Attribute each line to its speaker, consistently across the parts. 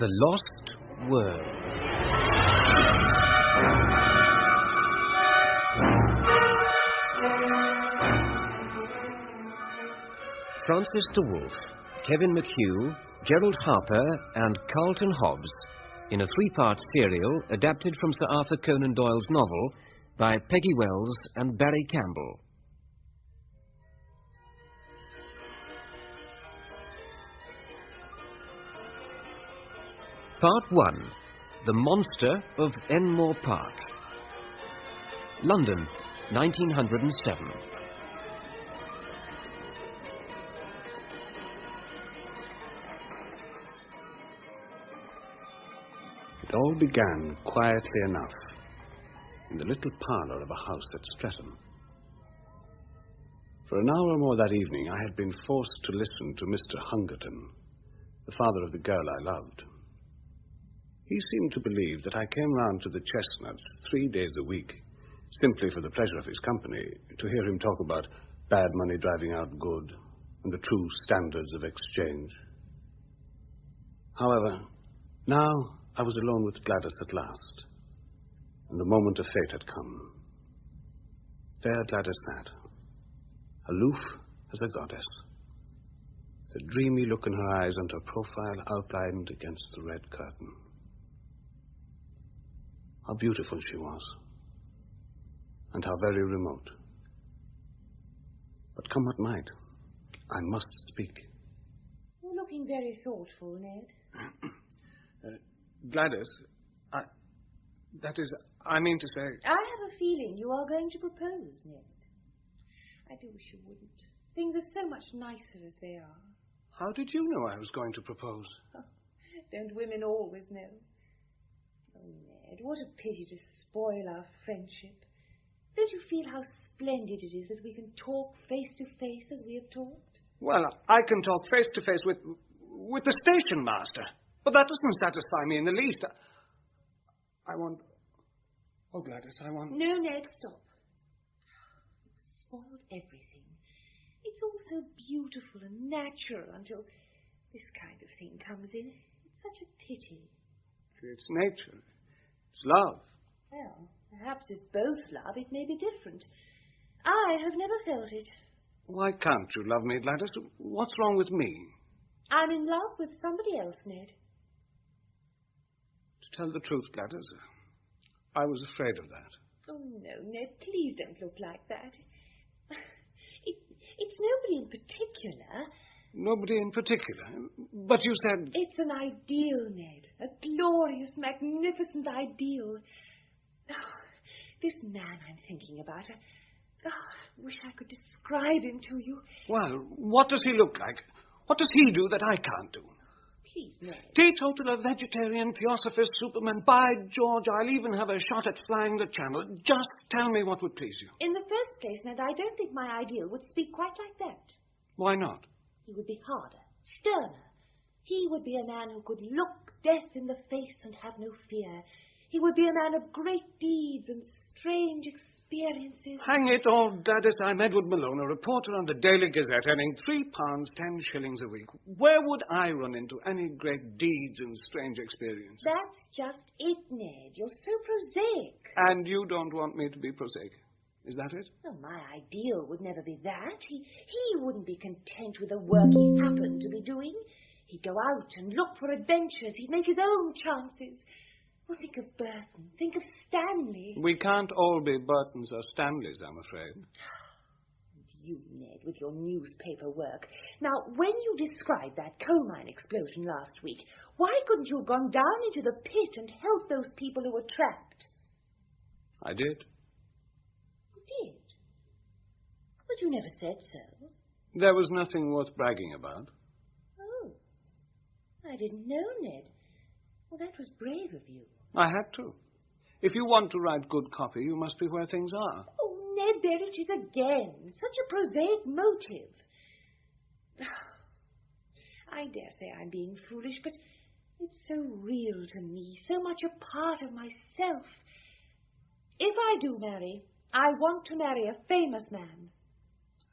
Speaker 1: The Lost World. Francis DeWolf, Kevin McHugh, Gerald Harper and Carlton Hobbs in a three-part serial adapted from Sir Arthur Conan Doyle's novel by Peggy Wells and Barry Campbell. Part 1. The Monster of Enmore Park. London, 1907.
Speaker 2: It all began quietly enough in the little parlour of a house at Streatham. For an hour or more that evening, I had been forced to listen to Mr. Hungerton, the father of the girl I loved. He seemed to believe that I came round to the Chestnuts 3 days a week, simply for the pleasure of his company, to hear him talk about bad money driving out good and the true standards of exchange. However, now I was alone with Gladys at last, and the moment of fate had come. There Gladys sat, aloof as a goddess, with a dreamy look in her eyes and her profile outlined against the red curtain. How beautiful she was, and how very remote. But come what might, I must speak.
Speaker 3: You're looking very thoughtful, Ned.
Speaker 2: Gladys, I mean to say...
Speaker 3: I have a feeling you are going to propose, Ned. I do wish you wouldn't. Things are so much nicer as they are.
Speaker 2: How did you know I was going to propose?
Speaker 3: Oh, don't women always know? Oh, Ned, what a pity to spoil our friendship. Don't you feel how splendid it is that we can talk face to face as we have talked?
Speaker 2: Well, I can talk face to face with the station master, but that doesn't satisfy me in the least. I want... Oh, Gladys, I want...
Speaker 3: No, Ned, stop. You've spoiled everything. It's all so beautiful and natural until this kind of thing comes in. It's such a pity.
Speaker 2: It's nature. It's love.
Speaker 3: Well, perhaps if both love, it may be different. I have never felt it.
Speaker 2: Why can't you love me, Gladys? What's wrong with me?
Speaker 3: I'm in love with somebody else, Ned.
Speaker 2: To tell the truth, Gladys, I was afraid of that.
Speaker 3: Oh, no, Ned, please don't look like that. It's nobody in particular.
Speaker 2: Nobody in particular? But you said...
Speaker 3: It's an ideal, Ned. A glorious, magnificent ideal. Oh, this man I'm thinking about, I wish I could describe him to you.
Speaker 2: Well, what does he look like? What does he do that I can't do?
Speaker 3: Please, Ned.
Speaker 2: Teetotaler, vegetarian, theosophist, superman. By George, I'll even have a shot at flying the channel. Just tell me what would please you.
Speaker 3: In the first place, Ned, I don't think my ideal would speak quite like that.
Speaker 2: Why not?
Speaker 3: He would be harder, sterner. He would be a man who could look death in the face and have no fear. He would be a man of great deeds and strange experiences.
Speaker 2: Hang it all, Gladys, I'm Edward Malone, a reporter on the Daily Gazette, earning £3.10 a week. Where would I run into any great deeds and strange experiences?
Speaker 3: That's just it, Ned. You're so prosaic.
Speaker 2: And you don't want me to be prosaic. Is that it?
Speaker 3: No, my ideal would never be that. He wouldn't be content with the work he happened to be doing. He'd go out and look for adventures. He'd make his own chances. Well, think of Burton. Think of Stanley.
Speaker 2: We can't all be Burtons or Stanleys, I'm afraid.
Speaker 3: And you, Ned, with your newspaper work. Now, when you described that coal mine explosion last week, why couldn't you have gone down into the pit and helped those people who were trapped?
Speaker 2: I did.
Speaker 3: Did? But you never said so.
Speaker 2: There was nothing worth bragging about.
Speaker 3: Oh. I didn't know, Ned. Well, that was brave of you.
Speaker 2: I had to. If you want to write good copy, you must be where things are.
Speaker 3: Oh, Ned, there it is again. Such a prosaic motive. I dare say I'm being foolish, but it's so real to me, so much a part of myself. If I do marry, I want to marry a famous man.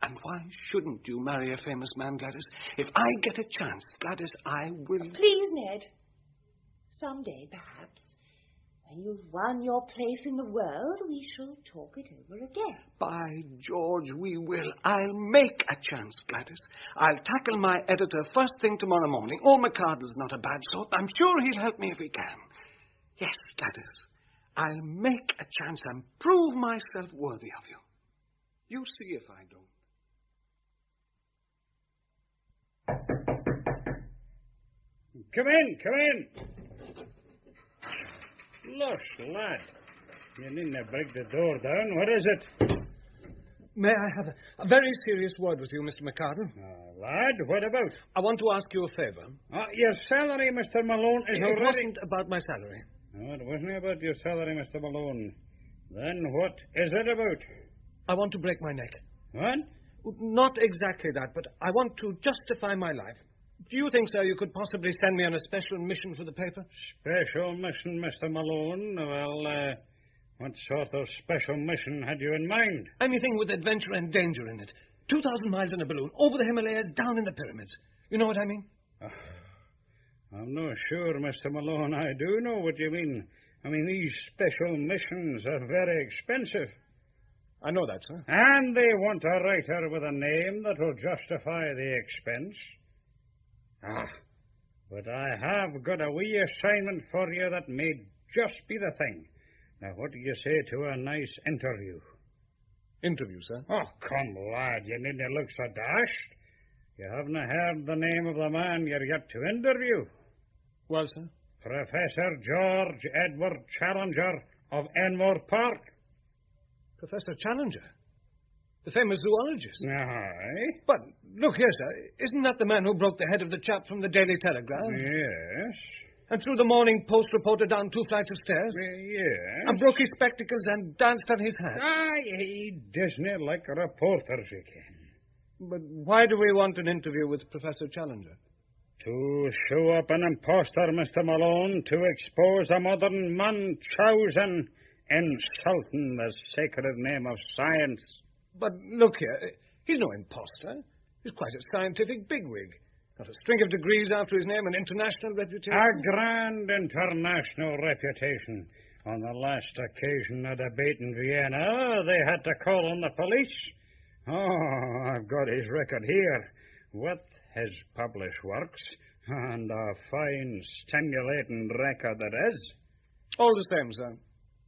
Speaker 2: And why shouldn't you marry a famous man, Gladys? If I get a chance, Gladys, I will...
Speaker 3: Please, Ned. Someday, perhaps. When you've won your place in the world, we shall talk it over again.
Speaker 2: By George, we will. I'll make a chance, Gladys. I'll tackle my editor first thing tomorrow morning. Old McCardle's not a bad sort. I'm sure he'll help me if he can. Yes, Gladys, I'll make a chance and prove myself worthy of you. You see if I don't.
Speaker 4: Come in. Look, lad. You needn't break the door down. What is it?
Speaker 2: May I have a very serious word with you, Mr. McCardle?
Speaker 4: Lad, what about?
Speaker 2: I want to ask you a favour.
Speaker 4: Your salary, Mr. Malone, is already...
Speaker 2: It wasn't about my salary.
Speaker 4: No, it wasn't about your salary, Mr. Malone. Then what is it about?
Speaker 2: I want to break my neck.
Speaker 4: What?
Speaker 2: Not exactly that, but I want to justify my life. Do you think, sir, you could possibly send me on a special mission for the paper?
Speaker 4: Special mission, Mr. Malone? Well, what sort of special mission had you in mind?
Speaker 2: Anything with adventure and danger in it. 2,000 miles in a balloon, over the Himalayas, down in the pyramids. You know what I mean?
Speaker 4: I'm not sure, Mr. Malone. I do know what you mean. I mean, these special missions are very expensive.
Speaker 2: I know that, sir.
Speaker 4: And they want a writer with a name that will justify the expense. But I have got a wee assignment for you that may just be the thing. Now, what do you say to a nice interview?
Speaker 2: Interview, sir?
Speaker 4: Oh, come, lad, you needn't look so dashed. You haven't heard the name of the man you're yet to interview.
Speaker 2: Well, sir?
Speaker 4: Professor George Edward Challenger of Enmore Park.
Speaker 2: Professor Challenger? The famous zoologist?
Speaker 4: Aye.
Speaker 2: But, look here, sir. Isn't that the man who broke the head of the chap from the Daily Telegraph?
Speaker 4: Yes.
Speaker 2: And threw the Morning Post reporter down 2 flights of stairs?
Speaker 4: Yes.
Speaker 2: And broke his spectacles and danced on his hat?
Speaker 4: Aye, he doesn't like reporters, you can.
Speaker 2: But why do we want an interview with Professor Challenger?
Speaker 4: To show up an impostor, Mr. Malone, to expose a modern Munchausen, insulting the sacred name of science.
Speaker 2: But look here, he's no impostor. He's quite a scientific bigwig. Got a string of degrees after his name and international reputation.
Speaker 4: A grand international reputation. On the last occasion of debate in Vienna, they had to call on the police. Oh, I've got his record here, with his published works, and a fine, stimulating record it is.
Speaker 2: All the same, sir.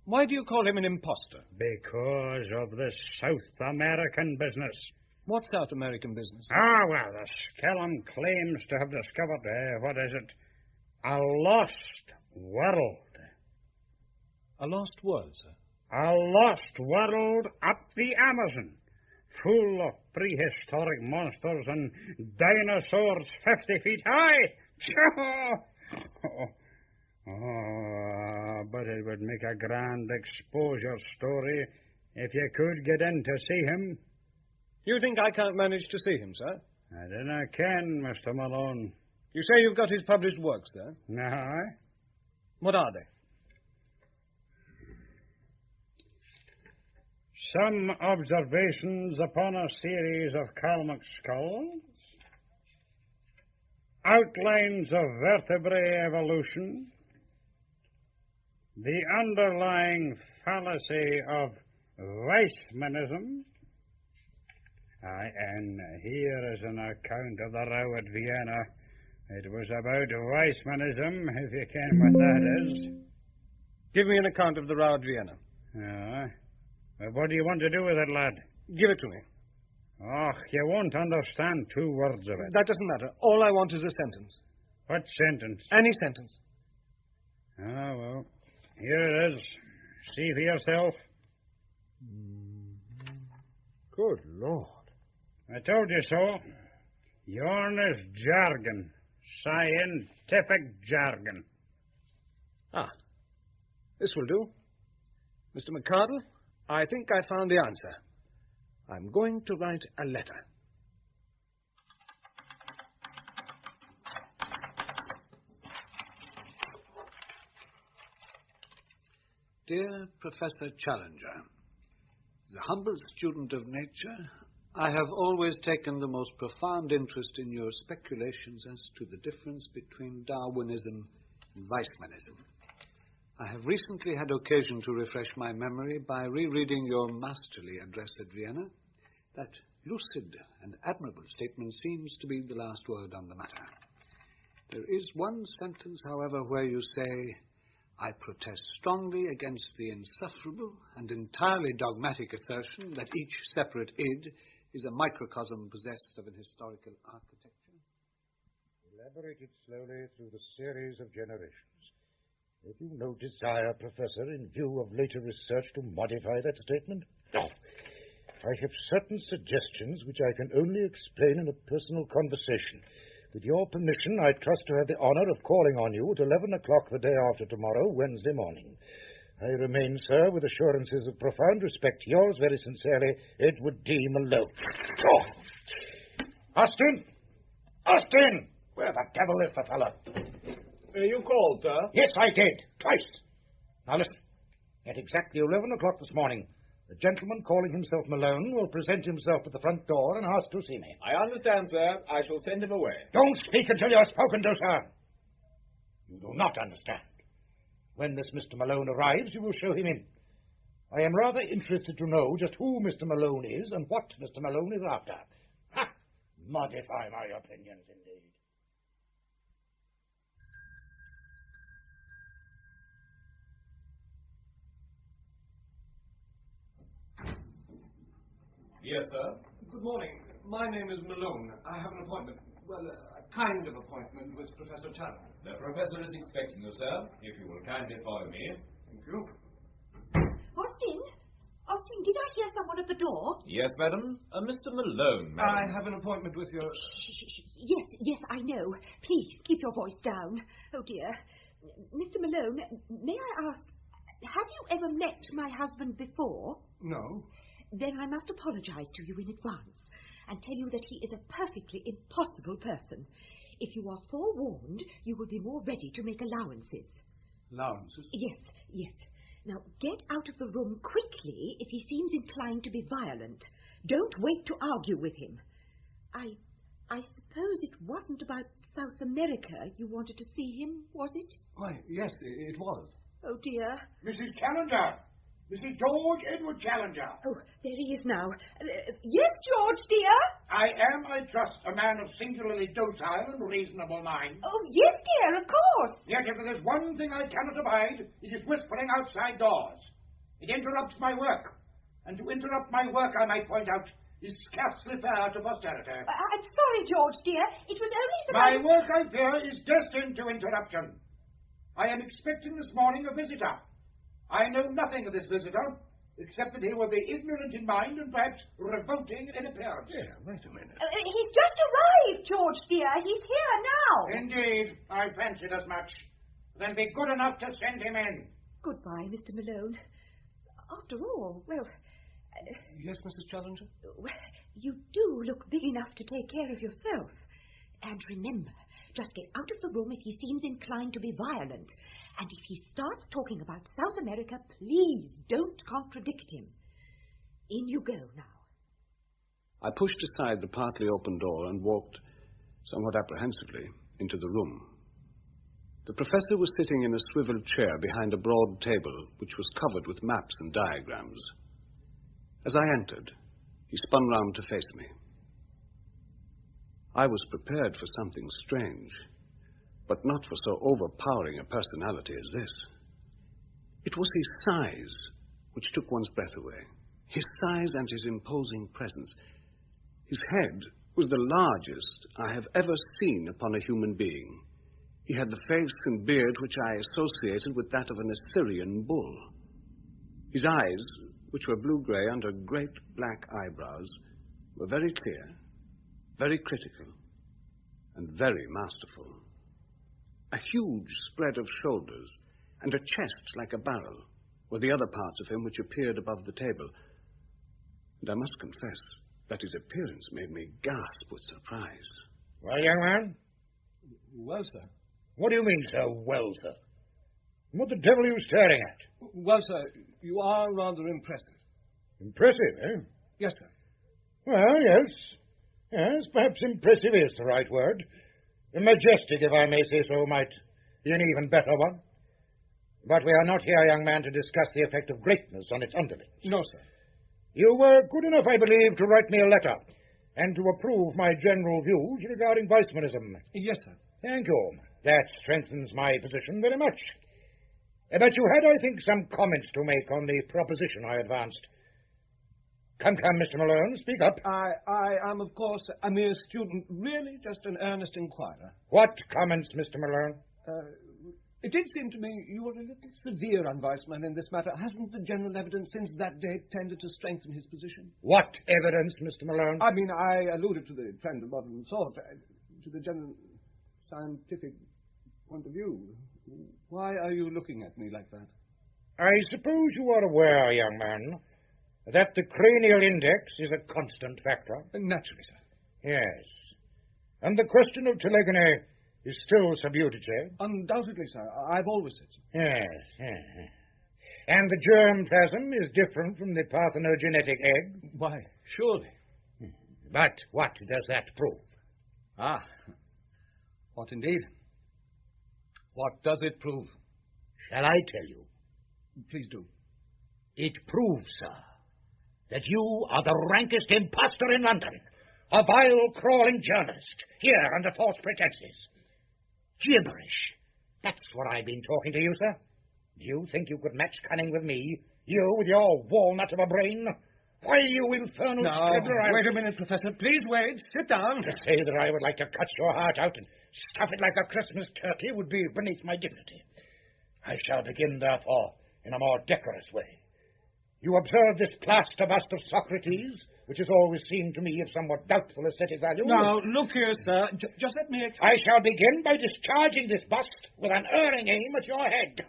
Speaker 2: Why do you call him an impostor?
Speaker 4: Because of this South American business.
Speaker 2: What South American business?
Speaker 4: Well, the Skellum claims to have discovered, what is it? A lost world.
Speaker 2: A lost world, sir?
Speaker 4: A lost world up the Amazon, full of prehistoric monsters and dinosaurs 50 feet high. But it would make a grand exposure story if you could get in to see him.
Speaker 2: You think I can't manage to see him, sir?
Speaker 4: I dinna ken, Mr. Malone.
Speaker 2: You say you've got his published works, sir?
Speaker 4: Aye.
Speaker 2: What are they?
Speaker 4: Some observations upon a series of Calmuck skulls, outlines of vertebrae evolution, the underlying fallacy of Weissmanism. And here is an account of the row at Vienna. It was about Weissmanism, if you ken what that is.
Speaker 2: Give me an account of the row at Vienna.
Speaker 4: Well, what do you want to do with it, lad?
Speaker 2: Give it to me.
Speaker 4: You won't understand 2 words of it.
Speaker 2: That doesn't matter. All I want is a sentence.
Speaker 4: What sentence?
Speaker 2: Any sentence.
Speaker 4: Well, here it is. See for yourself.
Speaker 2: Good Lord.
Speaker 4: I told you so. Yourn is jargon. Scientific jargon.
Speaker 2: This will do. Mr. McCardle, I think I found the answer. I'm going to write a letter.
Speaker 5: Dear Professor Challenger, as a humble student of nature, I have always taken the most profound interest in your speculations as to the difference between Darwinism and Weissmanism. I have recently had occasion to refresh my memory by rereading your masterly address at Vienna. That lucid and admirable statement seems to be the last word on the matter. There is one sentence, however, where you say, "I protest strongly against the insufferable and entirely dogmatic assertion that each separate id is a microcosm possessed of an historical architecture."
Speaker 6: Elaborate it slowly through the series of generations. Have you no desire, Professor, in view of later research, to modify that statement? No. I have certain suggestions which I can only explain in a personal conversation. With your permission, I trust to have the honor of calling on you at 11 o'clock the day after tomorrow, Wednesday morning. I remain, sir, with assurances of profound respect, yours very sincerely, Edward D. Malone. Oh. Austin! Austin! Where the devil is the fellow?
Speaker 7: You called, sir?
Speaker 6: Yes, I did. Twice. Now listen. At exactly 11 o'clock this morning, the gentleman calling himself Malone will present himself at the front door and ask to see me.
Speaker 7: I understand, sir. I shall send him away.
Speaker 6: Don't speak until you're spoken to, sir. You do not understand. When this Mr. Malone arrives, you will show him in. I am rather interested to know just who Mr. Malone is and what Mr. Malone is after. Ha! Modify my opinions, indeed.
Speaker 7: Yes, sir. Good morning. My name is Malone. I have an appointment, a kind of appointment with Professor Challenger.
Speaker 8: The professor is expecting you, sir. If you will kindly follow me.
Speaker 7: Thank you.
Speaker 3: Austin, did I hear someone at the door?
Speaker 8: Yes, madam. Mr. Malone, madam.
Speaker 7: I have an appointment with your...
Speaker 3: Yes, I know. Please, keep your voice down. Oh, dear. Mr. Malone, may I ask, have you ever met my husband before?
Speaker 7: No.
Speaker 3: Then I must apologize to you in advance and tell you that he is a perfectly impossible person. If you are forewarned, you will be more ready to make allowances.
Speaker 7: Allowances?
Speaker 3: Yes. Now, get out of the room quickly if he seems inclined to be violent. Don't wait to argue with him. I suppose it wasn't about South America you wanted to see him, was it?
Speaker 7: Why, yes, it was.
Speaker 3: Oh, dear.
Speaker 6: Mrs. Challenger! Mrs. George Edward Challenger.
Speaker 3: Oh, there he is now. Yes, George, dear?
Speaker 6: I am, I trust, a man of singularly docile and reasonable mind.
Speaker 3: Oh, yes, dear, of course.
Speaker 6: Yet if there is one thing I cannot abide, it is whispering outside doors. It interrupts my work. And to interrupt my work, I might point out, is scarcely fair to posterity.
Speaker 3: I'm sorry, George, dear. It was only that
Speaker 6: My work, I fear, is destined to interruption. I am expecting this morning a visitor. I know nothing of this visitor, except that he will be ignorant in mind and perhaps revolting in appearance.
Speaker 7: Yeah, wait a minute.
Speaker 3: He's just arrived, George, dear. He's here now.
Speaker 6: Indeed, I fancied as much. Then be good enough to send him in.
Speaker 3: Goodbye, Mr. Malone. After all, well...
Speaker 7: Yes, Mrs. Challenger?
Speaker 3: You do look big enough to take care of yourself. And remember, just get out of the room if he seems inclined to be violent. And if he starts talking about South America, please don't contradict him. In you go now.
Speaker 2: I pushed aside the partly open door and walked, somewhat apprehensively, into the room. The professor was sitting in a swivel chair behind a broad table, which was covered with maps and diagrams. As I entered, he spun round to face me. I was prepared for something strange, but not for so overpowering a personality as this. It was his size which took one's breath away. His size and his imposing presence. His head was the largest I have ever seen upon a human being. He had the face and beard which I associated with that of an Assyrian bull. His eyes, which were blue-grey under great black eyebrows, were very clear, very critical, and very masterful. A huge spread of shoulders and a chest like a barrel were the other parts of him which appeared above the table. And I must confess that his appearance made me gasp with surprise.
Speaker 6: Well, young man?
Speaker 7: Well, sir.
Speaker 6: What do you mean, sir, well, sir? What the devil are you staring at?
Speaker 7: Well, sir, you are rather impressive.
Speaker 6: Impressive, eh?
Speaker 7: Yes, sir.
Speaker 6: Well, yes. Yes, perhaps impressive is the right word. Majestic, if I may say so, might be an even better one. But we are not here, young man, to discuss the effect of greatness on its underlings.
Speaker 7: No, sir.
Speaker 6: You were good enough, I believe, to write me a letter and to approve my general views regarding Weissmanism.
Speaker 7: Yes, sir.
Speaker 6: Thank you. That strengthens my position very much. But you had, I think, some comments to make on the proposition I advanced. Come, Mr. Malone, speak up.
Speaker 7: I am, of course, a mere student, really just an earnest inquirer.
Speaker 6: What comments, Mr. Malone?
Speaker 7: It did seem to me you were a little severe on Weissman in this matter. Hasn't the general evidence since that date tended to strengthen his position?
Speaker 6: What evidence, Mr. Malone?
Speaker 7: I mean, I alluded to the trend of modern thought, to the general scientific point of view. Why are you looking at me like that?
Speaker 6: I suppose you are aware, young man, that the cranial index is a constant factor.
Speaker 7: Naturally, sir.
Speaker 6: Yes. And the question of telegony is still sub judice.
Speaker 7: Undoubtedly, sir. I've always said so.
Speaker 6: Yes. And the germ plasm is different from the parthenogenetic egg.
Speaker 7: Why, surely.
Speaker 6: But what does that prove?
Speaker 7: Ah, what indeed? What does it prove?
Speaker 6: Shall I tell you?
Speaker 7: Please do.
Speaker 6: It proves, sir, that you are the rankest impostor in London, a vile, crawling journalist, here under false pretenses. Gibberish. That's what I've been talking to you, sir. Do you think you could match cunning with me? You with your walnut of a brain? Why, you infernal scribbler...
Speaker 7: Wait a minute, Professor. Please wait. Sit down.
Speaker 6: To say that I would like to cut your heart out and stuff it like a Christmas turkey would be beneath my dignity. I shall begin, therefore, in a more decorous way. You observe this plaster bust of Socrates, which has always seemed to me of somewhat doubtful aesthetic value.
Speaker 7: Now, look here, sir. Just let me explain.
Speaker 6: I shall begin by discharging this bust with an erring aim at your head.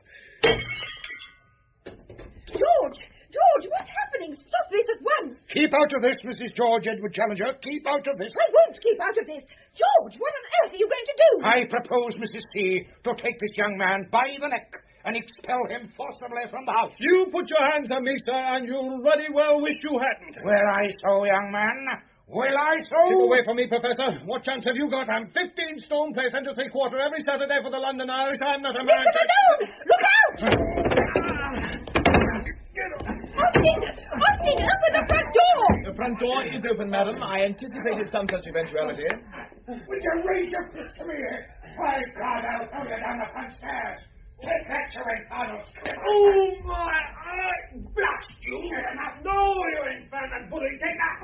Speaker 3: George, what's happening? Stop this at once.
Speaker 6: Keep out of this, Mrs. George Edward Challenger. Keep out of this.
Speaker 3: I won't keep out of this. George, what on earth are you going to do?
Speaker 6: I propose, Mrs. C., to take this young man by the neck and expel him forcibly from the house.
Speaker 7: You put your hands on me, sir, and you'll ruddy well wish you hadn't.
Speaker 6: Will I so, young man? Will I so?
Speaker 7: Keep away from me, Professor. What chance have you got? I'm 15 stone place and 3/4 every Saturday for the London Irish. I'm not a man.
Speaker 3: Mr. Malone! Look out! Austin, open the front door!
Speaker 8: The front door is open, madam. I anticipated some such eventuality.
Speaker 6: Would you raise your fist to me? By God, I'll throw you down the front stairs. Take that, you infernal scribbler.
Speaker 7: Oh, my eye!
Speaker 6: Blast you! No, you infernal bully. Take that.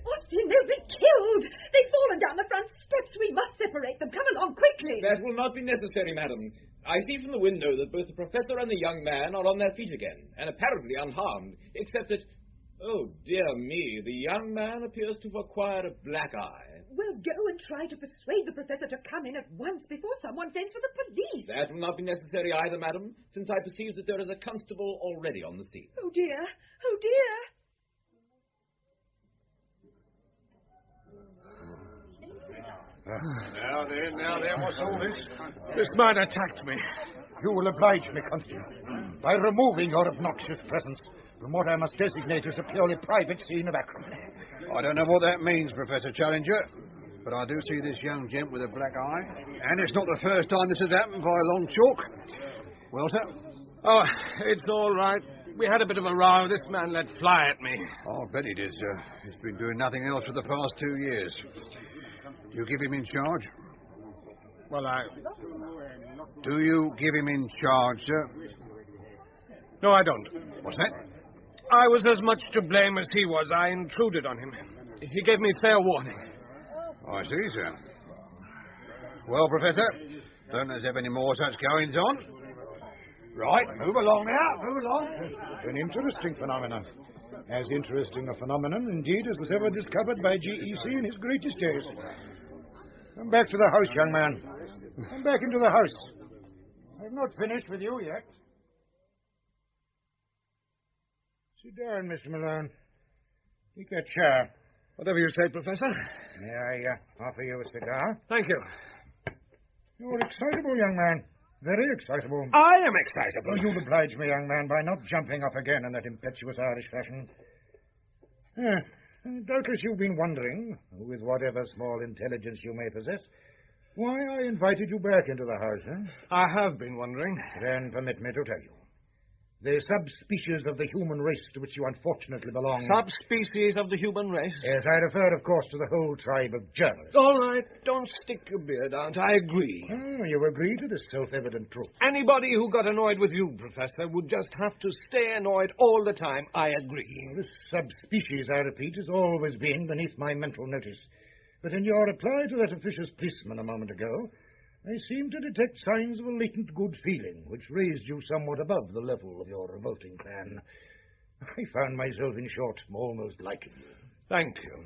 Speaker 3: Austin, they'll be killed. They've fallen down the front steps. We must separate them. Come along quickly.
Speaker 8: That will not be necessary, madam. I see from the window that both the professor and the young man are on their feet again, and apparently unharmed, except that, oh, dear me, the young man appears to have acquired a black eye.
Speaker 3: We'll go and try to persuade the professor to come in at once before someone sends for the police.
Speaker 8: That will not be necessary either, madam, since I perceive that there is a constable already on the scene.
Speaker 3: Oh, dear. Oh, dear.
Speaker 6: Now then, what's all this?
Speaker 7: This man attacked me.
Speaker 6: You will oblige me, Constable, by removing your obnoxious presence from what I must designate as a purely private scene of acrimony.
Speaker 9: I don't know what that means, Professor Challenger, but I do see this young gent with a black eye, and it's not the first time this has happened by a long chalk. Well, sir?
Speaker 7: Oh, it's all right. We had a bit of a row. This man let fly at me.
Speaker 9: Oh, I bet he did, sir. He's been doing nothing else for the past 2 years. You give him in charge?
Speaker 7: Well,
Speaker 9: Do you give him in charge, sir?
Speaker 7: No, I don't.
Speaker 9: What's that?
Speaker 7: I was as much to blame as he was. I intruded on him. He gave me fair warning.
Speaker 9: I see, sir. Well, Professor, don't let's have any more such goings on. Right, move along now, move along.
Speaker 6: An interesting phenomenon. As interesting a phenomenon, indeed, as was ever discovered by G.E.C. in his greatest days. Come back to the house, young man. Come back into the house. I've not finished with you yet. Sit down, Mr. Malone. Take that chair.
Speaker 7: Whatever you say, Professor.
Speaker 6: May I offer you a cigar?
Speaker 7: Thank you.
Speaker 6: You're excitable, young man. Very excitable.
Speaker 7: I am excitable.
Speaker 6: Well, you'll oblige me, young man, by not jumping up again in that impetuous Irish fashion. Doubtless you've been wondering, with whatever small intelligence you may possess, why I invited you back into the house, huh?
Speaker 7: I have been wondering.
Speaker 6: Then permit me to tell you. The subspecies of the human race to which you unfortunately belong...
Speaker 7: Subspecies of the human race?
Speaker 6: Yes, I refer, of course, to the whole tribe of journalists.
Speaker 7: All right, don't stick your beard out. I agree.
Speaker 6: Oh, you agree to this self-evident truth.
Speaker 7: Anybody who got annoyed with you, Professor, would just have to stay annoyed all the time. I agree.
Speaker 6: This subspecies, I repeat, has always been beneath my mental notice. But in your reply to that officious policeman a moment ago, I seem to detect signs of a latent good feeling, which raised you somewhat above the level of your revolting plan. I found myself, in short, almost liking you.
Speaker 7: Thank you.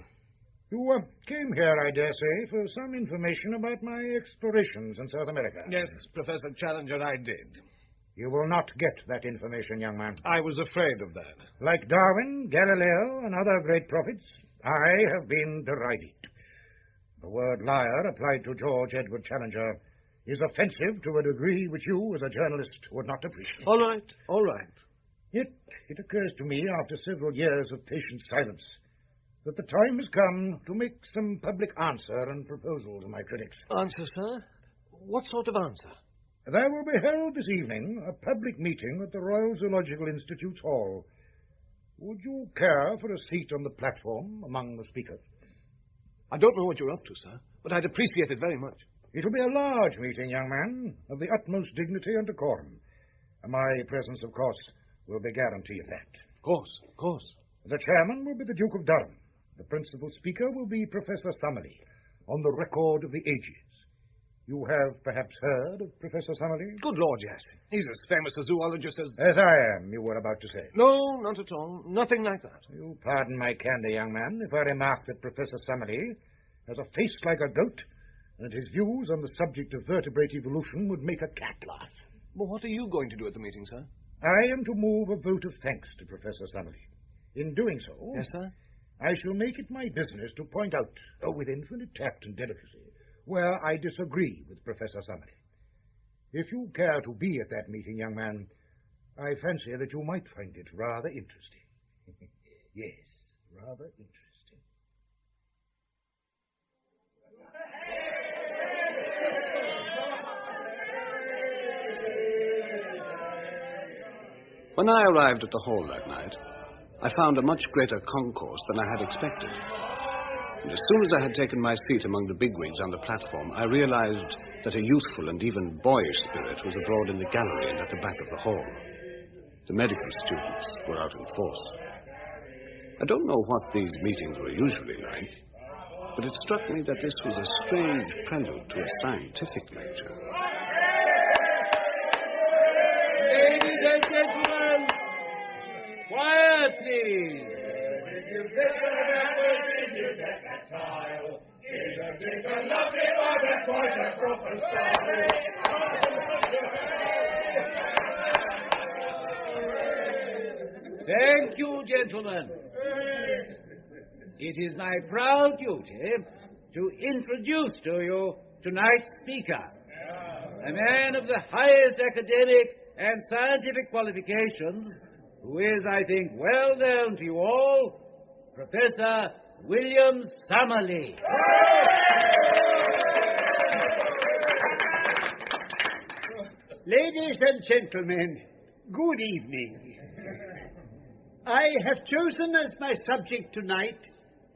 Speaker 6: You came here, I dare say, for some information about my explorations in South America.
Speaker 7: Yes, Professor Challenger, I did.
Speaker 6: You will not get that information, young man.
Speaker 7: I was afraid of that.
Speaker 6: Like Darwin, Galileo, and other great prophets, I have been derided. The word liar applied to George Edward Challenger is offensive to a degree which you, as a journalist, would not appreciate.
Speaker 7: All right.
Speaker 6: Yet it occurs to me, after several years of patient silence, that the time has come to make some public answer and proposal to my critics.
Speaker 7: Answer, sir? What sort of answer?
Speaker 6: There will be held this evening a public meeting at the Royal Zoological Institute's hall. Would you care for a seat on the platform among the speakers?
Speaker 7: I don't know what you're up to, sir, but I'd appreciate it very much.
Speaker 6: It will be a large meeting, young man, of the utmost dignity and decorum. My presence, of course, will be guarantee of that.
Speaker 7: Of course.
Speaker 6: The chairman will be the Duke of Durham. The principal speaker will be Professor Summerlee, on the record of the ages. You have perhaps heard of Professor Summerlee?
Speaker 7: Good Lord, yes. He's as famous a zoologist as...
Speaker 6: As I am, you were about to say.
Speaker 7: No, not at all. Nothing like that.
Speaker 6: You'll pardon my candor, young man, if I remark that Professor Summerlee has a face like a goat, and his views on the subject of vertebrate evolution would make a cat laugh.
Speaker 7: Well, what are you going to do at the meeting, sir?
Speaker 6: I am to move a vote of thanks to Professor Summerlee. In doing so...
Speaker 7: Yes, sir?
Speaker 6: I shall make it my business to point out, with infinite tact and delicacy, where I disagree with Professor Summerlee. If you care to be at that meeting, young man, I fancy that you might find it rather interesting. Yes, rather interesting.
Speaker 2: When I arrived at the hall that night, I found a much greater concourse than I had expected. And as soon as I had taken my seat among the bigwigs on the platform, I realized that a youthful and even boyish spirit was abroad in the gallery and at the back of the hall. The medical students were out in force. I don't know what these meetings were usually like, but it struck me that this was a strange prelude to a scientific lecture.
Speaker 10: Ladies and gentlemen, quiet, please. Thank you, gentlemen. It is my proud duty to introduce to you tonight's speaker, a man of the highest academic and scientific qualifications, who is, I think, well known to you all, Professor William Summerlee. Ladies and gentlemen, good evening. I have chosen as my subject tonight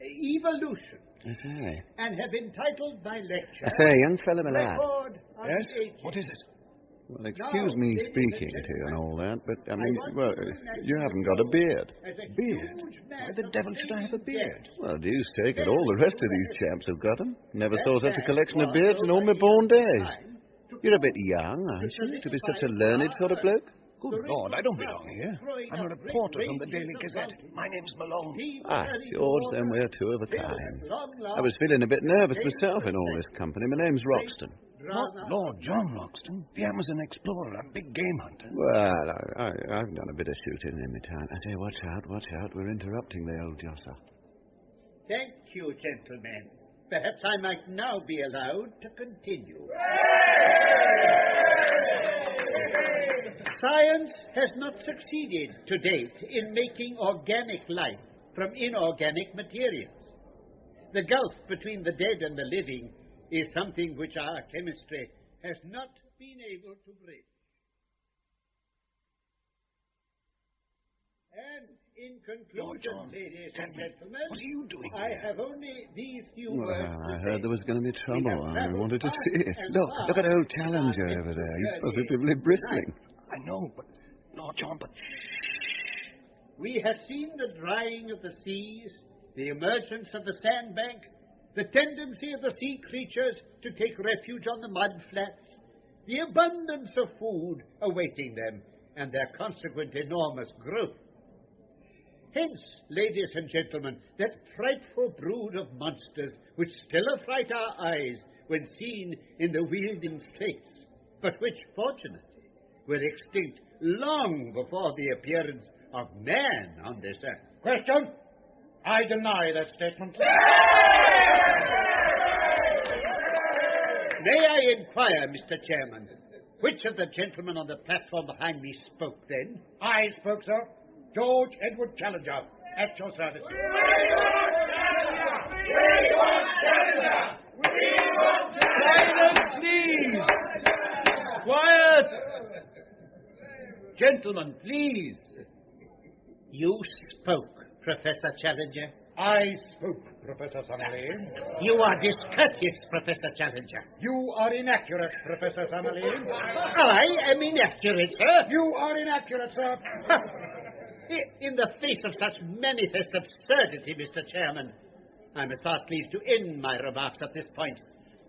Speaker 10: evolution.
Speaker 11: I say.
Speaker 10: And have entitled my lecture...
Speaker 11: I say, young fella, my lad.
Speaker 7: Yes? What is it?
Speaker 11: Well, excuse me speaking to you and all that, but, I mean, well, you haven't got a beard.
Speaker 7: Beard? Why the devil should I have a beard?
Speaker 11: Well, deuce take it, all the rest of these chaps have got 'em. Never saw such a collection of beards in all my born days. You're a bit young, aren't you, to be such a learned sort of bloke?
Speaker 7: Good Lord, I don't belong here. I'm a reporter from the Daily Gazette. My name's Malone.
Speaker 11: Ah, George, then we're two of a kind. I was feeling a bit nervous myself in all this company. My name's Roxton.
Speaker 7: Lord John Roxton, the Amazon explorer, a big game hunter.
Speaker 11: Well, I've done a bit of shooting in my time. I say, watch out. We're interrupting the old josser.
Speaker 10: Thank you, gentlemen. Perhaps I might now be allowed to continue. Science has not succeeded to date in making organic life
Speaker 12: from inorganic materials. The gulf between the dead and the living is something which our chemistry has not been able to bridge. And in conclusion, ladies and gentlemen,
Speaker 2: what are you doing
Speaker 12: I
Speaker 2: here?
Speaker 12: have only these few words to
Speaker 11: I
Speaker 12: say.
Speaker 11: heard there was going to be trouble. I wanted to see it. Look at old Challenger over there. He's positively bristling.
Speaker 2: I know, but... Lord John, but...
Speaker 12: We have seen the drying of the seas, the emergence of the sandbank, the tendency of the sea creatures to take refuge on the mud flats, the abundance of food awaiting them, and their consequent enormous growth. Hence, ladies and gentlemen, that frightful brood of monsters which still affright our eyes when seen in the wielding straits, but which, fortunately, were extinct long before the appearance of man on this earth.
Speaker 6: Question? I deny that statement.
Speaker 12: May I inquire, Mr. Chairman, which of the gentlemen on the platform behind me spoke then?
Speaker 6: I spoke, sir. George Edward Challenger, at your service.
Speaker 10: Silence, please! Quiet! Gentlemen, please.
Speaker 12: You spoke, Professor Challenger.
Speaker 6: I spoke, Professor Summerlee.
Speaker 12: You are discourteous, Professor Challenger.
Speaker 6: You are inaccurate, Professor Summerlee.
Speaker 12: I am inaccurate, sir.
Speaker 6: You are inaccurate, sir.
Speaker 12: In the face of such manifest absurdity, Mr. Chairman, I must ask leave to end my remarks at this point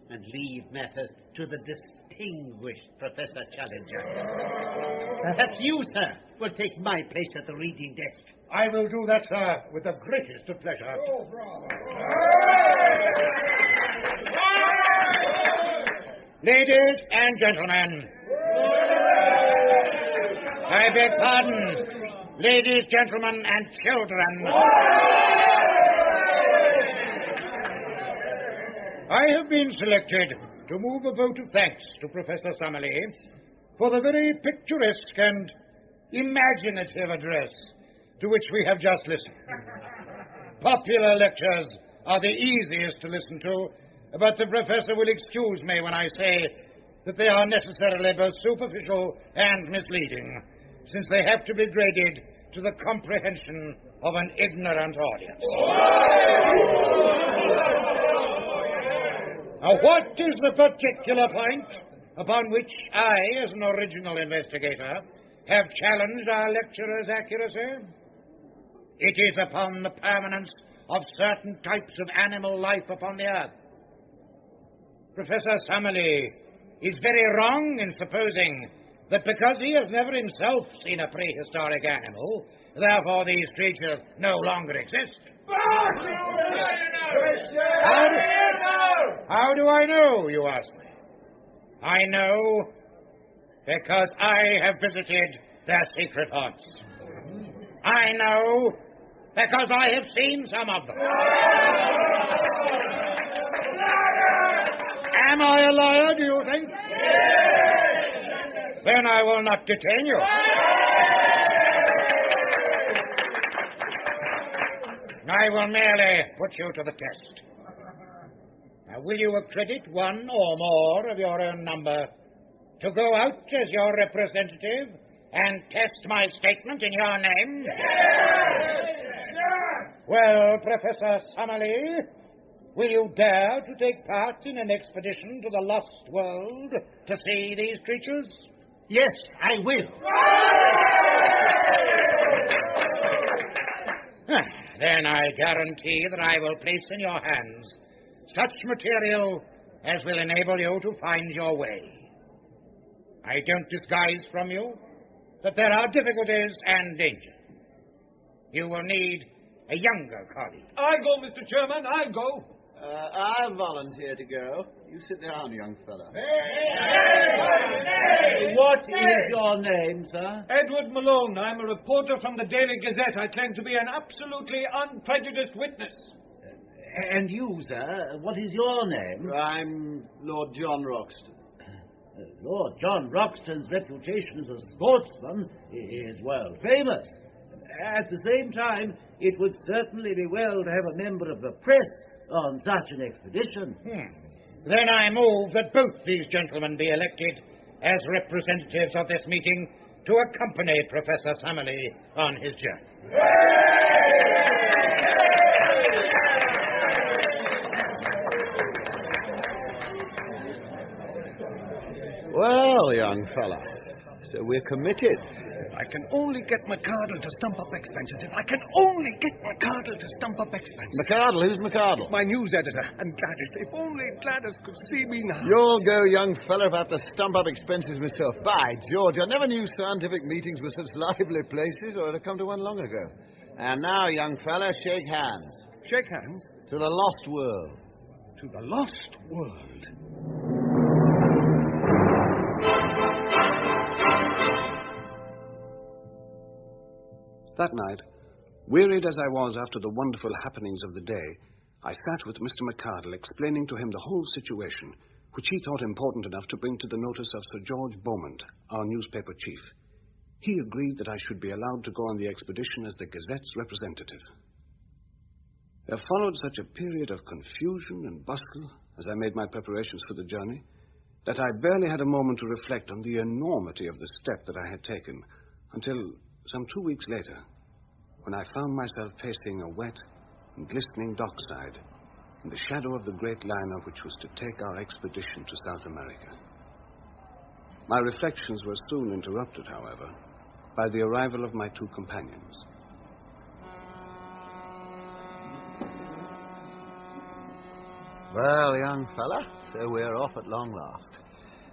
Speaker 12: and leave matters to the distinguished Professor Challenger. Perhaps you, sir, will take my place at the reading desk.
Speaker 6: I will do that, sir, with the greatest of pleasure.
Speaker 7: Oh, bravo.
Speaker 6: Ladies and gentlemen, I beg pardon. Ladies, gentlemen, and children. I have been selected to move a vote of thanks to Professor Summerlee for the very picturesque and imaginative address to which we have just listened. Popular lectures are the easiest to listen to, but the professor will excuse me when I say that they are necessarily both superficial and misleading, since they have to be graded to the comprehension of an ignorant audience. Now, what is the particular point upon which I, as an original investigator, have challenged our lecturer's accuracy? It is upon the permanence of certain types of animal life upon the earth. Professor Summerlee is very wrong in supposing that because he has never himself seen a prehistoric animal, therefore these creatures no longer exist. How do I know, you ask me? I know because I have visited their secret haunts. I know because I have seen some of them. Am I a liar, do you think? Then I will not detain you. I will merely put you to the test. Now, will you accredit one or more of your own number to go out as your representative and test my statement in your name? Yes! Well, Professor Summerlee, will you dare to take part in an expedition to the lost world to see these creatures?
Speaker 12: Yes, I will.
Speaker 6: Then I guarantee that I will place in your hands such material as will enable you to find your way. I don't disguise from you that there are difficulties and dangers. You will need a younger colleague.
Speaker 8: I go, Mr. Chairman, I go.
Speaker 11: I volunteer to go. You sit down, young fella.
Speaker 10: What is your name, sir?
Speaker 8: Edward Malone. I'm a reporter from the Daily Gazette. I claim to be an absolutely unprejudiced witness.
Speaker 10: And you, sir, what is your name?
Speaker 11: I'm Lord John Roxton.
Speaker 10: Lord John Roxton's reputation as a sportsman is world famous. At the same time, it would certainly be well to have a member of the press on such an expedition.
Speaker 6: Then I move that both these gentlemen be elected as representatives of this meeting to accompany Professor Summerlee on his journey.
Speaker 11: Well, young fella, so we're committed.
Speaker 7: I can only get McCardle to stump up expenses. If I can only get McCardle to stump up expenses.
Speaker 11: McCardle? Who's McCardle?
Speaker 7: My news editor. And Gladys. If only Gladys could see me now.
Speaker 11: You'll go, young fella, if I have to stump up expenses myself. By George, I never knew scientific meetings were such lively places, or I'd have come to one long ago. And now, young fella, shake hands.
Speaker 7: Shake hands?
Speaker 11: To the lost world.
Speaker 7: To the lost world.
Speaker 2: That night, wearied as I was after the wonderful happenings of the day, I sat with Mr. McCardle explaining to him the whole situation, which he thought important enough to bring to the notice of Sir George Beaumont, our newspaper chief. He agreed that I should be allowed to go on the expedition as the Gazette's representative. There followed such a period of confusion and bustle as I made my preparations for the journey that I barely had a moment to reflect on the enormity of the step that I had taken until some 2 weeks later, when I found myself facing a wet and glistening dockside in the shadow of the great liner which was to take our expedition to South America. My reflections were soon interrupted, however, by the arrival of my two companions.
Speaker 11: Well, young fella, so we're off at long last.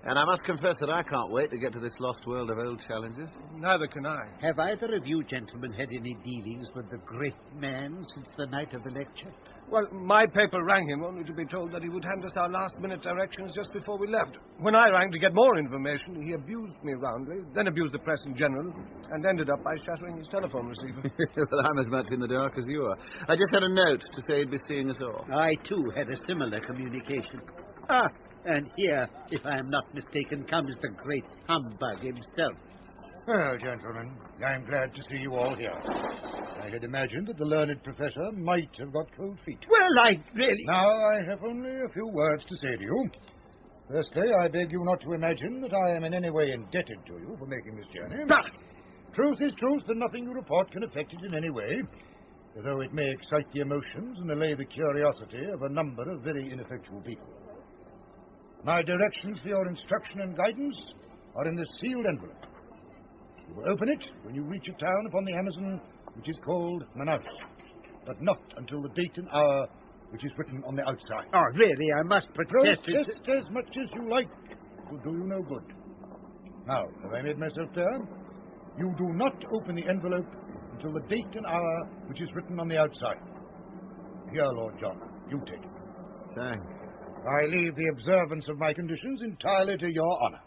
Speaker 11: And I must confess that I can't wait to get to this lost world of old challenges.
Speaker 7: Neither can I.
Speaker 12: Have either of you gentlemen had any dealings with the great man since the night of the lecture?
Speaker 7: Well, my paper rang him only to be told that he would hand us our last-minute directions just before we left. When I rang to get more information, he abused me roundly, then abused the press in general, and ended up by shattering his telephone receiver.
Speaker 11: Well, I'm as much in the dark as you are. I just had a note to say he'd be seeing us all.
Speaker 12: I, too, had a similar communication. And here, if I am not mistaken, comes the great humbug himself.
Speaker 6: Well, gentlemen, I'm glad to see you all here. I had imagined that the learned professor might have got cold feet.
Speaker 12: Well, I really...
Speaker 6: Now, I have only a few words to say to you. Firstly, I beg you not to imagine that I am in any way indebted to you for making this journey. Truth is truth, and nothing you report can affect it in any way, though it may excite the emotions and allay the curiosity of a number of very ineffectual people. My directions for your instruction and guidance are in this sealed envelope. You will open it when you reach a town upon the Amazon which is called Manaus, but not until the date and hour which is written on the outside.
Speaker 12: Oh, really, I must protest.
Speaker 6: Protest as much as you like. It will do you no good. Now, have I made myself clear? You do not open the envelope until the date and hour which is written on the outside. Here, Lord John, you take it.
Speaker 11: Thanks.
Speaker 6: I leave the observance of my conditions entirely to your honour.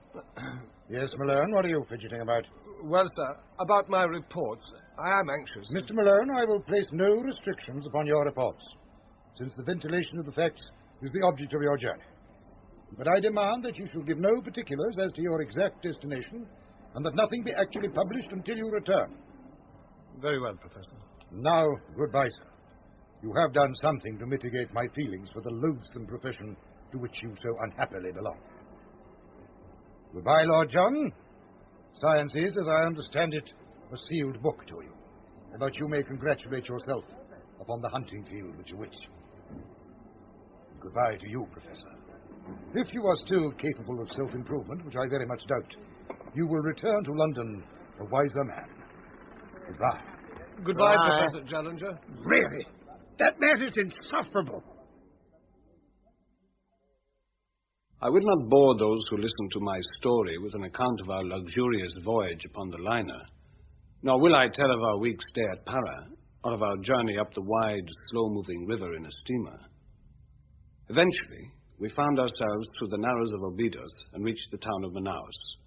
Speaker 6: Yes, Malone, what are you fidgeting about?
Speaker 7: Well, sir, about my reports, I am anxious.
Speaker 6: Mr. Malone, I will place no restrictions upon your reports, since the ventilation of the facts is the object of your journey. But I demand that you shall give no particulars as to your exact destination, and that nothing be actually published until you return.
Speaker 7: Very well, Professor.
Speaker 6: Now, goodbye, sir. You have done something to mitigate my feelings for the loathsome profession to which you so unhappily belong. Goodbye, Lord John. Science is, as I understand it, a sealed book to you, but you may congratulate yourself upon the hunting field which awaits you. Goodbye to you, Professor. If you are still capable of self-improvement, which I very much doubt, you will return to London a wiser man. Goodbye.
Speaker 7: Goodbye, Professor Challenger.
Speaker 12: Really? That man is insufferable.
Speaker 2: I will not bore those who listen to my story with an account of our luxurious voyage upon the liner, nor will I tell of our week stay at Para, or of our journey up the wide, slow-moving river in a steamer. Eventually, we found ourselves through the narrows of Obidos and reached the town of Manaus.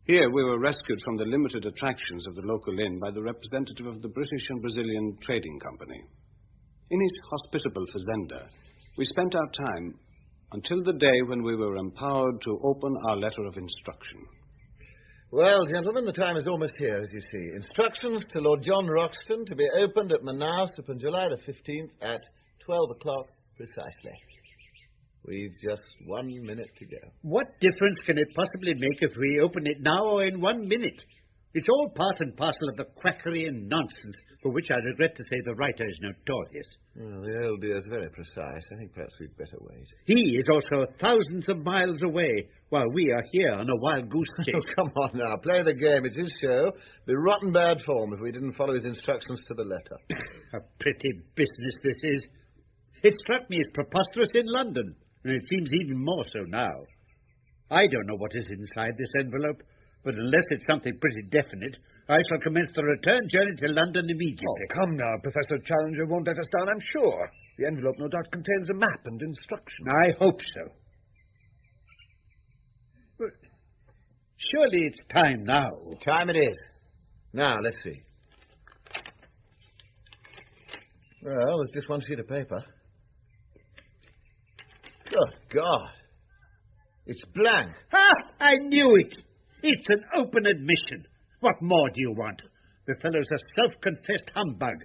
Speaker 2: Here we were rescued from the limited attractions of the local inn by the representative of the British and Brazilian Trading Company. In his hospitable fazenda, we spent our time until the day when we were empowered to open our letter of instruction.
Speaker 11: Well, gentlemen, the time is almost here, as you see. Instructions to Lord John Roxton to be opened at Manaus upon July the 15th at 12 o'clock precisely. We've just 1 minute to go.
Speaker 12: What difference can it possibly make if we open it now or in 1 minute? It's all part and parcel of the quackery and nonsense for which I regret to say the writer is notorious.
Speaker 11: Well, the old dear is very precise. I think perhaps we'd better wait.
Speaker 12: He is also thousands of miles away, while we are here on a wild goose chase.
Speaker 11: Oh, come on now. Play the game. It's his show. Be rotten bad form if we didn't follow his instructions to the letter.
Speaker 12: A pretty business this is. It struck me as preposterous in London, and it seems even more so now. I don't know what is inside this envelope, but unless it's something pretty definite, I shall commence the return journey to London immediately.
Speaker 7: Oh, come now. Professor Challenger won't let us down, I'm sure. The envelope no doubt contains a map and instructions.
Speaker 12: I hope so. But surely it's time now.
Speaker 11: Time it is. Now, let's see. Well, there's just one sheet of paper. Good God. It's blank.
Speaker 12: Ha! I knew it. It's an open admission. What more do you want? The fellow's a self-confessed humbug.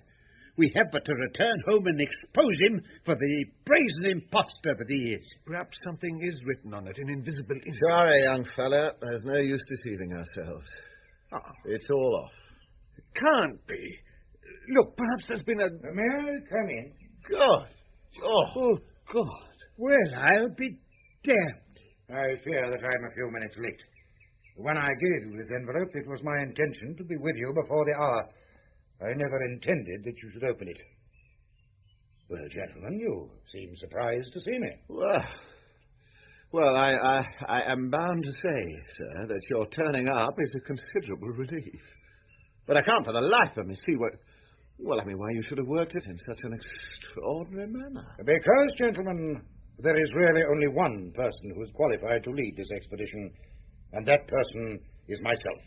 Speaker 12: We have but to return home and expose him for the brazen impostor that he is.
Speaker 7: Perhaps something is written on it in invisible ink.
Speaker 11: Sorry, young fella. There's no use deceiving ourselves. It's all off.
Speaker 7: It can't be. Look, perhaps there's been a...
Speaker 6: May I come in?
Speaker 11: God. Oh, God.
Speaker 12: Well, I'll be damned.
Speaker 6: I fear that I'm a few minutes late. When I gave you this envelope, it was my intention to be with you before the hour. I never intended that you should open it. Well, gentlemen, you seem surprised to see me.
Speaker 11: Well, I am bound to say, sir, that your turning up is a considerable relief. But I can't for the life of me see why you should have worked it in such an extraordinary manner.
Speaker 6: Because, gentlemen, there is really only one person who is qualified to lead this expedition, and that person is myself.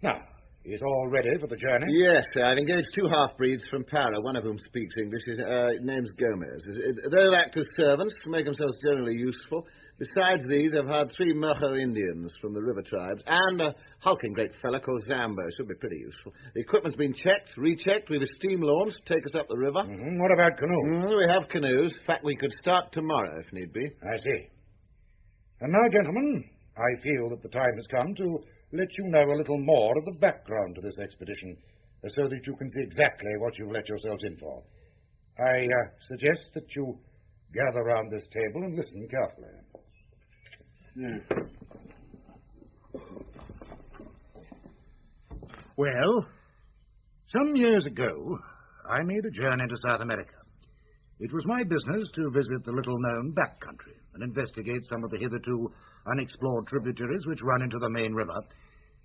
Speaker 6: Now, is all ready for the journey?
Speaker 11: Yes, sir. I've engaged 2 half-breeds from Para, one of whom speaks English. His name's Gomez. They'll act as servants to make themselves generally useful. Besides these, I've hired 3 Mojo Indians from the river tribes, and a hulking great fella called Zambo. Should be pretty useful. The equipment's been checked, rechecked. We've a steam launch to take us up the river.
Speaker 6: Mm-hmm. What about canoes?
Speaker 11: We have canoes. In fact, we could start tomorrow, if need be.
Speaker 6: I see. And now, gentlemen, I feel that the time has come to let you know a little more of the background to this expedition, so that you can see exactly what you've let yourselves in for. I suggest that you gather round this table and listen carefully. Well, some years ago, I made a journey to South America. It was my business to visit the little-known backcountry and investigate some of the hitherto unexplored tributaries which run into the main river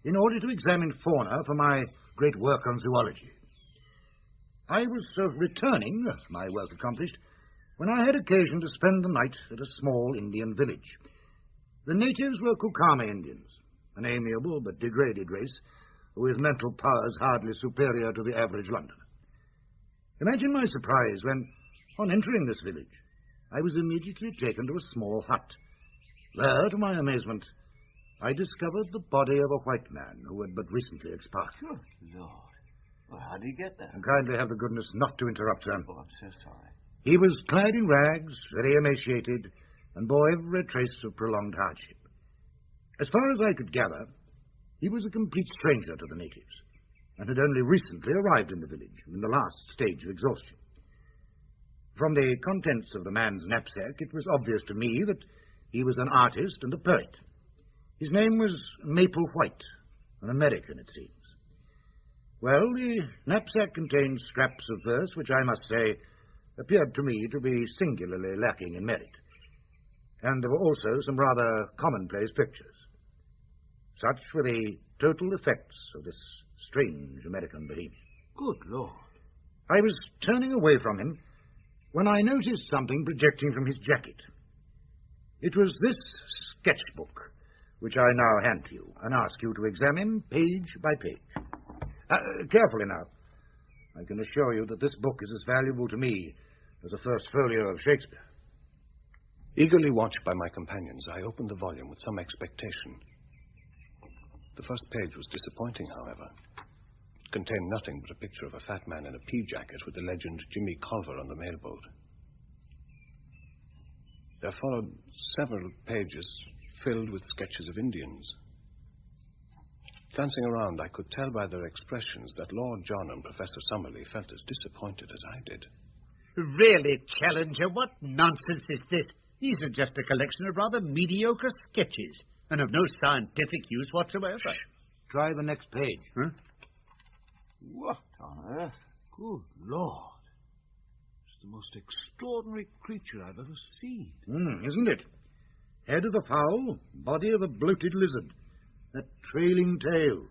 Speaker 6: in order to examine fauna for my great work on zoology. I was returning, my work accomplished, when I had occasion to spend the night at a small Indian village. The natives were Kukama Indians, an amiable but degraded race with mental powers hardly superior to the average Londoner. Imagine my surprise when, on entering this village, I was immediately taken to a small hut. There, to my amazement, I discovered the body of a white man who had but recently expired.
Speaker 11: Good Lord. Well, how did he get there?
Speaker 6: Kindly have the goodness not to interrupt, sir.
Speaker 11: Oh, I'm so sorry.
Speaker 6: He was clad in rags, very emaciated, and bore every trace of prolonged hardship. As far as I could gather, he was a complete stranger to the natives, and had only recently arrived in the village, in the last stage of exhaustion. From the contents of the man's knapsack, it was obvious to me that he was an artist and a poet. His name was Maple White, an American, it seems. Well, the knapsack contained scraps of verse which I must say appeared to me to be singularly lacking in merit. And there were also some rather commonplace pictures. Such were the total effects of this strange American bohemian.
Speaker 11: Good Lord.
Speaker 6: I was turning away from him when I noticed something projecting from his jacket. It was this sketchbook, which I now hand to you and ask you to examine page by page. Carefully now. I can assure you that this book is as valuable to me as a first folio of Shakespeare.
Speaker 2: Eagerly watched by my companions, I opened the volume with some expectation. The first page was disappointing, however. It contained nothing but a picture of a fat man in a pea jacket with the legend Jimmy Culver on the mailboat. There followed several pages filled with sketches of Indians. Glancing around, I could tell by their expressions that Lord John and Professor Summerlee felt as disappointed as I did.
Speaker 12: Really, Challenger, what nonsense is this? These are just a collection of rather mediocre sketches and of no scientific use whatsoever.
Speaker 6: Shh. Try the next page.
Speaker 12: Huh?
Speaker 7: What on earth? Good Lord. It's the most extraordinary creature I've ever seen.
Speaker 6: Isn't it? Head of a fowl, body of a bloated lizard. That trailing tail.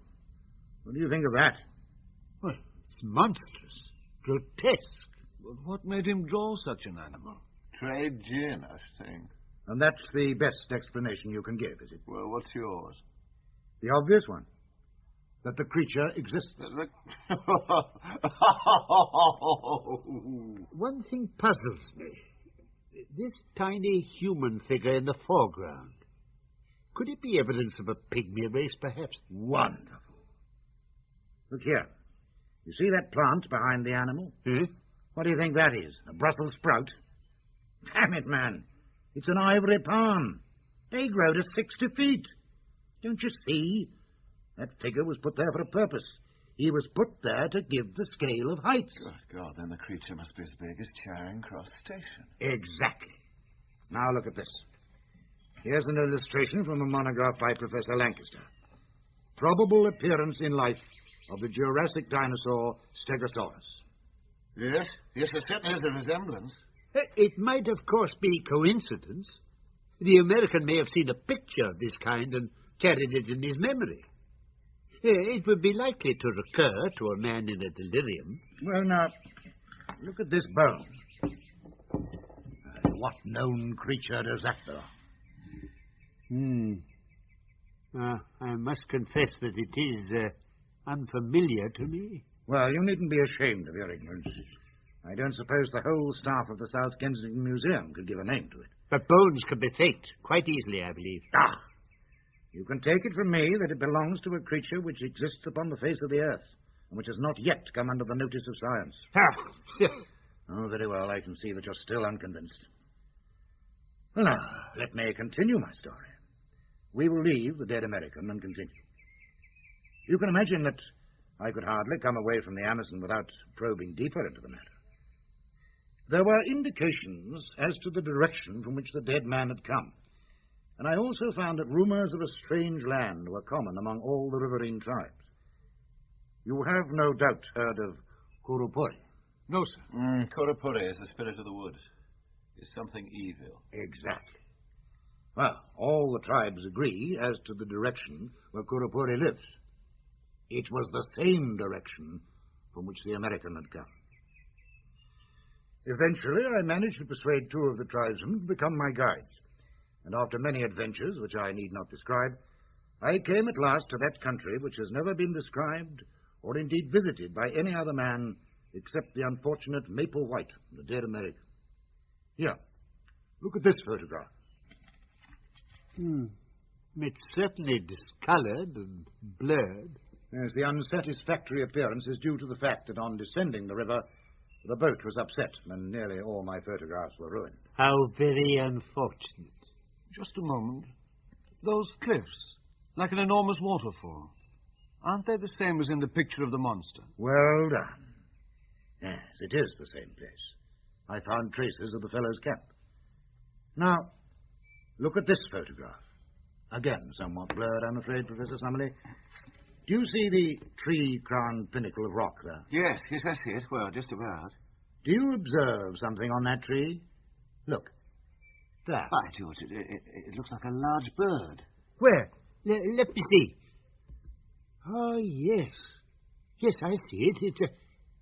Speaker 6: What do you think of that?
Speaker 12: Well, it's monstrous. Grotesque.
Speaker 7: But what made him draw such an animal?
Speaker 11: Trade gin, I think.
Speaker 6: And that's the best explanation you can give, is it?
Speaker 11: Well, what's yours?
Speaker 6: The obvious one. That the creature exists.
Speaker 12: One thing puzzles me. This tiny human figure in the foreground. Could it be evidence of a pygmy race, perhaps?
Speaker 6: Wonderful. Look here. You see that plant behind the animal? What do you think that is? A Brussels sprout? Damn it, man. It's an ivory palm. They grow to 60 feet. Don't you see? That figure was put there for a purpose. He was put there to give the scale of heights.
Speaker 11: Good God, then the creature must be as big as Charing Cross Station.
Speaker 6: Exactly. Now look at this. Here's an illustration from a monograph by Professor Lancaster. Probable appearance in life of the Jurassic dinosaur Stegosaurus.
Speaker 11: Yes, there certainly is a resemblance.
Speaker 12: It might, of course, be coincidence. The American may have seen a picture of this kind and carried it in his memory. It would be likely to recur to a man in a delirium.
Speaker 6: Well, now, look at this bone. What known creature does that belong?
Speaker 12: I must confess that it is unfamiliar to me.
Speaker 6: Well, you needn't be ashamed of your ignorance. I don't suppose the whole staff of the South Kensington Museum could give a name to it.
Speaker 12: But bones can be faked quite easily, I believe.
Speaker 6: You can take it from me that it belongs to a creature which exists upon the face of the earth, and which has not yet come under the notice of science. Oh, very well, I can see that you're still unconvinced. Well, now, let me continue my story. We will leave the dead American and continue. You can imagine that I could hardly come away from the Amazon without probing deeper into the matter. There were indications as to the direction from which the dead man had come, and I also found that rumors of a strange land were common among all the riverine tribes. You have no doubt heard of Kurupuri.
Speaker 7: No, sir.
Speaker 11: Kurupuri is the spirit of the woods. It's something evil.
Speaker 6: Exactly. Well, all the tribes agree as to the direction where Kurupuri lives. It was the same direction from which the American had come. Eventually, I managed to persuade two of the tribesmen to become my guides, and after many adventures, which I need not describe, I came at last to that country which has never been described or indeed visited by any other man except the unfortunate Maple White, the dead American. Here, look at this photograph.
Speaker 12: It's certainly discolored and blurred.
Speaker 6: Yes, the unsatisfactory appearance is due to the fact that on descending the river, the boat was upset and nearly all my photographs were ruined.
Speaker 12: How very unfortunate.
Speaker 7: Just a moment. Those cliffs, like an enormous waterfall, aren't they the same as in the picture of the monster?
Speaker 6: Well done. Yes, it is the same place. I found traces of the fellow's camp. Now, look at this photograph. Again, somewhat blurred, I'm afraid, Professor Summerlee. Do you see the tree-crowned pinnacle of rock there?
Speaker 11: Yes, I see it. Well, just about.
Speaker 6: Do you observe something on that tree? Look. There.
Speaker 11: By George, it looks like a large bird.
Speaker 12: Where? Let me see. Oh, yes. Yes, I see it.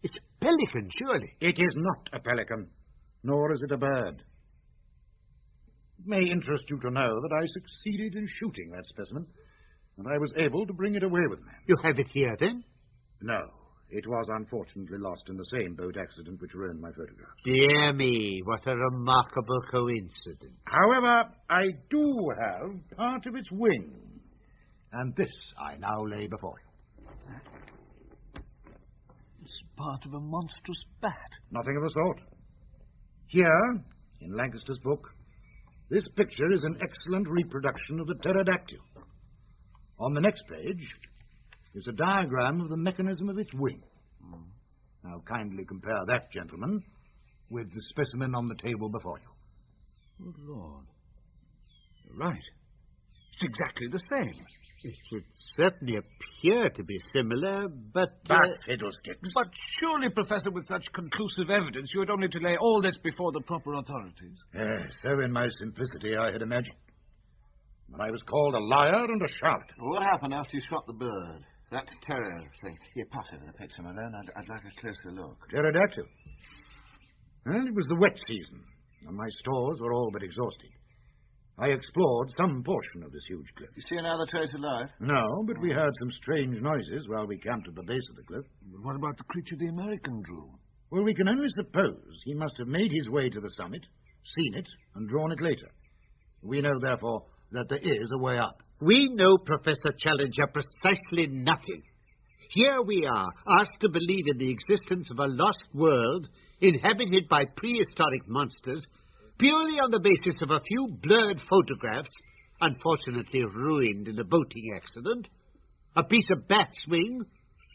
Speaker 12: It's a pelican, surely.
Speaker 6: It is not a pelican, nor is it a bird. It may interest you to know that I succeeded in shooting that specimen, and I was able to bring it away with me.
Speaker 12: You have it here, then?
Speaker 6: No. It was unfortunately lost in the same boat accident which ruined my photographs.
Speaker 12: Dear me, what a remarkable coincidence.
Speaker 6: However, I do have part of its wing. And this I now lay before you.
Speaker 7: It's part of a monstrous bat.
Speaker 6: Nothing of the sort. Here, in Lancaster's book, this picture is an excellent reproduction of the pterodactyl. On the next page is a diagram of the mechanism of its wing. Now kindly compare that, gentlemen, with the specimen on the table before you.
Speaker 7: Good Lord. You're right. It's exactly the same.
Speaker 12: It would certainly appear to be similar, but...
Speaker 6: fiddlesticks.
Speaker 7: But surely, Professor, with such conclusive evidence, you had only to lay all this before the proper authorities.
Speaker 6: Yes, so in my simplicity I had imagined. But I was called a liar and a charlatan.
Speaker 11: What happened after you shot the bird? That terrier thing. Here, pass over the picture, Malone. I'd like a closer look.
Speaker 6: Pterodactyl. Well, it was the wet season, and my stores were all but exhausted. I explored some portion of this huge cliff.
Speaker 11: You see another trace of life?
Speaker 6: No, but we heard some strange noises while we camped at the base of the cliff.
Speaker 7: But what about the creature the American drew?
Speaker 6: Well, we can only suppose he must have made his way to the summit, seen it, and drawn it later. We know, therefore, that there is a way up.
Speaker 12: We know, Professor Challenger, precisely nothing. Here we are, asked to believe in the existence of a lost world inhabited by prehistoric monsters, purely on the basis of a few blurred photographs, unfortunately ruined in a boating accident, a piece of bat's wing,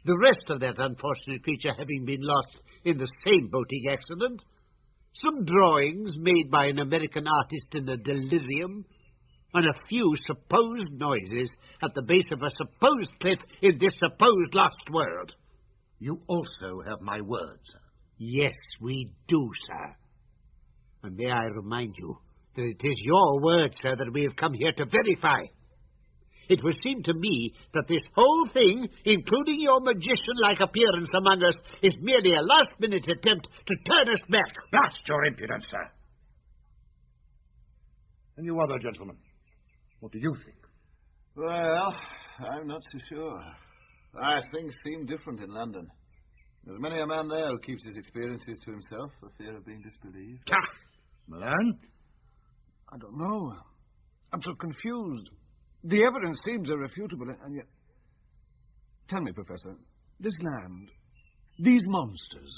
Speaker 12: the rest of that unfortunate creature having been lost in the same boating accident, some drawings made by an American artist in a delirium, and a few supposed noises at the base of a supposed cliff in this supposed lost world.
Speaker 6: You also have my word, sir.
Speaker 12: Yes, we do, sir. And may I remind you that it is your word, sir, that we have come here to verify. It would seem to me that this whole thing, including your magician-like appearance among us, is merely a last-minute attempt to turn us back.
Speaker 6: That's your impudence, sir. And you other gentlemen, what do you think?
Speaker 11: Well, I'm not so sure. Things seem different in London. There's many a man there who keeps his experiences to himself for fear of being disbelieved.
Speaker 6: Malone?
Speaker 7: I don't know. I'm so confused. The evidence seems irrefutable, and yet... Tell me, Professor, this land, these monsters,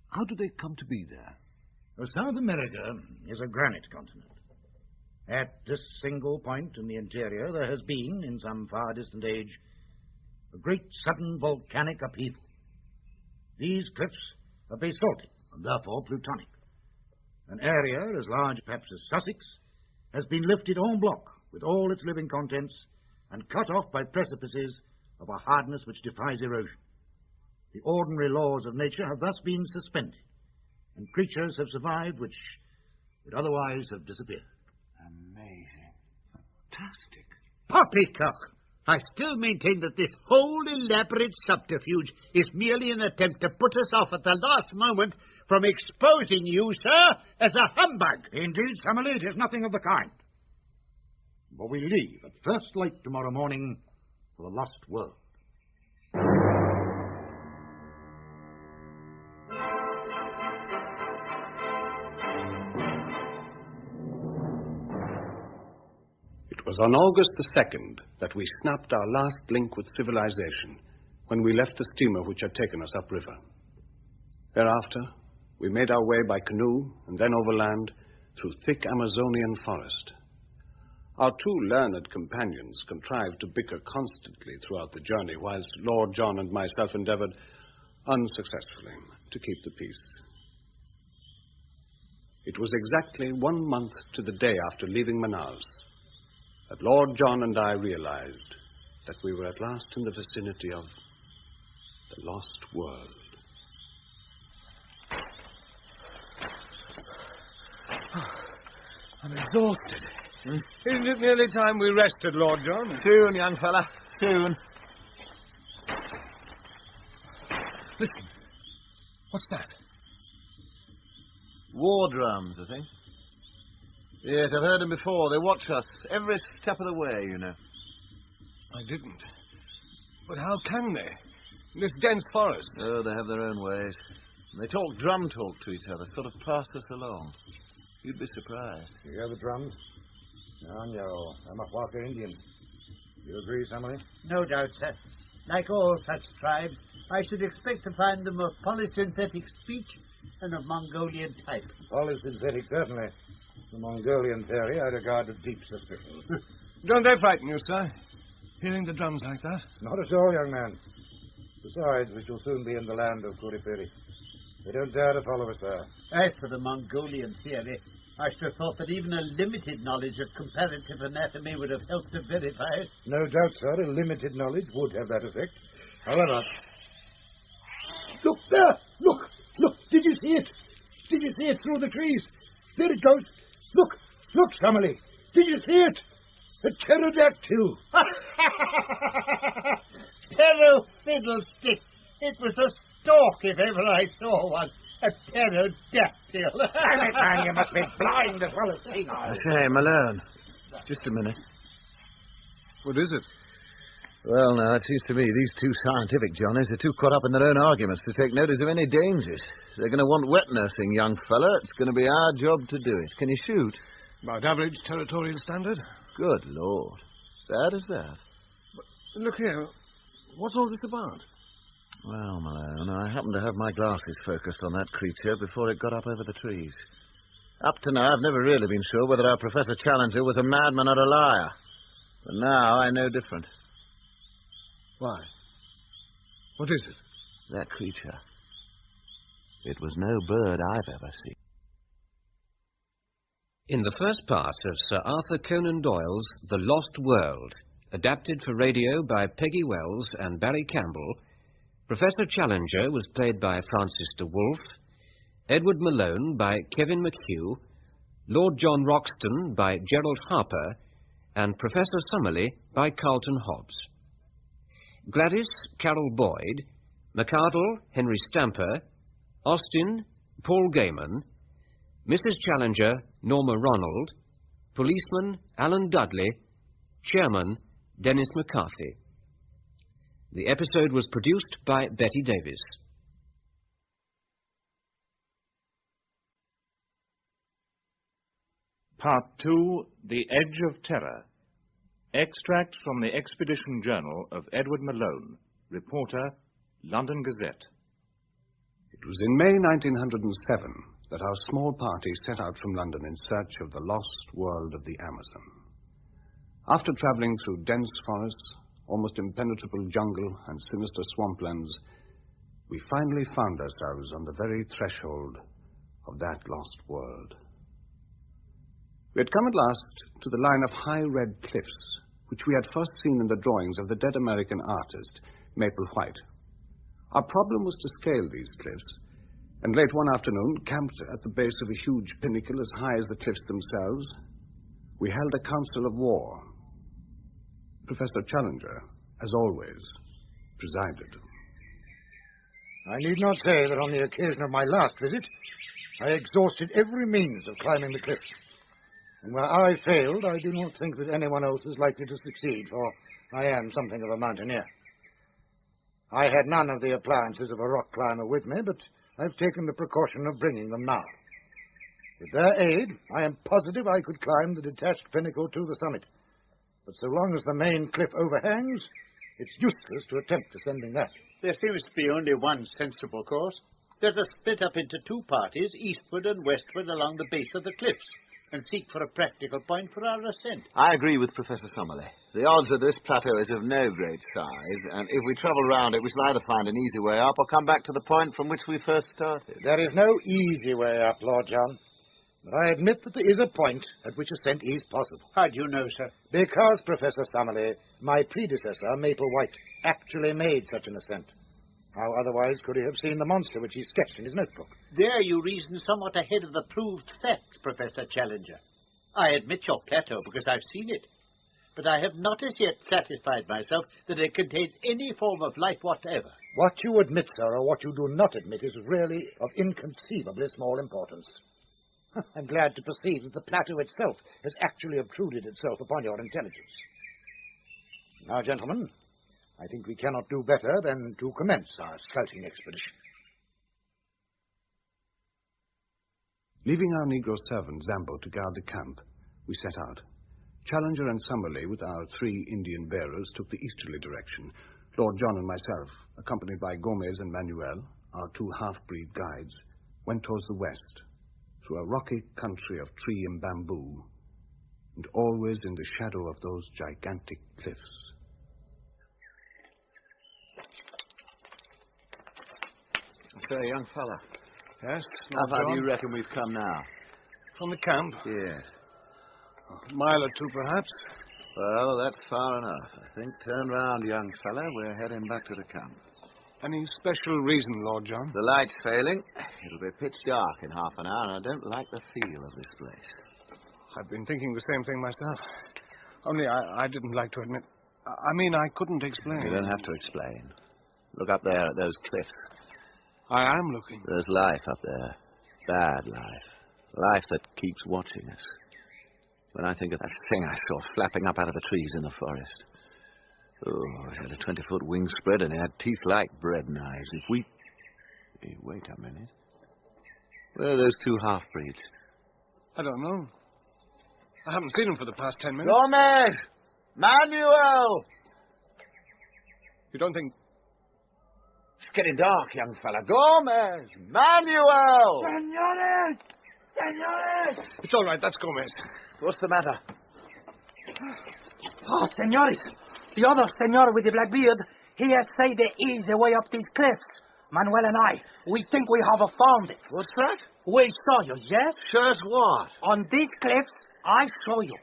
Speaker 7: how do they come to be there?
Speaker 6: Well, South America is a granite continent. At this single point in the interior, there has been, in some far distant age, a great sudden volcanic upheaval. These cliffs are basaltic, and therefore plutonic. An area as large, perhaps, as Sussex, has been lifted en bloc with all its living contents and cut off by precipices of a hardness which defies erosion. The ordinary laws of nature have thus been suspended, and creatures have survived which would otherwise have disappeared.
Speaker 11: Amazing.
Speaker 7: Fantastic.
Speaker 12: Poppycock! I still maintain that this whole elaborate subterfuge is merely an attempt to put us off at the last moment from exposing you, sir, as a humbug.
Speaker 6: Indeed, Summerlee, it is nothing of the kind. For we leave at first light tomorrow morning for the lost world.
Speaker 2: It was on August the 2nd that we snapped our last link with civilization when we left the steamer which had taken us upriver. Thereafter, we made our way by canoe and then overland through thick Amazonian forest. Our two learned companions contrived to bicker constantly throughout the journey, whilst Lord John and myself endeavoured, unsuccessfully, to keep the peace. It was exactly 1 month to the day after leaving Manaus that Lord John and I realized that we were at last in the vicinity of the lost world.
Speaker 7: I'm exhausted. Isn't it nearly time we rested, Lord John?
Speaker 11: Soon, young fella. Soon.
Speaker 7: Listen. What's that?
Speaker 11: War drums, I think. Yes, I've heard them before. They watch us every step of the way, you know.
Speaker 7: I didn't. But how can they? In this dense forest.
Speaker 11: Oh, they have their own ways. They talk drum talk to each other, sort of pass us along. You'd be surprised.
Speaker 6: You hear the drums? No, I'm a Walker Indian. You agree, Summerlee?
Speaker 12: No doubt, sir. Like all such tribes, I should expect to find them of polysynthetic speech and of Mongolian type.
Speaker 6: Polysynthetic, certainly. The Mongolian theory I regard with deep suspicion.
Speaker 7: Don't they frighten you, sir? Hearing the drums like that?
Speaker 6: Not at all, young man. Besides, we shall soon be in the land of Kuripiri. They don't dare to follow us there.
Speaker 12: As for the Mongolian theory, I should have thought that even a limited knowledge of comparative anatomy would have helped to verify it.
Speaker 6: No doubt, sir, a limited knowledge would have that effect. However... Look there! Look! Look! Did you see it? Did you see it through the trees? There it goes. Look! Look, Summerlee! Did you see it? A pterodactyl!
Speaker 12: Ptero fiddlestick! It was a stork if ever I saw one. A pterodactyl.
Speaker 6: Damn it, man, you must be blind as well as seeing.
Speaker 11: I say, Malone. Just a minute.
Speaker 7: What is it?
Speaker 11: Well, now, it seems to me these two scientific Johnnies are too caught up in their own arguments to take notice of any dangers. They're going to want wet nursing, young fella. It's going to be our job to do it. Can you shoot?
Speaker 7: About average territorial standard.
Speaker 11: Good Lord. Bad as that?
Speaker 7: But look here. What's all this about?
Speaker 11: Well, Malone, I happened to have my glasses focused on that creature before it got up over the trees. Up to now, I've never really been sure whether our Professor Challenger was a madman or a liar. But now I know different.
Speaker 7: Why? What is it?
Speaker 11: That creature. It was no bird I've ever seen.
Speaker 1: In the first part of Sir Arthur Conan Doyle's The Lost World, adapted for radio by Peggy Wells and Barry Campbell, Professor Challenger was played by Francis de Wolfe, Edward Malone by Kevin McHugh, Lord John Roxton by Gerald Harper, and Professor Summerlee by Carlton Hobbs. Gladys, Carol Boyd, McArdle, Henry Stamper, Austin, Paul Gaiman, Mrs. Challenger, Norma Ronald, Policeman, Alan Dudley, Chairman, Dennis McCarthy. The episode was produced by Betty Davis.
Speaker 13: Part 2, The Edge of Terror. Extract from the Expedition Journal of Edward Malone, reporter, London Gazette.
Speaker 2: It was in May 1907 that our small party set out from London in search of the lost world of the Amazon. After travelling through dense forests, almost impenetrable jungle, and sinister swamplands, we finally found ourselves on the very threshold of that lost world. We had come at last to the line of high red cliffs, which we had first seen in the drawings of the dead American artist, Maple White. Our problem was to scale these cliffs, and late one afternoon, camped at the base of a huge pinnacle as high as the cliffs themselves, we held a council of war. Professor Challenger, as always, presided.
Speaker 6: I need not say that on the occasion of my last visit, I exhausted every means of climbing the cliffs. And where I failed, I do not think that anyone else is likely to succeed, for I am something of a mountaineer. I had none of the appliances of a rock climber with me, but I've taken the precaution of bringing them now. With their aid, I am positive I could climb the detached pinnacle to the summit. But so long as the main cliff overhangs, it's useless to attempt descending that.
Speaker 12: There seems to be only one sensible course. Let us split up into two parties, eastward and westward along the base of the cliffs, and seek for a practical point for our ascent.
Speaker 11: I agree with Professor Summerlee. The odds of this plateau is of no great size, and if we travel round it, we shall either find an easy way up or come back to the point from which we first started.
Speaker 6: There is no easy way up, Lord John. But I admit that there is a point at which ascent is possible.
Speaker 12: How do you know, sir?
Speaker 6: Because, Professor Summerlee, my predecessor, Maple White, actually made such an ascent. How otherwise could he have seen the monster which he sketched in his notebook?
Speaker 12: There you reason somewhat ahead of the proved facts, Professor Challenger. I admit your plateau because I've seen it. But I have not as yet satisfied myself that it contains any form of life whatever.
Speaker 6: What you admit, sir, or what you do not admit is really of inconceivably small importance. I'm glad to perceive that the plateau itself has actually obtruded itself upon your intelligence. Now, gentlemen, I think we cannot do better than to commence our scouting expedition.
Speaker 2: Leaving our Negro servant, Zambo, to guard the camp, we set out. Challenger and Summerlee, with our 3 Indian bearers, took the easterly direction. Lord John and myself, accompanied by Gomez and Manuel, our 2 half-breed guides, went towards the west, through a rocky country of tree and bamboo, and always in the shadow of those gigantic cliffs.
Speaker 11: So, young fella.
Speaker 7: Yes,
Speaker 11: How
Speaker 7: Lord
Speaker 11: far
Speaker 7: John?
Speaker 11: do you reckon we've come now?
Speaker 7: From the camp?
Speaker 11: Yes.
Speaker 7: A mile or 2, perhaps.
Speaker 11: Well, that's far enough, I think. Turn round, young fella. We're heading back to the camp.
Speaker 7: Any special reason, Lord John?
Speaker 11: The light's failing. It'll be pitch dark in half an hour, and I don't like the feel of this place.
Speaker 7: I've been thinking the same thing myself. Only I didn't like to admit. I mean, I couldn't explain.
Speaker 11: You don't have to explain. Look up there at those cliffs.
Speaker 7: I am looking.
Speaker 11: There's life up there. Bad life. Life that keeps watching us. When I think of that thing I saw flapping up out of the trees in the forest. Oh, it had a 20-foot wingspread and it had teeth like bread knives. If we... Hey, wait a minute. Where are those 2 half-breeds?
Speaker 7: I don't know. I haven't seen them for the past 10 minutes.
Speaker 11: Gomez! Manuel!
Speaker 7: You don't think...
Speaker 11: It's getting dark, young fella. Gomez! Manuel!
Speaker 10: Senores! Senores!
Speaker 7: It's all right, that's Gomez.
Speaker 11: What's the matter?
Speaker 10: Oh, senores. The other senor with the black beard, he has said there is a way up these cliffs. Manuel and I, we think we have found it.
Speaker 11: What's that?
Speaker 10: We show you, yes?
Speaker 11: Show us what?
Speaker 10: On these cliffs, I show you.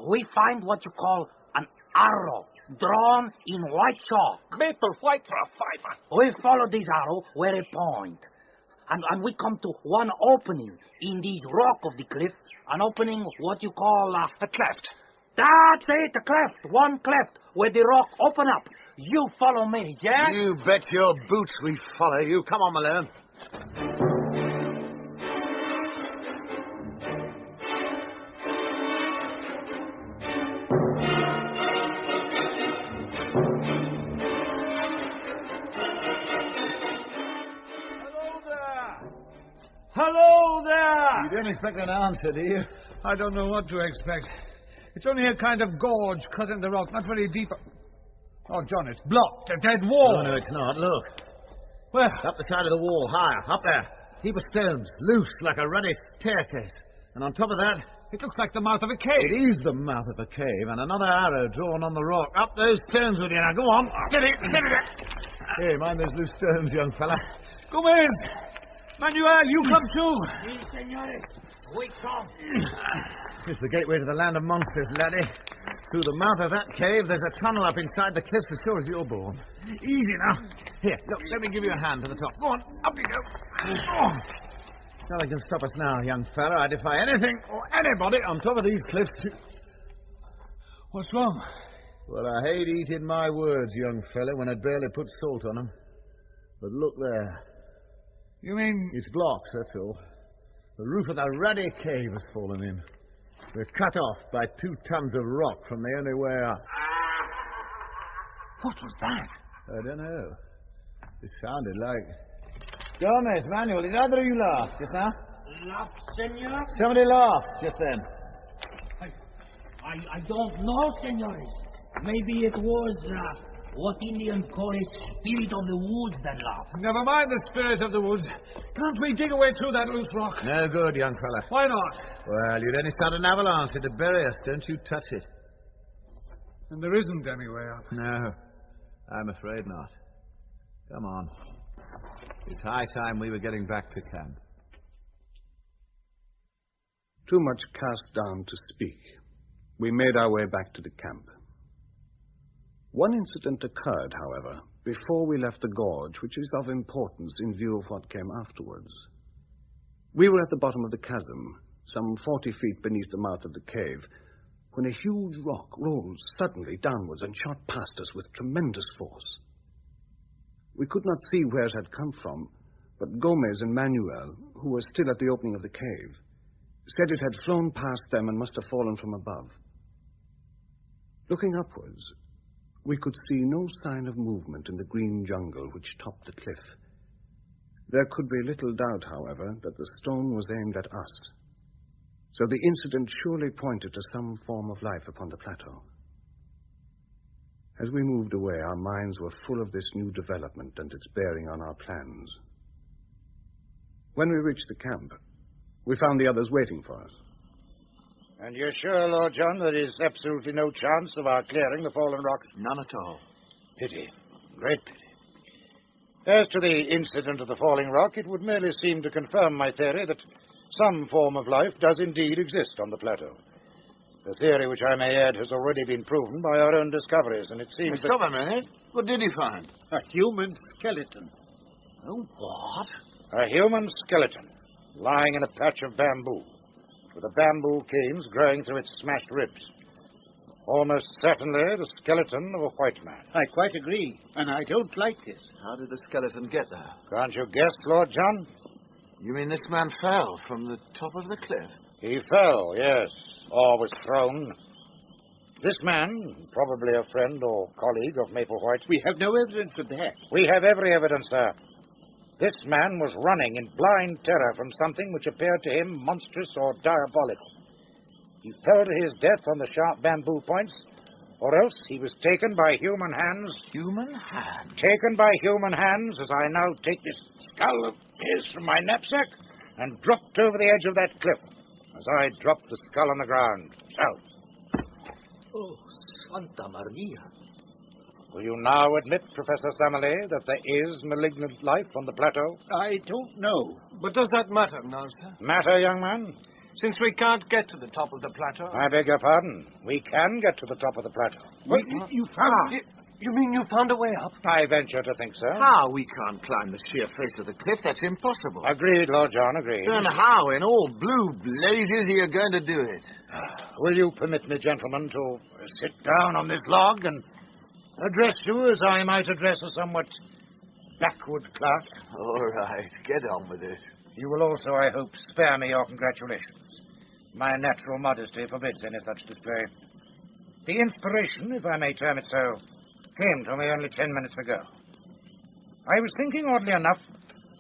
Speaker 10: We find what you call an arrow, drawn in white chalk.
Speaker 7: Maple white for a fiver.
Speaker 10: We follow this arrow where it points. And we come to one opening in this rock of the cliff, an opening what you call
Speaker 7: a cleft.
Speaker 10: That's it, a cleft, one cleft, where the rock open up. You follow me, yes?
Speaker 11: You bet your boots we follow you. Come on, Malone.
Speaker 10: Hello there!
Speaker 11: You don't expect an answer, do you?
Speaker 5: I don't know what to expect. It's only a kind of gorge cut in the rock, not very deep. Oh, John, it's blocked. A dead wall.
Speaker 11: Oh, no, it's not. Look.
Speaker 5: Where?
Speaker 11: Up the side of the wall, higher, up there. Heap of stones, loose like a ruddy staircase. And on top of that...
Speaker 5: It looks like the mouth of a cave.
Speaker 11: It is the mouth of a cave, and another arrow drawn on the rock. Up those stones with you. Now, go on. Steady. Hey, mind those loose stones, young fella.
Speaker 5: Gomez! Manuel, you come too.
Speaker 10: Si, senores. We come.
Speaker 11: It's the gateway to the land of monsters, laddie. Through the mouth of that cave, there's a tunnel up inside the cliffs as sure as you're born. Easy now. Here, look, let me give you a hand to the top. Go on, up you go. Oh. Nothing can stop us now, young fella. I defy anything or anybody on top of these cliffs to...
Speaker 5: What's wrong?
Speaker 11: Well, I hate eating my words, young fella, when I'd barely put salt on them. But look there.
Speaker 5: You mean...
Speaker 11: It's blocked, that's all. The roof of the ruddy cave has fallen in. We're cut off by 2 tons of rock from the only way up.
Speaker 10: What was that?
Speaker 11: I don't know. It sounded like... Gomez, Manuel, did either of you laugh just now?
Speaker 10: Laugh, senor?
Speaker 11: Somebody laughed just then.
Speaker 10: I don't know, senores. Maybe it was what Indians call a spirit of the woods that laughed.
Speaker 5: Never mind the spirit of the woods. Can't we dig away through that loose rock?
Speaker 11: No good, young fella.
Speaker 5: Why not?
Speaker 11: Well, you'd only start an avalanche to bury us. Don't you touch it.
Speaker 5: And there isn't any way up.
Speaker 11: No, I'm afraid not. Come on. It's high time we were getting back to camp.
Speaker 2: Too much cast down to speak. We made our way back to the camp. One incident occurred, however, before we left the gorge, which is of importance in view of what came afterwards. We were at the bottom of the chasm, some 40 feet beneath the mouth of the cave, when a huge rock rolled suddenly downwards and shot past us with tremendous force. We could not see where it had come from, but Gomez and Manuel, who were still at the opening of the cave, said it had flown past them and must have fallen from above. Looking upwards, we could see no sign of movement in the green jungle which topped the cliff. There could be little doubt, however, that the stone was aimed at us. So the incident surely pointed to some form of life upon the plateau. As we moved away, our minds were full of this new development and its bearing on our plans. When we reached the camp, we found the others waiting for us.
Speaker 6: And you're sure, Lord John, there is absolutely no chance of our clearing the fallen rocks?
Speaker 11: None at all.
Speaker 6: Pity. Great pity. As to the incident of the falling rock, it would merely seem to confirm my theory that some form of life does indeed exist on the plateau. A theory which, I may add, has already been proven by our own discoveries, and it seems that...
Speaker 11: Stop a minute. What did you find?
Speaker 12: A human skeleton.
Speaker 11: Oh, what?
Speaker 6: A human skeleton lying in a patch of bamboo, with the bamboo canes growing through its smashed ribs. Almost certainly the skeleton of a white man.
Speaker 12: I quite agree, and I don't like this.
Speaker 11: How did the skeleton get there?
Speaker 6: Can't you guess, Lord John?
Speaker 11: You mean this man fell from the top of the cliff?
Speaker 6: He fell, yes, or was thrown. This man, probably a friend or colleague of Maplewhite...
Speaker 12: We have no evidence of that.
Speaker 6: We have every evidence, sir. This man was running in blind terror from something which appeared to him monstrous or diabolical. He fell to his death on the sharp bamboo points, or else he was taken by human hands.
Speaker 11: Human hands?
Speaker 6: Taken by human hands, as I now take this skull of his from my knapsack, and dropped over the edge of that cliff, as I dropped the skull on the ground. So.
Speaker 11: Oh, Santa Maria.
Speaker 6: Will you now admit, Professor Summerlee, that there is malignant life on the plateau?
Speaker 12: I don't know.
Speaker 7: But does that matter now, sir?
Speaker 6: Matter, young man?
Speaker 7: Since we can't get to the top of the plateau.
Speaker 6: I beg your pardon. We can get to the top of the plateau.
Speaker 7: Well, you found... You mean you found a way up?
Speaker 6: I venture to think so.
Speaker 11: How? We can't climb the sheer face of the cliff. That's impossible.
Speaker 6: Agreed, Lord John, agreed.
Speaker 11: Then how, in all blue blazes, are you going to do it?
Speaker 6: Will you permit me, gentlemen, to sit down on this log and address you as I might address a somewhat backward class?
Speaker 11: All right, get on with it.
Speaker 6: You will also, I hope, spare me your congratulations. My natural modesty forbids any such display. The inspiration, if I may term it so, came to me only 10 minutes ago. I was thinking, oddly enough,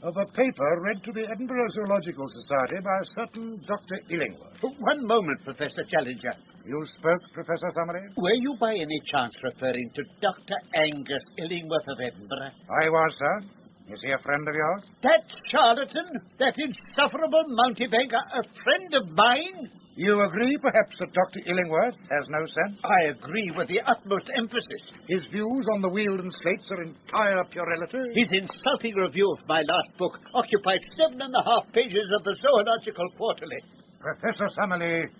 Speaker 6: of a paper read to the Edinburgh Zoological Society by a certain Dr. Illingworth.
Speaker 12: One moment, Professor Challenger.
Speaker 6: You spoke, Professor Summerlee?
Speaker 12: Were you by any chance referring to Dr. Angus Illingworth of Edinburgh?
Speaker 6: I was, sir. Is he a friend of yours?
Speaker 12: That charlatan, that insufferable mountebanker, a friend of mine?
Speaker 6: You agree, perhaps, that Dr. Illingworth has no sense?
Speaker 12: I agree with the utmost emphasis.
Speaker 6: His views on the Wealden slates are entire puerility.
Speaker 12: His insulting review of my last book occupied 7.5 pages of the Zoological Quarterly.
Speaker 6: Professor Summerlee,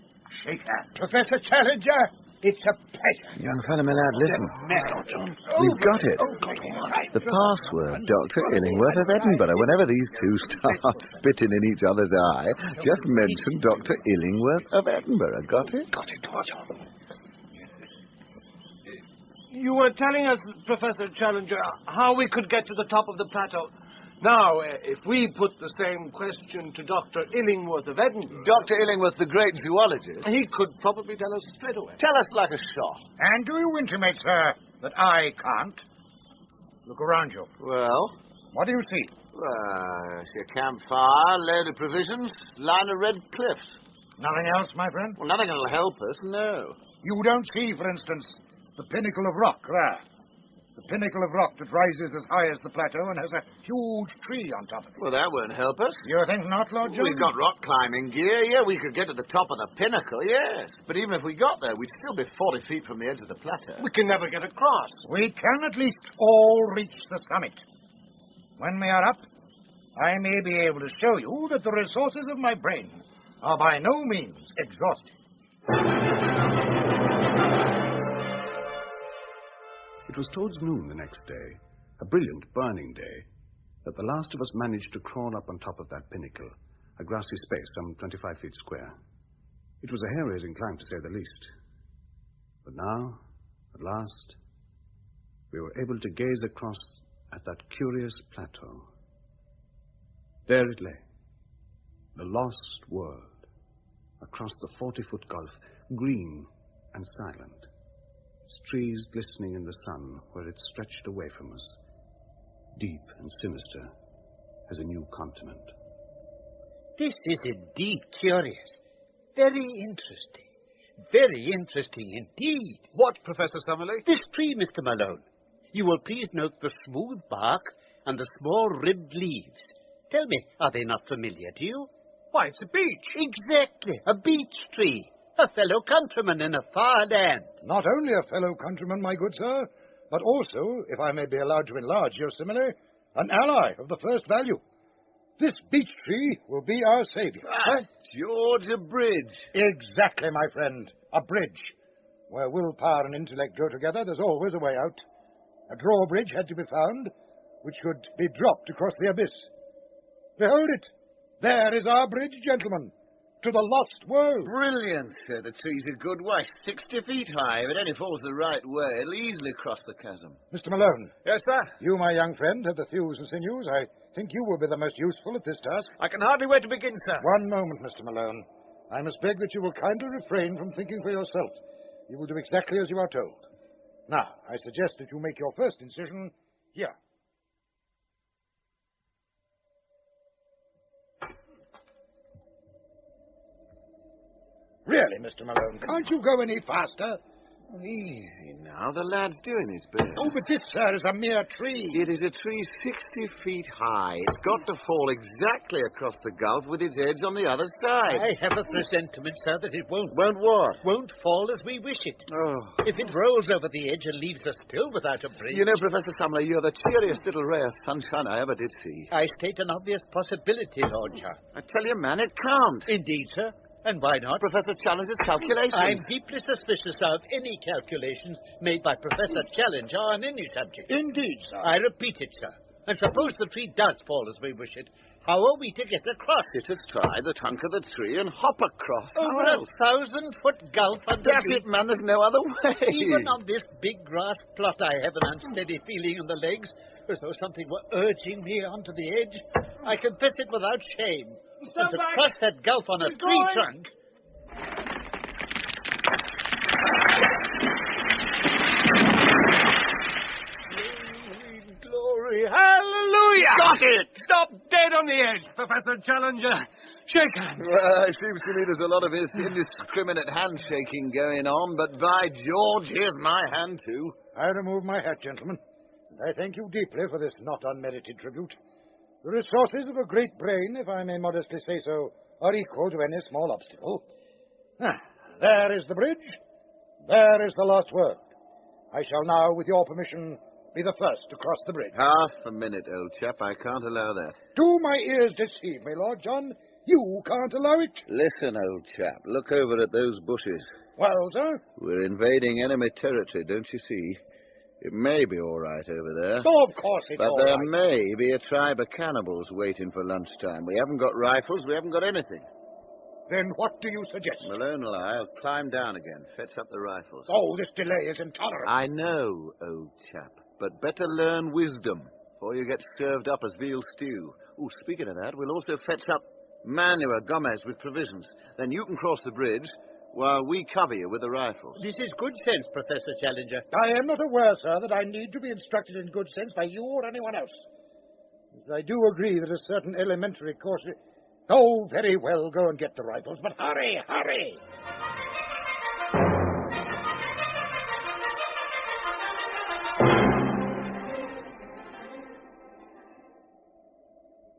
Speaker 6: shake hands.
Speaker 12: Professor Challenger, it's a pleasure.
Speaker 14: Young fellow, my lad, listen. We've got it. The password, Dr. Illingworth of Edinburgh. Whenever these two start spitting in each other's eye, just mention Dr. Illingworth of Edinburgh. Got it?
Speaker 12: Got it, Roger.
Speaker 7: You were telling us, Professor Challenger, how we could get to the top of the plateau. Now, if we put the same question to Dr. Illingworth of Edinburgh...
Speaker 11: Dr. Illingworth, the great zoologist?
Speaker 7: He could probably tell us straight away.
Speaker 11: Tell us like a shot.
Speaker 6: And do you intimate, sir, that I can't? Look around you.
Speaker 11: Well?
Speaker 6: What do you see?
Speaker 11: I see a campfire, load of provisions, line of red cliffs.
Speaker 6: Nothing else, my friend?
Speaker 11: Well, nothing will help us, no.
Speaker 6: You don't see, for instance, the pinnacle of rock there. The pinnacle of rock that rises as high as the plateau and has a huge tree on top of it.
Speaker 11: Well, that won't help us.
Speaker 6: You think not, Lord John?
Speaker 11: We've got rock climbing gear. Yeah, we could get to the top of the pinnacle, yes. But even if we got there, we'd still be 40 feet from the edge of the plateau.
Speaker 7: We can never get across.
Speaker 6: We can at least all reach the summit. When we are up, I may be able to show you that the resources of my brain are by no means exhausted.
Speaker 2: It was towards noon the next day, a brilliant, burning day, that the last of us managed to crawl up on top of that pinnacle, a grassy space some 25 feet square. It was a hair-raising climb, to say the least. But now, at last, we were able to gaze across at that curious plateau. There it lay, the lost world, across the 40-foot gulf, green and silent. Its trees glistening in the sun where it stretched away from us, deep and sinister as a new continent.
Speaker 12: This is indeed curious. Very interesting. Very interesting indeed.
Speaker 5: What, Professor Summerlee?
Speaker 12: This tree, Mr. Malone. You will please note the smooth bark and the small ribbed leaves. Tell me, are they not familiar to you?
Speaker 5: Why, it's a beech.
Speaker 12: Exactly, a beech tree. A fellow countryman in a far land.
Speaker 6: Not only a fellow countryman, my good sir, but also, if I may be allowed to enlarge your simile, an ally of the first value. This beech tree will be our saviour.
Speaker 11: George, a bridge.
Speaker 6: Exactly, my friend. A bridge. Where willpower and intellect go together, there's always a way out. A drawbridge had to be found, which could be dropped across the abyss. Behold it. There is our bridge, gentlemen, to the lost world.
Speaker 11: Brilliant, sir. The tree's a good way. 60 feet high. If it only falls the right way, it'll easily cross the chasm.
Speaker 6: Mr. Malone.
Speaker 5: Yes, sir?
Speaker 6: You, my young friend, have the thews and sinews. I think you will be the most useful at this task.
Speaker 5: I can hardly wait to begin, sir.
Speaker 6: One moment, Mr. Malone. I must beg that you will kindly refrain from thinking for yourself. You will do exactly as you are told. Now, I suggest that you make your first incision here. Really, Mr. Malone, can't you go any faster?
Speaker 14: Easy now. The lad's doing his best.
Speaker 6: Oh, but this, sir, is a mere tree.
Speaker 14: It is a tree 60 feet high. It's got to fall exactly across the gulf with its edge on the other side.
Speaker 12: I have a presentiment, sir, that it won't.
Speaker 14: Won't what?
Speaker 12: Won't fall as we wish it.
Speaker 14: Oh.
Speaker 12: If it rolls over the edge and leaves us still without a bridge...
Speaker 14: You know, Professor Summerlee, you're the cheeriest little ray of sunshine I ever did see.
Speaker 12: I state an obvious possibility, Lord John.
Speaker 14: I tell you, man, it can't.
Speaker 12: Indeed, sir. And why not?
Speaker 14: Professor Challenger's calculations.
Speaker 12: I'm deeply suspicious of any calculations made by Professor Challenger on any subject.
Speaker 6: Indeed, sir.
Speaker 12: I repeat it, sir. And suppose the tree does fall as we wish it, how are we to get across?
Speaker 14: Let us try the trunk of the tree and hop across.
Speaker 12: Over 1,000-foot gulf under
Speaker 14: That's it, man. There's no other way.
Speaker 12: Even on this big grass plot, I have an unsteady feeling in the legs, as though something were urging me onto the edge. I confess it without shame. And to cross that gulf on a tree trunk...
Speaker 5: Glory, hallelujah!
Speaker 14: Got it!
Speaker 5: Stop dead on the edge, Professor Challenger. Shake hands.
Speaker 14: Well, it seems to me there's a lot of indiscriminate handshaking going on, but by George, here's my hand too.
Speaker 6: I remove my hat, gentlemen, and I thank you deeply for this not unmerited tribute. The resources of a great brain, if I may modestly say so, are equal to any small obstacle. There is the bridge. There is the lost world. I shall now, with your permission, be the first to cross the bridge.
Speaker 14: Half a minute, old chap. I can't allow that.
Speaker 6: Do my ears deceive me, Lord John? You can't allow it.
Speaker 14: Listen, old chap. Look over at those bushes.
Speaker 6: Well, sir?
Speaker 14: We're invading enemy territory, don't you see? It may be all right over there.
Speaker 6: Oh, of course it's all
Speaker 14: right. But there
Speaker 6: right.
Speaker 14: may be a tribe of cannibals waiting for lunchtime. We haven't got rifles. We haven't got anything.
Speaker 6: Then what do you suggest?
Speaker 14: Malone and I'll climb down again, fetch up the rifles.
Speaker 6: Oh, this delay is intolerable.
Speaker 14: I know, old chap. But better learn wisdom, before you get served up as veal stew. Oh, speaking of that, we'll also fetch up Manuel Gomez with provisions. Then you can cross the bridge while we cover you with the rifles.
Speaker 12: This is good sense, Professor Challenger.
Speaker 6: I am not aware, sir, that I need to be instructed in good sense by you or anyone else. I do agree that a certain elementary course... Oh, very well, go and get the rifles, but hurry, hurry!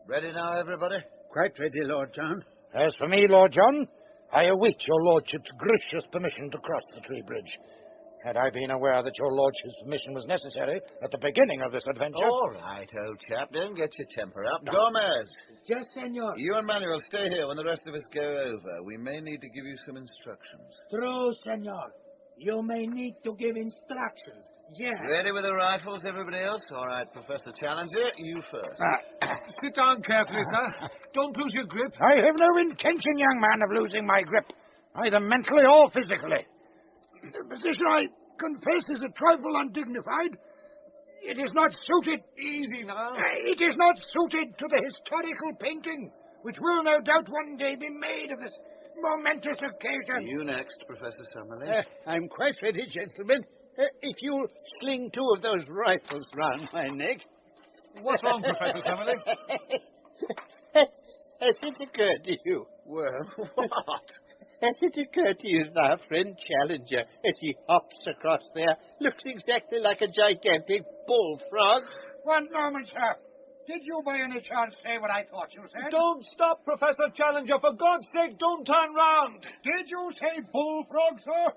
Speaker 11: Ready now, everybody?
Speaker 12: Quite ready, Lord John.
Speaker 6: As for me, Lord John, I await your lordship's gracious permission to cross the tree bridge. Had I been aware that your lordship's permission was necessary at the beginning of this adventure...
Speaker 14: All right, old chap, don't get your temper up. No. Gomez!
Speaker 12: Yes, senor.
Speaker 14: You and Manuel stay here when the rest of us go over. We may need to give you some instructions.
Speaker 12: True, senor. You may need to give instructions. Yes.
Speaker 14: Ready with the rifles, everybody else? All right, Professor Challenger, you first.
Speaker 5: Sit down carefully, sir. Don't lose your grip.
Speaker 6: I have no intention, young man, of losing my grip, either mentally or physically. The position, I confess, is a trifle undignified. It is not suited...
Speaker 5: Easy now.
Speaker 6: It is not suited to the historical painting, which will no doubt one day be made of this momentous occasion.
Speaker 14: You next, Professor Summerlee.
Speaker 12: I'm quite ready, gentlemen. If you'll sling two of those rifles round my neck.
Speaker 5: What's wrong, Professor Summerlee?
Speaker 12: Has it occurred to you?
Speaker 14: Well, what?
Speaker 12: Has it occurred to you that our friend Challenger, as he hops across there, looks exactly like a gigantic bullfrog?
Speaker 6: One moment, sir. Did you by any chance say what I thought you said?
Speaker 7: Don't stop, Professor Challenger. For God's sake, don't turn round.
Speaker 6: Did you say bullfrog, sir?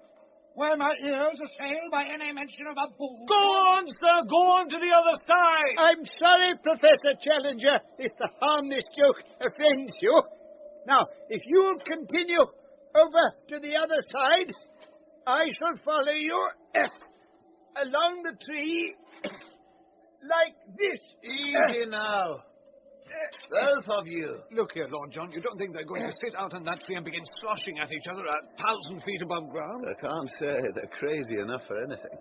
Speaker 6: Were my ears assailed by any mention of a bullfrog?
Speaker 7: Go on, sir. Go on to the other side.
Speaker 12: I'm sorry, Professor Challenger, if the harmless joke offends you. Now, if you'll continue over to the other side, I shall follow you along the tree like this.
Speaker 11: Easy now. Both of you.
Speaker 5: Look here, Lord John, you don't think they're going to sit out on that tree and begin sloshing at each other 1,000 feet above ground?
Speaker 11: I can't say. They're crazy enough for anything.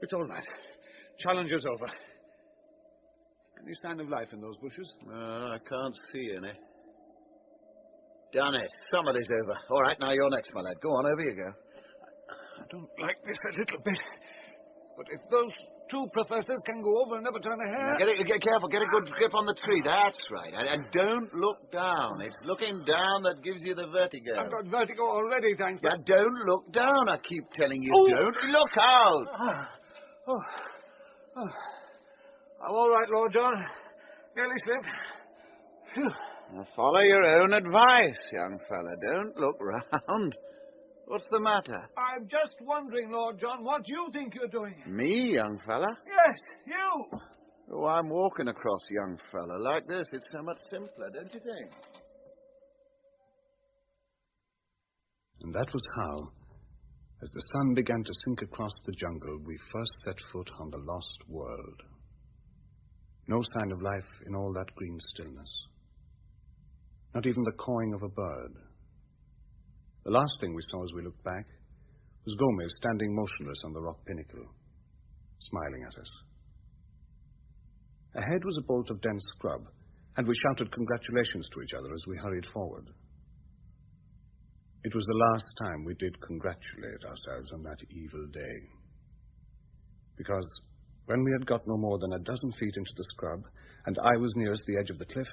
Speaker 5: It's all right. Challenger's over. Any sign of life in those bushes?
Speaker 11: I can't see any. Done it. Somebody's over. All right, now you're next, my lad. Go on, over you go.
Speaker 5: I don't like this a little bit. But if those two professors can go over and never turn a hair...
Speaker 11: Now get careful. Get a good grip on the tree. That's right. And don't look down. It's looking down that gives you the vertigo.
Speaker 5: I've got vertigo already, thanks.
Speaker 11: Now, don't look down. I keep telling you, don't look out.
Speaker 5: I'm all right, Lord John. Nearly slipped. Phew.
Speaker 11: Now follow your own advice, young fella. Don't look round. What's the matter?
Speaker 7: I'm just wondering, Lord John, what you think you're doing.
Speaker 11: Me, young fella?
Speaker 7: Yes, you.
Speaker 11: Oh, I'm walking across, young fella. Like this, it's so much simpler, don't you think?
Speaker 2: And that was how, as the sun began to sink across the jungle, we first set foot on the lost world. No sign of life in all that green stillness. Not even the cawing of a bird. The last thing we saw as we looked back was Gomez standing motionless on the rock pinnacle, smiling at us. Ahead was a bolt of dense scrub, and we shouted congratulations to each other as we hurried forward. It was the last time we did congratulate ourselves on that evil day. Because when we had got no more than a dozen feet into the scrub, and I was nearest the edge of the cliff,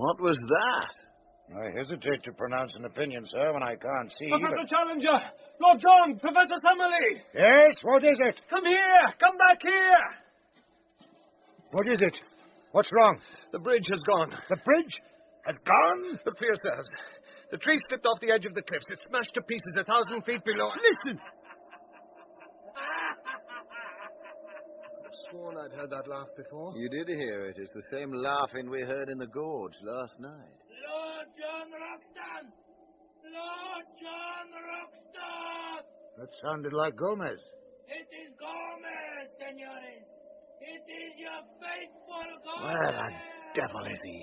Speaker 11: What was that?
Speaker 6: I hesitate to pronounce an opinion, sir, when I can't see.
Speaker 7: Professor Challenger! Lord John! Professor Summerlee!
Speaker 6: Yes, what is it?
Speaker 7: Come here! Come back here!
Speaker 6: What is it? What's wrong?
Speaker 7: The bridge has gone.
Speaker 6: The bridge has gone?
Speaker 7: Look for yourselves. The tree slipped off the edge of the cliffs. It smashed to pieces 1,000 feet below.
Speaker 6: Listen!
Speaker 7: I've sworn I'd heard that laugh before.
Speaker 11: You did hear it. It's the same laughing we heard in the gorge last night.
Speaker 12: Lord John Roxton! Lord John Roxton!
Speaker 6: That sounded like Gomez.
Speaker 12: It is Gomez, senores. It is your faithful Gomez.
Speaker 11: Where the devil is he?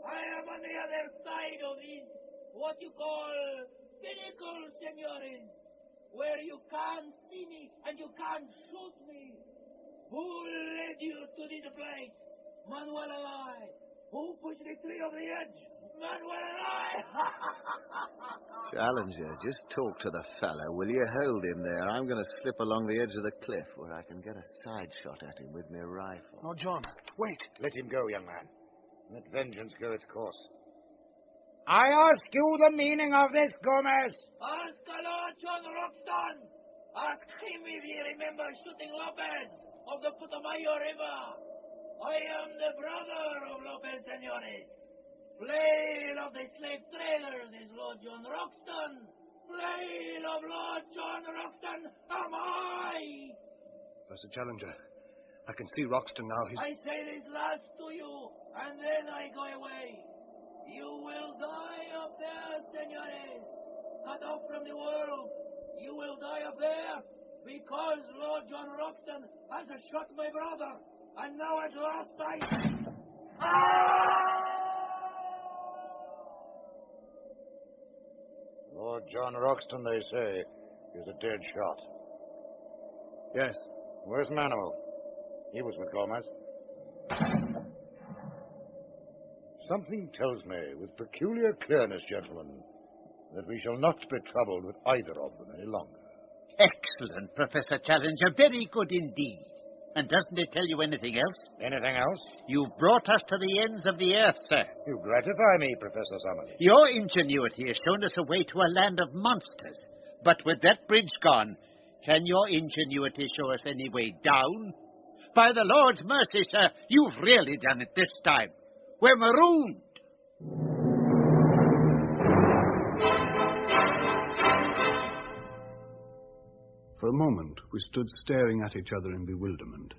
Speaker 12: I am on the other side of this, what you call, pinnacle, senores, where you can't see me and you can't shoot me. Who led you to this place? Manuel and I. Who pushed the tree over the edge? Manuel and I.
Speaker 11: Challenger, just talk to the fella, will you? Hold him there. I'm going to slip along the edge of the cliff where I can get a side shot at him with my rifle.
Speaker 7: Oh, John, wait.
Speaker 6: Let him go, young man. Let vengeance go its course. I ask you the meaning of this, Gomez.
Speaker 12: Ask Lord John Roxton. Ask him if he remembers shooting Lopez of the Putumayo River. I am the brother of Lopez, senores. Flail of the slave traders is Lord John Roxton. Flail of Lord John Roxton am I.
Speaker 7: Professor Challenger, I can see Roxton now.
Speaker 12: I say this last to you, and then I go away. You will die up there, senores. Cut off from the world. You will die up there because Lord John Roxton has shot my brother. And now at last
Speaker 6: Lord John Roxton, they say, is a dead shot.
Speaker 7: Yes.
Speaker 6: Where's Manuel? He was with Gomez. Something tells me, with peculiar clearness, gentlemen, that we shall not be troubled with either of them any longer.
Speaker 12: Excellent, Professor Challenger. Very good indeed. And doesn't it tell you anything else?
Speaker 6: Anything else?
Speaker 12: You've brought us to the ends of the earth, sir.
Speaker 6: You gratify me, Professor Summerlee.
Speaker 12: Your ingenuity has shown us a way to a land of monsters. But with that bridge gone, can your ingenuity show us any way down? By the Lord's mercy, sir, you've really done it this time. We're marooned.
Speaker 2: For a moment, we stood staring at each other in bewilderment.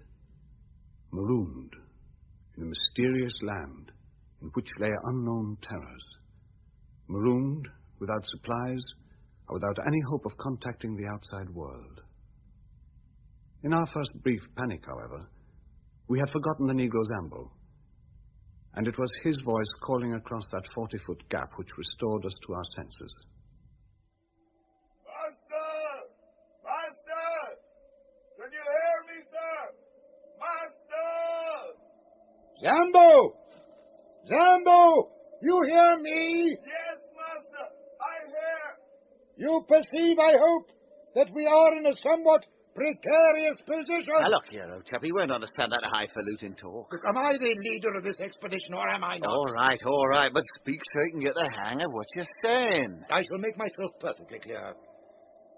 Speaker 2: Marooned in a mysterious land in which lay unknown terrors. Marooned without supplies or without any hope of contacting the outside world. In our first brief panic, however, we had forgotten the Negro Zambo, and it was his voice calling across that 40-foot gap which restored us to our senses.
Speaker 6: Zambo! Zambo! You hear me?
Speaker 15: Yes, Master, I hear.
Speaker 6: You perceive, I hope, that we are in a somewhat precarious position.
Speaker 11: Now, look here, old chap, you won't understand that highfalutin talk.
Speaker 6: Look, am I the leader of this expedition, or am I not?
Speaker 11: All right, but speak so you can get the hang of what you're saying.
Speaker 6: I shall make myself perfectly clear.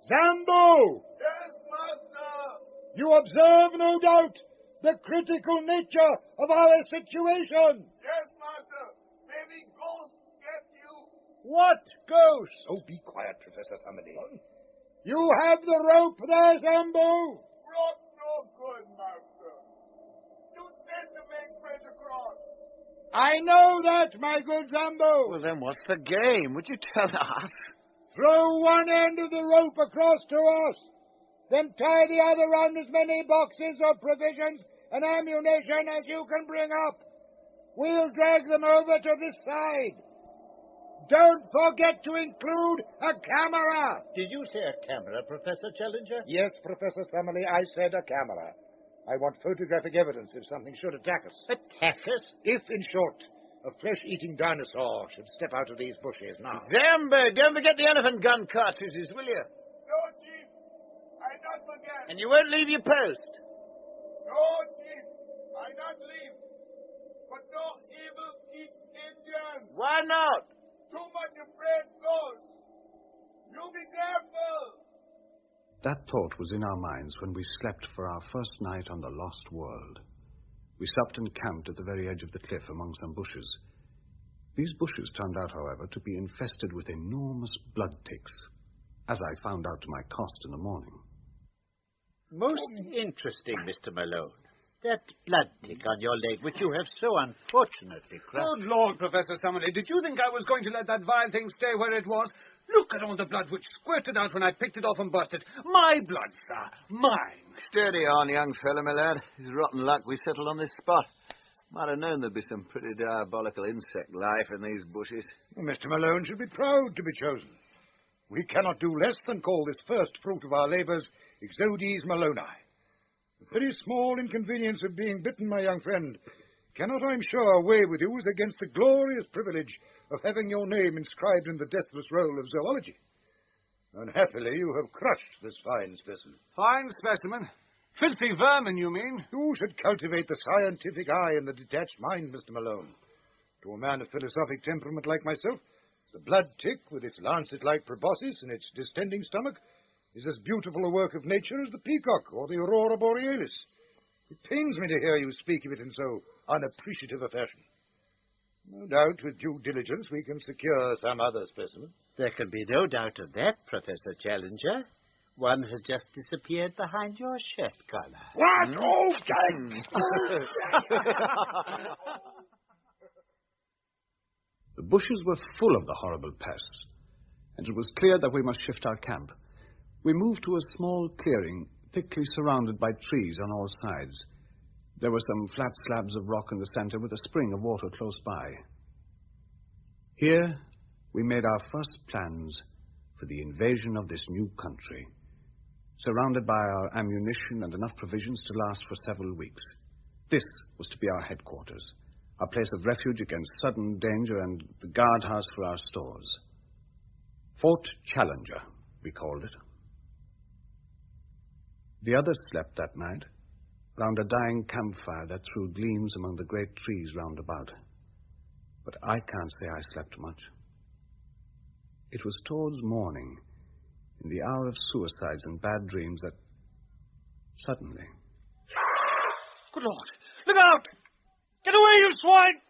Speaker 6: Zambo!
Speaker 15: Yes, Master.
Speaker 6: You observe, no doubt, the critical nature of our situation.
Speaker 15: Yes, Master. Maybe ghosts get you.
Speaker 6: What ghosts? Oh, be quiet, Professor Summerlee. You have the rope there, Zambo?
Speaker 15: Rope no good, Master. You said to make bridge across.
Speaker 6: I know that, my good Zambo.
Speaker 11: Well, then what's the game? Would you tell us?
Speaker 6: Throw one end of the rope across to us. Then tie the other round as many boxes of provisions and ammunition as you can bring up. We'll drag them over to this side. Don't forget to include a camera.
Speaker 12: Did you say a camera, Professor Challenger?
Speaker 6: Yes, Professor Summerlee, I said a camera. I want photographic evidence if something should attack us.
Speaker 12: Attack us?
Speaker 6: If, in short, a flesh-eating dinosaur should step out of these bushes now.
Speaker 11: Zambo, don't forget the elephant gun cartridges, will you?
Speaker 15: No, Chief. I not forget.
Speaker 11: And you won't leave your post?
Speaker 15: No, Chief. I not leave. But no evil eat Indians.
Speaker 11: Why not?
Speaker 15: Too much afraid ghosts. You be careful.
Speaker 2: That thought was in our minds when we slept for our first night on the lost world. We stopped and camped at the very edge of the cliff among some bushes. These bushes turned out, however, to be infested with enormous blood ticks, as I found out to my cost in the morning.
Speaker 12: Most interesting, Mr. Malone. That blood tick on your leg, which you have so unfortunately cracked.
Speaker 7: Good Lord, Professor Summerlee, did you think I was going to let that vile thing stay where it was? Look at all the blood which squirted out when I picked it off and burst it. My blood, sir. Mine.
Speaker 11: Steady on, young fellow, my lad. It's rotten luck we settled on this spot. Might have known there'd be some pretty diabolical insect life in these bushes.
Speaker 6: Well, Mr. Malone should be proud to be chosen. We cannot do less than call this first fruit of our labours Ixodes Maloni. The very small inconvenience of being bitten, my young friend, cannot, I'm sure, weigh with you as against the glorious privilege of having your name inscribed in the deathless roll of zoology. Unhappily, you have crushed this fine specimen.
Speaker 7: Fine specimen? Filthy vermin, you mean?
Speaker 6: You should cultivate the scientific eye and the detached mind, Mr. Malone. To a man of philosophic temperament like myself, the blood tick, with its lancet-like proboscis and its distending stomach, is as beautiful a work of nature as the peacock or the aurora borealis. It pains me to hear you speak of it in so unappreciative a fashion. No doubt, with due diligence, we can secure some other specimen.
Speaker 12: There can be no doubt of that, Professor Challenger. One has just disappeared behind your shirt collar.
Speaker 6: What? Oh, dang!
Speaker 2: The bushes were full of the horrible pests, and it was clear that we must shift our camp. We moved to a small clearing, thickly surrounded by trees on all sides. There were some flat slabs of rock in the center with a spring of water close by. Here, we made our first plans for the invasion of this new country, surrounded by our ammunition and enough provisions to last for several weeks. This was to be our headquarters, our place of refuge against sudden danger and the guardhouse for our stores. Fort Challenger, we called it. The others slept that night, round a dying campfire that threw gleams among the great trees round about. But I can't say I slept much. It was towards morning, in the hour of suicides and bad dreams, that suddenly...
Speaker 7: Good Lord! Look out! Get away, you swine!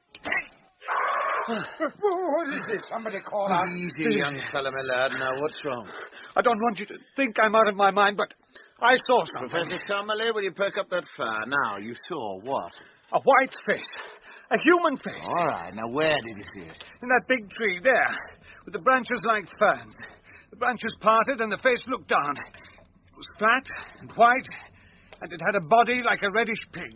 Speaker 6: What is this? Somebody call out.
Speaker 11: Easy, young fellow, my lad. Now, what's wrong?
Speaker 7: I don't want you to think I'm out of my mind, but I saw something.
Speaker 11: Professor Summerlee, will you perk up that fire? Now, you saw what?
Speaker 7: A white face. A human face.
Speaker 11: All right, now where did you see it?
Speaker 7: In that big tree, there, with the branches like ferns. The branches parted and the face looked down. It was flat and white, and it had a body like a reddish pig.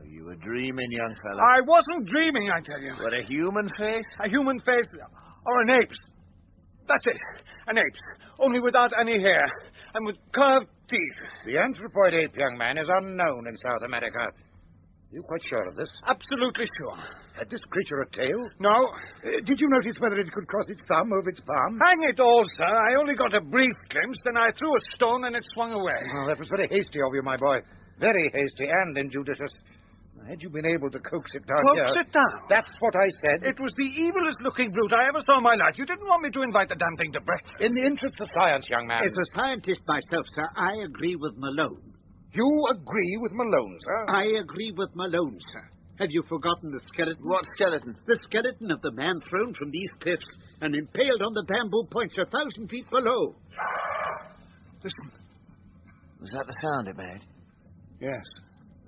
Speaker 11: You were dreaming, young fellow.
Speaker 7: I wasn't dreaming, I tell you.
Speaker 11: What, a human face?
Speaker 7: A human face, or an ape's. That's it, an ape's, only without any hair, and with curved teeth.
Speaker 6: The anthropoid ape, young man, is unknown in South America. You quite sure of this?
Speaker 7: Absolutely sure.
Speaker 6: Had this creature a tail?
Speaker 7: No.
Speaker 6: Did you notice whether it could cross its thumb over its palm?
Speaker 7: Hang it all, sir. I only got a brief glimpse, then I threw a stone and it swung away.
Speaker 6: Oh, that was very hasty of you, my boy. Very hasty and injudicious. Had you been able to coax it down here...
Speaker 7: Coax it down?
Speaker 6: That's what I said.
Speaker 7: It was the evilest-looking brute I ever saw in my life. You didn't want me to invite the damn thing to breakfast.
Speaker 6: In the interests of science, young man.
Speaker 12: As a scientist myself, sir, I agree with Malone.
Speaker 6: You agree with Malone, sir?
Speaker 12: I agree with Malone, sir. Have you forgotten the skeleton?
Speaker 11: What skeleton?
Speaker 12: The skeleton of the man thrown from these cliffs and impaled on the bamboo points 1,000 feet below.
Speaker 7: Listen.
Speaker 11: Was that the sound it made?
Speaker 2: Yes.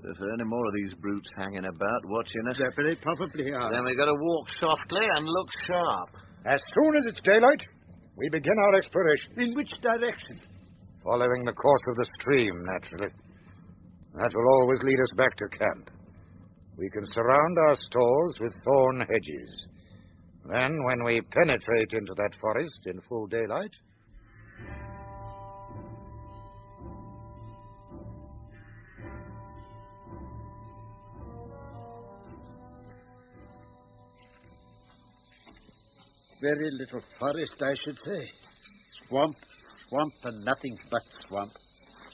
Speaker 11: If there are any more of these brutes hanging about watching us...
Speaker 12: There very probably are.
Speaker 11: Then we've got to walk softly and look sharp.
Speaker 6: As soon as it's daylight, we begin our exploration.
Speaker 12: In which direction?
Speaker 6: Following the course of the stream, naturally. That will always lead us back to camp. We can surround our stores with thorn hedges. Then, when we penetrate into that forest in full daylight...
Speaker 12: Very little forest, I should say. Swamp, swamp, and nothing but swamp.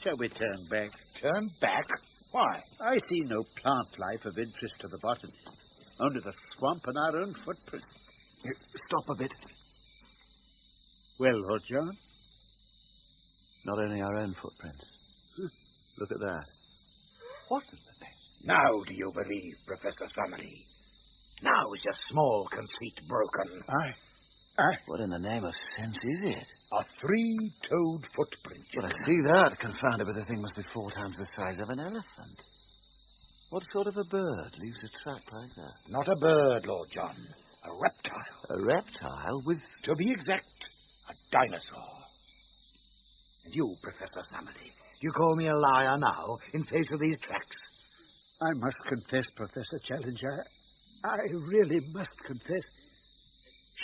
Speaker 12: Shall we turn back?
Speaker 6: Turn back? Why?
Speaker 12: I see no plant life of interest to the bottom. Only the swamp and our own footprint.
Speaker 11: Stop a bit.
Speaker 12: Well, Lord John?
Speaker 11: Not only our own footprints. Look at that.
Speaker 6: What is the name? Now do you believe, Professor Summerlee? Now is your small conceit broken.
Speaker 11: What in the name of sense is it?
Speaker 6: A three-toed footprint.
Speaker 11: Well, I see that. Confounded, but the thing must be 4 times the size of an elephant. What sort of a bird leaves a track like that?
Speaker 6: Not a bird, Lord John. A reptile.
Speaker 11: A reptile with...
Speaker 6: To be exact, a dinosaur. And you, Professor Summerlee, do you call me a liar now in face of these tracks?
Speaker 12: I must confess, Professor Challenger. I really must confess.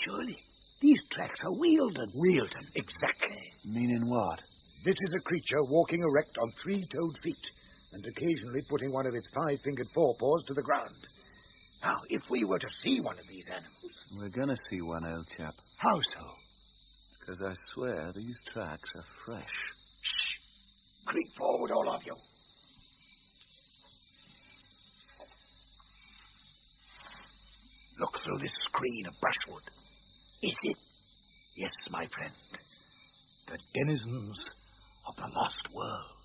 Speaker 12: Surely, these tracks are Wealden.
Speaker 6: Wealden, exactly.
Speaker 11: Meaning what?
Speaker 6: This is a creature walking erect on 3-toed feet and occasionally putting one of its 5-fingered forepaws to the ground. Now, if we were to see one of these animals...
Speaker 11: We're going to see one, old chap.
Speaker 6: How so?
Speaker 11: Because I swear these tracks are fresh.
Speaker 6: Shh! Creep forward, all of you. Look through this screen of brushwood. Is it? Yes, my friend. The denizens of the lost world.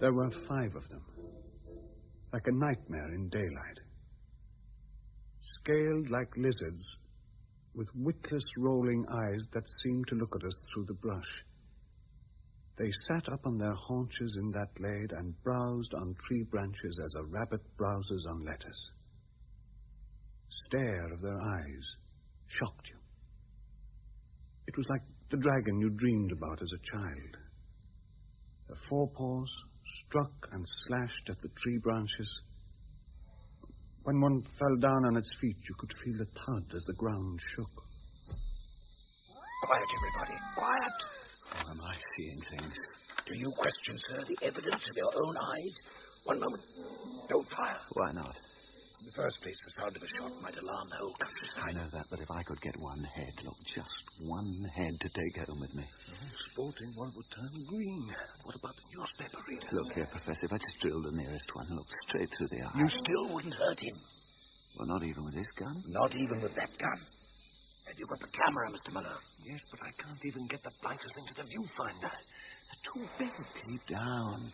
Speaker 2: There were 5 of them, like a nightmare in daylight. Scaled like lizards, with witless rolling eyes that seemed to look at us through the brush. They sat up on their haunches in that glade and browsed on tree branches as a rabbit browses on lettuce. Stare of their eyes shocked you. It was like the dragon you dreamed about as a child. Their forepaws struck and slashed at the tree branches. When one fell down on its feet, you could feel the thud as the ground shook.
Speaker 6: Quiet, everybody. Quiet.
Speaker 11: Oh, am I seeing things?
Speaker 6: Do you question, sir, the evidence of your own eyes? One moment. Don't fire.
Speaker 11: Why not?
Speaker 6: In the first place, the sound of a shot might alarm the whole countryside.
Speaker 14: I know that, but if I could get one head, look, just one head to take home with me.
Speaker 6: The whole sporting world would turn green. What about the newspaper readers?
Speaker 14: Look here, Professor, if I just drilled the nearest one and looked straight through the eye...
Speaker 6: You still wouldn't hurt him.
Speaker 14: Well, not even with this gun?
Speaker 6: Not even with that gun. Have you got the camera, Mr. Malone?
Speaker 7: Yes, but I can't even get the blankets into the viewfinder.
Speaker 14: They're too big. Keep down.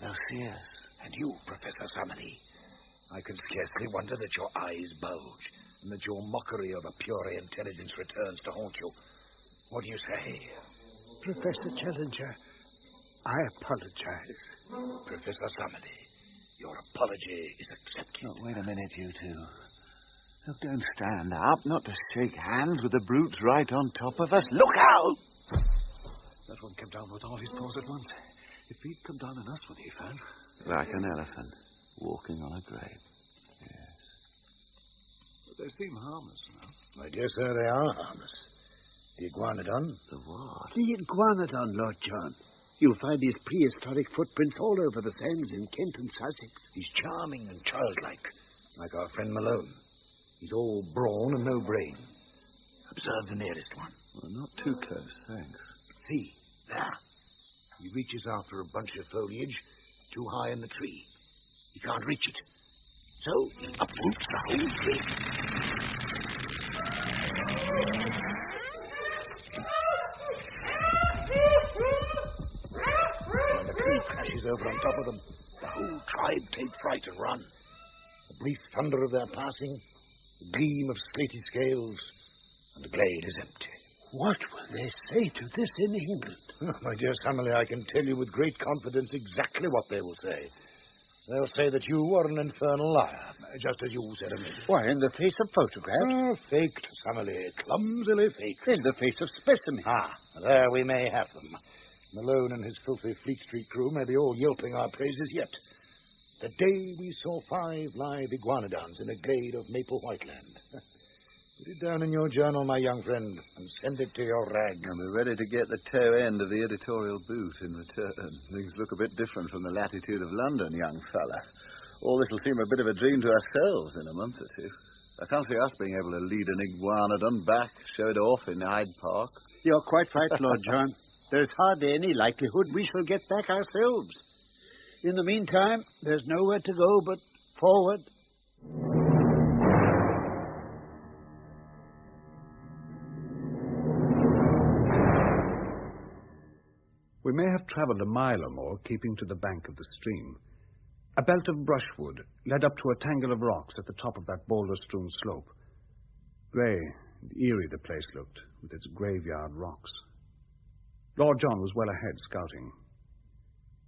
Speaker 14: They'll see us.
Speaker 6: And you, Professor Summerlee, I can scarcely wonder that your eyes bulge and that your mockery of a pure intelligence returns to haunt you. What do you say?
Speaker 12: Professor Challenger, I apologize.
Speaker 6: Professor Summerlee, your apology is accepted.
Speaker 14: Look, wait a minute, you two. Look, don't stand up, not to shake hands with the brutes right on top of us. Look out!
Speaker 7: That one came down with all his paws at once. If he'd come down on us when he fell...
Speaker 14: Like an elephant walking on a grape. Yes.
Speaker 7: But they seem harmless now.
Speaker 6: My dear sir, they are harmless. The iguanodon?
Speaker 14: The what?
Speaker 12: The iguanodon, Lord John. You'll find his prehistoric footprints all over the sands in Kent and Sussex.
Speaker 6: He's charming and childlike, like our friend Malone. He's all brawn and no brain. Observe the nearest one.
Speaker 14: Well, not too close, thanks.
Speaker 6: See, there. He reaches after a bunch of foliage too high in the tree. He can't reach it. So he uproots the whole tree. When the tree crashes over on top of them, the whole tribe take fright and run. The brief thunder of their passing, the gleam of slaty scales, and the glade is empty.
Speaker 12: What will they say to this in England?
Speaker 6: Oh, my dear Summerlee, I can tell you with great confidence exactly what they will say. They'll say that you are an infernal liar, just as you said a minute.
Speaker 12: Why, in the face of photographs?
Speaker 6: Oh, faked, Summerlee, clumsily faked.
Speaker 12: In the face of specimens.
Speaker 6: Ah, there we may have them. Malone and his filthy Fleet Street crew may be all yelping our praises yet. The day we saw 5 live iguanodons in a glade of maple whiteland. Put it down in your journal, my young friend, and send it to your rag.
Speaker 14: And we're ready to get the toe end of the editorial boot in return. Things look a bit different from the latitude of London, young fella. All this will seem a bit of a dream to ourselves in a month or two. I can't see us being able to lead an iguanodon back, show it off in Hyde Park.
Speaker 12: You're quite right, Lord John. There's hardly any likelihood we shall get back ourselves. In the meantime, there's nowhere to go but forward.
Speaker 2: We may have travelled a mile or more, keeping to the bank of the stream. A belt of brushwood led up to a tangle of rocks at the top of that boulder-strewn slope. Grey and eerie the place looked, with its graveyard rocks. Lord John was well ahead, scouting.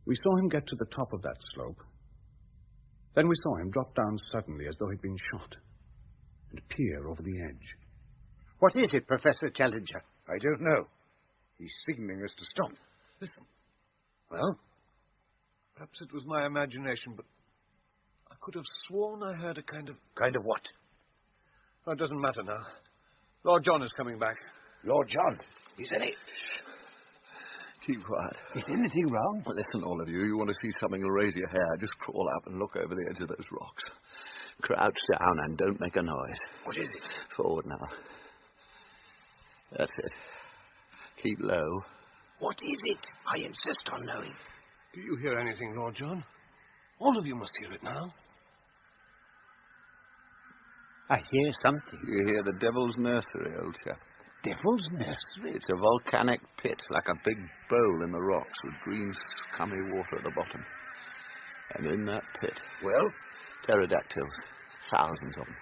Speaker 2: We saw him get to the top of that slope. Then we saw him drop down suddenly as though he'd been shot, and peer over the edge.
Speaker 12: What is it, Professor Challenger?
Speaker 6: I don't know. He's signaling us to stop.
Speaker 7: Listen.
Speaker 6: Well?
Speaker 7: Perhaps it was my imagination, but I could have sworn I heard a kind of...
Speaker 6: Kind of what?
Speaker 7: Oh, it doesn't matter now. Lord John is coming back.
Speaker 6: Lord John? He's in it.
Speaker 14: Keep quiet.
Speaker 12: Is anything wrong?
Speaker 14: Well, listen, all of you. You want to see something that'll raise your hair, just crawl up and look over the edge of those rocks. Crouch down and don't make a noise.
Speaker 6: What is it?
Speaker 14: Forward now. That's it. Keep low.
Speaker 6: What is it? I insist on knowing.
Speaker 7: Do you hear anything, Lord John? All of you must hear it now.
Speaker 12: I hear something.
Speaker 14: You hear the Devil's Nursery, old chap.
Speaker 12: Devil's Nursery?
Speaker 14: It's a volcanic pit, like a big bowl in the rocks, with green, scummy water at the bottom. And in that pit...
Speaker 6: Well?
Speaker 14: Pterodactyls. Thousands of them.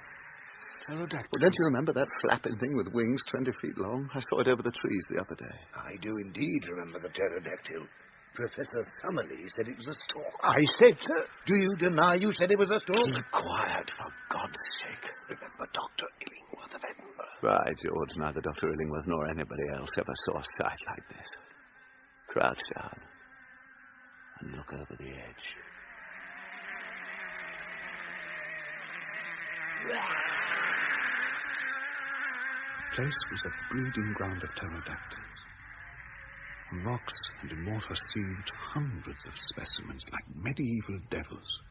Speaker 7: Pterodactyls?
Speaker 14: Well, don't you remember that flapping thing with wings 20 feet long? I saw it over the trees the other day.
Speaker 6: I do indeed remember the pterodactyl. Professor Summerlee said it was a stork.
Speaker 12: I said so.
Speaker 6: Do you deny you said it was a stork?
Speaker 14: Keep quiet, for God's sake.
Speaker 6: Remember Dr. Illingworth of Edinburgh.
Speaker 14: Right, George. Neither Dr. Illingworth nor anybody else ever saw a sight like this. Crouch down and look over the edge.
Speaker 2: The place was a breeding ground of pterodactyls. On rocks and in water seethed hundreds of specimens like medieval devils.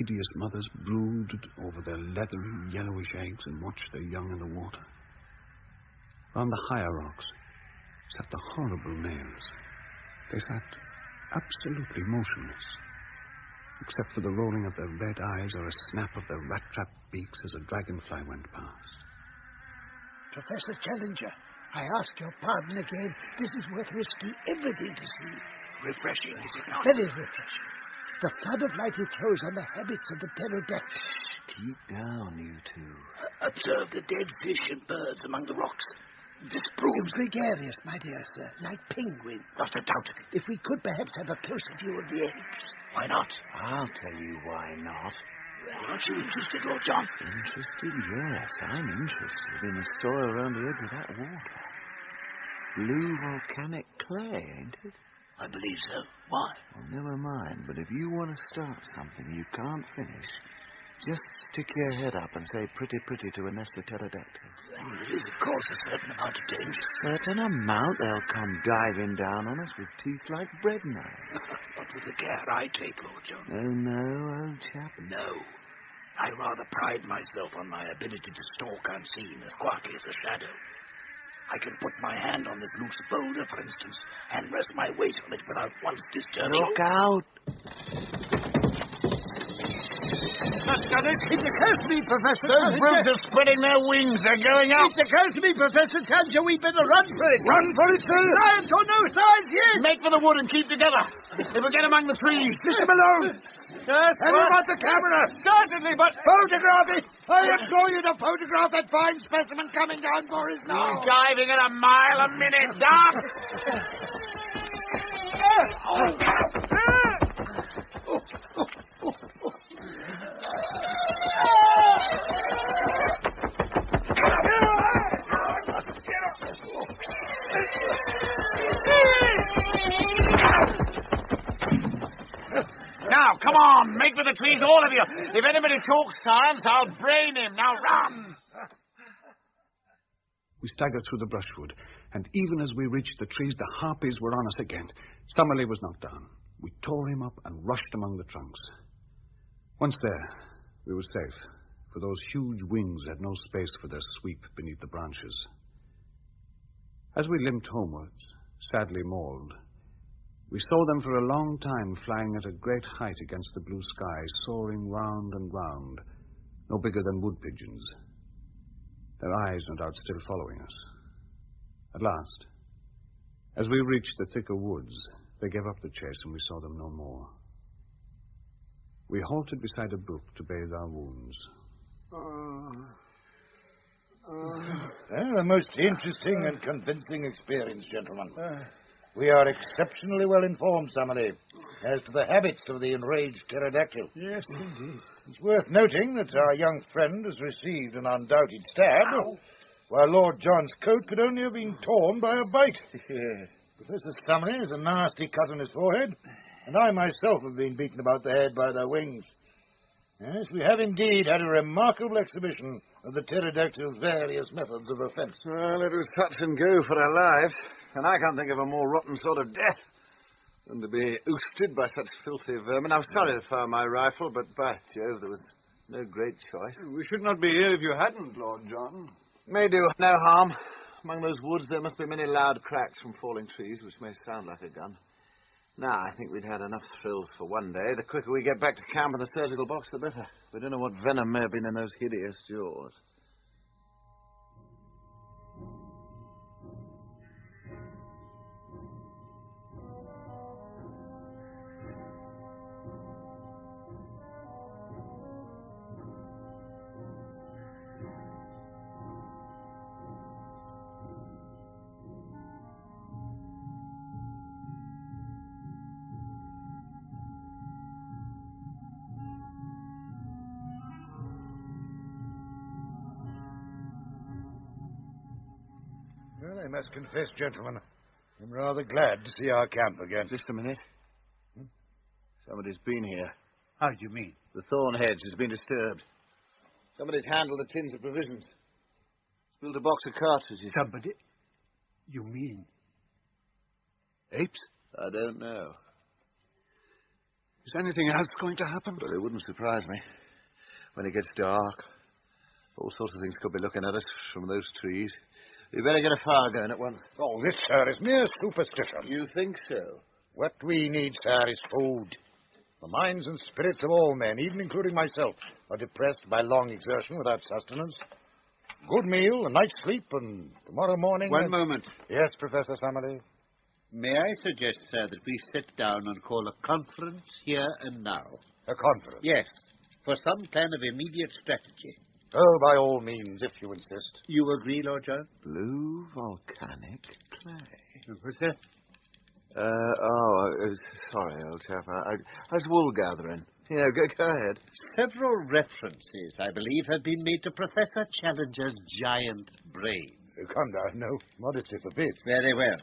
Speaker 2: hideous mothers brooded over their leathery, yellowish eggs and watched their young in the water. On the higher rocks sat the horrible males. They sat absolutely motionless, except for the rolling of their red eyes or a snap of their rat-trap beaks as a dragonfly went past.
Speaker 16: Professor Challenger, I ask your pardon again. This is worth risking everything to see.
Speaker 6: Refreshing, is it not?
Speaker 16: Very refreshing. The flood of light it throws on the habits of the pterodactyls.
Speaker 14: Keep down, you two.
Speaker 16: Observe the dead fish and birds among the rocks. This proves gregarious, my dear sir, like penguins.
Speaker 6: Not a doubt of it.
Speaker 16: If we could perhaps have a closer view of the apes.
Speaker 6: Why not?
Speaker 14: I'll tell you why not.
Speaker 6: Aren't you interested, Lord John?
Speaker 14: Interested? Yes, I'm interested in the soil around the edge of that water. Blue volcanic clay, ain't it?
Speaker 6: I believe so. Why?
Speaker 14: Well, never mind, but if you want to start something you can't finish, just stick your head up and say pretty to a nest of pterodactyls.
Speaker 6: There is, of course, a certain amount of danger.
Speaker 14: Certain amount? They'll come diving down on us with teeth like bread knives.
Speaker 6: Not with the care I take, Lord John.
Speaker 14: No, old chap.
Speaker 6: No. I rather pride myself on my ability to stalk unseen as quietly as a shadow. I can put my hand on this loose boulder, for instance, and rest my weight on it without once disturbing...
Speaker 14: Look out!
Speaker 16: That's got it. It occurs to me, Professor.
Speaker 6: Those brutes are spreading their wings. They're going up.
Speaker 16: It occurs to me, Professor Challenger, we better run for it.
Speaker 6: Run for it, sir?
Speaker 16: Science or no science, yes.
Speaker 6: Make for the wood and keep together. If we get among the trees...
Speaker 16: Mr. Malone!
Speaker 6: Yes,
Speaker 16: have you got the camera?
Speaker 6: Certainly, but...
Speaker 16: Photograph it! I implore you to photograph that fine specimen coming down for us now.
Speaker 6: He's diving at a mile a minute, Doc! Now, come on, make for the trees, all of you. If anybody talks science, I'll brain him. Now, run!
Speaker 2: We staggered through the brushwood, and even as we reached the trees, the harpies were on us again. Summerlee was knocked down. We tore him up and rushed among the trunks. Once there, we were safe, for those huge wings had no space for their sweep beneath the branches. As we limped homewards, sadly mauled, we saw them for a long time flying at a great height against the blue sky, soaring round and round, no bigger than wood pigeons. Their eyes, no doubt, still following us. At last, as we reached the thicker woods, they gave up the chase and we saw them no more. We halted beside a brook to bathe our wounds.
Speaker 6: A most interesting and convincing experience, gentlemen. We are exceptionally well informed, Summerlee, as to the habits of the enraged pterodactyl.
Speaker 16: Yes, indeed.
Speaker 6: It's worth noting that our young friend has received an undoubted stab, while Lord John's coat could only have been torn by a bite. Professor Summerlee has a nasty cut on his forehead, and I myself have been beaten about the head by their wings. Yes, we have indeed had a remarkable exhibition of the pterodactyl's various methods of offence.
Speaker 11: Well, it was touch and go for our lives, and I can't think of a more rotten sort of death than to be ousted by such filthy vermin. I'm sorry to fire my rifle, but by Jove, there was no great choice.
Speaker 9: We should not be here if you hadn't, Lord John.
Speaker 11: May do no harm. Among those woods there must be many loud cracks from falling trees, which may sound like a gun. Now, I think we'd had enough thrills for one day. The quicker we get back to camp in the surgical box, the better. We don't know what venom may have been in those hideous jaws.
Speaker 6: Well, I must confess, gentlemen, I'm rather glad to see our camp again.
Speaker 11: Just a minute. Somebody's been here.
Speaker 10: How do you mean?
Speaker 11: The thorn hedge has been disturbed. Somebody's handled the tins of provisions. Spilled a box of cartridges.
Speaker 10: Somebody? You mean apes?
Speaker 11: I don't know.
Speaker 2: Is anything else going to happen?
Speaker 14: Well, it wouldn't surprise me. When it gets dark, all sorts of things could be looking at us from those trees. We better get a fire going at once.
Speaker 6: Oh, this, sir, is mere superstition.
Speaker 14: You think so?
Speaker 6: What we need, sir, is food. The minds and spirits of all men, even including myself, are depressed by long exertion without sustenance. Good meal, a night's sleep, and tomorrow morning...
Speaker 10: One moment.
Speaker 6: Yes, Professor Summerlee?
Speaker 10: May I suggest, sir, that we sit down and call a conference here and now?
Speaker 6: A conference?
Speaker 10: Yes, for some plan of immediate strategy.
Speaker 6: Oh, by all means, if you insist.
Speaker 10: You agree, Lord John?
Speaker 14: Blue volcanic clay.
Speaker 10: What's that?
Speaker 14: Sorry, old chap. I was wool gathering. Yeah, go ahead.
Speaker 10: Several references, I believe, have been made to Professor Challenger's giant brain.
Speaker 6: Come down, no. Modesty forbids.
Speaker 10: Very well.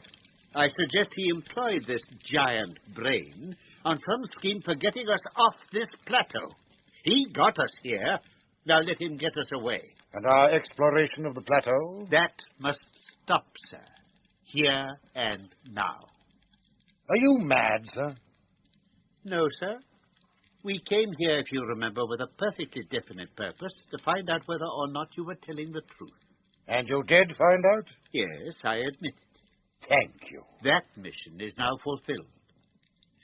Speaker 10: I suggest he employed this giant brain on some scheme for getting us off this plateau. He got us here. Now let him get us away.
Speaker 6: And our exploration of the plateau?
Speaker 10: That must stop, sir. Here and now.
Speaker 6: Are you mad, sir?
Speaker 10: No, sir. We came here, if you remember, with a perfectly definite purpose, to find out whether or not you were telling the truth.
Speaker 6: And you did find out?
Speaker 10: Yes, I admit it.
Speaker 6: Thank you.
Speaker 10: That mission is now fulfilled.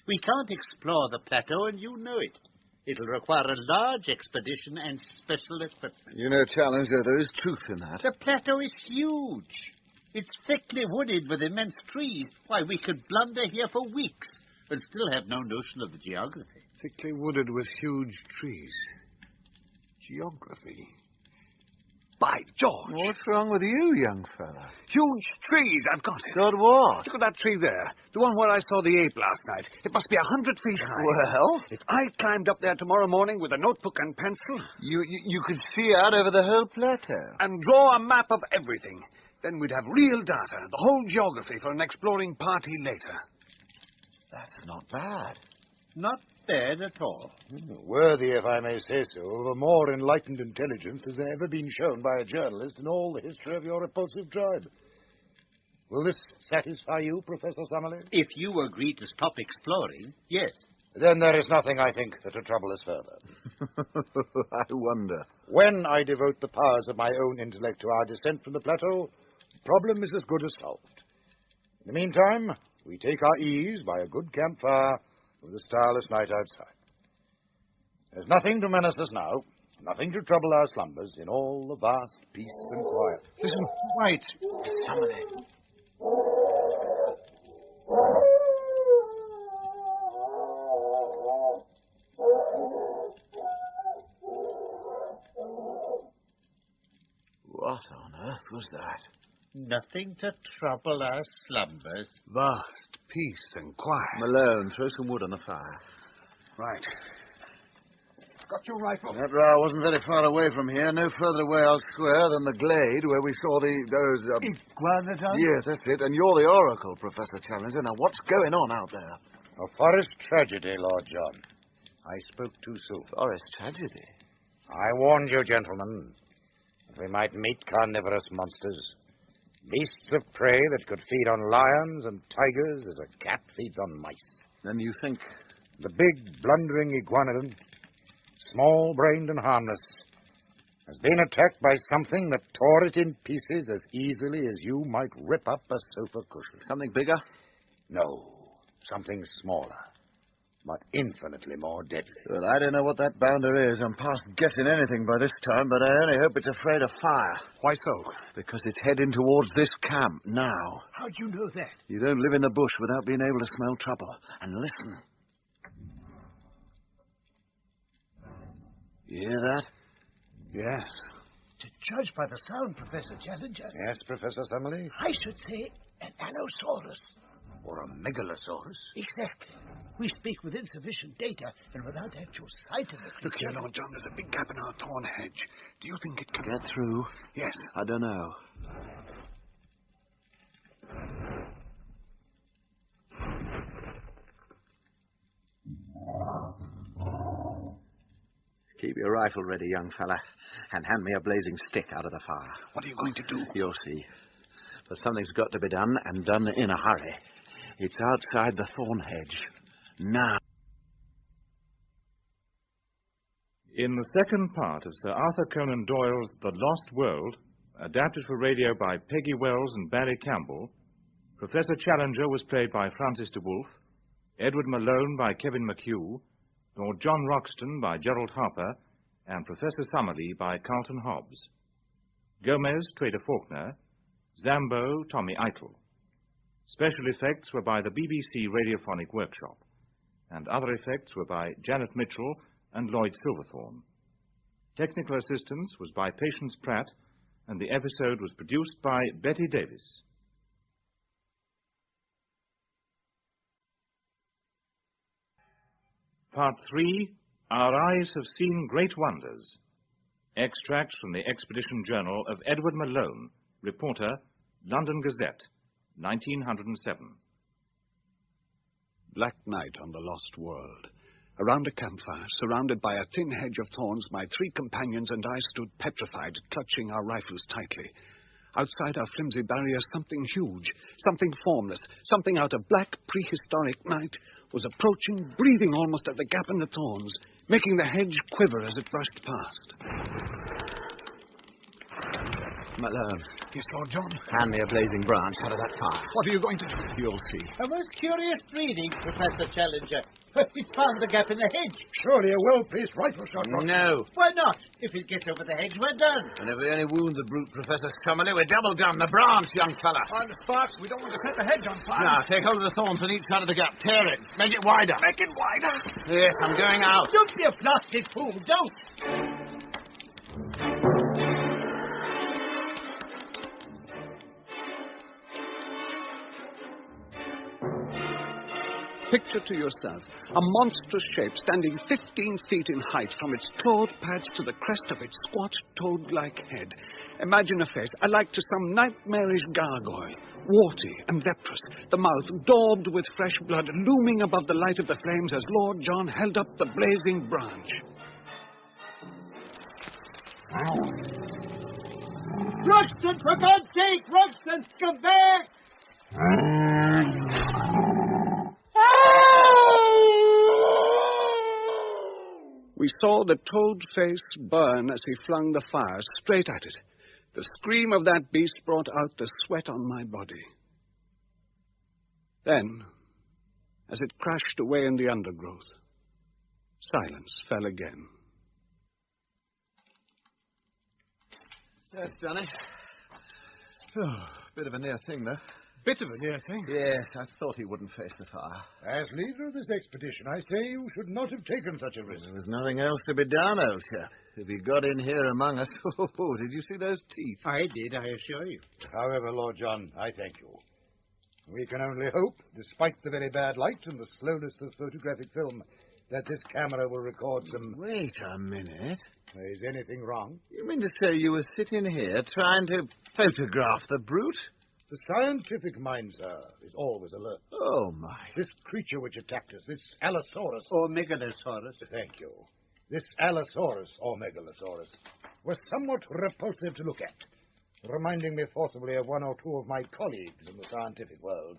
Speaker 10: We can't explore the plateau, and you know it. It'll require a large expedition and special equipment.
Speaker 14: You know, Challenger, there is truth in that.
Speaker 10: The plateau is huge. It's thickly wooded with immense trees. Why, we could blunder here for weeks and still have no notion of the geography.
Speaker 2: Thickly wooded with huge trees. Geography. By George!
Speaker 14: What's wrong with you, young fella?
Speaker 2: Huge trees, I've got it.
Speaker 14: Got what?
Speaker 2: Look at that tree there. The one where I saw the ape last night. It must be 100 feet high.
Speaker 14: Well?
Speaker 2: If I climbed up there tomorrow morning with a notebook and pencil...
Speaker 14: You could see out over the whole plateau.
Speaker 2: And draw a map of everything. Then we'd have real data, the whole geography for an exploring party later.
Speaker 14: That's not bad.
Speaker 10: Not bad at all.
Speaker 6: Worthy, if I may say so, of a more enlightened intelligence has ever been shown by a journalist in all the history of your repulsive tribe. Will this satisfy you, Professor Summerlee?
Speaker 10: If you agree to stop exploring, yes.
Speaker 6: Then there is nothing, I think, that will trouble us further.
Speaker 14: I wonder.
Speaker 6: When I devote the powers of my own intellect to our descent from the plateau, the problem is as good as solved. In the meantime, we take our ease by a good campfire with a starless night outside. There's nothing to menace us now, nothing to trouble our slumbers in all the vast peace and quiet.
Speaker 10: Listen, wait. Summerlee.
Speaker 14: What on earth was that?
Speaker 10: Nothing to trouble our slumbers.
Speaker 2: Vast peace and quiet.
Speaker 14: Malone, throw some wood on the fire.
Speaker 2: Right. Got your rifle.
Speaker 14: That row wasn't very far away from here. No further away, I'll swear, than the glade where we saw those...
Speaker 10: Iguanodon?
Speaker 14: Yes, that's it. And you're the oracle, Professor Challenger. Now, what's going on out there?
Speaker 6: A forest tragedy, Lord John. I spoke too soon.
Speaker 14: Forest tragedy?
Speaker 6: I warned you, gentlemen, that we might meet carnivorous monsters. Beasts of prey that could feed on lions and tigers as a cat feeds on mice.
Speaker 14: Then you think...
Speaker 6: The big, blundering iguanodon, small-brained and harmless, has been attacked by something that tore it in pieces as easily as you might rip up a sofa cushion.
Speaker 14: Something bigger?
Speaker 6: No, something smaller, but infinitely more deadly.
Speaker 14: Well, I don't know what that bounder is. I'm past guessing anything by this time, but I only hope it's afraid of fire.
Speaker 2: Why so?
Speaker 14: Because it's heading towards this camp now.
Speaker 16: How'd you know that?
Speaker 14: You don't live in the bush without being able to smell trouble. And listen. You hear that?
Speaker 6: Yes.
Speaker 16: To judge by the sound, Professor Challenger.
Speaker 6: Yes, Professor Summerlee?
Speaker 16: I should say an Allosaurus.
Speaker 6: Or a megalosaurus?
Speaker 16: Exactly. We speak with insufficient data and without actual sight of it.
Speaker 2: Look here, Lord John, there's a big gap in our thorn hedge. Do you think it can...
Speaker 14: Get through?
Speaker 2: Yes.
Speaker 14: I don't know. Keep your rifle ready, young fella, and hand me a blazing stick out of the fire.
Speaker 2: What are you going to do?
Speaker 14: You'll see. But something's got to be done, and done in a hurry. It's outside the thorn hedge. Now.
Speaker 13: In the second part of Sir Arthur Conan Doyle's The Lost World, adapted for radio by Peggy Wells and Barry Campbell, Professor Challenger was played by Francis de Wolfe, Edward Malone by Kevin McHugh, Lord John Roxton by Gerald Harper, and Professor Summerlee by Carlton Hobbs. Gomez, Trader Faulkner, Zambo, Tommy Eitel. Special effects were by the BBC Radiophonic Workshop, and other effects were by Janet Mitchell and Lloyd Silverthorne. Technical assistance was by Patience Pratt, and the episode was produced by Betty Davis. Part 3, Our Eyes Have Seen Great Wonders. Extracts from the Expedition Journal of Edward Malone, reporter, London Gazette, 1907.
Speaker 2: Black night on the lost world. Around a campfire, surrounded by a thin hedge of thorns, my 3 companions and I stood petrified, clutching our rifles tightly. Outside our flimsy barrier, something huge, something formless, something out of black prehistoric night, was approaching, breathing almost at the gap in the thorns, making the hedge quiver as it brushed past.
Speaker 14: Malone.
Speaker 9: Yes, Lord John?
Speaker 14: Hand me a blazing branch out of that fire.
Speaker 9: What are you going to do?
Speaker 14: You'll see.
Speaker 12: A most curious breeding, Professor Challenger. It's found the gap in the hedge.
Speaker 6: Surely a well-placed rifle shot.
Speaker 14: No.
Speaker 12: Why not? If it gets over the hedge, we're done.
Speaker 14: And if we only wound the brute, Professor Summerlee, we're double down the branch, young fella.
Speaker 9: On the sparks, we don't want to set the hedge on fire.
Speaker 14: Now, take hold of the thorns on each side of the gap. Tear it. Make it wider.
Speaker 9: Make it wider.
Speaker 14: Yes, I'm going out.
Speaker 12: Don't be a plastic fool. Don't.
Speaker 2: Picture to yourself a monstrous shape standing 15 feet in height from its clawed pads to the crest of its squat, toad-like head. Imagine a face alike to some nightmarish gargoyle, warty and leprous, the mouth daubed with fresh blood, looming above the light of the flames as Lord John held up the blazing branch.
Speaker 12: Roxton, for God's sake! Roxton, come back!
Speaker 2: We saw the toad face burn as he flung the fire straight at it. The scream of that beast brought out the sweat on my body. Then, as it crashed away in the undergrowth, silence fell again.
Speaker 14: That's done it. Oh, bit of a near thing, though.
Speaker 7: Bit of a near thing.
Speaker 14: Yes, I thought he wouldn't face the fire.
Speaker 6: As leader of this expedition, I say you should not have taken such a risk.
Speaker 14: There was nothing else to be done, old chap. If he got in here among us, did you see those teeth?
Speaker 12: I did, I assure you.
Speaker 6: However, Lord John, I thank you. We can only hope, despite the very bad light and the slowness of photographic film, that this camera will record some...
Speaker 14: Wait a minute.
Speaker 6: Is anything wrong?
Speaker 14: You mean to say you were sitting here trying to photograph the brute?
Speaker 6: The scientific mind, sir, is always alert.
Speaker 14: Oh, my.
Speaker 6: This creature which attacked us, this Allosaurus...
Speaker 12: Or Megalosaurus.
Speaker 6: Thank you. This Allosaurus, or Megalosaurus, was somewhat repulsive to look at, reminding me forcibly of one or two of my colleagues in the scientific world.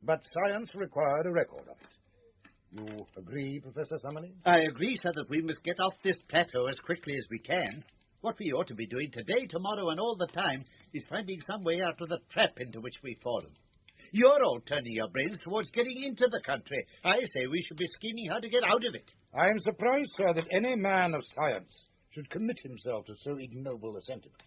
Speaker 6: But science required a record of it. You agree, Professor Summerlee?
Speaker 12: I agree, sir, that we must get off this plateau as quickly as we can. What we ought to be doing today, tomorrow, and all the time is finding some way out of the trap into which we've fallen. You're all turning your brains towards getting into the country. I say we should be scheming how to get out of it.
Speaker 6: I am surprised, sir, that any man of science should commit himself to so ignoble a sentiment.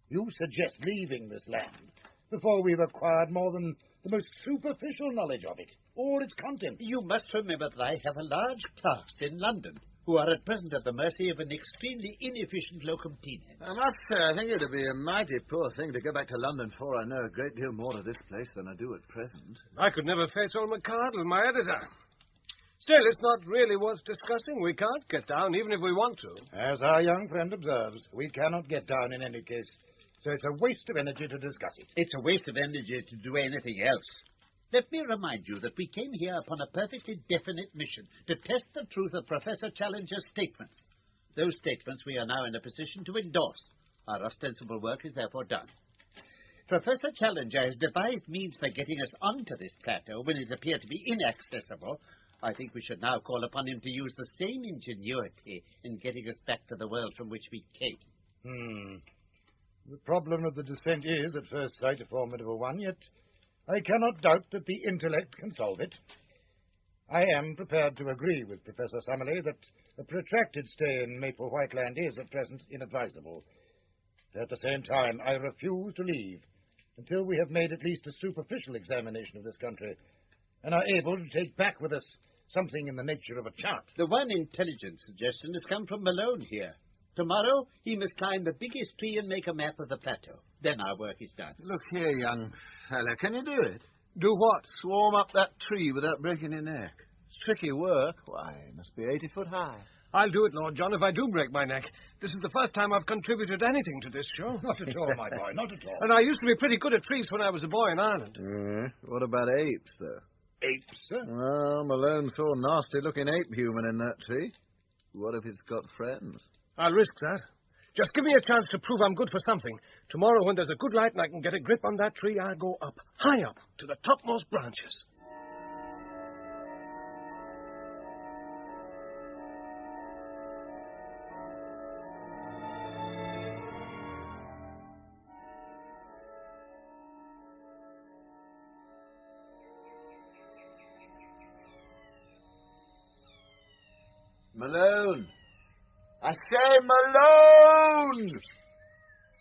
Speaker 6: You suggest leaving this land before we've acquired more than the most superficial knowledge of it, or its content.
Speaker 12: You must remember that I have a large class in London who are at present at the mercy of an extremely inefficient locum tenens.
Speaker 14: I must say, I think it would be a mighty poor thing to go back to London for. I know a great deal more of this place than I do at present.
Speaker 7: I could never face old McCardle, my editor. Still, it's not really worth discussing. We can't get down, even if we want to.
Speaker 6: As our young friend observes, we cannot get down in any case, so it's a waste of energy to discuss it.
Speaker 12: It's a waste of energy to do anything else. Let me remind you that we came here upon a perfectly definite mission to test the truth of Professor Challenger's statements. Those statements we are now in a position to endorse. Our ostensible work is therefore done. Professor Challenger has devised means for getting us onto this plateau when it appeared to be inaccessible, I think we should now call upon him to use the same ingenuity in getting us back to the world from which we came.
Speaker 6: The problem of the descent is, at first sight, a formidable one, yet I cannot doubt that the intellect can solve it. I am prepared to agree with Professor Summerlee that a protracted stay in Maple Whiteland is at present inadvisable. At the same time, I refuse to leave until we have made at least a superficial examination of this country and are able to take back with us something in the nature of a chart.
Speaker 12: The one intelligent suggestion has come from Malone here. Tomorrow, he must climb the biggest tree and make a map of the plateau. Then our work is done.
Speaker 11: Look here, young fella, can you do it?
Speaker 7: Do what?
Speaker 11: Swarm up that tree without breaking your neck. It's tricky work. Why, it must be 80 foot high.
Speaker 7: I'll do it, Lord John, if I do break my neck. This is the first time I've contributed anything to this show.
Speaker 6: Not at all, my boy, not at all.
Speaker 7: And I used to be pretty good at trees when I was a boy in Ireland.
Speaker 11: What about apes, though?
Speaker 6: Apes, sir?
Speaker 11: Well, Malone saw a nasty-looking ape human in that tree. What if it's got friends?
Speaker 7: I'll risk that. Just give me a chance to prove I'm good for something. Tomorrow, when there's a good light and I can get a grip on that tree, I'll go up, high up, to the topmost branches.
Speaker 11: Malone! I say, Malone!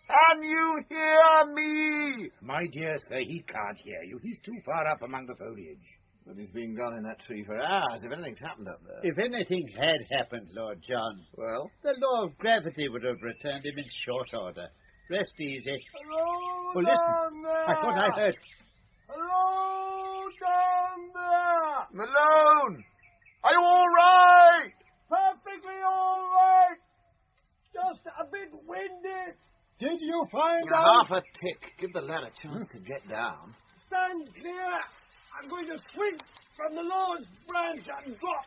Speaker 11: Can you hear me?
Speaker 6: My dear sir, he can't hear you. He's too far up among the foliage.
Speaker 11: But he's been gone in that tree for hours. If anything's happened up there.
Speaker 12: If anything had happened, Lord John,
Speaker 11: well,
Speaker 12: the law of gravity would have returned him in short order. Rest easy.
Speaker 15: Hello,
Speaker 12: Oh, listen.
Speaker 15: there.
Speaker 12: I thought I heard.
Speaker 15: Hello, down there.
Speaker 11: Malone! Are you all right?
Speaker 15: Perfectly all right. Just a bit windy.
Speaker 6: Did you find
Speaker 11: out? Half a tick. Give the lad a chance to get down.
Speaker 15: Stand clear. I'm going to swing from the lowest branch and drop.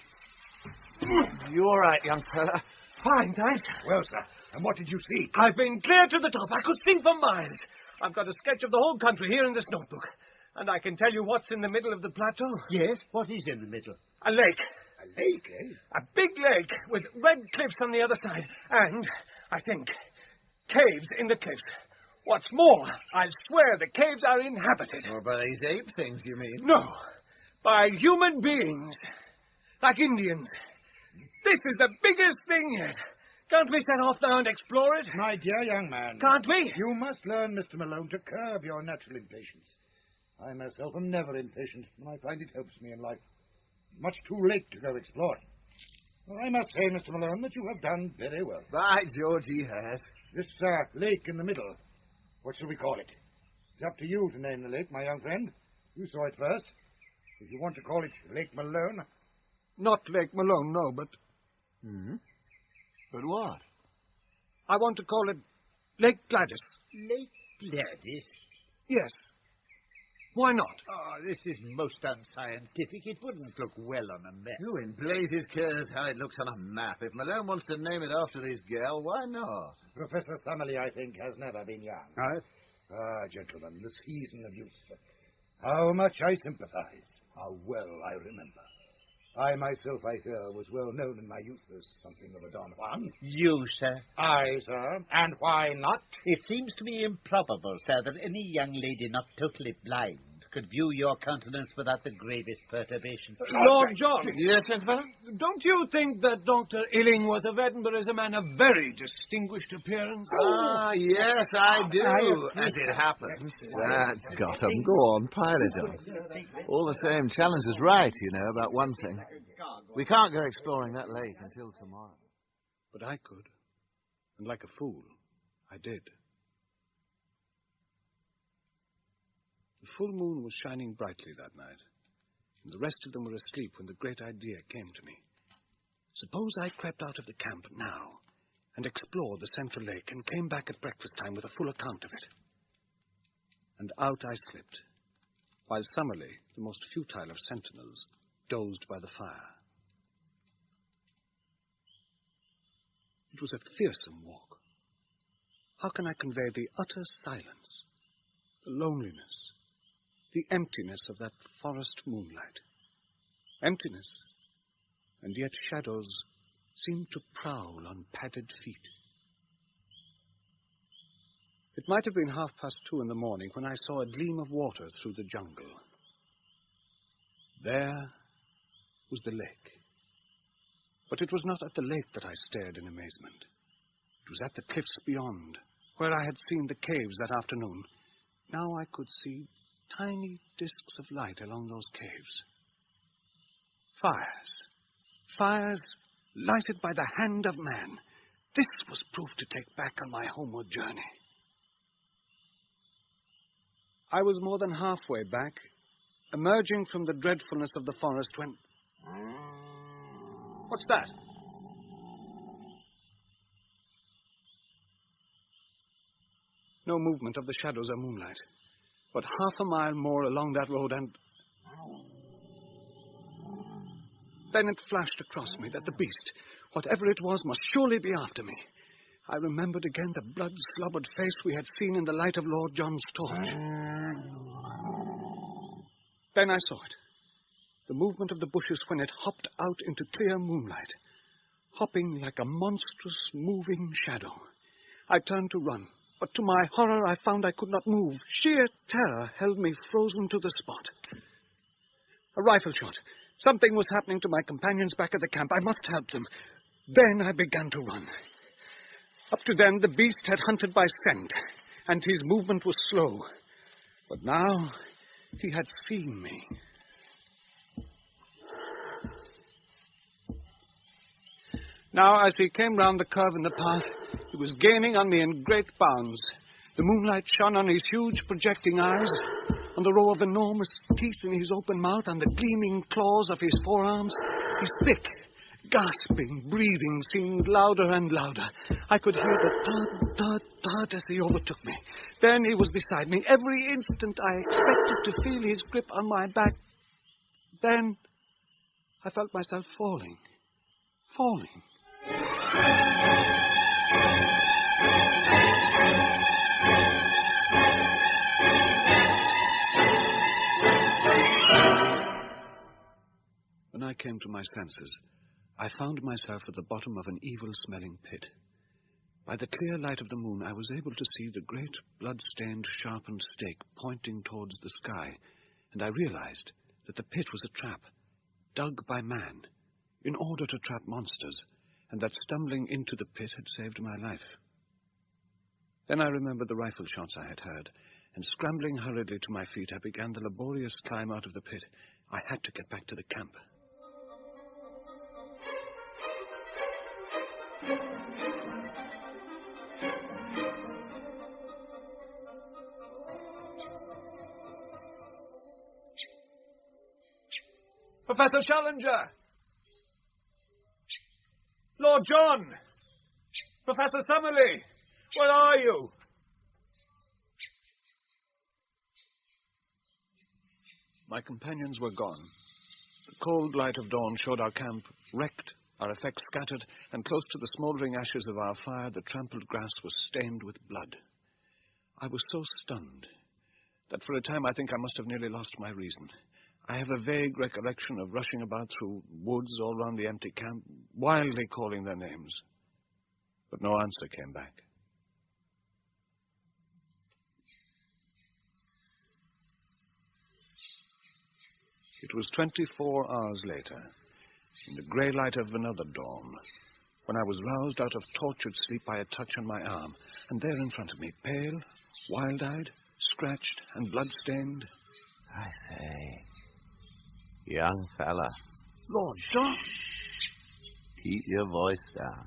Speaker 11: You all right, young fella?
Speaker 7: Fine, thanks.
Speaker 6: Well, sir, and what did you see?
Speaker 7: I've been clear to the top. I could see for miles. I've got a sketch of the whole country here in this notebook. And I can tell you what's in the middle of the plateau.
Speaker 12: Yes, what is in the middle?
Speaker 7: A lake.
Speaker 6: A lake, eh?
Speaker 7: A big lake with red cliffs on the other side. And, I think, caves in the cliffs. What's more, I swear the caves are inhabited.
Speaker 11: Or by these ape things, you mean?
Speaker 7: No, by human beings. Like Indians. This is the biggest thing yet. Can't we set off now and explore it?
Speaker 6: My dear young man.
Speaker 7: Can't we?
Speaker 6: You must learn, Mr. Malone, to curb your natural impatience. I myself am never impatient, and I find it helps me in life. Much too late to go exploring. Well, I must say, Mr. Malone, that you have done very well.
Speaker 11: By George, he has.
Speaker 6: This lake in the middle, what shall we call it? It's up to you to name the lake, my young friend. You saw it first. If you want to call it Lake Malone...
Speaker 7: Not Lake Malone, no, but...
Speaker 11: But what?
Speaker 7: I want to call it Lake Gladys.
Speaker 12: Lake Gladys?
Speaker 7: Yes. Why not?
Speaker 12: Oh, this is most unscientific. It wouldn't look well on a map.
Speaker 11: Who in blazes cares how it looks on a map? If Malone wants to name it after his gal, why not?
Speaker 6: Professor Summerlee, I think, has never been young. Gentlemen, the season of youth. How much I sympathize. How well I remember. I myself, I fear, was well known in my youth as something of a Don Juan.
Speaker 12: You, sir?
Speaker 6: I, sir. And why not?
Speaker 12: It seems to me improbable, sir, that any young lady not totally blind could view your countenance without the gravest perturbation.
Speaker 7: Lord John.
Speaker 11: Yes, gentlemen?
Speaker 7: Don't you think that Dr. Illingworth of Edinburgh is a man of very distinguished appearance?
Speaker 11: Ah, yes, I do, as it happens.
Speaker 14: That's got him. Go on, pile it on. All the same, Challenger's right, you know, about one thing. We can't go exploring that lake until tomorrow.
Speaker 2: But I could. And like a fool, I did. The full moon was shining brightly that night, and the rest of them were asleep when the great idea came to me. Suppose I crept out of the camp now and explored the central lake and came back at breakfast time with a full account of it. And out I slipped, while Summerlee, the most futile of sentinels, dozed by the fire. It was a fearsome walk. How can I convey the utter silence, the loneliness, the emptiness of that forest moonlight? Emptiness and yet shadows seemed to prowl on padded feet. It might have been 2:30 in the morning when I saw a gleam of water through the jungle. There was the lake. But it was not at the lake that I stared in amazement. It was at the cliffs beyond, where I had seen the caves that afternoon. Now I could see tiny discs of light along those caves. Fires lighted by the hand of man. This was proof to take back on my homeward journey. I was more than halfway back, emerging from the dreadfulness of the forest when... What's that? No movement of the shadows or moonlight, but 1/2 mile more along that road and... Then it flashed across me that the beast, whatever it was, must surely be after me. I remembered again the blood-slobbered face we had seen in the light of Lord John's torch. Then I saw it. The movement of the bushes when it hopped out into clear moonlight, hopping like a monstrous moving shadow. I turned to run, but to my horror I found I could not move. Sheer terror held me frozen to the spot. A rifle shot. Something was happening to my companions back at the camp. I must help them. Then I began to run. Up to then, the beast had hunted by scent, and his movement was slow. But now, he had seen me. Now, as he came round the curve in the path, he was gaining on me in great bounds. The moonlight shone on his huge projecting eyes, on the row of enormous teeth in his open mouth, and the gleaming claws of his forearms. His thick, gasping breathing seemed louder and louder. I could hear the thud, thud, thud as he overtook me. Then he was beside me. Every instant I expected to feel his grip on my back. Then I felt myself falling. When I came to my senses, I found myself at the bottom of an evil-smelling pit. By the clear light of the moon, I was able to see the great blood-stained, sharpened stake pointing towards the sky, and I realized that the pit was a trap, dug by man, in order to trap monsters, and that stumbling into the pit had saved my life. Then I remembered the rifle shots I had heard, and scrambling hurriedly to my feet, I began the laborious climb out of the pit. I had to get back to the camp.
Speaker 7: Professor Challenger! Lord John! Professor Summerlee! Where are you?
Speaker 2: My companions were gone. The cold light of dawn showed our camp wrecked, our effects scattered, and close to the smouldering ashes of our fire, the trampled grass was stained with blood. I was so stunned that for a time I think I must have nearly lost my reason. I have a vague recollection of rushing about through woods all round the empty camp, wildly calling their names. But no answer came back. It was 24 hours later, in the grey light of another dawn, when I was roused out of tortured sleep by a touch on my arm, and there in front of me, pale, wild-eyed, scratched, and blood-stained.
Speaker 14: I say, young fella.
Speaker 16: Lord John.
Speaker 14: Keep your voice down.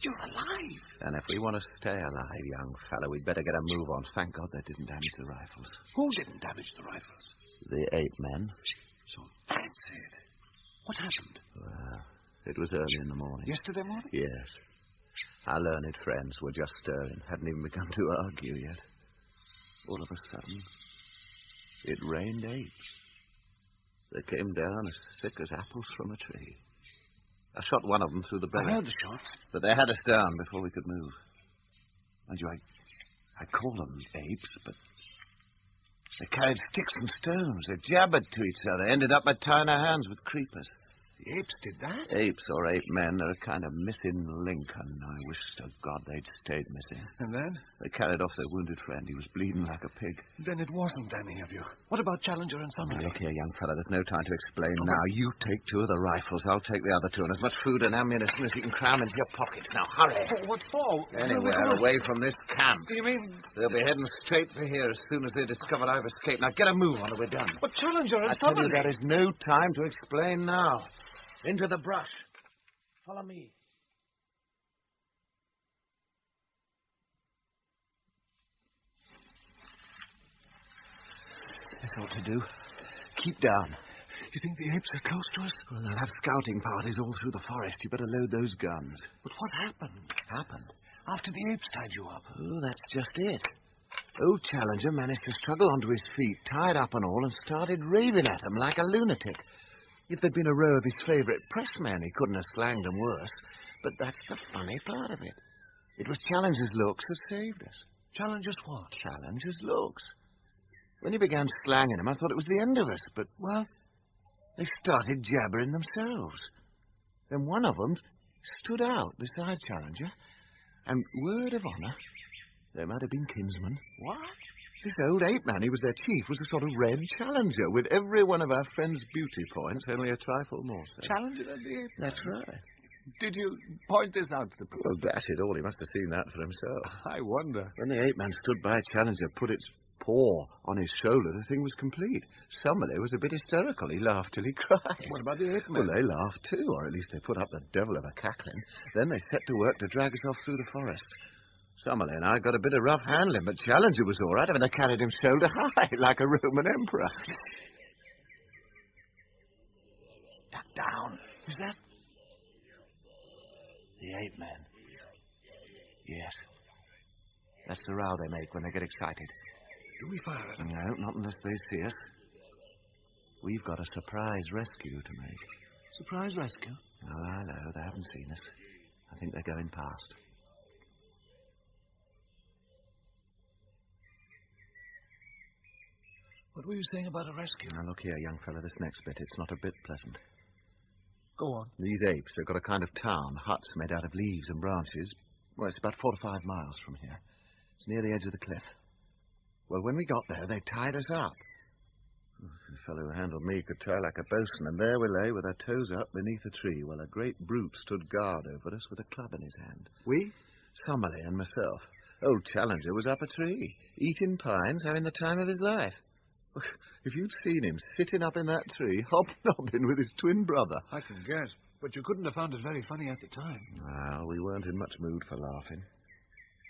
Speaker 16: You're alive.
Speaker 14: And if we want to stay alive, young fella, we'd better get a move on. Thank God they didn't damage the rifles.
Speaker 16: Who didn't damage the rifles?
Speaker 14: The 8 men.
Speaker 16: So that's it. What happened?
Speaker 14: Well, it was early in the morning.
Speaker 16: Yesterday morning?
Speaker 14: Yes. Our learned friends were just stirring. Hadn't even begun to argue yet. All of a sudden, it rained apes. They came down as thick as apples from a tree. I shot one of them through the belly.
Speaker 16: I heard the shots.
Speaker 14: But they had us down before we could move. Mind you, I call them apes, but they carried sticks and stones. They jabbered to each other, ended up by tying our hands with creepers.
Speaker 7: The apes did that?
Speaker 14: Apes or ape men are a kind of missing link, and I wish to God they'd stayed missing.
Speaker 7: And then?
Speaker 14: They carried off their wounded friend. He was bleeding like a pig.
Speaker 7: Then it wasn't any of you. What about Challenger and Summerlee?
Speaker 14: Look here, young fella, there's no time to explain now. You take 2 of the rifles. I'll take the other 2, and as much food and ammunition as you can cram into your pockets. Now, hurry.
Speaker 7: What for?
Speaker 14: Anywhere away from this camp.
Speaker 7: You mean...
Speaker 14: They'll be heading straight for here as soon as they discover I've escaped. Now, get a move on or we're done.
Speaker 7: But Challenger and
Speaker 14: I tell you,
Speaker 7: Summerlee...
Speaker 14: there is no time to explain now. Into the brush. Follow me. This ought to do. Keep down.
Speaker 7: You think the apes are close to us?
Speaker 14: Well, they'll have scouting parties all through the forest. You better load those guns.
Speaker 7: But what happened?
Speaker 14: Happened?
Speaker 7: After the apes tied you up.
Speaker 14: Oh, that's just it. Old Challenger managed to struggle onto his feet, tied up and all, and started raving at them like a lunatic. If there'd been a row of his favourite pressmen, he couldn't have slanged them worse. But that's the funny part of it. It was Challenger's looks that saved us.
Speaker 7: Challenger's what?
Speaker 14: Challenger's looks. When he began slanging them, I thought it was the end of us, but, well, they started jabbering themselves. Then one of them stood out beside Challenger, and word of honour, they might have been kinsmen.
Speaker 7: What?
Speaker 14: This old ape man, he was their chief, was a sort of red Challenger, with every one of our friend's beauty points, only a trifle more so.
Speaker 7: Challenger and the ape?
Speaker 14: That's right.
Speaker 7: Did you point this out to the professor?
Speaker 14: Well, dash it all, he must have seen that for himself.
Speaker 7: I wonder.
Speaker 14: When the ape man stood by Challenger, put its paw on his shoulder, the thing was complete. Summerlee was a bit hysterical. He laughed till he cried.
Speaker 7: What about the ape men?
Speaker 14: Well, they laughed too, or at least they put up the devil of a cackling. Then they set to work to drag us off through the forest. Summerlee and I got a bit of rough handling, but Challenger was all right. I mean, they carried him shoulder high, like a Roman emperor.
Speaker 7: Duck down.
Speaker 14: Is that the ape man? Yes. That's the row they make when they get excited.
Speaker 7: Do we fire at them?
Speaker 14: No, not unless they see us. We've got a surprise rescue to make.
Speaker 7: Surprise rescue?
Speaker 14: Oh, I know. They haven't seen us. I think they're going past.
Speaker 7: What were you saying about a rescue?
Speaker 14: Now, look here, young fella, this next bit, it's not a bit pleasant.
Speaker 7: Go on.
Speaker 14: These apes, they've got a kind of town, huts made out of leaves and branches. Well, it's about 4 to 5 miles from here. It's near the edge of the cliff. Well, when we got there, they tied us up. The fellow who handled me could tie like a bosun, and there we lay with our toes up beneath a tree, while a great brute stood guard over us with a club in his hand. We? Summerlee and myself. Old Challenger was up a tree, eating pines, having the time of his life. If you'd seen him sitting up in that tree, hobnobbing with his twin brother.
Speaker 7: I can guess, but you couldn't have found it very funny at the time.
Speaker 14: Well, we weren't in much mood for laughing.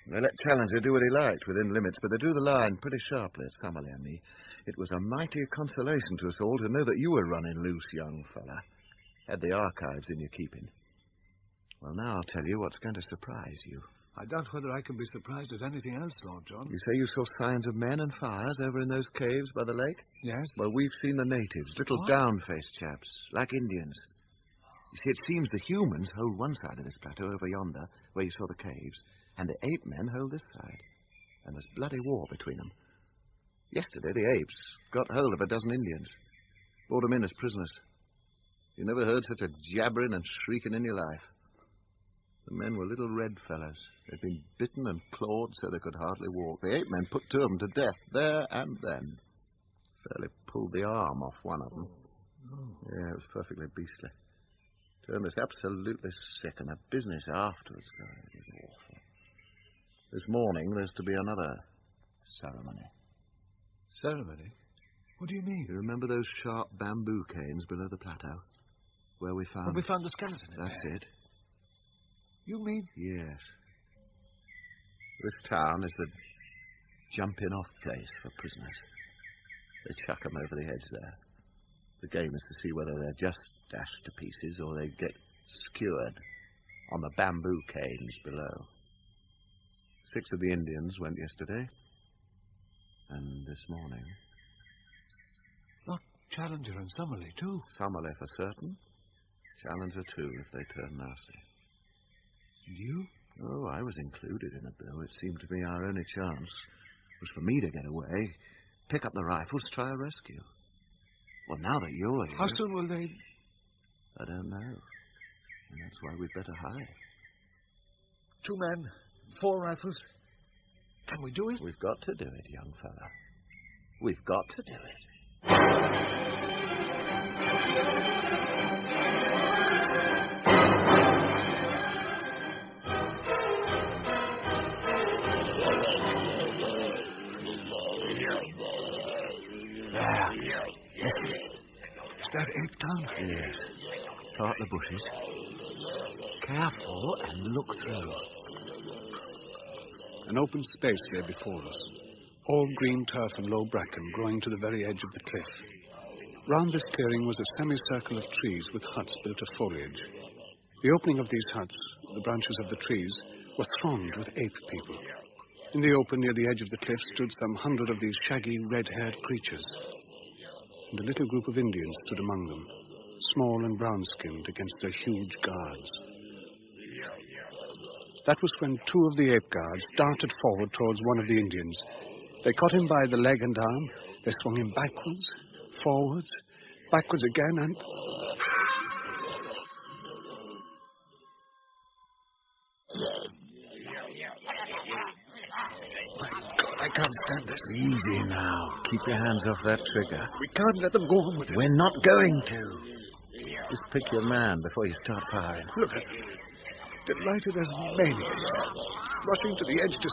Speaker 14: They let Challenger do what he liked within limits, but they drew the line pretty sharply at Summerlee and me. It was a mighty consolation to us all to know that you were running loose, young fella. Had the archives in your keeping. Well, now I'll tell you what's going to surprise you.
Speaker 7: I doubt whether I can be surprised at anything else, Lord John.
Speaker 14: You say you saw signs of men and fires over in those caves by the lake?
Speaker 7: Yes.
Speaker 14: Well, we've seen the natives, little down-faced chaps, like Indians. You see, it seems the humans hold one side of this plateau over yonder, where you saw the caves, and the ape men hold this side. And there's bloody war between them. Yesterday, the apes got hold of a dozen Indians, brought them in as prisoners. You never heard such a jabbering and shrieking in your life. The men were little red fellows. They'd been bitten and clawed so they could hardly walk. The ape men put 2 of them to death there and then. Fairly pulled the arm off one of them. Yeah, it was perfectly beastly. Turned us absolutely sick, and the business afterwards, it was awful. This morning there's to be another ceremony.
Speaker 7: Ceremony? What do you mean?
Speaker 14: You remember those sharp bamboo canes below the plateau? Where we found...
Speaker 7: Where we found the skeleton in
Speaker 14: That's
Speaker 7: there.
Speaker 14: it.
Speaker 7: You mean?
Speaker 14: Yes. This town is the jumping-off place for prisoners. They chuck them over the edge there. The game is to see whether they're just dashed to pieces or they get skewered on the bamboo canes below. 6 of the Indians went yesterday, and this morning.
Speaker 7: Not Challenger and Summerlee, too?
Speaker 14: Summerlee for certain. Challenger, too, if they turn nasty.
Speaker 7: And you?
Speaker 14: Oh, I was included in it, though. It seemed to me our only chance was for me to get away, pick up the rifles, try a rescue. Well, now that you're here...
Speaker 7: How soon will they...
Speaker 14: I don't know. And that's why we'd better hide.
Speaker 6: 2 men, 4 rifles. Can we do it?
Speaker 14: We've got to do it, young fella. We've got to do it.
Speaker 6: Listen. Is that ape down?
Speaker 14: Yes. Part the bushes. Careful and look through.
Speaker 2: An open space lay before us. All green turf and low bracken growing to the very edge of the cliff. Round this clearing was a semicircle of trees with huts built of foliage. The opening of these huts, the branches of the trees, were thronged with ape people. In the open near the edge of the cliff stood some 100 of these shaggy, red-haired creatures. And a little group of Indians stood among them, small and brown-skinned against their huge guards. That was when 2 of the ape guards darted forward towards one of the Indians. They caught him by the leg and arm. They swung him backwards, forwards, backwards again, and...
Speaker 6: My God, I can't stand this.
Speaker 14: Easy now. Keep your hands off that trigger.
Speaker 6: We can't let them go on with it.
Speaker 14: We're not going to. Just pick your man before you start firing.
Speaker 6: Look at them. Delighted as maniacs. Rushing to the edge to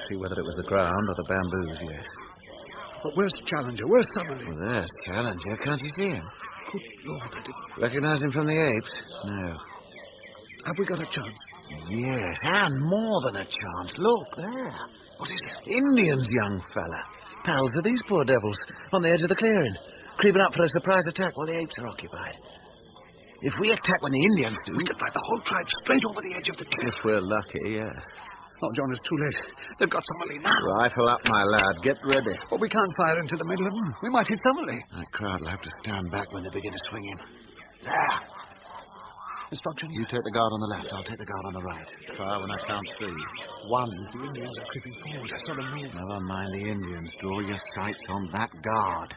Speaker 6: see
Speaker 14: whether it was the ground or the bamboos, yes.
Speaker 6: But where's Challenger? Where's Summerlee?
Speaker 14: Well, there's Challenger. Can't you see him?
Speaker 6: Good Lord, I didn't...
Speaker 14: Recognize him from the apes? No.
Speaker 6: Have we got a chance?
Speaker 14: Yes, and more than a chance. Look, there.
Speaker 6: What is it?
Speaker 14: Indians, young fella. Pals of these poor devils on the edge of the clearing, creeping up for a surprise attack while the apes are occupied. If we attack when the Indians do...
Speaker 6: We could fight the whole tribe straight over the edge of the cliff.
Speaker 14: If we're lucky, yes.
Speaker 6: Oh, John, it's too late. They've got Summerlee now.
Speaker 14: Rifle up, my lad. Get ready.
Speaker 6: But we can't fire into the middle of them. We might hit Summerlee.
Speaker 14: That crowd will have to stand back when they begin to swing in.
Speaker 6: There. Instructions?
Speaker 14: You take the guard on the left. I'll take the guard on the right. Fire when I count 3. 1.
Speaker 6: The Indians are creeping forward. I saw them move.
Speaker 14: Never mind the Indians. Draw your sights on that guard.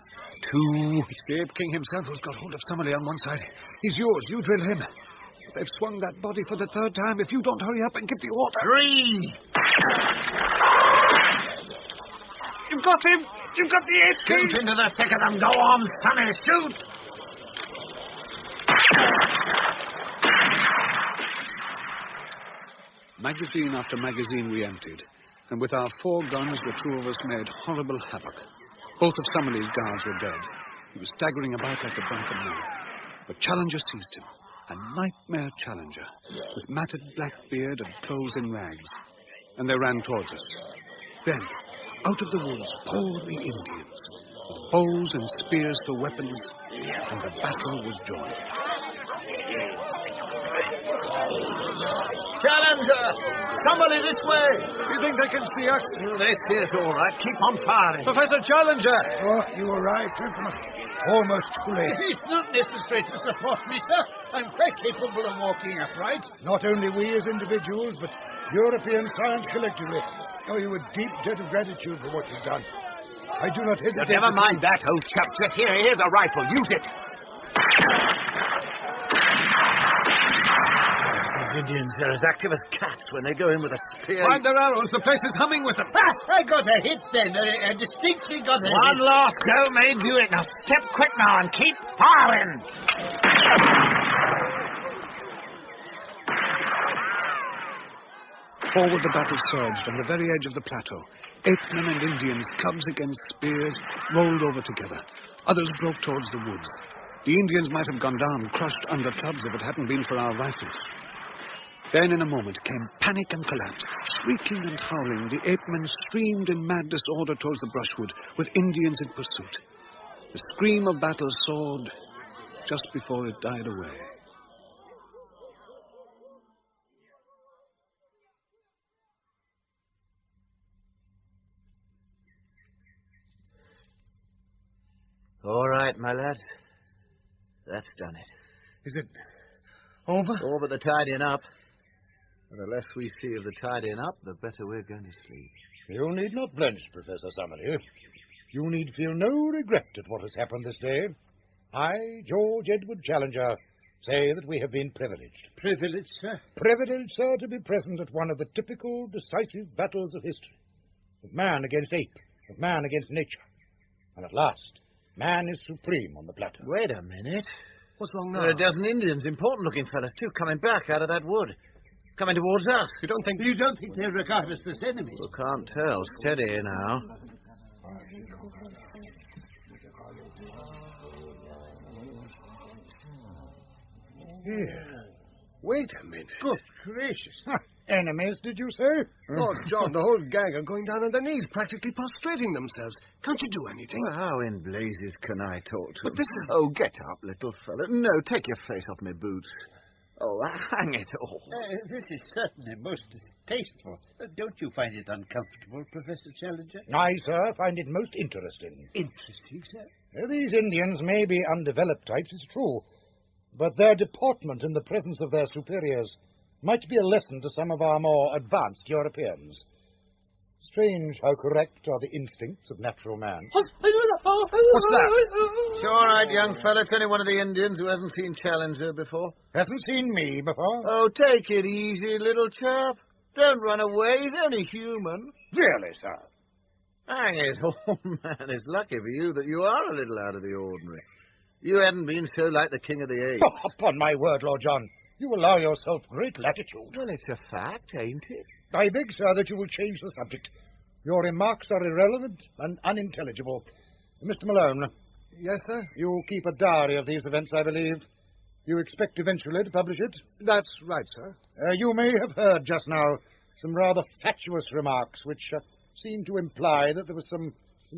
Speaker 14: 2.
Speaker 6: It's the Ape King himself who's got hold of Summerlee on one side. He's yours. You drill him. But they've swung that body for the 3rd time. If you don't hurry up and give the order...
Speaker 14: 3.
Speaker 6: You've got him. You've got the Ape King.
Speaker 14: Shoot into the thick of them. Go on, Sonny. Shoot.
Speaker 2: Magazine after magazine we emptied, and with our 4 guns the 2 of us made horrible havoc. Both of Summerlee's guards were dead. He was staggering about like a drunken man. But Challenger seized him, a nightmare Challenger, with matted black beard and clothes in rags. And they ran towards us. Then, out of the woods poured the Indians, with bows and spears for weapons, and the battle was joined.
Speaker 14: Challenger! Somebody this way!
Speaker 6: You think they can see us?
Speaker 14: They see us all right. Keep on firing.
Speaker 6: Professor Challenger! Oh, you were right, gentlemen. Almost too late.
Speaker 12: It's not necessary to support me, sir. I'm quite capable of walking upright.
Speaker 6: Not only we as individuals, but European science collectively owe you a deep debt of gratitude for what you've done. I do not hesitate.
Speaker 14: Never mind that, old chap. Just here's a rifle. Use it. These Indians, they're as active as cats when they go in with a spear.
Speaker 6: Find their arrows. The place is humming with them.
Speaker 12: I got a hit then. I distinctly got a hit.
Speaker 14: One last go may do it. Now step quick now and keep firing.
Speaker 2: Forward the battle surged on the very edge of the plateau. Apemen and Indians, clubs against spears, rolled over together. Others broke towards the woods. The Indians might have gone down, crushed under clubs, if it hadn't been for our rifles. Then, in a moment, came panic and collapse. Shrieking and howling, the ape-men streamed in mad disorder towards the brushwood, with Indians in pursuit. The scream of battle soared just before it died away.
Speaker 14: All right, my lad. That's done it.
Speaker 6: Is it over?
Speaker 14: Over the tidying up. The less we see of the tidying up, the better we're going to sleep.
Speaker 6: You need not blench, Professor Summerlee. You need feel no regret at what has happened this day. I, George Edward Challenger, say that we have been privileged.
Speaker 12: Privileged, sir?
Speaker 6: Privileged, sir, to be present at one of the typical decisive battles of history. Of man against ape, of man against nature. And at last, man is supreme on the plateau.
Speaker 11: Wait a minute.
Speaker 7: What's wrong now?
Speaker 11: There are a dozen Indians, important-looking fellas, too, coming back out of that wood. Coming towards us.
Speaker 12: You don't think they regard us as enemies?
Speaker 11: We can't tell. Steady now.
Speaker 7: Here. Wait a minute.
Speaker 12: Good gracious.
Speaker 6: Enemies, did you say?
Speaker 7: Lord John, the whole gang are going down on their knees, practically prostrating themselves. Can't you do anything?
Speaker 11: Well, how in blazes can I talk to
Speaker 7: But
Speaker 11: them?
Speaker 7: this is...
Speaker 11: Oh, get up, little fella. No, take your face off my boots. Oh, hang it all.
Speaker 12: This is certainly most distasteful. Don't you find it uncomfortable, Professor Challenger?
Speaker 6: I, sir, find it most interesting.
Speaker 12: Interesting, sir?
Speaker 6: These Indians may be undeveloped types, it's true, but their deportment in the presence of their superiors might be a lesson to some of our more advanced Europeans. Strange how correct are the instincts of natural man.
Speaker 11: What's that? It's all right, young fella. It's only one of the Indians who hasn't seen Challenger before.
Speaker 6: Hasn't seen me before?
Speaker 11: Oh, take it easy, little chap. Don't run away. He's only human.
Speaker 6: Really, sir?
Speaker 11: Hang it all, man. It's lucky for you that you are a little out of the ordinary. You hadn't been so like the king of the apes.
Speaker 6: Oh, upon my word, Lord John, you allow yourself great latitude.
Speaker 11: Well, it's a fact, ain't it?
Speaker 6: I beg, sir, that you will change the subject. Your remarks are irrelevant and unintelligible. Mr. Malone.
Speaker 7: Yes, sir?
Speaker 6: You keep a diary of these events, I believe. You expect eventually to publish it?
Speaker 7: That's right, sir.
Speaker 6: You may have heard just now some rather fatuous remarks which seem to imply that there was some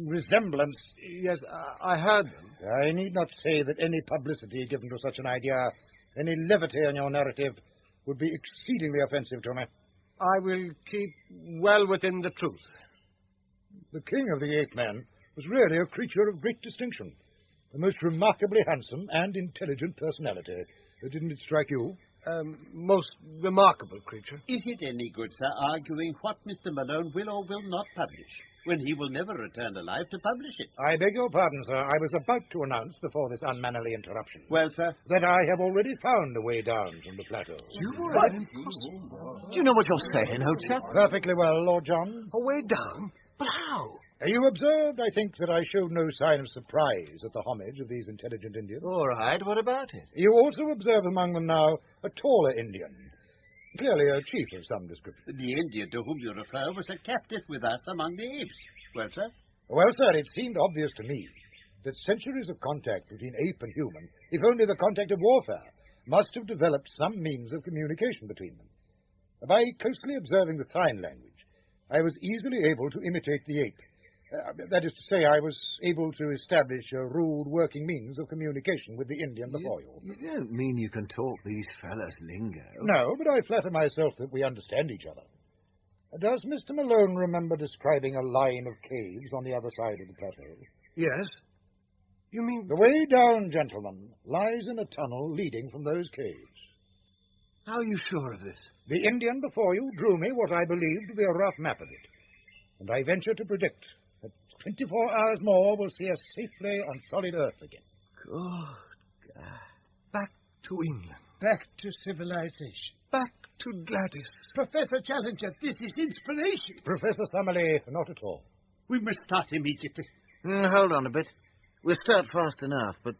Speaker 6: resemblance.
Speaker 7: Yes, I heard them.
Speaker 6: I need not say that any publicity given to such an idea, any levity in your narrative, would be exceedingly offensive to me.
Speaker 7: I will keep well within the truth.
Speaker 6: The king of the ape men was really a creature of great distinction. A most remarkably handsome and intelligent personality. Didn't it strike you?
Speaker 7: Most remarkable creature.
Speaker 12: Is it any good, sir, arguing what Mr. Malone will or will not publish, when he will never return alive to publish it?
Speaker 6: I beg your pardon, sir. I was about to announce, before this unmannerly interruption,
Speaker 12: well, sir,
Speaker 6: that I have already found a way down from the plateau.
Speaker 11: You've already... Do you know what you're saying, old chap?
Speaker 6: Perfectly well, Lord John.
Speaker 7: A way down? But how?
Speaker 6: You observed, I think, that I showed no sign of surprise at the homage of these intelligent Indians.
Speaker 11: All right, what about it?
Speaker 6: You also observe among them now a taller Indian, clearly a chief of some description.
Speaker 12: The Indian to whom you refer was a captive with us among the apes. Well, sir?
Speaker 6: Well, sir, it seemed obvious to me that centuries of contact between ape and human, if only the contact of warfare, must have developed some means of communication between them. By closely observing the sign language, I was easily able to imitate the ape. That is to say, I was able to establish a rude working means of communication with the Indian before you.
Speaker 11: You don't mean you can talk these fellas' lingo?
Speaker 6: No, but I flatter myself that we understand each other. Does Mr. Malone remember describing a line of caves on the other side of the plateau?
Speaker 7: Yes. You mean...
Speaker 6: The way down, gentlemen, lies in a tunnel leading from those caves.
Speaker 7: How are you sure of this?
Speaker 6: The Indian before you drew me what I believed to be a rough map of it. And I venture to predict that 24 hours more will see us safely on solid earth again.
Speaker 11: Good God.
Speaker 7: Back to England.
Speaker 12: Back to civilization.
Speaker 7: Back to Gladys.
Speaker 12: Professor Challenger, this is inspiration.
Speaker 6: Professor Summerlee, not at all.
Speaker 12: We must start immediately.
Speaker 11: Hold on a bit. We'll start fast enough, but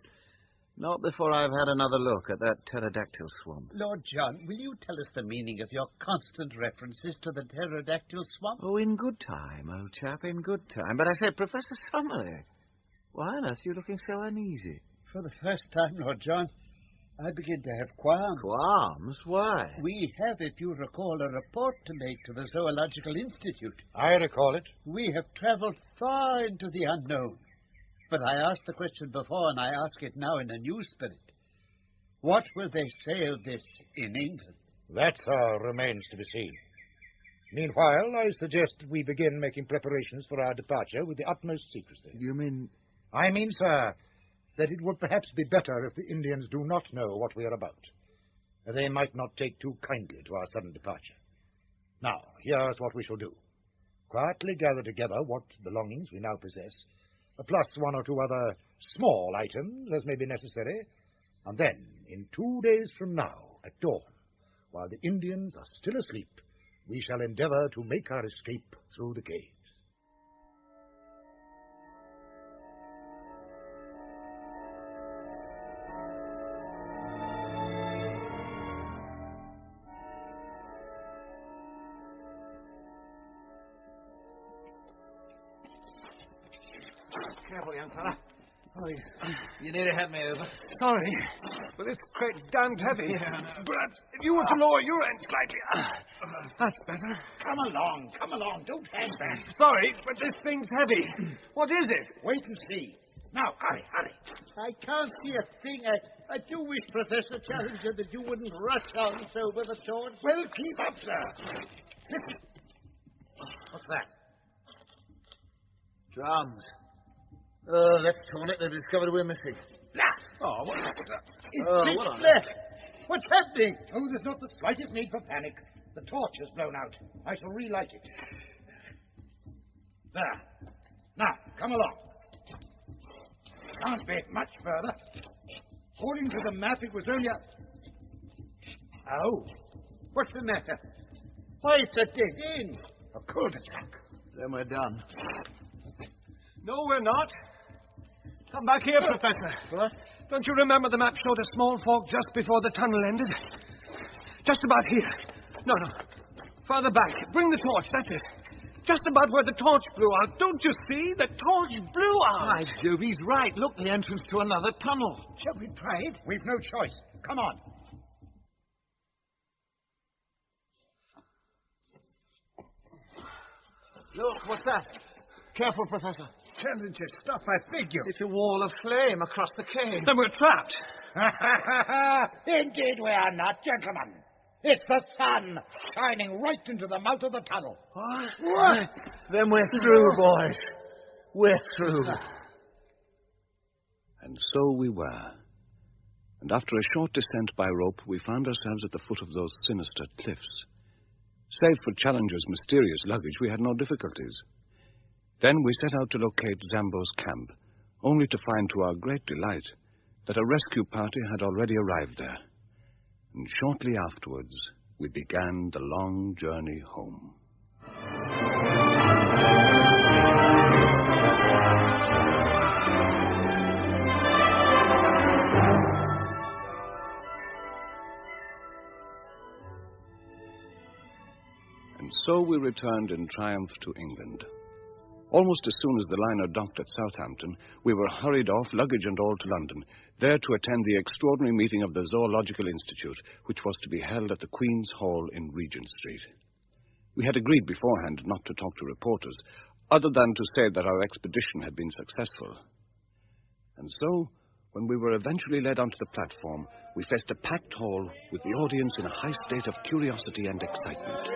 Speaker 11: not before I've had another look at that pterodactyl swamp.
Speaker 12: Lord John, will you tell us the meaning of your constant references to the pterodactyl swamp?
Speaker 11: Oh, in good time, old chap, in good time. But I say, Professor Summerlee, why on earth are you looking so uneasy?
Speaker 12: For the first time, Lord John, I begin to have qualms.
Speaker 11: Qualms? Why?
Speaker 12: We have, if you recall, a report to make to the Zoological Institute.
Speaker 6: I recall it.
Speaker 12: We have travelled far into the unknown. But I asked the question before, and I ask it now in a new spirit. What will they say of this in England?
Speaker 6: That, sir, remains to be seen. Meanwhile, I suggest that we begin making preparations for our departure with the utmost secrecy.
Speaker 11: You mean...
Speaker 6: I mean, sir, that it would perhaps be better if the Indians do not know what we are about. They might not take too kindly to our sudden departure. Now, here's what we shall do. Quietly gather together what belongings we now possess, plus one or two other small items, as may be necessary, And then, in 2 days from now, at dawn, while the Indians are still asleep, we shall endeavor to make our escape through the caves.
Speaker 7: Careful, young fella. Oh,
Speaker 10: You nearly had me over.
Speaker 7: sorry, but this crate's damned heavy.
Speaker 10: Yeah.
Speaker 7: Perhaps if you were to lower your end slightly. That's better.
Speaker 6: Come along. Don't hang back.
Speaker 7: Sorry, but this thing's heavy. What is it?
Speaker 6: Wait and see. Now, hurry.
Speaker 12: I can't see a thing. I do wish, Professor Challenger, that you wouldn't rush on so with the torch.
Speaker 6: Well, keep up, sir. Listen. What's that?
Speaker 11: Drums. Oh, let's torn it. They've discovered we're missing.
Speaker 6: Blast!
Speaker 7: Oh, what is that?
Speaker 11: Oh, what on
Speaker 12: left. What's happening?
Speaker 6: Oh, there's not the slightest need for panic. The torch has blown out. I shall relight it. There. Now, come along. Can't be much further. According to the map, it was only a... Oh.
Speaker 12: What's the matter? Why, it's a dead end.
Speaker 6: A cul-de-sac.
Speaker 11: Then we're done.
Speaker 7: No, we're not. Come back here, Professor.
Speaker 11: What?
Speaker 7: Don't you remember the map showed a small fork just before the tunnel ended? Just about here. No. Farther back. Bring the torch. That's it. Just about where the torch blew out. Don't you see? The torch blew out.
Speaker 11: By Jove, he's right. Look, the entrance to another tunnel.
Speaker 6: Shall we try it? We've no choice. Come on.
Speaker 11: Look, what's that? Careful, Professor.
Speaker 6: Challenger stuff, I figure.
Speaker 11: It's a wall of flame across the cave.
Speaker 7: Then we're trapped.
Speaker 6: Indeed we are not, gentlemen. It's the sun shining right into the mouth of the tunnel.
Speaker 11: What? Then we're through, boys. We're through.
Speaker 2: And so we were. And after a short descent by rope, we found ourselves at the foot of those sinister cliffs. Save for Challenger's mysterious luggage, we had no difficulties. Then we set out to locate Zambo's camp, only to find to our great delight that a rescue party had already arrived there. And shortly afterwards, we began the long journey home. And so we returned in triumph to England. Almost as soon as the liner docked at Southampton, we were hurried off, luggage and all, to London, there to attend the extraordinary meeting of the Zoological Institute, which was to be held at the Queen's Hall in Regent Street. We had agreed beforehand not to talk to reporters, other than to say that our expedition had been successful. And so, when we were eventually led onto the platform, we faced a packed hall with the audience in a high state of curiosity and excitement.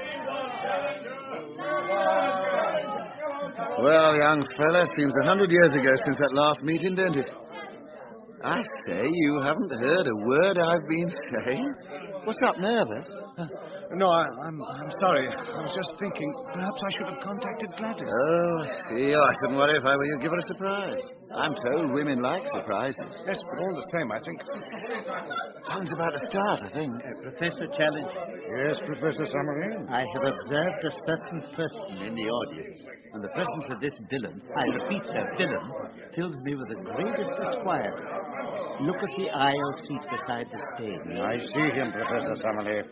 Speaker 14: Well, young fella, seems 100 years ago since that last meeting, don't it? I say, you haven't heard a word I've been saying? What's up, nervous?
Speaker 7: No, I'm sorry. I was just thinking, perhaps I should have contacted Gladys.
Speaker 14: Oh, I see. I shouldn't worry if I were you. Give her a surprise. I'm told women like surprises.
Speaker 7: Yes, but all the same, I think...
Speaker 14: Tongue's about to start, I think.
Speaker 10: Professor Challenge.
Speaker 6: Yes, Professor Summerlin?
Speaker 10: I have observed a certain person in the audience, and the presence of this villain, I repeat, sir, villain, fills me with the greatest disquiet. Look at the aisle seat beside the stage.
Speaker 6: I see him, Professor Summerlin.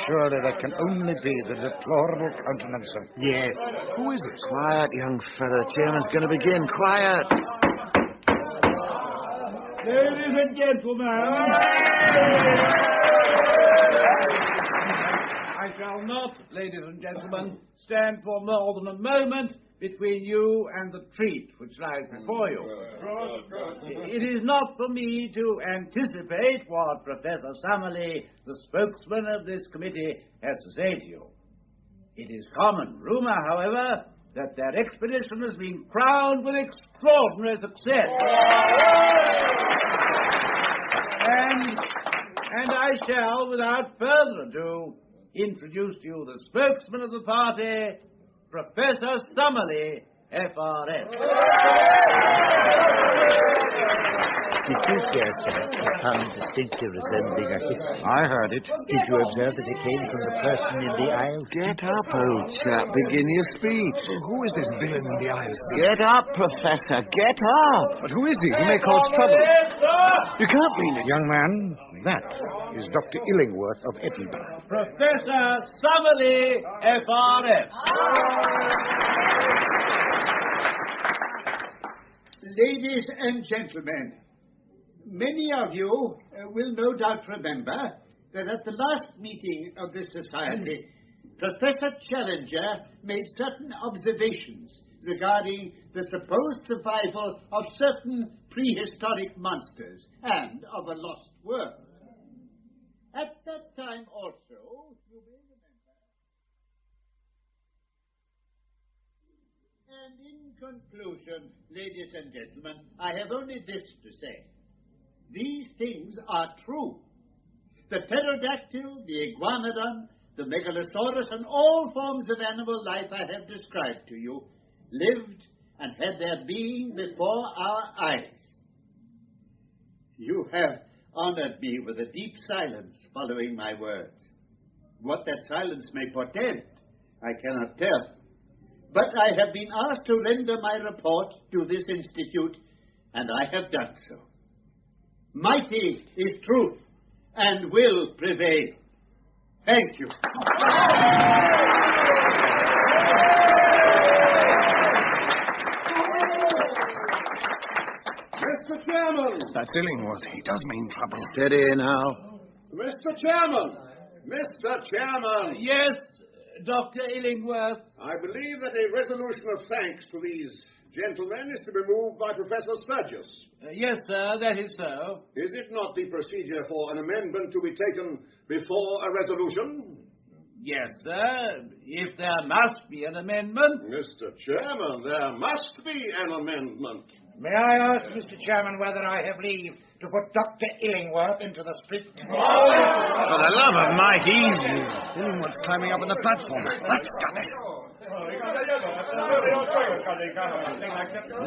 Speaker 6: Surely that can only be the deplorable countenance of...
Speaker 10: Yes.
Speaker 7: Who is it?
Speaker 14: Quiet, young fella. The chairman's going to begin. Quiet.
Speaker 12: Ladies and gentlemen, I shall not, ladies and gentlemen, stand for more than a moment between you and the treat which lies before you. It is not for me to anticipate what Professor Summerlee, the spokesman of this committee, has to say to you. It is common rumor, however, that their expedition has been crowned with extraordinary success. And I shall, without further ado, introduce to you the spokesman of the party, Professor Summerlee,
Speaker 10: FRF.
Speaker 12: It is there, sir, a sound distinctly resembling a hiss.
Speaker 9: I heard it.
Speaker 12: Did you observe that it came from the person in the aisle?
Speaker 14: Get up, old chap. Begin your speech.
Speaker 9: Who is this villain in the aisle, Steve?
Speaker 14: Get up, Professor. Get up.
Speaker 9: But who is he? He may cause trouble.
Speaker 14: You can't mean it.
Speaker 6: Young man, that is Dr. Illingworth of Edinburgh.
Speaker 10: Professor Summerlee, FRF.
Speaker 12: Ladies and gentlemen, many of you will no doubt remember that at the last meeting of this society, Professor Challenger made certain observations regarding the supposed survival of certain prehistoric monsters and of a lost world. At that time also, you may remember. And in conclusion, ladies and gentlemen, I have only this to say. These things are true. The pterodactyl, the iguanodon, the megalosaurus, and all forms of animal life I have described to you lived and had their being before our eyes. You have honored me with a deep silence following my words. What that silence may portend, I cannot tell. But I have been asked to render my report to this institute, and I have done so. Mighty is truth, and will prevail. Thank you.
Speaker 15: Mr. Chairman!
Speaker 9: That's Illingworth. He does mean trouble.
Speaker 14: Steady now.
Speaker 15: Mr. Chairman! Mr. Chairman!
Speaker 10: Yes, Dr. Illingworth.
Speaker 15: I believe that a resolution of thanks to these gentlemen is to be moved by Professor Sturgis.
Speaker 10: Yes, sir, that is so.
Speaker 15: Is it not the procedure for an amendment to be taken before a resolution?
Speaker 10: Yes, sir, if there must be an amendment.
Speaker 15: Mr. Chairman, there must be an amendment.
Speaker 6: May I ask, Mr. Chairman, whether I have leave to put Dr. Illingworth into the split?
Speaker 9: For the love of Mike, easy. Illingworth's climbing up on the platform. That's done it.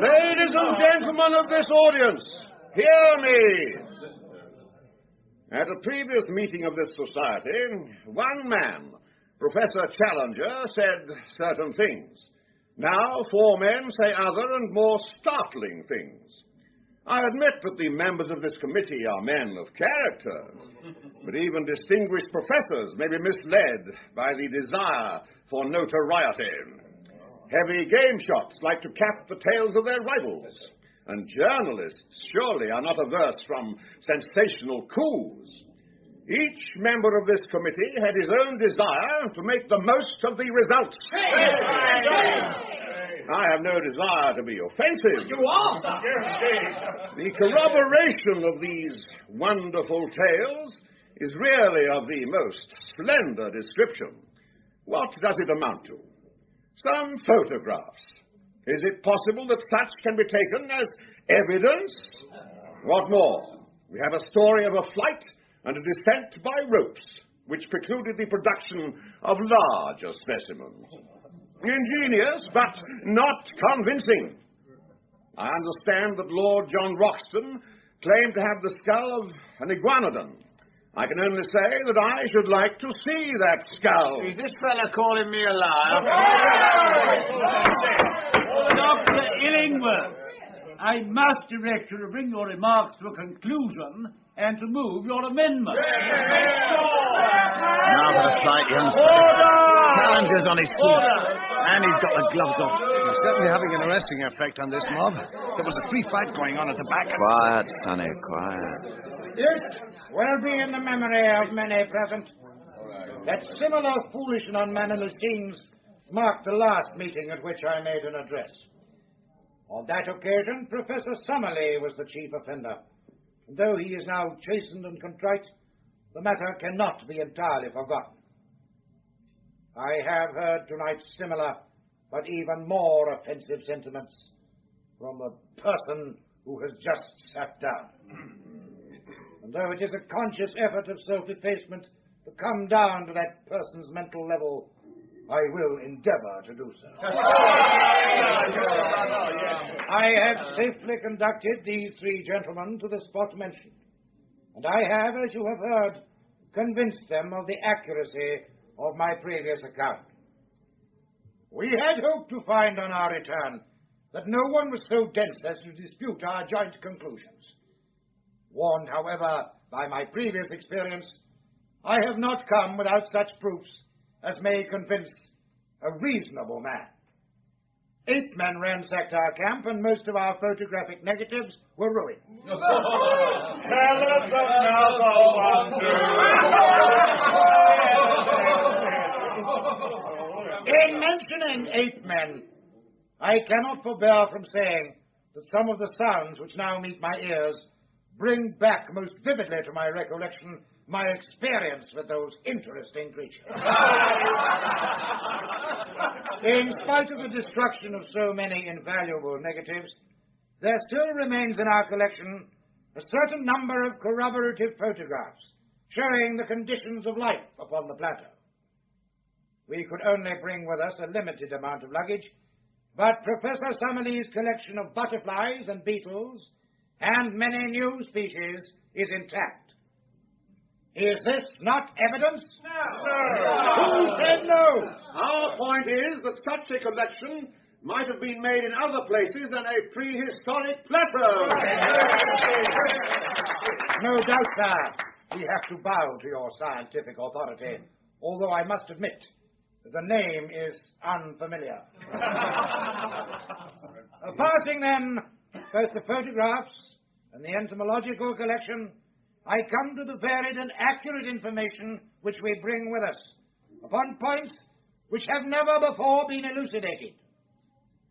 Speaker 15: Ladies and gentlemen of this audience, hear me. At a previous meeting of this society, one man, Professor Challenger, said certain things. Now 4 men say other and more startling things. I admit that the members of this committee are men of character, but even distinguished professors may be misled by the desire for notoriety. Heavy game shots like to cap the tails of their rivals, and journalists surely are not averse from sensational coups. Each member of this committee had his own desire to make the most of the results. I have no desire to be offensive. You are, sir. The corroboration of these wonderful tales is really of the most slender description. What does it amount to? Some photographs. Is it possible that such can be taken as evidence? What more? We have a story of a flight and a descent by ropes, which precluded the production of larger specimens. Ingenious, but not convincing. I understand that Lord John Roxton claimed to have the skull of an iguanodon. I can only say that I should like to see that skull.
Speaker 14: Is this fella calling me a liar?
Speaker 10: Dr. Illingworth, I must direct you to bring your remarks to a conclusion and to move your amendment.
Speaker 14: Now for the fight, young Challenger's on his feet. And he's got the gloves off.
Speaker 9: He's certainly having an arresting effect on this mob. There was a free fight going on at the back.
Speaker 14: Quiet, Sonny, quiet.
Speaker 6: It will be in the memory of many present that similar foolish and unmannerly scenes marked the last meeting at which I made an address. On that occasion, Professor Summerlee was the chief offender. And though he is now chastened and contrite, the matter cannot be entirely forgotten. I have heard tonight similar, but even more offensive sentiments from the person who has just sat down. And though it is a conscious effort of self-effacement to come down to that person's mental level, I will endeavor to do so. I have safely conducted these three gentlemen to the spot mentioned, and I have, as you have heard, convinced them of the accuracy of my previous account. We had hoped to find on our return that no one was so dense as to dispute our joint conclusions. Warned, however, by my previous experience, I have not come without such proofs as may convince a reasonable man. 8 men ransacked our camp, and most of our photographic negatives were ruined.
Speaker 17: Tell us another wonder.
Speaker 6: In mentioning 8 men, I cannot forbear from saying that some of the sounds which now meet my ears bring back most vividly to my recollection my experience with those interesting creatures. In spite of the destruction of so many invaluable negatives, there still remains in our collection a certain number of corroborative photographs showing the conditions of life upon the plateau. We could only bring with us a limited amount of luggage, but Professor Summerlee's collection of butterflies and beetles and many new species is intact. Is this not evidence? No. Who said no?
Speaker 15: Our point is that such a collection might have been made in other places than a prehistoric plateau.
Speaker 6: No doubt, sir. We have to bow to your scientific authority, although I must admit that the name is unfamiliar. Passing, then, both the photographs and the entomological collection, I come to the varied and accurate information which we bring with us, upon points which have never before been elucidated.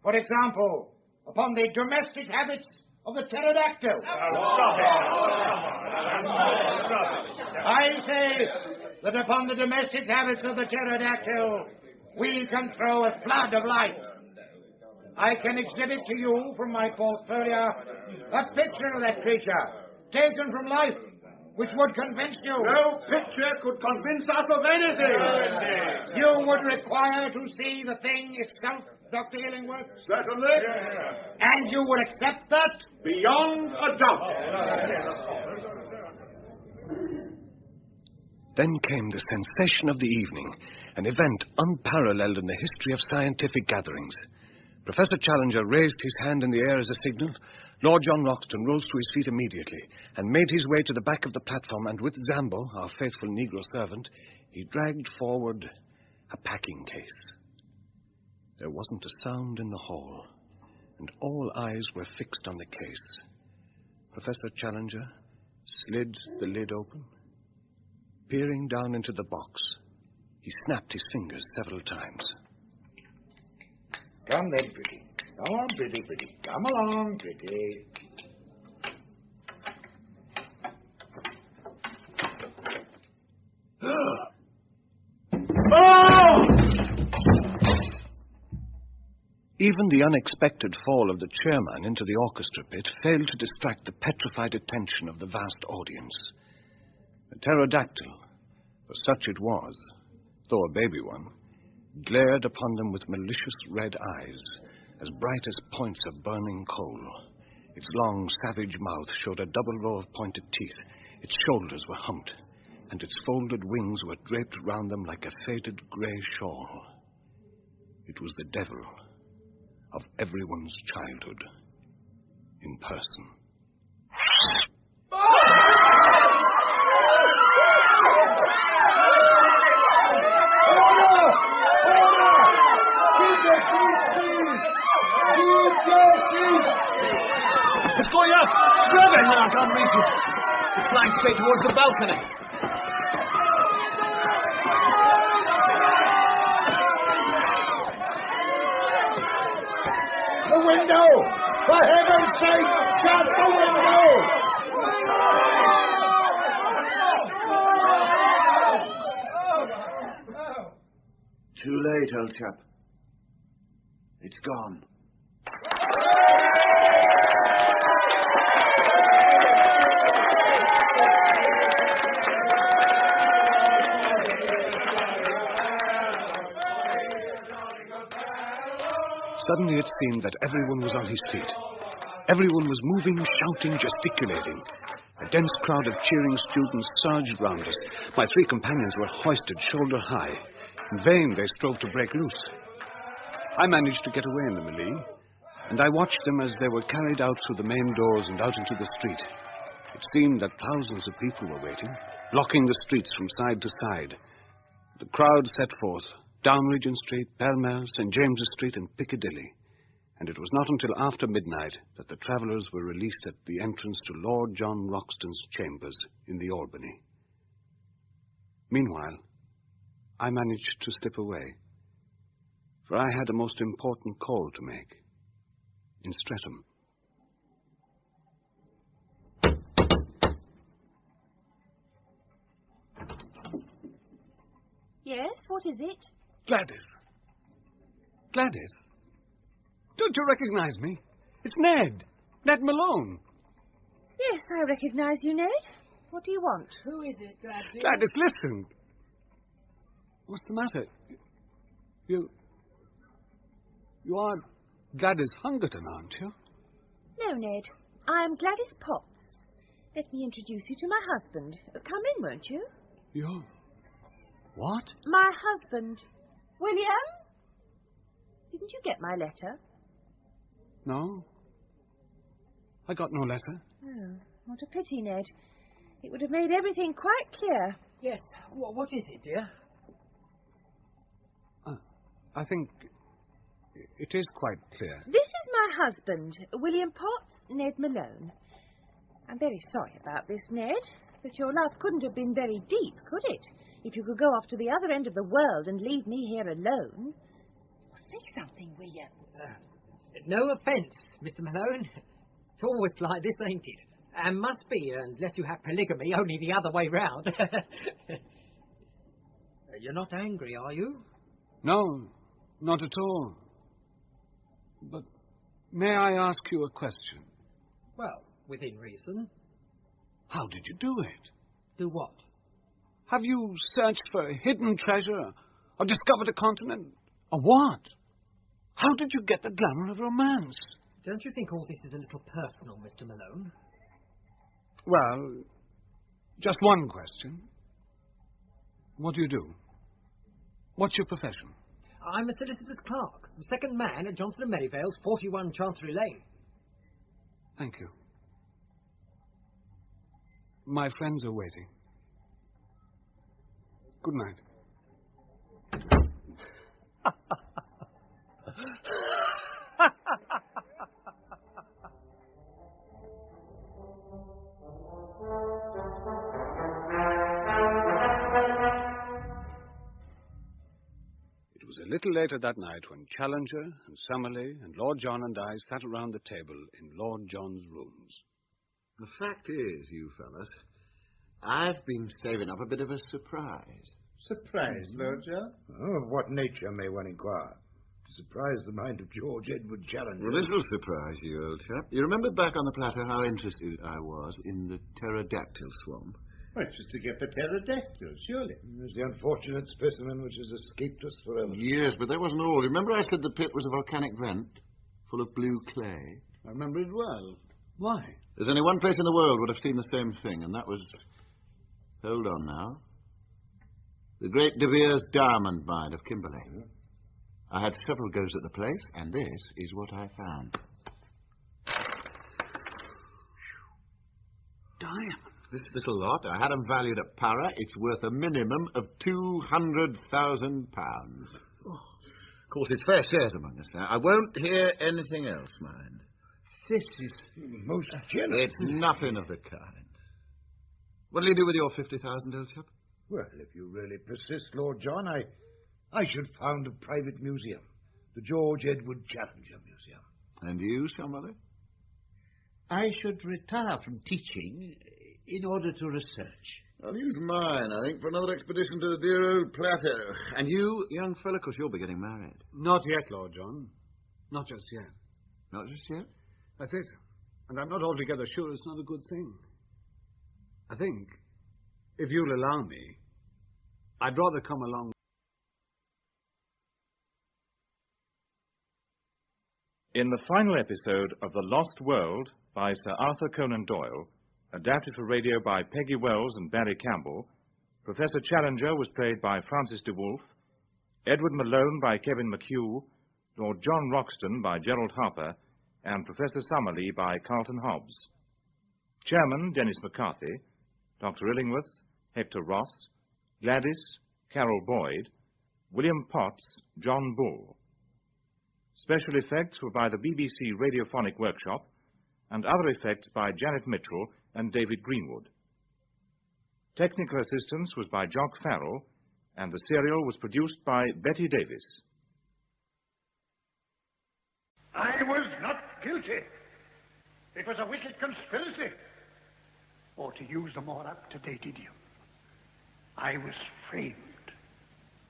Speaker 6: For example, upon the domestic habits of the pterodactyl. I say that upon the domestic habits of the pterodactyl, we can throw a flood of light. I can exhibit to you from my portfolio a picture of that creature, taken from life, which would convince you.
Speaker 15: No picture could convince us of anything.
Speaker 6: You would require to see the thing itself, Dr. Illingworth?
Speaker 15: Certainly.
Speaker 6: And you would accept that?
Speaker 15: Beyond a doubt.
Speaker 2: Then came the sensation of the evening, an event unparalleled in the history of scientific gatherings. Professor Challenger raised his hand in the air as a signal. Lord John Roxton rose to his feet immediately and made his way to the back of the platform, and with Zambo, our faithful Negro servant, he dragged forward a packing case. There wasn't a sound in the hall, and all eyes were fixed on the case. Professor Challenger slid the lid open. Peering down into the box, he snapped his fingers several times.
Speaker 6: Come then, pretty. Come on, pretty. Come along, pretty.
Speaker 2: Even the unexpected fall of the chairman into the orchestra pit failed to distract the petrified attention of the vast audience. The pterodactyl, for such it was, though a baby one, glared upon them with malicious red eyes, as bright as points of burning coal. Its long, savage mouth showed a double row of pointed teeth. Its shoulders were humped, and its folded wings were draped round them like a faded grey shawl. It was the devil of everyone's childhood in person.
Speaker 17: It's going up! Grab it! No, I can't reach it. It's flying straight towards the balcony.
Speaker 6: The window! For heaven's sake, shut the window!
Speaker 14: Too late, old chap. It's gone.
Speaker 2: Suddenly it seemed that everyone was on his feet. Everyone was moving, shouting, gesticulating. A dense crowd of cheering students surged round us. My three companions were hoisted shoulder high. In vain they strove to break loose. I managed to get away in the melee, and I watched them as they were carried out through the main doors and out into the street. It seemed that thousands of people were waiting, blocking the streets from side to side. The crowd set forth, down Regent Street, Pall Mall, St. James's Street, and Piccadilly. And it was not until after midnight that the travellers were released at the entrance to Lord John Roxton's chambers in the Albany. Meanwhile, I managed to slip away, for I had a most important call to make in Streatham.
Speaker 3: Yes, what is it?
Speaker 2: Gladys. Gladys? Don't you recognize me? It's Ned. Ned Malone.
Speaker 3: Yes, I recognize you, Ned. What do you want?
Speaker 18: Who is it, Gladys?
Speaker 2: Gladys, listen. What's the matter? You are Gladys Hungerton, aren't you?
Speaker 3: No, Ned. I am Gladys Potts. Let me introduce you to my husband. Come in, won't you?
Speaker 2: You? What?
Speaker 3: My husband. William? Didn't you get my letter?
Speaker 2: No. I got no letter.
Speaker 3: Oh, what a pity, Ned. It would have made everything quite clear.
Speaker 18: Yes. What is it, dear?
Speaker 2: I think it is quite clear.
Speaker 3: This is my husband, William Potts, Ned Malone. I'm very sorry about this, Ned, but your love couldn't have been very deep, could it? If you could go off to the other end of the world and leave me here alone. Say something, William.
Speaker 18: No offence, Mr. Malone. It's always like this, ain't it? And must be, unless you have polygamy, only the other way round. You're not angry, are you?
Speaker 2: No, not at all. But may I ask you a question?
Speaker 18: Well, within reason.
Speaker 2: How did you do it?
Speaker 18: Do what?
Speaker 2: Have you searched for a hidden treasure? Or discovered a continent? Or what? How did you get the glamour of romance?
Speaker 18: Don't you think all this is a little personal, Mr. Malone?
Speaker 2: Well, just one question. What do you do? What's your profession?
Speaker 18: I'm a solicitor's clerk, the second man at Johnson & Merivale's 41 Chancery Lane.
Speaker 2: Thank you. My friends are waiting. Good night. It was a little later that night when Challenger and Summerlee and Lord John and I sat around the table in Lord John's rooms.
Speaker 11: The fact is, you fellas, I've been saving up a bit of a surprise.
Speaker 6: Surprise, Lord John? Oh, of what nature, may one inquire? To surprise the mind of George Edward Challenger.
Speaker 11: Well, this will surprise you, old chap. You remember back on the plateau how interested I was in the pterodactyl swamp?
Speaker 6: Well, just to get the pterodactyl, surely. There's the unfortunate specimen which has escaped us forever.
Speaker 11: Yes, but that wasn't all. Remember I said the pit was a volcanic vent, full of blue clay?
Speaker 2: I remember it well. Why?
Speaker 11: There's only one place in the world would have seen the same thing, and that was... Hold on now. The Great De Beers diamond mine of Kimberley. I had several goes at the place, and this is what I found.
Speaker 2: Diamond?
Speaker 11: This little lot, I had them valued at para. It's worth a minimum of £200,000. Of course, it's fair shares among us now. I won't hear anything else, mind.
Speaker 6: This is most generous.
Speaker 11: It's nothing of the kind. What'll you do with your 50,000, old chap?
Speaker 6: Well, if you really persist, Lord John, I should found a private museum. The George Edward Challenger Museum.
Speaker 11: And you, somebody?
Speaker 12: I should retire from teaching in order to research.
Speaker 11: I'll use mine, I think, for another expedition to the dear old plateau. And you, young fella, because you'll be getting married.
Speaker 2: Not yet, Lord John. Not just yet.
Speaker 11: Not just yet?
Speaker 2: That's it. And I'm not altogether sure it's not a good thing. I think, if you'll allow me, I'd rather come along
Speaker 13: In the final episode of The Lost World by Sir Arthur Conan Doyle, adapted for radio by Peggy Wells and Barry Campbell, Professor Challenger was played by Francis de Wolfe, Edward Malone by Kevin McHugh, Lord John Roxton by Gerald Harper, and Professor Summerlee by Carlton Hobbs. Chairman, Dennis McCarthy, Dr. Illingworth, Hector Ross, Gladys, Carol Boyd, William Potts, John Bull. Special effects were by the BBC Radiophonic Workshop, and other effects by Janet Mitchell and David Greenwood. Technical assistance was by Jock Farrell, and the serial was produced by Betty Davis.
Speaker 6: I was not guilty. It was a wicked conspiracy. Or to use a more up-to-date idiom, I was framed.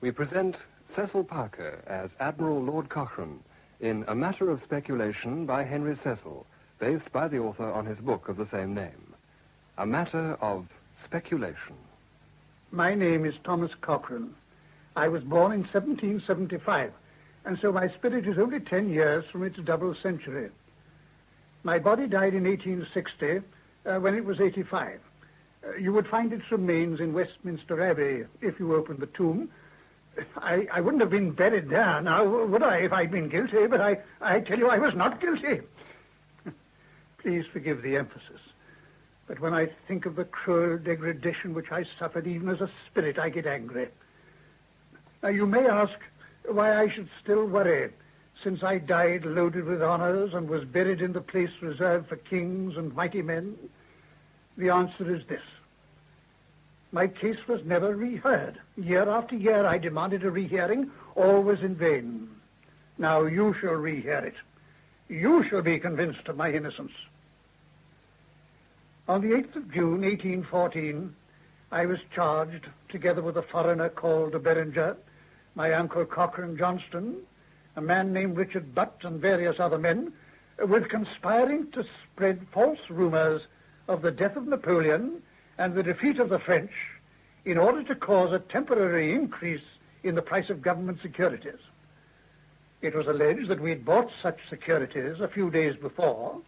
Speaker 19: We present Cecil Parker as Admiral Lord Cochrane in A Matter of Speculation by Henry Cecil, based by the author on his book of the same name. A Matter of Speculation.
Speaker 6: My name is Thomas Cochrane. I was born in 1775, and so my spirit is only 10 years from its double century. My body died in 1860, when it was 85. You would find its remains in Westminster Abbey if you opened the tomb. I wouldn't have been buried there now, would I, if I'd been guilty, but I tell you I was not guilty. Please forgive the emphasis, but when I think of the cruel degradation which I suffered even as a spirit, I get angry. Now, you may ask why I should still worry, since I died loaded with honors and was buried in the place reserved for kings and mighty men. The answer is this. My case was never reheard. Year after year I demanded a rehearing, always in vain. Now you shall rehear it. You shall be convinced of my innocence. On the 8th of June, 1814, I was charged, together with a foreigner called de Beringer, my uncle Cochrane Johnston, a man named Richard Butt, and various other men, with conspiring to spread false rumors of the death of Napoleon and the defeat of the French in order to cause a temporary increase in the price of government securities. It was alleged that we'd bought such securities a few days before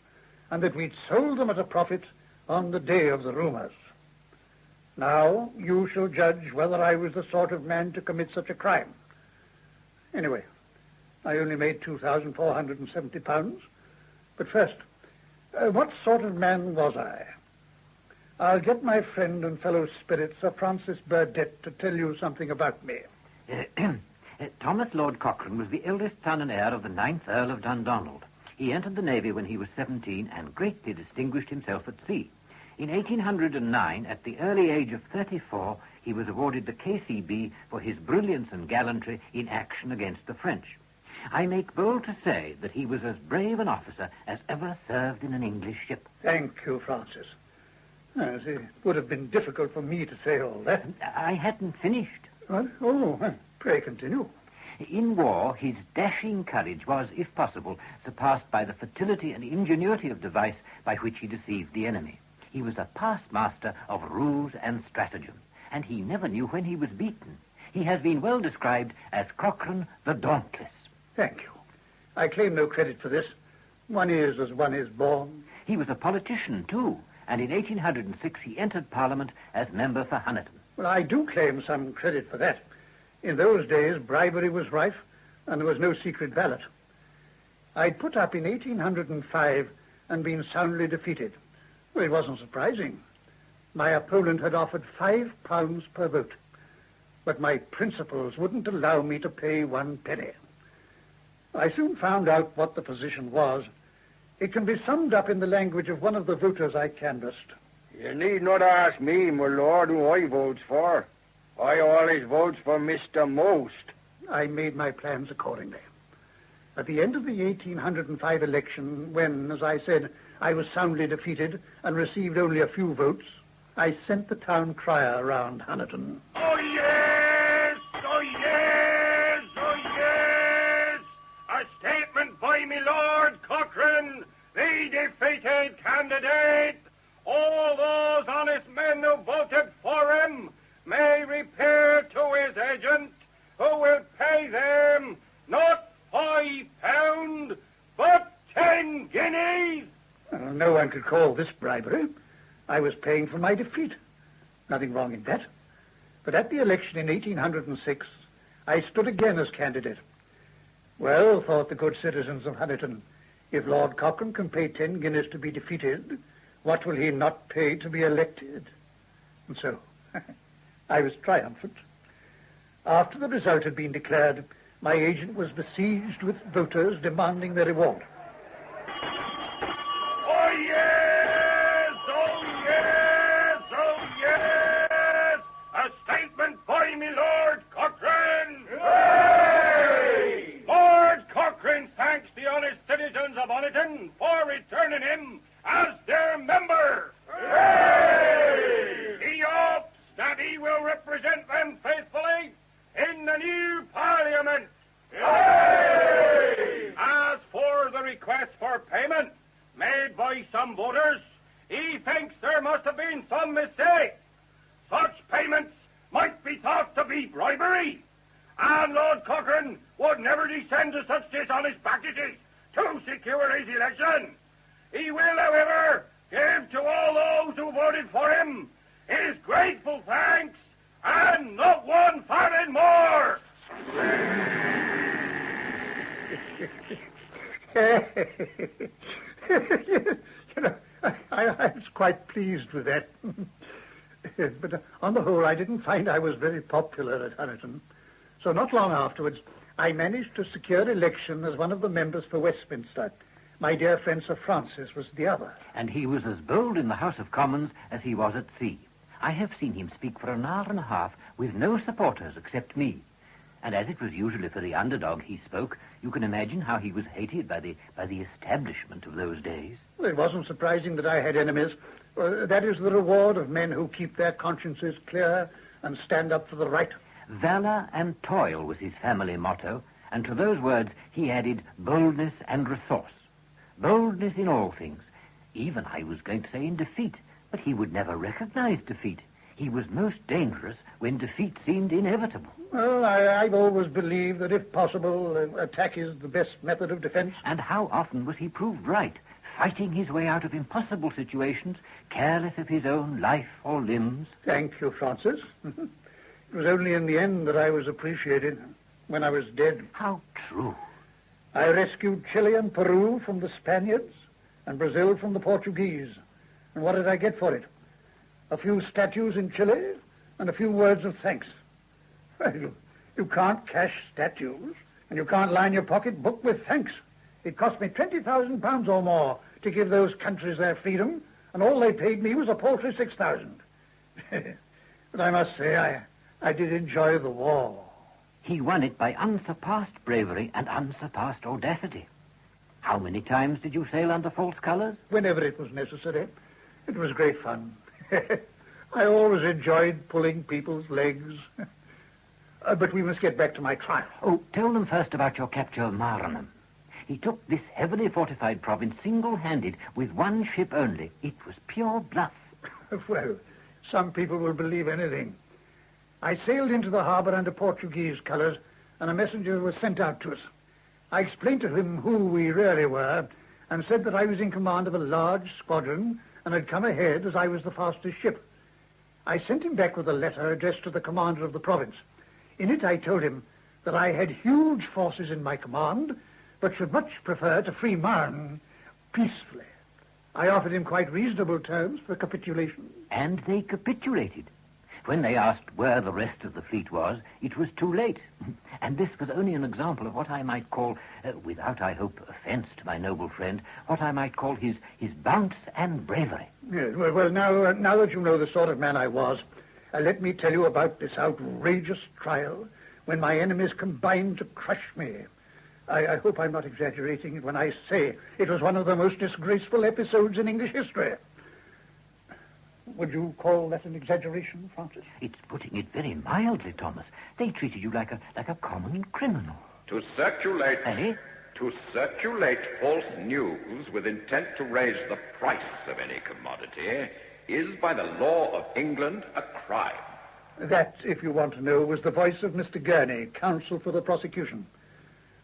Speaker 6: and that we'd sold them at a profit on the day of the rumors. Now you shall judge whether I was the sort of man to commit such a crime. Anyway, I only made £2,470. But first, what sort of man was I? I'll get my friend and fellow spirit, Sir Francis Burdett, to tell you something about me.
Speaker 20: Thomas Lord Cochrane was the eldest son and heir of the 9th Earl of Dundonald. He entered the Navy when he was 17 and greatly distinguished himself at sea. In 1809, at the early age of 34, he was awarded the KCB for his brilliance and gallantry in action against the French. I make bold to say that he was as brave an officer as ever served in an English ship.
Speaker 6: Thank you, Francis. Yes, it would have been difficult for me to say all that.
Speaker 20: I hadn't finished.
Speaker 6: What? Oh, pray continue.
Speaker 20: In war, his dashing courage was, if possible, surpassed by the fertility and ingenuity of device by which he deceived the enemy. He was a past master of ruse and stratagem, and he never knew when he was beaten. He has been well described as Cochrane the Dauntless.
Speaker 6: Thank you. I claim no credit for this. One is as one is born.
Speaker 20: He was a politician, too, and in 1806 he entered Parliament as member for Honiton.
Speaker 6: Well, I do claim some credit for that. In those days, bribery was rife, and there was no secret ballot. I'd put up in 1805 and been soundly defeated. Well, it wasn't surprising. My opponent had offered £5 per vote, but my principles wouldn't allow me to pay 1 penny. I soon found out what the position was. It can be summed up in the language of one of the voters I canvassed.
Speaker 21: You need not ask me, my lord, who I votes for. I always votes for Mr. Most.
Speaker 6: I made my plans accordingly. At the end of the 1805 election, when, as I said, I was soundly defeated and received only a few votes, I sent the town crier round Honiton.
Speaker 21: Oh, yes! Oh, yes! Oh, yes! A statement by me Lord Cochrane, the defeated candidate. All those honest men who voted for him may repair to his agent, who will pay them not £5, but
Speaker 12: one could call this bribery. I was paying for my defeat. Nothing wrong in that. But at the election in 1806, I stood again as candidate. Well, thought the good citizens of Honiton, if Lord Cochrane can pay 10 guineas to be defeated, what will he not pay to be elected? And so, I was triumphant. After the result had been declared, my agent was besieged with voters demanding their reward.
Speaker 21: Oh, yes! Oh, yes! Oh, yes! A statement by me Lord Cochrane! Hooray! Lord Cochrane thanks the honest citizens of Honiton for returning him as their member. Hooray! He hopes that he will represent them faithfully in the new Parliament. Hooray! As for the request for payment made by some voters, he thinks there must have been some mistake. Such payments might be thought to be bribery, and Lord Cochrane would never descend to such dishonest practices to secure his election. He will, however, give to all those who voted for him his grateful thanks, and not one farthing more.
Speaker 12: I was quite pleased with that. But on the whole, I didn't find I was very popular at Honiton. So not long afterwards, I managed to secure election as one of the members for Westminster. My dear friend Sir Francis was the other.
Speaker 20: And he was as bold in the House of Commons as he was at sea. I have seen him speak for an hour and a half with no supporters except me. And as it was usually for the underdog he spoke, you can imagine how he was hated by the establishment of those days.
Speaker 12: Well, it wasn't surprising that I had enemies. That is the reward of men who keep their consciences clear and stand up for the right.
Speaker 20: Valor and toil was his family motto, and to those words he added boldness and resource. Boldness in all things. Even, I was going to say, in defeat. But he would never recognize defeat. He was most dangerous when defeat seemed inevitable.
Speaker 12: Well, I've always believed that if possible, attack is the best method of defense.
Speaker 20: And how often was he proved right, fighting his way out of impossible situations, careless of his own life or limbs?
Speaker 12: Thank you, Francis. It was only in the end that I was appreciated, when I was dead.
Speaker 20: How true.
Speaker 12: I rescued Chile and Peru from the Spaniards, and Brazil from the Portuguese. And what did I get for it? A few statues in Chile and a few words of thanks. Well, you can't cash statues, and you can't line your pocketbook with thanks. It cost me £20,000 or more to give those countries their freedom, and all they paid me was a paltry 6,000. But I must say, I did enjoy the war.
Speaker 20: He won it by unsurpassed bravery and unsurpassed audacity. How many times did you sail under false colours?
Speaker 12: Whenever it was necessary. It was great fun. I always enjoyed pulling people's legs. But we must get back to my trial.
Speaker 20: Oh, tell them first about your capture of Maranham. He took this heavily fortified province single-handed with one ship only. It was pure bluff.
Speaker 12: Well, some people will believe anything. I sailed into the harbour under Portuguese colours, and a messenger was sent out to us. I explained to him who we really were, and said that I was in command of a large squadron and had come ahead as I was the fastest ship. I sent him back with a letter addressed to the commander of the province. In it I told him that I had huge forces in my command, but should much prefer to free Marne peacefully. I offered him quite reasonable terms for capitulation.
Speaker 20: And they capitulated. When they asked where the rest of the fleet was, it was too late. And this was only an example of what I might call, without, I hope, offence to my noble friend, what I might call his bounce and bravery.
Speaker 12: Yes, well, now that you know the sort of man I was, let me tell you about this outrageous trial when my enemies combined to crush me. I hope I'm not exaggerating when I say it was one of the most disgraceful episodes in English history. Would you call that an exaggeration, Francis?
Speaker 20: It's putting it very mildly, Thomas. They treated you like a common criminal.
Speaker 4: To circulate false news with intent to raise the price of any commodity is by the law of England a crime.
Speaker 12: That, if you want to know, was the voice of Mr. Gurney, counsel for the prosecution.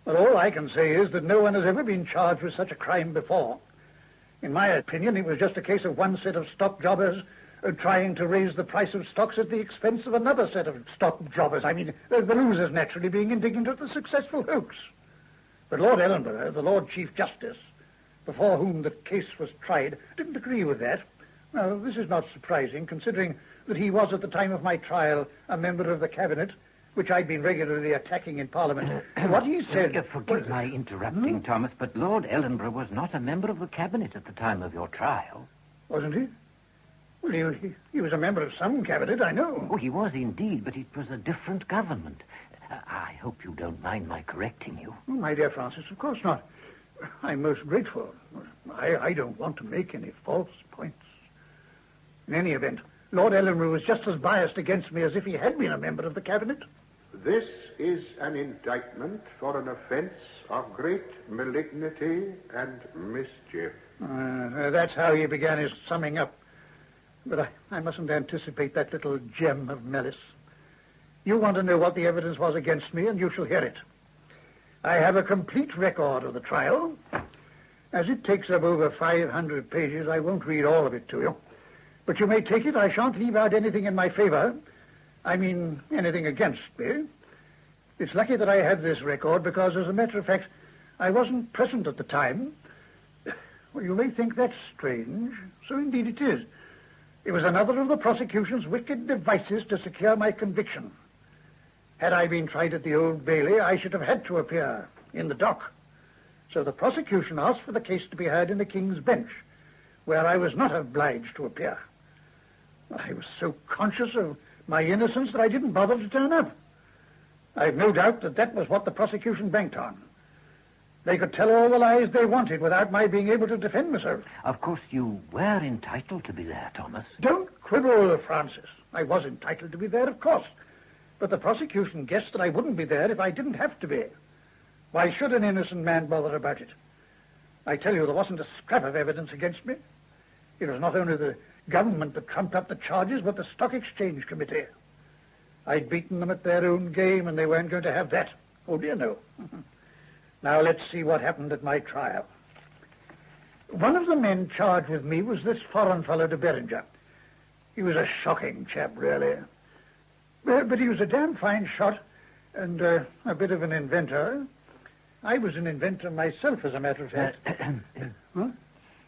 Speaker 12: But all I can say is that no one has ever been charged with such a crime before.
Speaker 6: In my opinion, it was just a case of one set of stock jobbers trying to raise the price of stocks at the expense of another set of stock jobbers. I mean, the losers naturally being indignant at the successful hoax. But Lord Ellenborough, the Lord Chief Justice, before whom the case was tried, didn't agree with that. Well, this is not surprising, considering that he was, at the time of my trial, a member of the Cabinet, which I'd been regularly attacking in Parliament. What he said...
Speaker 20: Forgive my interrupting, Thomas, but Lord Ellenborough was not a member of the Cabinet at the time of your trial.
Speaker 6: Wasn't he? Well, he was a member of some Cabinet, I know.
Speaker 20: Oh, he was indeed, but it was a different government. I hope you don't mind my correcting you.
Speaker 6: Oh, my dear Francis, of course not. I'm most grateful. I don't want to make any false points. In any event, Lord Ellenborough was just as biased against me as if he had been a member of the Cabinet.
Speaker 15: This is an indictment for an offence of great malignity and mischief.
Speaker 6: That's how he began his summing up. But I mustn't anticipate that little gem of malice. You want to know what the evidence was against me, and you shall hear it. I have a complete record of the trial. As it takes up over 500 pages, I won't read all of it to you. But you may take it, I shan't leave out anything in my favor. I mean, anything against me. It's lucky that I have this record, because, as a matter of fact, I wasn't present at the time. Well, you may think that's strange. So indeed it is. It was another of the prosecution's wicked devices to secure my conviction. Had I been tried at the Old Bailey, I should have had to appear in the dock. So the prosecution asked for the case to be heard in the King's Bench, where I was not obliged to appear. I was so conscious of my innocence that I didn't bother to turn up. I've no doubt that was what the prosecution banked on. They could tell all the lies they wanted without my being able to defend myself.
Speaker 20: Of course, you were entitled to be there, Thomas.
Speaker 6: Don't quibble, Francis. I was entitled to be there, of course. But the prosecution guessed that I wouldn't be there if I didn't have to be. Why should an innocent man bother about it? I tell you, there wasn't a scrap of evidence against me. It was not only the government that trumped up the charges, but the Stock Exchange Committee. I'd beaten them at their own game, and they weren't going to have that. Oh, dear, no. Now, let's see what happened at my trial. One of the men charged with me was this foreign fellow, de Beringer. He was a shocking chap, really. But he was a damn fine shot and a bit of an inventor. I was an inventor myself, as a matter of fact. Huh?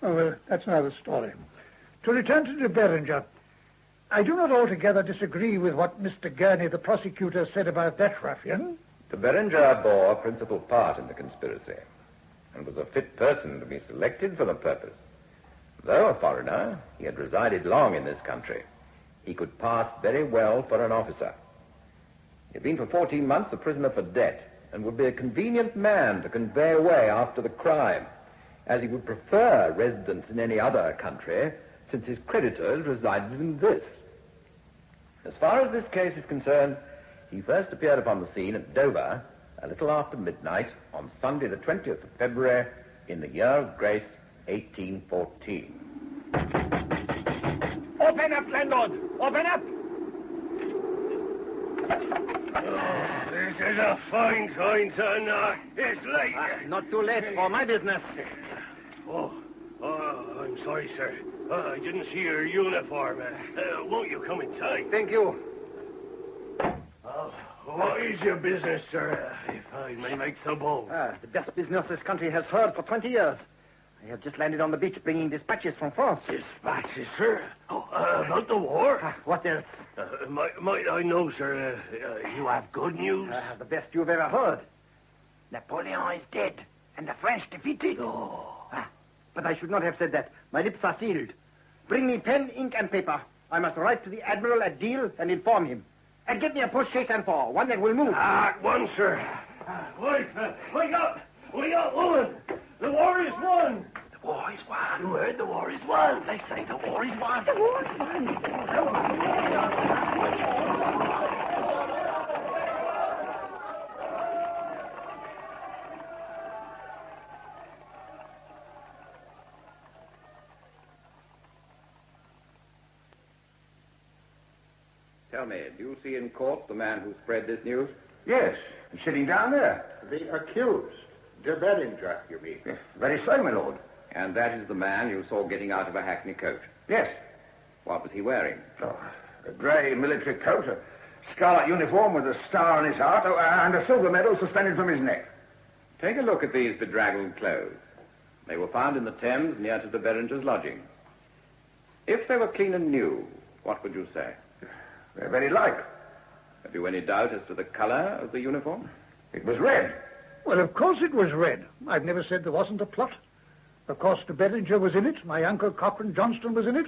Speaker 6: Oh, well, that's another story. To return to de Beringer, I do not altogether disagree with what Mr. Gurney, the prosecutor, said about that ruffian.
Speaker 4: De Beringer bore a principal part in the conspiracy and was a fit person to be selected for the purpose. Though a foreigner, he had resided long in this country. He could pass very well for an officer. He had been for 14 months a prisoner for debt and would be a convenient man to convey away after the crime, as he would prefer residence in any other country, since his creditors resided in this. As far as this case is concerned, he first appeared upon the scene at Dover a little after midnight on Sunday the 20th of February in the year of grace 1814.
Speaker 21: Open up, landlord! Open up! Oh, this is a fine time, son. It's late.
Speaker 16: Not too late for my business.
Speaker 21: Oh, I'm sorry, sir. I didn't see your uniform. Won't you come inside?
Speaker 16: Thank you.
Speaker 21: What is your business, sir, if I may make so bold?
Speaker 16: The best business this country has heard for 20 years. I have just landed on the beach bringing dispatches from France.
Speaker 21: Dispatches, sir? About the war?
Speaker 16: What else?
Speaker 21: Might I know, sir, you have good news?
Speaker 16: The best you've ever heard.
Speaker 21: Napoleon is dead, and the French defeated.
Speaker 16: But I should not have said that. My lips are sealed. Bring me pen, ink, and paper. I must write to the Admiral at Deal and inform him. And get me a post-chaise for one that will move.
Speaker 21: At once, sir. Wake up! Wake up, woman! The war is won!
Speaker 16: The war is won.
Speaker 21: You heard the war is won.
Speaker 16: They say the war is won. The war is won.
Speaker 4: Tell me, do you see in court the man who spread this news?
Speaker 15: Yes, he's sitting down there. The accused. De Beringer, you mean?
Speaker 4: Very so, my lord. And that is the man you saw getting out of a hackney coach?
Speaker 15: Yes.
Speaker 4: What was he wearing?
Speaker 15: Oh, a grey military coat, a scarlet uniform with a star on his heart, and a silver medal suspended from his neck.
Speaker 4: Take a look at these bedraggled clothes. They were found in the Thames near to the Berringers' lodging. If they were clean and new, what would you say?
Speaker 15: They're very like.
Speaker 4: Have you any doubt as to the colour of the uniform?
Speaker 15: It was red.
Speaker 12: Well, of course it was red. I've never said there wasn't a plot. Of course, de Beringer was in it, my uncle Cochrane Johnston was in it,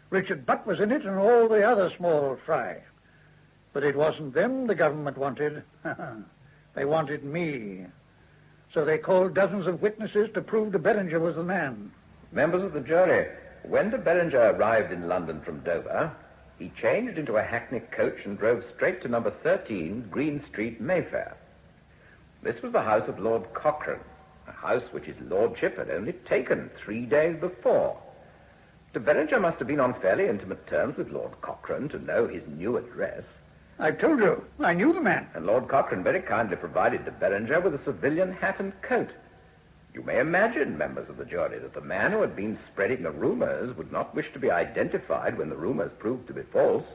Speaker 12: Richard Butt was in it, and all the other small fry. But it wasn't them the government wanted. They wanted me. So they called dozens of witnesses to prove de Beringer was the man.
Speaker 4: Members of the jury, when de Beringer arrived in London from Dover, he changed into a hackney coach and drove straight to number 13, Green Street, Mayfair. This was the house of Lord Cochrane, a house which his lordship had only taken 3 days before. De Beringer must have been on fairly intimate terms with Lord Cochrane to know his new address.
Speaker 12: I told you, I knew the man.
Speaker 4: And Lord Cochrane very kindly provided de Beringer with a civilian hat and coat. You may imagine, members of the jury, that the man who had been spreading the rumours would not wish to be identified when the rumours proved to be false.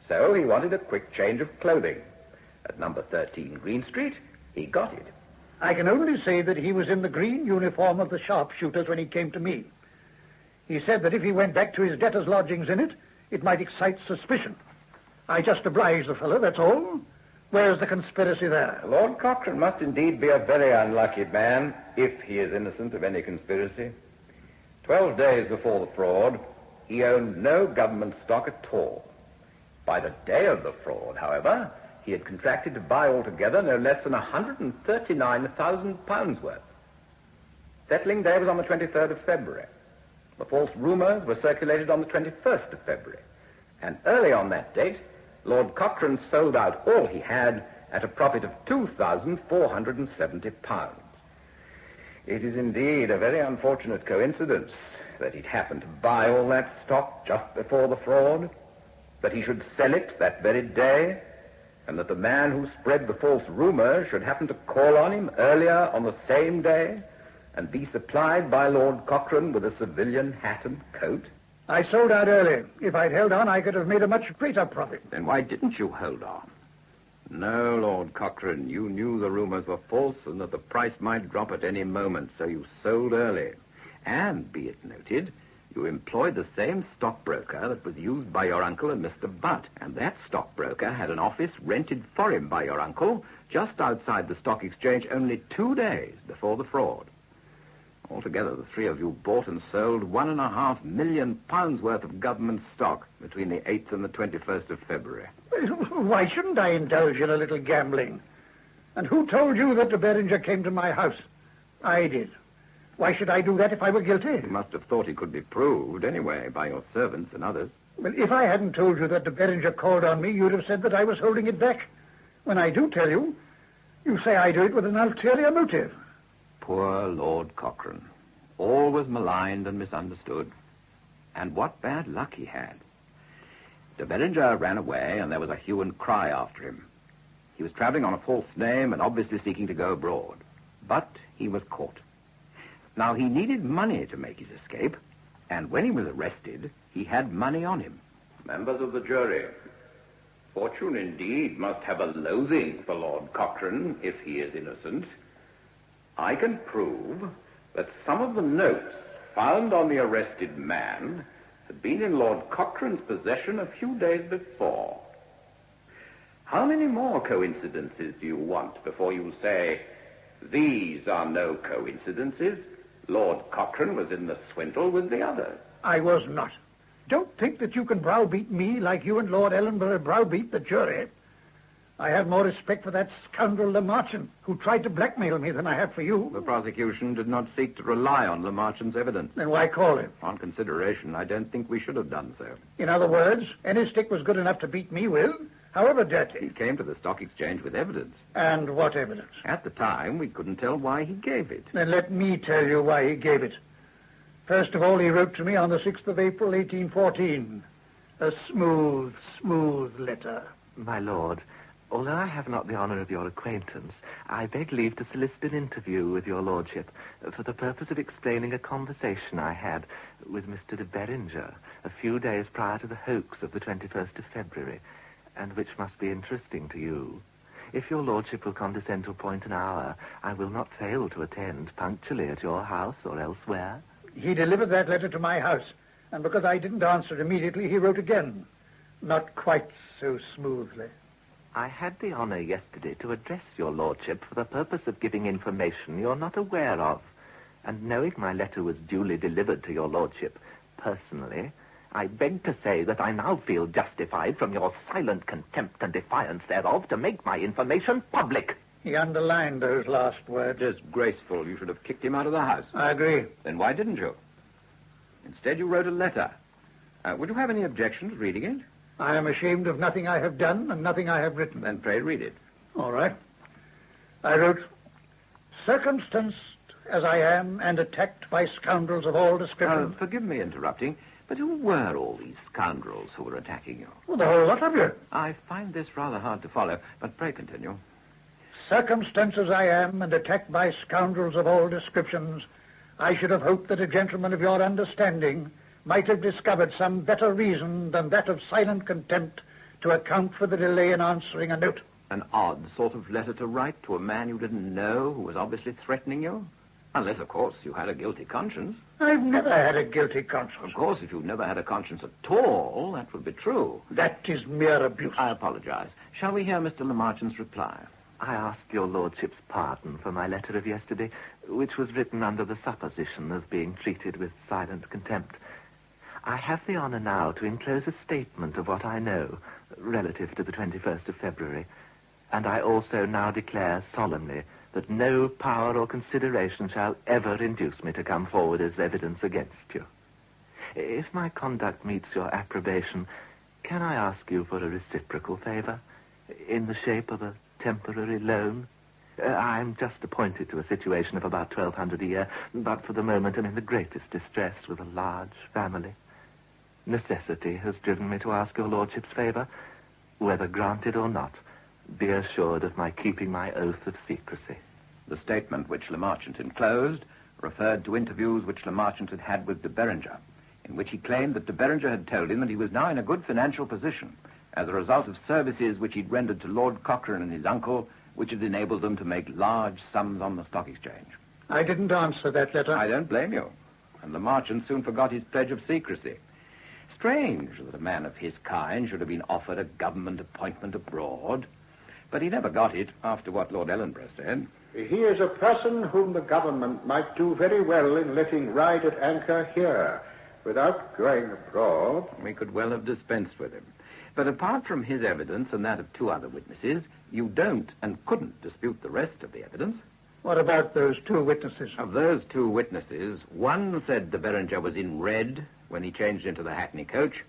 Speaker 4: So he wanted a quick change of clothing. At number 13 Green Street, he got it.
Speaker 12: I can only say that he was in the green uniform of the sharpshooters when he came to me. He said that if he went back to his debtors' lodgings in it might excite suspicion. I just obliged the fellow, that's all. Where's the conspiracy there?
Speaker 4: Lord Cochrane must indeed be a very unlucky man, if he is innocent of any conspiracy. 12 days before the fraud, he owned no government stock at all. By the day of the fraud, however, he had contracted to buy altogether no less than £139,000 worth. Settling day was on the 23rd of February. The false rumours were circulated on the 21st of February. And early on that date, Lord Cochrane sold out all he had at a profit of £2,470. It is indeed a very unfortunate coincidence that he'd happened to buy all that stock just before the fraud, that he should sell it that very day, and that the man who spread the false rumour should happen to call on him earlier on the same day and be supplied by Lord Cochrane with a civilian hat and coat.
Speaker 12: I sold out early. If I'd held on, I could have made a much greater profit.
Speaker 4: Then why didn't you hold on? No, Lord Cochrane, you knew the rumours were false and that the price might drop at any moment, so you sold early. And, be it noted, you employed the same stockbroker that was used by your uncle and Mr. Butt, and that stockbroker had an office rented for him by your uncle just outside the stock exchange only 2 days before the fraud. Altogether, the three of you bought and sold £1.5 million worth of government stock between the 8th and the 21st of February.
Speaker 12: Why shouldn't I indulge in a little gambling? And who told you that de Beringer came to my house? I did. Why should I do that if I were guilty?
Speaker 4: You must have thought it could be proved, anyway, by your servants and others.
Speaker 12: Well, if I hadn't told you that de Beringer called on me, you'd have said that I was holding it back. When I do tell you, you say I do it with an ulterior motive.
Speaker 4: Poor Lord Cochrane. Always maligned and misunderstood. And what bad luck he had. De Beringer ran away, and there was a hue and cry after him. He was travelling on a false name and obviously seeking to go abroad. But he was caught. Now, he needed money to make his escape, and when he was arrested, he had money on him. Members of the jury, fortune indeed must have a loathing for Lord Cochrane if he is innocent. I can prove that some of the notes found on the arrested man had been in Lord Cochrane's possession a few days before. How many more coincidences do you want before you say, these are no coincidences? Lord Cochrane was in the swindle with the others.
Speaker 12: I was not. Don't think that you can browbeat me like you and Lord Ellenborough browbeat the jury. I have more respect for that scoundrel Lamarchen, who tried to blackmail me, than I have for you.
Speaker 4: The prosecution did not seek to rely on Lamarchen's evidence.
Speaker 12: Then why call him?
Speaker 4: On consideration, I don't think we should have done so.
Speaker 12: In other words, any stick was good enough to beat me with, however dirty.
Speaker 4: He came to the stock exchange with evidence.
Speaker 12: And what evidence?
Speaker 4: At the time, we couldn't tell why he gave it.
Speaker 12: Then let me tell you why he gave it. First of all, he wrote to me on the 6th of April, 1814. A smooth, smooth letter.
Speaker 20: My lord,
Speaker 8: Although I have not the honour of your acquaintance, I beg leave to solicit an interview with your lordship for the purpose of explaining a conversation I had with Mr. de Beringer a few days prior to the hoax of the 21st of February, and which must be interesting to you. If your lordship will condescend to appoint an hour, I will not fail to attend punctually at your house or elsewhere.
Speaker 22: He delivered that letter to my house, and because I didn't answer immediately, he wrote again. Not quite so smoothly.
Speaker 8: I had the honour yesterday to address your lordship for the purpose of giving information you're not aware of, and knowing my letter was duly delivered to your lordship personally, I beg to say that I now feel justified from your silent contempt and defiance thereof to make my information public.
Speaker 22: He underlined those last words.
Speaker 4: Disgraceful. You should have kicked him out of the house.
Speaker 22: I agree.
Speaker 4: Then why didn't you? Instead, you wrote a letter. Would you have any objections reading it?
Speaker 22: I am ashamed of nothing I have done and nothing I have written.
Speaker 4: Then pray read it.
Speaker 22: All right. I wrote, circumstanced as I am and attacked by scoundrels of all descriptions.
Speaker 4: Forgive me interrupting, but who were all these scoundrels who were attacking you?
Speaker 22: Well, the whole lot of you.
Speaker 4: I find this rather hard to follow, but pray continue.
Speaker 22: Circumstanced as I am and attacked by scoundrels of all descriptions, I should have hoped that a gentleman of your understanding might have discovered some better reason than that of silent contempt to account for the delay in answering a note.
Speaker 4: An odd sort of letter to write to a man you didn't know who was obviously threatening you? Unless, of course, you had a guilty conscience.
Speaker 22: I've never had a guilty conscience.
Speaker 4: Of course, if you've never had a conscience at all, that would be true.
Speaker 22: That is mere abuse.
Speaker 4: I apologize. Shall we hear Mr. Lamarchan's reply?
Speaker 8: I ask your lordship's pardon for my letter of yesterday, which was written under the supposition of being treated with silent contempt. I have the honour now to enclose a statement of what I know relative to the 21st of February, and I also now declare solemnly that no power or consideration shall ever induce me to come forward as evidence against you. If my conduct meets your approbation, can I ask you for a reciprocal favour in the shape of a temporary loan? I'm just appointed to a situation of about 1,200 a year, but for the moment am in the greatest distress with a large family. Necessity has driven me to ask your lordship's favour. Whether granted or not, be assured of my keeping my oath of secrecy.
Speaker 4: The statement which Lamarchant enclosed referred to interviews which Lamarchant had had with de Beringer, in which he claimed that de Beringer had told him that he was now in a good financial position as a result of services which he'd rendered to Lord Cochrane and his uncle, which had enabled them to make large sums on the stock exchange.
Speaker 22: I didn't answer that letter.
Speaker 4: I don't blame you. And Lamarchant soon forgot his pledge of secrecy. Strange that a man of his kind should have been offered a government appointment abroad. But he never got it, after what Lord Ellenborough said.
Speaker 23: He is a person whom the government might do very well in letting ride at anchor here, without going abroad.
Speaker 4: We could well have dispensed with him. But apart from his evidence and that of 2 other witnesses, you don't and couldn't dispute the rest of the evidence.
Speaker 22: What about those 2 witnesses?
Speaker 4: Of those 2 witnesses, one said de Beringer was in red when he changed into the hackney coach,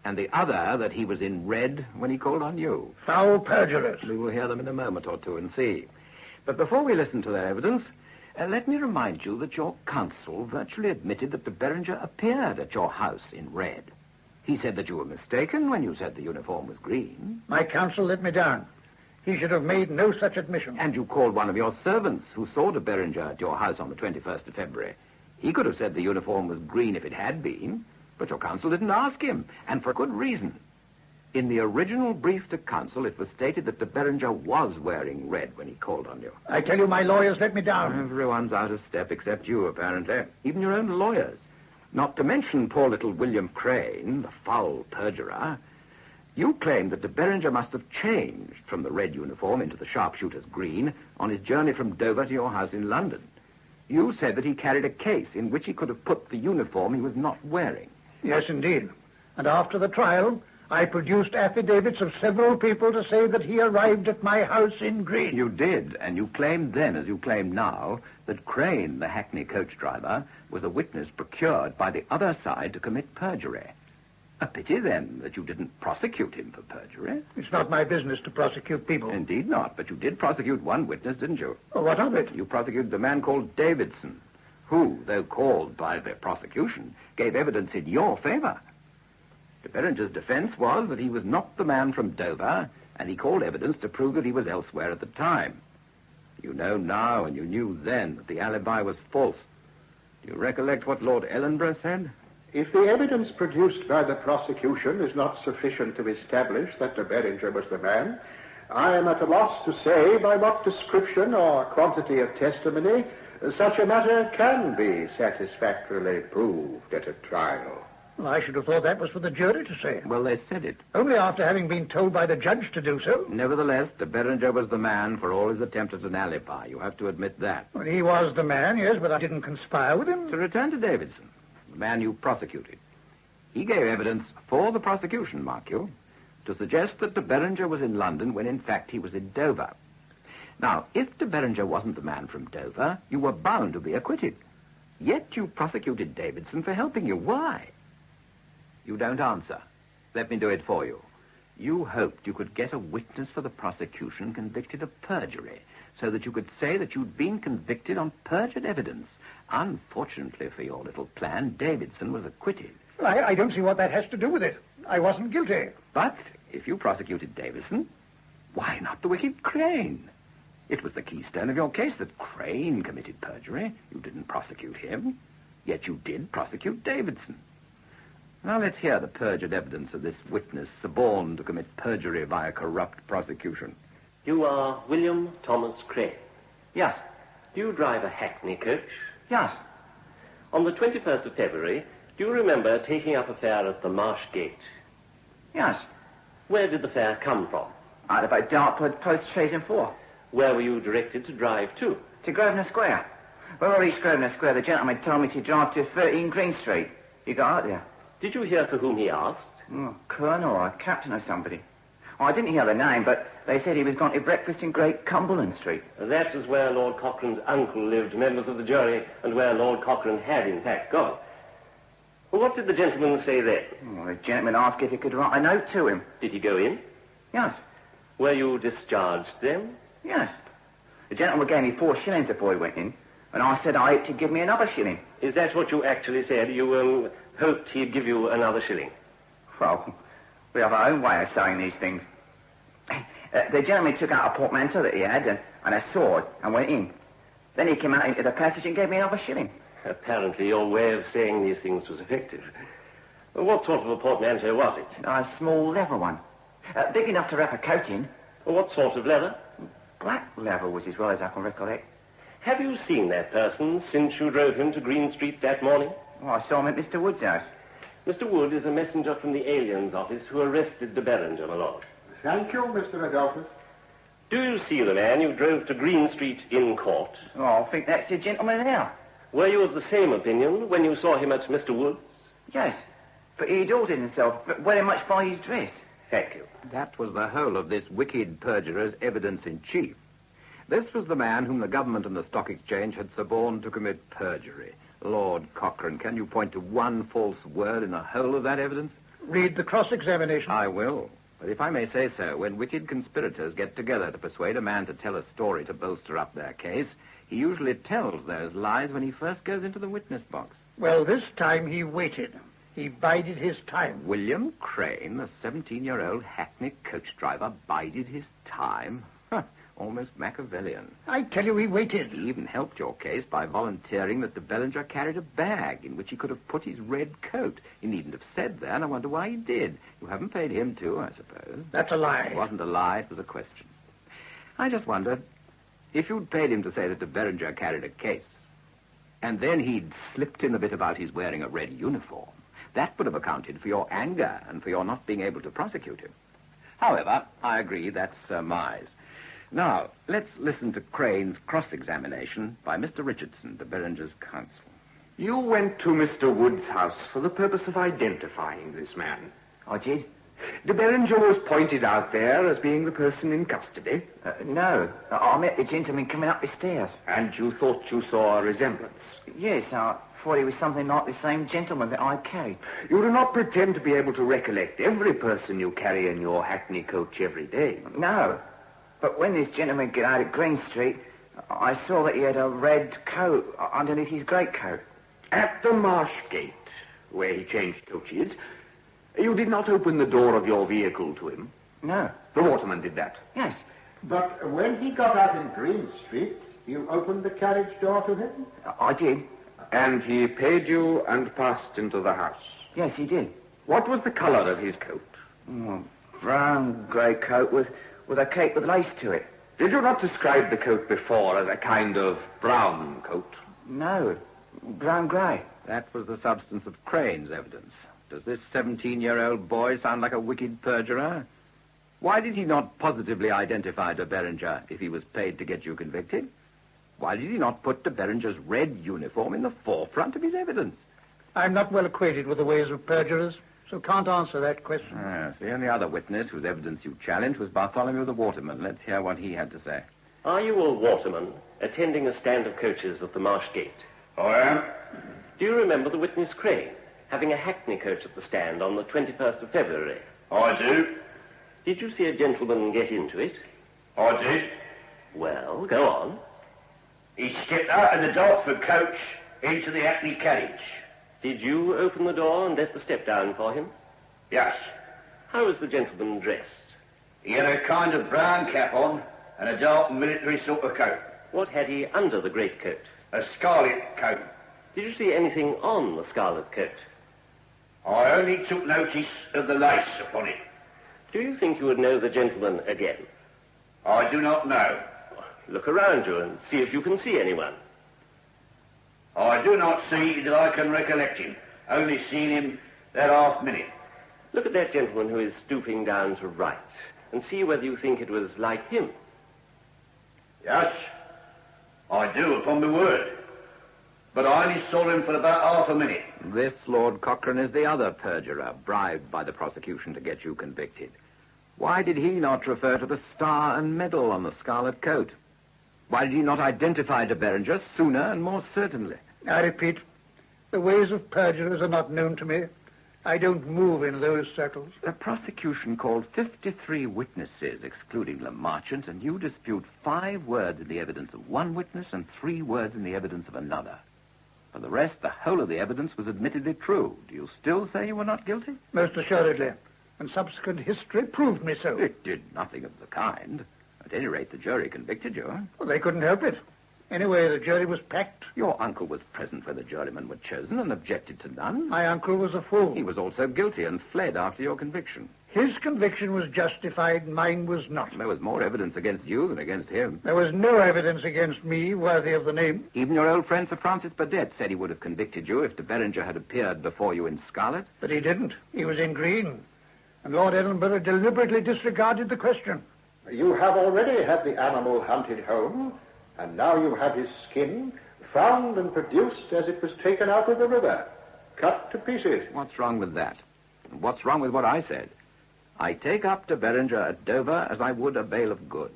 Speaker 4: and the other that he was in red when he called on you.
Speaker 22: Foul perjurers.
Speaker 4: We will hear them in a moment or two and see. But before we listen to their evidence, let me remind you that your counsel virtually admitted that de Beringer appeared at your house in red. He said that you were mistaken when you said the uniform was green.
Speaker 22: My counsel let me down. He should have made no such admission.
Speaker 4: And you called one of your servants who saw de Beringer at your house on the 21st of February. He could have said the uniform was green if it had been, but your counsel didn't ask him, and for good reason. In the original brief to counsel, it was stated that de Beringer was wearing red when he called on you.
Speaker 22: I tell you, my lawyers let me down.
Speaker 4: Everyone's out of step except you, apparently. Even your own lawyers. Not to mention poor little William Crane, the foul perjurer. You claim that de Beringer must have changed from the red uniform into the sharpshooter's green on his journey from Dover to your house in London. You said that he carried a case in which he could have put the uniform he was not wearing.
Speaker 22: Yes, indeed. And after the trial, I produced affidavits of several people to say that he arrived at my house in green.
Speaker 4: You did, and you claimed then, as you claim now, that Crane, the hackney coach driver, was a witness procured by the other side to commit perjury. A pity, then, that you didn't prosecute him for perjury.
Speaker 22: It's not my business to prosecute people.
Speaker 4: Indeed not, but you did prosecute one witness, didn't you?
Speaker 22: Oh, what of it?
Speaker 4: You prosecuted a man called Davidson, who, though called by the prosecution, gave evidence in your favor. De Beringer's defense was that he was not the man from Dover, and he called evidence to prove that he was elsewhere at the time. You know now, and you knew then, that the alibi was false. Do you recollect what Lord Ellenborough said?
Speaker 23: If the evidence produced by the prosecution is not sufficient to establish that de Beringer was the man, I am at a loss to say by what description or quantity of testimony such a matter can be satisfactorily proved at a trial.
Speaker 22: Well, I should have thought that was for the jury to say.
Speaker 4: Well, they said it.
Speaker 22: Only after having been told by the judge to do so.
Speaker 4: Nevertheless, de Beringer was the man for all his attempts at an alibi. You have to admit that.
Speaker 22: Well, he was the man, yes, but I didn't conspire with him.
Speaker 4: To return to Davidson, the man you prosecuted. He gave evidence for the prosecution, mark you, to suggest that de Beringer was in London when in fact he was in Dover. Now, if de Beringer wasn't the man from Dover, you were bound to be acquitted. Yet you prosecuted Davidson for helping you. Why? You don't answer. Let me do it for you. You hoped you could get a witness for the prosecution convicted of perjury, so that you could say that you'd been convicted on perjured evidence. Unfortunately for your little plan, Davidson was acquitted.
Speaker 22: Well, I don't see what that has to do with it. I wasn't guilty.
Speaker 4: But if you prosecuted Davidson, why not the wicked Crane? It was the keystone of your case that Crane committed perjury. You didn't prosecute him, yet you did prosecute Davidson. Now let's hear the perjured evidence of this witness suborned to commit perjury by a corrupt prosecution.
Speaker 1: You are William Thomas Crane.
Speaker 16: Yes.
Speaker 1: Do you drive a hackney coach?
Speaker 16: Yes.
Speaker 1: On the 21st of February, do you remember taking up a fare at the Marsh Gate?
Speaker 16: Yes.
Speaker 1: Where did the fare come from?
Speaker 16: Out of a Dartford post-station 4.
Speaker 1: Where were you directed to drive to?
Speaker 16: To Grosvenor Square. When I reached Grosvenor Square, the gentleman told me to drive to 13 Green Street. He got out there.
Speaker 1: Did you hear for whom he asked?
Speaker 16: Colonel or a captain or somebody. I didn't hear the name, but they said he was going to breakfast in Great Cumberland Street.
Speaker 1: That is where Lord Cochrane's uncle lived, members of the jury, and where Lord Cochrane had, in fact, gone. Well, what did the gentleman say then?
Speaker 16: The gentleman asked if he could write a note to him.
Speaker 1: Did he go in?
Speaker 16: Yes.
Speaker 1: Were you discharged then?
Speaker 16: Yes. The gentleman gave me 4 shillings before he went in, and I said I hoped he'd give me another shilling.
Speaker 1: Is that what you actually said? You, hoped he'd give you another shilling?
Speaker 16: Well, we have our own way of saying these things. The gentleman took out a portmanteau that he had and a sword and went in. Then he came out into the passage and gave me another shilling.
Speaker 1: Apparently your way of saying these things was effective. What sort of a portmanteau was it?
Speaker 16: A small leather one. Big enough to wrap a coat in.
Speaker 1: What sort of leather?
Speaker 16: Black leather was as well as I can recollect.
Speaker 1: Have you seen that person since you drove him to Green Street that morning?
Speaker 16: Oh, I saw him at Mr. Wood's house.
Speaker 1: Mr. Wood is a messenger from the aliens office who arrested de Beringer, my lord.
Speaker 23: Thank you, Mr. Adolphus.
Speaker 1: Do you see the man you drove to Green Street in court?
Speaker 16: Oh, I think that's the gentleman there.
Speaker 1: Were you of the same opinion when you saw him at Mr. Wood's?
Speaker 16: Yes, but he adorted himself very much by his dress.
Speaker 1: Thank you.
Speaker 4: That was the whole of this wicked perjurer's evidence in chief. This was the man whom the government and the stock exchange had suborned to commit perjury. Lord Cochrane, can you point to one false word in the whole of that evidence?
Speaker 22: Read the cross-examination.
Speaker 4: I will. But if I may say so, when wicked conspirators get together to persuade a man to tell a story to bolster up their case, he usually tells those lies when he first goes into the witness box.
Speaker 22: Well, this time he waited. He bided his time.
Speaker 4: William Crane, the 17-year-old hackney coach driver, bided his time? Almost Machiavellian.
Speaker 22: I tell you, he waited.
Speaker 4: He even helped your case by volunteering that de Beringer carried a bag in which he could have put his red coat. He needn't have said that, and I wonder why he did. You haven't paid him too, I suppose.
Speaker 22: That's a lie.
Speaker 4: It wasn't a lie, it was a question. I just wonder, if you'd paid him to say that de Beringer carried a case, and then he'd slipped in a bit about his wearing a red uniform, that would have accounted for your anger and for your not being able to prosecute him. However, I agree that's surmise. Now, let's listen to Crane's cross-examination by Mr. Richardson, de Beringer's counsel.
Speaker 5: You went to Mr. Wood's house for the purpose of identifying this man.
Speaker 16: I did.
Speaker 5: De Beringer was pointed out there as being the person in custody.
Speaker 16: No. I met the gentleman coming up the stairs.
Speaker 5: And you thought you saw a resemblance?
Speaker 16: Yes, I thought he was something like the same gentleman that I carried.
Speaker 5: You do not pretend to be able to recollect every person you carry in your hackney coach every day.
Speaker 16: No. But when this gentleman got out at Green Street, I saw that he had a red coat underneath his greatcoat.
Speaker 5: At the Marsh Gate, where he changed coaches, you did not open the door of your vehicle to him?
Speaker 16: No.
Speaker 5: The waterman did that.
Speaker 23: Yes. But when he got out in Green Street, you opened the carriage door to him?
Speaker 5: I did. And he paid you and passed into the house?
Speaker 16: Yes, he did.
Speaker 5: What was the colour of his coat?
Speaker 16: Oh, brown grey coat with a cape with lace to it.
Speaker 5: Did you not describe the coat before as a kind of brown coat?
Speaker 16: No, brown grey.
Speaker 4: That was the substance of Crane's evidence. Does this 17-year-old boy sound like a wicked perjurer? Why did he not positively identify de Beringer if he was paid to get you convicted? Why did he not put de Beringer's red uniform in the forefront of his evidence?
Speaker 22: I'm not well acquainted with the ways of perjurers, so can't answer that question.
Speaker 4: Yes, the only other witness whose evidence you challenged was Bartholomew the waterman. Let's hear what he had to say.
Speaker 1: Are you a waterman attending a stand of coaches at the Marsh Gate?
Speaker 21: I am.
Speaker 1: Do you remember the witness Crane having a hackney coach at the stand on the 21st of February?
Speaker 21: I do.
Speaker 1: Did you see a gentleman get into it?
Speaker 21: I did.
Speaker 1: Well, go on.
Speaker 21: He stepped out of the Dartford coach into the hackney carriage.
Speaker 1: Did you open the door and let the step down for him?
Speaker 21: Yes.
Speaker 1: How was the gentleman dressed?
Speaker 21: He had a kind of brown cap on and a dark military sort of coat.
Speaker 1: What had he under the greatcoat?
Speaker 21: A scarlet coat.
Speaker 1: Did you see anything on the scarlet coat?
Speaker 21: I only took notice of the lace upon it.
Speaker 1: Do you think you would know the gentleman again?
Speaker 21: I do not know.
Speaker 1: Look around you and see if you can see anyone.
Speaker 21: I do not see that I can recollect him. Only seen him that half minute.
Speaker 1: Look at that gentleman who is stooping down to write and see whether you think it was like him.
Speaker 21: Yes, I do, upon my word. But I only saw him for about half a minute.
Speaker 4: This Lord Cochrane is the other perjurer, bribed by the prosecution to get you convicted. Why did he not refer to the star and medal on the scarlet coat? Why did he not identify de Beringer sooner and more certainly?
Speaker 22: I repeat, the ways of perjurers are not known to me. I don't move in those circles.
Speaker 4: The prosecution called 53 witnesses, excluding Le Marchant, and you dispute 5 words in the evidence of one witness and 3 words in the evidence of another. For the rest, the whole of the evidence was admittedly true. Do you still say you were not guilty?
Speaker 22: Most assuredly. And subsequent history proved me so.
Speaker 4: It did nothing of the kind. At any rate, the jury convicted you.
Speaker 22: Well, they couldn't help it. Anyway, the jury was packed.
Speaker 4: Your uncle was present where the jurymen were chosen and objected to none.
Speaker 22: My uncle was a fool.
Speaker 4: He was also guilty and fled after your conviction.
Speaker 22: His conviction was justified, mine was not.
Speaker 4: There was more evidence against you than against him.
Speaker 22: There was no evidence against me worthy of the name.
Speaker 4: Even your old friend Sir Francis Burdett said he would have convicted you if de Beringer had appeared before you in scarlet.
Speaker 22: But he didn't. He was in green. And Lord Edinburgh deliberately disregarded the question.
Speaker 23: You have already had the animal hunted home, and now you have his skin found and produced as it was taken out of the river, cut to pieces.
Speaker 4: What's wrong with that? And what's wrong with what I said? I take up de Beringer at Dover as I would a bale of goods.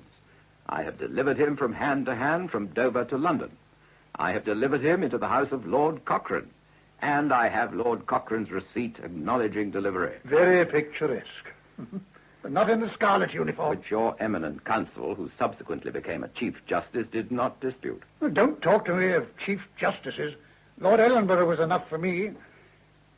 Speaker 4: I have delivered him from hand to hand from Dover to London. I have delivered him into the house of Lord Cochrane. And I have Lord Cochrane's receipt acknowledging delivery.
Speaker 22: Very picturesque. But not in the scarlet uniform.
Speaker 4: Which your eminent counsel, who subsequently became a Chief Justice, did not dispute.
Speaker 22: Well, don't talk to me of Chief Justices. Lord Ellenborough was enough for me.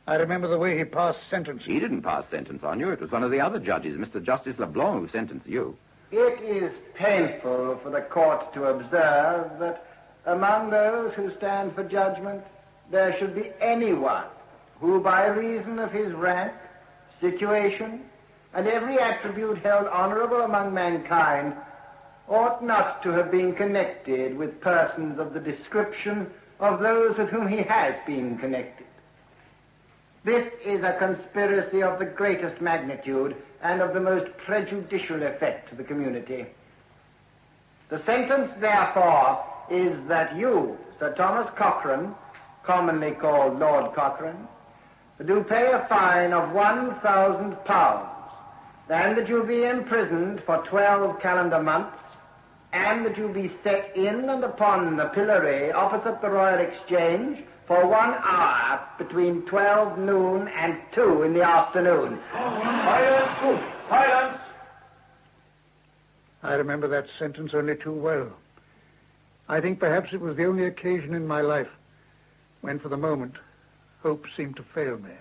Speaker 22: I remember the way he passed sentence.
Speaker 4: He didn't pass sentence on you. It was one of the other judges, Mr. Justice LeBlanc, who sentenced you.
Speaker 16: It is painful for the court to observe that among those who stand for judgment, there should be anyone who, by reason of his rank, situation, and every attribute held honorable among mankind, ought not to have been connected with persons of the description of those with whom he has been connected. This is a conspiracy of the greatest magnitude and of the most prejudicial effect to the community. The sentence, therefore, is that you, Sir Thomas Cochrane, commonly called Lord Cochrane, do pay a fine of £1,000, and that you be imprisoned for 12 calendar months, and that you be set in and upon the pillory opposite the Royal Exchange for 1 hour between 12 noon and 2 in the afternoon.
Speaker 21: Silence! Silence!
Speaker 22: I remember that sentence only too well. I think perhaps it was the only occasion in my life when, for the moment, hope seemed to fail me.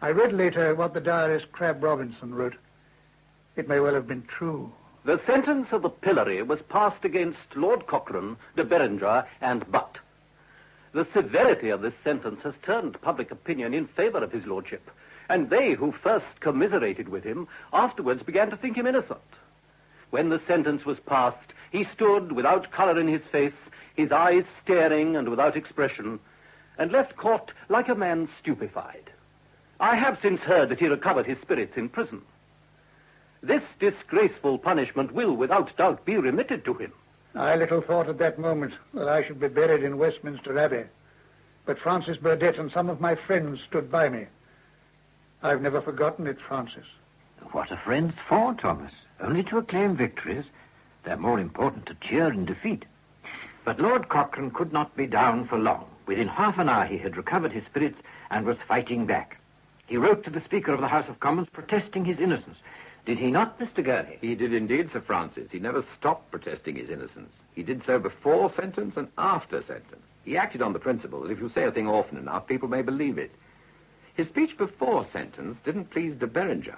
Speaker 22: I read later what the diarist Crabbe Robinson wrote. It may well have been true.
Speaker 7: The sentence of the pillory was passed against Lord Cochrane, de Berenger, and Butt. The severity of this sentence has turned public opinion in favour of his lordship, and they who first commiserated with him afterwards began to think him innocent. When the sentence was passed, he stood without colour in his face, his eyes staring and without expression, and left court like a man stupefied. I have since heard that he recovered his spirits in prison. This disgraceful punishment will, without doubt, be remitted to him.
Speaker 22: I little thought at that moment that I should be buried in Westminster Abbey. But Francis Burdett and some of my friends stood by me. I've never forgotten it, Francis.
Speaker 20: What are friends for, Thomas? Only to acclaim victories. They're more important to cheer in defeat. But Lord Cochrane could not be down for long. Within half an hour he had recovered his spirits and was fighting back. He wrote to the Speaker of the House of Commons protesting his innocence. Did he not, Mr. Gurney?
Speaker 4: He did indeed, Sir Francis. He never stopped protesting his innocence. He did so before sentence and after sentence. He acted on the principle that if you say a thing often enough, people may believe it. His speech before sentence didn't please de Berenger.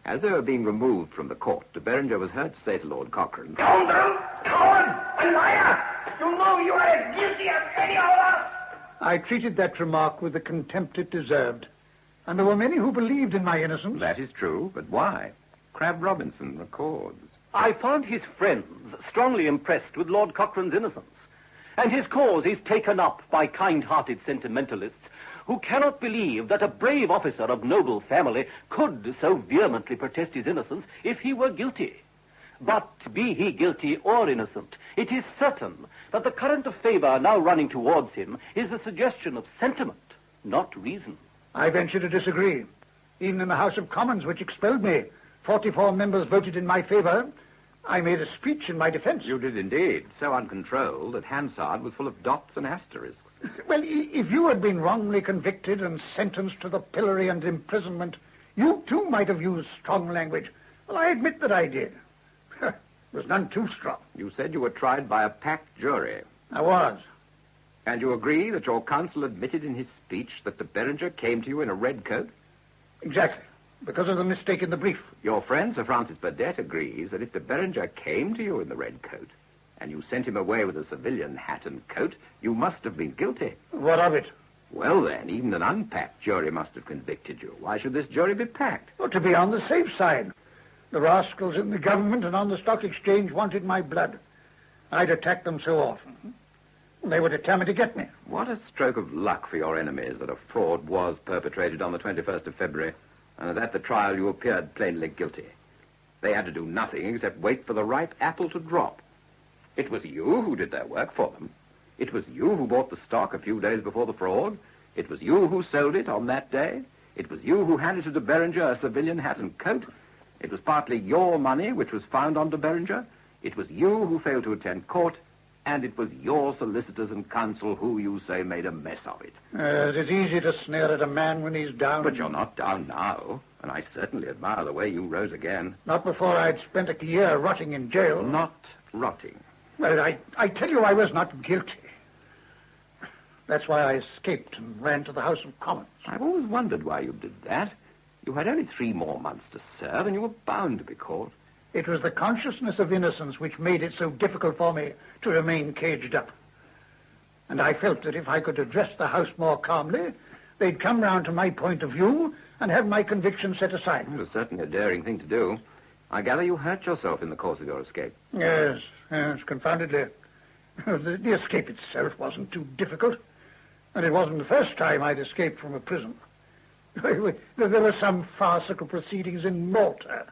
Speaker 4: As they were being removed from the court, de Berenger was heard to say to Lord Cochrane,
Speaker 21: "Scoundrel! Coward! And liar! You know you are as guilty as any of us!"
Speaker 22: I treated that remark with the contempt it deserved. And there were many who believed in my innocence.
Speaker 4: That is true, but why? Crab Robinson records.
Speaker 7: I found his friends strongly impressed with Lord Cochrane's innocence, and his cause is taken up by kind-hearted sentimentalists who cannot believe that a brave officer of noble family could so vehemently protest his innocence if he were guilty. But be he guilty or innocent, it is certain that the current of favour now running towards him is the suggestion of sentiment, not reason.
Speaker 22: I venture to disagree. Even in the House of Commons, which expelled me, 44 members voted in my favour. I made a speech in my defence.
Speaker 4: You did indeed, so uncontrolled that Hansard was full of dots and asterisks.
Speaker 22: Well, if you had been wrongly convicted and sentenced to the pillory and imprisonment, you too might have used strong language. Well, I admit that I did. It was none too strong.
Speaker 4: You said you were tried by a packed jury.
Speaker 22: I was.
Speaker 4: And you agree that your counsel admitted in his speech that de Berenger came to you in a red coat?
Speaker 22: Exactly, because of the mistake in the brief.
Speaker 4: Your friend, Sir Francis Burdett, agrees that if de Berenger came to you in the red coat, and you sent him away with a civilian hat and coat, you must have been guilty.
Speaker 22: What of it?
Speaker 4: Well, then, even an unpacked jury must have convicted you. Why should this jury be packed?
Speaker 22: Well, to be on the safe side. The rascals in the government and on the stock exchange wanted my blood. I'd attacked them so often. They were determined to get me.
Speaker 4: What a stroke of luck for your enemies that a fraud was perpetrated on the 21st of February, and that at the trial you appeared plainly guilty. They had to do nothing except wait for the ripe apple to drop. It was you who did their work for them. It was you who bought the stock a few days before the fraud. It was you who sold it on that day. It was you who handed to de Berenger a civilian hat and coat. It was partly your money which was found on de Berenger. It was you who failed to attend court. And it was your solicitors and counsel who, you say, made a mess of it.
Speaker 22: It is easy to sneer at a man when he's down.
Speaker 4: But you're not down now, and I certainly admire the way you rose again.
Speaker 22: Not before I'd spent a year rotting in jail.
Speaker 4: Not rotting.
Speaker 22: Well, I tell you I was not guilty. That's why I escaped and ran to the House of Commons.
Speaker 4: I've always wondered why you did that. You had only 3 more months to serve, and you were bound to be caught.
Speaker 22: It was the consciousness of innocence which made it so difficult for me to remain caged up. And I felt that if I could address the House more calmly, they'd come round to my point of view and have my conviction set aside.
Speaker 4: It was certainly a daring thing to do. I gather you hurt yourself in the course of your escape.
Speaker 22: Yes, confoundedly. The escape itself wasn't too difficult. And it wasn't the first time I'd escaped from a prison. There were some farcical proceedings in Malta,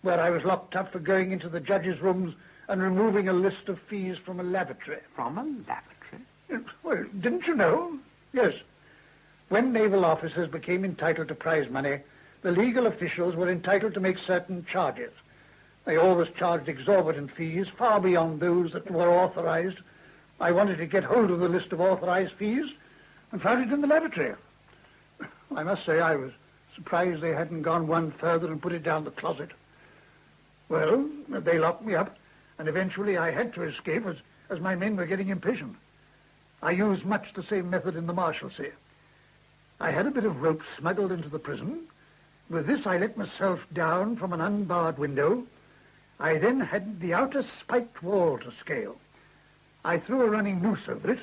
Speaker 22: where I was locked up for going into the judge's rooms and removing a list of fees from a lavatory.
Speaker 20: From a lavatory?
Speaker 22: Well, didn't you know? Yes. When naval officers became entitled to prize money, the legal officials were entitled to make certain charges. They always charged exorbitant fees, far beyond those that were authorized. I wanted to get hold of the list of authorized fees and found it in the lavatory. I must say I was surprised they hadn't gone one further and put it down the closet. Well, they locked me up, and eventually I had to escape as my men were getting impatient. I used much the same method in the Marshalsea. I had a bit of rope smuggled into the prison, With this, I let myself down from an unbarred window. I then had the outer spiked wall to scale. I threw a running noose over it,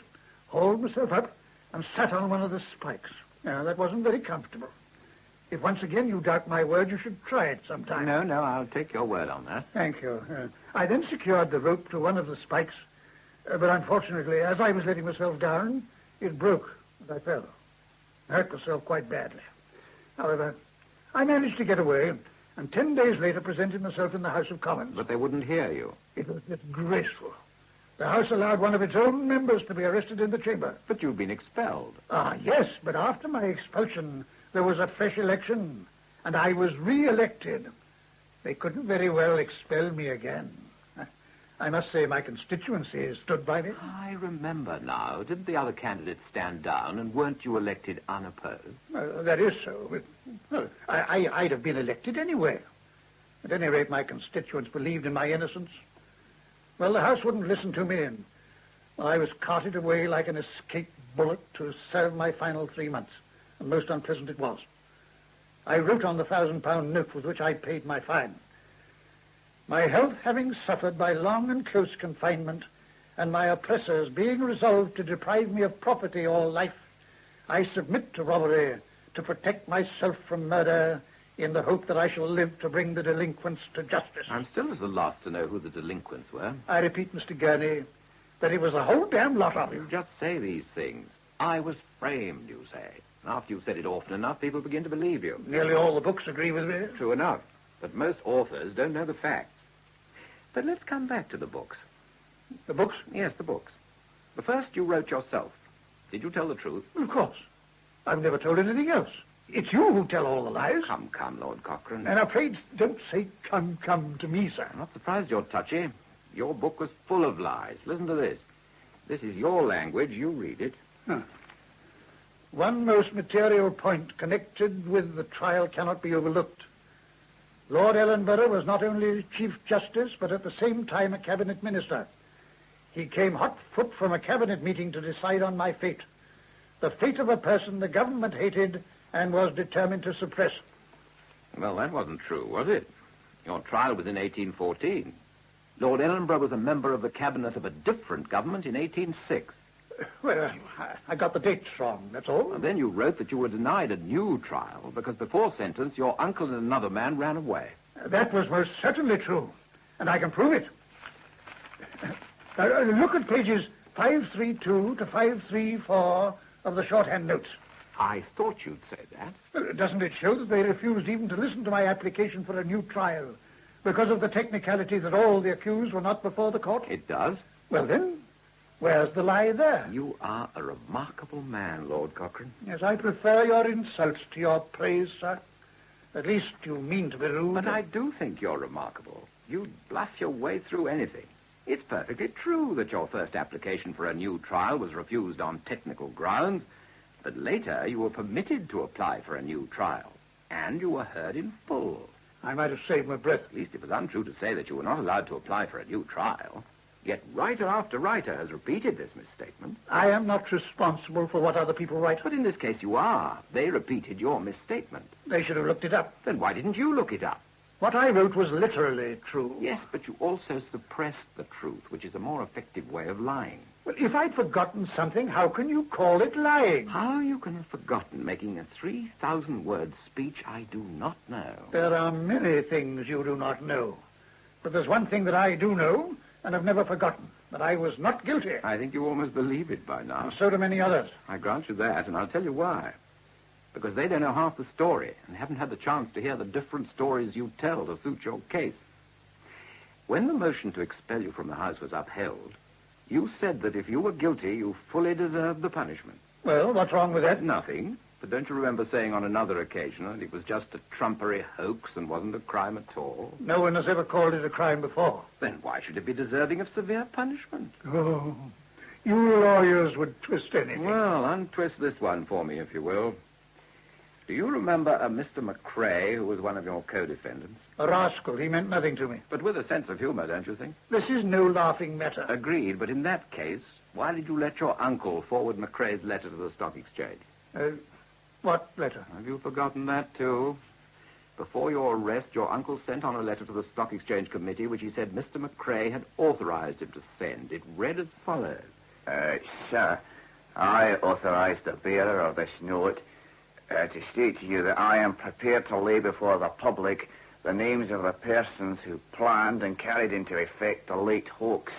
Speaker 22: hauled myself up, and sat on one of the spikes. Now, that wasn't very comfortable. If once again you doubt my word, you should try it sometime.
Speaker 4: No, I'll take your word on that.
Speaker 22: Thank you. I then secured the rope to one of the spikes, but unfortunately, as I was letting myself down, it broke, and I fell. I hurt myself quite badly. However, I managed to get away, and 10 days later presented myself in the House of Commons.
Speaker 4: But they wouldn't hear you.
Speaker 22: It was disgraceful. The House allowed one of its own members to be arrested in the chamber.
Speaker 4: But you've been expelled.
Speaker 22: Ah, yes, but after my expulsion, there was a fresh election, and I was re-elected. They couldn't very well expel me again. I must say my constituency stood by me.
Speaker 4: I remember now. Didn't the other candidates stand down, and weren't you elected unopposed?
Speaker 22: That is so. Well, I'd have been elected anyway. At any rate, my constituents believed in my innocence. Well, the House wouldn't listen to me, and I was carted away like an escaped bullet to serve my final 3 months, and most unpleasant it was. I wrote on the £1,000 note with which I paid my fine. My health having suffered by long and close confinement, and my oppressors being resolved to deprive me of property all life, I submit to robbery to protect myself from murder, in the hope that I shall live to bring the delinquents to justice.
Speaker 4: I'm still at a loss to know who the delinquents were.
Speaker 22: I repeat, Mr. Gurney, that it was a whole damn lot of you.
Speaker 4: You just say these things. I was framed, you say. After you've said it often enough, people begin to believe you.
Speaker 22: Nearly all the books agree with me.
Speaker 4: True enough. But most authors don't know the facts. But let's come back to the books.
Speaker 22: The books?
Speaker 4: Yes, the books. The first you wrote yourself. Did you tell the truth?
Speaker 22: Of course. I've never told anything else. It's you who tell all the lies.
Speaker 4: Come, Lord Cochrane.
Speaker 22: And I'm afraid don't say come to me, sir.
Speaker 4: I'm not surprised you're touchy. Your book was full of lies. Listen to this. This is your language. You read it.
Speaker 22: Huh. One most material point connected with the trial cannot be overlooked. Lord Ellenborough was not only Chief Justice, but at the same time a cabinet minister. He came hot foot from a cabinet meeting to decide on my fate. The fate of a person the government hated and was determined to suppress.
Speaker 4: Well, that wasn't true, was it? Your trial was in 1814. Lord Ellenborough was a member of the cabinet of a different government in 1806.
Speaker 22: Well, I got the dates wrong, that's all.
Speaker 4: And then you wrote that you were denied a new trial because before sentence your uncle and another man ran away.
Speaker 22: That was most certainly true, and I can prove it. Look at pages 532 to 534 of the shorthand notes.
Speaker 4: I thought you'd say that.
Speaker 22: Well, doesn't it show that they refused even to listen to my application for a new trial because of the technicality that all the accused were not before the court?
Speaker 4: It does.
Speaker 22: Well, then, where's the lie there?
Speaker 4: You are a remarkable man, Lord Cochrane.
Speaker 22: Yes, I prefer your insults to your praise, sir. At least you mean to be rude.
Speaker 4: But I do think you're remarkable. You bluff your way through anything. It's perfectly true that your first application for a new trial was refused on technical grounds, but later you were permitted to apply for a new trial, and you were heard in full.
Speaker 22: I might have saved my breath.
Speaker 4: At least it was untrue to say that you were not allowed to apply for a new trial. Yet writer after writer has repeated this misstatement.
Speaker 22: I am not responsible for what other people write.
Speaker 4: But in this case you are. They repeated your misstatement.
Speaker 22: They should have looked it up.
Speaker 4: Then why didn't you look it up?
Speaker 22: What I wrote was literally true.
Speaker 4: Yes, but you also suppressed the truth, which is a more effective way of lying.
Speaker 22: Well, if I'd forgotten something, how can you call it lying?
Speaker 4: How you can have forgotten making a 3,000-word speech, I do not know.
Speaker 22: There are many things you do not know. But there's one thing that I do know, and have never forgotten, that I was not guilty.
Speaker 4: I think you almost believe it by now.
Speaker 22: And so do many others.
Speaker 4: I grant you that, and I'll tell you why. Because they don't know half the story and haven't had the chance to hear the different stories you tell to suit your case. When the motion to expel you from the house was upheld, you said that if you were guilty, you fully deserved the punishment.
Speaker 22: Well, what's wrong with that?
Speaker 4: Nothing. But don't you remember saying on another occasion that it was just a trumpery hoax and wasn't a crime at all?
Speaker 22: No one has ever called it a crime before.
Speaker 4: Then why should it be deserving of severe punishment?
Speaker 22: Oh, you lawyers would twist anything.
Speaker 4: Well, untwist this one for me, if you will. Do you remember a Mr. McCrae who was one of your co-defendants?
Speaker 22: A rascal. He meant nothing to me.
Speaker 4: But with a sense of humor, don't you think?
Speaker 22: This is no laughing matter.
Speaker 4: Agreed, but in that case, why did you let your uncle forward McCrae's letter to the stock exchange?
Speaker 22: What letter?
Speaker 4: Have you forgotten that, too?
Speaker 9: Before your arrest, your uncle sent on a letter to the Stock Exchange Committee, which he said Mr. McCrae had authorized him to send. It read as follows.
Speaker 10: Sir, I authorize the bearer of this note to state to you that I am prepared to lay before the public the names of the persons who planned and carried into effect the late hoax,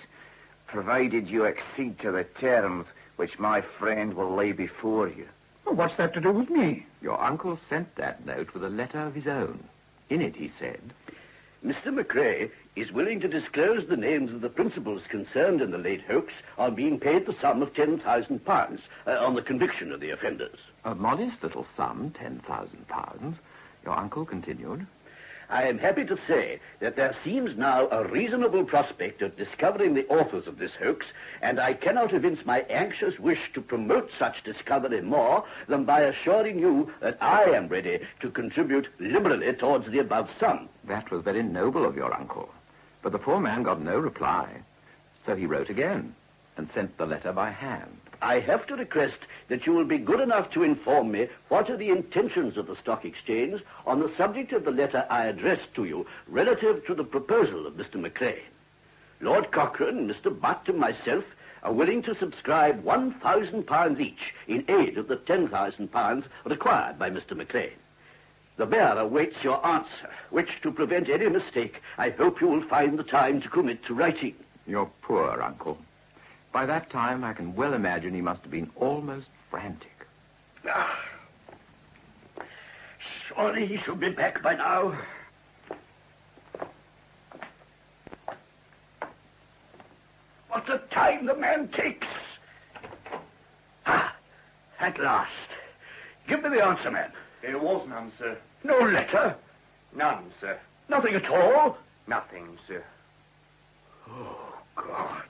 Speaker 10: provided you accede to the terms which my friend will lay before you.
Speaker 22: Well, what's that to do with me?
Speaker 9: Your uncle sent that note with a letter of his own. In it, he said,
Speaker 17: Mr. McCrae is willing to disclose the names of the principals concerned in the late hoax on being paid the sum of £10,000 on the conviction of the offenders.
Speaker 9: A modest little sum, £10,000. Your uncle continued,
Speaker 17: I am happy to say that there seems now a reasonable prospect of discovering the authors of this hoax, and I cannot evince my anxious wish to promote such discovery more than by assuring you that I am ready to contribute liberally towards the above sum.
Speaker 9: That was very noble of your uncle. But the poor man got no reply. So he wrote again and sent the letter by hand.
Speaker 17: I have to request that you will be good enough to inform me what are the intentions of the Stock Exchange on the subject of the letter I addressed to you relative to the proposal of Mr. McCrae. Lord Cochrane, Mr. Butt, and myself are willing to subscribe £1,000 each in aid of the £10,000 required by Mr. McCrae. The bearer waits your answer, which, to prevent any mistake, I hope you will find the time to commit to writing.
Speaker 9: Your poor uncle. By that time, I can well imagine he must have been almost frantic.
Speaker 17: Surely he should be back by now. What a time the man takes. At last. Give me the answer, man.
Speaker 5: There was none, sir.
Speaker 17: No letter?
Speaker 5: None, sir.
Speaker 17: Nothing at all?
Speaker 5: Nothing, sir.
Speaker 17: Oh, God.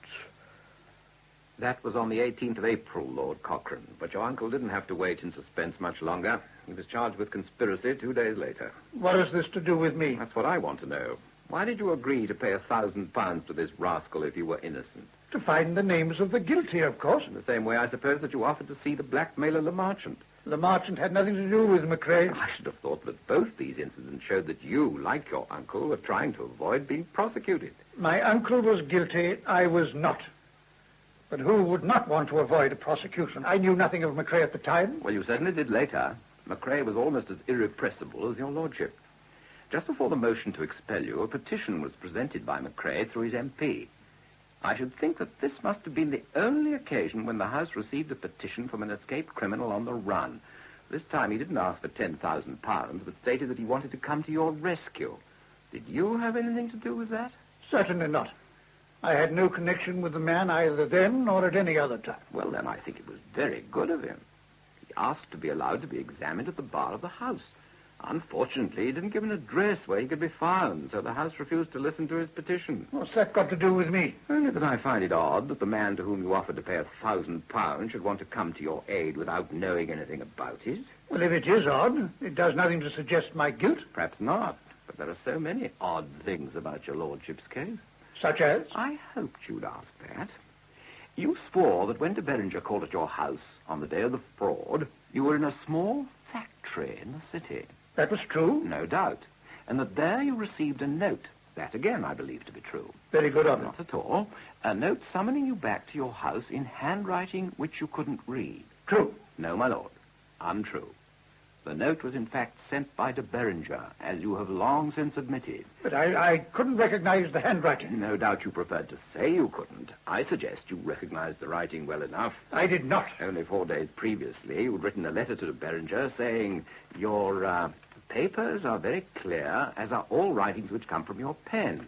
Speaker 9: That was on the 18th of April, Lord Cochrane, but your uncle didn't have to wait in suspense much longer. He was charged with conspiracy 2 days later.
Speaker 22: What has this to do with me?
Speaker 9: That's what I want to know. Why did you agree to pay £1,000 to this rascal if you were innocent?
Speaker 22: To find the names of the guilty, of course.
Speaker 9: In the same way, I suppose, that you offered to see the blackmailer Le Marchant.
Speaker 22: Le Marchant had nothing to do with McCrae.
Speaker 9: I should have thought that both these incidents showed that you, like your uncle, were trying to avoid being prosecuted.
Speaker 22: My uncle was guilty. I was not. But who would not want to avoid a prosecution? I knew nothing of McCrae at the time.
Speaker 9: Well, you certainly did later. McCrae was almost as irrepressible as your lordship. Just before the motion to expel you, a petition was presented by McCrae through his MP. I should think that this must have been the only occasion when the House received a petition from an escaped criminal on the run. This time he didn't ask for £10,000, but stated that he wanted to come to your rescue. Did you have anything to do with that?
Speaker 22: Certainly not. I had no connection with the man either then or at any other time.
Speaker 9: Well, then I think it was very good of him. He asked to be allowed to be examined at the bar of the House. Unfortunately, he didn't give an address where he could be found, so the House refused to listen to his petition.
Speaker 22: What's that got to do with me?
Speaker 9: Only that I find it odd that the man to whom you offered to pay £1,000 should want to come to your aid without knowing anything about it.
Speaker 22: Well, if it is odd, it does nothing to suggest my guilt.
Speaker 9: Perhaps not, but there are so many odd things about your lordship's case.
Speaker 22: Such as?
Speaker 9: I hoped you'd ask that. You swore that when de Beringer called at your house on the day of the fraud, you were in a small factory in the city.
Speaker 22: That was true?
Speaker 9: No doubt. And that there you received a note. That, again, I believe to be true.
Speaker 22: Very good of you.
Speaker 9: Not at all. A note summoning you back to your house in handwriting which you couldn't read.
Speaker 22: True.
Speaker 9: No, my lord. Untrue. The note was, in fact, sent by de Beringer, as you have long since admitted.
Speaker 22: But I couldn't recognize the handwriting.
Speaker 9: No doubt you preferred to say you couldn't. I suggest you recognized the writing well enough.
Speaker 22: I did not.
Speaker 9: Only 4 days previously, you'd written a letter to de Beringer saying, your papers are very clear, as are all writings which come from your pen.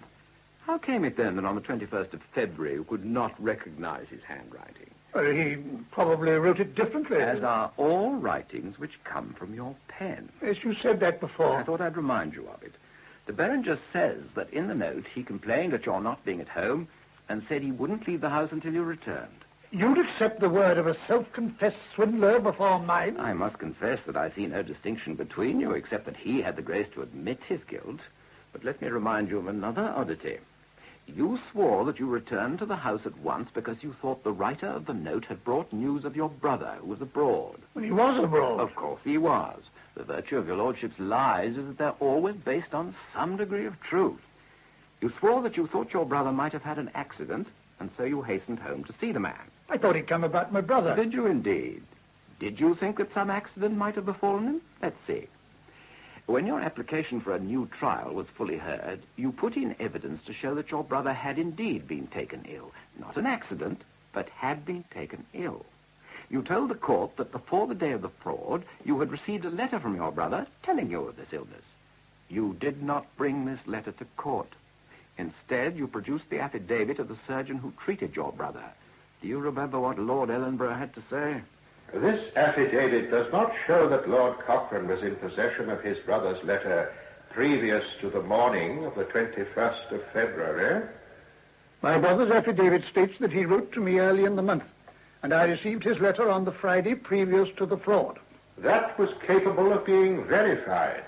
Speaker 9: How came it, then, that on the 21st of February you could not recognize his handwriting?
Speaker 22: He probably wrote it differently.
Speaker 9: As are all writings which come from your pen.
Speaker 22: Yes, you said that before.
Speaker 9: I thought I'd remind you of it. De Beringer says that in the note he complained at your not being at home and said he wouldn't leave the house until you returned.
Speaker 22: You'd accept the word of a self-confessed swindler before mine?
Speaker 9: I must confess that I see no distinction between you, except that he had the grace to admit his guilt. But let me remind you of another oddity. You swore that you returned to the house at once because you thought the writer of the note had brought news of your brother who was abroad.
Speaker 22: Well, he was abroad.
Speaker 9: Of course he was. The virtue of your lordship's lies is that they're always based on some degree of truth. You swore that you thought your brother might have had an accident, and so you hastened home to see the man.
Speaker 22: I thought he'd come about my brother.
Speaker 9: Did you indeed? Did you think that some accident might have befallen him? Let's see. When your application for a new trial was fully heard, you put in evidence to show that your brother had indeed been taken ill. Not an accident, but had been taken ill. You told the court that before the day of the fraud, you had received a letter from your brother telling you of this illness. You did not bring this letter to court. Instead, you produced the affidavit of the surgeon who treated your brother. Do you remember what Lord Ellenborough had to say?
Speaker 23: This affidavit does not show that Lord Cochrane was in possession of his brother's letter previous to the morning of the 21st of February.
Speaker 22: My brother's affidavit states that he wrote to me early in the month, and I received his letter on the Friday previous to the fraud.
Speaker 23: That was capable of being verified.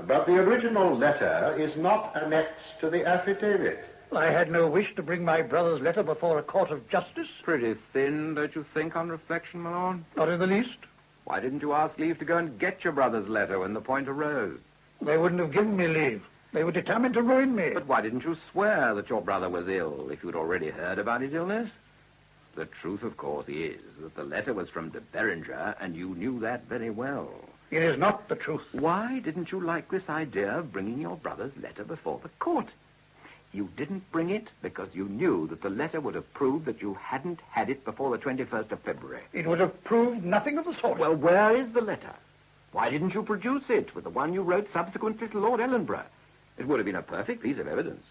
Speaker 23: But the original letter is not annexed to the affidavit.
Speaker 22: I had no wish to bring my brother's letter before a court of justice.
Speaker 9: Pretty thin, don't you think, on reflection, my lord?
Speaker 22: Not in the least.
Speaker 9: Why didn't you ask leave to go and get your brother's letter when the point arose?
Speaker 22: They wouldn't have given me leave. They were determined to ruin me.
Speaker 9: But why didn't you swear that your brother was ill if you'd already heard about his illness? The truth, of course, is that the letter was from de Berenger, and you knew that very well.
Speaker 22: It is not the truth.
Speaker 9: Why didn't you like this idea of bringing your brother's letter before the court? You didn't bring it because you knew that the letter would have proved that you hadn't had it before the 21st of February.
Speaker 22: It would have proved nothing of the sort.
Speaker 9: Well, where is the letter? Why didn't you produce it with the one you wrote subsequently to Lord Ellenborough? It would have been a perfect piece of evidence.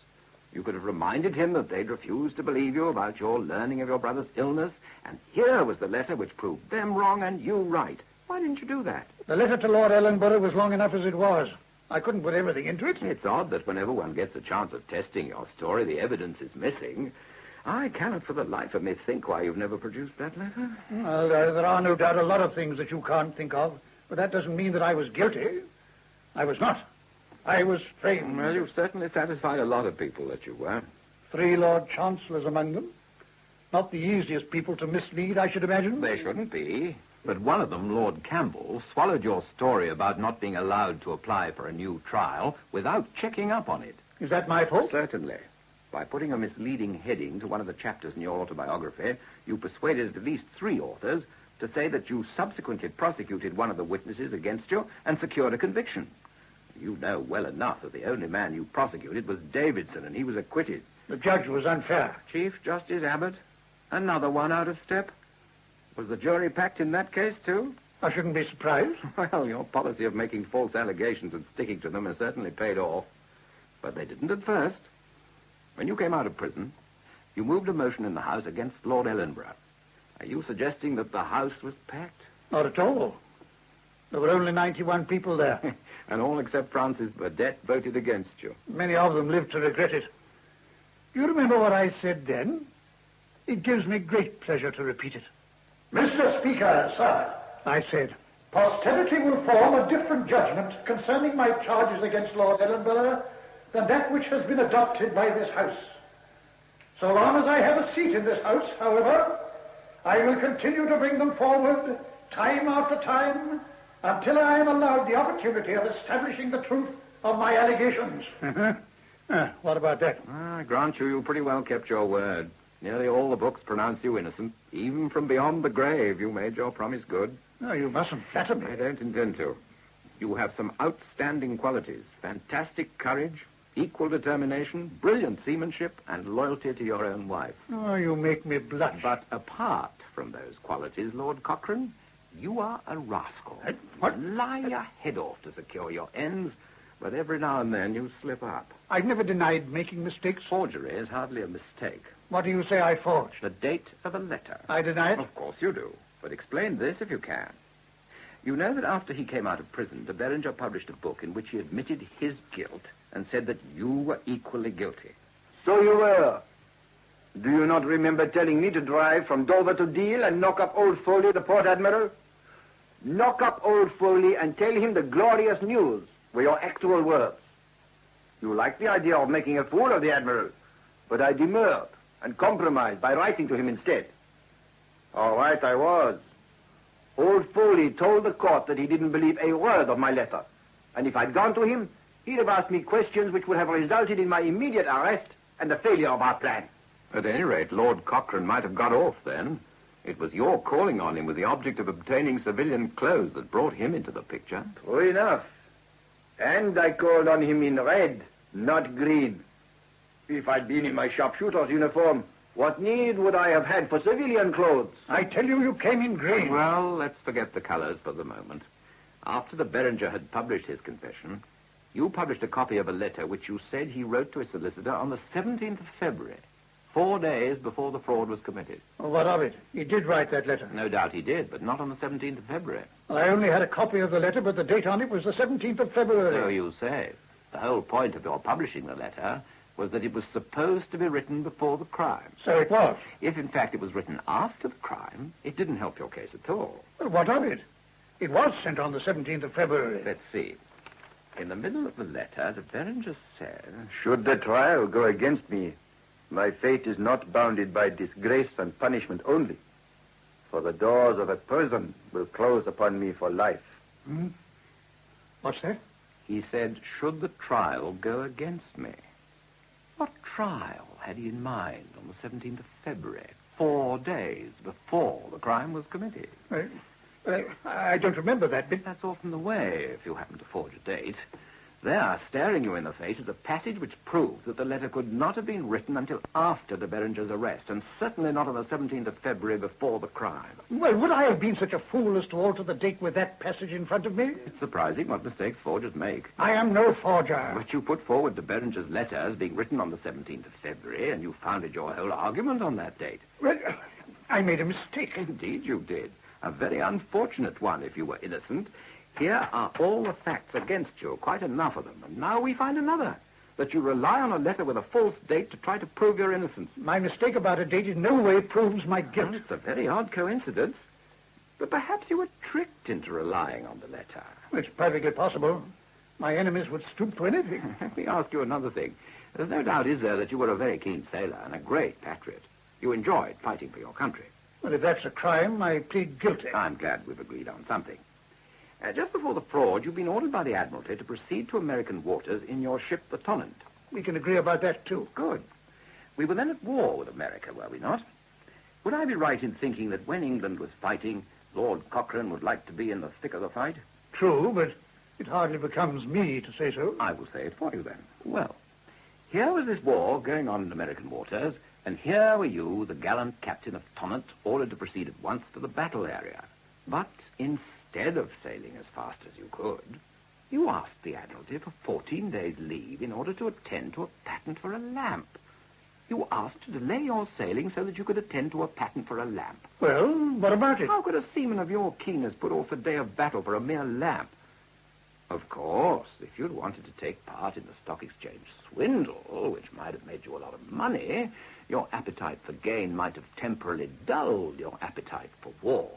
Speaker 9: You could have reminded him that they'd refused to believe you about your learning of your brother's illness, and here was the letter which proved them wrong and you right. Why didn't you do that?
Speaker 22: The letter to Lord Ellenborough was long enough as it was. I couldn't put everything into it.
Speaker 9: It's odd that whenever one gets a chance of testing your story, the evidence is missing. I cannot for the life of me think why you've never produced that letter.
Speaker 22: Well, there are no doubt a lot of things that you can't think of, but that doesn't mean that I was guilty. I was not. I was framed.
Speaker 9: Well, you've certainly satisfied a lot of people that you were.
Speaker 22: 3 Lord Chancellors among them. Not the easiest people to mislead, I should imagine.
Speaker 9: They shouldn't be. But one of them, Lord Campbell, swallowed your story about not being allowed to apply for a new trial without checking up on it.
Speaker 22: Is that my fault?
Speaker 9: Certainly. By putting a misleading heading to one of the chapters in your autobiography, you persuaded at least 3 authors to say that you subsequently prosecuted one of the witnesses against you and secured a conviction. You know well enough that the only man you prosecuted was Davidson, and he was acquitted.
Speaker 22: The judge was unfair.
Speaker 9: Chief Justice Abbott, another one out of step. Was the jury packed in that case, too?
Speaker 22: I shouldn't be surprised.
Speaker 9: Well, your policy of making false allegations and sticking to them has certainly paid off. But they didn't at first. When you came out of prison, you moved a motion in the House against Lord Ellenborough. Are you suggesting that the House was packed?
Speaker 22: Not at all. There were only 91 people there.
Speaker 9: And all except Francis Burdett voted against you.
Speaker 22: Many of them lived to regret it. Do you remember what I said then? It gives me great pleasure to repeat it. Mr. Speaker, sir, I said, posterity will form a different judgment concerning my charges against Lord Ellenborough than that which has been adopted by this House. So long as I have a seat in this House, however, I will continue to bring them forward time after time until I am allowed the opportunity of establishing the truth of my allegations. What about that?
Speaker 9: I grant you pretty well kept your word. Nearly all the books pronounce you innocent. Even from beyond the grave, you made your promise good.
Speaker 22: No, you mustn't flatter me.
Speaker 9: I don't intend to. You have some outstanding qualities. Fantastic courage, equal determination, brilliant seamanship, and loyalty to your own wife.
Speaker 22: Oh, you make me blush.
Speaker 9: But apart from those qualities, Lord Cochrane, you are a rascal.
Speaker 22: What?
Speaker 9: You lie your head off to secure your ends, but every now and then you slip up.
Speaker 22: I've never denied making mistakes.
Speaker 9: Forgery is hardly a mistake.
Speaker 22: What do you say I forged?
Speaker 9: The date of a letter.
Speaker 22: I deny it?
Speaker 9: Of course you do. But explain this if you can. You know that after he came out of prison, de Berenger published a book in which he admitted his guilt and said that you were equally guilty.
Speaker 3: So you were. Do you not remember telling me to drive from Dover to Deal and knock up old Foley, the port admiral? Knock up old Foley and tell him the glorious news were your actual words. You liked the idea of making a fool of the admiral, but I demurred and compromised by writing to him instead. All right, I was. Old Foley told the court that he didn't believe a word of my letter. And if I'd gone to him, he'd have asked me questions which would have resulted in my immediate arrest and the failure of our plan.
Speaker 9: At any rate, Lord Cochrane might have got off then. It was your calling on him with the object of obtaining civilian clothes that brought him into the picture.
Speaker 3: True enough. And I called on him in red, not green. If I'd been in my sharpshooter's uniform, what need would I have had for civilian clothes?
Speaker 22: I tell you, you came in green.
Speaker 9: Well, let's forget the colors for the moment. After the Beringer had published his confession, you published a copy of a letter which you said he wrote to his solicitor on the 17th of February, 4 days before the fraud was committed.
Speaker 22: Oh, what of it? He did write that letter.
Speaker 9: No doubt he did, but not on the 17th of February.
Speaker 22: I only had a copy of the letter, but the date on it was the 17th of February.
Speaker 9: So you say. The whole point of your publishing the letter was that it was supposed to be written before the crime.
Speaker 22: So it was.
Speaker 9: If, in fact, it was written after the crime, it didn't help your case at all.
Speaker 22: Well, what of it? It was sent on the 17th of February.
Speaker 9: Let's see. In the middle of the letter, the Beringer said...
Speaker 3: Should the trial go against me, my fate is not bounded by disgrace and punishment only, for the doors of a prison will close upon me for life.
Speaker 22: Hmm? What's that?
Speaker 9: He said, should the trial go against me. What trial had he in mind on the 17th of February, 4 days before the crime was committed?
Speaker 22: I don't remember that bit.
Speaker 9: That's often the way, if you happen to forge a date. There, staring you in the face, is a passage which proves that the letter could not have been written until after de Beringer's arrest, and certainly not on the 17th of February before the crime.
Speaker 22: Well, would I have been such a fool as to alter the date with that passage in front of me?
Speaker 9: It's surprising what mistakes forgers make.
Speaker 22: I am no forger.
Speaker 9: But you put forward de Beringer's letter as being written on the 17th of February, and you founded your whole argument on that date.
Speaker 22: Well, I made a mistake.
Speaker 9: Indeed you did. A very unfortunate one, if you were innocent. Here are all the facts against you, quite enough of them. And now we find another, that you rely on a letter with a false date to try to prove your innocence.
Speaker 22: My mistake about a date in no way proves my guilt.
Speaker 9: Well, it's a very odd coincidence. But perhaps you were tricked into relying on the letter.
Speaker 22: It's perfectly possible. My enemies would stoop to anything.
Speaker 9: Let me ask you another thing. There's no doubt, is there, that you were a very keen sailor and a great patriot. You enjoyed fighting for your country.
Speaker 22: Well, if that's a crime, I plead guilty.
Speaker 9: I'm glad we've agreed on something. Just before the fraud, you've been ordered by the Admiralty to proceed to American waters in your ship, the Tonnant.
Speaker 22: We can agree about that, too.
Speaker 9: Good. We were then at war with America, were we not? Would I be right in thinking that when England was fighting, Lord Cochrane would like to be in the thick of the fight?
Speaker 22: True, but it hardly becomes me to say so.
Speaker 9: I will say it for you, then. Well, here was this war going on in American waters, and here were you, the gallant captain of Tonnant, ordered to proceed at once to the battle area. But instead of sailing as fast as you could, you asked the Admiralty for 14 days' leave in order to attend to a patent for a lamp. You asked to delay your sailing so that you could attend to a patent for a lamp.
Speaker 22: Well, what about it?
Speaker 9: How could a seaman of your keenness put off a day of battle for a mere lamp? Of course, if you'd wanted to take part in the stock exchange swindle, which might have made you a lot of money, your appetite for gain might have temporarily dulled your appetite for war.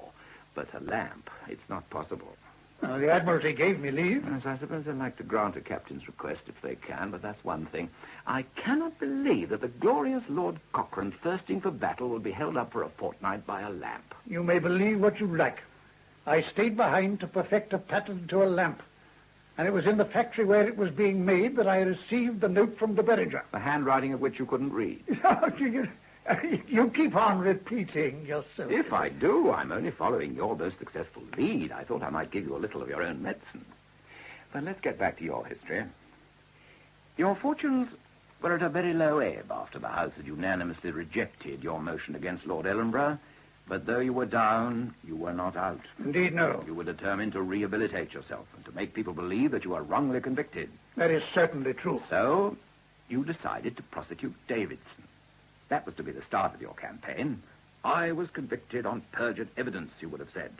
Speaker 9: But a lamp, it's not possible.
Speaker 22: The Admiralty gave me leave.
Speaker 9: Yes, I suppose they'd like to grant a captain's request if they can, but that's one thing. I cannot believe that the glorious Lord Cochrane, thirsting for battle, will be held up for a fortnight by a lamp.
Speaker 22: You may believe what you like. I stayed behind to perfect a patent to a lamp. And it was in the factory where it was being made that I received the note from de Beringer.
Speaker 9: The handwriting of which you couldn't read.
Speaker 22: You keep on repeating yourself.
Speaker 9: If I do, I'm only following your most successful lead. I thought I might give you a little of your own medicine. But let's get back to your history. Your fortunes were at a very low ebb after the House had unanimously rejected your motion against Lord Ellenborough. But though you were down, you were not out.
Speaker 22: Indeed, no.
Speaker 9: You were determined to rehabilitate yourself and to make people believe that you were wrongly convicted.
Speaker 22: That is certainly true.
Speaker 9: So, you decided to prosecute Davidson. That was to be the start of your campaign. I was convicted on perjured evidence, you would have said.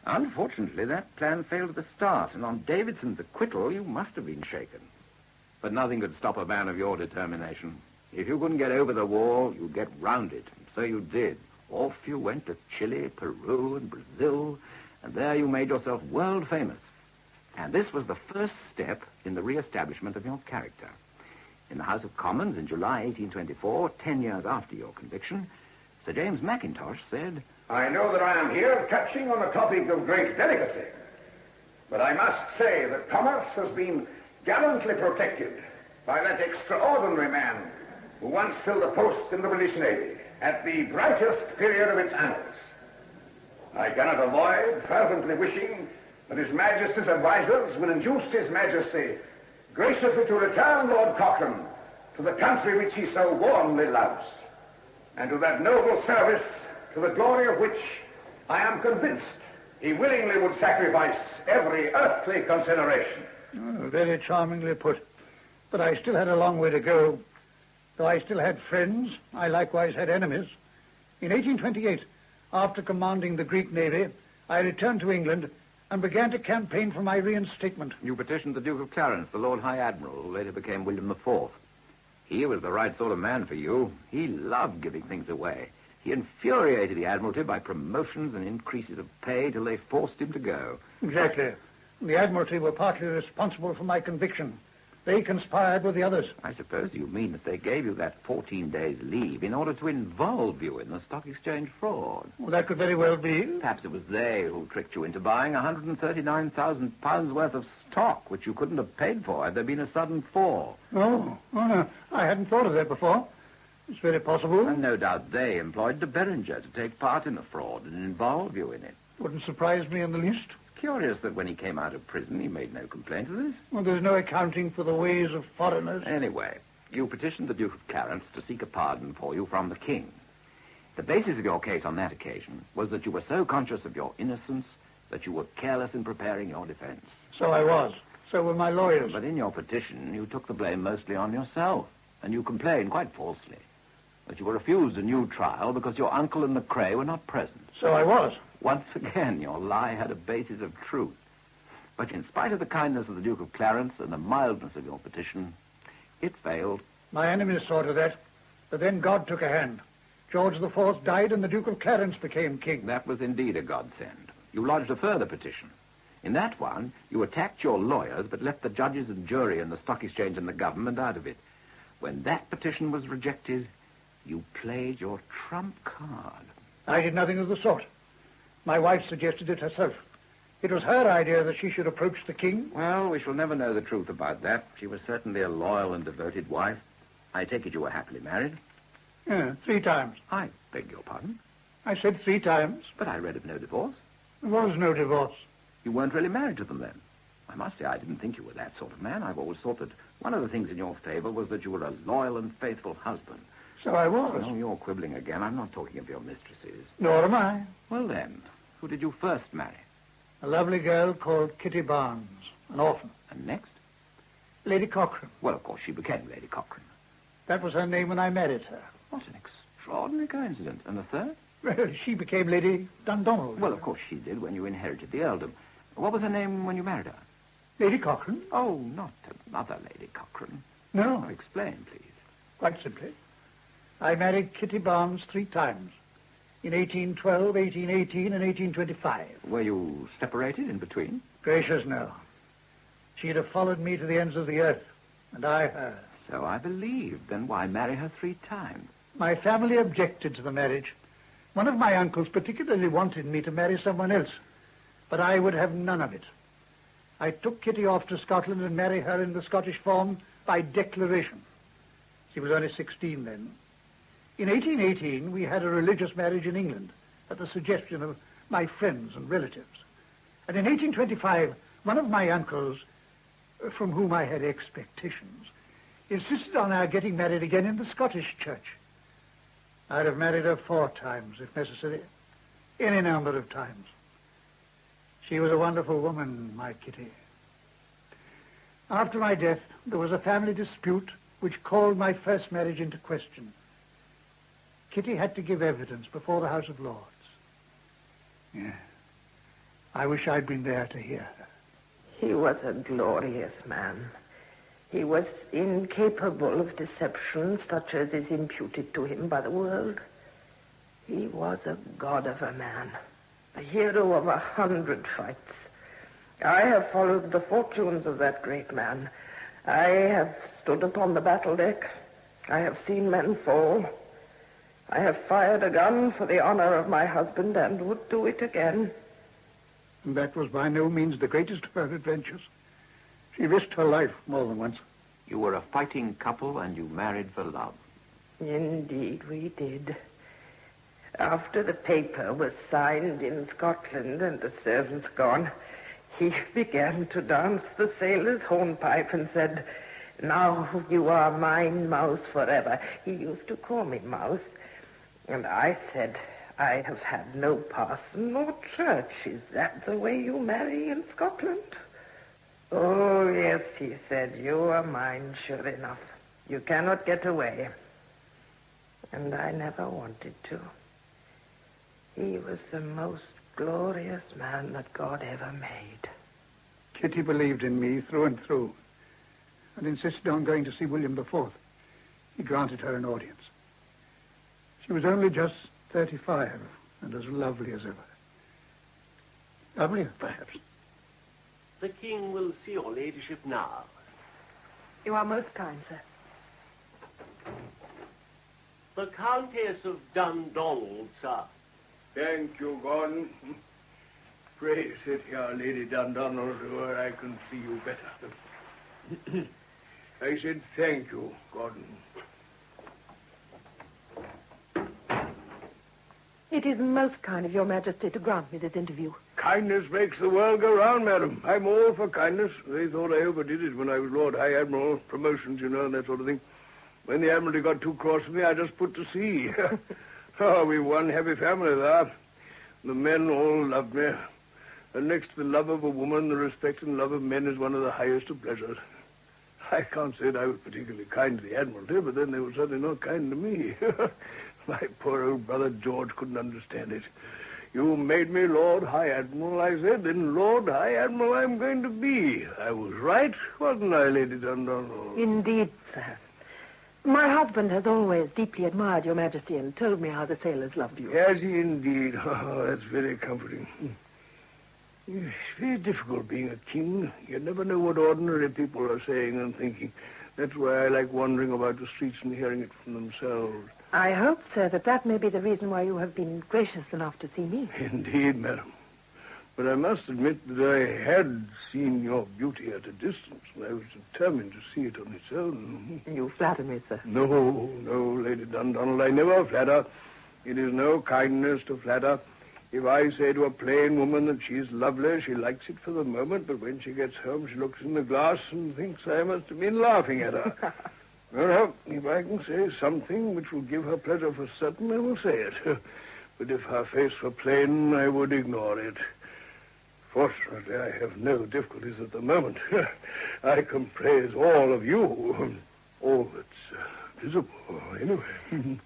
Speaker 9: Unfortunately, that plan failed at the start, and on Davidson's acquittal, you must have been shaken. But nothing could stop a man of your determination. If you couldn't get over the wall, you'd get round it. So you did. Off you went to Chile, Peru, and Brazil, and there you made yourself world famous. And this was the first step in the re-establishment of your character. In the House of Commons in July 1824, 10 years after your conviction, Sir James Mackintosh said,
Speaker 11: I know that I am here touching on a topic of great delicacy, but I must say that commerce has been gallantly protected by that extraordinary man who once filled a post in the British Navy at the brightest period of its annals. I cannot avoid fervently wishing that His Majesty's advisers will induce His Majesty graciously to return Lord Cochrane to the country which he so warmly loves, and to that noble service to the glory of which I am convinced he willingly would sacrifice every earthly consideration.
Speaker 22: Oh, very charmingly put. But I still had a long way to go. Though I still had friends, I likewise had enemies. In 1828, after commanding the Greek Navy, I returned to England and began to campaign for my reinstatement.
Speaker 9: You petitioned the Duke of Clarence, the Lord High Admiral, who later became William IV. He was the right sort of man for you. He loved giving things away. He infuriated the Admiralty by promotions and increases of pay till they forced him to go.
Speaker 22: Exactly. The Admiralty were partly responsible for my conviction. They conspired with the others.
Speaker 9: I suppose you mean that they gave you that 14 days leave in order to involve you in the stock exchange fraud.
Speaker 22: Well, that could very well be.
Speaker 9: Perhaps it was they who tricked you into buying £139,000 worth of stock, which you couldn't have paid for had there been a sudden fall.
Speaker 22: Oh, no. I hadn't thought of that before. It's very possible.
Speaker 9: And no doubt they employed de Beringer to take part in the fraud and involve you in it.
Speaker 22: Wouldn't surprise me in the least.
Speaker 9: Curious that when he came out of prison, he made no complaint of this.
Speaker 22: Well, there's no accounting for the ways of foreigners.
Speaker 9: Anyway, you petitioned the Duke of Clarence to seek a pardon for you from the king. The basis of your case on that occasion was that you were so conscious of your innocence that you were careless in preparing your defense.
Speaker 22: So I was. So were my lawyers.
Speaker 9: But in your petition, you took the blame mostly on yourself, and you complained quite falsely that you were refused a new trial because your uncle and McCrae were not present.
Speaker 22: So I was.
Speaker 9: Once again, your lie had a basis of truth. But in spite of the kindness of the Duke of Clarence and the mildness of your petition, it failed.
Speaker 22: My enemies saw to that, but then God took a hand. George IV died and the Duke of Clarence became king.
Speaker 9: That was indeed a godsend. You lodged a further petition. In that one, you attacked your lawyers, but left the judges and jury and the stock exchange and the government out of it. When that petition was rejected, you played your trump card.
Speaker 22: I did nothing of the sort. My wife suggested it herself. It was her idea that she should approach the king.
Speaker 9: Well, we shall never know the truth about that. She was certainly a loyal and devoted wife. I take it you were happily married?
Speaker 22: Yeah, 3 times.
Speaker 9: I beg your pardon?
Speaker 22: I said 3 times.
Speaker 9: But I read of no divorce.
Speaker 22: There was no divorce.
Speaker 9: You weren't really married to them then? I must say I didn't think you were that sort of man. I've always thought that one of the things in your favor was that you were a loyal and faithful husband.
Speaker 22: So I was.
Speaker 9: Oh, you're quibbling again. I'm not talking of your mistresses.
Speaker 22: Nor am I.
Speaker 9: Well, then, who did you first marry?
Speaker 22: A lovely girl called Kitty Barnes, an orphan.
Speaker 9: And next?
Speaker 22: Lady Cochrane.
Speaker 9: Well, of course, she became Lady Cochrane.
Speaker 22: That was her name when I married her.
Speaker 9: What an extraordinary coincidence. And the third?
Speaker 22: Well, she became Lady Dundonald.
Speaker 9: Well, of course she did when you inherited the earldom. What was her name when you married her?
Speaker 22: Lady Cochrane.
Speaker 9: Oh, not another Lady Cochrane.
Speaker 22: No.
Speaker 9: Oh, explain, please.
Speaker 22: Quite simply. I married Kitty Barnes 3 times. In 1812, 1818, and 1825.
Speaker 9: Were you separated in between?
Speaker 22: Gracious, no. She'd have followed me to the ends of the earth, and I her.
Speaker 9: So I believed. Then why marry her 3 times?
Speaker 22: My family objected to the marriage. One of my uncles particularly wanted me to marry someone else, but I would have none of it. I took Kitty off to Scotland and married her in the Scottish form by declaration. She was only 16 then. In 1818, we had a religious marriage in England at the suggestion of my friends and relatives. And in 1825, one of my uncles, from whom I had expectations, insisted on our getting married again in the Scottish church. I'd have married her 4 times, if necessary, any number of times. She was a wonderful woman, my Kitty. After my death, there was a family dispute which called my first marriage into question. Kitty had to give evidence before the House of Lords. Yeah. I wish I'd been there to hear her.
Speaker 14: He was a glorious man. He was incapable of deception such as is imputed to him by the world. He was a god of a man, a hero of 100 fights. I have followed the fortunes of that great man. I have stood upon the battle deck. I have seen men fall. I have fired a gun for the honor of my husband and would do it again.
Speaker 22: And that was by no means the greatest of her adventures. She risked her life more than once.
Speaker 4: You were a fighting couple and you married for love.
Speaker 14: Indeed, we did. After the paper was signed in Scotland and the servants gone, he began to dance the sailor's hornpipe and said, "Now you are mine, Mouse, forever." He used to call me Mouse. And I said, "I have had no parson or church. Is that the way you marry in Scotland?" "Oh, yes," he said, "you are mine, sure enough. You cannot get away." And I never wanted to. He was the most glorious man that God ever made.
Speaker 22: Kitty believed in me through and through and insisted on going to see William IV. He granted her an audience. She was only just 35 and as lovely as ever. Lovelier, perhaps.
Speaker 1: The king will see your ladyship now.
Speaker 14: You are most kind, sir.
Speaker 1: The Countess of Dundonald, sir.
Speaker 2: Thank you, Gordon. Pray sit here, Lady Dundonald, where I can see you better. I said thank you, Gordon.
Speaker 14: It is most kind of your Majesty to grant me this interview.
Speaker 2: Kindness makes the world go round, madam. I'm all for kindness. They thought I overdid it when I was Lord High Admiral. Promotions, you know, and that sort of thing. When the Admiralty got too cross with me, I just put to sea. Oh, we were one happy family there. The men all loved me. And next to the love of a woman, the respect and love of men is one of the highest of pleasures. I can't say that I was particularly kind to the Admiralty, but then they were certainly not kind to me. My poor old brother George couldn't understand it. "You made me Lord High Admiral," I said, "then Lord High Admiral I'm going to be." I was right, wasn't I, Lady Dundonald?
Speaker 14: Indeed, sir. My husband has always deeply admired your Majesty and told me how the sailors loved you.
Speaker 2: Has he indeed? Oh, that's very comforting. It's very difficult being a king. You never know what ordinary people are saying and thinking. That's why I like wandering about the streets and hearing it from themselves.
Speaker 14: I hope, sir, that may be the reason why you have been gracious enough to see me.
Speaker 2: Indeed, madam. But I must admit that I had seen your beauty at a distance, and I was determined to see it on its own.
Speaker 14: You flatter me, sir.
Speaker 2: No, Lady Dundonald, I never flatter. It is no kindness to flatter. If I say to a plain woman that she's lovely, she likes it for the moment, but when she gets home, she looks in the glass and thinks I must have been laughing at her. Well, if I can say something which will give her pleasure for certain, I will say it. But if her face were plain, I would ignore it. Fortunately, I have no difficulties at the moment. I can praise all of you. All that's visible, anyway.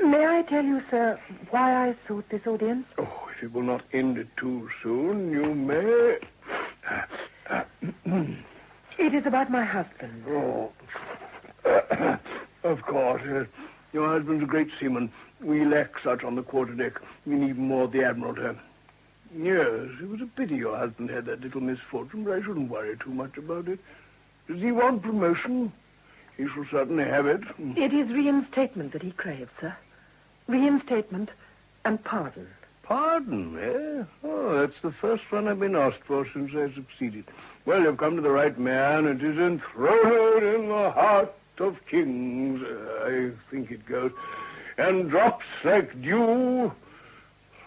Speaker 14: May I tell you, sir, why I sought this audience?
Speaker 2: Oh, if it will not end it too soon, you may.
Speaker 14: It is about my husband.
Speaker 2: Oh. Of course. Your husband's a great seaman. We lack such on the quarterdeck. We need more of the Admiralty. Yes, it was a pity your husband had that little misfortune, but I shouldn't worry too much about it. Does he want promotion? He shall certainly have it.
Speaker 14: It is reinstatement that he craves, sir. Reinstatement and pardon.
Speaker 2: Pardon, eh? Oh, that's the first one I've been asked for since I succeeded. Well, you've come to the right man. It is enthroned in the heart of kings, I think it goes, and drops like dew.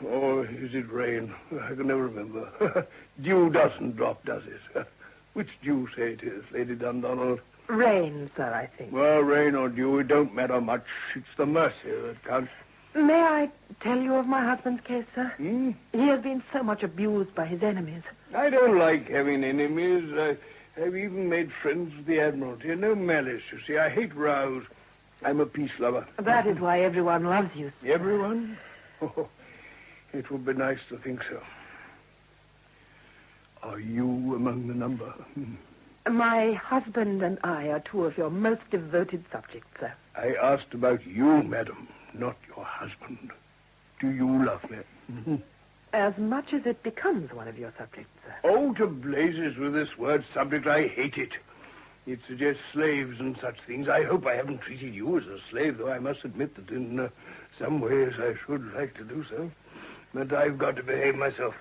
Speaker 2: Or is it rain? I can never remember. Dew doesn't drop, does it? Which do you say it is, Lady Dundonald?
Speaker 14: Rain, sir, I think.
Speaker 2: Well, rain or dew, it don't matter much. It's the mercy that counts.
Speaker 14: May I tell you of my husband's case, sir? He has been so much abused by his enemies.
Speaker 2: I don't like having enemies. I've even made friends with the Admiralty. No malice, you see. I hate rows. I'm a peace lover.
Speaker 14: That is why everyone loves you, sir.
Speaker 2: Everyone? Oh, it would be nice to think so. Are you among the number?
Speaker 14: My husband and I are two of your most devoted subjects, sir.
Speaker 2: I asked about you, madam, not your husband. Do you love me?
Speaker 14: As much as it becomes one of your subjects, sir.
Speaker 2: Oh, to blazes with this word subject. I hate it. It suggests slaves and such things. I hope I haven't treated you as a slave, though I must admit that in some ways I should like to do so. But I've got to behave myself.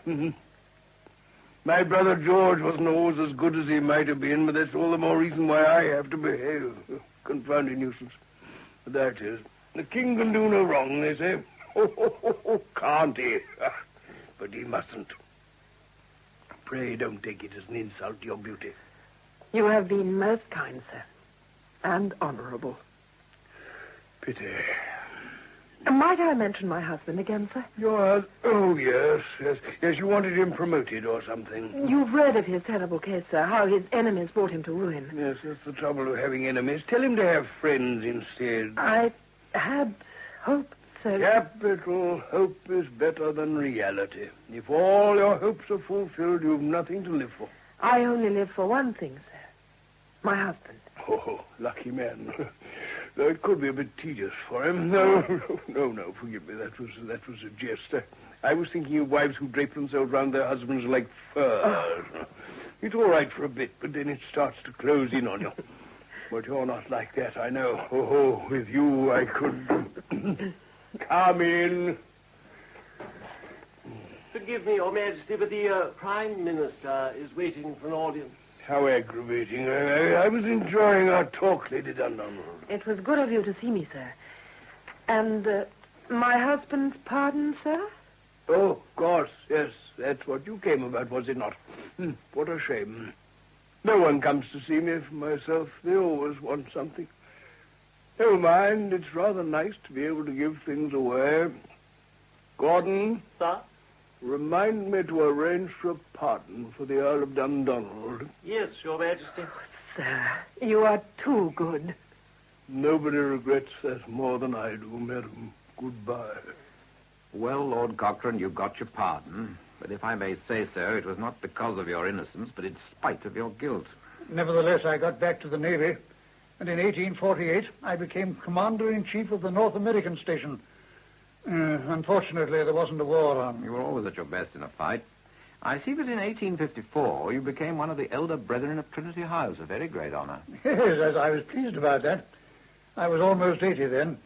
Speaker 2: My brother George wasn't always as good as he might have been, but that's all the more reason why I have to behave. Confounding nuisance. But there it is. The king can do no wrong, they say. Can't he? But he mustn't. Pray don't take it as an insult to your beauty.
Speaker 14: You have been most kind, sir, and honourable.
Speaker 2: Pity.
Speaker 14: Might I mention my husband again, sir?
Speaker 2: Oh, yes. Yes, you wanted him promoted or something.
Speaker 14: You've read of his terrible case, sir, how his enemies brought him to ruin.
Speaker 2: Yes, that's the trouble of having enemies. Tell him to have friends instead.
Speaker 14: I had hoped, sir...
Speaker 2: Capital hope is better than reality. If all your hopes are fulfilled, you've nothing to live for.
Speaker 14: I only live for one thing, sir. My husband.
Speaker 2: Oh, lucky man. Though it could be a bit tedious for him. No, forgive me. That was a jest. I was thinking of wives who drape themselves round their husbands like furs. Oh. It's all right for a bit, but then it starts to close in on you. But you're not like that, I know. Oh, with you I could... Come in.
Speaker 1: Forgive me, Your Majesty, but the Prime Minister is waiting for an audience.
Speaker 2: How aggravating. I was enjoying our talk, Lady Dundonald.
Speaker 14: It was good of you to see me, sir. And my husband's pardon, sir?
Speaker 2: Oh, of course, yes. That's what you came about, was it not? What a shame. No one comes to see me for myself. They always want something. Never mind, it's rather nice to be able to give things away. Gordon?
Speaker 1: Sir?
Speaker 2: Remind me to arrange for a pardon for the Earl of Dundonald.
Speaker 1: Yes, Your Majesty.
Speaker 14: Oh, sir, you are too good.
Speaker 2: Nobody regrets that more than I do, madam. Goodbye.
Speaker 9: Well, Lord Cochrane, you got your pardon. But if I may say so, it was not because of your innocence, but in spite of your guilt.
Speaker 22: Nevertheless, I got back to the Navy, and in 1848, I became Commander-in-Chief of the North American Station. Unfortunately, there wasn't a war on.
Speaker 9: You were always at your best in a fight. I see that in 1854, you became one of the elder brethren of Trinity House, a very great honor.
Speaker 22: Yes, I was pleased about that. I was almost 80 then,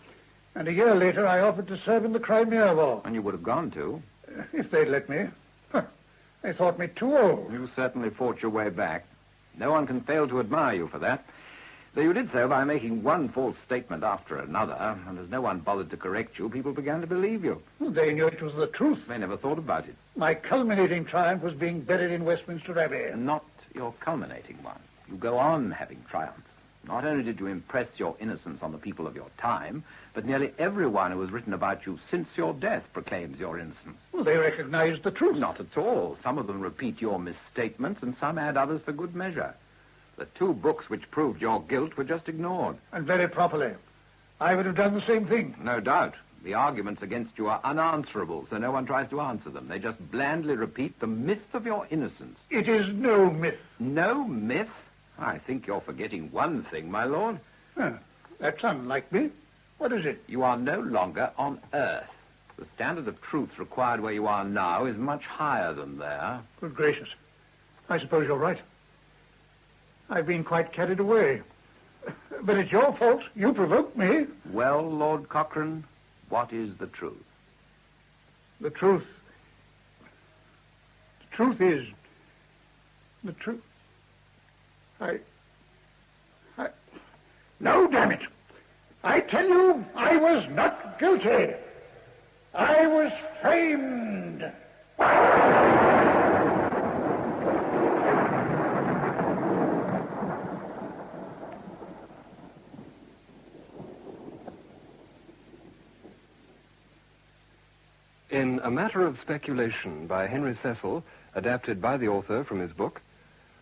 Speaker 22: and a year later I offered to serve in the Crimea War.
Speaker 9: And you would have gone too.
Speaker 22: If they'd let me. They thought me too old.
Speaker 9: You certainly fought your way back. No one can fail to admire you for that. Though you did so by making one false statement after another, and as no one bothered to correct you, people began to believe you.
Speaker 22: They knew it was the truth.
Speaker 9: They never thought about it.
Speaker 22: My culminating triumph was being buried in Westminster Abbey.
Speaker 9: Not your culminating one. You go on having triumphs. Not only did you impress your innocence on the people of your time, but nearly everyone who has written about you since your death proclaims your innocence.
Speaker 22: Well, they recognized the truth.
Speaker 9: Not at all. Some of them repeat your misstatements, and some add others for good measure. The two books which proved your guilt were just ignored.
Speaker 22: And very properly. I would have done the same thing.
Speaker 9: No doubt. The arguments against you are unanswerable, so no one tries to answer them. They just blandly repeat the myth of your innocence.
Speaker 22: It is no myth.
Speaker 9: No myth? I think you're forgetting one thing, my lord.
Speaker 22: That's unlike me. What is it?
Speaker 9: You are no longer on Earth. The standard of truth required where you are now is much higher than there.
Speaker 22: Good gracious. I suppose you're right. I've been quite carried away. But it's your fault. You provoked me.
Speaker 9: Well, Lord Cochrane, what is the truth?
Speaker 22: The truth. The truth is... The truth... No, damn it. I tell you, I was not guilty. I was framed.
Speaker 13: In A Matter of Speculation by Henry Cecil, adapted by the author from his book,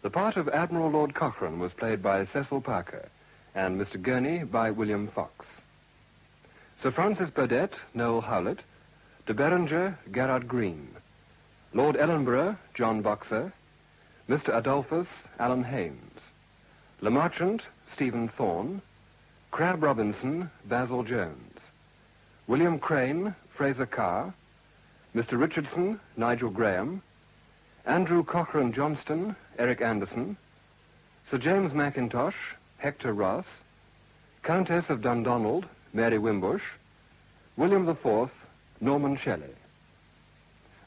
Speaker 13: the part of Admiral Lord Cochrane was played by Cecil Parker, and Mr. Gurney by William Fox. Sir Francis Burdett, Noel Howlett, de Berenger, Gerard Green, Lord Ellenborough, John Boxer, Mr. Adolphus, Alan Haynes, Le Marchant, Stephen Thorne, Crab Robinson, Basil Jones, William Crane, Fraser Carr, Mr. Richardson, Nigel Graham, Andrew Cochrane Johnston, Eric Anderson, Sir James Mackintosh, Hector Ross, Countess of Dundonald, Mary Wimbush, William IV, Norman Shelley.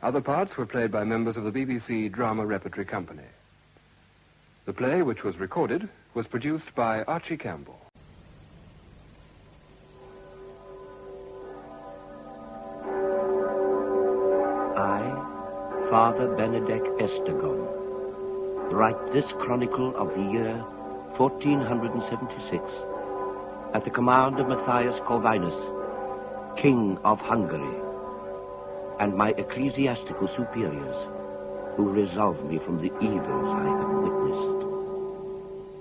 Speaker 13: Other parts were played by members of the BBC Drama Repertory Company. The play, which was recorded, was produced by Archie Campbell.
Speaker 6: I, Father Benedict Estegon, write this chronicle of the year 1476 at the command of Matthias Corvinus, King of Hungary, and my ecclesiastical superiors, who resolve me from the evils I have witnessed.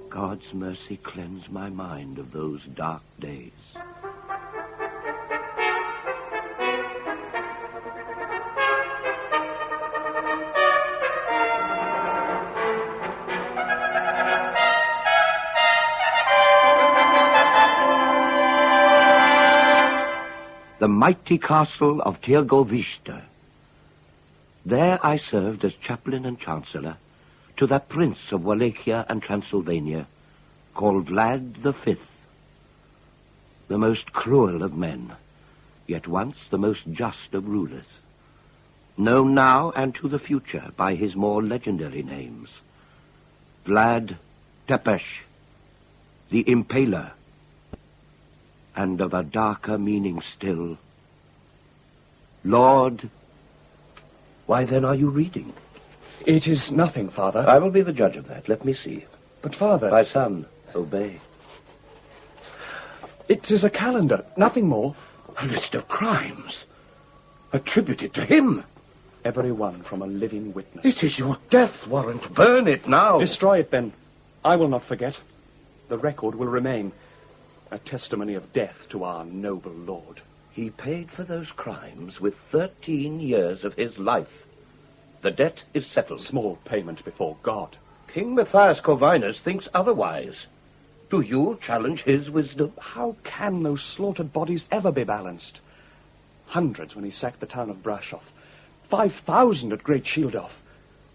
Speaker 6: God's mercy cleanse my mind of those dark days. The mighty castle of Târgoviște. There I served as chaplain and chancellor to that prince of Wallachia and Transylvania called Vlad V, the most cruel of men, yet once the most just of rulers, known now and to the future by his more legendary names, Vlad Tepes, the Impaler, and of a darker meaning still, Lord. Why then are you reading?
Speaker 18: It is nothing, Father.
Speaker 6: I will be the judge of that. Let me see.
Speaker 18: But, Father...
Speaker 6: My son, obey.
Speaker 18: It is a calendar, nothing more.
Speaker 6: A list of crimes attributed to him.
Speaker 18: Every one from a living witness.
Speaker 6: It is your death warrant. Burn it now.
Speaker 18: Destroy it, then. I will not forget. The record will remain. A testimony of death to our noble lord.
Speaker 6: He paid for those crimes with 13 years of his life. The debt is settled.
Speaker 18: Small payment before God.
Speaker 6: King Matthias Corvinus thinks otherwise. Do you challenge his wisdom?
Speaker 18: How can those slaughtered bodies ever be balanced? Hundreds when he sacked the town of Brasov. 5,000 at Great Shieldov.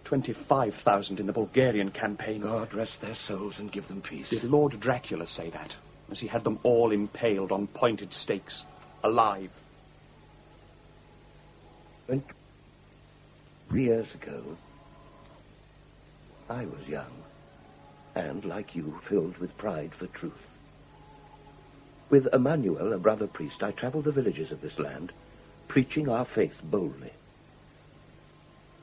Speaker 18: 25,000 in the Bulgarian campaign.
Speaker 6: God rest their souls and give them peace.
Speaker 18: Did Lord Dracula say that, as he had them all impaled on pointed stakes, alive?
Speaker 6: And 3 years ago, I was young, and, like you, filled with pride for truth. With Emmanuel, a brother priest, I traveled the villages of this land, preaching our faith boldly.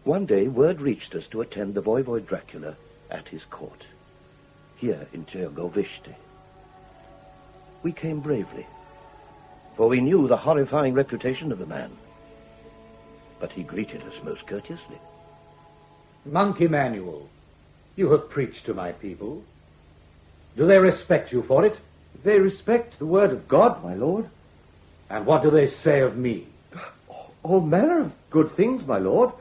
Speaker 6: One day, word reached us to attend the Voivode Dracula at his court, here in Târgoviște. We came bravely, for we knew the horrifying reputation of the man. But he greeted us most courteously.
Speaker 19: Monk Emmanuel, you have preached to my people. Do they respect you for it?
Speaker 24: They respect the word of God, my lord.
Speaker 19: And what do they say of me?
Speaker 24: All manner of good things, my lord.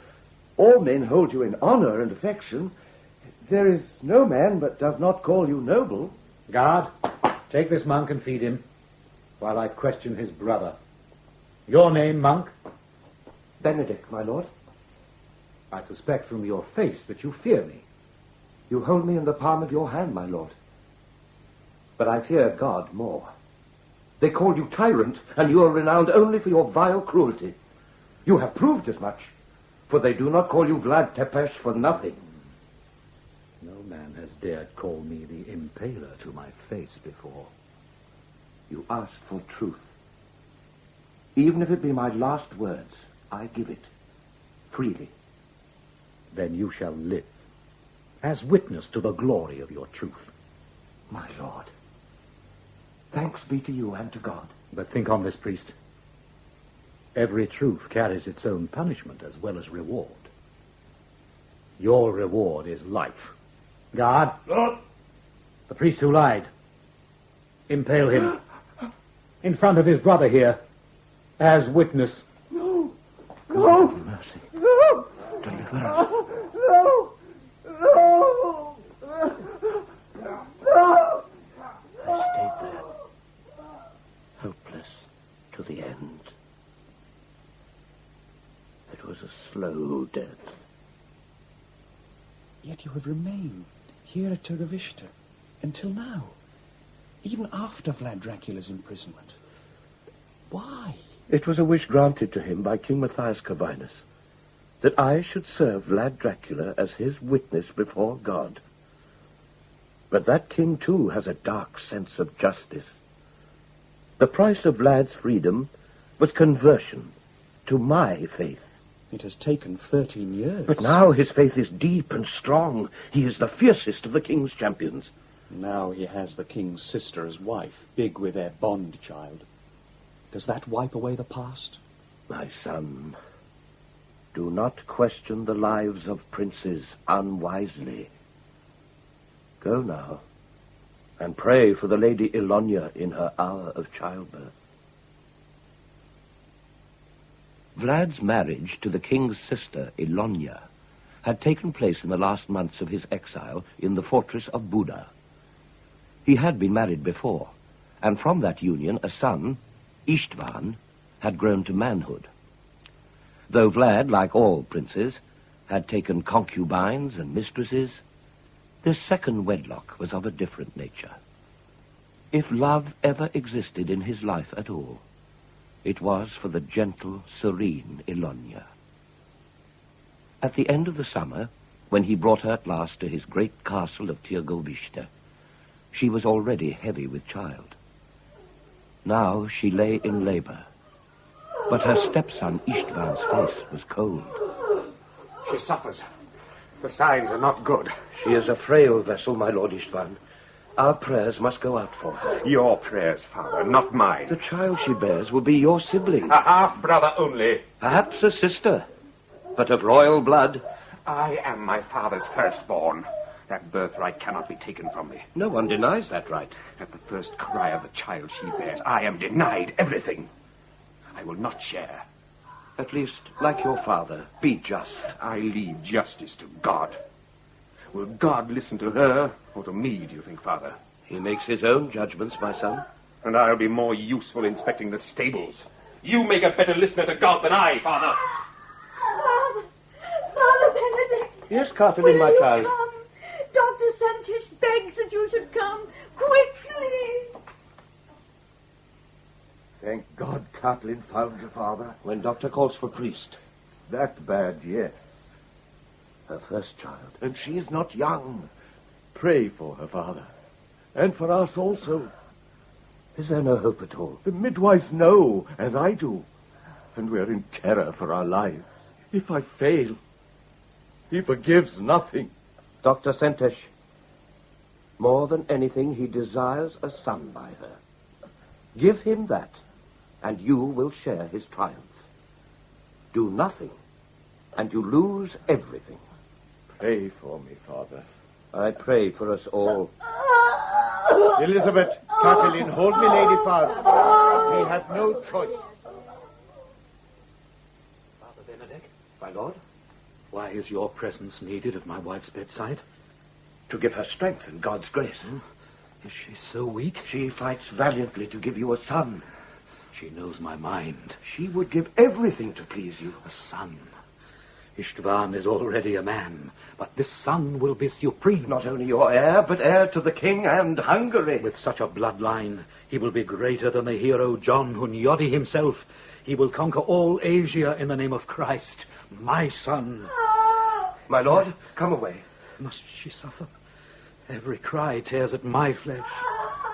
Speaker 24: All men hold you in honor and affection. There is no man but does not call you noble.
Speaker 19: Guard, take this monk and feed him, while I question his brother. Your name, monk?
Speaker 24: Benedict, my lord.
Speaker 19: I suspect from your face that you fear me.
Speaker 24: You hold me in the palm of your hand, my lord. But I fear God more. They call you tyrant, and you are renowned only for your vile cruelty. You have proved as much, for they do not call you Vlad Tepes for nothing.
Speaker 19: No man has dared call me the Impaler to my face before.
Speaker 24: You asked for truth. Even if it be my last words, I give it, freely.
Speaker 19: Then you shall live, as witness to the glory of your truth.
Speaker 24: My lord, thanks be to you and to God.
Speaker 19: But think on this, priest. Every truth carries its own punishment as well as reward. Your reward is life. Guard, the priest who lied, impale him in front of his brother here, as witness.
Speaker 24: No,
Speaker 6: God have mercy.
Speaker 24: no,
Speaker 6: Deliver us.
Speaker 24: no, no, no.
Speaker 6: I stayed there, hopeless to the end. It was a slow death.
Speaker 18: Yet you have remained here at Târgovishte, until now, even after Vlad Dracula's imprisonment. Why?
Speaker 6: It was a wish granted to him by King Matthias Corvinus, that I should serve Vlad Dracula as his witness before God. But that king, too, has a dark sense of justice. The price of Vlad's freedom was conversion to my faith.
Speaker 18: It has taken 13 years.
Speaker 6: But now his faith is deep and strong. He is the fiercest of the king's champions.
Speaker 18: Now he has the king's sister as wife, big with their bond child. Does that wipe away the past?
Speaker 6: My son, do not question the lives of princes unwisely. Go now, and pray for the Lady Ilonia in her hour of childbirth. Vlad's marriage to the king's sister, Ilonia, had taken place in the last months of his exile in the fortress of Buda. He had been married before, and from that union a son, Istvan, had grown to manhood. Though Vlad, like all princes, had taken concubines and mistresses, this second wedlock was of a different nature. If love ever existed in his life at all, it was for the gentle, serene Ilonia. At the end of the summer, when he brought her at last to his great castle of Târgovishte, she was already heavy with child. Now she lay in labor, but her stepson Istvan's face was cold.
Speaker 19: She suffers. The signs are not good.
Speaker 6: She is a frail vessel, my lord Istvan. Our prayers must go out for her.
Speaker 19: Your prayers, Father, not mine.
Speaker 6: The child she bears will be your sibling.
Speaker 19: A half-brother only.
Speaker 6: Perhaps a sister, but of royal blood.
Speaker 19: I am my father's firstborn. That birthright cannot be taken from me.
Speaker 6: No one denies that right.
Speaker 19: At the first cry of the child she bears, I am denied everything. I will not share.
Speaker 6: At least, like your father, be just.
Speaker 19: I leave justice to God. Will God listen to her or to me, do you think, Father?
Speaker 6: He makes his own judgments, my son.
Speaker 19: And I'll be more useful inspecting the stables. You make a better listener to God than I, Father.
Speaker 8: Father Benedict.
Speaker 6: Yes, Catelyn, my child.
Speaker 8: Come. Dr. Santish begs that you should come quickly.
Speaker 24: Thank God Catelyn found your father.
Speaker 6: When Doctor calls for priest.
Speaker 24: It's that bad, yes.
Speaker 6: Her first child.
Speaker 24: And she is not young. Pray for her, Father. And for us also.
Speaker 6: Is there no hope at all?
Speaker 24: The midwives know, as I do. And we're in terror for our lives. If I fail, he forgives nothing.
Speaker 6: Dr. Sentesh, more than anything, he desires a son by her. Give him that, and you will share his triumph. Do nothing, and you lose everything.
Speaker 24: Pray for me, Father.
Speaker 6: I pray for us all.
Speaker 24: Elizabeth, Catelyn, hold me, lady, fast. We have no choice.
Speaker 5: Father Benedict?
Speaker 6: My lord?
Speaker 5: Why is your presence needed at my wife's bedside?
Speaker 6: To give her strength and God's grace.
Speaker 5: Is she so weak?
Speaker 6: She fights valiantly to give you a son.
Speaker 5: She knows my mind.
Speaker 6: She would give everything to please you.
Speaker 5: A son. Istvan is already a man, but this son will be supreme.
Speaker 6: Not only your heir, but heir to the king and Hungary.
Speaker 5: With such a bloodline, he will be greater than the hero John Hunyadi himself. He will conquer all Asia in the name of Christ. My son.
Speaker 6: My lord, come away.
Speaker 5: Must she suffer? Every cry tears at my flesh.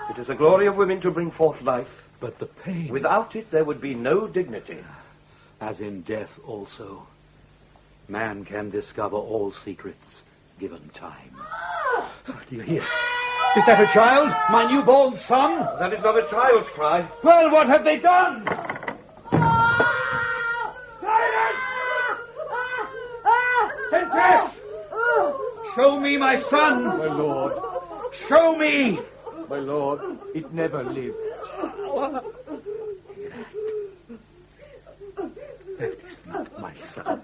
Speaker 6: It is the glory of women to bring forth life.
Speaker 5: But the pain...
Speaker 6: Without it, there would be no dignity.
Speaker 5: As in death also. Man can discover all secrets, given time. Do you hear?
Speaker 19: Is that a child? My newborn son?
Speaker 6: That is not a child's cry.
Speaker 19: Well, what have they done? Sentess! Show me my son!
Speaker 24: My lord.
Speaker 19: Show me!
Speaker 24: My lord, it never lived.
Speaker 19: That is not my son.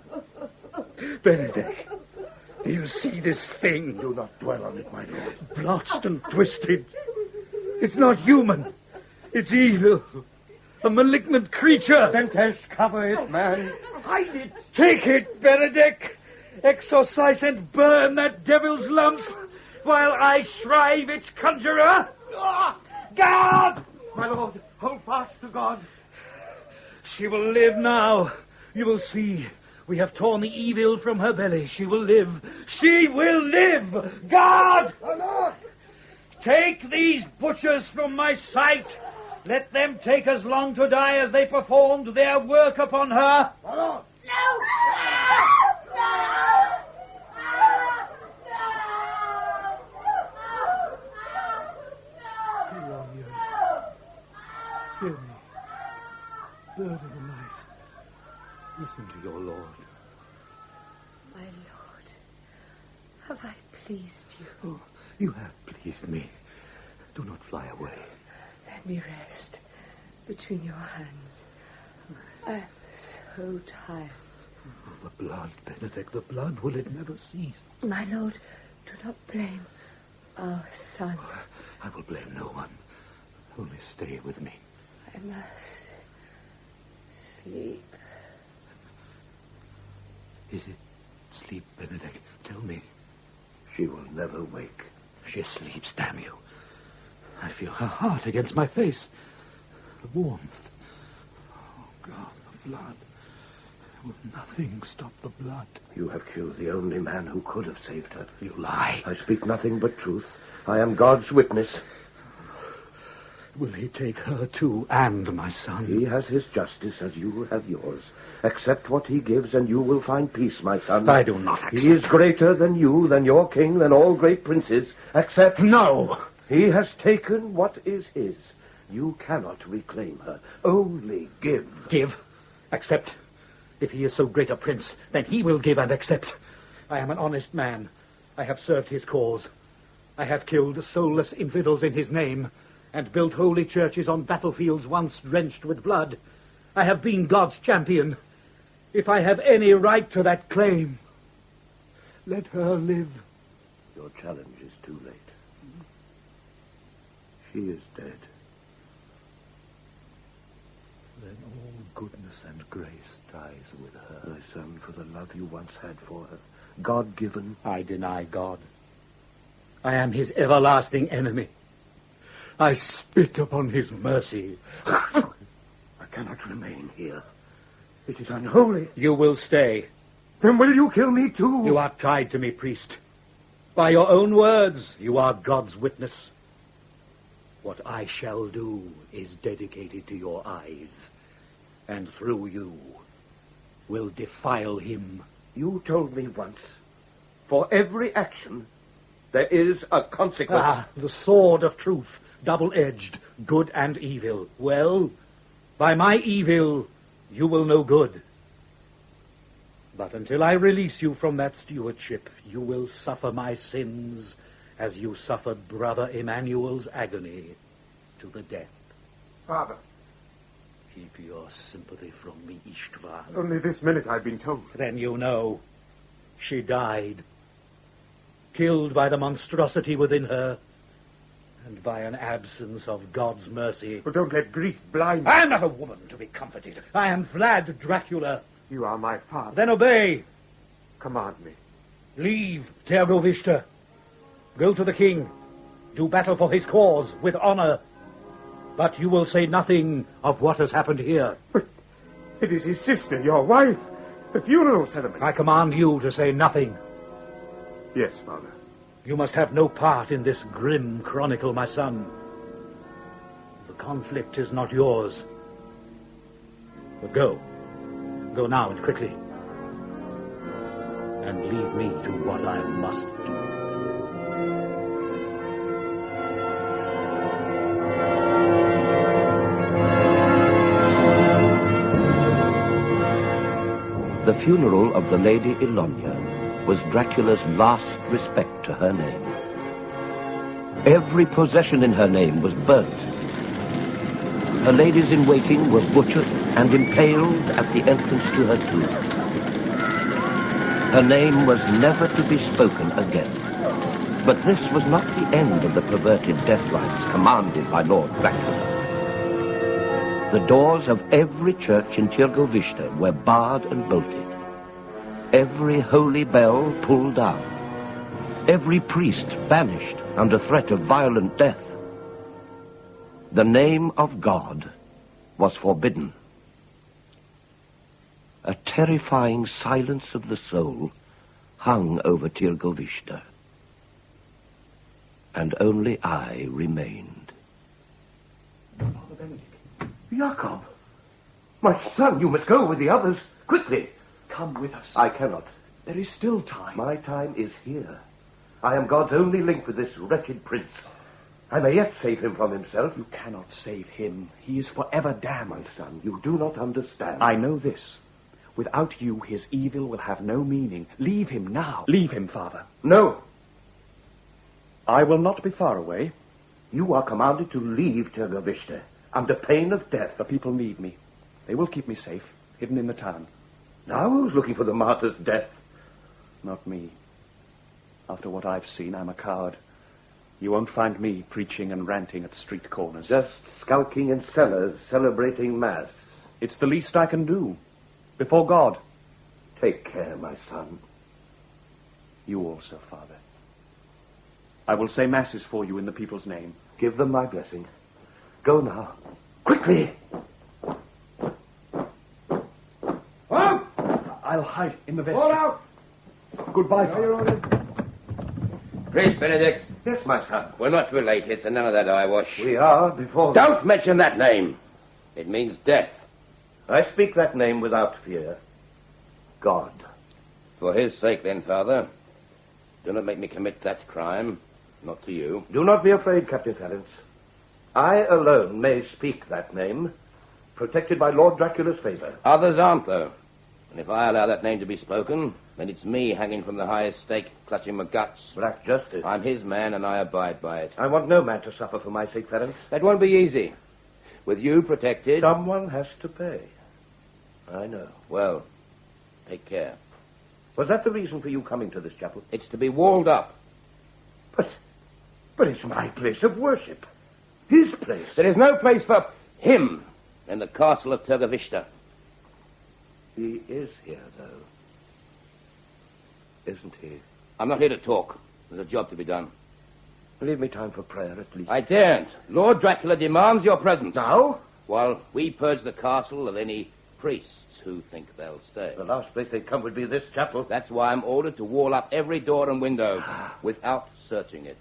Speaker 19: Benedict, do you see this thing?
Speaker 24: Do not dwell on it, my lord.
Speaker 19: Blotched and twisted. It's not human. It's evil. A malignant creature.
Speaker 24: Sentess, cover it, man. Hide it.
Speaker 19: Take it, Benedict. Exorcise and burn that devil's lump.
Speaker 5: while I shrive its conjurer? God!
Speaker 24: My lord, hold fast to God.
Speaker 5: She will live now. You will see. We have torn the evil from her belly. She will live. She will live! God!
Speaker 24: My lord!
Speaker 5: Take these butchers from my sight. Let them take as long to die as they performed their work upon her.
Speaker 24: My lord!
Speaker 8: No!
Speaker 5: Hear me, bird of the night. Listen to your lord.
Speaker 14: My lord, have I pleased you?
Speaker 5: Oh, you have pleased me. Do not fly away.
Speaker 14: Let me rest between your hands. I am so tired.
Speaker 5: The blood, Benedict, the blood. Will it never cease?
Speaker 14: My lord, do not blame our son.
Speaker 5: I will blame no one. Only stay with me.
Speaker 14: I must sleep.
Speaker 5: Is it sleep, Benedict? Tell me.
Speaker 6: She will never wake.
Speaker 5: She sleeps, damn you. I feel her heart against my face. The warmth. Oh, God, the blood. Will nothing stop the blood?
Speaker 6: You have killed the only man who could have saved her.
Speaker 5: You lie.
Speaker 6: I speak nothing but truth. I am God's witness.
Speaker 5: Will he take her too, and my son?
Speaker 6: He has his justice as you have yours. Accept what he gives, and you will find peace, my son.
Speaker 5: I do not accept.
Speaker 6: He is greater than you, than your king, than all great princes. Accept.
Speaker 5: No!
Speaker 6: He has taken what is his. You cannot reclaim her. Only give.
Speaker 5: Give? Accept? If he is so great a prince, then he will give and accept. I am an honest man. I have served his cause. I have killed soulless infidels in his name, and built holy churches on battlefields once drenched with blood. I have been God's champion. If I have any right to that claim, let her live.
Speaker 6: Your challenge is too late. She is dead.
Speaker 5: Then all goodness and grace dies with her.
Speaker 6: My son, for the love you once had for her, God-given.
Speaker 5: I deny God. I am his everlasting enemy. I spit upon his mercy.
Speaker 6: I cannot remain here. It is unholy.
Speaker 5: You will stay.
Speaker 6: Then will you kill me too?
Speaker 5: You are tied to me, priest. By your own words, you are God's witness. What I shall do is dedicated to your eyes, and through you will defile him.
Speaker 6: You told me once, for every action, there is a consequence.
Speaker 5: Ah, the sword of truth, double-edged, good and evil. Well, by my evil, you will know good. But until I release you from that stewardship, you will suffer my sins as you suffered Brother Emmanuel's agony to the death.
Speaker 24: Father.
Speaker 5: Keep your sympathy from me, Istvan.
Speaker 24: Only this minute I've been told.
Speaker 5: Then you know. She died. Killed by the monstrosity within her, and by an absence of God's mercy.
Speaker 24: But don't let grief blind.
Speaker 5: I am not a woman to be comforted. I am Vlad Dracula.
Speaker 24: You are my father.
Speaker 5: Then obey.
Speaker 24: Command me.
Speaker 5: Leave Tergovishta. Go to the king. Do battle for his cause with honor. But you will say nothing of what has happened here.
Speaker 24: But it is his sister, your wife. The funeral ceremony.
Speaker 5: I command you to say nothing.
Speaker 24: Yes, father.
Speaker 5: You must have no part in this grim chronicle, my son. The conflict is not yours. But go. Go now and quickly. And leave me to what I must do.
Speaker 6: The funeral of the Lady Ilonia was Dracula's last respect to her name. Every possession in her name was burnt. Her ladies-in-waiting were butchered and impaled at the entrance to her tomb. Her name was never to be spoken again. But this was not the end of the perverted death rites commanded by Lord Dracula. The doors of every church in Tirgovishta were barred and bolted. Every holy bell pulled down. every priest banished under threat of violent death. The name of God was forbidden. A terrifying silence of the soul hung over Tirgovishte, and only I remained.
Speaker 18: Father Benedict.
Speaker 6: Jacob! My son, you must go with the others. Quickly!
Speaker 18: Come with us.
Speaker 6: I cannot.
Speaker 18: There is still time.
Speaker 6: My time is here. I am God's only link with this wretched prince. I may yet save him from himself.
Speaker 18: You cannot save him. He is forever damned.
Speaker 6: My son, you do not understand.
Speaker 18: I know this. Without you, his evil will have no meaning. Leave him now. Leave him, Father.
Speaker 6: No.
Speaker 18: I will not be far away.
Speaker 6: You are commanded to leave Tirgovishte under pain of death.
Speaker 18: The people need me. They will keep me safe, hidden in the town.
Speaker 6: Now who's looking for the martyr's death?
Speaker 18: Not me. After what I've seen, I'm a coward. You won't find me preaching and ranting at street corners.
Speaker 6: Just skulking in cellars, celebrating Mass.
Speaker 18: It's the least I can do. Before God.
Speaker 6: Take care, my son.
Speaker 18: You also, Father. I will say Masses for you in the people's name.
Speaker 6: Give them my blessing. Go now. Quickly!
Speaker 18: Oh! I'll hide in the vestry.
Speaker 6: All out!
Speaker 18: Goodbye, Father.
Speaker 4: Priest Benedict.
Speaker 6: Yes, my son.
Speaker 4: We're not related, so none of that eyewash.
Speaker 6: We are before...
Speaker 4: Don't mention that name. It means death.
Speaker 6: I speak that name without fear. God.
Speaker 4: For his sake, then, Father, do not make me commit that crime. Not to you.
Speaker 6: Do not be afraid, Captain Valence. I alone may speak that name, protected by Lord Dracula's favor.
Speaker 4: Others aren't, though. And if I allow that name to be spoken, then it's me hanging from the highest stake, clutching my guts.
Speaker 6: Black justice.
Speaker 4: I'm his man, and I abide by it.
Speaker 6: I want no man to suffer for my sake, Valence.
Speaker 4: That won't be easy. With you protected...
Speaker 6: Someone has to pay. I know.
Speaker 4: Well, take care.
Speaker 6: Was that the reason for you coming to this chapel?
Speaker 4: It's to be walled up.
Speaker 6: But it's my place of worship. His place.
Speaker 4: There is no place for him in the castle of Tirgovishte.
Speaker 6: He is here, though. Isn't he?
Speaker 4: I'm not here to talk. There's a job to be done.
Speaker 6: Leave me time for prayer, at least.
Speaker 4: I daren't. Lord Dracula demands your presence.
Speaker 6: Now?
Speaker 4: While we purge the castle of any priests who think they'll stay.
Speaker 6: The last place they'd come would be this chapel.
Speaker 4: That's why I'm ordered to wall up every door and window without searching it.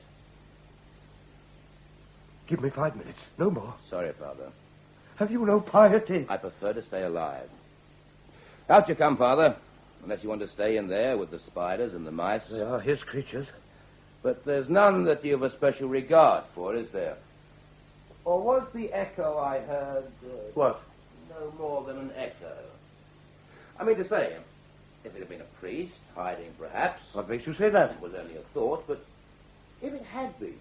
Speaker 6: Give me 5 minutes, no more.
Speaker 4: Sorry, Father.
Speaker 6: Have you no piety?
Speaker 4: I prefer to stay alive. Out you come, Father. Unless you want to stay in there with the spiders and the mice.
Speaker 6: They are his creatures.
Speaker 4: But there's none that you have a special regard for, is there? Or was the echo I heard...
Speaker 6: What?
Speaker 4: No more than an echo. I mean to say, if it had been a priest, hiding perhaps...
Speaker 6: What makes you say that?
Speaker 4: It was only a thought, but if it had been...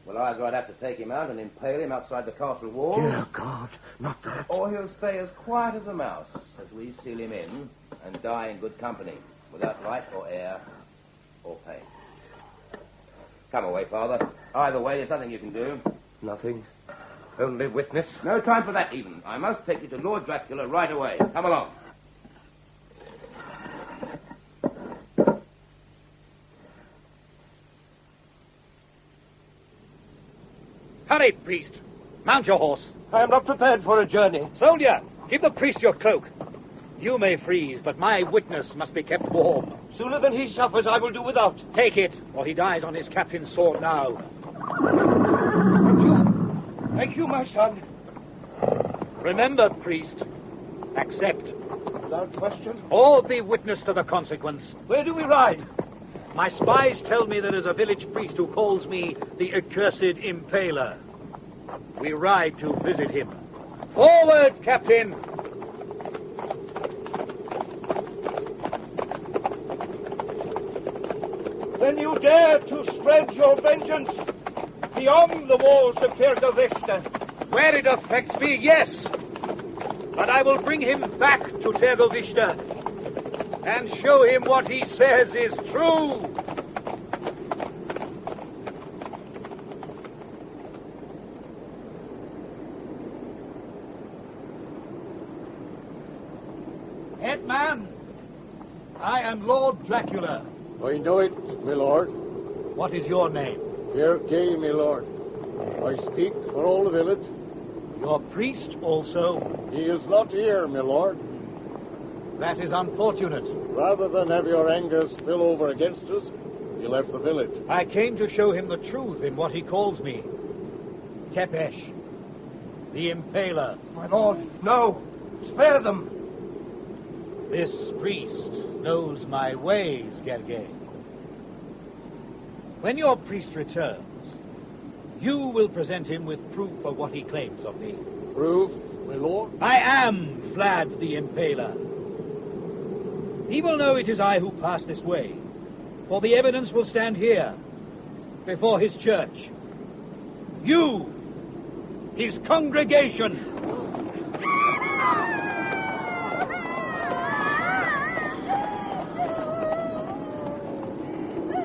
Speaker 4: Well, either I'd have to take him out and impale him outside the castle walls...
Speaker 6: Dear God, not that.
Speaker 4: Or he'll stay as quiet as a mouse as we seal him in and die in good company, without light or air or pain. Come away, Father. Either way, there's nothing you can do.
Speaker 6: Nothing. Only witness.
Speaker 4: No time for that, even. I must take you to Lord Dracula right away. Come along.
Speaker 5: Hurry, priest. Mount your horse.
Speaker 6: I am not prepared for a journey.
Speaker 5: Soldier, give the priest your cloak. You may freeze, but my witness must be kept warm.
Speaker 6: Sooner than he suffers, I will do without.
Speaker 5: Take it, or he dies on his captain's sword now.
Speaker 6: Thank you. Thank you, my son.
Speaker 5: Remember, priest, accept.
Speaker 6: Without question?
Speaker 5: Or be witness to the consequence.
Speaker 6: Where do we ride?
Speaker 5: My spies tell me there is a village priest who calls me the accursed impaler. We ride to visit him. Forward, Captain!
Speaker 6: Then you dare to spread your vengeance beyond the walls of Tirgovishte.
Speaker 5: Where it affects me, yes. But I will bring him back to Tirgovishte and show him what he says is true. Headman, I am Lord Dracula.
Speaker 2: I know it, my lord.
Speaker 5: What is your name?
Speaker 12: Pierre Gay, my lord. I speak for all the village.
Speaker 5: Your priest also?
Speaker 12: He is not here, my lord.
Speaker 5: That is unfortunate.
Speaker 12: Rather than have your anger spill over against us, he left the village.
Speaker 5: I came to show him the truth in what he calls me. Tepesh, the Impaler.
Speaker 24: My lord, no! Spare them!
Speaker 5: This priest knows my ways, Gergely. When your priest returns, you will present him with proof of what he claims of me.
Speaker 12: Proof, my lord?
Speaker 5: I am Vlad the Impaler. He will know it is I who passed this way, for the evidence will stand here, before his church. You, his congregation.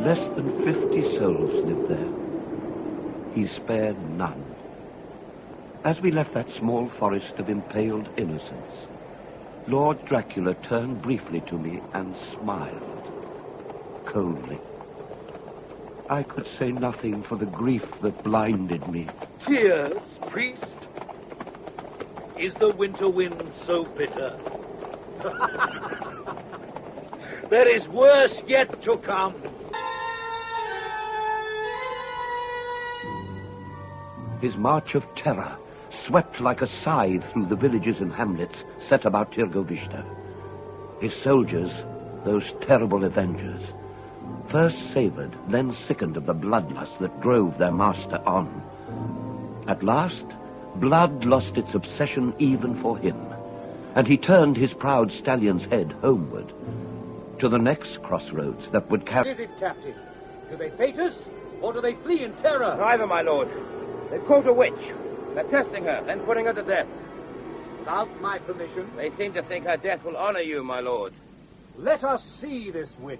Speaker 6: Less than 50 souls lived there. He spared none. As we left that small forest of impaled innocents, Lord Dracula turned briefly to me and smiled, coldly. I could say nothing for the grief that blinded me.
Speaker 5: Tears, priest? Is the winter wind so bitter? There is worse yet to come.
Speaker 6: His march of terror swept like a scythe through the villages and hamlets set about Tirgovishta. His soldiers, those terrible avengers, first savored, then sickened of the bloodlust that drove their master on. At last, blood lost its obsession even for him, and he turned his proud stallion's head homeward, to the next crossroads that would carry...
Speaker 5: What is it, Captain? Do they fate us, or do they flee in terror?
Speaker 15: Neither, my lord. They quote a witch. They're testing her, then putting her to death.
Speaker 5: Without my permission?
Speaker 15: They seem to think her death will honor you, my lord.
Speaker 5: Let us see this witch.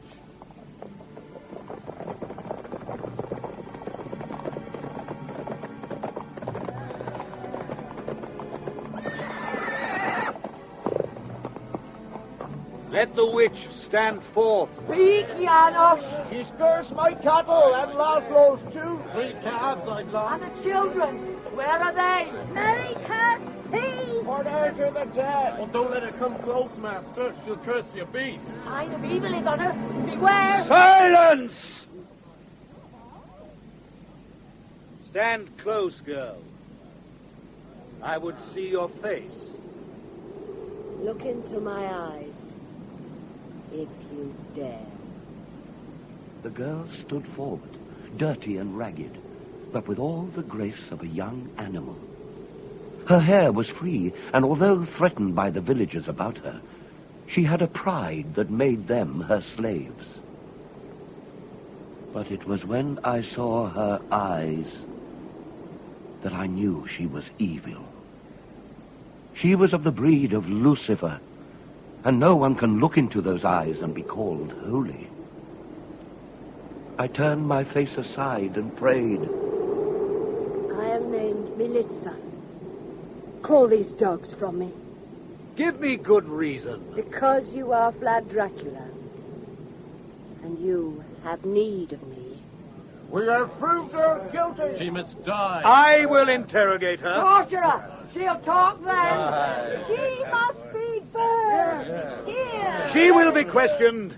Speaker 5: Let the witch stand forth.
Speaker 8: Speak, Janos.
Speaker 12: She spares my cattle and Laszlo's too.
Speaker 16: 3 calves I'd love.
Speaker 8: And the children, where are they? Make her speak.
Speaker 12: Put her to the death.
Speaker 16: Well, don't let her come close, master. She'll curse your beast.
Speaker 8: Sign of evil is on her. Beware.
Speaker 5: Silence! Stand close, girl. I would see your face.
Speaker 21: Look into my eyes, if you dare.
Speaker 6: The girl stood forward, dirty and ragged, but with all the grace of a young animal. Her hair was free, and although threatened by the villagers about her, she had a pride that made them her slaves. But it was when I saw her eyes that I knew she was evil. She was of the breed of Lucifer, and no one can look into those eyes and be called holy. I turned my face aside and prayed.
Speaker 21: I am named Militza. Call these dogs from me.
Speaker 5: Give me good reason.
Speaker 21: Because you are Vlad Dracula, and you have need of me.
Speaker 12: We have proved her guilty.
Speaker 16: She must die.
Speaker 5: I will interrogate her.
Speaker 8: Torture her. She'll talk then. She must be burned. Here.
Speaker 5: She will be questioned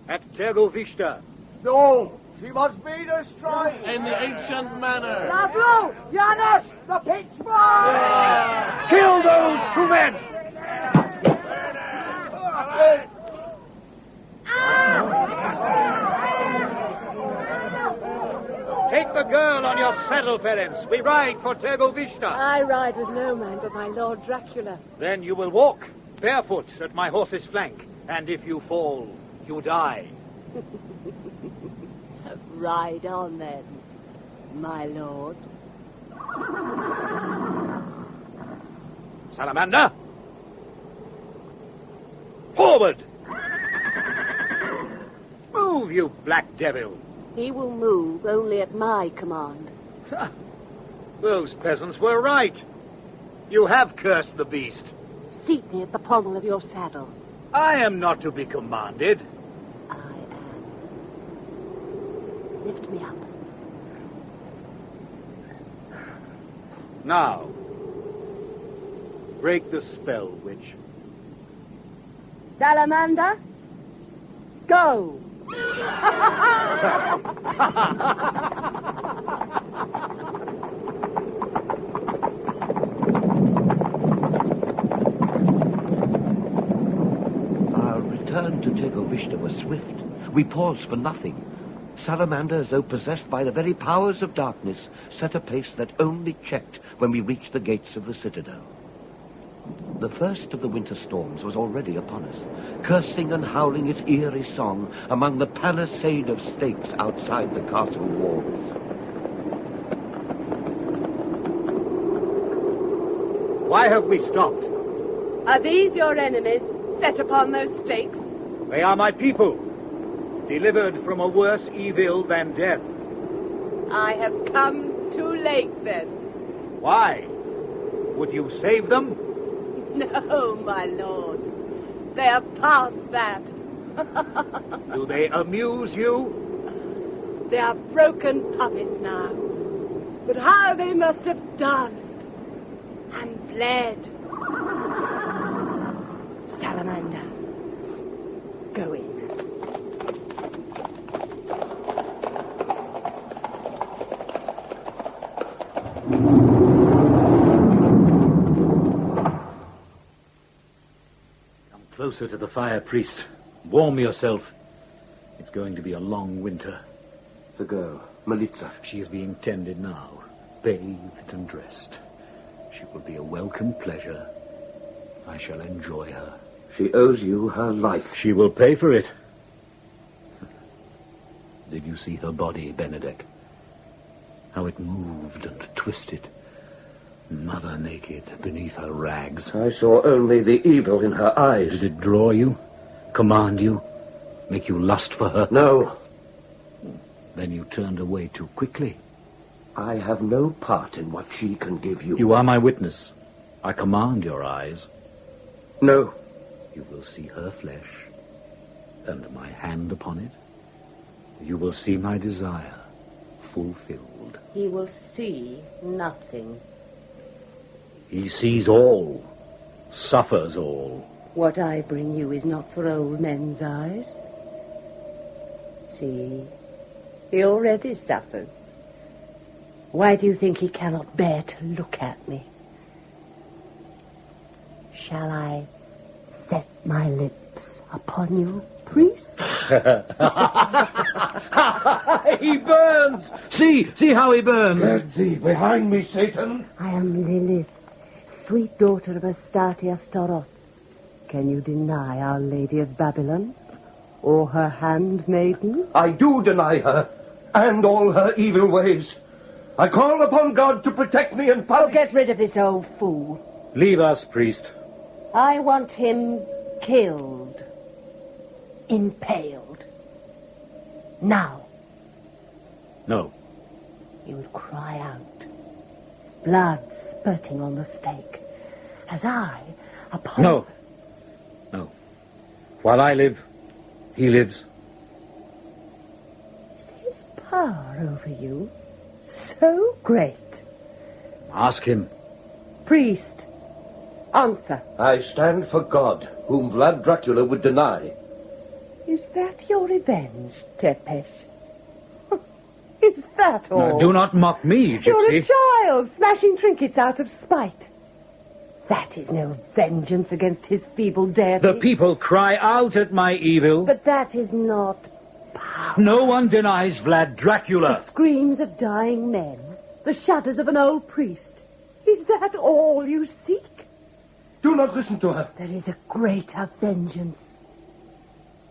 Speaker 5: at Tirgovishta.
Speaker 12: No, she must be destroyed.
Speaker 16: In the ancient manner.
Speaker 8: Laszlo, Janos, the pitchfork.
Speaker 5: Kill those 2 men. Take the girl on your saddle, parents. We ride for Tirgovishta.
Speaker 21: I ride with no man but my Lord Dracula.
Speaker 5: Then you will walk barefoot at my horse's flank, and if you fall, you die.
Speaker 21: Ride on, then, my lord.
Speaker 5: Salamander! Forward! Move, you black devil!
Speaker 21: He will move only at my command.
Speaker 5: Those peasants were right. You have cursed the beast.
Speaker 21: Seat me at the pommel of your saddle.
Speaker 5: I am not to be commanded.
Speaker 21: Lift me up.
Speaker 5: Now, break the spell, witch.
Speaker 21: Salamander, go!
Speaker 6: Our return to Tegovishta was swift. We paused for nothing. Salamander, as though possessed by the very powers of darkness, set a pace that only checked when we reached the gates of the citadel. The first of the winter storms was already upon us, cursing and howling its eerie song among the palisade of stakes outside the castle walls.
Speaker 5: Why have we stopped?
Speaker 21: Are these your enemies, set upon those stakes?
Speaker 5: They are my people, delivered from a worse evil than death.
Speaker 21: I have come too late, then.
Speaker 5: Why? Would you save them?
Speaker 21: No, my lord. They are past that.
Speaker 5: Do they amuse you?
Speaker 21: They are broken puppets now. But how they must have danced and bled. Salamander, go in.
Speaker 5: Closer to the fire, priest. Warm yourself. It's going to be a long winter.
Speaker 6: The girl, Melitza.
Speaker 5: She is being tended now, bathed and dressed. She will be a welcome pleasure. I shall enjoy her.
Speaker 6: She owes you her life.
Speaker 5: She will pay for it. Did you see her body, Benedict? How it moved and twisted. Mother naked beneath her rags.
Speaker 6: I saw only the evil in her eyes.
Speaker 5: Did it draw you? Command you? Make you lust for her?
Speaker 6: No.
Speaker 5: Then you turned away too quickly.
Speaker 6: I have no part in what she can give you.
Speaker 5: You are my witness. I command your eyes.
Speaker 6: No.
Speaker 5: You will see her flesh, and my hand upon it. You will see my desire fulfilled.
Speaker 14: He will see nothing.
Speaker 5: He sees all, suffers all.
Speaker 14: What I bring you is not for old men's eyes. See, he already suffers. Why do you think he cannot bear to look at me? Shall I set my lips upon you, priest?
Speaker 5: He burns! See how he burns!
Speaker 6: Get thee behind me, Satan!
Speaker 14: I am Lilith, sweet daughter of Astarte Astaroth. Can you deny Our Lady of Babylon? Or her handmaiden?
Speaker 6: I do deny her, and all her evil ways. I call upon God to protect me and punish...
Speaker 14: Oh, get rid of this old fool.
Speaker 5: Leave us, priest.
Speaker 14: I want him killed. Impaled. Now.
Speaker 5: No.
Speaker 14: He would cry out. Blood spurting on the stake. As I, upon...
Speaker 5: No. No. While I live, he lives.
Speaker 14: Is his power over you so great?
Speaker 5: Ask him.
Speaker 14: Priest, answer.
Speaker 6: I stand for God, whom Vlad Dracula would deny.
Speaker 14: Is that your revenge, Tepesh? Is that all?
Speaker 5: Now, do not mock me, Gypsy.
Speaker 14: You're a child, smashing trinkets out of spite. That is no vengeance against his feeble deity.
Speaker 5: The people cry out at my evil.
Speaker 14: But that is not power.
Speaker 5: No one denies Vlad Dracula.
Speaker 14: The screams of dying men, the shudders of an old priest. Is that all you seek?
Speaker 6: Do not listen to her.
Speaker 14: There is a greater vengeance.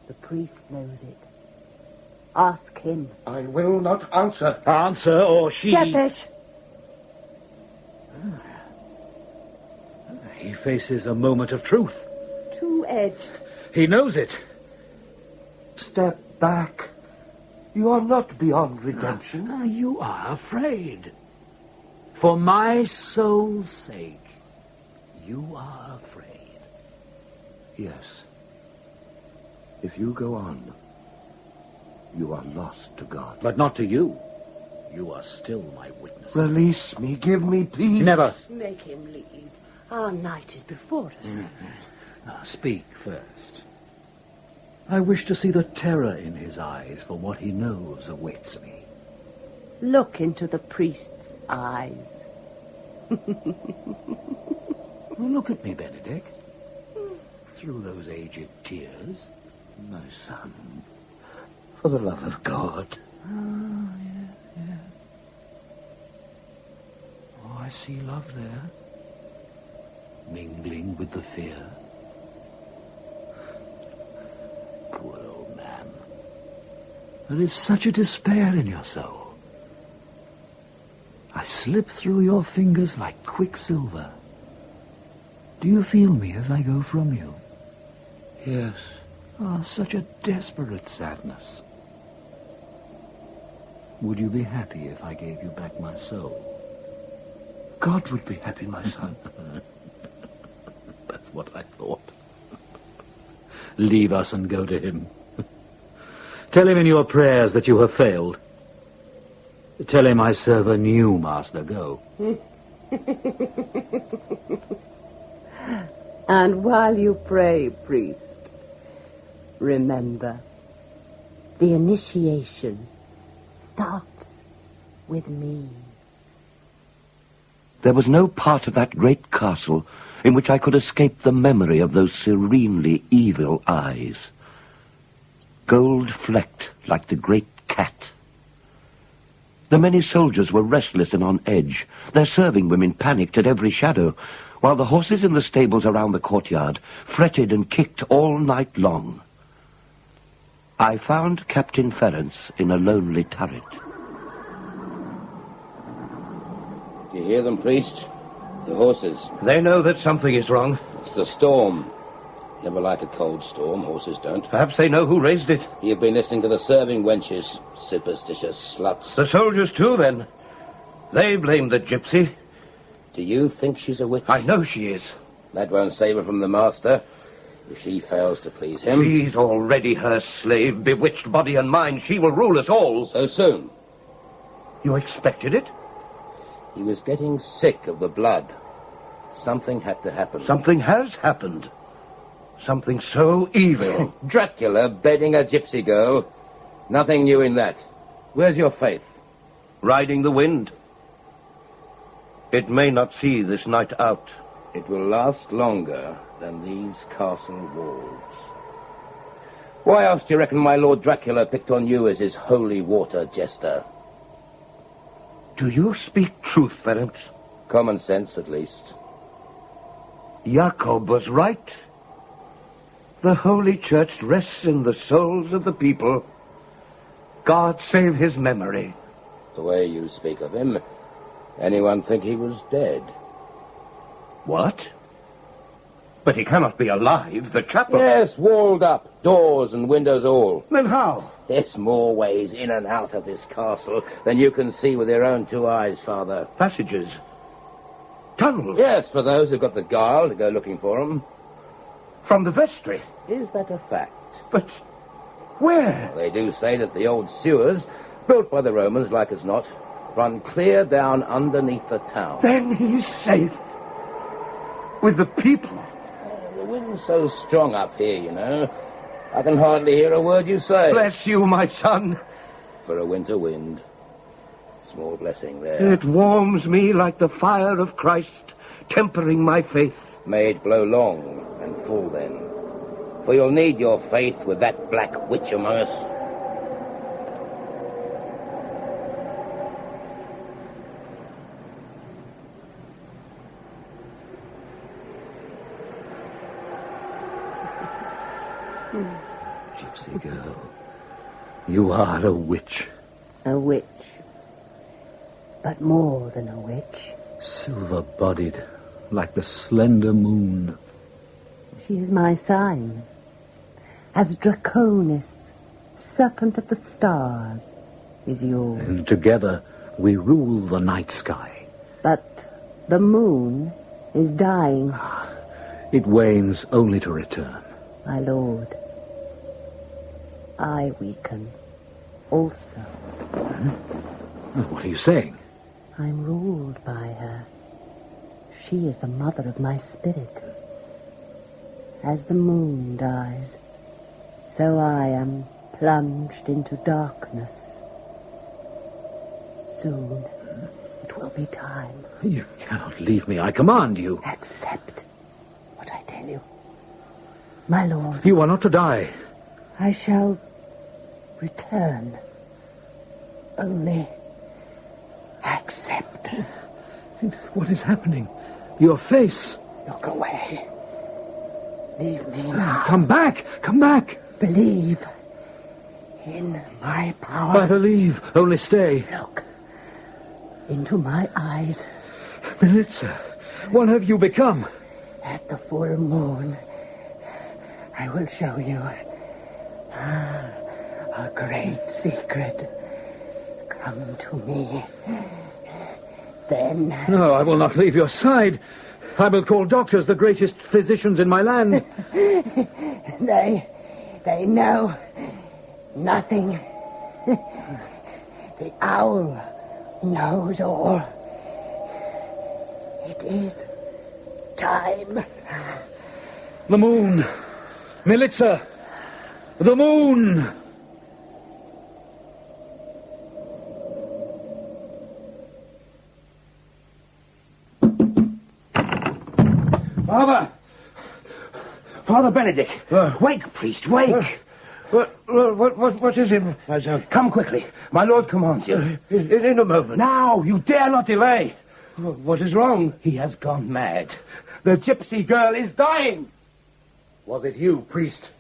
Speaker 14: The priest knows it. Ask him.
Speaker 6: I will not answer.
Speaker 5: Answer, or she...
Speaker 14: Tepesh!
Speaker 5: He faces a moment of truth.
Speaker 14: Two-edged.
Speaker 5: He knows it.
Speaker 6: Step back. You are not beyond redemption.
Speaker 5: You are afraid. For my soul's sake, you are afraid.
Speaker 6: Yes. If you go on, you are lost to God.
Speaker 19: But not to you. You are still my witness.
Speaker 6: Release me. Give me peace.
Speaker 19: Never.
Speaker 21: Make him leave. Our night is before us.
Speaker 19: Now, speak first. I wish to see the terror in his eyes for what he knows awaits me.
Speaker 21: Look into the priest's eyes.
Speaker 19: Look at me, Benedict. Through those aged tears.
Speaker 6: My son, for the love of God.
Speaker 19: Oh, yeah. Oh, I see love there, mingling with the fear. Poor old man. There is such a despair in your soul. I slip through your fingers like quicksilver. Do you feel me as I go from you?
Speaker 6: Yes.
Speaker 19: Oh, such a desperate sadness. Would you be happy if I gave you back my soul?
Speaker 6: God would be happy, my son.
Speaker 19: That's what I thought. Leave us and go to him. Tell him in your prayers that you have failed. Tell him I serve a new master. Go.
Speaker 21: And while you pray, priest, remember, the initiation starts with me.
Speaker 6: There was no part of that great castle in which I could escape the memory of those serenely evil eyes, gold-flecked like the great cat. The many soldiers were restless and on edge. Their serving women panicked at every shadow, while the horses in the stables around the courtyard fretted and kicked all night long. I found Captain Ferrance in a lonely turret.
Speaker 7: Do you hear them, priest? The horses.
Speaker 6: They know that something is wrong.
Speaker 7: It's the storm. Never like a cold storm, horses don't.
Speaker 6: Perhaps they know who raised it.
Speaker 7: You've been listening to the serving wenches, superstitious sluts.
Speaker 6: The soldiers too, then. They blame the gypsy.
Speaker 7: Do you think she's a witch?
Speaker 6: I know she is.
Speaker 7: That won't save her from the master, if she fails to please him.
Speaker 6: She's already her slave, bewitched body and mind. She will rule us all.
Speaker 7: So soon?
Speaker 6: You expected it?
Speaker 7: He was getting sick of the blood. Something had to happen.
Speaker 6: Something has happened. Something so evil.
Speaker 7: Dracula bedding a gypsy girl. Nothing new in that. Where's your faith?
Speaker 6: Riding the wind. It may not see this night out.
Speaker 7: It will last longer than these castle walls. Why else do you reckon my Lord Dracula picked on you as his holy water jester?
Speaker 6: Do you speak truth, Ferenc?
Speaker 7: Common sense, at least.
Speaker 6: Jacob was right. The Holy Church rests in the souls of the people. God save his memory.
Speaker 7: The way you speak of him, anyone think he was dead?
Speaker 6: What? But he cannot be alive. The chapel...
Speaker 7: Yes, walled up. Doors and windows all.
Speaker 6: Then how?
Speaker 7: There's more ways in and out of this castle than you can see with your own two eyes, Father.
Speaker 6: Passages. Tunnels.
Speaker 7: Yes, for those who've got the guile to go looking for them.
Speaker 6: From the vestry.
Speaker 7: Is that a fact?
Speaker 6: But where?
Speaker 7: They do say that the old sewers, built by the Romans like as not, run clear down underneath the town.
Speaker 6: Then he's safe. With the people.
Speaker 7: The wind's so strong up here, you know. I can hardly hear a word you say.
Speaker 6: Bless you, my son.
Speaker 7: For a winter wind. Small blessing there.
Speaker 6: It warms me like the fire of Christ, tempering my faith.
Speaker 7: May it blow long and full then. For you'll need your faith with that black witch among us.
Speaker 19: Gypsy girl, you are a witch.
Speaker 21: A witch. But more than a witch.
Speaker 19: Silver-bodied, like the slender moon.
Speaker 21: She is my sign. As Draconis, serpent of the stars, is yours.
Speaker 19: And together we rule the night sky.
Speaker 21: But the moon is dying.
Speaker 19: It wanes only to return.
Speaker 21: My lord, I weaken also.
Speaker 19: What are you saying?
Speaker 21: I'm ruled by her. She is the mother of my spirit. As the moon dies, so I am plunged into darkness. Soon, it will be time.
Speaker 19: You cannot leave me, I command you.
Speaker 21: Accept what I tell you. My lord.
Speaker 19: You are not to die.
Speaker 21: I shall return. Only accept.
Speaker 19: What is happening? Your face.
Speaker 21: Look away. Leave me now.
Speaker 19: Come back! Come back!
Speaker 21: Believe in my power.
Speaker 19: I believe. Only stay.
Speaker 21: Look into my eyes.
Speaker 19: Militza, what have you become?
Speaker 21: At the full moon, I will show you a great secret. Come to me. Then...
Speaker 19: No, I will not leave your side. I will call doctors, the greatest physicians in my land.
Speaker 21: They know nothing. The owl knows all. It is time.
Speaker 19: The moon. Militza. The moon.
Speaker 3: Father Benedict! Wake, priest, wake!
Speaker 2: What is it, my son?
Speaker 3: Come quickly. My lord commands you.
Speaker 2: In a moment.
Speaker 3: Now, you dare not delay.
Speaker 2: What is wrong?
Speaker 3: He has gone mad. The gypsy girl is dying.
Speaker 5: Was it you, priest?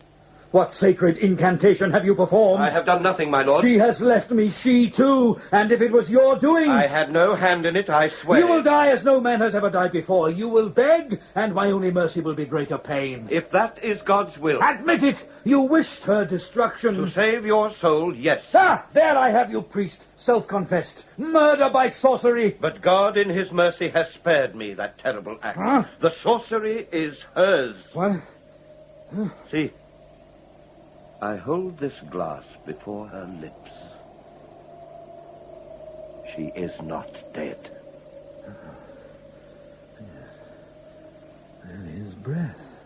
Speaker 5: What sacred incantation have you performed?
Speaker 24: I have done nothing, my lord.
Speaker 5: She has left me, she too, and if it was your doing...
Speaker 24: I had no hand in it, I swear.
Speaker 5: You will die as no man has ever died before. You will beg, and my only mercy will be greater pain.
Speaker 24: If that is God's will.
Speaker 5: Admit it! You wished her destruction.
Speaker 24: To save your soul, yes.
Speaker 5: Ah, there I have you, priest, self-confessed. Murder by sorcery.
Speaker 24: But God in his mercy has spared me that terrible act.
Speaker 5: Huh?
Speaker 24: The sorcery is hers.
Speaker 5: What?
Speaker 24: See.
Speaker 6: I hold this glass before her lips. She is not dead.
Speaker 19: There is breath.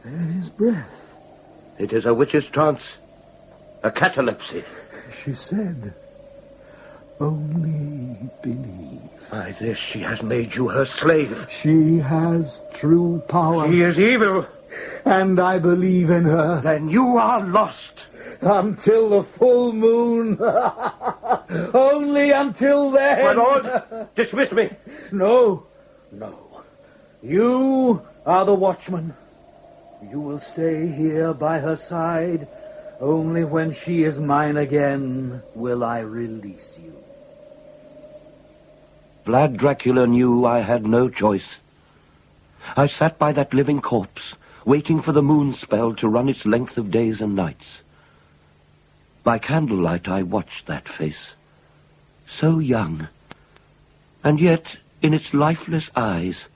Speaker 19: There is breath.
Speaker 6: It is a witch's trance. A catalepsy.
Speaker 19: She said, only believe.
Speaker 6: By this she has made you her slave.
Speaker 19: She has true power.
Speaker 6: She is evil.
Speaker 19: And I believe in her.
Speaker 6: Then you are lost.
Speaker 5: Until the full moon. Only until then.
Speaker 6: My lord, dismiss me.
Speaker 5: No. You are the watchman. You will stay here by her side. Only when she is mine again will I release you.
Speaker 6: Vlad Dracula knew I had no choice. I sat by that living corpse, waiting for the moon spell to run its length of days and nights. By candlelight I watched that face, so young, and yet in its lifeless eyes,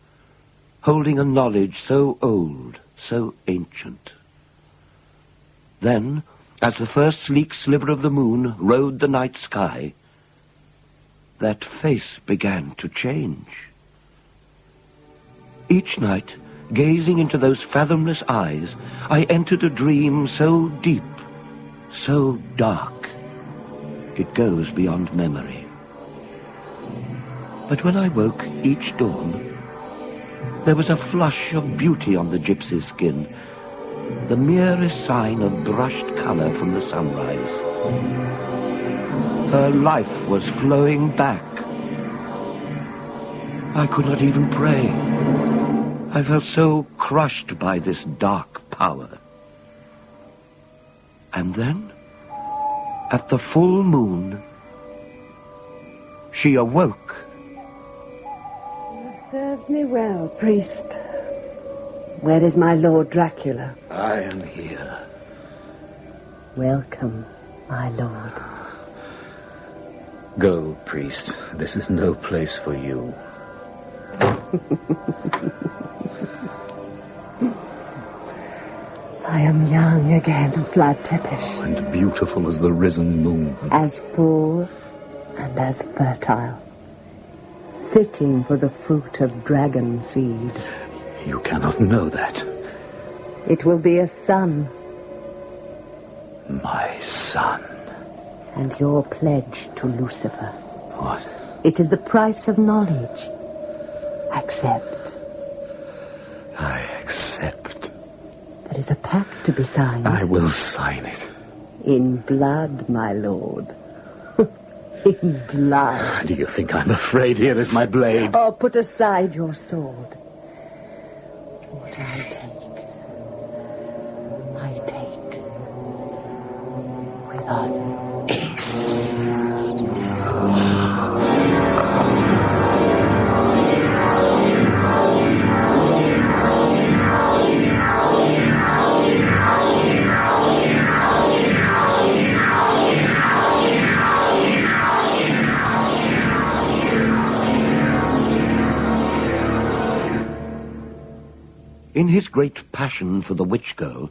Speaker 6: holding a knowledge so old, so ancient. Then, as the first sleek sliver of the moon rode the night sky, that face began to change. Each night, gazing into those fathomless eyes, I entered a dream so deep, so dark, it goes beyond memory. But when I woke each dawn, there was a flush of beauty on the gypsy's skin, the merest sign of brushed color from the sunrise. Her life was flowing back. I could not even pray. I felt so crushed by this dark power. And then, at the full moon, she awoke.
Speaker 21: You have served me well, priest. Where is my Lord Dracula?
Speaker 6: I am here.
Speaker 21: Welcome, my lord.
Speaker 19: Go, priest. This is no place for you.
Speaker 21: I am young again, Vlad Tepes.
Speaker 19: And beautiful as the risen moon.
Speaker 21: As full and as fertile. Fitting for the fruit of dragon seed.
Speaker 19: You cannot know that.
Speaker 21: It will be a son.
Speaker 19: My son.
Speaker 21: And your pledge to Lucifer.
Speaker 19: What?
Speaker 21: It is the price of knowledge. Accept.
Speaker 19: I accept.
Speaker 21: There is a pact to be signed.
Speaker 19: I will sign it.
Speaker 21: In blood, my lord. In blood.
Speaker 19: Do you think I'm afraid? Here is my blade.
Speaker 21: Oh, put aside your sword. What I take with an ace.
Speaker 6: In his great passion for the witch girl,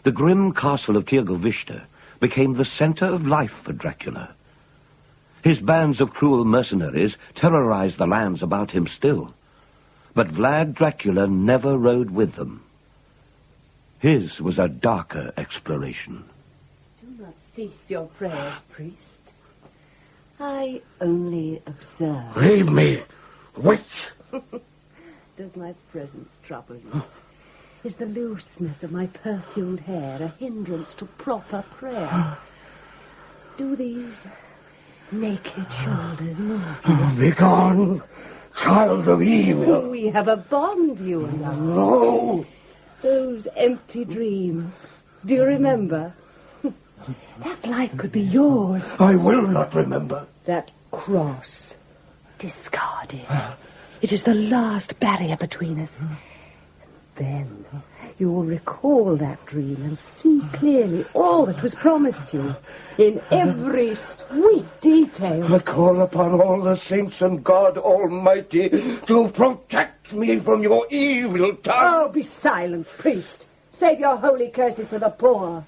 Speaker 6: the grim castle of Târgovishte became the center of life for Dracula. His bands of cruel mercenaries terrorized the lands about him still, but Vlad Dracula never rode with them. His was a darker exploration.
Speaker 21: Do not cease your prayers, priest. I only observe.
Speaker 2: Leave me, witch!
Speaker 21: Does my presence trouble you? Is the looseness of my perfumed hair a hindrance to proper prayer? Do these naked shoulders move you?
Speaker 2: Begone, child of evil!
Speaker 21: We have a bond, you and I.
Speaker 2: No!
Speaker 21: Those empty dreams. Do you remember? That life could be yours.
Speaker 2: I will not remember.
Speaker 21: That cross. Discard it. It is the last barrier between us. Then you will recall that dream and see clearly all that was promised you in every sweet detail.
Speaker 2: I call upon all the saints and God Almighty to protect me from your evil tongue.
Speaker 21: Oh, be silent, priest. Save your holy curses for the poor.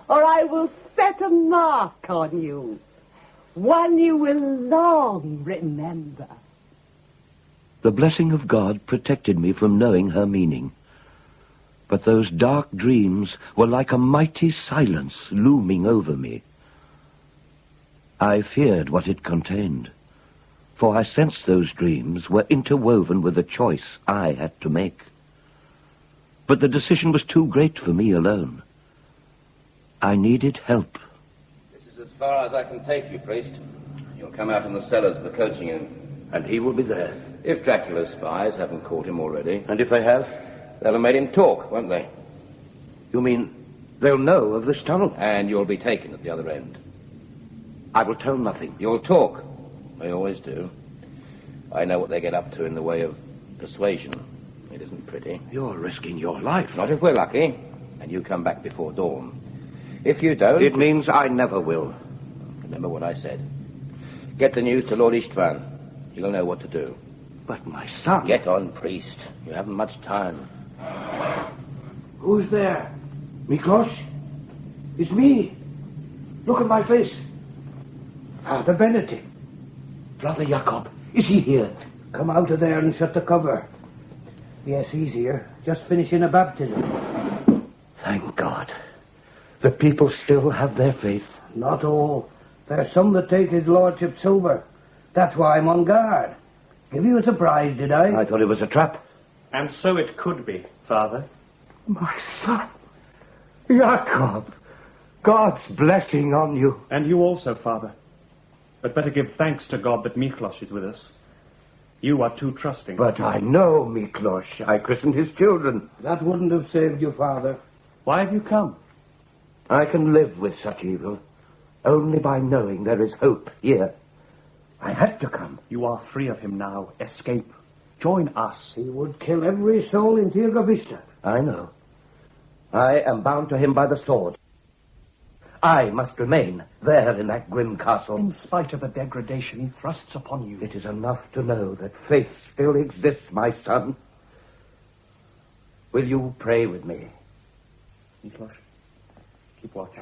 Speaker 21: Or I will set a mark on you. One you will long remember.
Speaker 6: The blessing of God protected me from knowing her meaning. But those dark dreams were like a mighty silence looming over me. I feared what it contained, for I sensed those dreams were interwoven with a choice I had to make. But the decision was too great for me alone. I needed help.
Speaker 7: This is as far as I can take you, priest. You'll come out in the cellars of the coaching inn.
Speaker 3: And he will be there.
Speaker 7: If Dracula's spies haven't caught him already.
Speaker 3: And if they have?
Speaker 7: They'll have made him talk, won't they?
Speaker 3: You mean they'll know of this tunnel?
Speaker 7: And you'll be taken at the other end.
Speaker 3: I will tell nothing.
Speaker 7: You'll talk. They always do. I know what they get up to in the way of persuasion. It isn't pretty.
Speaker 3: You're risking your life.
Speaker 7: Not if we're lucky, and you come back before dawn. If you don't...
Speaker 3: It means I never will.
Speaker 7: Remember what I said. Get the news to Lord Istvan. He'll know what to do.
Speaker 3: But my son...
Speaker 7: Get on, priest. You haven't much time.
Speaker 3: Who's there? Miklos? It's me. Look at my face. Father Benedict. Brother Jacob. Is he here?
Speaker 10: Come out of there and shut the cover. Yes, he's here. Just finishing a baptism.
Speaker 3: Thank God. The people still have their faith.
Speaker 10: Not all. There's some that take his lordship sober. That's why I'm on guard. Give you a surprise, did I?
Speaker 3: I thought it was a trap.
Speaker 18: And so it could be, Father.
Speaker 2: My son. Jacob. God's blessing on you.
Speaker 18: And you also, Father. But better give thanks to God that Miklos is with us. You are too trusting.
Speaker 2: But I know Miklos. I christened his children.
Speaker 10: That wouldn't have saved you, Father.
Speaker 18: Why have you come?
Speaker 2: I can live with such evil only by knowing there is hope here. I had to come.
Speaker 18: You are free of him now. Escape. Join us.
Speaker 10: He would kill every soul in Târgovishte.
Speaker 3: I know. I am bound to him by the sword. I must remain there in that grim castle.
Speaker 18: In spite of the degradation he thrusts upon you.
Speaker 3: It is enough to know that faith still exists, my son.
Speaker 6: Will you pray with me?
Speaker 18: Miklos, keep watch.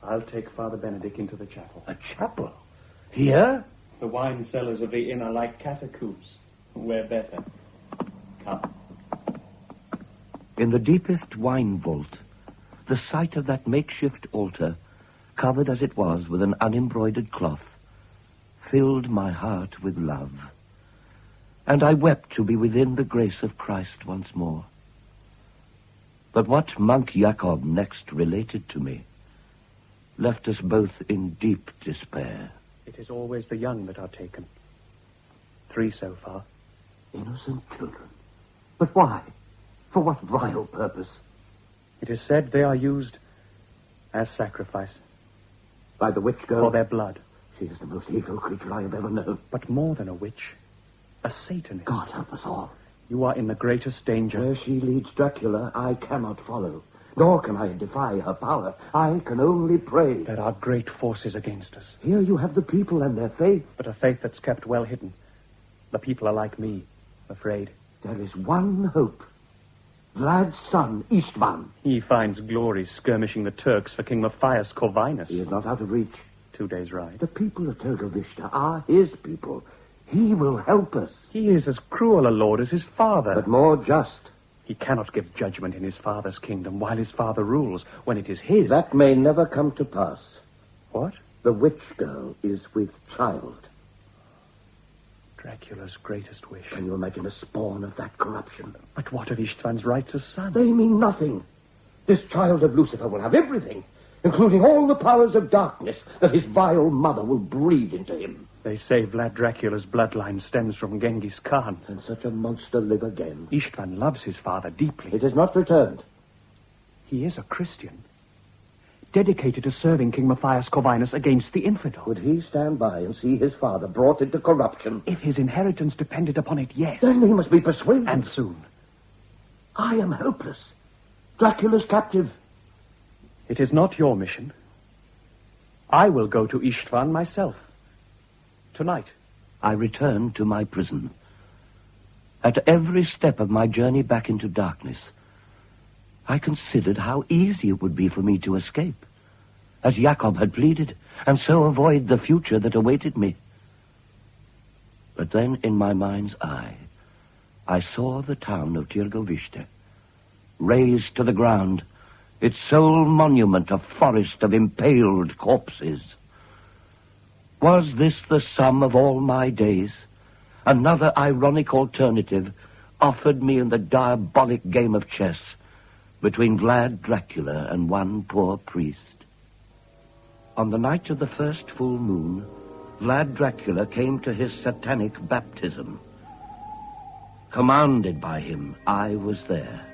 Speaker 18: I'll take Father Benedict into the chapel.
Speaker 6: A chapel? Here?
Speaker 18: The wine cellars of the inn are like catacombs. Where better? Come.
Speaker 6: In the deepest wine vault, the sight of that makeshift altar, covered as it was with an unembroidered cloth, filled my heart with love. And I wept to be within the grace of Christ once more. But what monk Jacob next related to me left us both in deep despair.
Speaker 18: It is always the young that are taken. 3 so far.
Speaker 6: Innocent children. But why? For what vile purpose?
Speaker 18: It is said they are used as sacrifice.
Speaker 6: By the witch girl?
Speaker 18: For their blood.
Speaker 6: She is the most evil creature I have ever known.
Speaker 18: But more than a witch, a Satanist.
Speaker 6: God help us all.
Speaker 18: You are in the greatest danger.
Speaker 6: Where she leads Dracula, I cannot follow. Nor can I defy her power. I can only pray.
Speaker 18: There are great forces against us.
Speaker 6: Here you have the people and their faith.
Speaker 18: But a faith that's kept well hidden. The people are like me, afraid.
Speaker 6: There is one hope. Vlad's son, Istvan.
Speaker 18: He finds glory skirmishing the Turks for King Matthias Corvinus.
Speaker 6: He is not out of reach.
Speaker 18: 2 days' ride.
Speaker 6: The people of Tergovishta are his people. He will help us.
Speaker 18: He is as cruel a lord as his father.
Speaker 6: But more just.
Speaker 18: He cannot give judgment in his father's kingdom while his father rules, when it is his.
Speaker 6: That may never come to pass.
Speaker 18: What?
Speaker 6: The witch girl is with child.
Speaker 18: Dracula's greatest wish.
Speaker 6: Can you imagine a spawn of that corruption?
Speaker 18: But what of Istvan's rights as son?
Speaker 6: They mean nothing. This child of Lucifer will have everything, including all the powers of darkness that his vile mother will breed into him.
Speaker 18: They say Vlad Dracula's bloodline stems from Genghis Khan.
Speaker 6: Can such a monster live again?
Speaker 18: Istvan loves his father deeply.
Speaker 6: It has not returned.
Speaker 18: He is a Christian, dedicated to serving King Matthias Corvinus against the infidel.
Speaker 6: Would he stand by and see his father brought into corruption?
Speaker 18: If his inheritance depended upon it, yes.
Speaker 6: Then he must be persuaded.
Speaker 18: And soon.
Speaker 6: I am helpless. Dracula's captive.
Speaker 18: It is not your mission. I will go to Istvan myself. Tonight.
Speaker 6: I returned to my prison. At every step of my journey back into darkness, I considered how easy it would be for me to escape, as Jacob had pleaded, and so avoid the future that awaited me. But then, in my mind's eye, I saw the town of Tergovishte, razed to the ground, its sole monument a forest of impaled corpses. Was this the sum of all my days? Another ironic alternative offered me in the diabolic game of chess between Vlad Dracula and one poor priest. On the night of the first full moon, Vlad Dracula came to his satanic baptism. Commanded by him, I was there.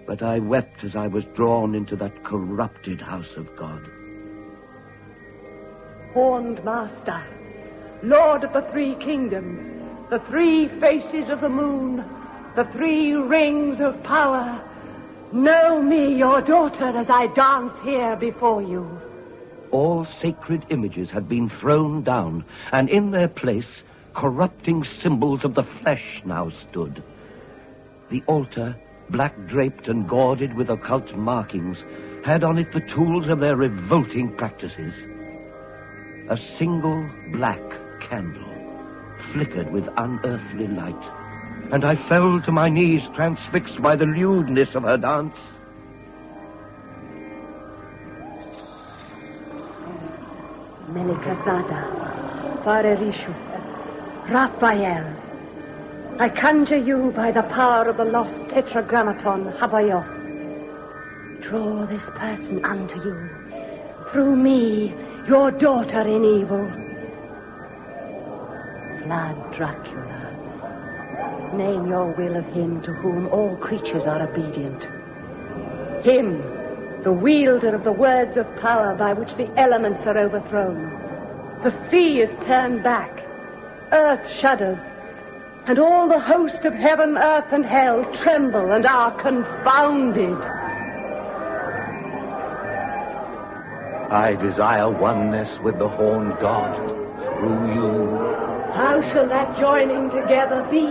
Speaker 6: But I wept as I was drawn into that corrupted house of God.
Speaker 8: Horned Master, Lord of the 3 kingdoms, the 3 faces of the moon, the 3 rings of power, know me, your daughter, as I dance here before you.
Speaker 6: All sacred images had been thrown down, and in their place, corrupting symbols of the flesh now stood. The altar, black-draped and gauded with occult markings, had on it the tools of their revolting practices. A single black candle flickered with unearthly light, and I fell to my knees, transfixed by the lewdness of her dance.
Speaker 8: Melikazada, Farerishus, Raphael, I conjure you by the power of the lost tetragrammaton, Habayoth. Draw this person unto you, through me, your daughter in evil. Vlad Dracula, name your will of him to whom all creatures are obedient. Him, the wielder of the words of power by which the elements are overthrown. The sea is turned back, earth shudders, and all the host of heaven, earth, and hell tremble and are confounded.
Speaker 6: I desire oneness with the horned god through you.
Speaker 8: How shall that joining together be?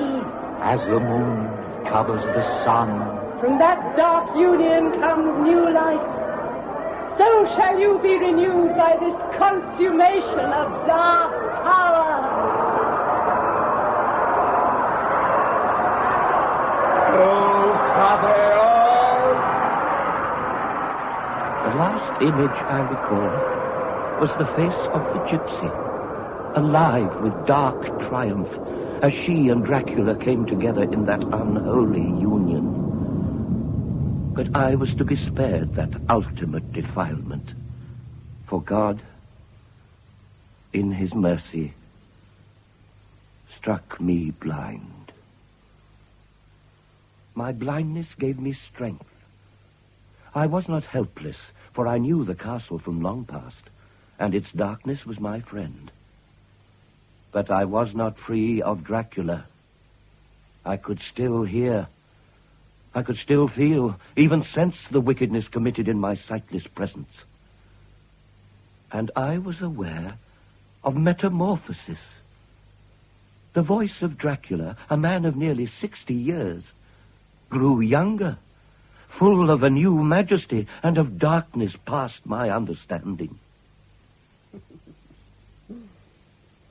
Speaker 6: As the moon
Speaker 19: covers the sun.
Speaker 8: From that dark union comes new life. So shall you be renewed by this consummation of dark power.
Speaker 24: Oh, Sabaoth!
Speaker 6: The last image I recall was the face of the gypsy, alive with dark triumph, as she and Dracula came together in that unholy union. But I was to be spared that ultimate defilement, for God, in his mercy, struck me blind. My blindness gave me strength. I was not helpless, for I knew the castle from long past, and its darkness was my friend. But I was not free of Dracula. I could still hear. I could still feel, even sense the wickedness committed in my sightless presence. And I was aware of metamorphosis. The voice of Dracula, a man of nearly 60 years, grew younger, full of a new majesty and of darkness past my understanding.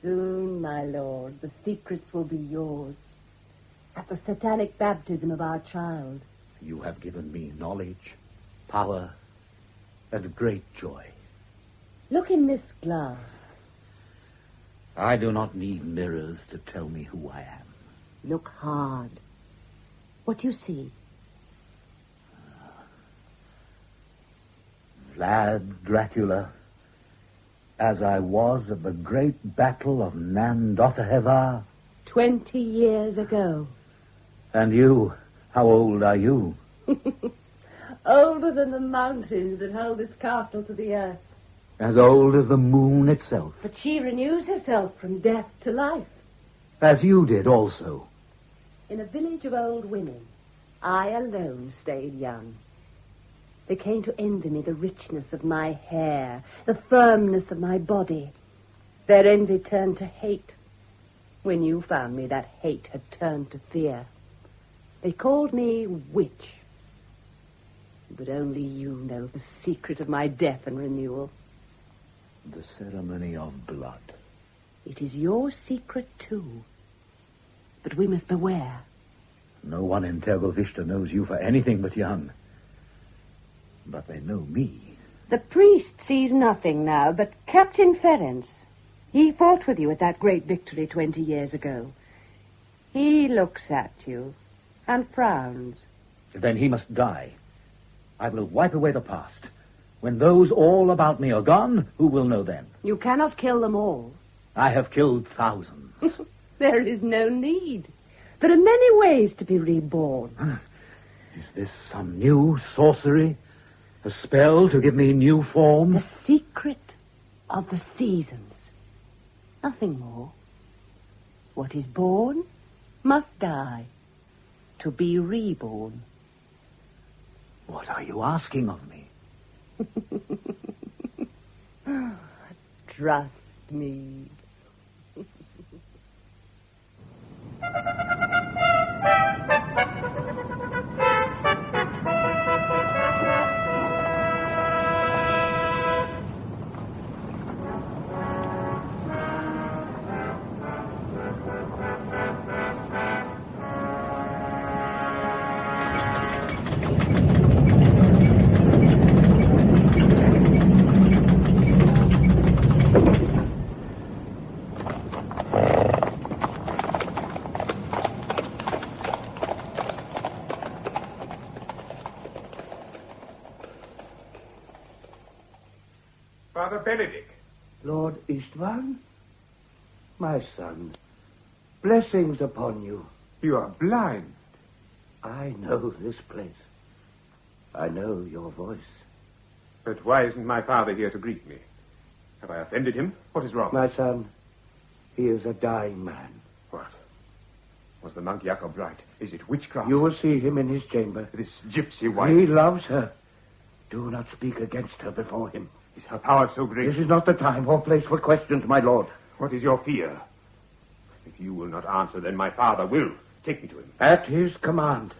Speaker 8: Soon, my lord, the secrets will be yours. At the satanic baptism of our child.
Speaker 19: You have given me knowledge, power, and great joy.
Speaker 8: Look in this glass.
Speaker 19: I do not need mirrors to tell me who I am.
Speaker 8: Look hard. What do you see?
Speaker 19: Vlad Dracula, as I was at the great battle of Nandothehevar.
Speaker 8: 20 years ago.
Speaker 19: And you, how old are you?
Speaker 8: Older than the mountains that hold this castle to the earth.
Speaker 19: As old as the moon itself.
Speaker 8: But she renews herself from death to life.
Speaker 19: As you did also.
Speaker 8: In a village of old women, I alone stayed young. They came to envy me the richness of my hair, the firmness of my body. Their envy turned to hate. When you found me, that hate had turned to fear. They called me witch. But only you know the secret of my death and renewal.
Speaker 19: The ceremony of blood.
Speaker 8: It is your secret, too. But we must beware.
Speaker 19: No one in Tergovishta knows you for anything but young. But they know me.
Speaker 8: The priest sees nothing now but Captain Ferenc. He fought with you at that great victory 20 years ago. He looks at you and frowns.
Speaker 19: Then he must die. I will wipe away the past. When those all about me are gone, who will know them?
Speaker 8: You cannot kill them all.
Speaker 19: I have killed thousands.
Speaker 8: There is no need. There are many ways to be reborn.
Speaker 19: Is this some new sorcery? A spell to give me new form?
Speaker 8: The secret of the seasons. Nothing more. What is born must die. To be reborn.
Speaker 19: What are you asking of me?
Speaker 8: Trust me.
Speaker 11: Father Benedict.
Speaker 3: Lord Istvan? My son, blessings upon you.
Speaker 11: You are blind.
Speaker 3: I know this place. I know your voice.
Speaker 11: But why isn't my father here to greet me? Have I offended him? What is wrong?
Speaker 3: My son, he is a dying man.
Speaker 11: What? Was the monk Jacob right? Is it witchcraft?
Speaker 3: You will see him in his chamber.
Speaker 11: This gypsy wife.
Speaker 3: He loves her. Do not speak against her before him.
Speaker 11: Is her power so great?
Speaker 3: This is not the time or place for questions, my lord.
Speaker 11: What is your fear? If you will not answer, then my father will. Take me to him.
Speaker 24: At his command.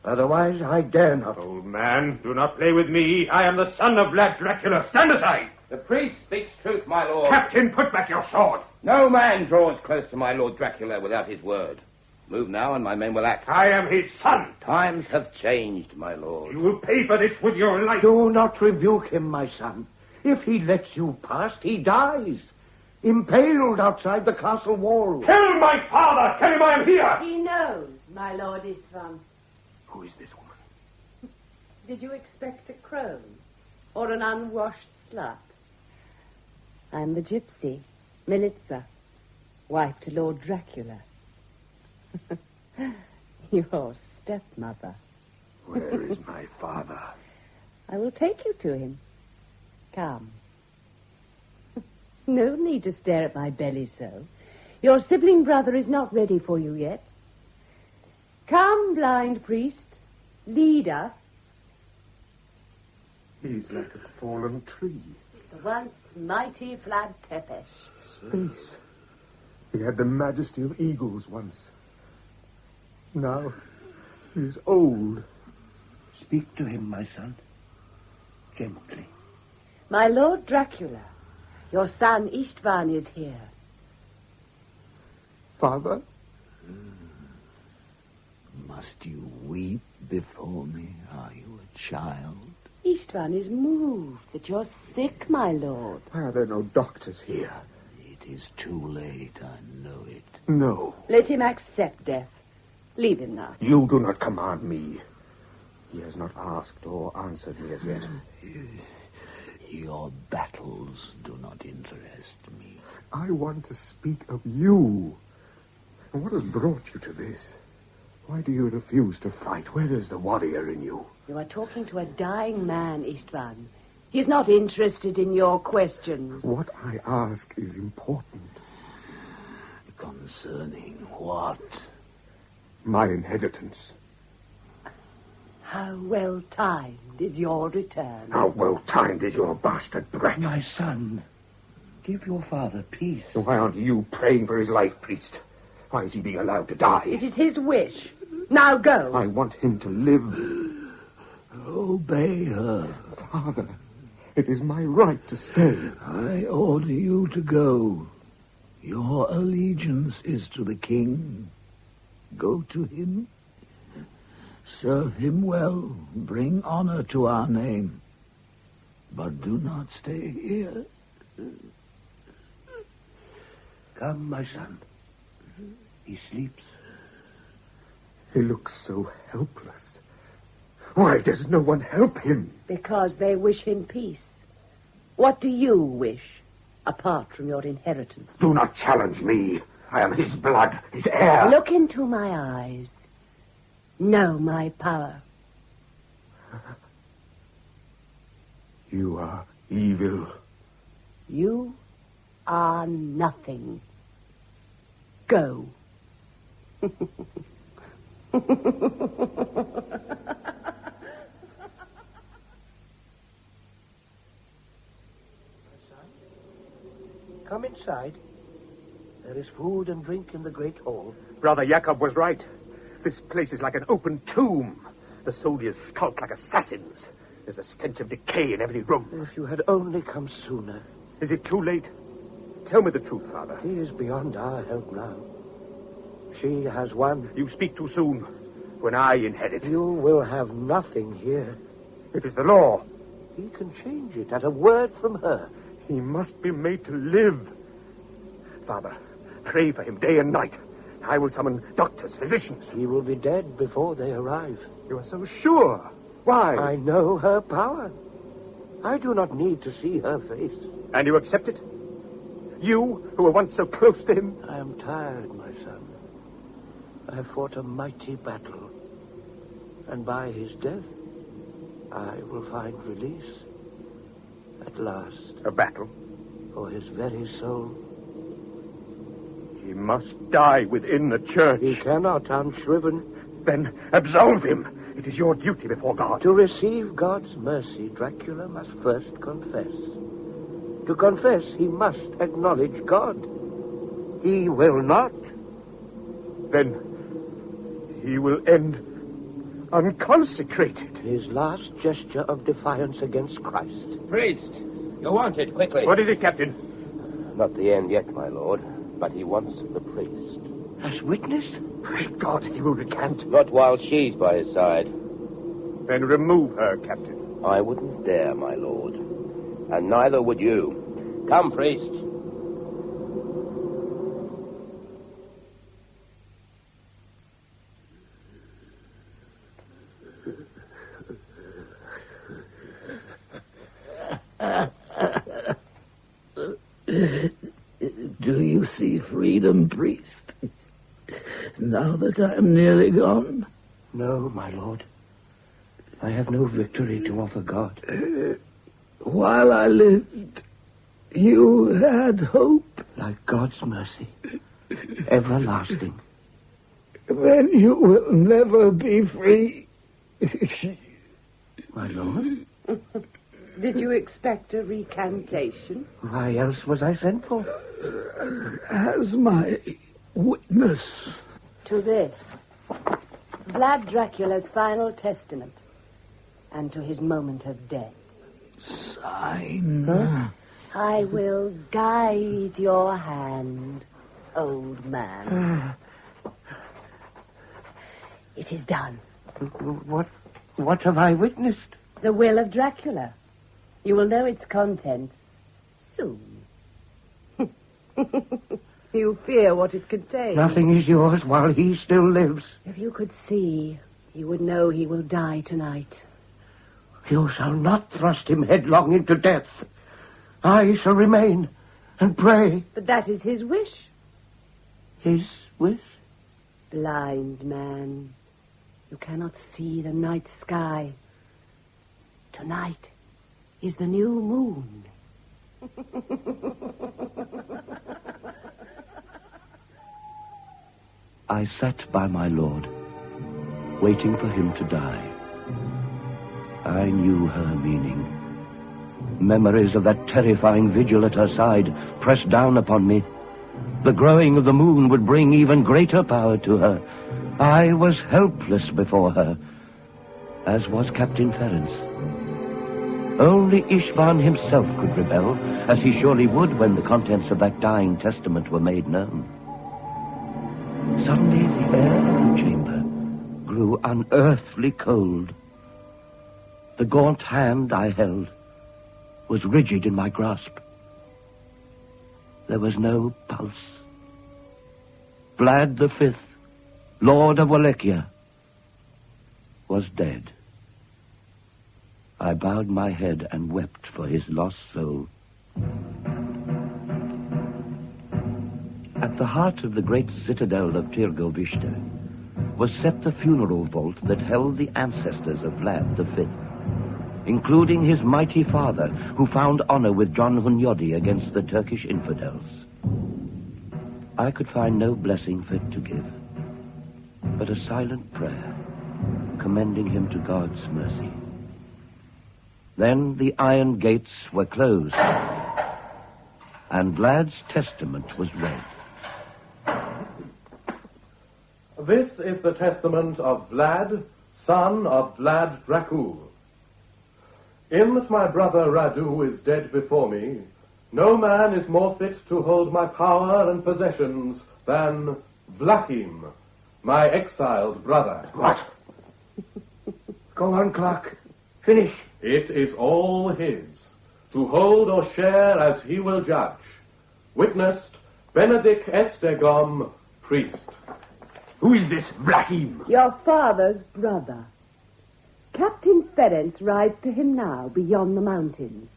Speaker 24: Otherwise, I dare not.
Speaker 11: Old man, do not play with me. I am the son of Lad Dracula. Stand aside.
Speaker 7: The priest speaks truth, my lord.
Speaker 11: Captain, put back your sword.
Speaker 7: No man draws close to my Lord Dracula without his word. Move now, and my men will act.
Speaker 11: I am his son.
Speaker 7: Times have changed, my lord.
Speaker 11: You will pay for this with your life.
Speaker 24: Do not rebuke him, my son. If he lets you past, he dies. Impaled outside the castle wall.
Speaker 11: Tell my father! Tell him I am here!
Speaker 8: He knows, my Lord Istvan.
Speaker 11: Who is this woman?
Speaker 8: Did you expect a crone or an unwashed slut? I'm the gypsy, Militza, wife to Lord Dracula. Your stepmother.
Speaker 24: Where is my father?
Speaker 8: I will take you to him. Come. No need to stare at my belly so. Your sibling brother is not ready for you yet. Come, blind priest. Lead us.
Speaker 11: He's like a fallen tree.
Speaker 8: The once mighty Vlad Tepes.
Speaker 11: Space. He had the majesty of eagles once. Now, he is old.
Speaker 24: Speak to him, my son. Gently.
Speaker 8: My Lord Dracula, your son Istvan is here.
Speaker 11: Father?
Speaker 1: Must you weep before me? Are you a child?
Speaker 8: Istvan is moved that you're sick, my lord.
Speaker 11: Why are there no doctors here?
Speaker 1: It is too late, I know it.
Speaker 11: No.
Speaker 8: Let him accept death. Leave him now.
Speaker 11: You do not command me. He has not asked or answered me as yet.
Speaker 1: Your battles do not interest me.
Speaker 11: I want to speak of you. And what has brought you to this? Why do you refuse to fight? Where is the warrior in you?
Speaker 8: You are talking to a dying man, Istvan. He is not interested in your questions.
Speaker 11: What I ask is important.
Speaker 1: Concerning what?
Speaker 11: My inheritance.
Speaker 8: How well-timed is your return.
Speaker 11: How well-timed is your bastard brat?
Speaker 24: My son, give your father peace.
Speaker 11: Why aren't you praying for his life, priest? Why is he being allowed to die?
Speaker 8: It is his wish. Now go.
Speaker 11: I want him to live.
Speaker 1: Obey her.
Speaker 11: Father, it is my right to stay.
Speaker 1: I order you to go. Your allegiance is to the king. Go to him. Serve him well. Bring honor to our name. But do not stay here.
Speaker 24: Come, my son. He sleeps.
Speaker 11: He looks so helpless. Why does no one help him?
Speaker 8: Because they wish him peace. What do you wish, apart from your inheritance?
Speaker 11: Do not challenge me. I am his blood, his heir.
Speaker 8: Look into my eyes. Know my power.
Speaker 11: You are evil.
Speaker 8: You are nothing. Go.
Speaker 24: Come inside. There is food and drink in the great hall.
Speaker 11: Brother Jacob was right. This place is like an open tomb. The soldiers skulk like assassins. There's a stench of decay in every room.
Speaker 24: If you had only come sooner.
Speaker 11: Is it too late? Tell me the truth, Father.
Speaker 24: He is beyond our help now. She has won.
Speaker 11: You speak too soon. When I inherit.
Speaker 24: You will have nothing here.
Speaker 11: It is the law.
Speaker 24: He can change it at a word from her.
Speaker 11: He must be made to live. Father, pray for him day and night. I will summon doctors, physicians.
Speaker 24: He will be dead before they arrive.
Speaker 11: You are so sure. Why?
Speaker 24: I know her power. I do not need to see her face.
Speaker 11: And you accept it? You, who were once so close to him?
Speaker 24: I am tired, my son. I have fought a mighty battle. And by his death, I will find release. At last.
Speaker 11: A battle?
Speaker 24: For his very soul.
Speaker 11: He must die within the church.
Speaker 24: He cannot, unshriven.
Speaker 11: Then absolve him. It is your duty before God.
Speaker 24: To receive God's mercy, Dracula must first confess. To confess, he must acknowledge God. He will not.
Speaker 11: Then He will end unconsecrated.
Speaker 6: His last gesture of defiance against Christ.
Speaker 7: Priest, you want it, quickly.
Speaker 11: What is it, Captain?
Speaker 7: Not the end yet, my lord, but he wants the priest.
Speaker 6: As witness?
Speaker 11: Pray God he will recant.
Speaker 7: Not while she's by his side.
Speaker 11: Then remove her, Captain.
Speaker 7: I wouldn't dare, my lord. And neither would you. Come, priest.
Speaker 1: Do you see freedom, priest? Now that I am nearly gone?
Speaker 6: No, my lord. I have no victory to offer God.
Speaker 1: While I lived, you had hope.
Speaker 6: Like God's mercy. Everlasting.
Speaker 1: Then you will never be free.
Speaker 6: My lord?
Speaker 8: Did you expect a recantation?
Speaker 6: Why else was I sent for?
Speaker 1: As my witness.
Speaker 8: To this, Vlad Dracula's final testament, and to his moment of death.
Speaker 1: Sign.
Speaker 8: Huh? I will guide your hand, old man. It is done.
Speaker 6: What have I witnessed?
Speaker 8: The will of Dracula. You will know its contents soon. You fear what it contains.
Speaker 6: Nothing is yours while he still lives.
Speaker 8: If you could see, you would know he will die tonight.
Speaker 6: You shall not thrust him headlong into death. I shall remain and pray.
Speaker 8: But that is his wish.
Speaker 6: His wish?
Speaker 8: Blind man. You cannot see the night sky. Tonight is the new moon.
Speaker 6: I sat by my lord, waiting for him to die. I knew her meaning. Memories of that terrifying vigil at her side pressed down upon me. The growing of the moon would bring even greater power to her. I was helpless before her, as was Captain Ferenc. Only Ishvan himself could rebel, as he surely would when the contents of that dying testament were made known. Suddenly the air of the chamber grew unearthly cold. The gaunt hand I held was rigid in my grasp. There was no pulse. Vlad V, Lord of Wallachia, was dead. I bowed my head and wept for his lost soul. At the heart of the great citadel of Tirgovishte was set the funeral vault that held the ancestors of Vlad V, including his mighty father, who found honor with John Hunyadi against the Turkish infidels. I could find no blessing fit to give, but a silent prayer, commending him to God's mercy. Then the iron gates were closed, and Vlad's testament was read.
Speaker 9: This is the testament of Vlad, son of Vlad Dracul. In that my brother Radu is dead before me, no man is more fit to hold my power and possessions than Vlachim, my exiled brother.
Speaker 6: What? Go on, Clark. Finish.
Speaker 9: It is all his, to hold or share as he will judge. Witnessed, Benedict Estegom, priest.
Speaker 11: Who is this Vlachim?
Speaker 8: Your father's brother. Captain Ferenc rides to him now beyond the mountains.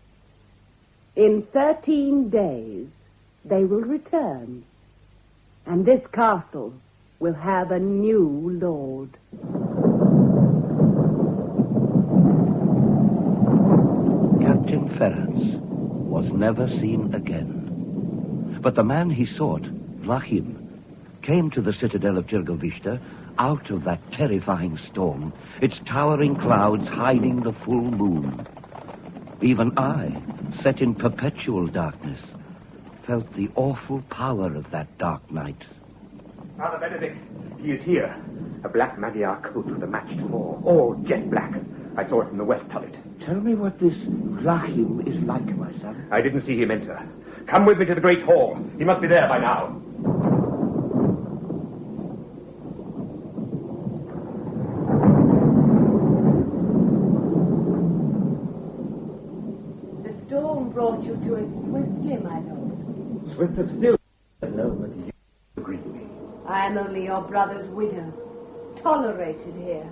Speaker 8: In 13 days, they will return. And this castle will have a new lord.
Speaker 6: Captain Ferenc was never seen again. But the man he sought, Vlachim, came to the citadel of Tirgovishte out of that terrifying storm, its towering clouds hiding the full moon. Even I, set in perpetual darkness, felt the awful power of that dark night.
Speaker 24: Father Benedict, he is here. A black Magyar coat with a matched hair, all jet black. I saw it from the west turret.
Speaker 6: Tell me what this Vlachim is like, my son.
Speaker 24: I didn't see him enter. Come with me to the great hall. He must be there by now.
Speaker 8: The storm brought you to us swiftly, my lord.
Speaker 19: Swifter still. No, but you greet me.
Speaker 8: I am only your brother's widow, tolerated here,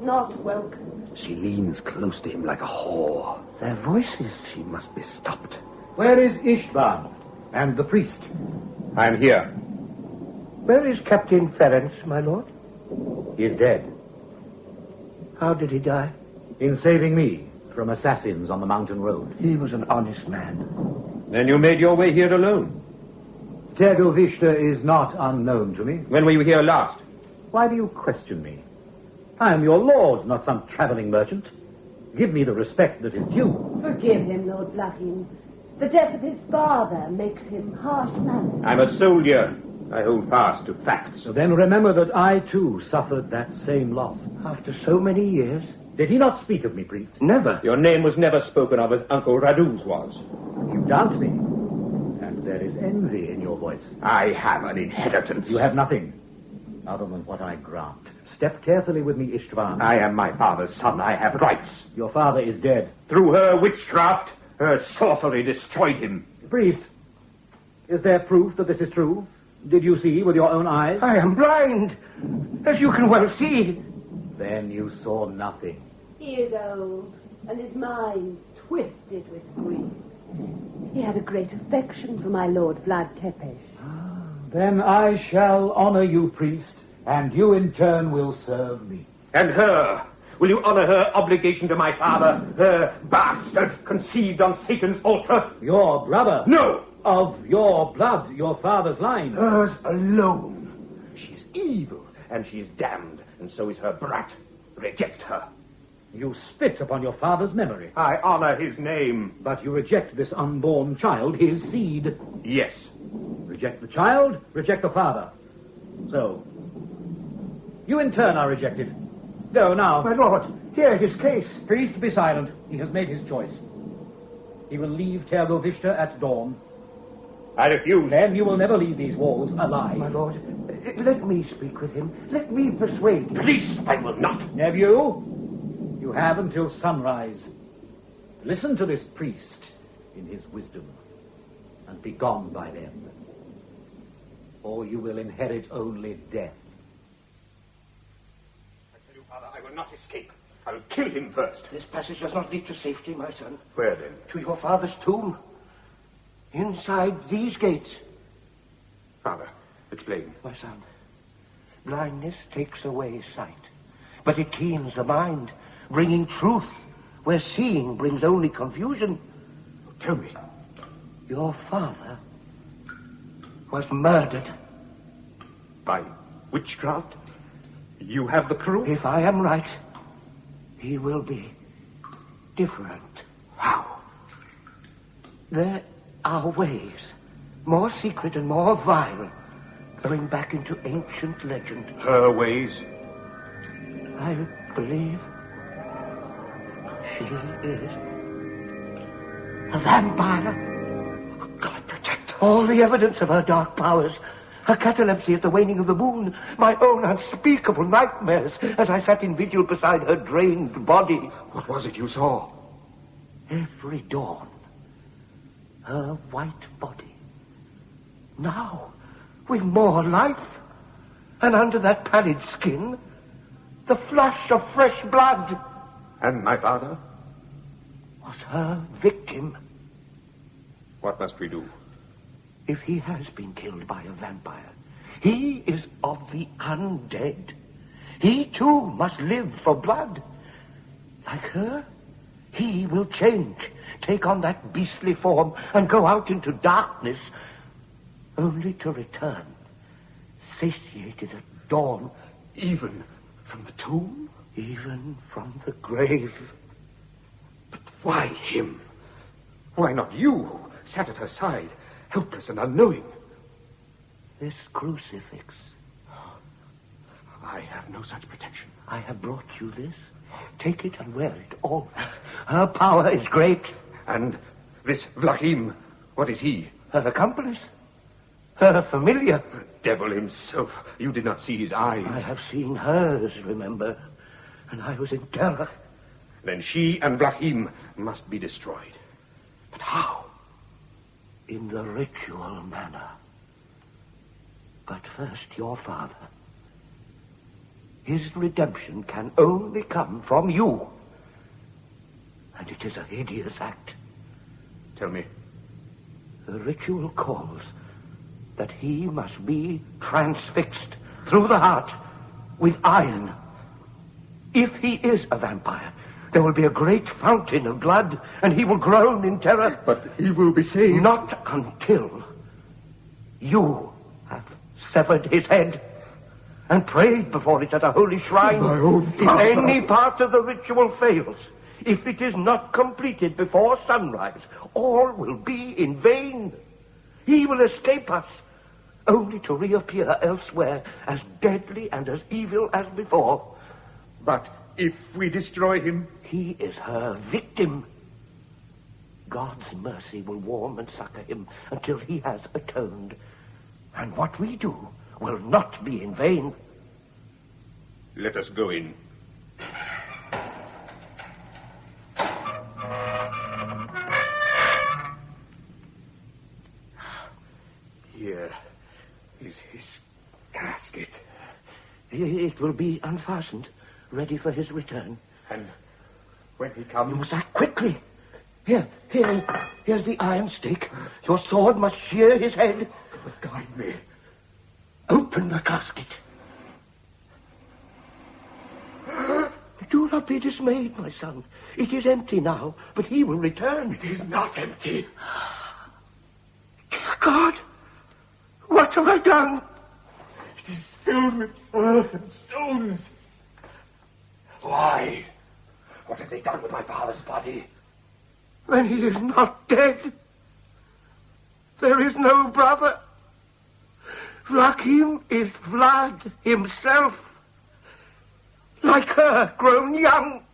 Speaker 8: not welcome.
Speaker 24: She leans close to him like a whore.
Speaker 6: Their voices.
Speaker 24: She must be stopped.
Speaker 19: Where is Ishban and the priest?
Speaker 24: I am here.
Speaker 6: Where is Captain Ferenc, my lord?
Speaker 19: He is dead.
Speaker 6: How did he die?
Speaker 19: In saving me from assassins on the mountain road.
Speaker 6: He was an honest man.
Speaker 24: Then you made your way here alone?
Speaker 19: Tergovishta is not unknown to me.
Speaker 24: When were you here last?
Speaker 19: Why do you question me? I am your lord, not some traveling merchant. Give me the respect that is due.
Speaker 8: Forgive him, Lord Vlachim. The death of his father makes him harsh-mannered.
Speaker 24: I'm a soldier. I hold fast to facts.
Speaker 19: So then remember that I, too, suffered that same loss.
Speaker 6: After so many years?
Speaker 19: Did he not speak of me, priest?
Speaker 6: Never.
Speaker 24: Your name was never spoken of as Uncle Radu's was.
Speaker 19: You doubt me. And there is envy in your voice.
Speaker 24: I have an inheritance.
Speaker 19: You have nothing, other than what I grant. Step carefully with me, Istvan.
Speaker 24: I am my father's son. I have rights.
Speaker 19: Your father is dead.
Speaker 24: Through her witchcraft, her sorcery destroyed him.
Speaker 19: Priest, is there proof that this is true? Did you see with your own eyes?
Speaker 6: I am blind, as you can well see.
Speaker 19: Then you saw nothing.
Speaker 8: He is old, and his mind twisted with grief. He had a great affection for my lord Vlad Tepes.
Speaker 19: Then I shall honor you, priest, and you in turn will serve me.
Speaker 24: And her? Will you honor her obligation to my father, her bastard conceived on Satan's altar?
Speaker 19: Your brother?
Speaker 24: No!
Speaker 19: Of your blood, your father's line.
Speaker 24: Hers alone. She is evil, and she is damned, and so is her brat. Reject her.
Speaker 19: You spit upon your father's memory.
Speaker 24: I honor his name.
Speaker 19: But you reject this unborn child, his seed.
Speaker 24: Yes.
Speaker 19: Reject the child, reject the father. So, you in turn are rejected. Go now.
Speaker 6: My lord, hear his case.
Speaker 19: Priest, be silent. He has made his choice. He will leave Tergovishta at dawn.
Speaker 24: I refuse.
Speaker 19: Then you will never leave these walls alive.
Speaker 6: My lord, let me speak with him. Let me persuade him.
Speaker 24: Please, I will not.
Speaker 19: Nephew, you have until sunrise. Listen to this priest in his wisdom, and be gone by then. Or you will inherit only death.
Speaker 24: I tell you, Father, I will not escape. I will kill him first.
Speaker 6: This passage does not lead to safety, my son.
Speaker 24: Where then?
Speaker 6: To your father's tomb. Inside these gates.
Speaker 24: Father, explain.
Speaker 6: My son, blindness takes away sight, but it keens the mind, bringing truth where seeing brings only confusion.
Speaker 24: Tell me.
Speaker 6: Your father was murdered.
Speaker 24: By witchcraft? You have the proof?
Speaker 6: If I am right, he will be different.
Speaker 24: How?
Speaker 6: There are ways, more secret and more vile, going back into ancient legend.
Speaker 24: Her ways?
Speaker 6: I believe she is a vampire.
Speaker 24: God protect us.
Speaker 6: All the evidence of her dark powers, her catalepsy at the waning of the moon, my own unspeakable nightmares as I sat in vigil beside her drained body.
Speaker 24: What was it you saw?
Speaker 6: Every dawn, her white body. Now, with more life, and under that pallid skin, the flush of fresh blood.
Speaker 24: And my father?
Speaker 6: Was her victim.
Speaker 24: What must we do?
Speaker 6: If he has been killed by a vampire, he is of the undead. He, too, must live for blood. Like her, he will change, take on that beastly form, and go out into darkness, only to return, satiated at dawn.
Speaker 24: Even from the tomb?
Speaker 6: Even from the grave.
Speaker 24: But why him? Why not you, who sat at her side, helpless and unknowing?
Speaker 6: This crucifix.
Speaker 11: I have no such protection.
Speaker 6: I have brought you this. Take it and wear it always. Her power is great.
Speaker 11: And this Vlachim, what is he?
Speaker 6: Her accomplice. Her familiar.
Speaker 11: The devil himself. You did not see his eyes.
Speaker 6: I have seen hers, remember. And I was in terror.
Speaker 11: Then she and Vlachim must be destroyed. But how?
Speaker 6: In the ritual manner. But first, your father. His redemption can only come from you. And it is a hideous act.
Speaker 11: Tell me.
Speaker 6: The ritual calls that he must be transfixed through the heart with iron. If he is a vampire, there will be a great fountain of blood, and he will groan in terror.
Speaker 11: But he will be saved.
Speaker 6: Not until you have severed his head and prayed before it at a holy shrine.
Speaker 11: My own
Speaker 6: if any part of the ritual fails, if it is not completed before sunrise, all will be in vain. He will escape us, only to reappear elsewhere as deadly and as evil as before.
Speaker 11: But if we destroy him?
Speaker 6: He is her victim. God's mercy will warm and succor him until he has atoned. And what we do will not be in vain.
Speaker 11: Let us go in. Here is his casket.
Speaker 6: It will be unfastened, ready for his return.
Speaker 11: And when he comes...
Speaker 6: You must act quickly. Here's the iron stake. Your sword must shear his head.
Speaker 11: But guide me.
Speaker 6: Open the casket. Do not be dismayed, my son. It is empty now, but he will return.
Speaker 11: It is not empty.
Speaker 6: God, what have I done?
Speaker 11: It is filled with earth and stones. Why? What have they done with my father's body?
Speaker 6: Then he is not dead. There is no brother. Vlachim is Vlad himself. Like her, grown young.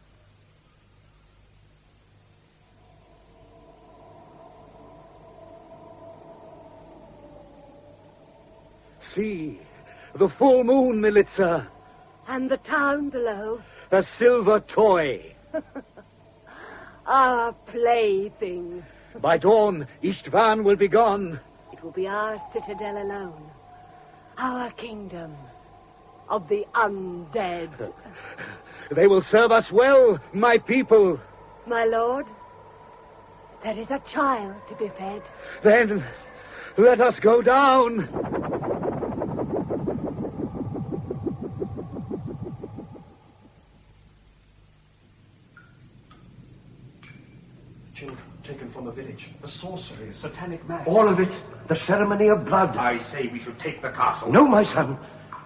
Speaker 5: See, the full moon, Militza.
Speaker 8: And the town below.
Speaker 5: A silver toy.
Speaker 8: Our plaything.
Speaker 5: By dawn, Istvan will be gone.
Speaker 8: It will be our citadel alone. Our kingdom of the undead.
Speaker 5: They will serve us well, my people.
Speaker 8: My lord, there is a child to be fed.
Speaker 5: Then let us go down.
Speaker 18: Children taken from the village. The sorcery, the satanic mass.
Speaker 6: All of it, the ceremony of blood.
Speaker 11: I say we should take the castle.
Speaker 6: No, my son.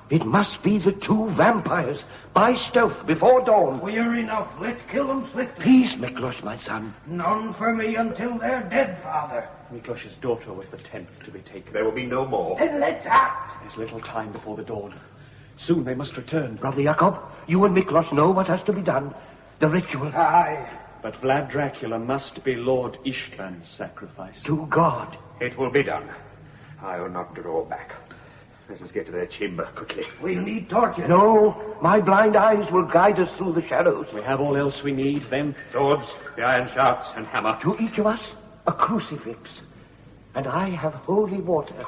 Speaker 6: It must be the two vampires, by stealth, before dawn.
Speaker 10: We're enough. Let's kill them swiftly.
Speaker 6: Peace, Miklos, my son.
Speaker 10: None for me until they're dead, father.
Speaker 18: Miklos's daughter was the 10th to be taken.
Speaker 11: There will be no more.
Speaker 10: Then let's act.
Speaker 18: There's little time before the dawn. Soon they must return.
Speaker 6: Brother Jacob, you and Miklos know what has to be done. The ritual.
Speaker 10: Aye.
Speaker 18: But Vlad Dracula must be Lord Istvan's sacrifice.
Speaker 6: To God.
Speaker 11: It will be done. I will not draw back. Let us get to their chamber quickly.
Speaker 10: We'll need torches.
Speaker 6: No, my blind eyes will guide us through the shadows.
Speaker 18: We have all else we need, then.
Speaker 11: Swords, the iron shafts, and hammer.
Speaker 6: To each of us, a crucifix. And I have holy water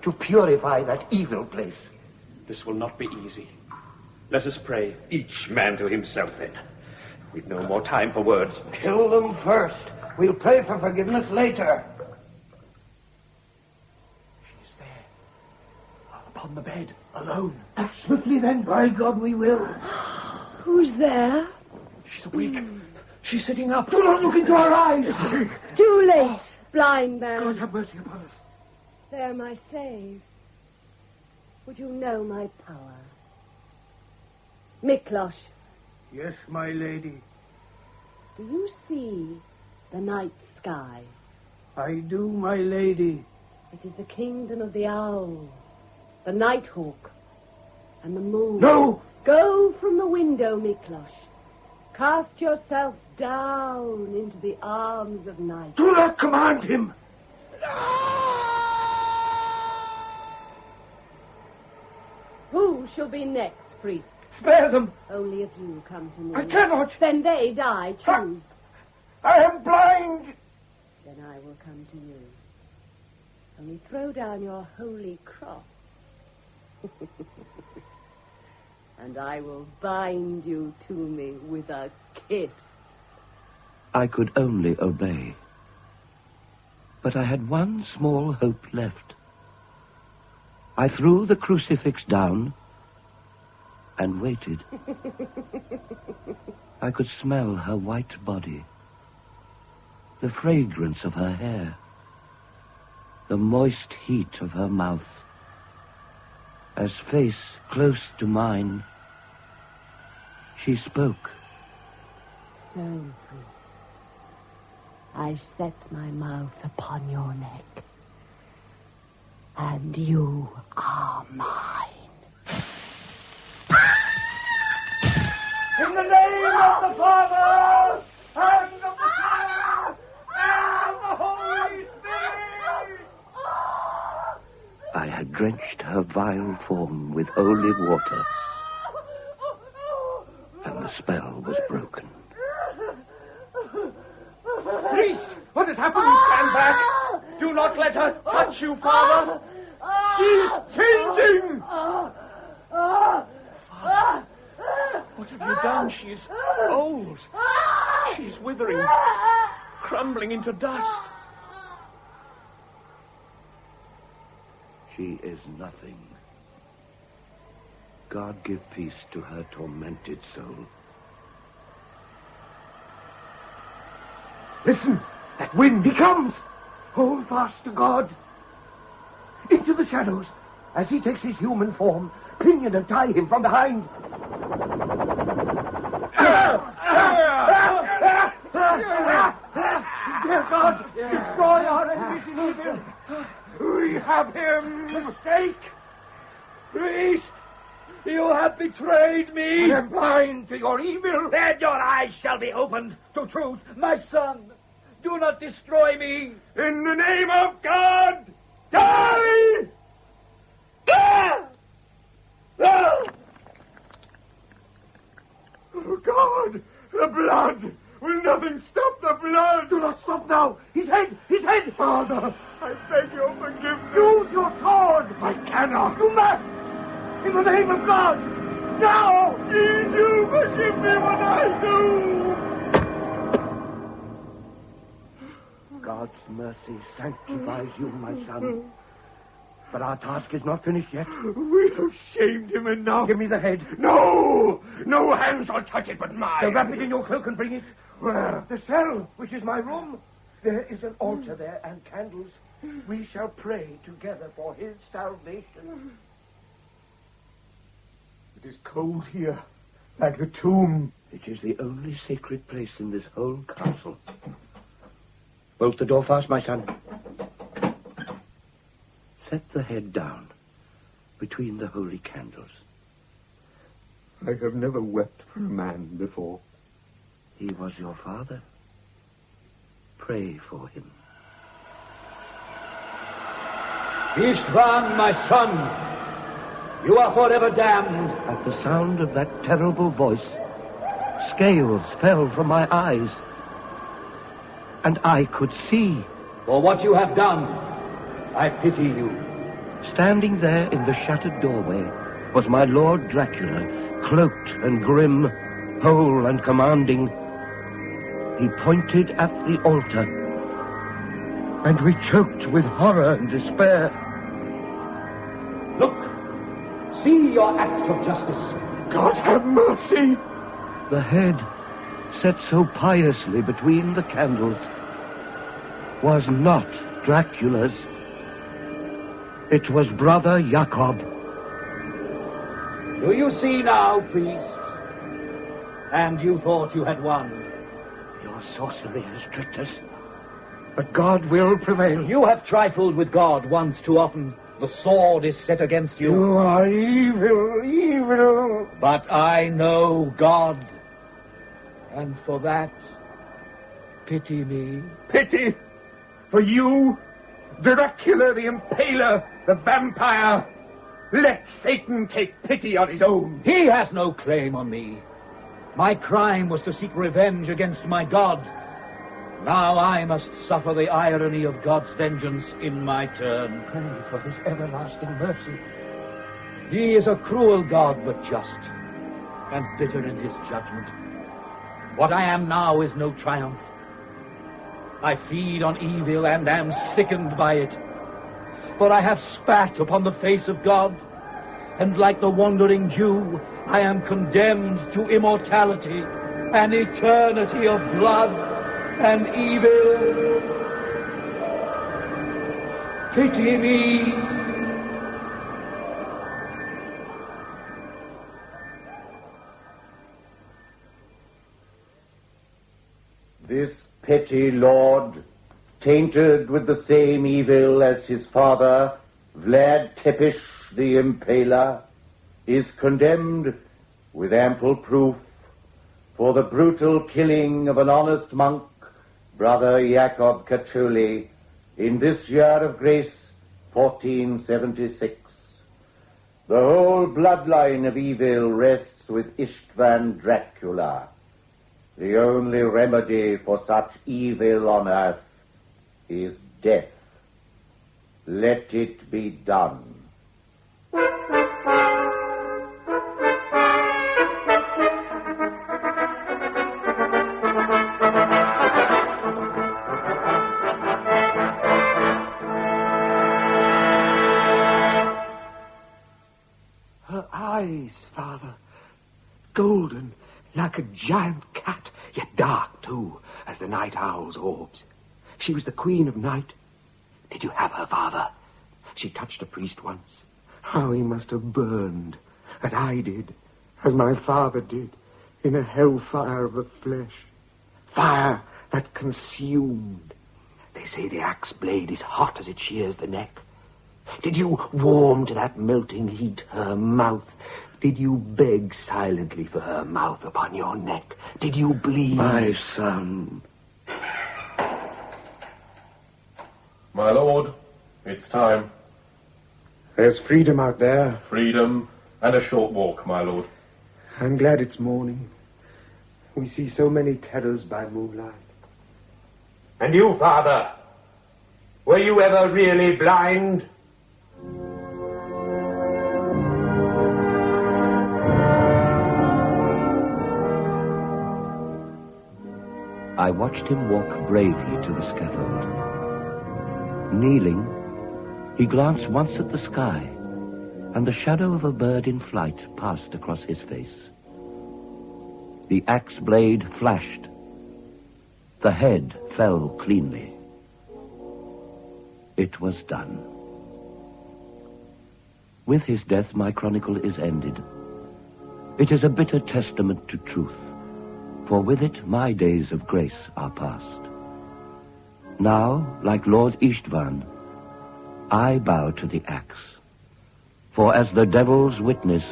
Speaker 6: to purify that evil place.
Speaker 18: This will not be easy. Let us pray.
Speaker 11: Each man to himself, then. We've no more time for words.
Speaker 10: Kill them first. We'll pray for forgiveness later.
Speaker 18: She's there. Upon the bed, alone.
Speaker 10: Act swiftly then. By God, we will.
Speaker 8: Who's there?
Speaker 18: She's awake. She's sitting up.
Speaker 10: Do not look into our eyes.
Speaker 8: Too late, blind man.
Speaker 10: God have mercy upon us.
Speaker 8: They're my slaves. Would you know my power? Miklos.
Speaker 10: Yes, my lady.
Speaker 8: Do you see the night sky?
Speaker 10: I do, my lady.
Speaker 8: It is the kingdom of the owl, the nighthawk, and the moon.
Speaker 11: No!
Speaker 8: Go from the window, Miklos. Cast yourself down into the arms of night.
Speaker 11: Do not command him!
Speaker 8: Who shall be next, priest?
Speaker 11: Spare them!
Speaker 8: Only if you come to me.
Speaker 11: I cannot!
Speaker 8: Then they die. Choose.
Speaker 11: I am blind!
Speaker 8: Then I will come to you. Only throw down your holy cross. And I will bind you to me with a kiss.
Speaker 6: I could only obey. But I had one small hope left. I threw the crucifix down and waited. I could smell her white body, the fragrance of her hair, the moist heat of her mouth. As face close to mine, she spoke.
Speaker 8: So, priest, I set my mouth upon your neck, and you are mine.
Speaker 11: In the name of the Father, and of the Son, and of the Holy Spirit!
Speaker 6: I had drenched her vile form with holy water, and the spell was broken.
Speaker 18: Priest, what has happened? Stand back. Do not let her touch you, Father. She's changing. Father, what have you done? She's old. She's withering, crumbling into dust.
Speaker 6: She is nothing. God give peace to her tormented soul.
Speaker 11: Listen, that wind, he comes! Hold fast to God. Into the shadows, as he takes his human form, pinion and tie him from behind. Dear God, destroy our enemies in evil. We have him. Mistake. Priest, you have betrayed me. I am blind to your evil.
Speaker 10: Then your eyes shall be opened to truth. My son, do not destroy me.
Speaker 11: In the name of God, die! Oh, God, the blood! Will nothing stop the blood? Do not stop now! His head! His head! Father, I beg your forgiveness. Use your sword! I cannot. You must! In the name of God! Now! Please, you forgive me when I do!
Speaker 6: God's mercy sanctifies you, my son. But our task is not finished yet.
Speaker 11: We have shamed him enough.
Speaker 6: Give me the head.
Speaker 11: No! No hand shall touch it but mine.
Speaker 6: So wrap it in your cloak and bring it.
Speaker 11: Where?
Speaker 6: The cell, which is my room. There is an altar there and candles. We shall pray together for his salvation.
Speaker 11: It is cold here, like the tomb.
Speaker 6: It is the only sacred place in this whole castle. Bolt the door fast, my son. Set the head down between the holy candles.
Speaker 11: I have never wept for a man before.
Speaker 6: He was your father. Pray for him.
Speaker 10: Istvan, my son, you are forever damned.
Speaker 6: At the sound of that terrible voice, scales fell from my eyes, and I could see.
Speaker 10: For what you have done, I pity you.
Speaker 6: Standing there in the shattered doorway was my Lord Dracula, cloaked and grim, whole and commanding. He pointed at the altar, and we choked with horror and despair.
Speaker 10: Look! See your act of justice.
Speaker 11: God have mercy!
Speaker 6: The head, set so piously between the candles, was not Dracula's. It was Brother Jacob.
Speaker 10: Do you see now, priest? And you thought you had won.
Speaker 6: Your sorcery has tricked us, but God will prevail.
Speaker 10: You have trifled with God once too often.
Speaker 5: The sword is set against you.
Speaker 11: You are evil, evil.
Speaker 5: But I know God. And for that, pity me.
Speaker 11: Pity? For you? Dracula the Impaler, the vampire. Let Satan take pity on his own.
Speaker 5: He has no claim on me. My crime was to seek revenge against my God. Now I must suffer the irony of God's vengeance in my turn.
Speaker 11: Pray for his everlasting mercy.
Speaker 5: He is a cruel God, but just, and bitter in his judgment. What I am now is no triumph. I feed on evil and am sickened by it. For I have spat upon the face of God, and like the wandering Jew, I am condemned to immortality, an eternity of blood and evil. Pity me.
Speaker 6: This petty lord, tainted with the same evil as his father, Vlad Tepes the Impaler, is condemned with ample proof for the brutal killing of an honest monk, Brother Jacob Cachuli, in this year of grace, 1476. The whole bloodline of evil rests with Istvan Dracula. The only remedy for such evil on earth is death. Let it be done.
Speaker 11: Her eyes, Father, golden like a giant cat, yet dark, too, as the night owl's orbs. She was the queen of night. Did you have her, Father? She touched a priest once. How he must have burned, as I did, as my father did, in a hellfire of the flesh. Fire that consumed. They say the axe blade is hot as it shears the neck. Did you warm to that melting heat her mouth? Did you beg silently for her mouth upon your neck? Did you bleed?
Speaker 6: My son.
Speaker 9: My lord, it's time.
Speaker 11: There's freedom out there.
Speaker 9: Freedom and a short walk, my lord.
Speaker 11: I'm glad it's morning. We see so many terrors by moonlight. And you, Father, were you ever really blind?
Speaker 6: I watched him walk bravely to the scaffold. Kneeling, he glanced once at the sky, and the shadow of a bird in flight passed across his face. The axe blade flashed. The head fell cleanly. It was done. With his death, my chronicle is ended. It is a bitter testament to truth, for with it my days of grace are past. Now, like Lord Istvan, I bow to the axe, for as the devil's witness,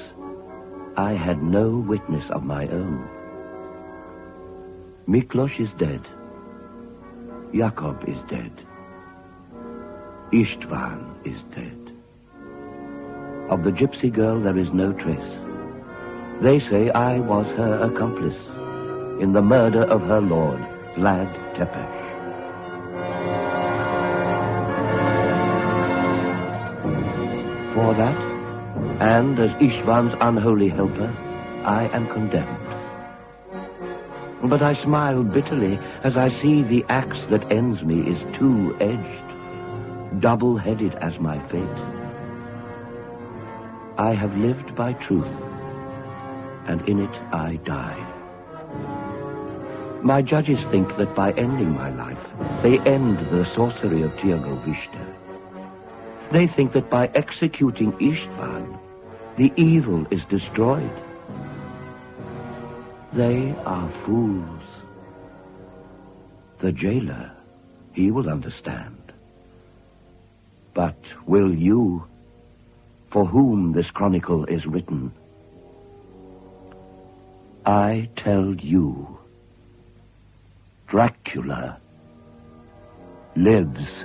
Speaker 6: I had no witness of my own. Miklos is dead. Jakob is dead. Istvan is dead. Of the gypsy girl there is no trace. They say I was her accomplice in the murder of her lord, Vlad Tepes. For that, and as Istvan's unholy helper, I am condemned. But I smile bitterly as I see the axe that ends me is two-edged, double-headed as my fate. I have lived by truth, and in it I die. My judges think that by ending my life, they end the sorcery of Tirgovishte. They think that by executing Istvan, the evil is destroyed. They are fools. The jailer, he will understand. But will you, for whom this chronicle is written. I tell you, Dracula lives.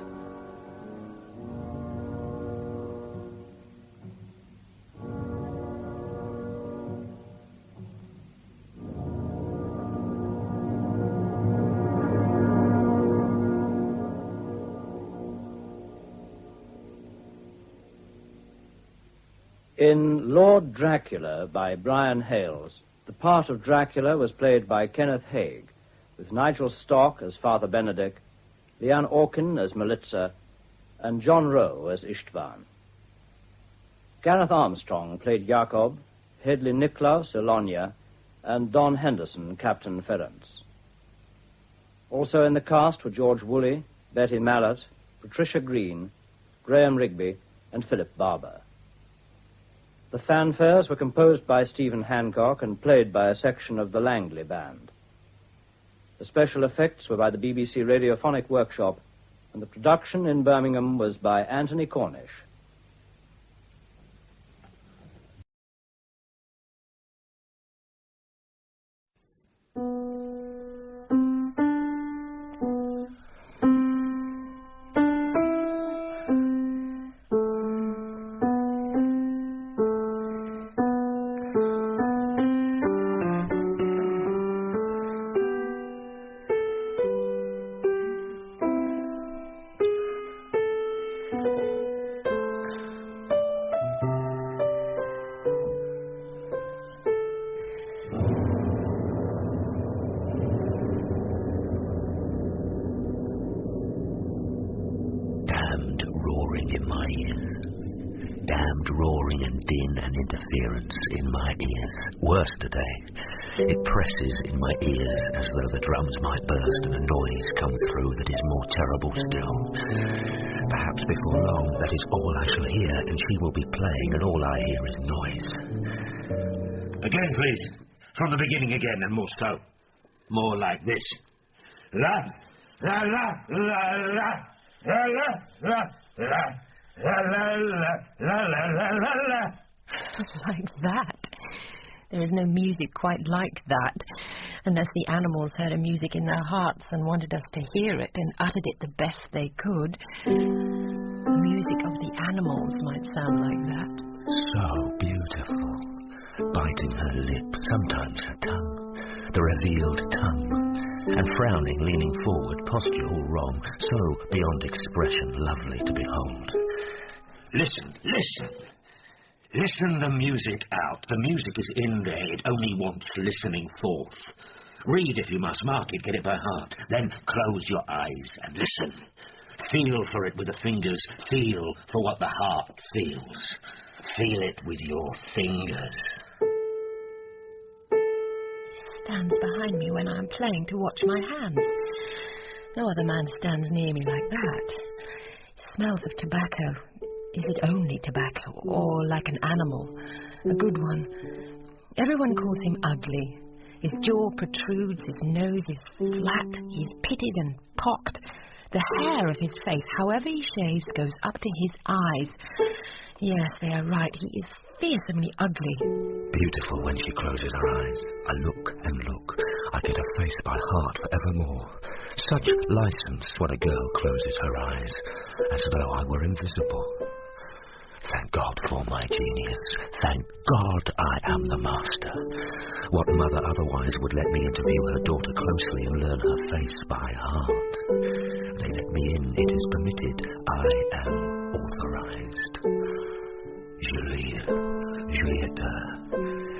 Speaker 17: In Lord Dracula by Brian Hales, the part of Dracula was played by Kenneth Haig, with Nigel Stock as Father Benedict, Leanne Orkin as Melitza, and John Rowe as Istvan. Gareth Armstrong played Jacob, Hedley Niklaus Elonia, and Don Henderson Captain Ference. Also in the cast were George Woolley, Betty Mallet, Patricia Green, Graham Rigby, and Philip Barber. The fanfares were composed by Stephen Hancock and played by a section of the Langley Band. The special effects were by the BBC Radiophonic Workshop, and the production in Birmingham was by Anthony Cornish.
Speaker 20: Worse today. It presses in my ears as though the drums might burst and a noise come through that is more terrible still. Perhaps before long that is all I shall hear, and she will be playing, and all I hear is noise.
Speaker 22: Again, please. From the beginning again, and more slow. More like this. La, la, la, la, la, la, la, la, la, la, la, la, la, la, la.
Speaker 23: Like that. There is no music quite like that, unless the animals heard a music in their hearts and wanted us to hear it and uttered it the best they could. The music of the animals might sound like that.
Speaker 20: So beautiful. Biting her lip, sometimes her tongue, the revealed tongue, and frowning, leaning forward, posture all wrong, so beyond expression lovely to behold.
Speaker 22: Listen, listen. Listen the music out. The music is in there. It only wants listening forth. Read if you must. Mark it. Get it by heart. Then close your eyes and listen. Feel for it with the fingers. Feel for what the heart feels. Feel it with your fingers.
Speaker 23: He stands behind me when I'm playing to watch my hands. No other man stands near me like that. He smells of tobacco. Is it only tobacco, or like an animal? A good one. Everyone calls him ugly. His jaw protrudes, his nose is flat, he's pitted and pocked. The hair of his face, however he shaves, goes up to his eyes. Yes, they are right, he is fearsomely ugly.
Speaker 20: Beautiful when she closes her eyes. I look and look. I get her face by heart forevermore. Such license when a girl closes her eyes, as though I were invisible. Thank God for my genius. Thank God I am the master. What mother otherwise would let me interview her daughter closely and learn her face by heart? They let me in. It is permitted. I am authorized. Juliet, Julieta,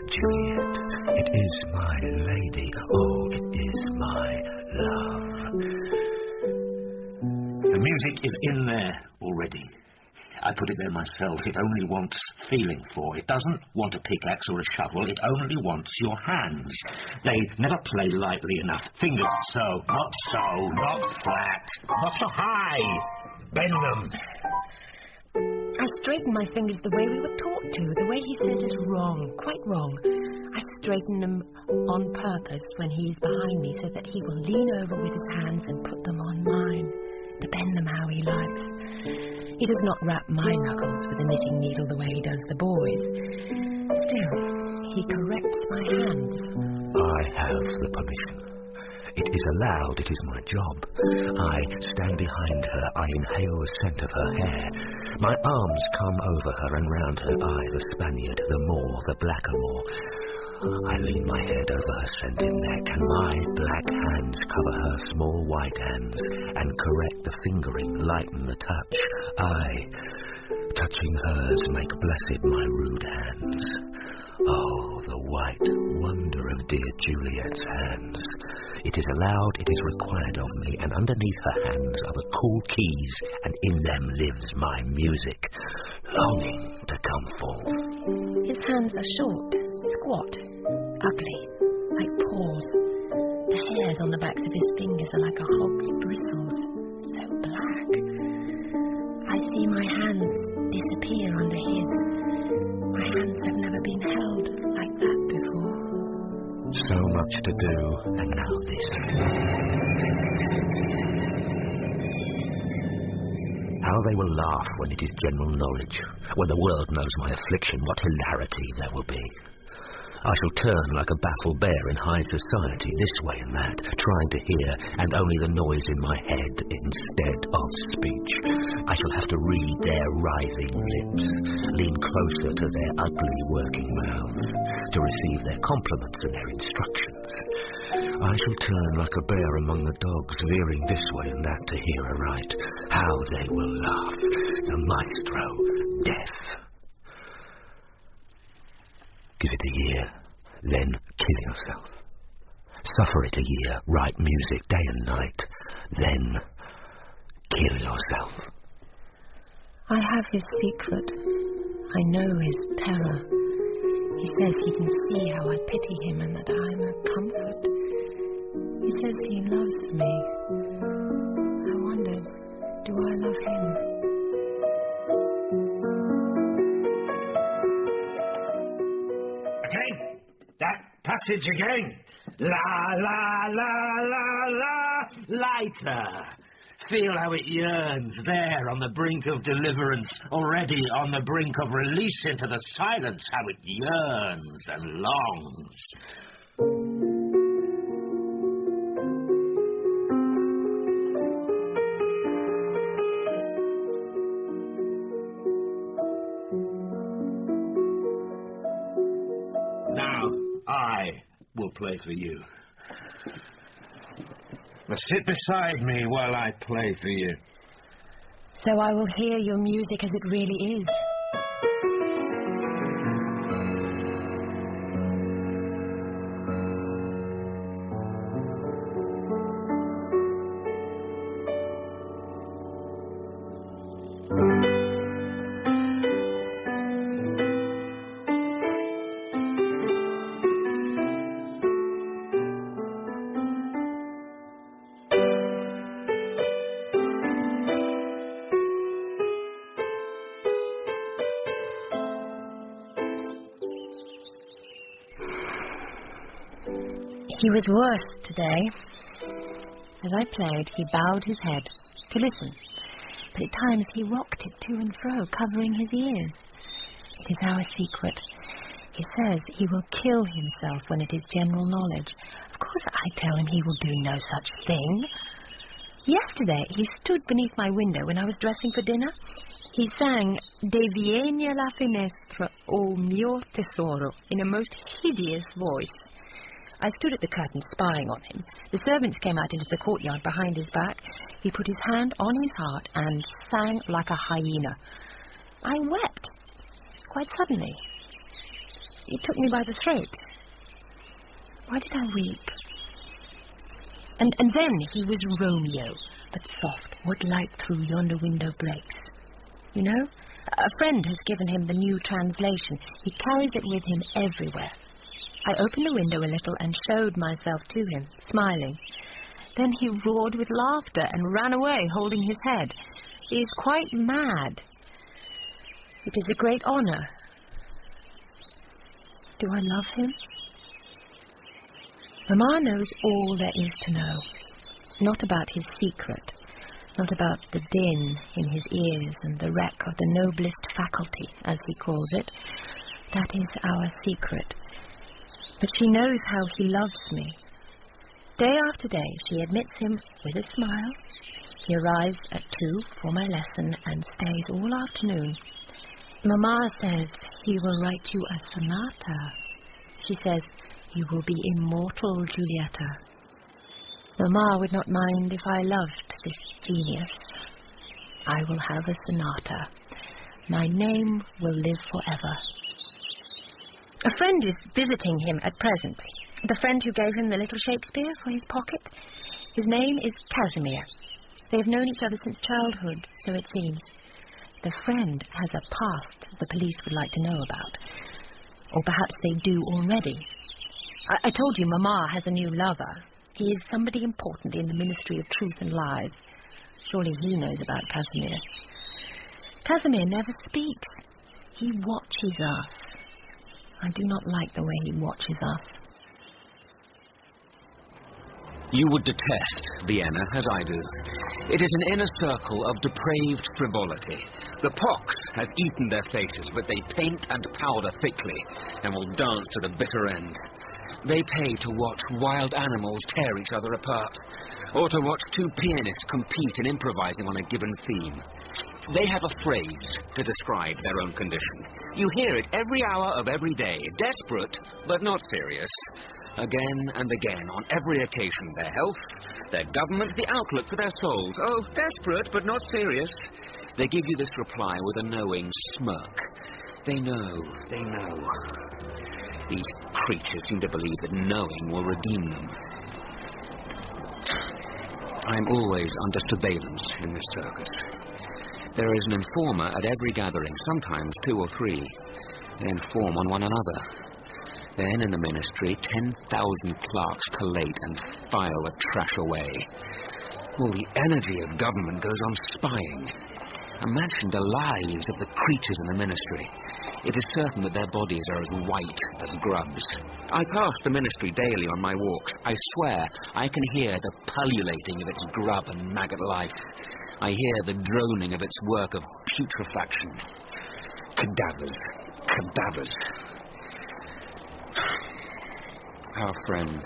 Speaker 20: Juliet. It is my lady. Oh, it is my love.
Speaker 22: The music is in there already. I put it there myself. It only wants feeling for. It doesn't want a pickaxe or a shovel. It only wants your hands. They never play lightly enough. Fingers so, not flat, not so high. Bend them.
Speaker 23: I straighten my fingers the way we were taught to. The way he says is wrong, quite wrong. I straighten them on purpose when he is behind me so that he will lean over with his hands and put them on mine, to bend them how he likes. He does not rap my knuckles with a knitting needle the way he does the boys. Still, he corrects my hands.
Speaker 20: I have the permission. It is allowed, it is my job. I stand behind her, I inhale the scent of her hair. My arms come over her and round her eye, the Spaniard, the Moor, the blackamoor. I lean my head over her scented neck, and my black hands cover her small white hands, and correct the fingering, lighten the touch. I, touching hers, make blessed my rude hands. Oh, the white wonder of dear Juliet's hands. It is allowed, it is required of me, and underneath her hands are the cool keys, and in them lives my music, longing to come forth.
Speaker 23: His hands are short, squat, ugly, like paws. The hairs on the backs of his fingers are like a hog's bristles, so black. I see my hands disappear under his. My hands have never been held like that before.
Speaker 20: So much to do, and now this. How they will laugh when it is general knowledge. When the world knows my affliction, what hilarity there will be. I shall turn like a baffled bear in high society, this way and that, trying to hear, and only the noise in my head instead of speech. I shall have to read their writhing lips, lean closer to their ugly working mouths, to receive their compliments and their instructions. I shall turn like a bear among the dogs, veering this way and that to hear aright. How they will laugh, the maestro, deaf. Give it a year, then kill yourself. Suffer it a year, write music day and night, then kill yourself.
Speaker 23: I have his secret. I know his terror. He says he can see how I pity him and that I am a comfort. He says he loves me. I wondered, do I love him?
Speaker 22: That passage again. La, la, la, la, la. Lighter. Feel how it yearns there on the brink of deliverance, already on the brink of release into the silence, how it yearns and longs. I will play for you. Now sit beside me while I play for you.
Speaker 23: So I will hear your music as it really is. He was worse today. As I played, he bowed his head to listen, but at times he rocked it to and fro, covering his ears. It is our secret. He says he will kill himself when it is general knowledge. Of course I tell him he will do no such thing. Yesterday he stood beneath my window when I was dressing for dinner. He sang "Deviene la finestra, o mio tesoro" in a most hideous voice. I stood at the curtain spying on him. The servants came out into the courtyard behind his back. He put his hand on his heart and sang like a hyena. I wept, quite suddenly. He took me by the throat. Why did I weep? And then he was Romeo, but soft, what light through yonder window breaks. You know, a friend has given him the new translation. He carries it with him everywhere. I opened the window a little and showed myself to him, smiling. Then he roared with laughter and ran away, holding his head. He is quite mad. It is a great honor. Do I love him? Mamma knows all there is to know. Not about his secret, Not about the din in his ears and the wreck of the noblest faculty, as he calls it. That is our secret. But she knows how he loves me. Day after day, she admits him with a smile. He arrives at 2 for my lesson and stays all afternoon. Mamma says he will write you a sonata. She says you will be immortal, Giulietta. Mamma would not mind if I loved this genius. I will have a sonata. My name will live forever. A friend is visiting him at present. The friend who gave him the little Shakespeare for his pocket. His name is Casimir. They have known each other since childhood, so it seems. The friend has a past the police would like to know about. Or perhaps they do already. I told you Mamma has a new lover. He is somebody important in the Ministry of Truth and Lies. Surely he knows about Casimir. Casimir never speaks. He watches us. I do not like the way he watches us.
Speaker 4: You would detest Vienna, as I do. It is an inner circle of depraved frivolity. The pox has eaten their faces, but they paint and powder thickly, and will dance to the bitter end. They pay to watch wild animals tear each other apart, or to watch two pianists compete in improvising on a given theme. They have a phrase to describe their own condition. You hear it every hour of every day, desperate but not serious. Again and again, on every occasion, their health, their government, the outlook for their souls. Oh, desperate but not serious. They give you this reply with a knowing smirk. They know, they know. These creatures seem to believe that knowing will redeem them. I'm always under surveillance in this circus. There is an informer at every gathering, sometimes 2 or 3. They inform on one another. Then, in the ministry, 10,000 clerks collate and file the trash away. All the energy of government goes on spying. Imagine the lives of the creatures in the ministry. It is certain that their bodies are as white as grubs. I pass the ministry daily on my walks. I swear I can hear the pullulating of its grub and maggot life. I hear the droning of its work of putrefaction. Cadavers, cadavers. Our friend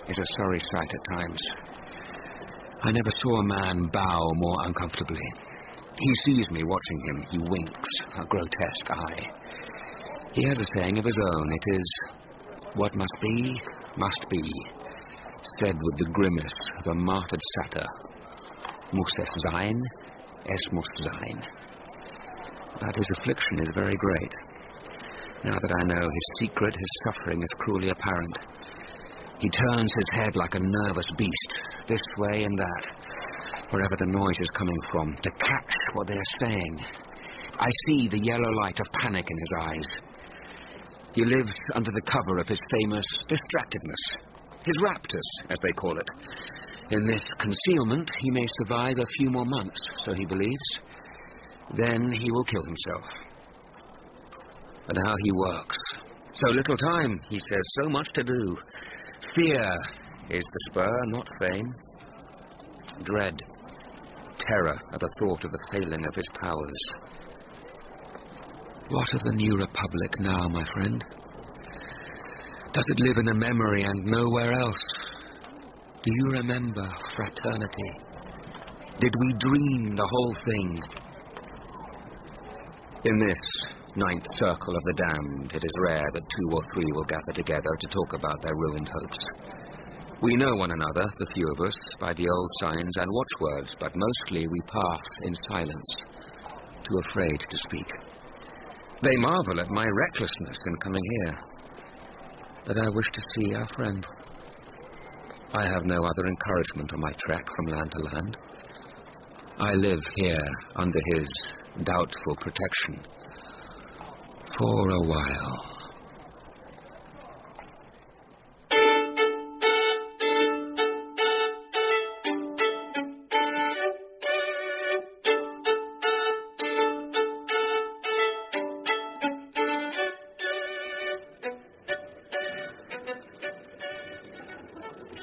Speaker 4: is a sorry sight at times. I never saw a man bow more uncomfortably. He sees me watching him. He winks, a grotesque eye. He has a saying of his own. It is, what must be, said with the grimace of a martyred satyr. Muss es sein, es muss sein. But his affliction is very great. Now that I know his secret, his suffering is cruelly apparent. He turns his head like a nervous beast, this way and that, wherever the noise is coming from, to catch what they are saying. I see the yellow light of panic in his eyes. He lives under the cover of his famous distractedness, his raptors, as they call it. In this concealment, he may survive a few more months, so he believes. Then he will kill himself. But how he works. So little time, he says, so much to do. Fear is the spur, not fame. Dread, terror at the thought of the failing of his powers. What of the new republic now, my friend? Does it live in a memory and nowhere else? Do you remember fraternity? Did we dream the whole thing? In this 9th circle of the damned, it is rare that 2 or 3 will gather together to talk about their ruined hopes. We know one another, the few of us, by the old signs and watchwords, but mostly we pass in silence, too afraid to speak. They marvel at my recklessness in coming here, but I wish to see our friend. I have no other encouragement on my trek from land to land. I live here under his doubtful protection for a while.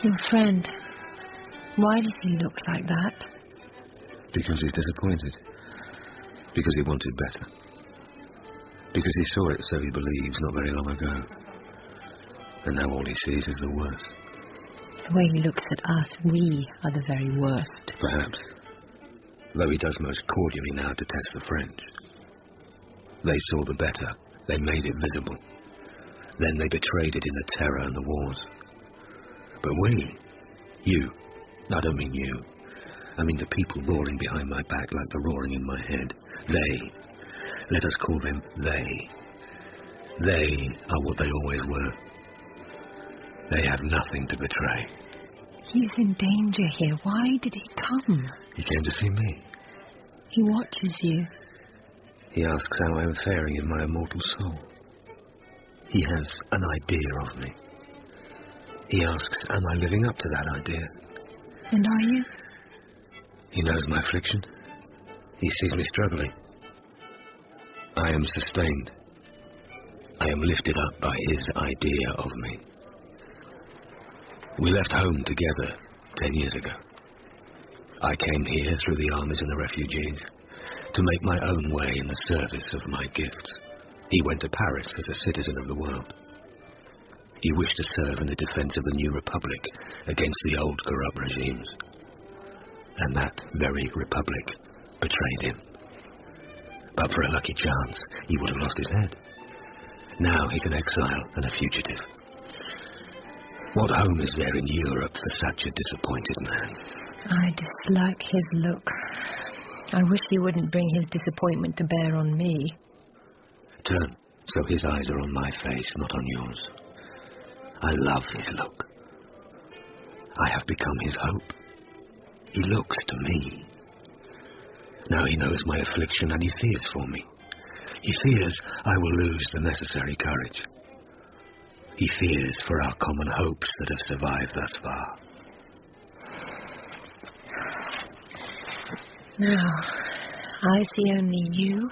Speaker 23: Your friend, why does he look like that?
Speaker 4: Because he's disappointed. Because he wanted better. Because he saw it, so he believes, not very long ago. And now all he sees is the worst.
Speaker 23: The way he looks at us, we are the very worst.
Speaker 4: Perhaps. Though he does most cordially now detest the French. They saw the better. They made it visible. Then they betrayed it in the terror and the wars. But we, you, I don't mean you. I mean the people roaring behind my back like the roaring in my head. They, let us call them they. They are what they always were. They have nothing to betray.
Speaker 23: He's in danger here. Why did he come?
Speaker 4: He came to see me.
Speaker 23: He watches you.
Speaker 4: He asks how I am faring in my immortal soul. He has an idea of me. He asks, am I living up to that idea?
Speaker 23: And are you?
Speaker 4: He knows my affliction. He sees me struggling. I am sustained. I am lifted up by his idea of me. We left home together 10 years ago. I came here through the armies and the refugees to make my own way in the service of my gifts. He went to Paris as a citizen of the world. He wished to serve in the defense of the new republic against the old corrupt regimes. And that very republic betrayed him. But for a lucky chance, he would have lost his head. Now he's an exile and a fugitive. What home is there in Europe for such a disappointed man?
Speaker 23: I dislike his look. I wish he wouldn't bring his disappointment to bear on me.
Speaker 4: Turn, so his eyes are on my face, not on yours. I love his look. I have become his hope. He looks to me. Now he knows my affliction and he fears for me. He fears I will lose the necessary courage. He fears for our common hopes that have survived thus far.
Speaker 23: Now, I see only you,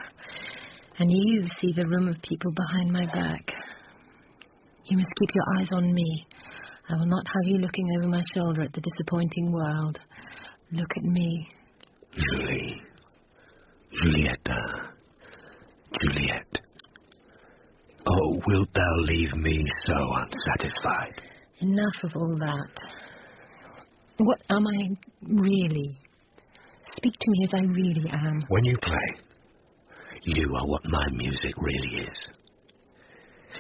Speaker 23: and you see the room of people behind my back. You must keep your eyes on me. I will not have you looking over my shoulder at the disappointing world. Look at me.
Speaker 4: Julie. Julietta. Juliet. Oh, wilt thou leave me so unsatisfied?
Speaker 23: Enough of all that. What am I really? Speak to me as I really am.
Speaker 4: When you play, you are what my music really is.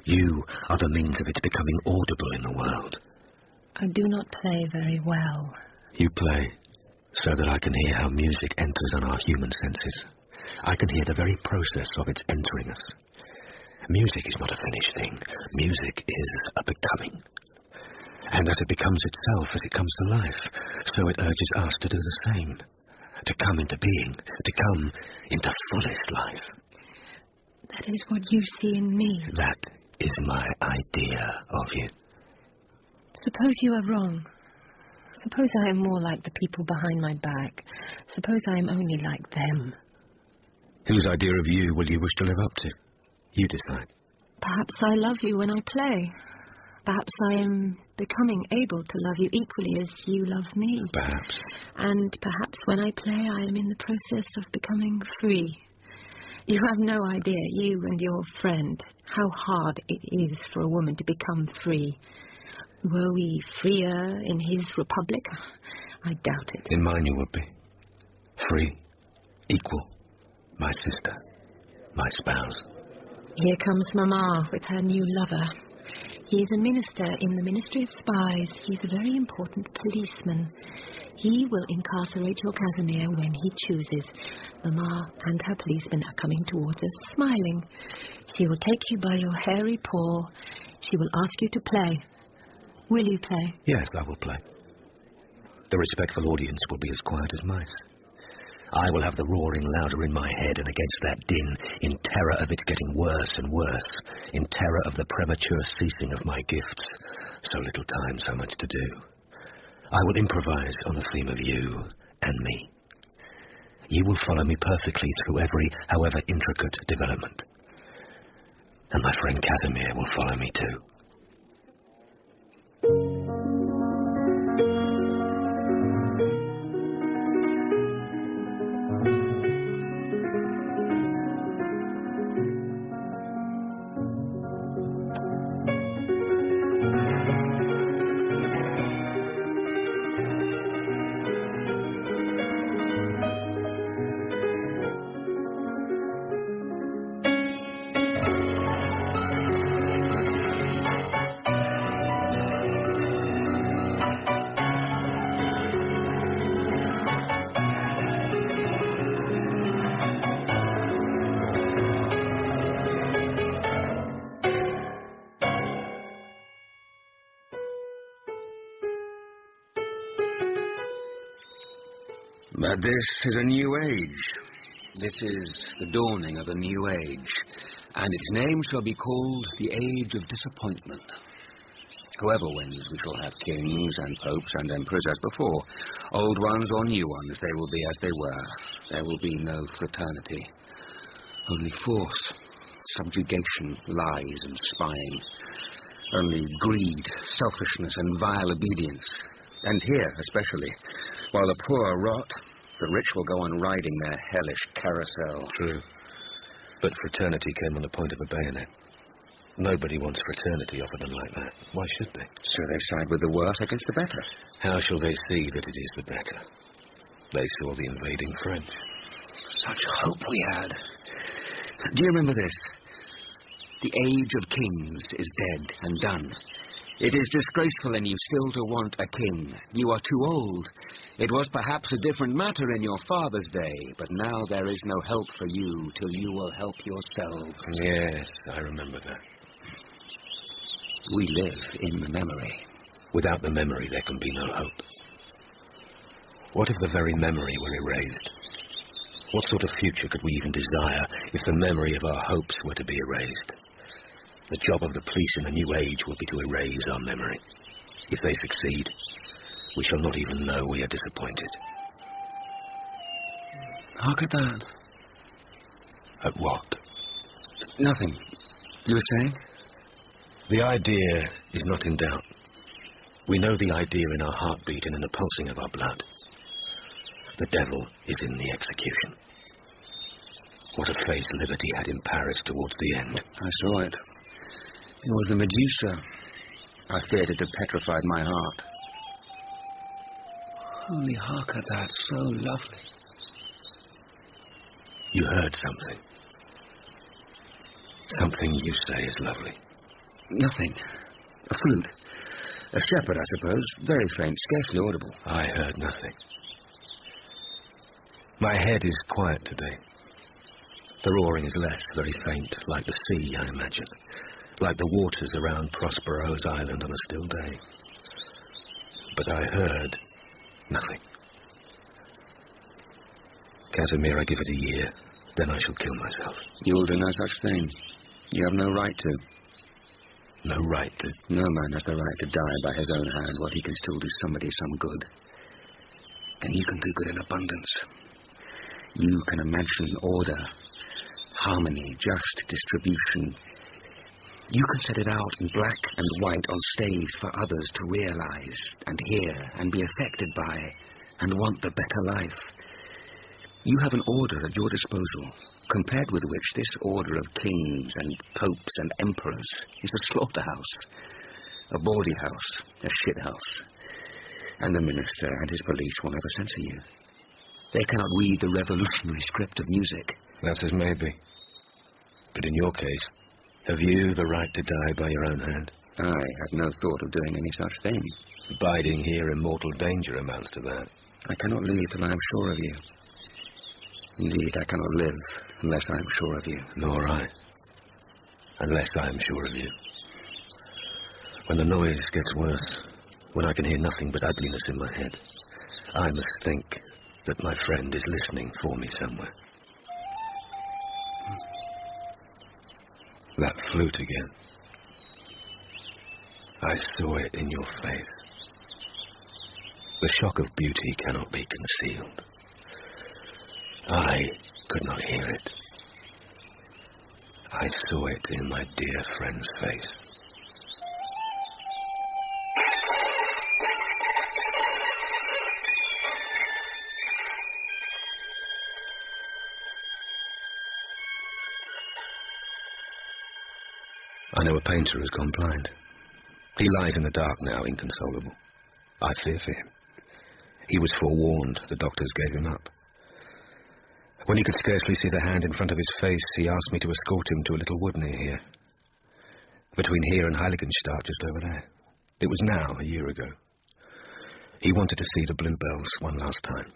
Speaker 4: You are the means of its becoming audible in the world.
Speaker 23: I do not play very well.
Speaker 4: You play so that I can hear how music enters on our human senses. I can hear the very process of its entering us. Music is not a finished thing. Music is a becoming. And as it becomes itself, as it comes to life, so it urges us to do the same. To come into being, to come into fullest life.
Speaker 23: That is what you see in me.
Speaker 4: That is my idea of you.
Speaker 23: Suppose you are wrong. Suppose I am more like the people behind my back. Suppose I am only like them.
Speaker 4: Whose idea of you will you wish to live up to? You decide.
Speaker 23: Perhaps I love you when I play. Perhaps I am becoming able to love you equally as you love me.
Speaker 4: Perhaps.
Speaker 23: And perhaps when I play, I am in the process of becoming free. You have no idea, you and your friend, how hard it is for a woman to become free. Were we freer in his republic? I doubt it.
Speaker 4: In mine you would be. Free, equal, my sister, my spouse.
Speaker 23: Here comes Mamma with her new lover. He is a minister in the Ministry of Spies. He's a very important policeman. He will incarcerate your Casimir when he chooses. Mamma and her policeman are coming towards us, smiling. She will take you by your hairy paw. She will ask you to play. Will you play?
Speaker 4: Yes, I will play. The respectful audience will be as quiet as mice. I will have the roaring louder in my head, and against that din, in terror of its getting worse and worse, in terror of the premature ceasing of my gifts. So little time, so much to do. I will improvise on the theme of you and me. You will follow me perfectly through every, however intricate, development. And my friend Casimir will follow me too. But this is a new age. This is the dawning of a new age, and its name shall be called the Age of Disappointment. Whoever wins, we shall have kings and popes and emperors as before. Old ones or new ones, they will be as they were. There will be no fraternity. Only force, subjugation, lies and spying. Only greed, selfishness and vile obedience. And here, especially, while the poor rot, the rich will go on riding their hellish carousel.
Speaker 20: True. But fraternity came on the point of a bayonet. Nobody wants fraternity offered them like that. Why should they?
Speaker 4: So they side with the worse against the better.
Speaker 20: How shall they see that it is the better? They saw the invading French.
Speaker 4: Such hope we had. Do you remember this? The age of kings is dead and done. It is disgraceful in you still to want a king. You are too old. It was perhaps a different matter in your father's day, but now there is no help for you till you will help yourselves.
Speaker 20: Yes, I remember that.
Speaker 4: We live in the memory.
Speaker 20: Without the memory, there can be no hope. What if the very memory were erased? What sort of future could we even desire if the memory of our hopes were to be erased? The job of the police in the new age will be to erase our memory. If they succeed, we shall not even know we are disappointed.
Speaker 4: Hark at that.
Speaker 20: At what?
Speaker 4: Nothing. You were saying?
Speaker 20: The idea is not in doubt. We know the idea in our heartbeat and in the pulsing of our blood. The devil is in the execution. What a face liberty had in Paris towards the end.
Speaker 4: I saw it. It was the Medusa. I feared it had petrified my heart. Only hark at that, so lovely.
Speaker 20: You heard something. Something you say is lovely.
Speaker 4: Nothing. A flute. A shepherd, I suppose. Very faint, scarcely audible.
Speaker 20: I heard nothing. My head is quiet today. The roaring is less, very faint, like the sea, I imagine. Like the waters around Prospero's island on a still day. But I heard nothing. Casimir, I give it a year, then I shall kill myself.
Speaker 4: You will do no such thing. You have no right to.
Speaker 20: No right to?
Speaker 4: No man has the right to die by his own hand while he can still do somebody some good. And you can do good in abundance. You can imagine order, harmony, just distribution. You can set it out in black and white on staves for others to realize and hear and be affected by and want the better life. You have an order at your disposal, compared with which this order of kings and popes and emperors is a slaughterhouse, a bawdy house, a shit house. And the minister and his police will never censor you. They cannot read the revolutionary script of music.
Speaker 20: That's as may be. But in your case, have you the right to die by your own hand?
Speaker 4: I have no thought of doing any such thing.
Speaker 20: Biding here in mortal danger amounts to that.
Speaker 4: I cannot leave till I am sure of you. Indeed, I cannot live unless I am sure of you.
Speaker 20: Nor I. Unless I am sure of you. When the noise gets worse, when I can hear nothing but ugliness in my head, I must think that my friend is listening for me somewhere. That flute again. I saw it in your face. The shock of beauty cannot be concealed. I could not hear it. I saw it in my dear friend's face.
Speaker 4: I know a painter has gone blind. He lies in the dark now, inconsolable. I fear for him. He was forewarned. The doctors gave him up. When he could scarcely see the hand in front of his face, he asked me to escort him to a little wood near here. Between here and Heiligenstadt, just over there. It was now, a year ago. He wanted to see the bluebells one last time.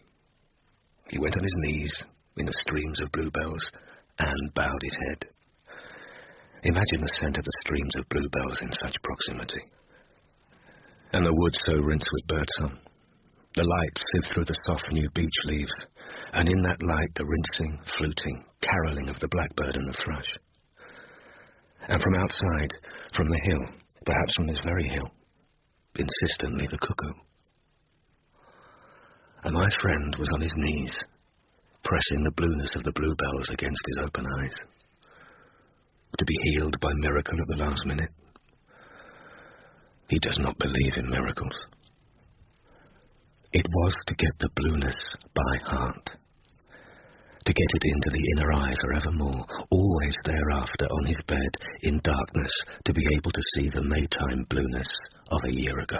Speaker 4: He went on his knees in the streams of bluebells and bowed his head. Imagine the scent of the streams of bluebells in such proximity. And the wood so rinsed with birdsong.
Speaker 20: The light sieved through the soft new beech leaves, and in that light the rinsing, fluting, carolling of the blackbird and the thrush. And from outside, from the hill, perhaps from this very hill, insistently the cuckoo. And my friend was on his knees, pressing the blueness of the bluebells against his open eyes. To be healed by miracle at the last minute? He does not believe in miracles. It was to get the blueness by heart, to get it into the inner eye forevermore, always thereafter on his bed in darkness, to be able to see the Maytime blueness of a year ago.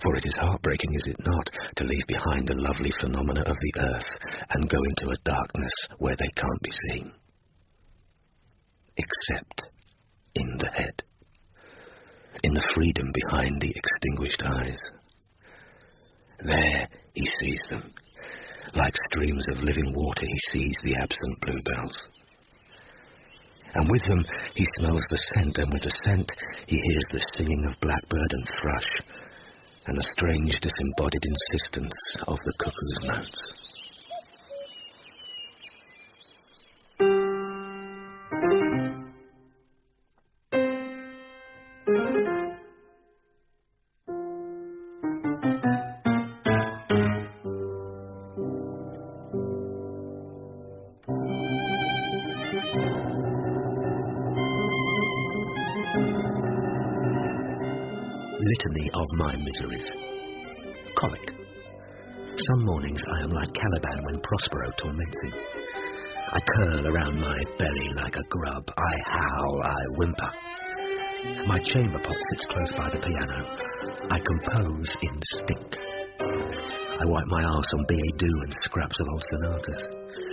Speaker 20: For it is heartbreaking, is it not, to leave behind the lovely phenomena of the earth and go into a darkness where they can't be seen. Except in the head, in the freedom behind the extinguished eyes. There he sees them. Like streams of living water he sees the absent bluebells. And with them he smells the scent, and with the scent he hears the singing of blackbird and thrush, and the strange disembodied insistence of the cuckoo's notes. Litany of my miseries. Colic. Some mornings I am like Caliban when Prospero torments him. I curl around my belly like a grub. I howl, I whimper. My chamber pot sits close by the piano. I compose in stink. I wipe my arse on billet doux and scraps of old sonatas.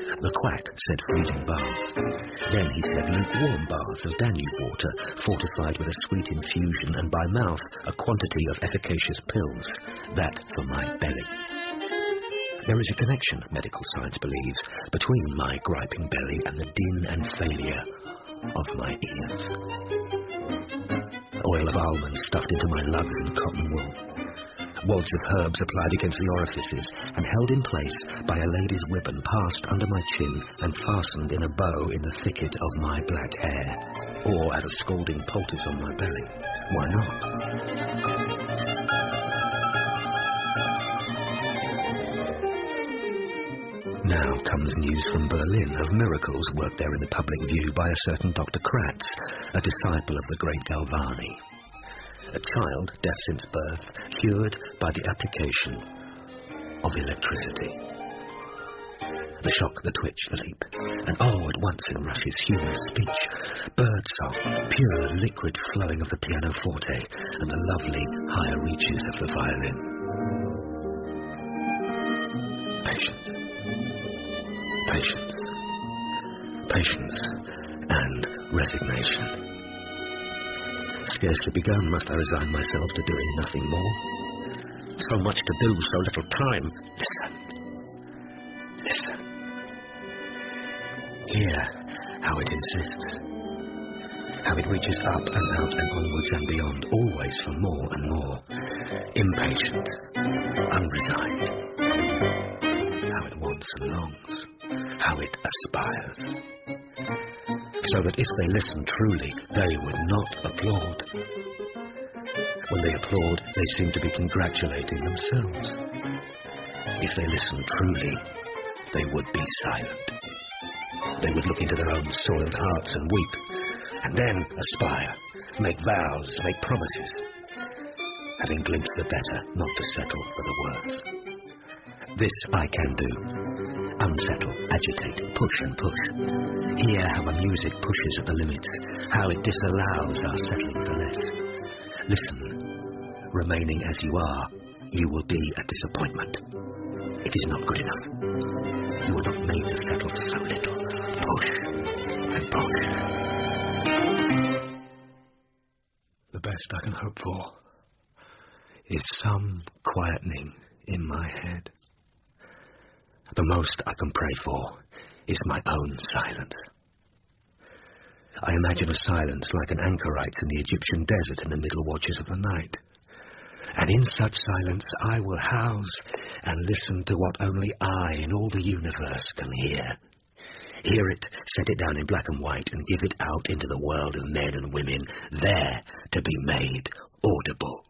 Speaker 20: The quack said freezing baths. Then he said lukewarm baths of Danube water, fortified with a sweet infusion, and by mouth a quantity of efficacious pills, that for my belly. There is a connection, medical science believes, between my griping belly and the din and failure of my ears. Oil of almonds stuffed into my lugs and cotton wool. Wads of herbs applied against the orifices and held in place by a lady's ribbon passed under my chin and fastened in a bow in the thicket of my black hair, or as a scalding poultice on my belly. Why not? Now comes news from Berlin of miracles worked there in the public view by a certain Dr. Kratz, a disciple of the great Galvani. A child, deaf since birth, cured by the application of electricity. The shock, the twitch, the leap, and at once in rushes human speech, bird song, pure liquid flowing of the pianoforte, and the lovely higher reaches of the violin. Patience. Patience. Patience and resignation. Scarcely begun, must I resign myself to doing nothing more? So much to do, so little time. Listen. Listen. Hear how it insists. How it reaches up and out and onwards and beyond, always for more and more. Impatient. Unresigned. How it wants and longs. How it aspires. So that if they listen truly, they would not applaud. When they applaud, they seem to be congratulating themselves. If they listen truly, they would be silent. They would look into their own soiled hearts and weep, and then aspire, make vows, make promises, having glimpsed the better, not to settle for the worse. This I can do. Unsettle, agitate, push and push. Hear how the music pushes at the limits, how it disallows our settling for less. Listen. Remaining as you are, you will be a disappointment. It is not good enough. You were not made to settle for so little. Push and push. The best I can hope for is some quietening in my head. The most I can pray for is my own silence. I imagine a silence like an anchorite's in the Egyptian desert in the middle watches of the night. And in such silence I will house and listen to what only I in all the universe can hear. Hear it, set it down in black and white, and give it out into the world of men and women, there to be made audible.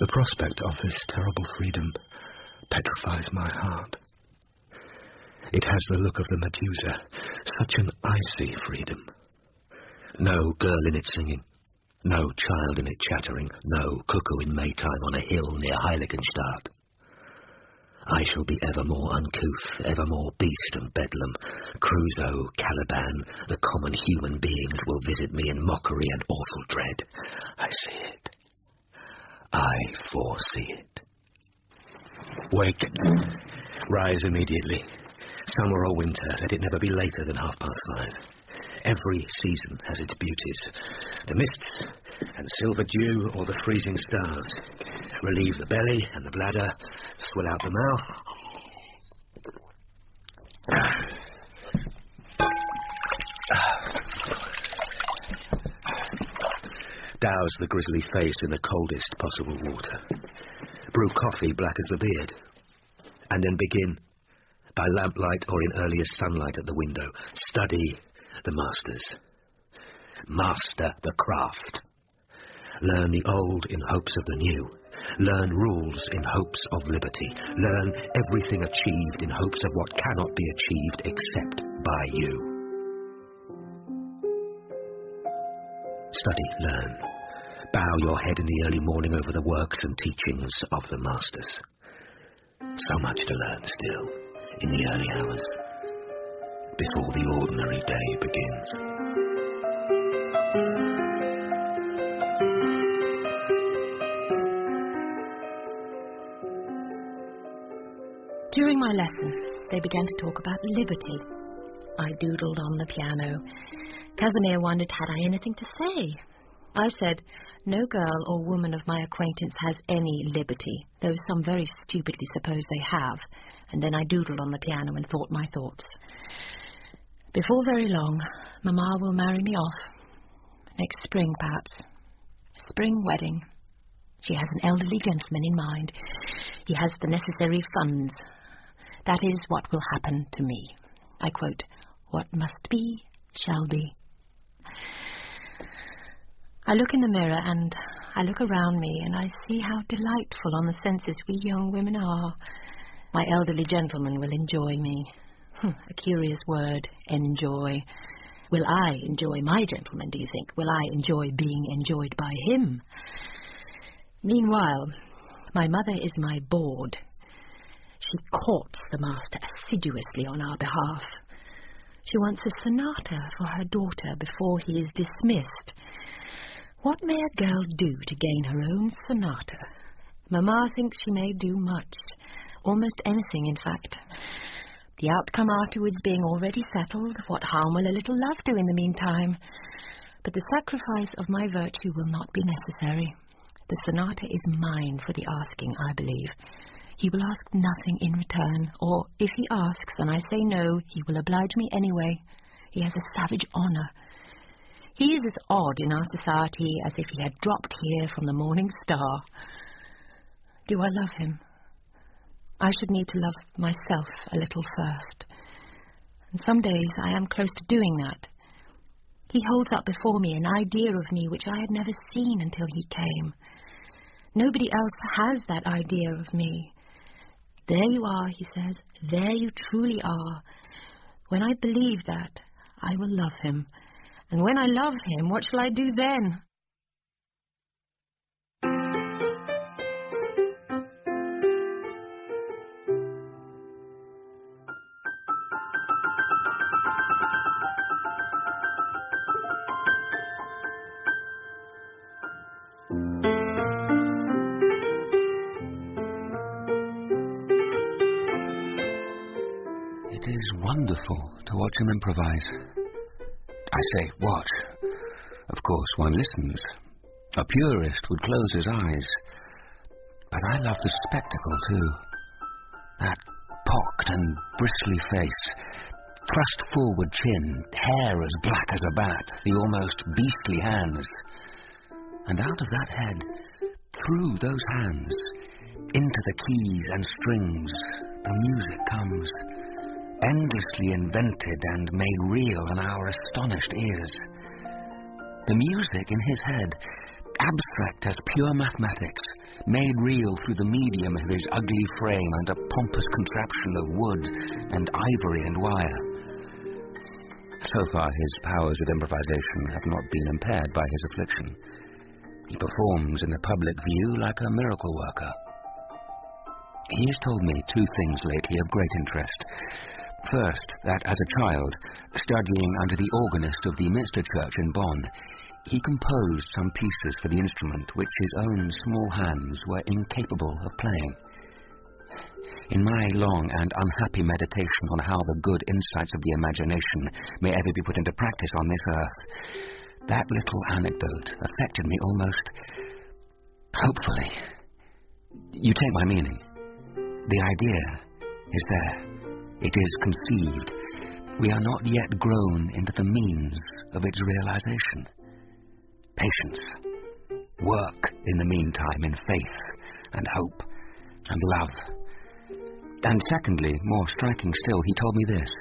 Speaker 20: The prospect of this terrible freedom petrifies my heart. It has the look of the Medusa, such an icy freedom. No girl in it singing, no child in it chattering, no cuckoo in Maytime on a hill near Heiligenstadt. I shall be ever more uncouth, ever more beast and bedlam. Crusoe, Caliban, the common human beings will visit me in mockery and awful dread. I see it. I foresee it. Wake. Rise immediately. Summer or winter, let it never be later than 5:30. Every season has its beauties. The mists and silver dew or the freezing stars. Relieve the belly and the bladder. Swill out the mouth. Douse the grisly face in the coldest possible water. Brew coffee black as the beard. And then begin, by lamplight or in earliest sunlight at the window, study the masters. Master the craft. Learn the old in hopes of the new. Learn rules in hopes of liberty. Learn everything achieved in hopes of what cannot be achieved except by you. Study, learn. Bow your head in the early morning over the works and teachings of the masters. So much to learn still in the early hours, before the ordinary day begins.
Speaker 23: During my lesson, they began to talk about liberty. I doodled on the piano. Casimir wondered, had I anything to say? I said, no girl or woman of my acquaintance has any liberty, though some very stupidly suppose they have, and then I doodled on the piano and thought my thoughts. Before very long, Mamma will marry me off. Next spring, perhaps. A spring wedding. She has an elderly gentleman in mind. He has the necessary funds. That is what will happen to me. I quote, what must be, shall be. I look in the mirror and I look around me and I see how delightful on the senses we young women are. My elderly gentleman will enjoy me. A curious word, enjoy. Will I enjoy my gentleman, do you think? Will I enjoy being enjoyed by him? Meanwhile, my mother is my board. She courts the master assiduously on our behalf. She wants a sonata for her daughter before he is dismissed. What may a girl do to gain her own sonata? Mamma thinks she may do much, almost anything, in fact. The outcome afterwards being already settled, what harm will a little love do in the meantime? But the sacrifice of my virtue will not be necessary. The sonata is mine for the asking, I believe. He will ask nothing in return, or if he asks and I say no, he will oblige me anyway. He has a savage honor. He is as odd in our society as if he had dropped here from the morning star. Do I love him? I should need to love myself a little first. And some days I am close to doing that. He holds up before me an idea of me which I had never seen until he came. Nobody else has that idea of me. There you are, he says. There you truly are. When I believe that, I will love him. And when I love him, what shall I do then?
Speaker 20: It is wonderful to watch him improvise. I say, watch. Of course, one listens. A purist would close his eyes. But I love the spectacle, too. That
Speaker 4: and bristly face, thrust forward chin, hair as black as a bat, the almost beastly hands. And out of that head, through those hands, into the keys and strings, the music comes, endlessly invented and made real on our astonished ears. The music in his head, abstract as pure mathematics, made real through the medium of his ugly frame and a pompous contraption of wood and ivory and wire. So far, his powers of improvisation have not been impaired by his affliction. He performs in the public view like a miracle worker. He has told me two things lately of great interest. First, that as a child, studying under the organist of the Minster Church in Bonn, he composed some pieces for the instrument which his own small hands were incapable of playing. In my long and unhappy meditation on how the good insights of the imagination may ever be put into practice on this earth, that little anecdote affected me almost hopefully. You take my meaning. The idea is there. It is conceived. We are not yet grown into the means of its realization. Patience. Work in the meantime in faith and hope and love. And secondly, more striking still, he told me this,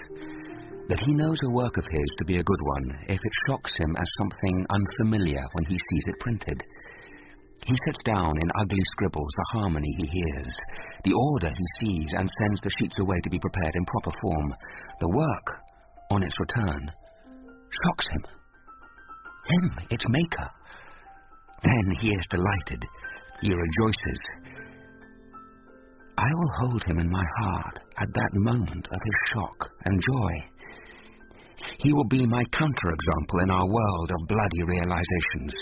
Speaker 4: that he knows a work of his to be a good one if it shocks him as something unfamiliar when he sees it printed. He sets down in ugly scribbles the harmony he hears, the order he sees, and sends the sheets away to be prepared in proper form. The work, on its return, shocks him. Him, its maker. Then he is delighted. He rejoices. I will hold him in my heart at that moment of his shock and joy. He will be my counterexample in our world of bloody realizations.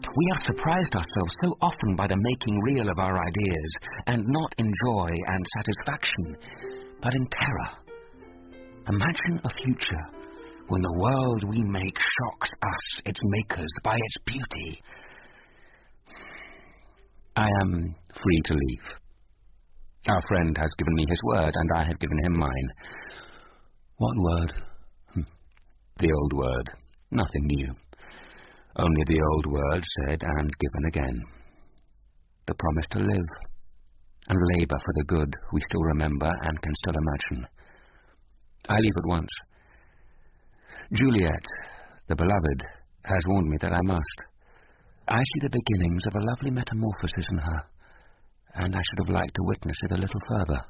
Speaker 4: We have surprised ourselves so often by the making real of our ideas, and not in joy and satisfaction, but in terror. Imagine a future when the world we make shocks us, its makers, by its beauty. I am free to leave. Our friend has given me his word, and I have given him mine. What word? The old word. Nothing new. Only the old word said and given again. The promise to live and labour for the good we still remember and can still imagine. I leave at once. Juliet, the beloved, has warned me that I must. I see the beginnings of a lovely metamorphosis in her, and I should have liked to witness it a little further.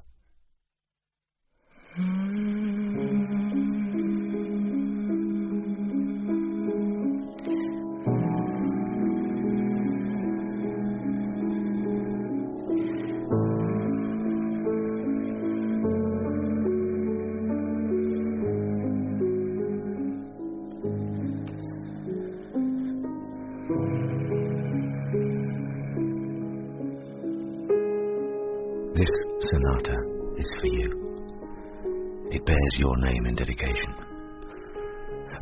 Speaker 20: This sonata is for you. It bears your name in dedication.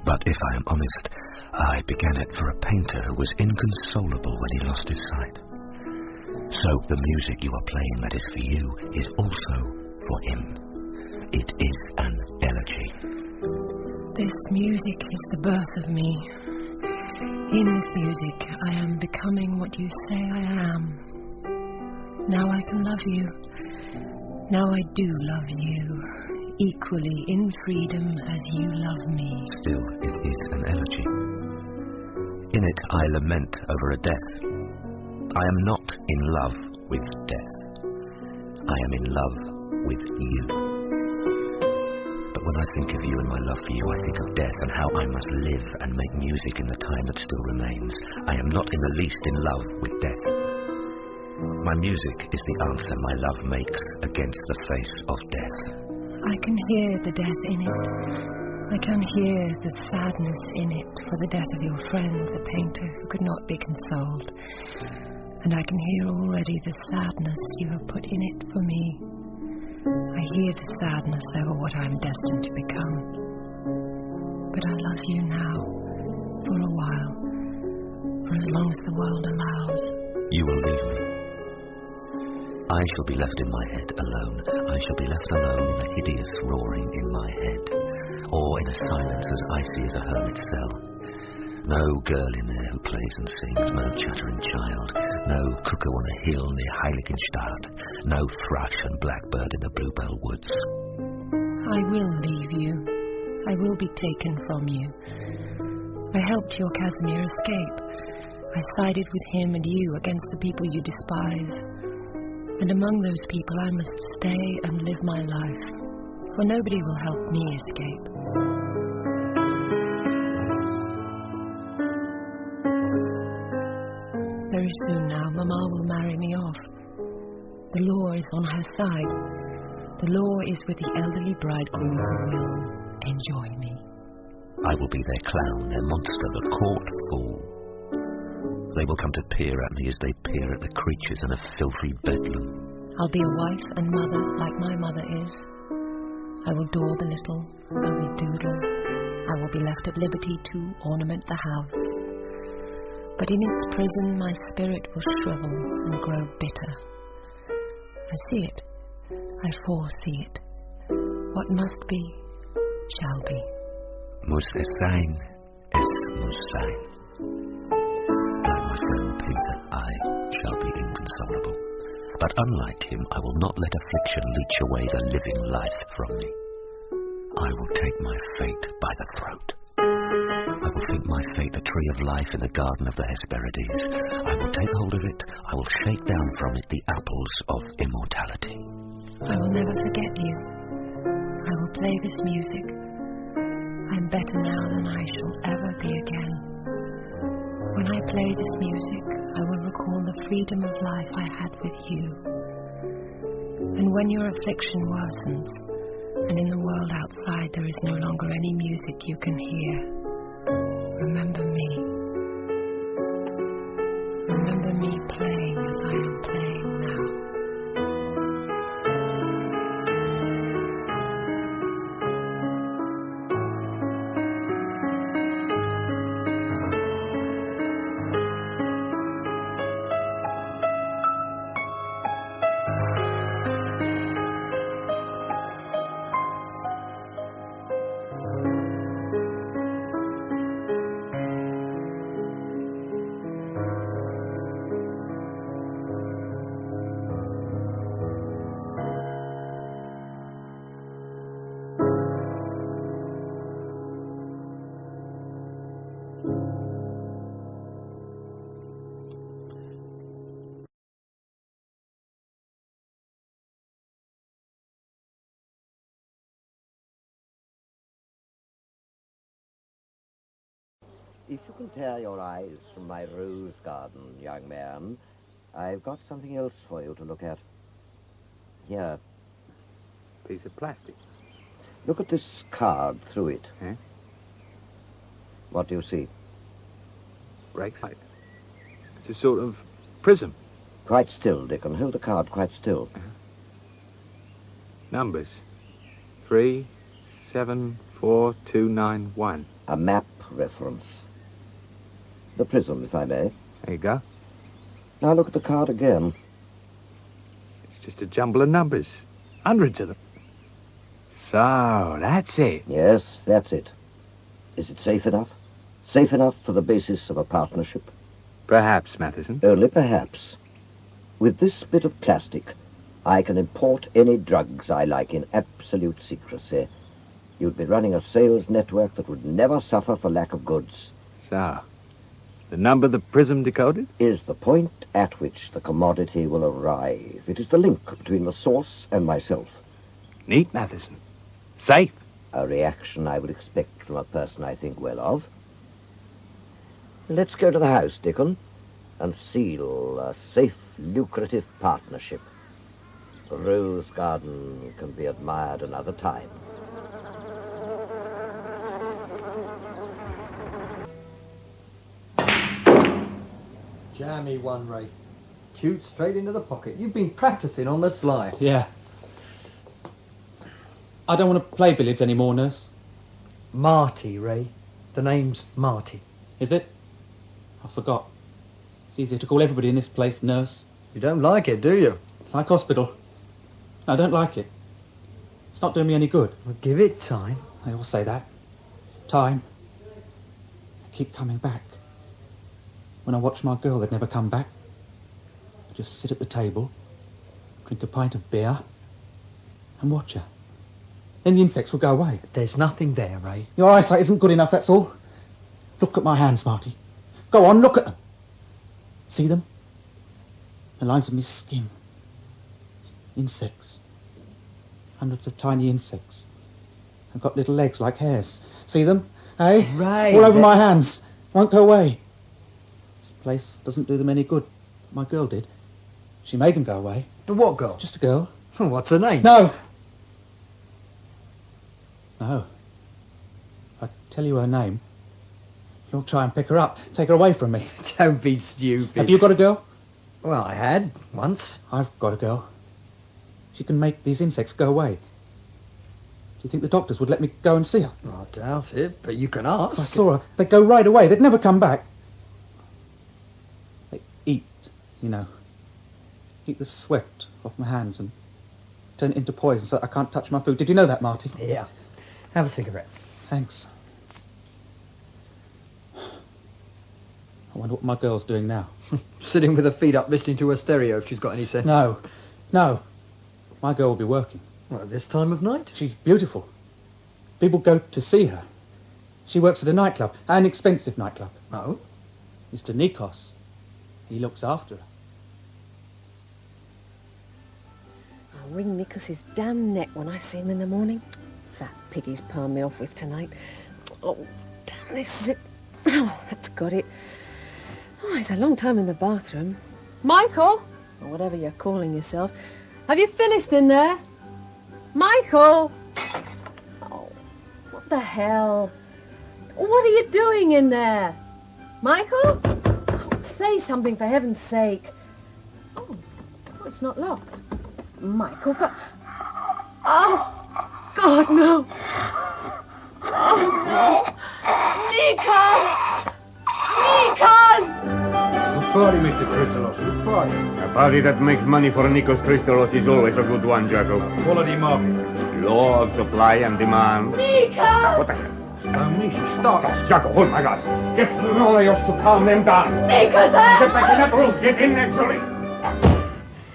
Speaker 20: But if I am honest, I began it for a painter who was inconsolable when he lost his sight. So the music you are playing that is for you is also for him. It is an elegy.
Speaker 23: This music is the birth of me. In this music, I am becoming what you say I am. Now I can love you. Now I do love you, equally in freedom as you love me.
Speaker 20: Still, it is an elegy. In it, I lament over a death. I am not in love with death. I am in love with you. But when I think of you and my love for you, I think of death and how I must live and make music in the time that still remains. I am not in the least in love with death. My music is the answer my love makes against the face of death.
Speaker 23: I can hear the death in it. I can hear the sadness in it for the death of your friend, the painter, who could not be consoled. And I can hear already the sadness you have put in it for me. I hear the sadness over what I am destined to become. But I love you now, for a while, for as long as the world allows.
Speaker 20: You will leave me. I shall be left in my head alone. I shall be left alone in a hideous roaring in my head, or in a silence as icy as a hermit's cell. No girl in there who plays and sings, no chattering child, no cuckoo on a hill near Heiligenstadt, no thrush and blackbird in the bluebell woods.
Speaker 23: I will leave you. I will be taken from you. I helped your Casimir escape. I sided with him and you against the people you despise. And among those people I must stay and live my life, for nobody will help me escape. Very soon now, Mamma will marry me off. The law is on her side. The law is with the elderly bridegroom who will enjoy me.
Speaker 20: I will be their clown, their monster, the court fool. They will come to peer at me as they peer at the creatures in a filthy bedlam.
Speaker 23: I'll be a wife and mother like my mother is. I will daub a little. I will doodle. I will be left at liberty to ornament the house. But in its prison my spirit will shrivel and grow bitter. I see it. I foresee it. What must be, shall be.
Speaker 20: Muss es sein, es muss sein. Like my friend Peter, I shall be inconsolable. But unlike him, I will not let affliction leech away the living life from me. I will take my fate by the throat. I will think my fate a tree of life in the garden of the Hesperides. I will take hold of it. I will shake down from it the apples of immortality.
Speaker 23: I will never forget you. I will play this music. I am better now than I shall ever be again. When I play this music, I will recall the freedom of life I had with you. And when your affliction worsens, and in the world outside there is no longer any music you can hear, remember me. Remember me playing as I am playing now.
Speaker 6: If you can tear your eyes from my rose garden, young man, I've got something else for you to look at. Here.
Speaker 19: Piece of plastic.
Speaker 6: Look at this card through it.
Speaker 19: Eh?
Speaker 6: What do you see?
Speaker 19: Breaks light. It's a sort of prism.
Speaker 6: Quite still, Dickon. Hold the card quite still.
Speaker 19: Numbers. 3, 7, 4, 2, 9, 1.
Speaker 6: A map reference. The prism, if I may.
Speaker 19: There you go.
Speaker 6: Now look at the card again.
Speaker 19: It's just a jumble of numbers. Hundreds of them. So, that's it.
Speaker 6: Yes, that's it. Is it safe enough? Safe enough for the basis of a partnership?
Speaker 19: Perhaps, Matheson.
Speaker 6: Only perhaps. With this bit of plastic, I can import any drugs I like in absolute secrecy. You'd be running a sales network that would never suffer for lack of goods.
Speaker 19: So, the number the prism decoded?
Speaker 6: Is the point at which the commodity will arrive. It is the link between the source and myself.
Speaker 19: Neat, Matheson. Safe.
Speaker 6: A reaction I would expect from a person I think well of. Let's go to the house, Dickon, and seal a safe, lucrative partnership. The rose garden can be admired another time.
Speaker 12: Jammy one, Ray. Cute straight into the pocket. You've been practicing on the sly.
Speaker 5: Yeah. I don't want to play billiards anymore, nurse.
Speaker 12: Marty, Ray. The name's Marty.
Speaker 5: Is it? I forgot. It's easier to call everybody in this place nurse.
Speaker 12: You don't like it, do you?
Speaker 5: Like hospital. I don't like it. It's not doing me any good.
Speaker 12: Well, give it time.
Speaker 5: They all say that. Time. I keep coming back. When I watch my girl, they'd never come back. I'd just sit at the table, drink a pint of beer, and watch her. Then the insects will go away.
Speaker 12: There's nothing there, Ray.
Speaker 5: Your eyesight isn't good enough, that's all. Look at my hands, Marty. Go on, look at them. See them? The lines of my skin. Insects. Hundreds of tiny insects. I've got little legs like hairs. See them? Eh?
Speaker 12: Ray!
Speaker 5: All over my hands. Won't go away. This place doesn't do them any good. My girl did. She made them go away.
Speaker 12: What girl?
Speaker 5: Just a girl.
Speaker 12: What's her name?
Speaker 5: No. No. If I tell you her name, you'll try and pick her up, take her away from me.
Speaker 12: Don't be stupid.
Speaker 5: Have you got a girl?
Speaker 12: Well, I had, once.
Speaker 5: I've got a girl. She can make these insects go away. Do you think the doctors would let me go and see her?
Speaker 12: I doubt it, but you can ask.
Speaker 5: If I saw her, they'd go right away. They'd never come back. They eat, you know. Eat the sweat off my hands and turn it into poison so I can't touch my food. Did you know that, Marty?
Speaker 12: Yeah. Have a cigarette.
Speaker 5: Thanks. I wonder what my girl's doing now.
Speaker 12: Sitting with her feet up listening to her stereo if she's got any sense.
Speaker 5: No. My girl will be working.
Speaker 12: Well, at this time of night?
Speaker 5: She's beautiful. People go to see her. She works at a nightclub, an expensive nightclub.
Speaker 12: Oh?
Speaker 5: Mr. Nikos. He looks after her.
Speaker 8: I'll wring Nikos's damn neck when I see him in the morning. That pig he's palmed me off with tonight. Oh, damn this zip. Oh, that's got it. Oh, he's a long time in the bathroom. Michael, or whatever you're calling yourself, have you finished in there? Michael! Oh, what the hell? What are you doing in there? Michael? Oh, say something, for heaven's sake. Oh, it's not locked. Michael, for... Oh, God, no. Oh, no. Nikos! Nikos!
Speaker 13: Good party, Mr. Crystalos. Good party. A party that makes money for Nikos Crystalos is always a good one, Jacob. Quality market. Law of supply and demand.
Speaker 8: Nikos!
Speaker 13: What the hell? She starts. Jacob, hold my gas. Get Lorios to calm them down.
Speaker 8: Nikos!
Speaker 13: Get back in that room. Get in there, Julie.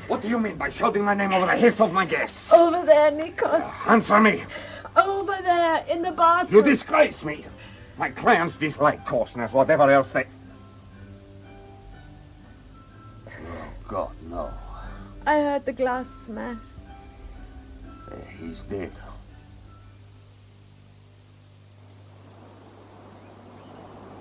Speaker 13: What do you mean by shouting my name over the heads of my guests?
Speaker 8: Over there, Nikos.
Speaker 13: Answer me.
Speaker 8: Over there, in the bathroom.
Speaker 13: You disgrace me. My clients dislike coarseness, whatever else they... Oh, God, no.
Speaker 8: I heard the glass smash.
Speaker 13: He's dead.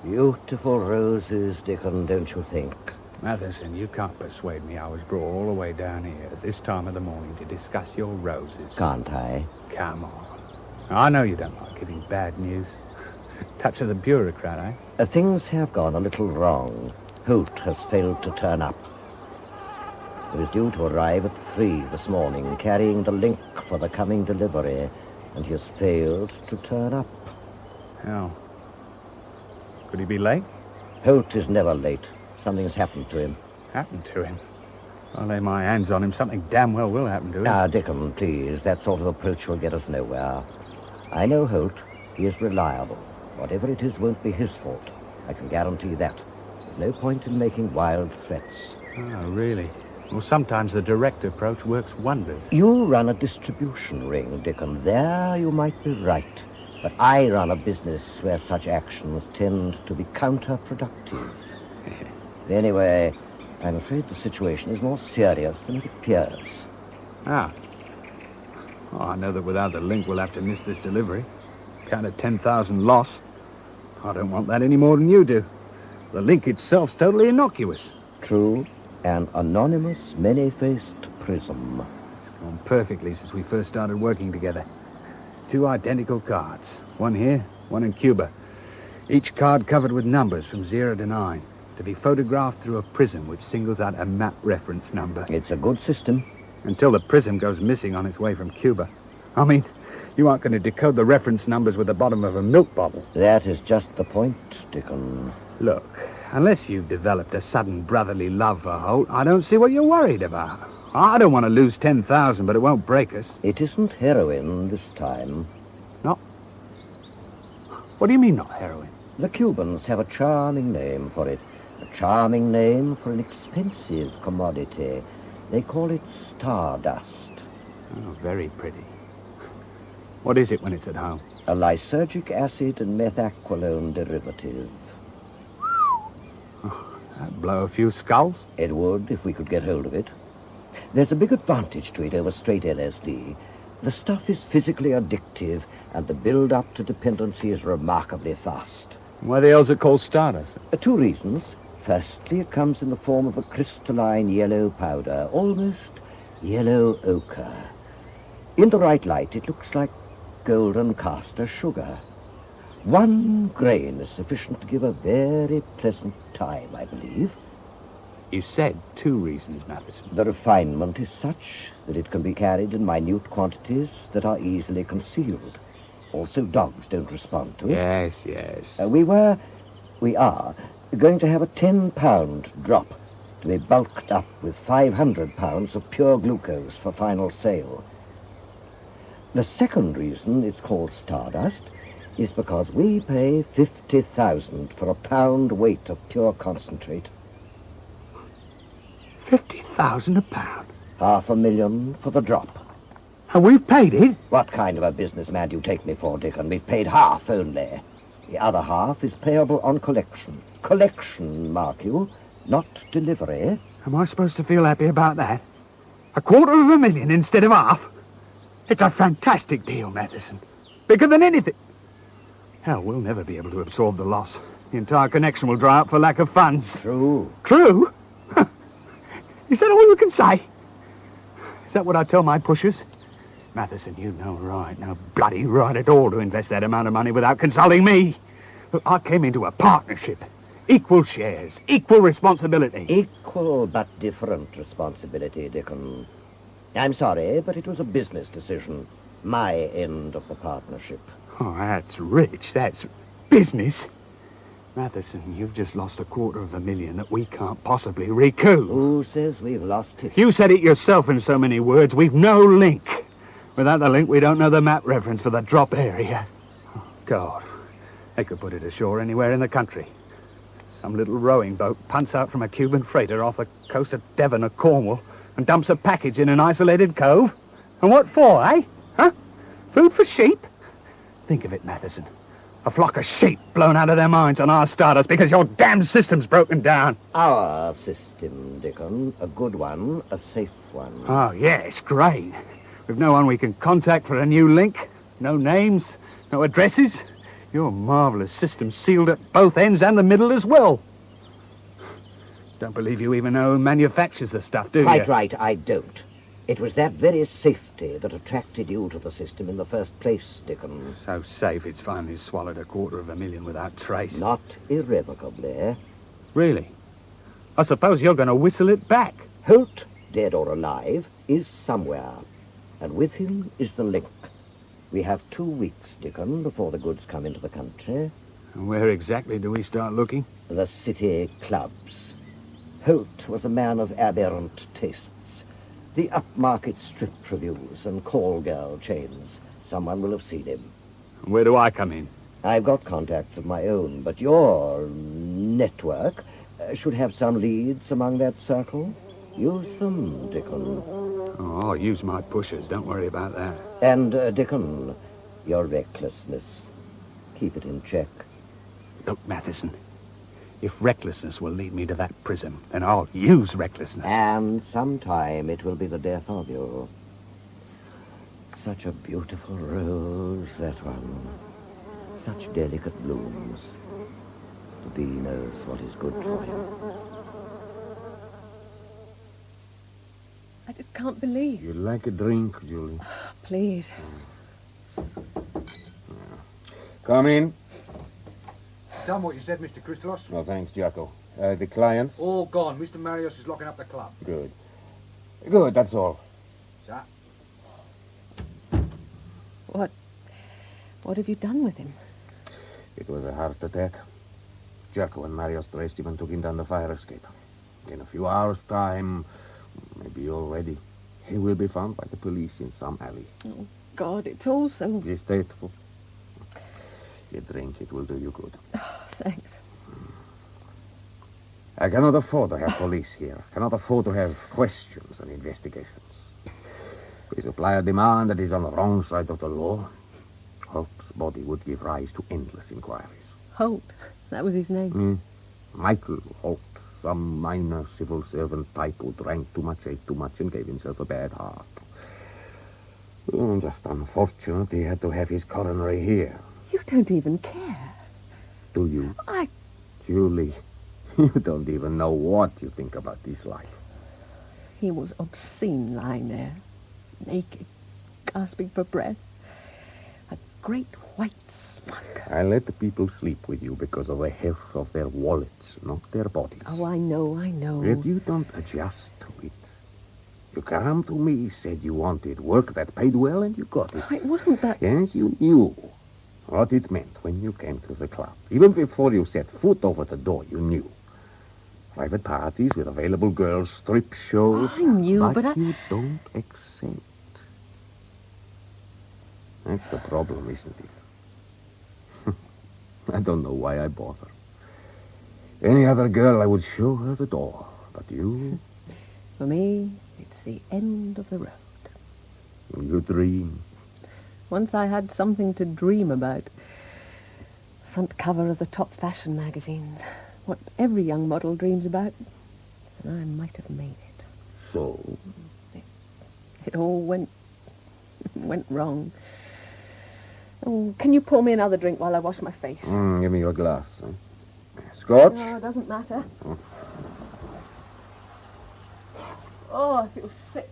Speaker 6: Beautiful roses, Dickon, don't you think?
Speaker 19: Matheson, you can't persuade me I was brought all the way down here at this time of the morning to discuss your roses.
Speaker 6: Can't I?
Speaker 19: Come on. I know you don't like giving bad news. Touch of the bureaucrat, eh?
Speaker 6: Things have gone a little wrong. Holt has failed to turn up. He was due to arrive at 3 this morning, carrying the link for the coming delivery, and he has failed to turn up.
Speaker 19: How? Could he be late?
Speaker 6: Holt is never late. Something's happened to him.
Speaker 19: Happened to him? I'll lay my hands on him. Something damn well will happen to him.
Speaker 6: Ah, Dickon, please. That sort of approach will get us nowhere. I know Holt. He is reliable. Whatever it is won't be his fault. I can guarantee that. There's no point in making wild threats.
Speaker 19: Oh, really? Well, sometimes the direct approach works wonders.
Speaker 6: You run a distribution ring, Dickon. There you might be right. But I run a business where such actions tend to be counterproductive. Anyway, I'm afraid the situation is more serious than it appears.
Speaker 19: Ah. Oh, I know that without the link we'll have to miss this delivery. Count at 10,000 loss. I don't want that any more than you do. The link itself's totally innocuous.
Speaker 6: True. An anonymous, many-faced prism.
Speaker 19: It's gone perfectly since we first started working together. 2 identical cards. One here, one in Cuba. Each card covered with numbers from 0 to 9. To be photographed through a prism which singles out a map reference number.
Speaker 6: It's a good system.
Speaker 19: Until the prism goes missing on its way from Cuba. I mean, you aren't going to decode the reference numbers with the bottom of a milk bottle.
Speaker 6: That is just the point, Dickon.
Speaker 19: Look, unless you've developed a sudden brotherly love for Holt, I don't see what you're worried about.
Speaker 13: I don't want to lose 10,000, but it won't break us.
Speaker 6: It isn't heroin this time.
Speaker 13: Not? What do you mean, not heroin?
Speaker 6: The Cubans have a charming name for it. A charming name for an expensive commodity. They call it stardust.
Speaker 13: Oh, very pretty. What is it when it's at home?
Speaker 6: A lysergic acid and methaqualone derivative.
Speaker 13: That'd blow a few skulls.
Speaker 6: It would, if we could get hold of it. There's a big advantage to it over straight LSD. The stuff is physically addictive, and the build-up to dependency is remarkably fast.
Speaker 13: Why the hell's it called stardust?
Speaker 6: 2 reasons. Firstly, it comes in the form of a crystalline yellow powder, almost yellow ochre. In the right light, it looks like golden castor sugar. 1 grain is sufficient to give a very pleasant time, I believe.
Speaker 13: You said 2 reasons, Matheson.
Speaker 6: The refinement is such that it can be carried in minute quantities that are easily concealed. Also, dogs don't respond to it.
Speaker 13: Yes, yes.
Speaker 6: We are going to have a 10-pound drop to be bulked up with 500 pounds of pure glucose for final sale. The second reason it's called stardust is because we pay 50,000 for a pound weight of pure concentrate.
Speaker 13: 50,000 a pound?
Speaker 6: $500,000 for the drop.
Speaker 13: And we've paid it?
Speaker 6: What kind of a businessman do you take me for, Dickon? We've paid half only. The other half is payable on collection. Collection, mark you, not delivery.
Speaker 13: Am I supposed to feel happy about that? $250,000 instead of half? It's a fantastic deal, Matheson. Bigger than anything. Hell, we'll never be able to absorb the loss. The entire connection will dry up for lack of funds.
Speaker 6: True.
Speaker 13: True? Is that all you can say? Is that what I tell my pushers? Matheson, you know right, no bloody right at all to invest that amount of money without consulting me. Look, I came into a partnership. Equal shares, equal responsibility.
Speaker 6: Equal but different responsibility, Dickon. I'm sorry, but it was a business decision. My end of the partnership.
Speaker 13: Oh, that's rich. That's business. Matheson, you've just lost $250,000 that we can't possibly recoup.
Speaker 6: Who says we've lost it?
Speaker 13: You said it yourself in so many words. We've no link. Without the link, we don't know the map reference for the drop area. Oh, God. They could put it ashore anywhere in the country. Some little rowing boat punts out from a Cuban freighter off the coast of Devon or Cornwall and dumps a package in an isolated cove. And what for, eh? Huh? Food for sheep? Think of it, Matheson. A flock of sheep blown out of their minds on our stardust because your damn system's broken down.
Speaker 6: Our system, Dickon. A good one, a safe one.
Speaker 13: Oh, yes, great. We've no one we can contact for a new link. No names, no addresses. Your marvellous system sealed at both ends and the middle as well. Don't believe you even know who manufactures the stuff, do you?
Speaker 6: Quite right, I don't. It was that very safety that attracted you to the system in the first place, Dickon.
Speaker 13: So safe it's finally swallowed $250,000 without trace.
Speaker 6: Not irrevocably.
Speaker 13: Really? I suppose you're going to whistle it back.
Speaker 6: Holt, dead or alive, is somewhere. And with him is the link. We have 2 weeks, Dickon, before the goods come into the country.
Speaker 13: And where exactly do we start looking?
Speaker 6: The city clubs. Holt was a man of aberrant tastes. The upmarket strip reviews and call girl chains. Someone will have seen him.
Speaker 13: Where do I come in?
Speaker 6: I've got contacts of my own, but your network should have some leads among that circle. Use them, Dickon.
Speaker 13: Oh, I'll use my pushers. Don't worry about that.
Speaker 6: And, Dickon, your recklessness. Keep it in check.
Speaker 13: Look, Matheson, if recklessness will lead me to that prism, then I'll use recklessness.
Speaker 6: And sometime it will be the death of you. Such a beautiful rose, that one. Such delicate blooms. The bee knows what is good for him.
Speaker 8: I just can't believe.
Speaker 13: You'd like a drink, Julie?
Speaker 8: Please.
Speaker 13: Come in. Done what you said, Mr. Christos.
Speaker 7: No, thanks, Jacko. The clients?
Speaker 5: All gone. Mr. Marius is locking up the club.
Speaker 7: Good. Good, that's all.
Speaker 5: Sir?
Speaker 8: What have you done with him?
Speaker 7: It was a heart attack. Jacko and Marius traced him and took him down the fire escape. In a few hours' time, Maybe already. He will be found by the police in some alley.
Speaker 8: Oh, God, it's all so...
Speaker 7: Distasteful. You drink, it will do you good.
Speaker 8: Oh, thanks.
Speaker 7: I cannot afford to have police here. Cannot afford to have questions and investigations. We supply a demand that is on the wrong side of the law. Holt's body would give rise to endless inquiries.
Speaker 8: Holt, that was his name.
Speaker 7: Michael Holt, some minor civil servant type who drank too much, ate too much, and gave himself a bad heart. Just unfortunate he had to have his coronary here.
Speaker 8: You don't even care.
Speaker 7: Do you? Julie, you don't even know what you think about this life.
Speaker 8: He was obscene lying there, naked, gasping for breath. A great white slug.
Speaker 7: I let the people sleep with you because of the health of their wallets, not their bodies.
Speaker 8: Oh, I know.
Speaker 7: Yet you don't adjust to it. You came to me, said you wanted work that paid well, and you got it.
Speaker 8: It wasn't that...
Speaker 7: Yes, you knew what it meant when you came to the club. Even before you set foot over the door, you knew. Private parties with available girls, strip shows.
Speaker 8: I knew, but
Speaker 7: you don't accept. That's the problem, isn't it? I don't know why I bother. Any other girl, I would show her the door. But you...
Speaker 8: For me, it's the end of the road.
Speaker 7: You dream.
Speaker 8: Once I had something to dream about. Front cover of the top fashion magazines. What every young model dreams about. And I might have made it.
Speaker 7: So?
Speaker 8: It all went wrong. Oh, can you pour me another drink while I wash my face?
Speaker 7: Give me your glass. Scotch?
Speaker 8: No, it doesn't matter. Oh, I feel sick.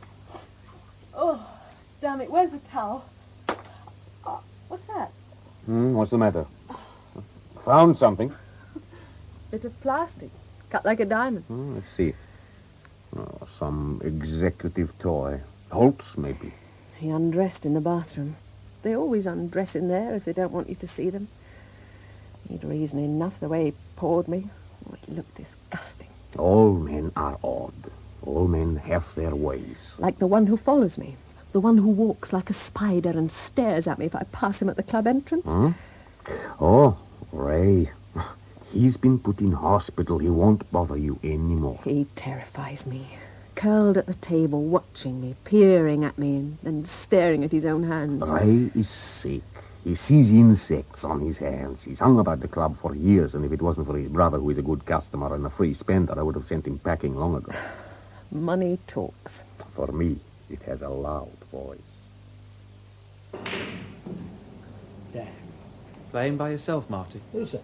Speaker 8: Oh, damn it. Where's the towel? Oh, what's that?
Speaker 7: What's the matter? Found something.
Speaker 8: Bit of plastic, cut like a diamond.
Speaker 7: Let's see. Oh, some executive toy. Holt's, maybe.
Speaker 8: He undressed in the bathroom. They always undress in there if they don't want you to see them. He'd reason enough the way he poured me. Oh, it looked disgusting.
Speaker 7: All men are odd. All men have their ways.
Speaker 8: Like the one who follows me. The one who walks like a spider and stares at me if I pass him at the club entrance.
Speaker 7: Oh, Ray. He's been put in hospital. He won't bother you anymore.
Speaker 8: He terrifies me. Curled at the table, watching me, peering at me, and then staring at his own hands.
Speaker 7: Ray is sick. He sees insects on his hands. He's hung about the club for years, and if it wasn't for his brother, who is a good customer and a free spender, I would have sent him packing long ago.
Speaker 8: Money talks.
Speaker 7: For me, it has a loud voice.
Speaker 12: Damn.
Speaker 14: Playing by yourself, Marty?
Speaker 12: Who's that?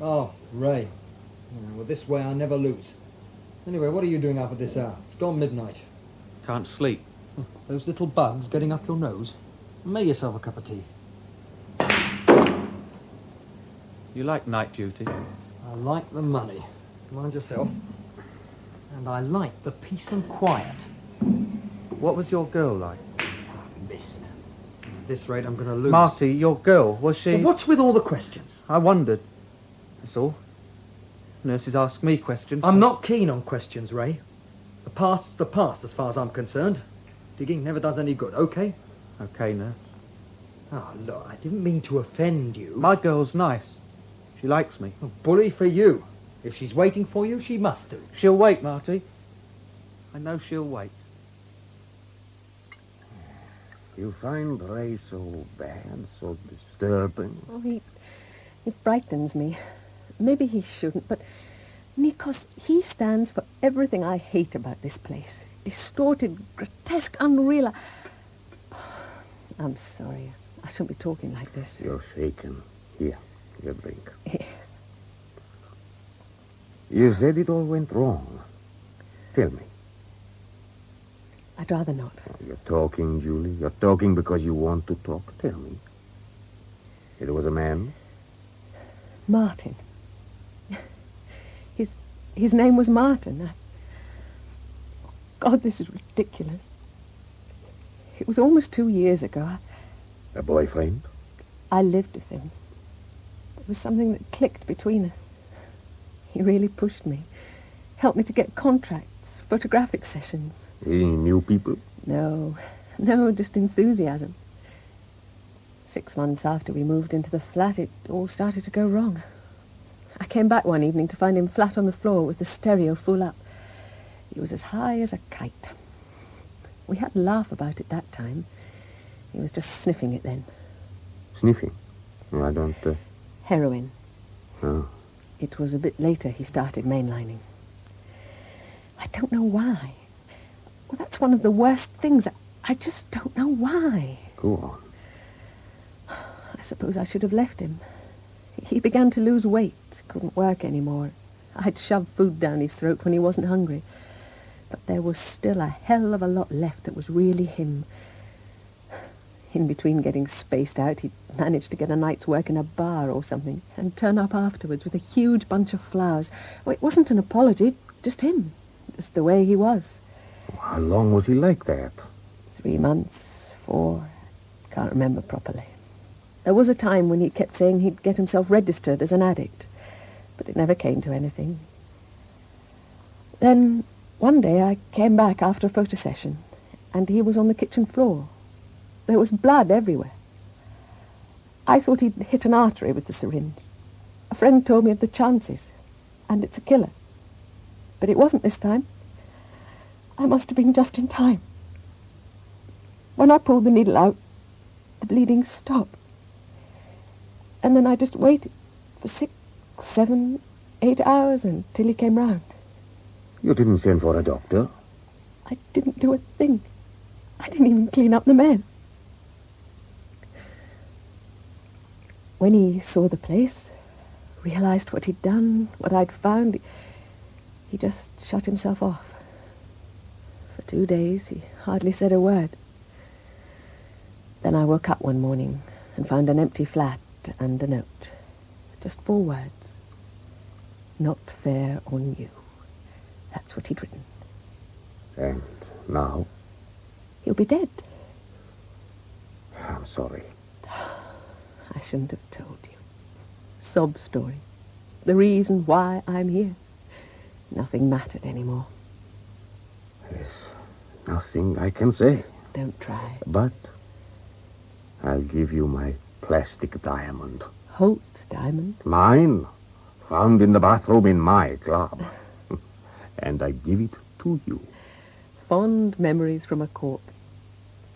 Speaker 12: Oh, Ray. Well, this way I never lose. Anyway, what are you doing up at this hour? It's gone midnight.
Speaker 14: Can't sleep.
Speaker 12: Those little bugs getting up your nose. Make yourself a cup of tea.
Speaker 14: You like night duty?
Speaker 12: I like the money. Mind yourself. And I like the peace and quiet.
Speaker 14: What was your girl like?
Speaker 12: Missed. At this rate, I'm going to lose.
Speaker 14: Marty, your girl, was she...
Speaker 12: Well, what's with all the questions?
Speaker 14: I wondered. That's all. Nurses ask me questions.
Speaker 12: I'm not keen on questions, Ray. The past's the past, as far as I'm concerned. Digging never does any good, okay?
Speaker 14: Okay, nurse.
Speaker 12: Oh, look, I didn't mean to offend you.
Speaker 14: My girl's nice. She likes me.
Speaker 12: Oh, bully for you. If she's waiting for you, she must do.
Speaker 14: She'll wait, Marty. I know she'll wait.
Speaker 7: You find Ray so bad, so disturbing?
Speaker 8: Oh, he frightens me. Maybe he shouldn't, but Nikos, he stands for everything I hate about this place. Distorted, grotesque, unreal. I'm sorry. I shouldn't be talking like this.
Speaker 7: You're shaken. Here, your drink.
Speaker 8: Yes.
Speaker 7: You said it all went wrong. Tell me.
Speaker 8: I'd rather not.
Speaker 7: You're talking, Julie. You're talking because you want to talk. Tell me. It was a man?
Speaker 8: Martin. His name was Martin. God, this is ridiculous. It was almost 2 years ago.
Speaker 7: A boyfriend?
Speaker 8: I lived with him. There was something that clicked between us. He really pushed me. Helped me to get contracts, photographic sessions.
Speaker 7: He knew people?
Speaker 8: No, just enthusiasm. 6 months after we moved into the flat, it all started to go wrong. I came back one evening to find him flat on the floor with the stereo full up. He was as high as a kite. We had a laugh about it that time. He was just sniffing it then.
Speaker 7: Sniffing? Oh, I don't...
Speaker 8: Heroin.
Speaker 7: Oh.
Speaker 8: It was a bit later he started mainlining. I don't know why. Well, that's one of the worst things. I just don't know why.
Speaker 7: Go on.
Speaker 8: I suppose I should have left him. He began to lose weight, couldn't work anymore. I'd shove food down his throat when he wasn't hungry. But there was still a hell of a lot left that was really him. In between getting spaced out, he'd managed to get a night's work in a bar or something and turn up afterwards with a huge bunch of flowers. Oh, it wasn't an apology, just him. Just the way he was.
Speaker 7: How long was he like that?
Speaker 8: 3 months, 4. Can't remember properly. There was a time when he kept saying he'd get himself registered as an addict, but it never came to anything. Then, one day I came back after a photo session, and he was on the kitchen floor. There was blood everywhere. I thought he'd hit an artery with the syringe. A friend told me of the chances, and it's a killer. But it wasn't this time. I must have been just in time. When I pulled the needle out, the bleeding stopped. And then I just waited for 6, 7, 8 hours until he came round.
Speaker 7: You didn't send for a doctor?
Speaker 8: I didn't do a thing. I didn't even clean up the mess. When he saw the place, realized what he'd done, what I'd found, he just shut himself off. For 2 days, he hardly said a word. Then I woke up one morning and found an empty flat and a note. Just 4 words. Not fair on you. That's what he'd written.
Speaker 7: And now?
Speaker 8: He'll be dead.
Speaker 7: I'm sorry.
Speaker 8: I shouldn't have told you. Sob story. The reason why I'm here. Nothing mattered anymore.
Speaker 7: There's nothing I can say.
Speaker 8: Don't try.
Speaker 7: But I'll give you my plastic diamond.
Speaker 8: Holt's diamond?
Speaker 7: Mine. Found in the bathroom in my club. And I give it to you.
Speaker 8: Fond memories from a corpse.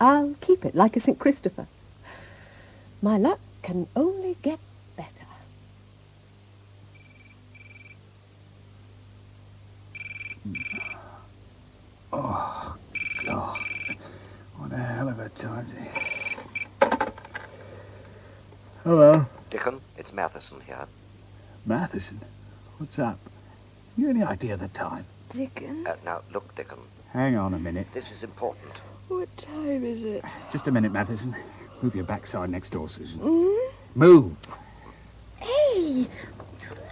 Speaker 8: I'll keep it like a St. Christopher. My luck can only get better.
Speaker 13: Oh, God. What a hell of a time to... Hello.
Speaker 6: Dickon, it's Matheson here.
Speaker 13: Matheson? What's up? You any idea of the time?
Speaker 8: Dickon?
Speaker 6: Now, look, Dickon.
Speaker 13: Hang on a minute.
Speaker 6: This is important.
Speaker 8: What time is it?
Speaker 13: Just a minute, Matheson. Move your backside next door, Susan.
Speaker 8: Mm?
Speaker 13: Move!
Speaker 2: Hey!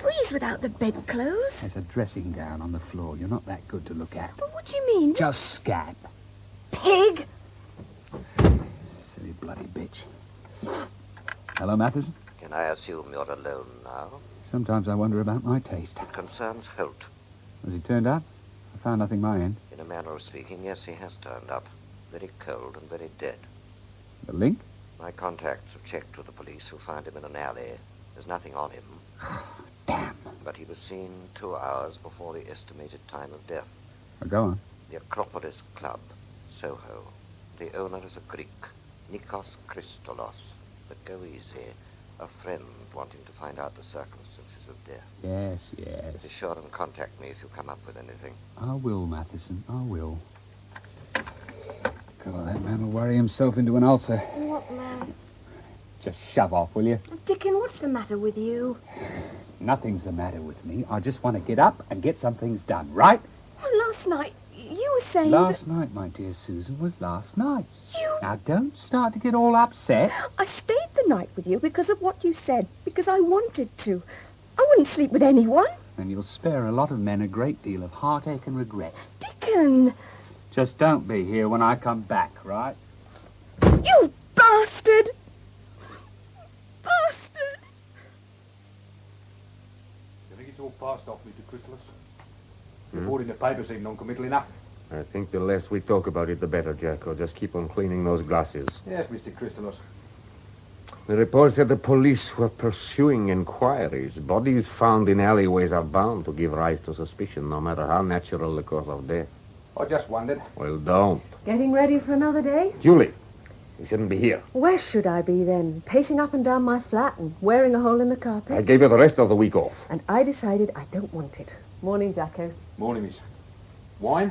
Speaker 2: Freeze without the bedclothes.
Speaker 13: There's a dressing gown on the floor. You're not that good to look at.
Speaker 2: But what do you mean?
Speaker 13: Just scat.
Speaker 2: Pig!
Speaker 13: Silly bloody bitch. Hello, Matheson?
Speaker 6: Can I assume you're alone now?
Speaker 13: Sometimes I wonder about my taste.
Speaker 6: It concerns Holt.
Speaker 13: Has he turned up? I found nothing my end.
Speaker 6: In a manner of speaking, yes, he has turned up. Very cold and very dead.
Speaker 13: The link?
Speaker 6: My contacts have checked with the police who found him in an alley. There's nothing on him.
Speaker 13: Damn.
Speaker 6: But he was seen 2 hours before the estimated time of death.
Speaker 13: Go on.
Speaker 6: The Acropolis Club, Soho. The owner is a Greek, Nikos Christolos. But go easy. A friend wanting to find out the circumstances of death.
Speaker 13: Yes, yes.
Speaker 6: Be sure and contact me if you come up with anything.
Speaker 13: I will, Matheson. I will. God, that man will worry himself into an ulcer.
Speaker 2: What man?
Speaker 13: Just shove off, will you?
Speaker 2: Dickon, what's the matter with you?
Speaker 13: Nothing's the matter with me. I just want to get up and get some things done, right?
Speaker 2: Oh, last night, you were saying
Speaker 13: Last night, my dear Susan, was last night.
Speaker 2: You...
Speaker 13: Now, don't start to get all upset.
Speaker 2: I stayed the night with you because of what you said, because I wanted to. I wouldn't sleep with anyone.
Speaker 13: And you'll spare a lot of men a great deal of heartache and regret.
Speaker 2: Dickon!
Speaker 13: Just don't be here when I come back, right?
Speaker 2: You bastard! Bastard!
Speaker 15: You think it's all passed off, Mr. Chrysalis?
Speaker 13: Reporting the paper seemed non-committal enough.
Speaker 7: I think the less we talk about it, the better, Jacko. Just keep on cleaning those glasses.
Speaker 13: Yes, Mr. Christolos.
Speaker 7: The report said the police were pursuing inquiries. Bodies found in alleyways are bound to give rise to suspicion, no matter how natural the cause of death.
Speaker 13: I just wondered.
Speaker 7: Well, don't.
Speaker 8: Getting ready for another day?
Speaker 7: Julie, you shouldn't be here.
Speaker 8: Where should I be then? Pacing up and down my flat and wearing a hole in the carpet?
Speaker 7: I gave you the rest of the week off.
Speaker 8: And I decided I don't want it. Morning, Jacko.
Speaker 13: Morning, miss. Wine?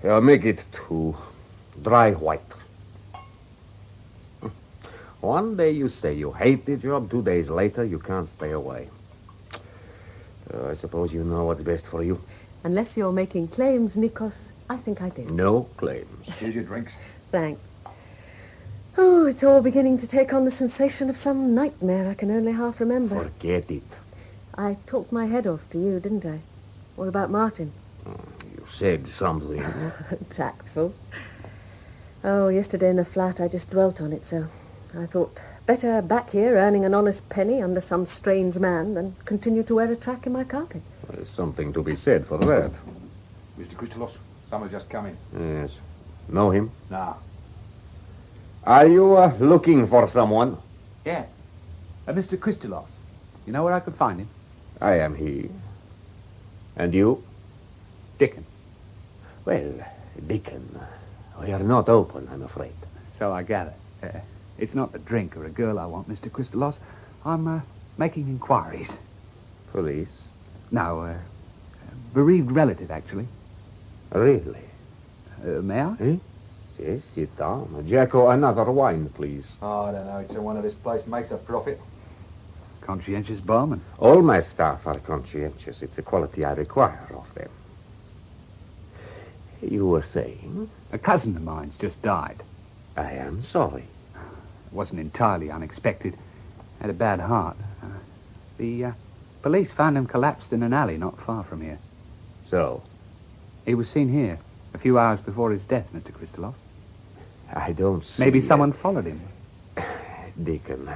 Speaker 7: I'll make it two. Dry white. One day you say you hate the job, 2 days later you can't stay away. I suppose you know what's best for you.
Speaker 8: Unless you're making claims, Nikos, I think I do.
Speaker 7: No claims.
Speaker 13: Here's your drinks.
Speaker 8: Thanks. Oh, it's all beginning to take on the sensation of some nightmare I can only half remember.
Speaker 7: Forget it.
Speaker 8: I talked my head off to you, didn't I? What about Martin?
Speaker 7: You said something.
Speaker 8: Tactful. Oh, yesterday in the flat I just dwelt on it, so I thought better back here earning an honest penny under some strange man than continue to wear a track in my carpet.
Speaker 7: There's something to be said for that.
Speaker 13: Mr. Christolos, someone's just come in.
Speaker 7: Yes. Know him?
Speaker 13: Nah.
Speaker 7: Are you looking for someone?
Speaker 13: Yeah. Mr. Christolos. You know where I could find him?
Speaker 7: I am he. And you?
Speaker 13: Dickon.
Speaker 7: Well, Dickon, we are not open, I'm afraid.
Speaker 13: So I gather. It's not a drink or a girl I want, Mr. Christolos. I'm making inquiries.
Speaker 7: Police?
Speaker 13: No, bereaved relative, actually.
Speaker 7: Really?
Speaker 13: May I?
Speaker 7: Eh? Yes, sit down. Jacko, another wine, please.
Speaker 13: Oh, I don't know. It's one of this place makes a profit. Conscientious barman.
Speaker 7: All my staff are conscientious. It's a quality I require of them. You were saying?
Speaker 13: A cousin of mine's just died.
Speaker 7: I am sorry.
Speaker 13: It wasn't entirely unexpected. Had a bad heart. The police found him collapsed in an alley not far from here.
Speaker 7: So?
Speaker 13: He was seen here a few hours before his death, Mr. Christolos.
Speaker 7: I don't see...
Speaker 13: Maybe someone followed him.
Speaker 7: Deacon,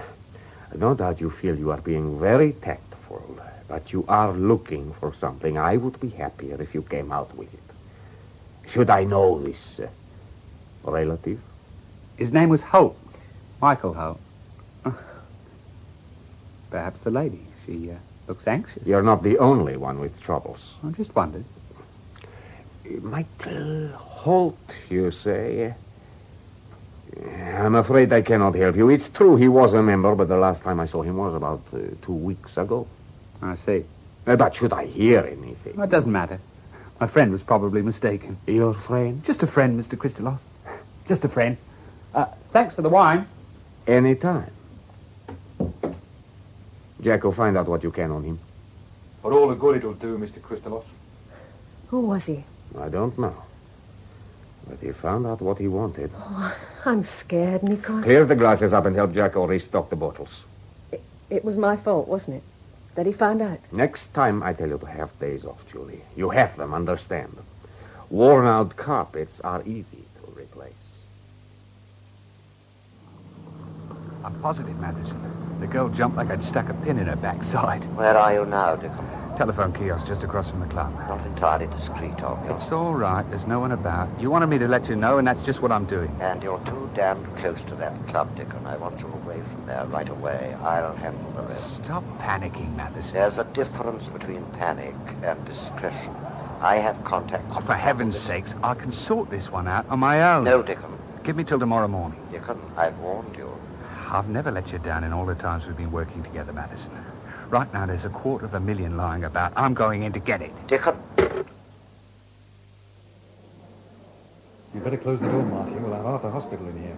Speaker 7: no doubt you feel you are being very tactful, but you are looking for something. I would be happier if you came out with it. Should I know this relative?
Speaker 13: His name was Holt. Michael Holt. Perhaps the lady. She looks anxious.
Speaker 7: You're not the only one with troubles.
Speaker 13: I just wondered.
Speaker 7: Michael Holt, you say? I'm afraid I cannot help you. It's true he was a member, but the last time I saw him was about 2 weeks ago.
Speaker 13: I see.
Speaker 7: But should I hear anything?
Speaker 13: Well, it doesn't matter. My friend was probably mistaken.
Speaker 7: Your friend?
Speaker 13: Just a friend, Mr. Christolos. Just a friend. Thanks for the wine.
Speaker 7: Any time. Jacko, find out what you can on him.
Speaker 13: For all the good it'll do, Mr. Christolos.
Speaker 8: Who was he?
Speaker 7: I don't know. But he found out what he wanted.
Speaker 8: Oh, I'm scared, Nikos.
Speaker 7: Clear the glasses up and help Jacko restock the bottles.
Speaker 8: It was my fault, wasn't it? That he found out.
Speaker 7: Next time I tell you to have days off, Julie. You have them, understand. Worn-out carpets are easy to replace.
Speaker 13: I'm positive, Madison. The girl jumped like I'd stuck a pin in her backside.
Speaker 3: Where are you now, Dickon?
Speaker 13: Telephone kiosk just across from the club.
Speaker 3: Not entirely discreet of you.
Speaker 13: It's all right. There's no one about. You wanted me to let you know, and that's just what I'm doing.
Speaker 3: And you're too damned close to that club, Dickon. I want you away from there right away. I'll handle the rest.
Speaker 13: Stop panicking, Matheson.
Speaker 3: There's a difference between panic and discretion. I have contacts...
Speaker 13: Oh, for heaven's sakes, I can sort this one out on my own.
Speaker 3: No, Dickon.
Speaker 13: Give me till tomorrow morning.
Speaker 3: Dickon, I've warned you.
Speaker 13: I've never let you down in all the times we've been working together, Matheson. Right now, there's $250,000 lying about. I'm going in to get it.
Speaker 3: Dickon.
Speaker 12: You'd better close the door, Marty. We'll have half the hospital in here.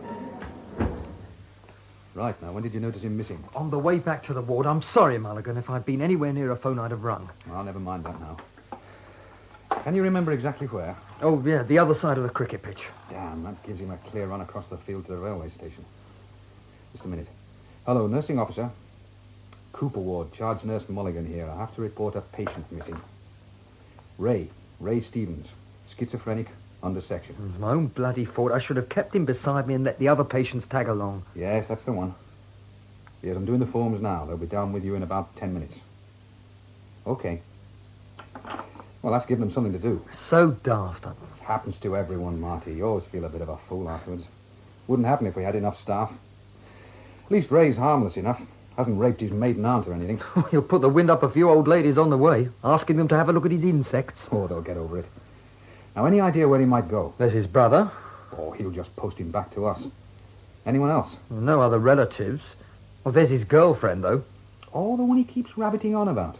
Speaker 12: Right, now, when did you notice him missing?
Speaker 15: On the way back to the ward. I'm sorry, Mulligan. If I'd been anywhere near a phone, I'd have rung.
Speaker 12: I'll never mind that now. Can you remember exactly where?
Speaker 15: Oh, yeah, the other side of the cricket pitch.
Speaker 12: Damn, that gives him a clear run across the field to the railway station. Just a minute. Hello, nursing officer. Cooper Ward, charge nurse Mulligan here. I have to report a patient missing. Ray Stevens, schizophrenic, under section.
Speaker 15: My own bloody fault. I should have kept him beside me and let the other patients tag along.
Speaker 12: Yes, that's the one. Yes, I'm doing the forms now. They'll be down with you in about 10 minutes. Okay. Well, that's giving them something to do.
Speaker 15: So daft.
Speaker 12: Happens to everyone, Marty. You always feel a bit of a fool afterwards. Wouldn't happen if we had enough staff. At least Ray's harmless enough. Hasn't raped his maiden aunt or anything.
Speaker 15: He'll put the wind up a few old ladies on the way, asking them to have a look at his insects.
Speaker 12: Oh, they'll get over it. Now, any idea where he might go?
Speaker 15: There's his brother.
Speaker 12: Oh, he'll just post him back to us. Anyone else?
Speaker 15: No other relatives. Well, there's his girlfriend, though.
Speaker 12: Oh, the one he keeps rabbiting on about.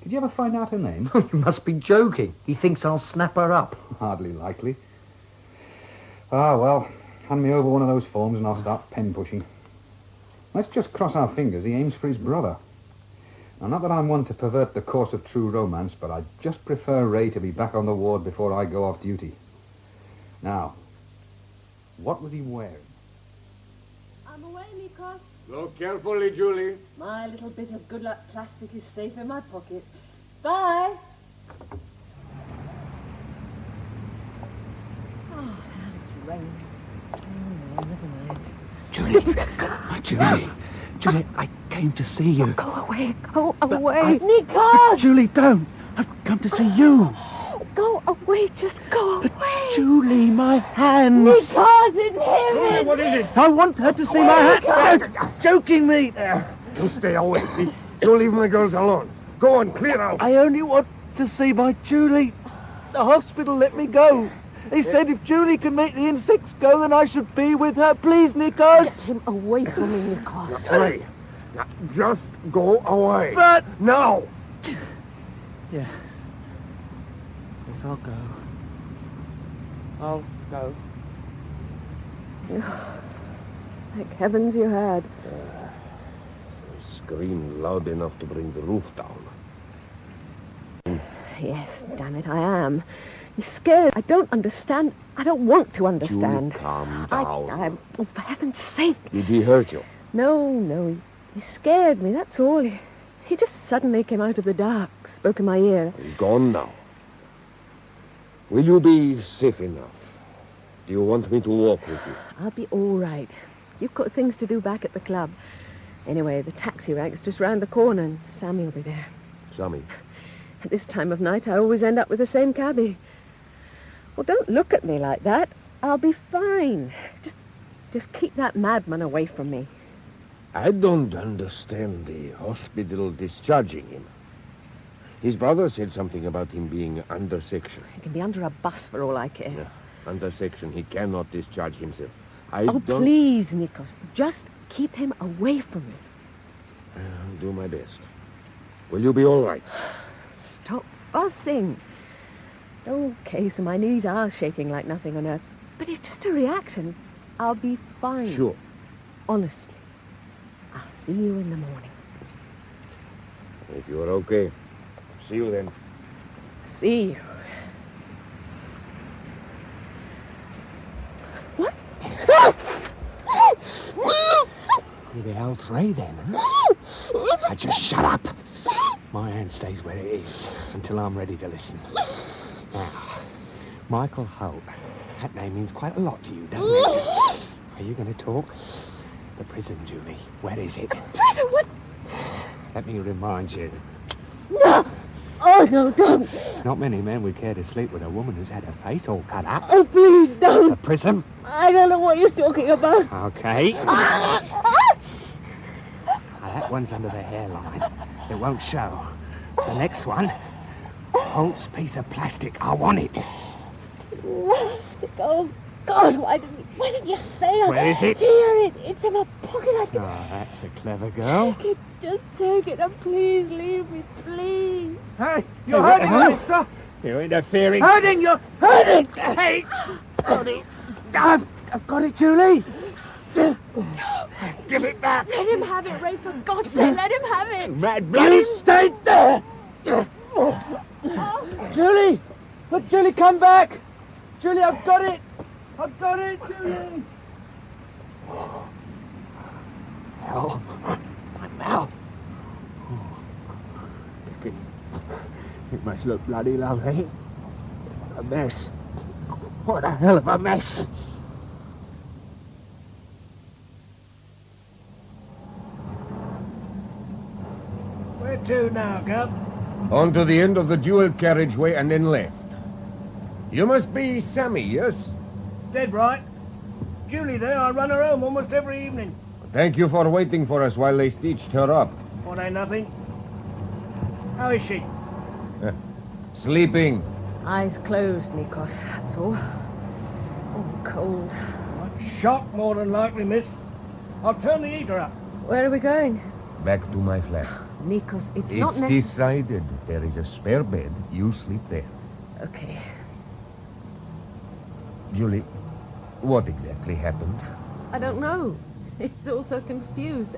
Speaker 12: Did you ever find out her name?
Speaker 15: You must be joking. He thinks I'll snap her up.
Speaker 12: Hardly likely. Ah, well, hand me over one of those forms and I'll start pen pushing. Let's just cross our fingers he aims for his brother. Now, not that I'm one to pervert the course of true romance, but I just prefer Ray to be back on the ward before I go off duty. Now, what was he wearing?
Speaker 8: I'm away, Nikos.
Speaker 11: Look carefully, Julie.
Speaker 8: My little bit of good luck plastic is safe in my pocket. Bye. Oh, it's rain. Oh, no, never mind.
Speaker 10: Julie, I came to see you.
Speaker 8: Go away, go away. Nikos!
Speaker 10: But Julie, don't. I've come to see you.
Speaker 8: Go away, just go away.
Speaker 10: Julie, my hands.
Speaker 8: Nikos, it's him.
Speaker 11: What is it?
Speaker 10: I want her to see my hands. Joking me.
Speaker 11: You stay away, see? You leave my girls alone. Go on, clear out.
Speaker 10: I only want to see my Julie. The hospital let me go. He said if Julie can make the insects go, then I should be with her. Please, Nikos.
Speaker 8: Get him away from me, Nikos.
Speaker 11: Ray, now, just go away.
Speaker 10: But...
Speaker 11: Now.
Speaker 10: Yes. Yes, I'll go. I'll go.
Speaker 8: Thank heavens you had.
Speaker 11: Scream loud enough to bring the roof down.
Speaker 8: Yes, damn it, I am. He's scared. I don't understand. I don't want to understand.
Speaker 11: Julie, calm down.
Speaker 8: Oh, for heaven's sake.
Speaker 11: Did he hurt you?
Speaker 8: No. He scared me, that's all. He just suddenly came out of the dark, spoke in my ear.
Speaker 11: He's gone now. Will you be safe enough? Do you want me to walk with you?
Speaker 8: I'll be all right. You've got things to do back at the club. Anyway, the taxi rank's just round the corner and Sammy will be there.
Speaker 11: Sammy?
Speaker 8: At this time of night, I always end up with the same cabbie. Well, don't look at me like that. I'll be fine. Just keep that madman away from me.
Speaker 11: I don't understand the hospital discharging him. His brother said something about him being under section.
Speaker 8: He can be under a bus for all I care.
Speaker 11: Yeah, under section. He cannot discharge himself.
Speaker 8: Please, Nikos. Just keep him away from me.
Speaker 11: I'll do my best. Will you be all right?
Speaker 8: Stop fussing. Okay, so my knees are shaking like nothing on earth. But it's just a reaction. I'll be fine.
Speaker 11: Sure.
Speaker 8: Honestly. I'll see you in the morning.
Speaker 11: If you're okay. See you then.
Speaker 8: See you. What?
Speaker 10: Who the hell's Ray then? Huh? Just shut up. My hand stays where it is until I'm ready to listen. Now, Michael Holt. That name means quite a lot to you, doesn't it? Are you going to talk? The prison, Julie. Where is it?
Speaker 8: Prison? What?
Speaker 10: Let me remind you.
Speaker 8: No! Oh, no, don't.
Speaker 10: Not many men would care to sleep with a woman who's had her face all cut up.
Speaker 8: Oh, please, don't.
Speaker 10: The prison?
Speaker 8: I don't know what you're talking about.
Speaker 10: Okay. That one's under the hairline. It won't show. The next one, Holt's piece of plastic. I want it.
Speaker 8: Plastic? Oh, God, why didn't you say it?
Speaker 10: Where is it?
Speaker 8: Here, it's in my pocket.
Speaker 10: Oh, that's a clever girl.
Speaker 8: Take it, just take it, and please leave me, please.
Speaker 10: Hey,
Speaker 11: you're hurting me, mister.
Speaker 10: You're interfering.
Speaker 11: Hurting, you're hurting.
Speaker 10: Hey, got it. I've got it, Julie. Give it back.
Speaker 8: Let him have it, Ray, for God's sake, let him have it.
Speaker 10: Mad bloody stay there. Julie! Look, Julie, come back! Julie, I've got it! I've got it, Julie! Hell, my mouth. It must look bloody lovely. A mess. What a hell of a mess.
Speaker 11: Where to now, Gub?
Speaker 1: On to the end of the dual carriageway and then left. You must be Sammy, yes?
Speaker 16: Dead right. Julie there, I run her home almost every evening.
Speaker 1: Thank you for waiting for us while they stitched her up.
Speaker 16: What ain't nothing. How is she?
Speaker 1: Sleeping.
Speaker 8: Eyes closed, Nikos, that's all. Oh, cold.
Speaker 16: Shock, more than likely, miss. I'll turn the heater up.
Speaker 8: Where are we going?
Speaker 1: Back to my flat.
Speaker 8: Nikos, it's not necessary.
Speaker 1: It's decided. There is a spare bed. You sleep there.
Speaker 8: Okay.
Speaker 1: Julie, what exactly happened?
Speaker 8: I don't know. He's all so confused.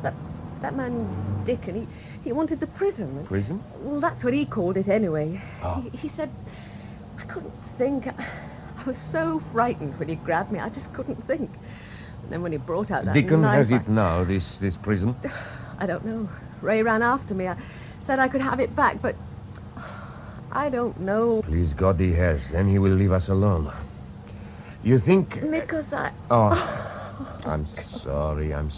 Speaker 8: That man, Dickon, he wanted the prison.
Speaker 1: Prison?
Speaker 8: Well, that's what he called it anyway.
Speaker 1: Oh.
Speaker 8: He said, I couldn't think. I was so frightened when he grabbed me, I just couldn't think. And then when he brought out that
Speaker 1: Dickon
Speaker 8: knife,
Speaker 1: has it now, this prison?
Speaker 8: I don't know. Ray ran after me. I said I could have it back, but I don't know.
Speaker 1: Please God he has. Then he will leave us alone. You think...
Speaker 8: Because I...
Speaker 1: Oh, I'm sorry. And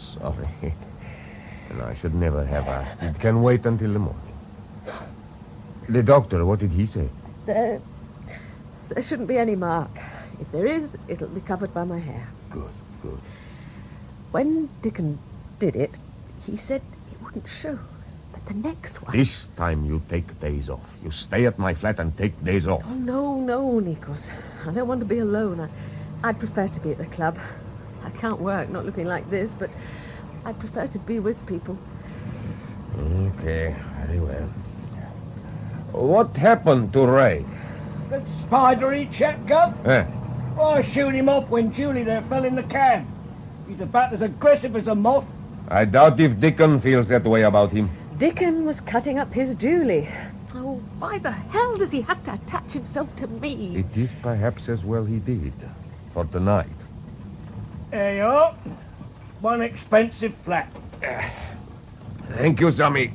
Speaker 1: I should never have asked. It can wait until the morning. The doctor, what did he say?
Speaker 8: There shouldn't be any mark. If there is, it'll be covered by my hair.
Speaker 1: Good.
Speaker 8: When Dickon did it, he said it wouldn't show. But the next one...
Speaker 1: This time you take days off. You stay at my flat and take days off.
Speaker 8: Oh, no, Nikos. I don't want to be alone. I'd prefer to be at the club. I can't work not looking like this, but I'd prefer to be with people.
Speaker 1: Okay, very well. What happened to Ray?
Speaker 16: That spidery chap, Gov? I shoot him off when Julie there fell in the can. He's about as aggressive as a moth.
Speaker 1: I doubt if Dickon feels that way about him.
Speaker 8: Dickon was cutting up his Julie. Oh, why the hell does he have to attach himself to me?
Speaker 1: It is perhaps as well he did. For tonight.
Speaker 16: There you are. One expensive flat.
Speaker 1: Thank you, Sammy.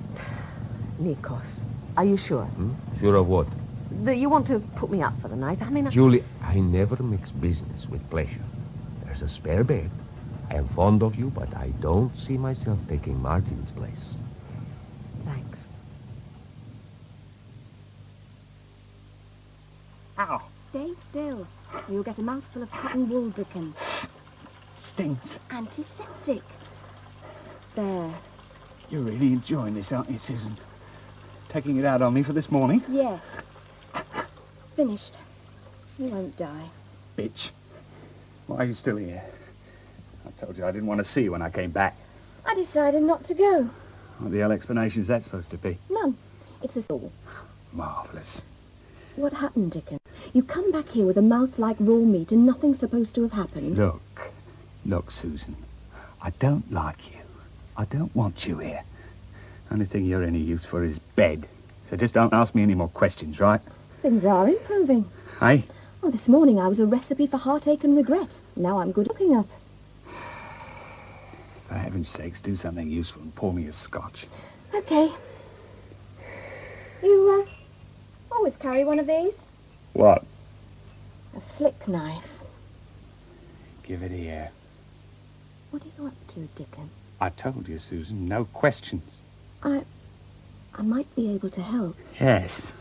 Speaker 8: Nikos, are you sure?
Speaker 1: Sure of what?
Speaker 8: That you want to put me up for the night? I mean...
Speaker 1: Julie, I never mix business with pleasure. There's a spare bed. I am fond of you, but I don't see myself taking Martin's place.
Speaker 8: Thanks.
Speaker 16: Ow.
Speaker 21: Stay still, or you'll get a mouthful of cotton wool, Dickon.
Speaker 13: Stings.
Speaker 21: Antiseptic. There.
Speaker 13: You're really enjoying this, aren't you, Susan? Taking it out on me for this morning?
Speaker 21: Yes. Finished. You won't die.
Speaker 13: Bitch. Why are you still here? I told you I didn't want to see you when I came back.
Speaker 21: I decided not to go.
Speaker 13: What the hell explanation is that supposed to be?
Speaker 21: None. It's a all.
Speaker 13: Marvellous.
Speaker 21: What happened, Dickon? You come back here with a mouth like raw meat and nothing's supposed to have happened.
Speaker 13: Look, Susan. I don't like you. I don't want you here. Only thing you're any use for is bed. So just don't ask me any more questions, right?
Speaker 21: Things are improving.
Speaker 13: Hey?
Speaker 21: Oh, this morning I was a recipe for heartache and regret. Now I'm good looking up.
Speaker 13: For heaven's sakes, do something useful and pour me a scotch.
Speaker 21: Okay. You, always carry one of these?
Speaker 13: What?
Speaker 21: A flick knife.
Speaker 13: Give it here.
Speaker 21: What are you up to, Dickon?
Speaker 13: I told you, Susan, no questions.
Speaker 21: I might be able to help.
Speaker 13: Yes,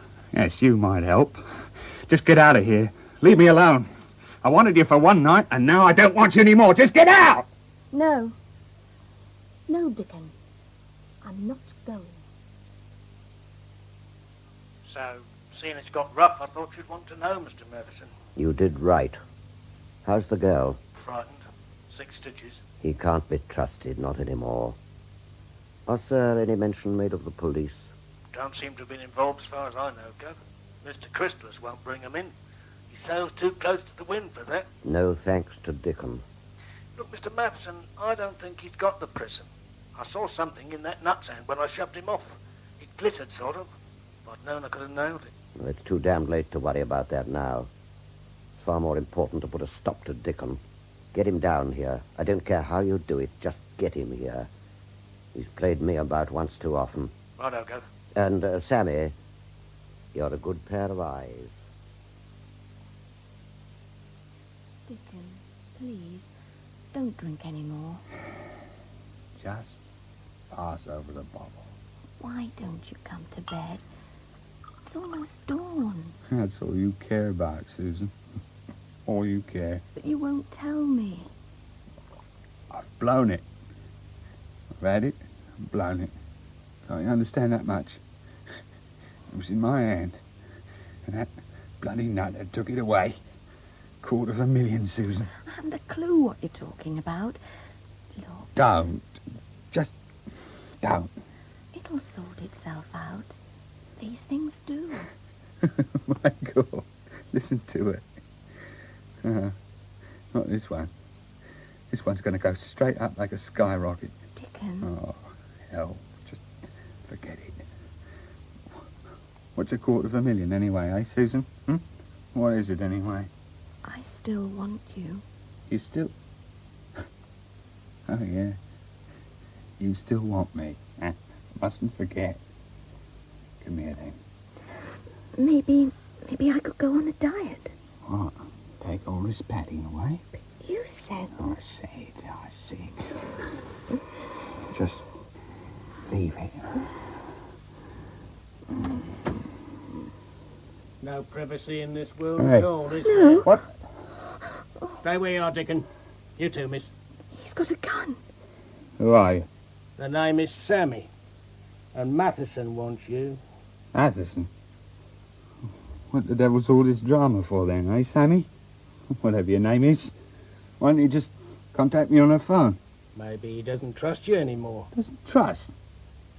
Speaker 13: you might help. Just get out of here. Leave me alone. I wanted you for one night, and now I don't want you anymore. Just get out!
Speaker 21: No, Dickon. I'm not going.
Speaker 24: So, seeing it's got rough, I thought you'd want to know, Mr. Murchison.
Speaker 3: You did right. How's the girl?
Speaker 24: Frightened. 6 stitches.
Speaker 3: He can't be trusted, not anymore. Was there any mention made of the police?
Speaker 24: Don't seem to have been involved as far as I know, Gov. Mr. Crispus won't bring 'em in. He sails too close to the wind for that.
Speaker 3: No thanks to Dickon.
Speaker 24: Look, Mr. Matheson, I don't think he's got the prison. I saw something in that nut's hand when I shoved him off. It glittered, sort of. If I'd known I could have nailed it.
Speaker 3: Well, it's too damned late to worry about that now. It's far more important to put a stop to Dickon. Get him down here. I don't care how you do it. Just get him here. He's played me about once too often.
Speaker 24: Righto, Gov.
Speaker 3: And, Sammy, you're a good pair of eyes.
Speaker 21: Dickon, please, don't drink any more.
Speaker 13: Just pass over the bottle.
Speaker 21: Why don't you come to bed? It's almost dawn.
Speaker 13: That's all you care about, Susan. All you care.
Speaker 21: But you won't tell me.
Speaker 13: I've blown it. I've had it, I've blown it. Don't you understand that much? It was in my hand. And that bloody nutter took it away. $250,000, Susan.
Speaker 21: I haven't a clue what you're talking about. Look.
Speaker 13: Don't. Just don't.
Speaker 21: It'll sort itself out. These things do.
Speaker 13: My God. Listen to it. Not this one. This one's going to go straight up like a skyrocket.
Speaker 21: Dickon.
Speaker 13: Oh, hell. Just forget it. What's $250,000 anyway, eh, Susan? What is it anyway?
Speaker 21: I still want you.
Speaker 13: You still... Oh, yeah. You still want me. Mustn't forget. Come here, then.
Speaker 21: Maybe I could go on a diet.
Speaker 13: What? Take all this padding away?
Speaker 21: But you said...
Speaker 13: I said. Just leave it.
Speaker 16: No privacy in this world
Speaker 13: Hey.
Speaker 16: at all, is
Speaker 21: No.
Speaker 16: there?
Speaker 13: What?
Speaker 16: Stay where you are, Dickon. You too, miss.
Speaker 21: He's got a gun.
Speaker 13: Who are you?
Speaker 16: The name is Sammy. And Matheson wants you.
Speaker 13: Atchison? What the devil's all this drama for then, eh, Sammy? Whatever your name is. Why don't you just contact me on the phone?
Speaker 16: Maybe he doesn't trust you anymore.
Speaker 13: Doesn't trust?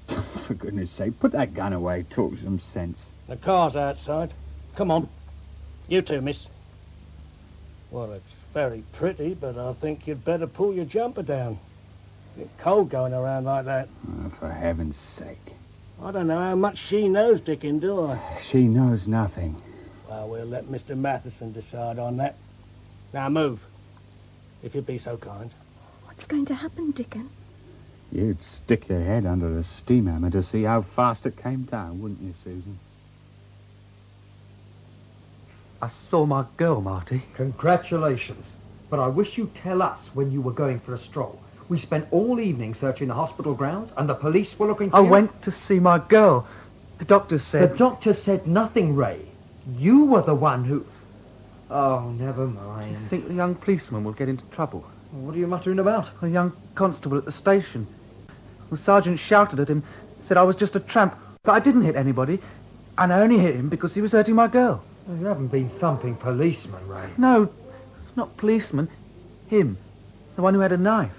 Speaker 13: For goodness sake, put that gun away, talk some sense.
Speaker 16: The car's outside. Come on. You too, miss. Well, it's very pretty, but I think you'd better pull your jumper down. It's cold going around like that.
Speaker 13: Oh, for heaven's sake.
Speaker 16: I don't know how much she knows, Dickon, do I?
Speaker 13: She knows nothing.
Speaker 16: Well, we'll let Mr. Matheson decide on that. Now move, if you'd be so kind.
Speaker 21: What's going to happen, Dickon?
Speaker 13: You'd stick your head under a steam hammer to see how fast it came down, wouldn't you, Susan?
Speaker 15: I saw my girl, Marty.
Speaker 9: Congratulations. But I wish you'd tell us when you were going for a stroll. We spent all evening searching the hospital grounds, and the police were looking for
Speaker 15: I
Speaker 9: you.
Speaker 15: went to see my girl. The doctor said...
Speaker 9: The doctor said nothing, Ray. You were the one who... Oh, never mind.
Speaker 15: I think the young policeman will get into trouble.
Speaker 9: What are you muttering about?
Speaker 15: A young constable at the station. The sergeant shouted at him, said I was just a tramp, but I didn't hit anybody, and I only hit him because he was hurting my girl.
Speaker 9: Well, you haven't been thumping policemen, Ray.
Speaker 15: No, not policeman. Him. The one who had a knife.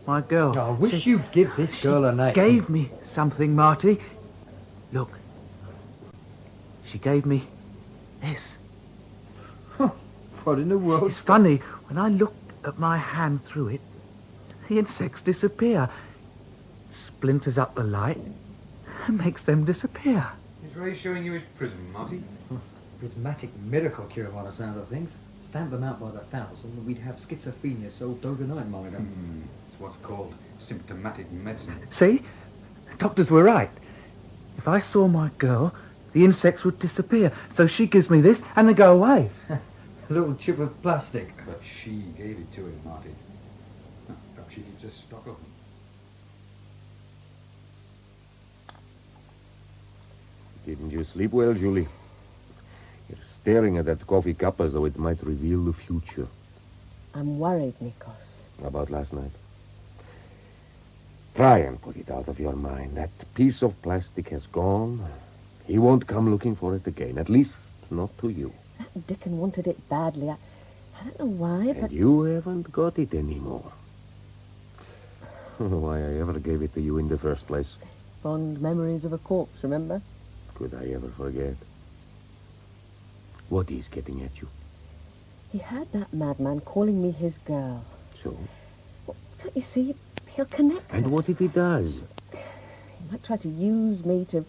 Speaker 15: My girl.
Speaker 9: I wish you'd give this girl a name.
Speaker 15: Gave me something, Marty. Look. She gave me this.
Speaker 9: What in the world?
Speaker 15: It's funny. When I look at my hand through it, the insects disappear. Splinters up the light and makes them disappear.
Speaker 12: Is Ray showing you his prism, Marty?
Speaker 9: Prismatic miracle cure by the sound of things. Stamp them out by the thousand and we'd have schizophrenia solved overnight, Marty.
Speaker 12: It's what's called symptomatic medicine.
Speaker 15: See? Doctors were right. If I saw my girl, the insects would disappear. So she gives me this and they go away.
Speaker 9: A little chip of plastic.
Speaker 12: But she gave it to him, Marty. Perhaps she keeps a stock of them.
Speaker 1: Didn't you sleep well, Julie? You're staring at that coffee cup as though it might reveal the future.
Speaker 21: I'm worried, Nikos.
Speaker 1: About last night. Try and put it out of your mind. That piece of plastic has gone. He won't come looking for it again. At least, not to you.
Speaker 21: Dickon wanted it badly. I don't know why, but...
Speaker 1: And you haven't got it anymore. I don't know why I ever gave it to you in the first place.
Speaker 21: Fond memories of a corpse, remember?
Speaker 1: Could I ever forget? What is getting at you?
Speaker 21: He heard that madman calling me his girl.
Speaker 1: So?
Speaker 21: Well, don't you see? He'll connect
Speaker 1: And
Speaker 21: us.
Speaker 1: what if he does?
Speaker 21: He might try to use me to...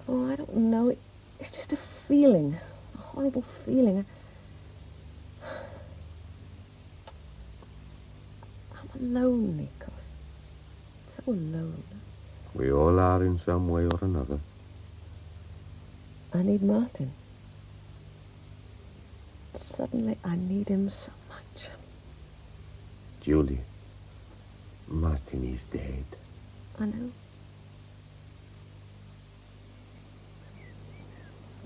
Speaker 21: Oh, I don't know. It's just a feeling. A horrible feeling. I'm alone, Nikos. So alone.
Speaker 1: We all are in some way or another.
Speaker 21: I need Martin. Suddenly, I need him so much.
Speaker 1: Julie, Martin is dead.
Speaker 21: I know.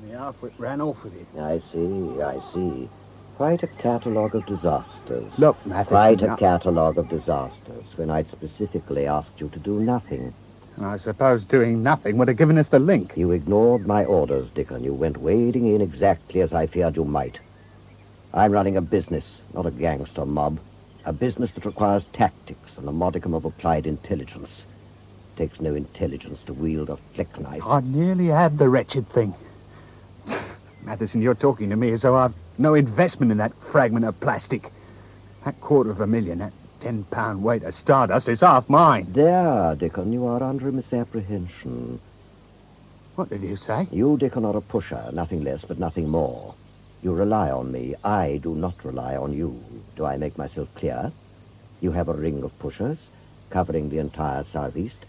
Speaker 13: The half-wit ran off with it.
Speaker 3: I see. Quite a catalogue of disasters.
Speaker 13: Look, Matheson...
Speaker 3: Quite a catalogue of disasters, when I'd specifically asked you to do nothing.
Speaker 13: I suppose doing nothing would have given us the link.
Speaker 3: You ignored my orders, Dickon. You went wading in exactly as I feared you might. I'm running a business, not a gangster mob. A business that requires tactics and a modicum of applied intelligence. It takes no intelligence to wield a flick knife.
Speaker 13: I nearly had the wretched thing. Matheson, you're talking to me as though I've no investment in that fragment of plastic. That $250,000, that £10 weight of stardust is half mine.
Speaker 3: There, Dickon, you are under misapprehension.
Speaker 13: What did you say?
Speaker 3: You, Dickon, are a pusher, nothing less but nothing more. You rely on me. I do not rely on you. Do I make myself clear? You have a ring of pushers, covering the entire southeast,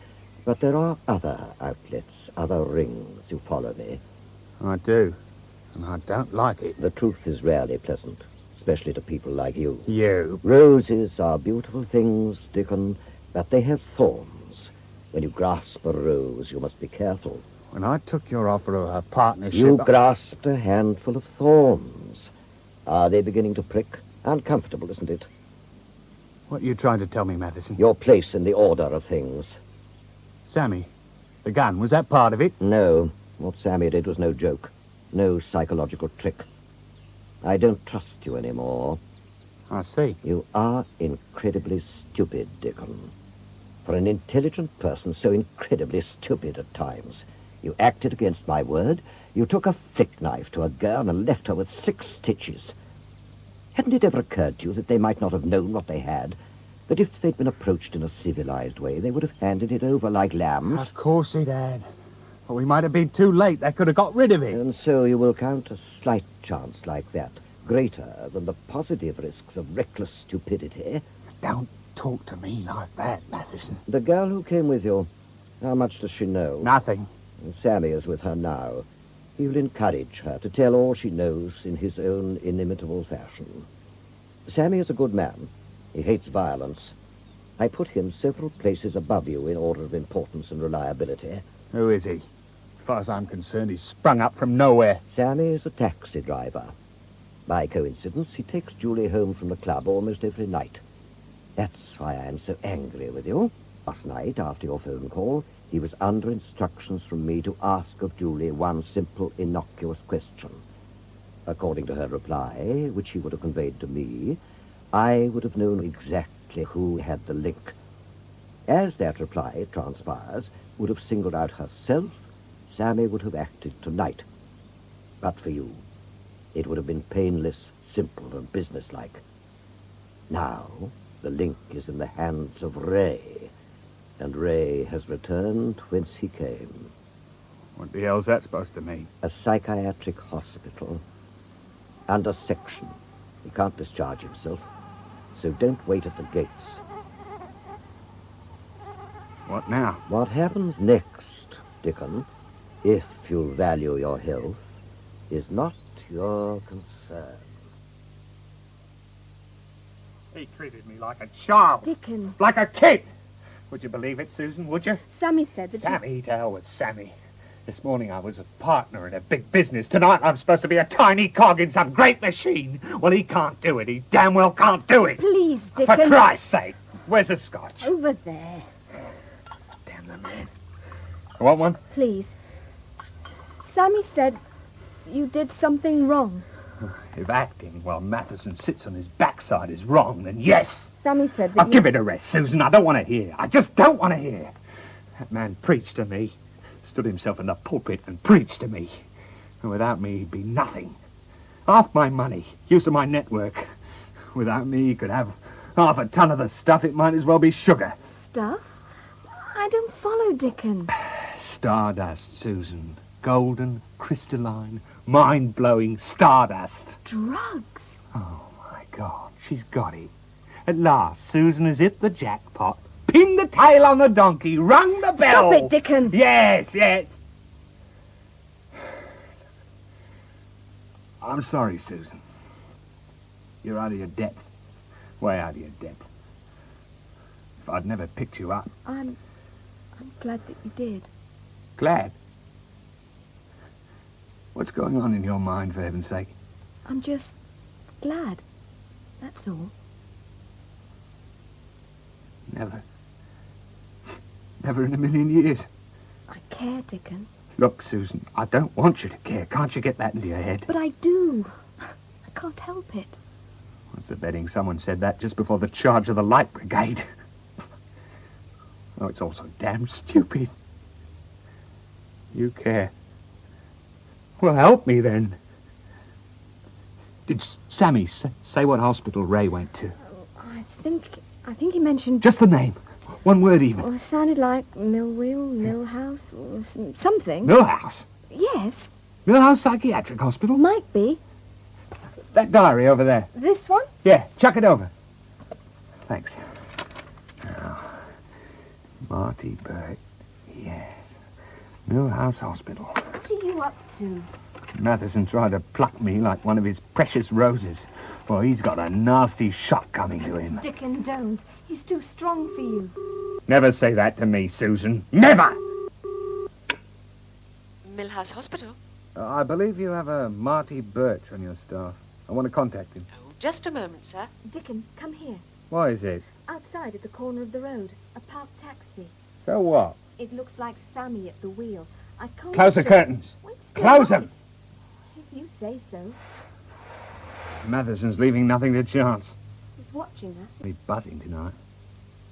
Speaker 3: but there are other outlets, other rings. You follow me?
Speaker 13: I do, and I don't like it.
Speaker 3: The truth is rarely pleasant, especially to people like you.
Speaker 13: You?
Speaker 3: Roses are beautiful things, Dickon, but they have thorns. When you grasp a rose, you must be careful.
Speaker 13: When I took your offer of a partnership...
Speaker 3: You grasped a handful of thorns. Are they beginning to prick? Uncomfortable, isn't it?
Speaker 13: What are you trying to tell me, Matheson?
Speaker 3: Your place in the order of things.
Speaker 13: Sammy, the gun, was that part of it?
Speaker 3: No. What Sammy did was no joke. No psychological trick. I don't trust you anymore.
Speaker 13: I see.
Speaker 3: You are incredibly stupid, Dickon. For an intelligent person, so incredibly stupid at times. You acted against my word. You took a flick knife to a girl and left her with 6 stitches. Hadn't it ever occurred to you that they might not have known what they had? That if they'd been approached in a civilized way, they would have handed it over like lambs?
Speaker 13: Of course it had. But we might have been too late. They could have got rid of it.
Speaker 3: And so you will count a slight chance like that greater than the positive risks of reckless stupidity?
Speaker 13: Don't talk to me like that, Matheson.
Speaker 3: The girl who came with you, how much does she know?
Speaker 13: Nothing.
Speaker 3: And Sammy is with her now. He will encourage her to tell all she knows in his own inimitable fashion. Sammy is a good man. He hates violence. I put him several places above you in order of importance and reliability.
Speaker 13: Who is he? As far as I'm concerned, he's sprung up from nowhere.
Speaker 3: Sammy is a taxi driver. By coincidence, he takes Julie home from the club almost every night. That's why I am so angry with you. Last night, after your phone call, he was under instructions from me to ask of Julie one simple, innocuous question. According to her reply, which he would have conveyed to me, I would have known exactly who had the link. As that reply, it transpires, would have singled out herself, Sammy would have acted tonight. But for you, it would have been painless, simple, and businesslike. Now, the link is in the hands of Ray, and Ray has returned whence he came.
Speaker 13: What the hell's that supposed to mean?
Speaker 3: A psychiatric hospital. Under section. He can't discharge himself, so don't wait at the gates.
Speaker 13: What now?
Speaker 3: What happens next, Dickon, if you value your health, is not your concern.
Speaker 13: He treated me like a child.
Speaker 2: Dickon.
Speaker 13: Like a kid. Would you believe it, Susan, would you?
Speaker 2: Sammy said that...
Speaker 13: Sammy, to hell with Sammy. This morning I was a partner in a big business. Tonight I'm supposed to be a tiny cog in some great machine. Well, he can't do it. He damn well can't do it.
Speaker 2: Please, Dickon.
Speaker 13: For Christ's sake. Where's the scotch?
Speaker 2: Over there.
Speaker 13: Damn the man. You want one?
Speaker 2: Please. Sammy said you did something wrong.
Speaker 13: If acting while Matheson sits on his backside is wrong, then yes.
Speaker 2: Sammy said that
Speaker 13: I'll give it a rest, Susan. I don't want to hear. I just don't want to hear. That man preached to me. Stood himself in the pulpit and preached to me. And without me, he'd be nothing. Half my money, use of my network. Without me, he could have half a ton of the stuff. It might as well be sugar.
Speaker 2: Stuff? I don't follow, Dickon.
Speaker 13: Stardust, Susan. Golden, crystalline, mind-blowing stardust.
Speaker 2: Drugs?
Speaker 13: Oh, my God, she's got it. At last, Susan has hit the jackpot. Pinned the tail on the donkey, rung the bell.
Speaker 2: Stop it, Dickon.
Speaker 13: Yes, yes. I'm sorry, Susan. You're out of your depth. Way out of your depth. If I'd never picked you up.
Speaker 2: I'm glad that you did.
Speaker 13: Glad? What's going on in your mind, for heaven's sake?
Speaker 2: I'm just glad. That's all.
Speaker 13: Never. Never in a million years.
Speaker 2: I care, Dickon.
Speaker 13: Look, Susan, I don't want you to care. Can't you get that into your head?
Speaker 2: But I do. I can't help it.
Speaker 13: What's the betting someone said that just before the charge of the Light Brigade? Oh, it's all so damn stupid. You care. Well, help me then. Did Sammy say what hospital Ray went to?
Speaker 2: I think he mentioned...
Speaker 13: Just the name. One word even.
Speaker 2: Oh, it sounded like Millwheel, Millhouse, or something.
Speaker 13: Millhouse?
Speaker 2: Yes.
Speaker 13: Millhouse Psychiatric Hospital?
Speaker 2: Might be.
Speaker 13: That diary over there.
Speaker 2: This one?
Speaker 13: Yeah, chuck it over. Thanks. Now, Marty Burt. Yes. Millhouse Hospital.
Speaker 2: What are you up to?
Speaker 13: Matheson tried to pluck me like one of his precious roses. Well, he's got a nasty shock coming to him.
Speaker 2: Dickon, don't. He's too strong for you.
Speaker 13: Never say that to me, Susan. Never!
Speaker 4: Millhouse Hospital?
Speaker 12: I believe you have a Marty Birch on your staff. I want to contact him.
Speaker 4: Oh, just a moment, sir.
Speaker 2: Dickon, come here.
Speaker 12: Why is it?
Speaker 2: Outside at the corner of the road. A parked taxi.
Speaker 12: So what?
Speaker 2: It looks like Sammy at the wheel. I can't...
Speaker 13: Close the curtains. Close them.
Speaker 2: If you say so.
Speaker 13: Matheson's leaving nothing to chance.
Speaker 2: He's watching us.
Speaker 13: He's buzzing tonight.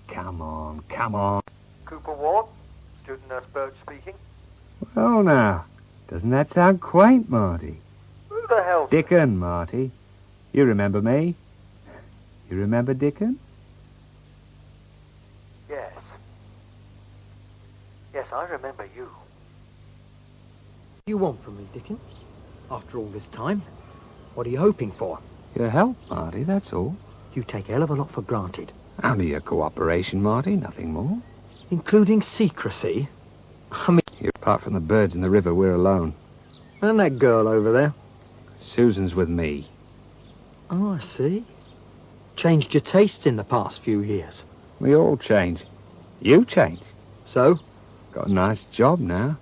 Speaker 13: Come on, come on.
Speaker 17: Cooper Ward, student nurse Birch speaking.
Speaker 13: Well, now, doesn't that sound quaint, Marty?
Speaker 17: Who the hell?
Speaker 13: Dickon, Marty. You remember me? You remember Dickon?
Speaker 17: Yes. Yes, I remember you.
Speaker 9: What do you want from me, Dickon? After all this time? What are you hoping for?
Speaker 13: Your help, Marty, that's all.
Speaker 9: You take a hell of a lot for granted.
Speaker 13: Only your cooperation, Marty, nothing more.
Speaker 9: Including secrecy? I mean...
Speaker 13: Apart from the birds in the river, we're alone.
Speaker 9: And that girl over there?
Speaker 13: Susan's with me.
Speaker 9: Oh, I see. Changed your tastes in the past few years.
Speaker 13: We all change. You change.
Speaker 9: So?
Speaker 13: Got a nice job now.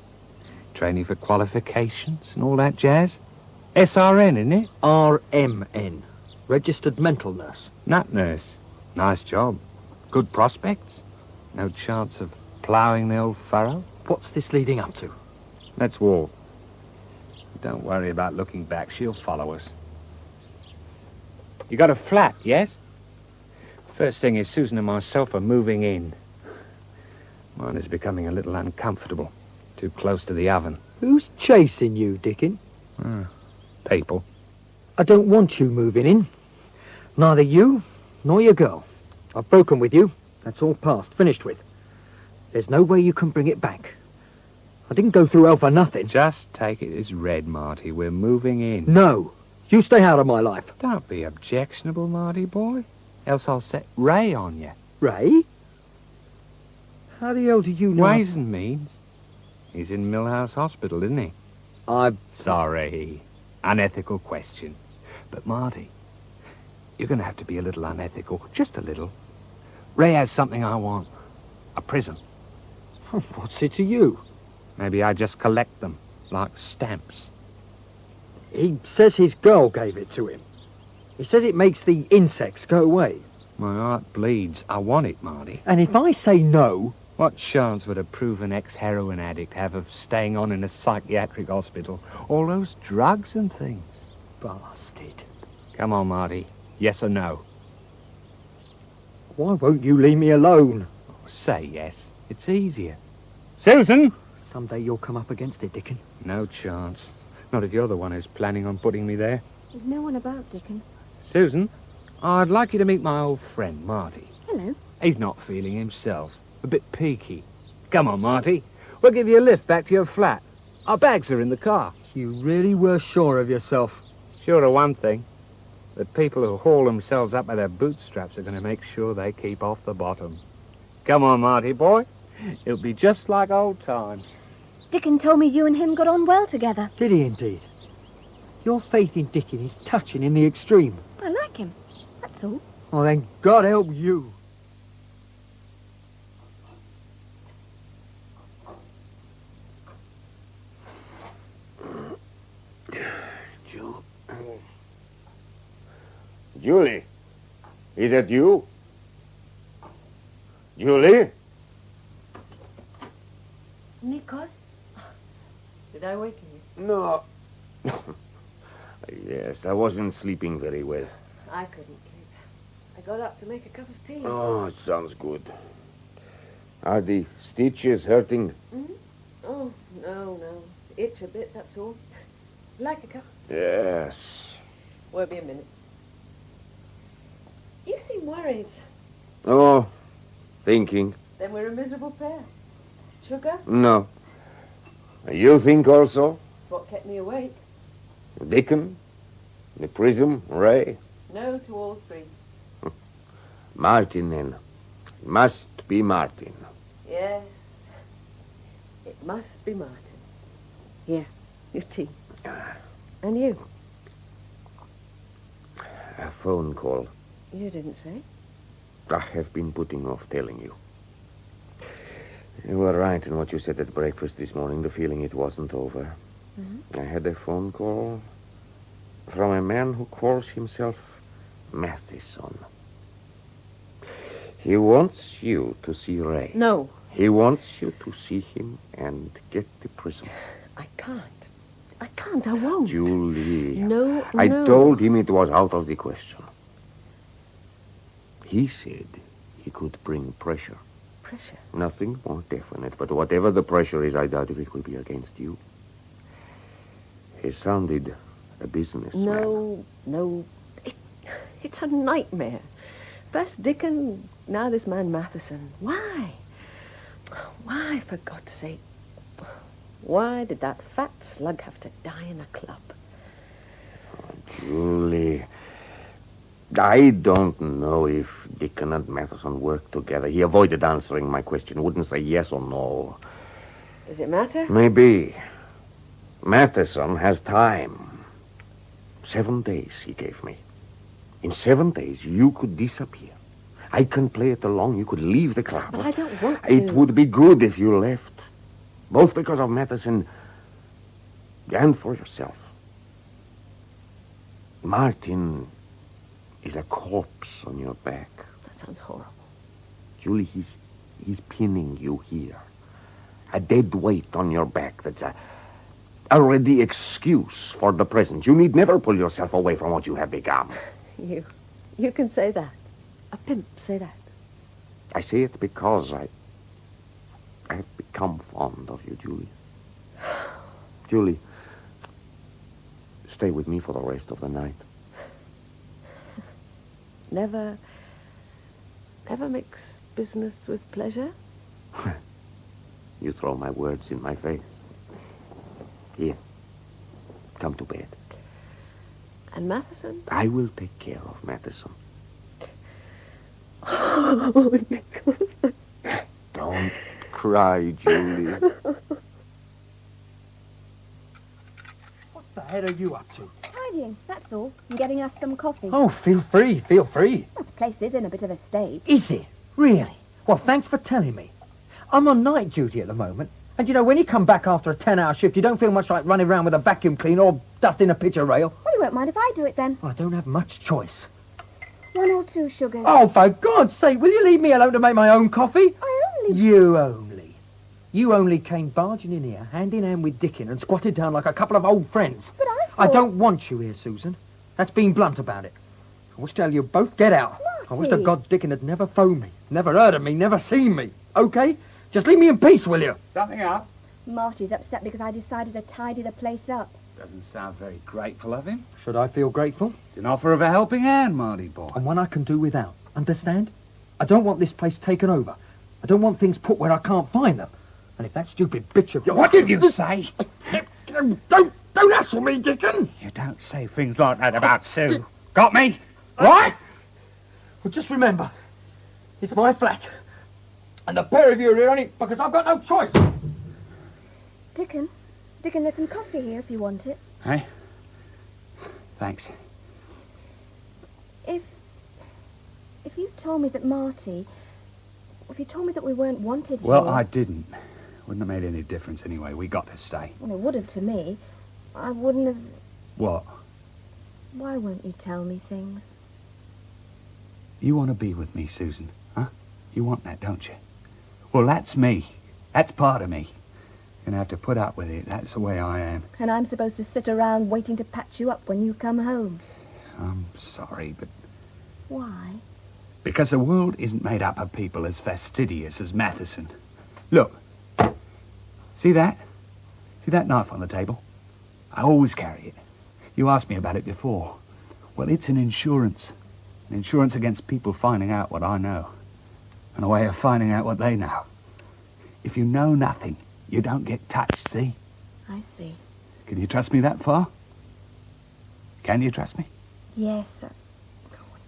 Speaker 13: Training for qualifications and all that jazz. SRN, isn't it?
Speaker 9: RMN. Registered mental nurse.
Speaker 13: Nut nurse. Nice job. Good prospects. No chance of ploughing the old furrow.
Speaker 9: What's this leading up to?
Speaker 13: Let's walk. Don't worry about looking back. She'll follow us. You got a flat, yes? First thing is Susan and myself are moving in. Mine is becoming a little uncomfortable. Too close to the oven.
Speaker 9: Who's chasing you, Dickon?
Speaker 13: People.
Speaker 9: I don't want you moving in. Neither you nor your girl. I've broken with you. That's all past. Finished with. There's no way you can bring it back. I didn't go through hell for nothing.
Speaker 13: Just take it as read, Marty. We're moving in.
Speaker 9: No. You stay out of my life.
Speaker 13: Don't be objectionable, Marty boy. Else I'll set Ray on you.
Speaker 9: Ray? How the hell do you know?
Speaker 13: Ways and means. He's in Millhouse Hospital, isn't he?
Speaker 9: I'm...
Speaker 13: Sorry. Unethical question. But, Marty, you're going to have to be a little unethical. Just a little. Ray has something I want. A prism.
Speaker 9: What's it to you?
Speaker 13: Maybe I just collect them, like stamps.
Speaker 9: He says his girl gave it to him. He says it makes the insects go away.
Speaker 13: My heart bleeds. I want it, Marty.
Speaker 9: And if I say no...
Speaker 13: What chance would a proven ex-heroin addict have of staying on in a psychiatric hospital? All those drugs and things.
Speaker 9: Bastard.
Speaker 13: Come on, Marty. Yes or no?
Speaker 9: Why won't you leave me alone?
Speaker 13: Oh, say yes. It's easier. Susan!
Speaker 9: Someday you'll come up against it, Dickon.
Speaker 13: No chance. Not if you're the one who's planning on putting me there.
Speaker 2: There's no one about, Dickon.
Speaker 13: Susan, I'd like you to meet my old friend, Marty.
Speaker 2: Hello.
Speaker 13: He's not feeling himself. A bit peaky. Come on, Marty. We'll give you a lift back to your flat. Our bags are in the car.
Speaker 9: You really were sure of yourself.
Speaker 13: Sure of one thing. The people who haul themselves up by their bootstraps are going to make sure they keep off the bottom. Come on, Marty boy. It'll be just like old times.
Speaker 2: Dickon told me you and him got on well together.
Speaker 9: Did he indeed? Your faith in Dickon is touching in the extreme.
Speaker 2: I like him. That's all.
Speaker 9: Oh, then God help you.
Speaker 1: Julie, is that you? Julie?
Speaker 21: Nikos? Did I waken you?
Speaker 1: No. Yes, I wasn't sleeping very well.
Speaker 21: I couldn't sleep. I got up to make a cup of tea.
Speaker 1: Oh, it sounds good. Are the stitches hurting?
Speaker 21: Mm-hmm. Oh, no. Itch a bit, that's all. Like a cup?
Speaker 1: Yes.
Speaker 21: Won't be a minute. You seem worried.
Speaker 1: Oh, thinking.
Speaker 21: Then we're a miserable pair. Sugar?
Speaker 1: No. You think also?
Speaker 21: It's what kept me awake.
Speaker 1: Dickon? The prism? Ray?
Speaker 21: No to all three.
Speaker 1: Martin, then. It must be Martin.
Speaker 21: Yes. It must be Martin. Here, your tea. And you?
Speaker 1: A phone call.
Speaker 21: You didn't say.
Speaker 1: I have been putting off telling you. You were right in what you said at breakfast this morning, the feeling it wasn't over. Mm-hmm. I had a phone call from a man who calls himself Matheson. He wants you to see Ray.
Speaker 21: No.
Speaker 1: He wants you to see him and get the prism.
Speaker 21: I can't. I won't.
Speaker 1: Julie.
Speaker 21: No.
Speaker 1: I told him it was out of the question. He said he could bring pressure.
Speaker 21: Pressure?
Speaker 1: Nothing more definite, but whatever the pressure is, I doubt if it will be against you. He sounded a businessman.
Speaker 21: No. It's a nightmare. First Dickon, now this man Matheson. Why? Why, for God's sake? Why did that fat slug have to die in a club?
Speaker 1: Oh, Julie, I don't know if Dickon and Matheson worked together. He avoided answering my question, wouldn't say yes or no.
Speaker 21: Does it matter?
Speaker 1: Maybe. Matheson has time. 7 days he gave me. In 7 days, you could disappear. I can play it along. You could leave the club.
Speaker 21: But I don't want to.
Speaker 1: It would be good if you left. Both because of Matheson and for yourself. Martin is a corpse on your back.
Speaker 21: That sounds horrible.
Speaker 1: Julie, he's pinning you here. A dead weight on your back that's a ready excuse for the present. You need never pull yourself away from what you have become.
Speaker 21: You can say that. A pimp say that.
Speaker 1: I say it because I have become fond of you, Julie. Julie, stay with me for the rest of the night.
Speaker 21: Never mix business with pleasure?
Speaker 1: You throw my words in my face. Here, come to bed.
Speaker 21: And Matheson?
Speaker 1: I will take care of Matheson.
Speaker 21: Oh, Nicholas.
Speaker 1: Don't cry, Julie.
Speaker 9: What the hell are you up to?
Speaker 2: Tidying, that's all. And getting us some coffee.
Speaker 9: Oh, feel free.
Speaker 2: Well, the place is in a bit of a state.
Speaker 9: Is it? Really? Well, thanks for telling me. I'm on night duty at the moment. And, when you come back after a 10-hour shift, you don't feel much like running around with a vacuum cleaner or dusting a picture rail.
Speaker 2: Well, you won't mind if I do it, then.
Speaker 9: I don't have much choice.
Speaker 2: 1 or 2 sugars.
Speaker 9: Oh, for God's sake, will you leave me alone to make my own coffee? You only came barging in here, hand in hand with Dickon, and squatted down like a couple of old friends.
Speaker 2: But I thought...
Speaker 9: I don't want you here, Susan. That's being blunt about it. I wish to hell you'd both get out.
Speaker 2: Marty.
Speaker 9: I wish to God Dickon had never phoned me, never heard of me, never seen me. Okay? Just leave me in peace, will you?
Speaker 10: Something up?
Speaker 2: Marty's upset because I decided to tidy the place up.
Speaker 10: Doesn't sound very grateful of him.
Speaker 9: Should I feel grateful?
Speaker 10: It's an offer of a helping hand, Marty boy.
Speaker 9: And one I can do without. Understand? I don't want this place taken over. I don't want things put where I can't find them. And if that stupid bitch of yours...
Speaker 10: What did you say?
Speaker 9: Don't hassle me, Dickon!
Speaker 10: You don't say things like that about Sue. Got me? Right?
Speaker 9: Well, just remember, it's my flat. And the pair of you are here only because I've got no choice.
Speaker 2: Dickon, there's some coffee here if you want it.
Speaker 10: Hey? Thanks.
Speaker 2: If you told me that Marty... If you told me that we weren't wanted here...
Speaker 10: Well, I didn't. Wouldn't have made any difference anyway. We got to stay.
Speaker 2: Well, it would have to me. I wouldn't have...
Speaker 10: What?
Speaker 2: Why won't you tell me things?
Speaker 13: You want to be with me, Susan, huh? You want that, don't you? Well, that's me. That's part of me. You're gonna have to put up with it. That's the way I am.
Speaker 2: And I'm supposed to sit around waiting to patch you up when you come home.
Speaker 13: I'm sorry, but...
Speaker 2: Why?
Speaker 13: Because the world isn't made up of people as fastidious as Matheson. Look. See that? See that knife on the table? I always carry it. You asked me about it before. Well, it's an insurance. An insurance against people finding out what I know. And a way of finding out what they know. If you know nothing, you don't get touched, see?
Speaker 2: I see.
Speaker 13: Can you trust me that far? Can you trust me?
Speaker 2: Yes.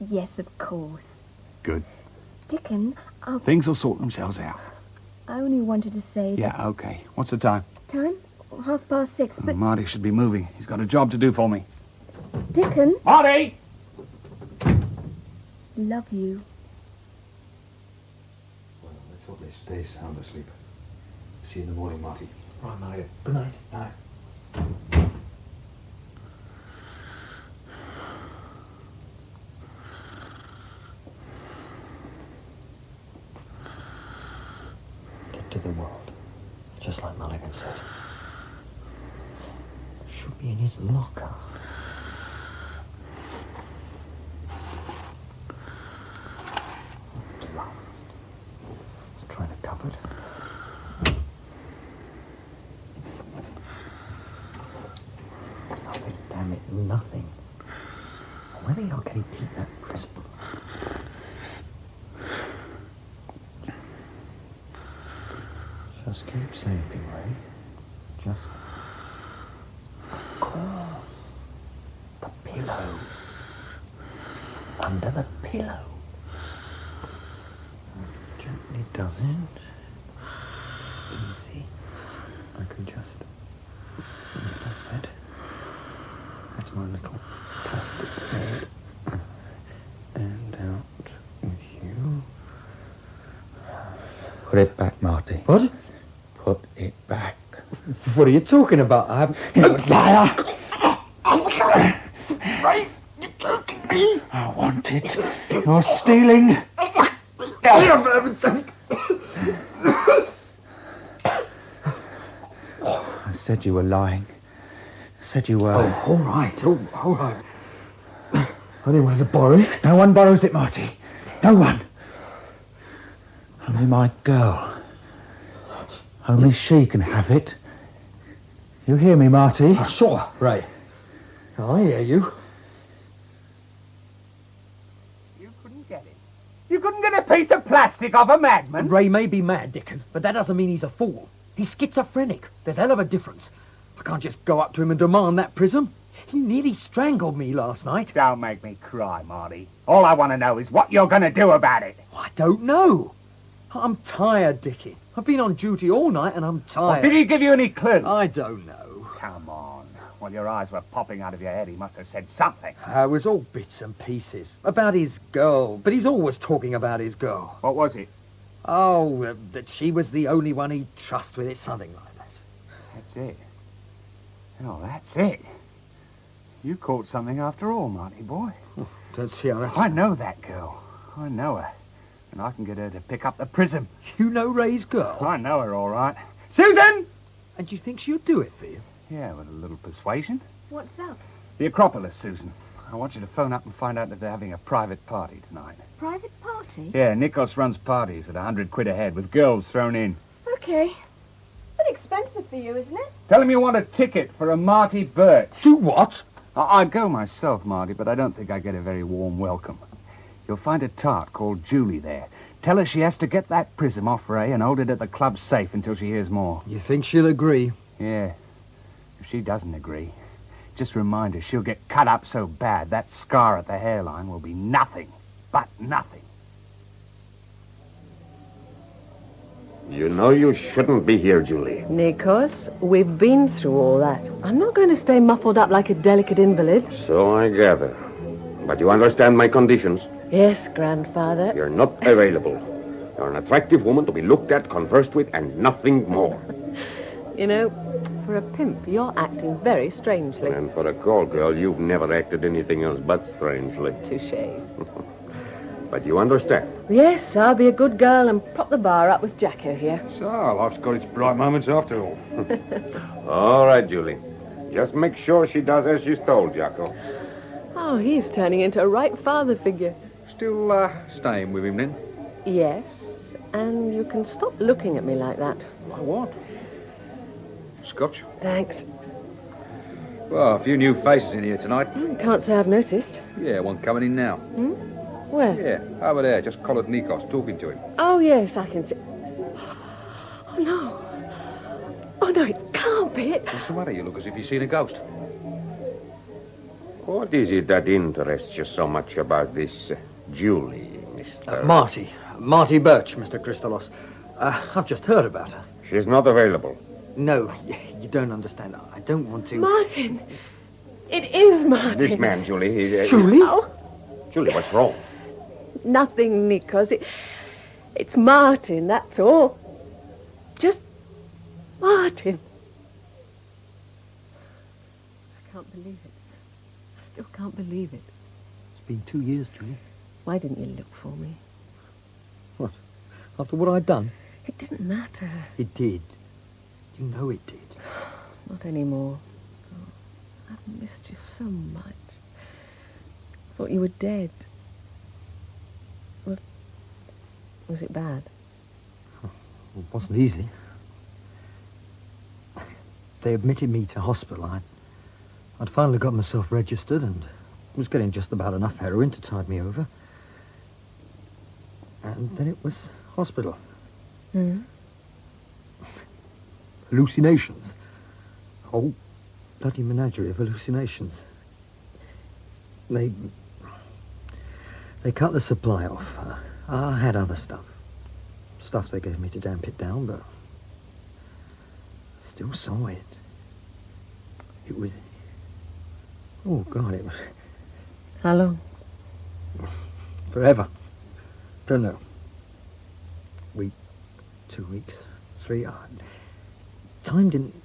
Speaker 2: Yes, of course.
Speaker 13: Good.
Speaker 2: Dickon,
Speaker 13: Things will sort themselves out.
Speaker 2: I only wanted to say that...
Speaker 13: Yeah, okay. What's the time?
Speaker 2: Time? 6:30, but...
Speaker 13: Marty should be moving. He's got a job to do for me.
Speaker 2: Dickon?
Speaker 13: Marty!
Speaker 2: Love you.
Speaker 12: Well, let's hope they stay sound asleep. See you in the morning, Marty.
Speaker 9: Right, Marty. Good night.
Speaker 12: Night.
Speaker 9: Get to the world, just like Mulligan said. Should be in his locker. Let's try the cupboard. Nothing, damn it, nothing. Where the hell can he keep that prism? Just keep sleeping, Ray. Just... Of course. The pillow. Under the pillow. Gently does it. Easy. I can just lift off it. That's my little plastic bed. And out with you.
Speaker 10: Put it back, Marty.
Speaker 9: What?
Speaker 10: Put it back.
Speaker 9: What are you talking about? I haven't...
Speaker 10: Liar!
Speaker 11: Ray, you're joking me.
Speaker 10: I want it. You're stealing.
Speaker 11: For heaven's sake.
Speaker 10: I said you were lying. I said you were.
Speaker 9: Oh, all right. All right. I didn't want to borrow it.
Speaker 10: No one borrows it, Marty. No one. Only my girl. Only she can have it. You hear me, Marty?
Speaker 9: Oh, sure, Ray. I hear you.
Speaker 13: You couldn't get it. You couldn't get a piece of plastic off a madman.
Speaker 9: Ray may be mad, Dickon, but that doesn't mean he's a fool. He's schizophrenic. There's a hell of a difference. I can't just go up to him and demand that prism. He nearly strangled me last night.
Speaker 13: Don't make me cry, Marty. All I want to know is what you're going to do about it.
Speaker 9: I don't know. I'm tired, Dickie. I've been on duty all night and I'm tired.
Speaker 13: Well, did he give you any clue?
Speaker 9: I don't know.
Speaker 13: Come on. While your eyes were popping out of your head, he must have said something.
Speaker 9: It was all bits and pieces. About his girl. But he's always talking about his girl.
Speaker 13: What was it?
Speaker 9: Oh, that she was the only one he'd trust with it. Something like that.
Speaker 13: That's it. Oh, that's it. You caught something after all, Marty boy.
Speaker 9: Don't see how that's...
Speaker 13: I know that girl. I know her. And I can get her to pick up the prism.
Speaker 9: You know Ray's girl?
Speaker 13: I know her, all right. Susan!
Speaker 9: And you think she'll do it for you?
Speaker 13: Yeah, with a little persuasion.
Speaker 2: What's up?
Speaker 13: The Acropolis, Susan. I want you to phone up and find out if they're having a private party tonight.
Speaker 2: Private party?
Speaker 13: Yeah, Nikos runs parties at £100 a head with girls thrown in.
Speaker 2: Okay. Bit expensive for you, isn't it?
Speaker 13: Tell him you want a ticket for a Marty Birch.
Speaker 9: Do what?
Speaker 13: I'd go myself, Marty, but I don't think I get a very warm welcome. You'll find a tart called Julie there. Tell her she has to get that prism off Ray and hold it at the club safe until she hears more.
Speaker 9: You think she'll agree?
Speaker 13: Yeah. If she doesn't agree, just remind her she'll get cut up so bad that scar at the hairline will be nothing but nothing.
Speaker 1: You know you shouldn't be here, Julie.
Speaker 21: Nikos, we've been through all that. I'm not going to stay muffled up like a delicate invalid.
Speaker 1: So I gather. But you understand my conditions?
Speaker 21: Yes, grandfather.
Speaker 1: You're not available. You're an attractive woman to be looked at, conversed with, and nothing more.
Speaker 21: You know, for a pimp, you're acting very strangely.
Speaker 1: And for a call girl, you've never acted anything else but strangely.
Speaker 21: Touché.
Speaker 1: But you understand.
Speaker 21: Yes, I'll be a good girl and prop the bar up with Jacko here.
Speaker 12: So, life's got its bright moments after all.
Speaker 1: All right, Julie. Just make sure she does as she's told, Jacko.
Speaker 21: Oh, he's turning into a right father figure.
Speaker 12: Still staying with him, then?
Speaker 21: Yes, and you can stop looking at me like that.
Speaker 12: Like what? Scotch?
Speaker 21: Thanks.
Speaker 12: Well, a few new faces in here tonight.
Speaker 21: Can't say I've noticed.
Speaker 12: Yeah, one coming in now.
Speaker 21: Where?
Speaker 12: Yeah, over there, just collared Nikos, talking to him.
Speaker 21: Oh, yes, I can see. Oh, no. Oh, no, it can't be it.
Speaker 12: What's the matter? You look as if you've seen a ghost.
Speaker 1: What is it that interests you so much about this Julie, Mr...
Speaker 9: Marty Birch, Mr. Christolos. I've just heard about her.
Speaker 1: She's not available.
Speaker 9: No, you don't understand. I don't want to...
Speaker 21: Martin! It is Martin.
Speaker 1: This man, Julie,
Speaker 9: Julie?
Speaker 21: Oh.
Speaker 1: Julie, what's wrong?
Speaker 21: Nothing, Nikos. It's Martin, that's all. Just Martin. I can't believe it. I still can't believe it.
Speaker 9: It's been 2 years, Julie.
Speaker 21: Why didn't you look for me?
Speaker 9: What? After what I'd done?
Speaker 21: It didn't matter.
Speaker 9: It did. You know it did.
Speaker 21: Not anymore. Oh, I've missed you so much. I thought you were dead. Was it bad?
Speaker 9: It wasn't easy. They admitted me to hospital. I'd finally got myself registered and was getting just about enough heroin to tide me over. And then it was hospital. Hallucinations. Oh, bloody menagerie of hallucinations. They cut the supply off. I had other stuff. Stuff they gave me to damp it down, but I still saw it. It was... Oh, God, it was...
Speaker 21: How long?
Speaker 9: Forever. Don't know. Week, 2 weeks, 3... time didn't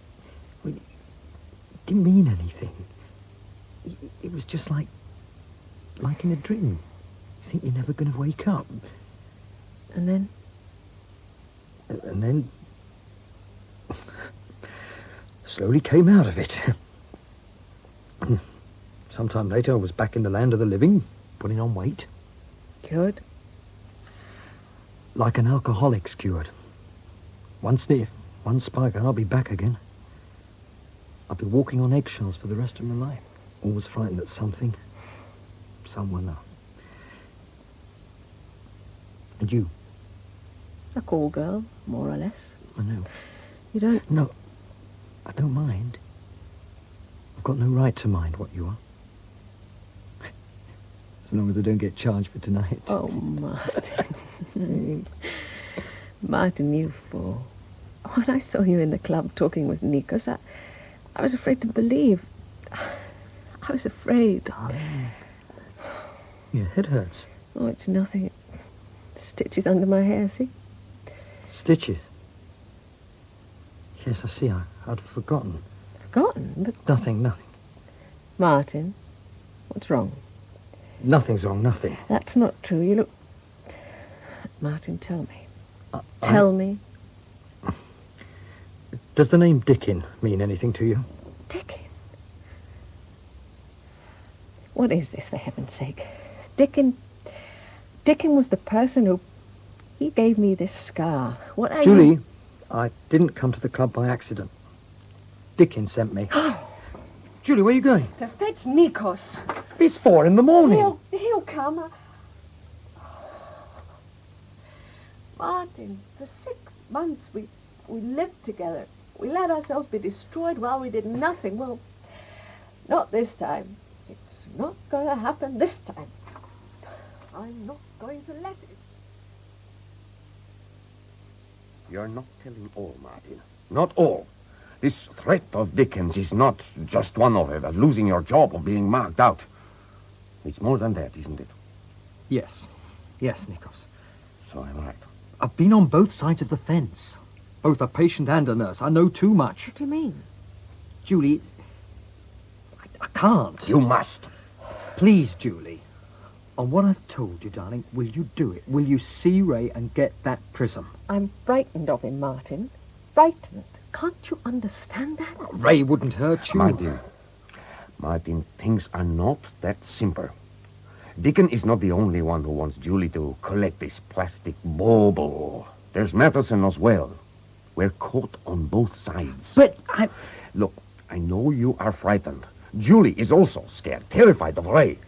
Speaker 9: mean anything. It was just like in a dream. You think you're never going to wake up.
Speaker 21: And then?
Speaker 9: And then... slowly came out of it. Sometime later, I was back in the land of the living, putting on weight.
Speaker 21: Cured?
Speaker 9: Like an alcoholic's cured. One sniff, one spike, and I'll be back again. I'll be walking on eggshells for the rest of my life. Always frightened that something, someone... And you?
Speaker 21: A call girl, more or less.
Speaker 9: I know.
Speaker 21: You don't...
Speaker 9: No, I don't mind. I've got no right to mind what you are. As long as I don't get charged for tonight.
Speaker 21: Oh, Martin. Martin, you fool. When I saw you in the club talking with Nikos, I was afraid to believe. I was afraid.
Speaker 9: Your head hurts.
Speaker 21: Oh, it's nothing. Stitches under my hair, see?
Speaker 9: Stitches? Yes, I see. I'd forgotten.
Speaker 21: Forgotten? But...
Speaker 9: Nothing.
Speaker 21: Martin, what's wrong?
Speaker 9: Nothing's wrong, nothing.
Speaker 21: That's not true. You look... Martin, tell me. Tell me.
Speaker 9: Does the name Dickin mean anything to you?
Speaker 21: Dickin? What is this, for heaven's sake? Dickin was the person who... He gave me this scar. What are
Speaker 9: Julie,
Speaker 21: you...
Speaker 9: I didn't come to the club by accident. Dickin sent me. Julie, where are you going?
Speaker 21: To fetch Nikos.
Speaker 9: It's 4 in the morning.
Speaker 21: He'll come. Martin, for 6 months we lived together. We let ourselves be destroyed while we did nothing. Well, not this time. It's not going to happen this time. I'm not going to let it.
Speaker 1: You're not telling all, Martin. Not all. This threat of Dickens is not just one of it, of losing your job, of being marked out. It's more than that, isn't it?
Speaker 9: Yes, Nikos.
Speaker 1: So I'm right.
Speaker 9: I've been on both sides of the fence. Both a patient and a nurse. I know too much.
Speaker 21: What do you mean?
Speaker 9: Julie, I can't.
Speaker 1: You must.
Speaker 9: Please, Julie. On what I've told you, darling, will you do it? Will you see Ray and get that prism?
Speaker 21: I'm frightened of him, Martin. Frightened. Can't you understand that?
Speaker 9: Ray wouldn't hurt you.
Speaker 1: Martin, things are not that simple. Dickon is not the only one who wants Julie to collect this plastic bauble. There's Matheson as well. We're caught on both sides.
Speaker 9: But
Speaker 1: Look, I know you are frightened. Julie is also scared, terrified of Ray.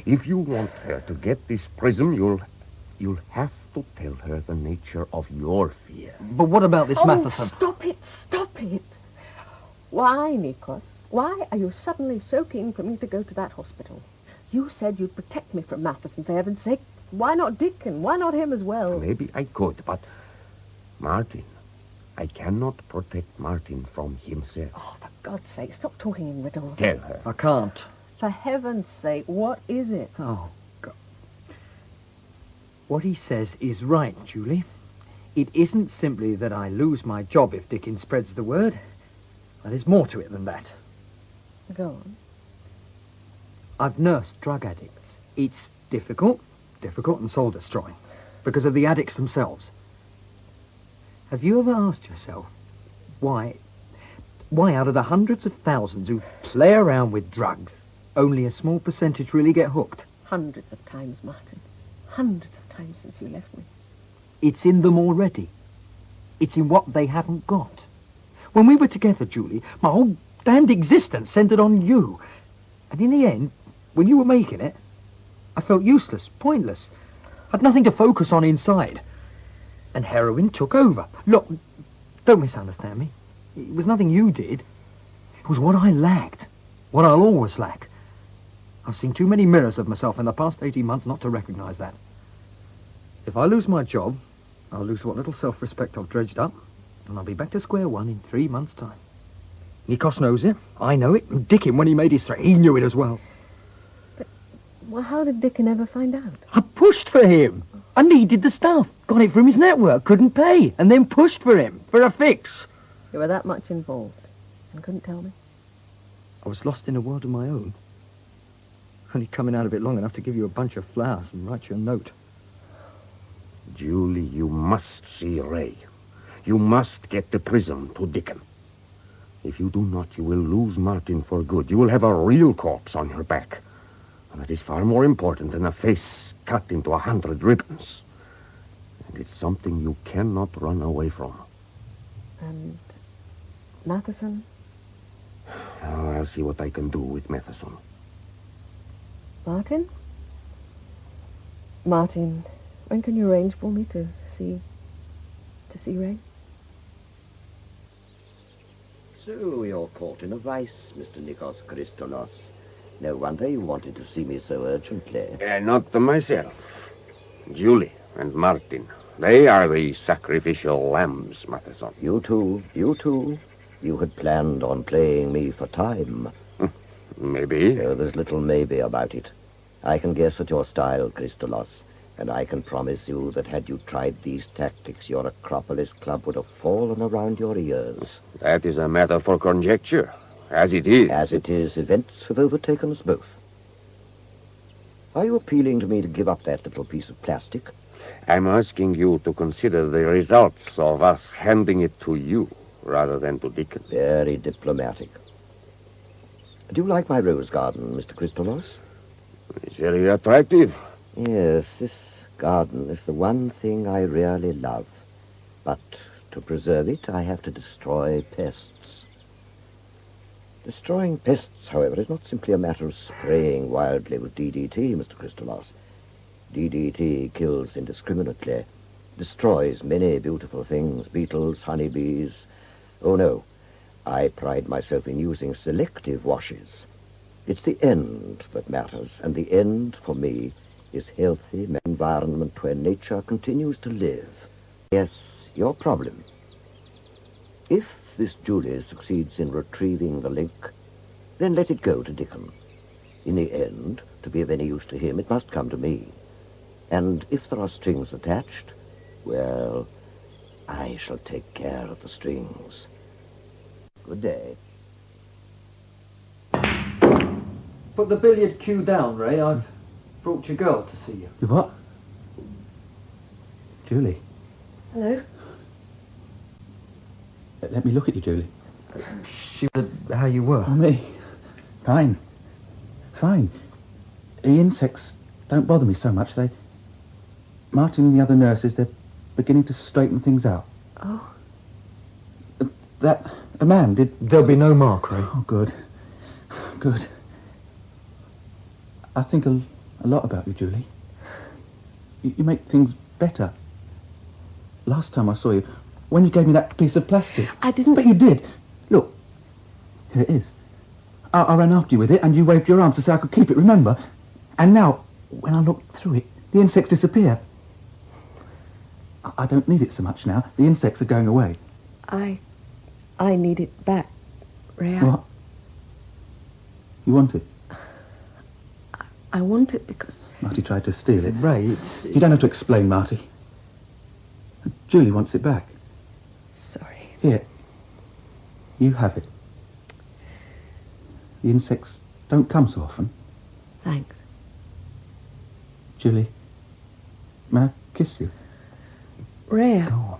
Speaker 1: If you want her to get this prism, you'll have to tell her the nature of your fear.
Speaker 9: But what about this Matheson?
Speaker 21: Stop it, stop it. Why, Nikos? Why are you suddenly so keen for me to go to that hospital? You said you'd protect me from Matheson, for heaven's sake. Why not Dickon? Why not him as well?
Speaker 1: Maybe I could, but Martin, I cannot protect Martin from himself.
Speaker 21: Oh, for God's sake, stop talking in riddles.
Speaker 1: Tell her.
Speaker 9: I can't.
Speaker 21: For heaven's sake, what is it?
Speaker 9: Oh, God. What he says is right, Julie. It isn't simply that I lose my job if Dickon spreads the word. Well, there's more to it than that.
Speaker 21: Go on.
Speaker 9: I've nursed drug addicts. It's difficult and soul-destroying because of the addicts themselves. Have you ever asked yourself why out of the hundreds of thousands who play around with drugs, only a small percentage really get hooked?
Speaker 21: Hundreds of times, Martin. Hundreds of times since you left me.
Speaker 9: It's in them already. It's in what they haven't got. When we were together, Julie, my whole damned existence centered on you. And in the end, when you were making it, I felt useless, pointless. I'd nothing to focus on inside. And heroin took over. Look, don't misunderstand me. It was nothing you did. It was what I lacked. What I'll always lack. I've seen too many mirrors of myself in the past 18 months not to recognize that. If I lose my job, I'll lose what little self-respect I've dredged up, and I'll be back to square one in 3 months' time. Nikos knows it. I know it. And Dickon, when he made his threat, he knew it as well.
Speaker 21: Well, how did Dickon ever find out?
Speaker 9: I pushed for him. I needed the stuff. Got it from his network, couldn't pay, and then pushed for him, for a fix.
Speaker 21: You were that much involved and couldn't tell me?
Speaker 9: I was lost in a world of my own. Only coming out of it long enough to give you a bunch of flowers and write you a note.
Speaker 1: Julie, you must see Ray. You must get the prism to Dickon. If you do not, you will lose Martin for good. You will have a real corpse on your back. And that is far more important than a face cut into 100 ribbons. And it's something you cannot run away from.
Speaker 21: And Matheson?
Speaker 1: Oh, I'll see what I can do with Matheson.
Speaker 21: Martin? Martin, when can you arrange for me to see Ray?
Speaker 3: So you're caught in a vice, Mr. Nikos Christonos. No wonder you wanted to see me so urgently.
Speaker 1: Not myself. Julie and Martin. They are the sacrificial lambs, Matheson.
Speaker 3: You too. You had planned on playing me for time.
Speaker 1: Maybe.
Speaker 3: Oh, there's little maybe about it. I can guess at your style, Christolos, and I can promise you that had you tried these tactics, your Acropolis Club would have fallen around your ears.
Speaker 1: That is a matter for conjecture. As it is.
Speaker 3: As it is, events have overtaken us both. Are you appealing to me to give up that little piece of plastic?
Speaker 1: I'm asking you to consider the results of us handing it to you rather than to Dickon.
Speaker 3: Very diplomatic. Do you like my rose garden, Mr. Christolos?
Speaker 1: It's very attractive.
Speaker 3: Yes, this garden is the one thing I really love. But to preserve it, I have to destroy pests. Destroying pests, however, is not simply a matter of spraying wildly with DDT, Mr. Christolos. DDT kills indiscriminately, destroys many beautiful things, beetles, honeybees. Oh, no, I pride myself in using selective washes. It's the end that matters, and the end, for me, is healthy environment where nature continues to live. Yes, your problem. If this Julie succeeds in retrieving the link, then let it go to Dickon. In the end, to be of any use to him, it must come to me. And if there are strings attached, well, I shall take care of the strings. Good day.
Speaker 9: Put the billiard cue down, Ray. I've brought your girl to see you.
Speaker 12: You what? Julie,
Speaker 21: Hello?
Speaker 12: let me look at you, Julie.
Speaker 9: She was how you were.
Speaker 12: Oh, me? Fine. Fine. The insects don't bother me so much. Martin and the other nurses, they're beginning to straighten things out.
Speaker 21: Oh?
Speaker 12: A man did...
Speaker 9: There'll be no mark, Ray.
Speaker 12: Oh, good. Good. I think a lot about you, Julie. You make things better. Last time I saw you, when you gave me that piece of plastic.
Speaker 21: I didn't...
Speaker 12: But you did. Look, here it is. I ran after you with it, and you waved your arms to say I could keep it, remember? And now, when I look through it, the insects disappear. I don't need it so much now. The insects are going away.
Speaker 21: I need it back, Ray.
Speaker 12: What? You want it?
Speaker 21: I want it because...
Speaker 12: Marty tried to steal it.
Speaker 9: Ray,
Speaker 12: You don't have to explain, Marty. Julie wants it back.
Speaker 21: Sorry.
Speaker 12: Here. You have it. The insects don't come so often.
Speaker 21: Thanks.
Speaker 12: Julie, may I kiss you?
Speaker 21: Ray.
Speaker 12: Oh.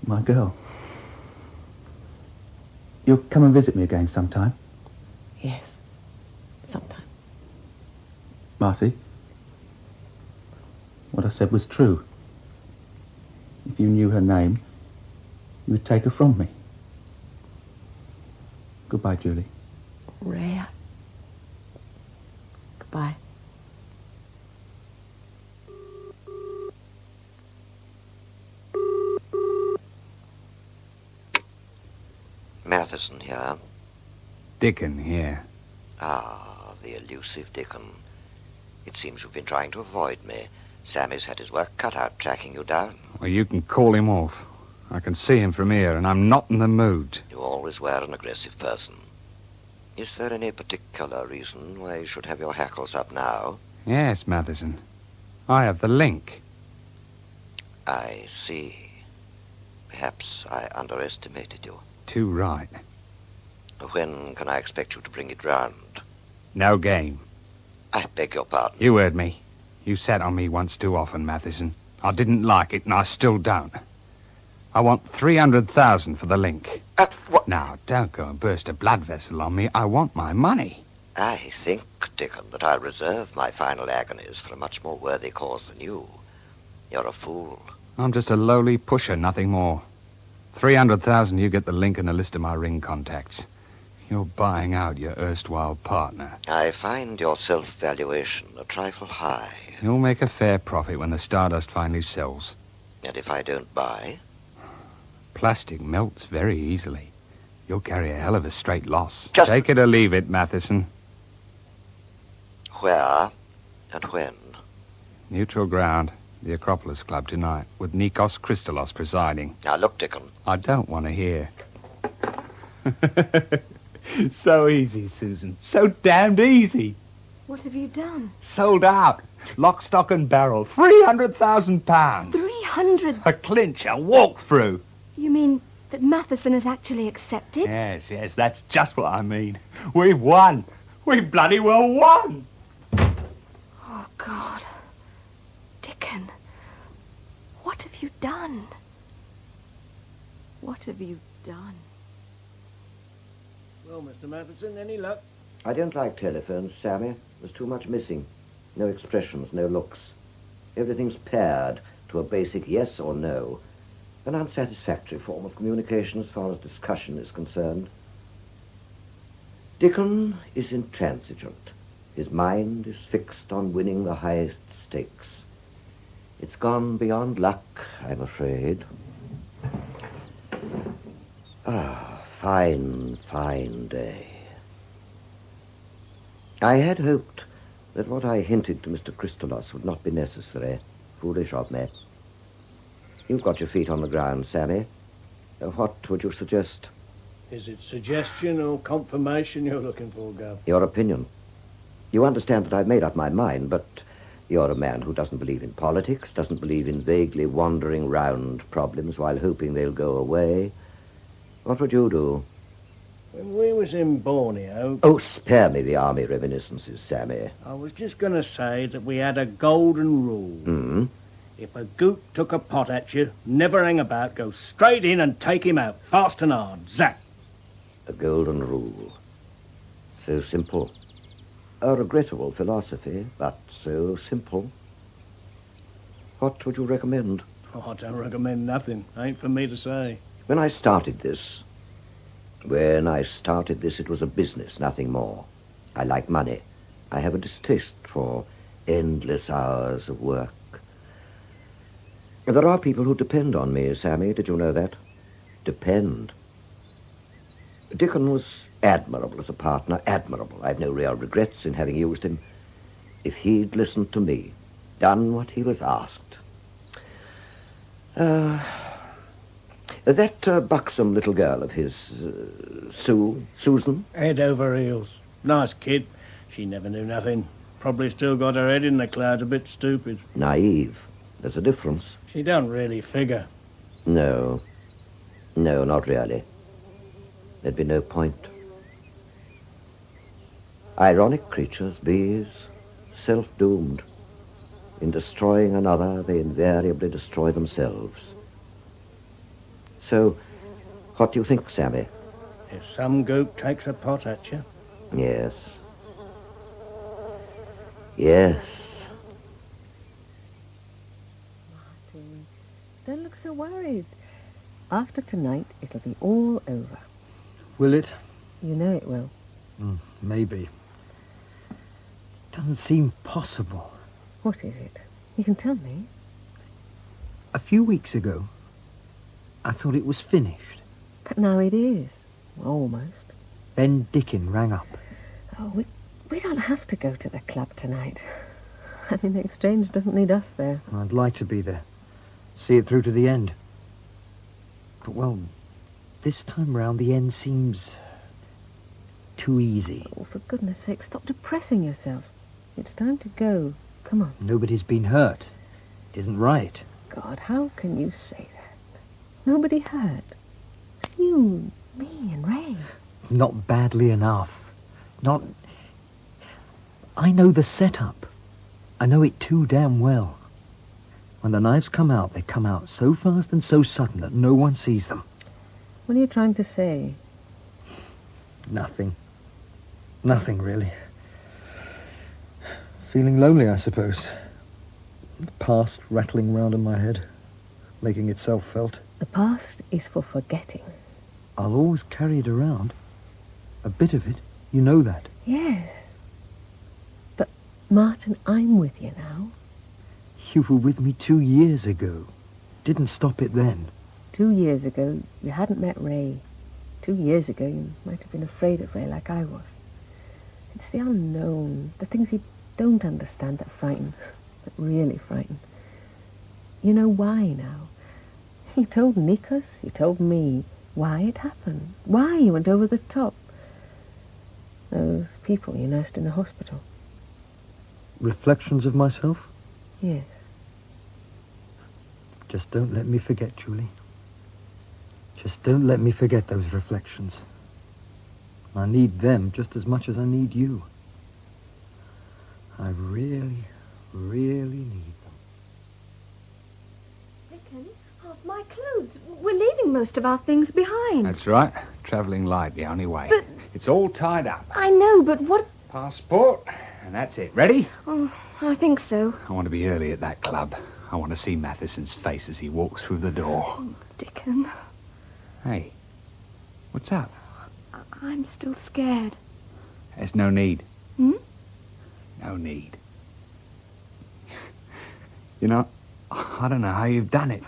Speaker 12: My girl. You'll come and visit me again sometime?
Speaker 21: Yes. Sometime.
Speaker 12: Marty, what I said was true. If you knew her name, you would take her from me. Goodbye, Julie.
Speaker 21: Ray. Goodbye.
Speaker 3: Matheson here.
Speaker 13: Dickon here.
Speaker 3: Ah, the elusive Dickon. It seems you've been trying to avoid me. Sammy's had his work cut out tracking you down.
Speaker 13: Well, you can call him off. I can see him from here, and I'm not in the mood.
Speaker 3: You always were an aggressive person. Is there any particular reason why you should have your hackles up now?
Speaker 13: Yes, Matheson. I have the link.
Speaker 3: I see. Perhaps I underestimated you.
Speaker 13: Too right.
Speaker 3: When can I expect you to bring it round?
Speaker 13: No game.
Speaker 3: I beg your pardon.
Speaker 13: You heard me. You sat on me once too often, Matheson. I didn't like it, and I still don't. I want 300,000 for the link.
Speaker 3: What?
Speaker 13: Now, don't go and burst a blood vessel on me. I want my money.
Speaker 3: I think, Dickon, that I'll reserve my final agonies for a much more worthy cause than you. You're a fool.
Speaker 13: I'm just a lowly pusher, nothing more. 300,000, you get the link and a list of my ring contacts. You're buying out your erstwhile partner.
Speaker 3: I find your self-valuation a trifle high.
Speaker 13: You'll make a fair profit when the Stardust finally sells.
Speaker 3: And if I don't buy?
Speaker 13: Plastic melts very easily. You'll carry a hell of a straight loss. Take it or leave it, Matheson.
Speaker 3: Where and when?
Speaker 13: Neutral ground. The Acropolis Club tonight, with Nikos Christolos presiding.
Speaker 3: Now, look, Dickon.
Speaker 13: I don't want to hear. So easy, Susan. So damned easy.
Speaker 2: What have you done?
Speaker 13: Sold out. Lock, stock and barrel. £300,000.
Speaker 2: 300?
Speaker 13: A clinch, a walk-through.
Speaker 2: You mean that Matheson has actually accepted?
Speaker 13: Yes, that's just what I mean. We've won. We bloody well won.
Speaker 2: Oh, God. Dickon, what have you done? What have you done?
Speaker 24: Well, Mr. Matheson, any luck?
Speaker 3: I don't like telephones, Sammy. There's too much missing. No expressions, no looks. Everything's paired to a basic yes or no. An unsatisfactory form of communication as far as discussion is concerned. Dickon is intransigent. His mind is fixed on winning the highest stakes. It's gone beyond luck, I'm afraid. Ah, fine, fine day. I had hoped that what I hinted to Mr. Christolos would not be necessary. Foolish of me. You've got your feet on the ground, Sammy. What would you suggest?
Speaker 24: Is it suggestion or confirmation you're looking for, Gov?
Speaker 3: Your opinion. You understand that I've made up my mind, but you're a man who doesn't believe in politics, doesn't believe in vaguely wandering round problems while hoping they'll go away. What would you do?
Speaker 16: When we was in Borneo...
Speaker 3: Oh, spare me the army reminiscences, Sammy.
Speaker 16: I was just going to say that we had a golden rule.
Speaker 3: Hmm?
Speaker 16: If a goot took a pot at you, never hang about, go straight in and take him out, fast and hard, zap.
Speaker 3: A golden rule. So simple. A regrettable philosophy, but so simple. What would you recommend?
Speaker 16: Oh, I don't recommend nothing. Ain't for me to say.
Speaker 3: When I started this, it was a business, nothing more. I like money. I have a distaste for endless hours of work. There are people who depend on me, Sammy. Did you know that? Depend. Dickon was admirable as a partner, admirable. I've no real regrets in having used him. If he'd listened to me, done what he was asked. That buxom little girl of his, Susan?
Speaker 16: Head over heels. Nice kid. She never knew nothing. Probably still got her head in the clouds, a bit stupid.
Speaker 3: Naive. There's a difference.
Speaker 16: She don't really figure.
Speaker 3: No. No, not really. There'd be no point. Ironic creatures, bees, self-doomed. In destroying another, they invariably destroy themselves. So, what do you think, Sammy?
Speaker 16: If some goop takes a pot at you.
Speaker 3: Yes. Yes.
Speaker 8: Martin, don't look so worried. After tonight, it'll be all over.
Speaker 9: Will it?
Speaker 8: You know it will.
Speaker 9: Maybe. Doesn't seem possible.
Speaker 8: What is it? You can tell me.
Speaker 9: A few weeks ago, I thought it was finished.
Speaker 8: But now it is. Almost.
Speaker 9: Then Dickon rang up.
Speaker 8: Oh, we don't have to go to the club tonight. I mean, the exchange doesn't need us there.
Speaker 9: I'd like to be there. See it through to the end. But, well, this time round the end seems too easy.
Speaker 8: Oh, for goodness sake, stop depressing yourself. It's time to go. Come on.
Speaker 9: Nobody's been hurt. It isn't right.
Speaker 8: God, how can you say that? Nobody hurt. You, me, and Ray.
Speaker 9: Not badly enough. Not... I know the setup. I know it too damn well. When the knives come out, they come out so fast and so sudden that no one sees them.
Speaker 8: What are you trying to say?
Speaker 9: Nothing. Nothing, really. Feeling lonely, I suppose. The past rattling round in my head, making itself felt.
Speaker 8: The past is for forgetting.
Speaker 9: I'll always carry it around. A bit of it. You know that.
Speaker 8: Yes. But, Martin, I'm with you now.
Speaker 9: You were with me 2 years ago. Didn't stop it then.
Speaker 8: 2 years ago, you hadn't met Ray. 2 years ago, you might have been afraid of Ray like I was. It's the unknown, the things you don't understand that frighten, that really frighten. You know why now. You told Nikos, you told me why it happened, why you went over the top. Those people you nursed in the hospital.
Speaker 9: Reflections of myself?
Speaker 8: Yes.
Speaker 9: Just don't let me forget, Julie. Just don't let me forget those reflections. I need them just as much as I need you. I really, really need them.
Speaker 2: Dickon, my clothes. We're leaving most of our things behind.
Speaker 13: That's right. Travelling light, the only way.
Speaker 2: But...
Speaker 13: It's all tied up.
Speaker 2: I know, but what...
Speaker 13: Passport, and that's it. Ready?
Speaker 2: Oh, I think so.
Speaker 13: I want to be early at that club. I want to see Matheson's face as he walks through the door.
Speaker 2: Oh, Dickon.
Speaker 13: Hey, what's up?
Speaker 2: I'm still scared.
Speaker 13: There's no need.
Speaker 2: Hmm?
Speaker 13: No need. You know, I don't know how you've done it.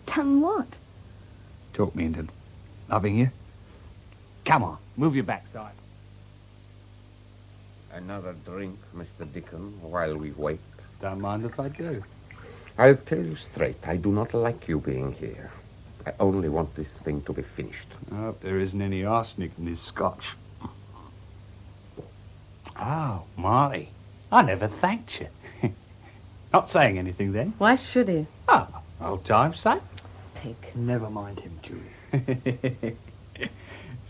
Speaker 2: Done what?
Speaker 13: Talk me into loving you. Come on, move your backside.
Speaker 1: Another drink, Mr. Dickon, while we wait.
Speaker 13: Don't mind if I do.
Speaker 1: I'll tell you straight, I do not like you being here. I only want this thing to be finished.
Speaker 13: I hope there isn't any arsenic in this scotch. Oh, Marty, I never thanked you. Not saying anything then?
Speaker 8: Why should he?
Speaker 13: Oh, old time's sake.
Speaker 8: Pig.
Speaker 9: Never mind him, Julie.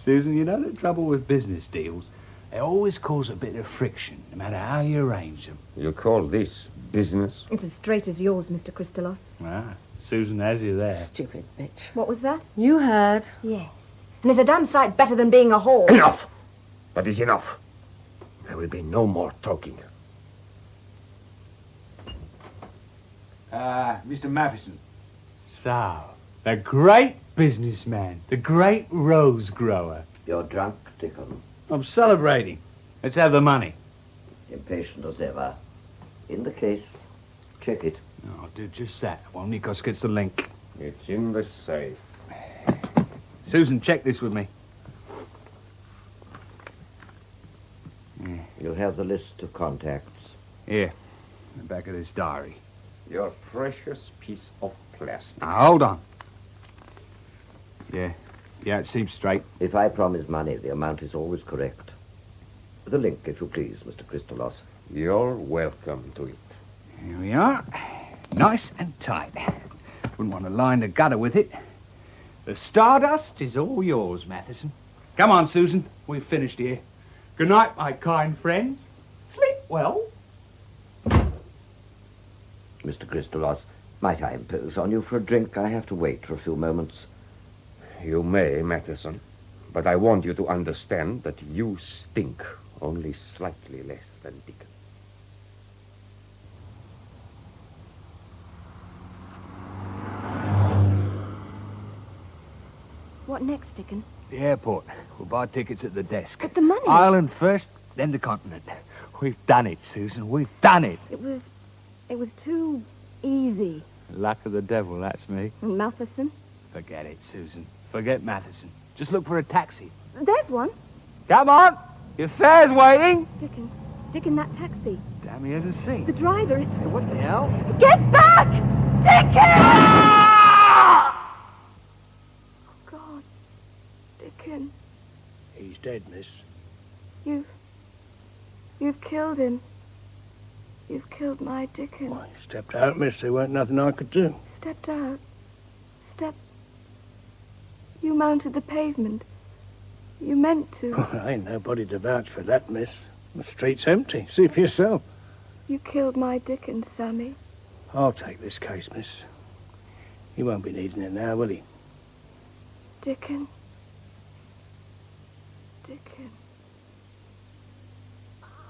Speaker 13: Susan, you know the trouble with business deals? They always cause a bit of friction, no matter how you arrange them.
Speaker 1: You call this business?
Speaker 2: It's as straight as yours, Mr. Christolos.
Speaker 13: Ah, Susan has you there.
Speaker 21: Stupid bitch.
Speaker 2: What was that?
Speaker 21: You heard.
Speaker 2: Yes. And it's a damn sight better than being a whore.
Speaker 7: Enough! That is enough. There will be no more talking.
Speaker 13: Mr. Matheson. So, the great businessman, the great rose grower.
Speaker 3: You're drunk, Dickon.
Speaker 13: I'm celebrating. Let's have the money.
Speaker 3: Impatient as ever. In the case. Check it.
Speaker 13: No, I'll do just that while Nikos gets the link.
Speaker 1: It's in the safe.
Speaker 13: Susan, check this with me.
Speaker 3: You have the list of contacts.
Speaker 13: Here, in the back of this diary.
Speaker 1: Your precious piece of plastic.
Speaker 13: Now, hold on. Yeah, it seems straight.
Speaker 3: If I promise money, the amount is always correct. The link, if you please, Mr. Christolos.
Speaker 1: You're welcome to it.
Speaker 13: Here we are. Nice and tight. Wouldn't want to line the gutter with it. The stardust is all yours, Matheson. Come on, Susan. We've finished here. Good night, my kind friends. Sleep well.
Speaker 3: Mr. Christolos, might I impose on you for a drink? I have to wait for a few moments.
Speaker 1: You may, Matheson, but I want you to understand that you stink only slightly less than Dickon.
Speaker 2: What next, Dickon?
Speaker 13: The airport. We'll buy tickets at the desk.
Speaker 2: But the money...
Speaker 13: Ireland first, then the continent. We've done it, Susan. We've done it.
Speaker 2: It was too easy.
Speaker 13: Luck of the devil, that's me.
Speaker 2: And Matheson?
Speaker 13: Forget it, Susan. Forget Matheson. Just look for a taxi.
Speaker 2: There's one.
Speaker 13: Come on. Your fare's waiting.
Speaker 2: Dickon, that taxi.
Speaker 13: Damn, he hasn't seen.
Speaker 2: The driver, it's...
Speaker 13: What the hell?
Speaker 2: Get back! Dickon! Oh, God. Dickon.
Speaker 16: He's dead, miss.
Speaker 2: You've killed him. You've killed my Dickon.
Speaker 16: Why, he stepped out, miss. There weren't nothing I could do.
Speaker 2: Stepped out. You mounted the pavement. You meant to.
Speaker 16: Well, ain't nobody to vouch for that, miss. The street's empty. See for yourself.
Speaker 2: You killed my Dickon, Sammy.
Speaker 16: I'll take this case, miss. He won't be needing it now, will he?
Speaker 2: Dickon.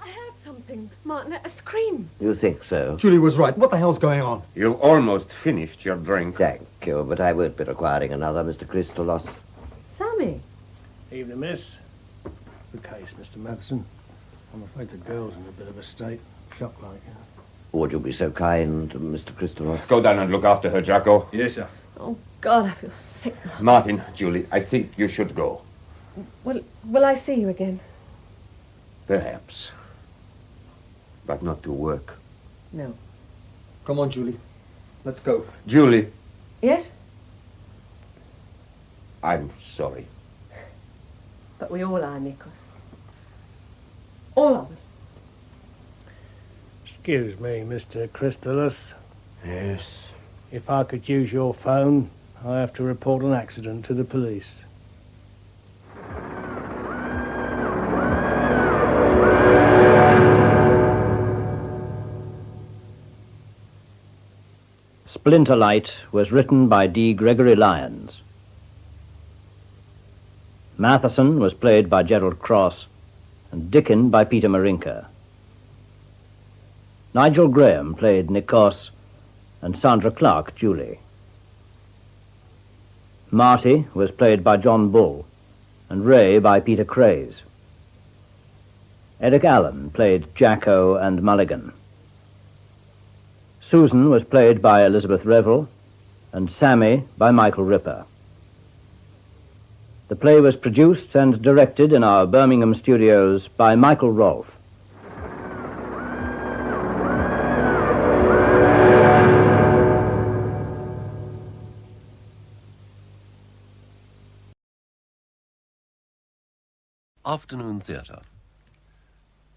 Speaker 21: I heard something. Martin, a scream.
Speaker 3: You think so?
Speaker 9: Julie was right. What the hell's going on?
Speaker 1: You've almost finished your drink.
Speaker 3: Thank you, but I won't be requiring another, Mr. Christolos.
Speaker 21: Sammy.
Speaker 16: Evening, miss. The case, Mr. Matheson. I'm afraid the girl's in a bit of a state. Shock like.
Speaker 3: Would you be so kind, Mr. Christolos?
Speaker 1: Go down and look after her, Jacko.
Speaker 13: Yes, sir.
Speaker 21: Oh, God, I feel sick.
Speaker 1: Martin, Julie, I think you should go.
Speaker 21: Will I see you again?
Speaker 1: Perhaps. But not to work.
Speaker 21: No.
Speaker 9: Come on, Julie. Let's go.
Speaker 1: Julie.
Speaker 21: Yes?
Speaker 1: I'm sorry.
Speaker 21: But we all are, Nikos. All of us.
Speaker 16: Excuse me, Mr. Christolos.
Speaker 1: Yes?
Speaker 16: If I could use your phone, I have to report an accident to the police.
Speaker 18: Splinterlight was written by D. Gregory Lyons. Matheson was played by Gerald Cross and Dickon by Peter Marinka. Nigel Graham played Nikos and Sandra Clark Julie. Marty was played by John Bull and Ray by Peter Craze. Eric Allen played Jacko and Mulligan. Susan was played by Elizabeth Revel and Sammy by Michael Ripper. The play was produced and directed in our Birmingham studios by Michael Rolfe.
Speaker 6: Afternoon Theatre.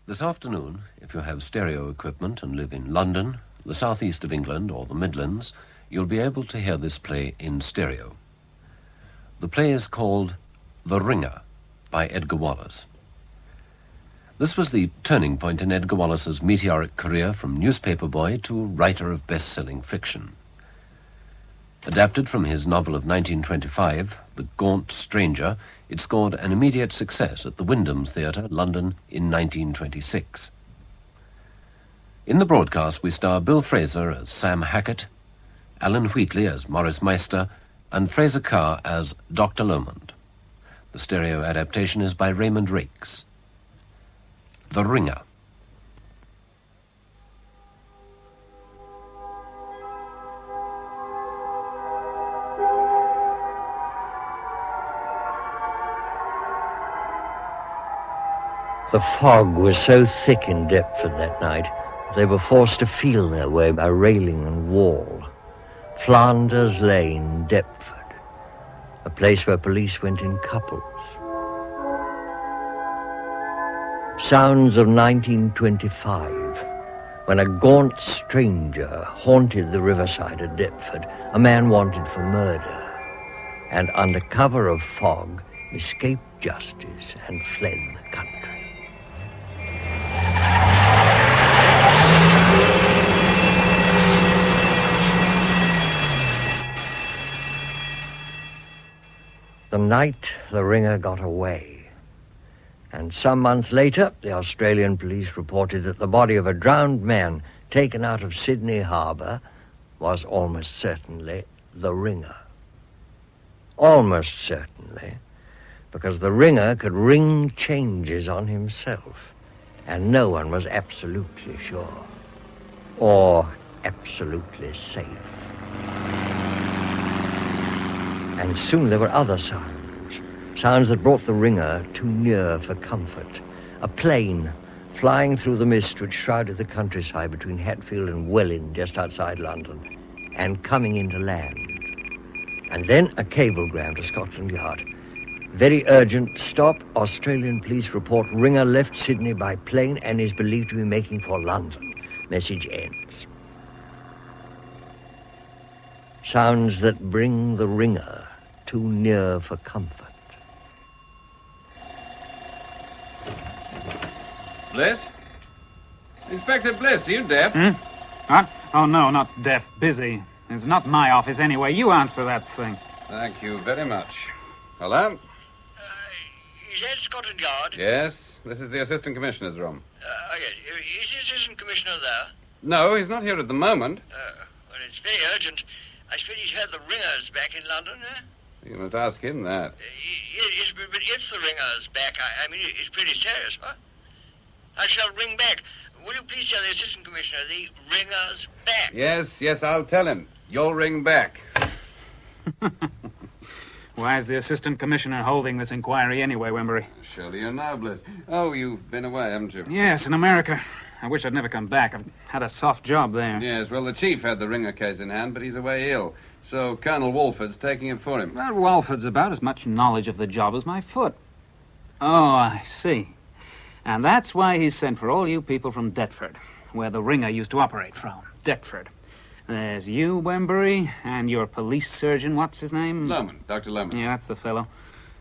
Speaker 6: This afternoon, if you have stereo equipment and live in London, the southeast of England, or the Midlands, you'll be able to hear this play in stereo. The play is called The Ringer,
Speaker 19: by Edgar Wallace. This was the turning point in Edgar Wallace's meteoric career from newspaper boy to writer of best-selling fiction. Adapted from his novel of 1925, The Gaunt Stranger, it scored an immediate success at the Wyndham's Theatre, London, in 1926. In the broadcast, we star Bill Fraser as Sam Hackett, Alan Wheatley as Morris Meister, and Fraser Carr as Dr. Lomond. The stereo adaptation is by Raymond Rakes. The Ringer.
Speaker 20: The fog was so thick in Deptford that night, they were forced to feel their way by railing and wall. Flanders Lane, Deptford, a place where police went in couples. Sounds of 1925, when a gaunt stranger haunted the riverside of Deptford, a man wanted for murder, and under cover of fog escaped justice and fled the country. The night the Ringer got away, and some months later, the Australian police reported that the body of a drowned man taken out of Sydney Harbour was almost certainly the Ringer. Almost certainly, because the Ringer could ring changes on himself, and no one was absolutely sure, or absolutely safe. And soon there were other sounds that brought the Ringer too near for comfort. A plane flying through the mist which shrouded the countryside between Hatfield and Welwyn, just outside London, and coming into land. And then a cablegram to Scotland Yard. Very urgent, stop. Australian police report Ringer left Sydney by plane and is believed to be making for London. Message ends. Sounds that bring the Ringer too near for comfort.
Speaker 13: Bliss? Inspector Bliss, are you deaf?
Speaker 22: What? Oh, no, not deaf. Busy. It's not my office anyway. You answer that thing.
Speaker 13: Thank you very much. Hello?
Speaker 24: Is that Scotland Yard?
Speaker 13: Yes, this is the Assistant Commissioner's room.
Speaker 24: Yes. Is the Assistant Commissioner there?
Speaker 13: No, he's not here at the moment.
Speaker 24: Well, it's very urgent. I suppose he's heard the Ringer's back in London, eh?
Speaker 13: You must ask him that.
Speaker 24: Yes, but if the Ringer's back, I mean, it's pretty serious, huh? I shall ring back. Will you please tell the Assistant Commissioner the Ringer's back?
Speaker 13: Yes, I'll tell him. You'll ring back.
Speaker 22: Why is the Assistant Commissioner holding this inquiry anyway, Wembury?
Speaker 13: Surely you know, Bliss. Oh, you've been away, haven't you?
Speaker 22: Yes, in America. I wish I'd never come back. I've had a soft job there.
Speaker 13: Yes, well, the chief had the Ringer case in hand, but he's away ill. So Colonel Walford's taking it for him.
Speaker 22: Well, Walford's about as much knowledge of the job as my foot. Oh, I see. And that's why he's sent for all you people from Deptford, where the Ringer used to operate from. Deptford. There's you, Wembury, and your police surgeon, what's his name?
Speaker 13: Lomond, Dr. Lomond.
Speaker 22: Yeah, that's the fellow.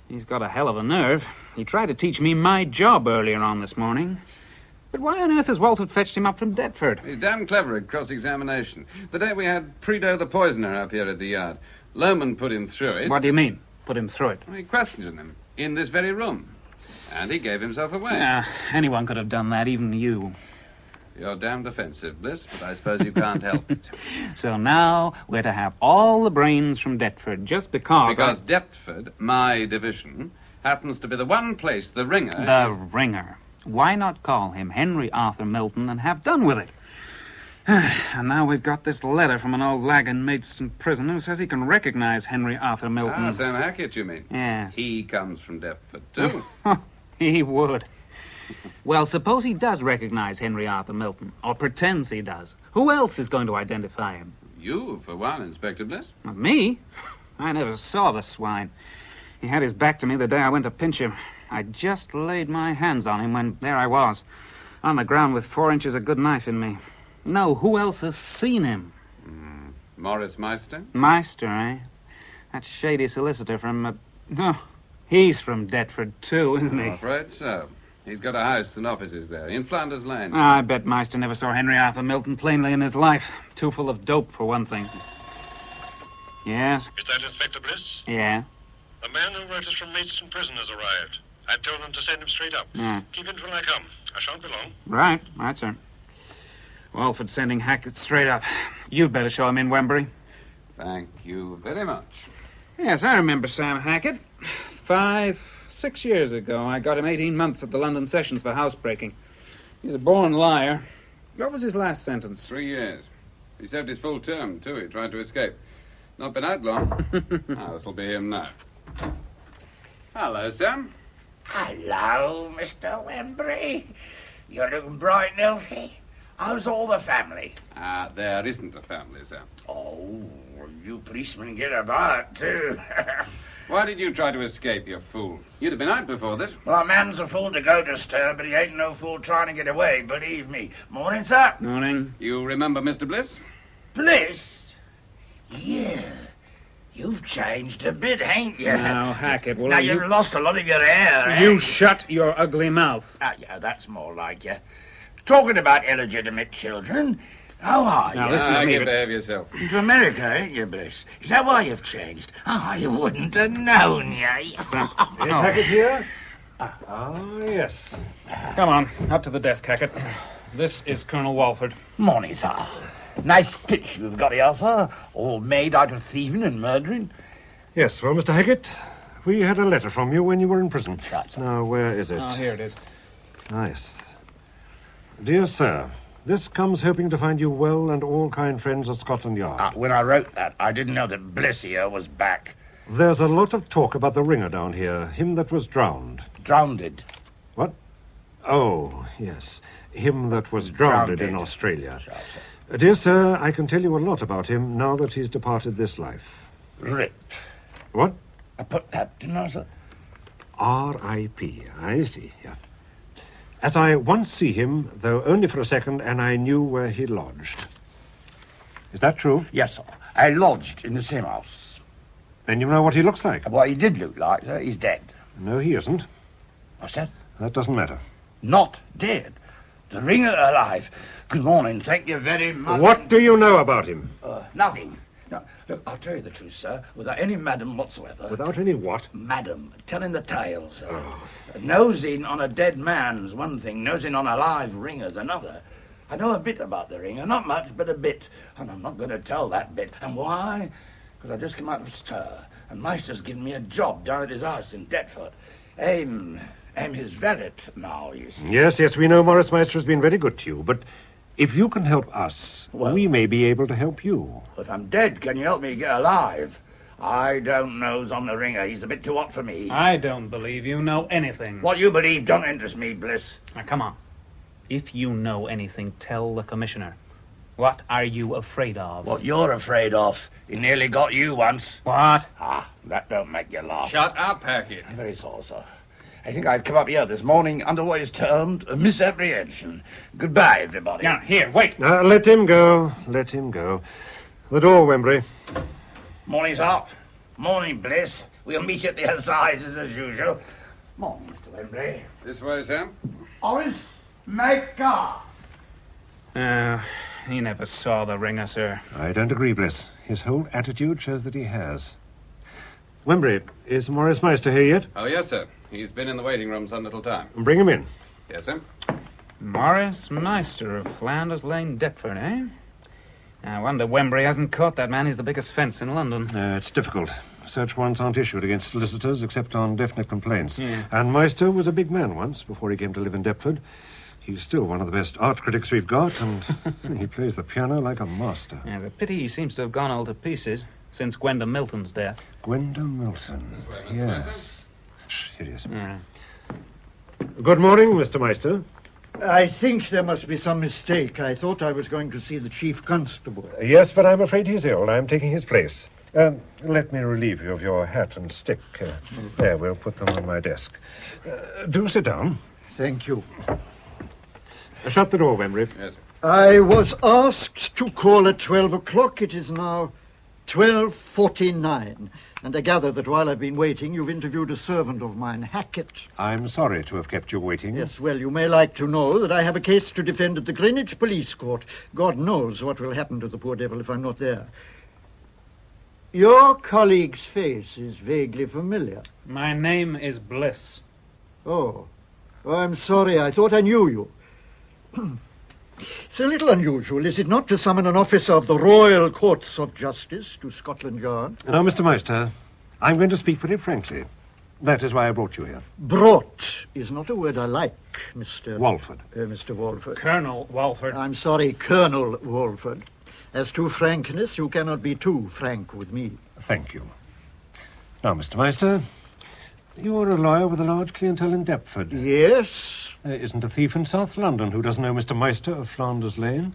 Speaker 22: He's got a hell of a nerve. He tried to teach me my job earlier on this morning. But why on earth has Walford fetched him up from Deptford?
Speaker 13: He's damn clever at cross-examination. The day we had Prideaux the poisoner up here at the yard, Lomond put him through it.
Speaker 22: What do you mean, put him through it?
Speaker 13: He questioned him in this very room. And he gave himself away.
Speaker 22: Anyone could have done that, even you.
Speaker 13: You're damned offensive, Bliss, but I suppose you can't help it.
Speaker 22: So now we're to have all the brains from Deptford, just because...
Speaker 13: Because Deptford, my division, happens to be the one place the Ringer...
Speaker 22: The Ringer. Why not call him Henry Arthur Milton and have done with it? And now we've got this letter from an old lag in Maidstone prison who says he can recognize Henry Arthur Milton.
Speaker 13: Sam Hackett, you mean?
Speaker 22: Yes.
Speaker 13: He comes from Deptford, too.
Speaker 22: He would. Well, suppose he does recognize Henry Arthur Milton, or pretends he does. Who else is going to identify him?
Speaker 13: You, for one, Inspector Bliss.
Speaker 22: Not me. I never saw the swine. He had his back to me the day I went to pinch him. I just laid my hands on him when there I was, on the ground with 4 inches of good knife in me. No, who else has seen him?
Speaker 13: Morris Meister?
Speaker 22: Meister, eh? That shady solicitor from... He's from Deptford, too, isn't he?
Speaker 5: I'm afraid so. He's got a house and offices there, in Flanders Lane.
Speaker 22: I bet Meister never saw Henry Arthur Milton plainly in his life. Too full of dope, for one thing. Yes?
Speaker 14: Is that Inspector Bliss?
Speaker 22: Yeah?
Speaker 14: The man who wrote us from Maidstone Prison has arrived. I told them to send him straight up.
Speaker 22: Yeah.
Speaker 14: Keep in till I come. I shan't be long.
Speaker 22: Right, sir. Walford's sending Hackett straight up. You'd better show him in, Wembury.
Speaker 5: Thank you very much.
Speaker 22: Yes, I remember Sam Hackett. 6 years ago, I got him 18 months at the London Sessions for housebreaking. He's a born liar. What was his last sentence?
Speaker 5: 3 years. He served his full term, too. He tried to escape. Not been out long. This'll be him now. Hello, Sam.
Speaker 24: Hello, Mr. Wembury. You're looking bright and healthy. How's all the family?
Speaker 5: There isn't a family, Sam.
Speaker 24: Oh, you policemen get about, too.
Speaker 5: Why did you try to escape, you fool? You'd have been out before this.
Speaker 24: Well, a man's a fool to go to stir, but he ain't no fool trying to get away, believe me. Morning, sir.
Speaker 22: Morning.
Speaker 5: You remember Mr. Bliss?
Speaker 24: Bliss? Yeah. You've changed a bit, ain't you?
Speaker 22: Now, Hackett, will
Speaker 24: now,
Speaker 22: you...
Speaker 24: you've lost a lot of your hair,
Speaker 22: You shut your ugly mouth.
Speaker 24: Yeah, that's more like you. Talking about illegitimate children, how are you?
Speaker 5: Now, listen to me. Behave yourself.
Speaker 24: To America, ain't you, Bliss? Is that why you've changed? You wouldn't have known, you.
Speaker 22: Is Hackett here? Yes. Come on, up to the desk, Hackett. This is Colonel Walford.
Speaker 24: Morning, sir. Nice pitch you've got here, sir. All made out of thieving and murdering.
Speaker 15: Yes, well, Mr. Hackett, we had a letter from you when you were in prison.
Speaker 24: Right, sir.
Speaker 15: Now, where is it?
Speaker 22: Oh, here it is.
Speaker 15: Yes. Dear sir, this comes hoping to find you well and all kind friends at Scotland Yard.
Speaker 24: When I wrote that, I didn't know that Bliss here was back.
Speaker 15: There's a lot of talk about the ringer down here, him that was drowned.
Speaker 24: Drowned?
Speaker 15: What? Oh, yes. Him that was drowned in Australia. Dear sir, I can tell you a lot about him now that he's departed this life.
Speaker 24: Rip.
Speaker 15: What?
Speaker 24: I put that, didn't I, sir?
Speaker 15: R.I.P. I see, yeah. As I once see him, though only for a second, and I knew where he lodged. Is that true?
Speaker 24: Yes, sir. I lodged in the same house.
Speaker 15: Then you know what he looks like?
Speaker 24: What he did look like, sir, he's dead.
Speaker 15: No, he isn't.
Speaker 24: What's that?
Speaker 15: That doesn't matter.
Speaker 24: Not dead. The ringer alive. Good morning, thank you very much.
Speaker 15: What do you know about him?
Speaker 24: Nothing. No, look, I'll tell you the truth, sir, without any madam whatsoever.
Speaker 15: Without any what?
Speaker 24: Madam, telling the tale, sir. Nosing on a dead man's one thing, nosing on a live ringer's another. I know a bit about the ringer, not much, but a bit. And I'm not going to tell that bit. And why? Because I just come out of stir, and Meister's given me a job down at his house in Deptford. I'm his valet now, you see.
Speaker 15: Yes, we know Morris Meister has been very good to you, but if you can help us, we may be able to help you.
Speaker 24: If I'm dead, can you help me get alive? I don't nose on the ringer. He's a bit too hot for me.
Speaker 22: I don't believe you know anything.
Speaker 24: What you believe don't interest me, Bliss.
Speaker 22: Now, come on. If you know anything, tell the commissioner. What are you afraid of?
Speaker 24: What you're afraid of. He nearly got you once.
Speaker 22: What?
Speaker 24: That don't make you laugh.
Speaker 5: Shut up, Hackett.
Speaker 24: I'm very sorry, sir. I think I've come up here this morning under what is termed a misapprehension. Goodbye, everybody.
Speaker 22: Now, here, wait.
Speaker 15: Let him go. Let him go. The door, Wembury.
Speaker 24: Morning's up. Morning, Bliss. We'll meet at the assizes as usual. Morning, Mr. Wembury.
Speaker 5: This way, Sam.
Speaker 24: Orange, make car.
Speaker 22: He never saw the ringer, sir.
Speaker 15: I don't agree, Bliss. His whole attitude shows that he has. Wembury, is Morris Meister here yet?
Speaker 5: Oh, yes, sir. He's been in the waiting room some little time.
Speaker 15: Bring him in.
Speaker 5: Yes, sir.
Speaker 22: Morris Meister of Flanders Lane, Deptford, eh? I wonder Wembury hasn't caught that man. He's the biggest fence in London.
Speaker 15: It's difficult. Search warrants aren't issued against solicitors except on definite complaints.
Speaker 22: Yeah.
Speaker 15: And Meister was a big man once before he came to live in Deptford. He's still one of the best art critics we've got, and he plays the piano like a master.
Speaker 22: Yeah, it's a pity he seems to have gone all to pieces since Gwenda Milton's death.
Speaker 15: Gwenda Milton, yes. Here he is.
Speaker 22: Yeah.
Speaker 15: Good morning, Mr. Meister.
Speaker 23: I think there must be some mistake. I thought I was going to see the chief constable.
Speaker 15: Yes, but I'm afraid he's ill. I'm taking his place. Let me relieve you of your hat and stick. There, we'll put them on my desk. Do sit down.
Speaker 23: Thank you.
Speaker 15: Shut the door, Wembury.
Speaker 5: Yes.
Speaker 23: I was asked to call at 12 o'clock. It is now 12:49. And I gather that while I've been waiting, you've interviewed a servant of mine, Hackett.
Speaker 15: I'm sorry to have kept you waiting.
Speaker 23: Yes, well, you may like to know that I have a case to defend at the Greenwich Police Court. God knows what will happen to the poor devil if I'm not there. Your colleague's face is vaguely familiar.
Speaker 22: My name is Bliss.
Speaker 23: Oh, I'm sorry. I thought I knew you. It's a little unusual, is it not, to summon an officer of the Royal Courts of Justice to Scotland Yard?
Speaker 15: Now, Mr. Meister, I'm going to speak very frankly. That is why I brought you here.
Speaker 23: Brought is not a word I like, Mr.
Speaker 15: Walford.
Speaker 23: Mr. Walford.
Speaker 22: Colonel Walford.
Speaker 23: I'm sorry, Colonel Walford. As to frankness, you cannot be too frank with me.
Speaker 15: Thank you. Now, Mr. Meister, you're a lawyer with a large clientele in Deptford.
Speaker 23: Yes.
Speaker 15: There isn't a thief in South London who doesn't know Mr. Meister of Flanders Lane.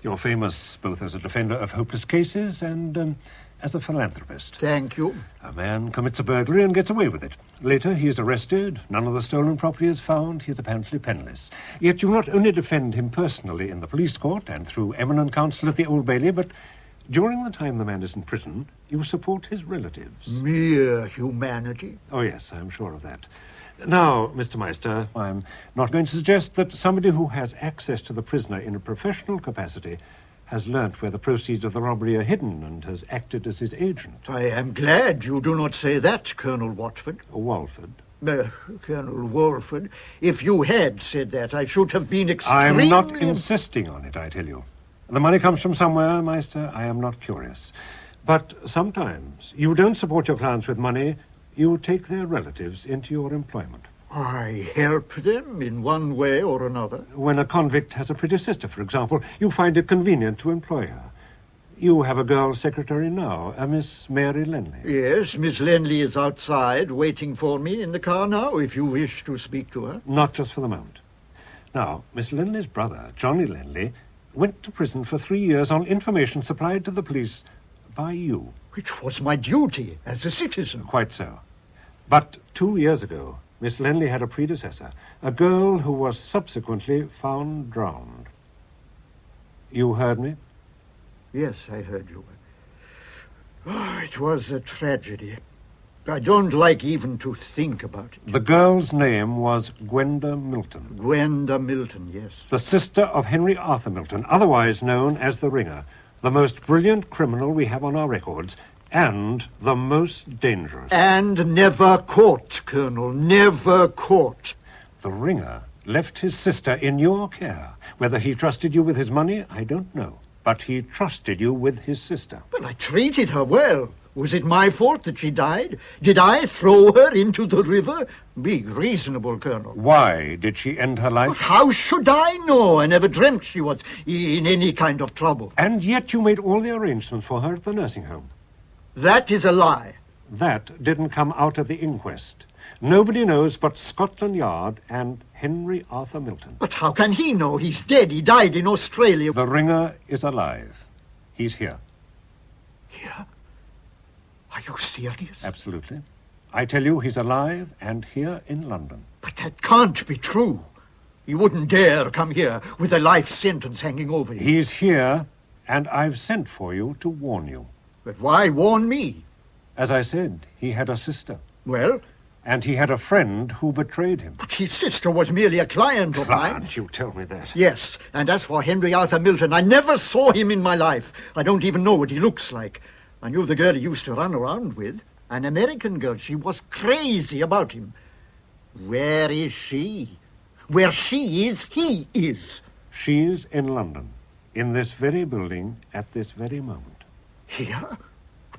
Speaker 15: You're famous both as a defender of hopeless cases and as a philanthropist.
Speaker 23: Thank you.
Speaker 15: A man commits a burglary and gets away with it. Later, he is arrested. None of the stolen property is found. He is apparently penniless. Yet you not only defend him personally in the police court and through eminent counsel at the Old Bailey, but during the time the man is in prison, you support his relatives.
Speaker 23: Mere humanity.
Speaker 15: Oh, yes, I'm sure of that. Now, Mr. Meister, I'm not going to suggest that somebody who has access to the prisoner in a professional capacity has learnt where the proceeds of the robbery are hidden and has acted as his agent.
Speaker 23: I am glad you do not say that, Colonel Watford.
Speaker 15: Walford.
Speaker 23: Colonel Walford. If you had said that, I should have been extremely...
Speaker 15: I'm not insisting on it, I tell you. The money comes from somewhere, Meister. I am not curious. But sometimes you don't support your clients with money. You take their relatives into your employment.
Speaker 23: I help them in one way or another.
Speaker 15: When a convict has a pretty sister, for example, you find it convenient to employ her. You have a girl secretary now, a Miss Mary Lenley.
Speaker 23: Yes, Miss Lenley is outside waiting for me in the car now, if you wish to speak to her.
Speaker 15: Not just for the moment. Now, Miss Lenley's brother, Johnny Lenley, went to prison for 3 years on information supplied to the police by you.
Speaker 23: Which was my duty as a citizen.
Speaker 15: Quite so. But 2 years ago, Miss Lenley had a predecessor, a girl who was subsequently found drowned. You heard me?
Speaker 23: Yes, I heard you. Oh, it was a tragedy. I don't like even to think about it.
Speaker 15: The girl's name was Gwenda Milton.
Speaker 23: Gwenda Milton, yes.
Speaker 15: The sister of Henry Arthur Milton, otherwise known as the Ringer, the most brilliant criminal we have on our records, and the most dangerous.
Speaker 23: And never caught, Colonel, never caught.
Speaker 15: The Ringer left his sister in your care. Whether he trusted you with his money, I don't know. But he trusted you with his sister.
Speaker 23: Well, I treated her well. Was it my fault that she died? Did I throw her into the river? Be reasonable, Colonel.
Speaker 15: Why did she end her life?
Speaker 23: How should I know? I never dreamt she was in any kind of trouble.
Speaker 15: And yet you made all the arrangements for her at the nursing home.
Speaker 23: That is a lie.
Speaker 15: That didn't come out at the inquest. Nobody knows but Scotland Yard and Henry Arthur Milton.
Speaker 23: But how can he know? He's dead. He died in Australia.
Speaker 15: The Ringer is alive. He's here.
Speaker 23: Here? Are you serious?
Speaker 15: Absolutely. I tell you, he's alive and here in London.
Speaker 23: But that can't be true. He wouldn't dare come here with a life sentence hanging over him.
Speaker 15: He's here, and I've sent for you to warn you.
Speaker 23: But why warn me?
Speaker 15: As I said, he had a sister.
Speaker 23: Well?
Speaker 15: And he had a friend who betrayed him.
Speaker 23: But his sister was merely a client of mine.
Speaker 15: Can't you tell me that?
Speaker 23: Yes, and as for Henry Arthur Milton, I never saw him in my life. I don't even know what he looks like. I knew the girl he used to run around with. An American girl. She was crazy about him. Where is she? Where she is, he is.
Speaker 15: She's in London, in this very building, at this very moment.
Speaker 23: Here?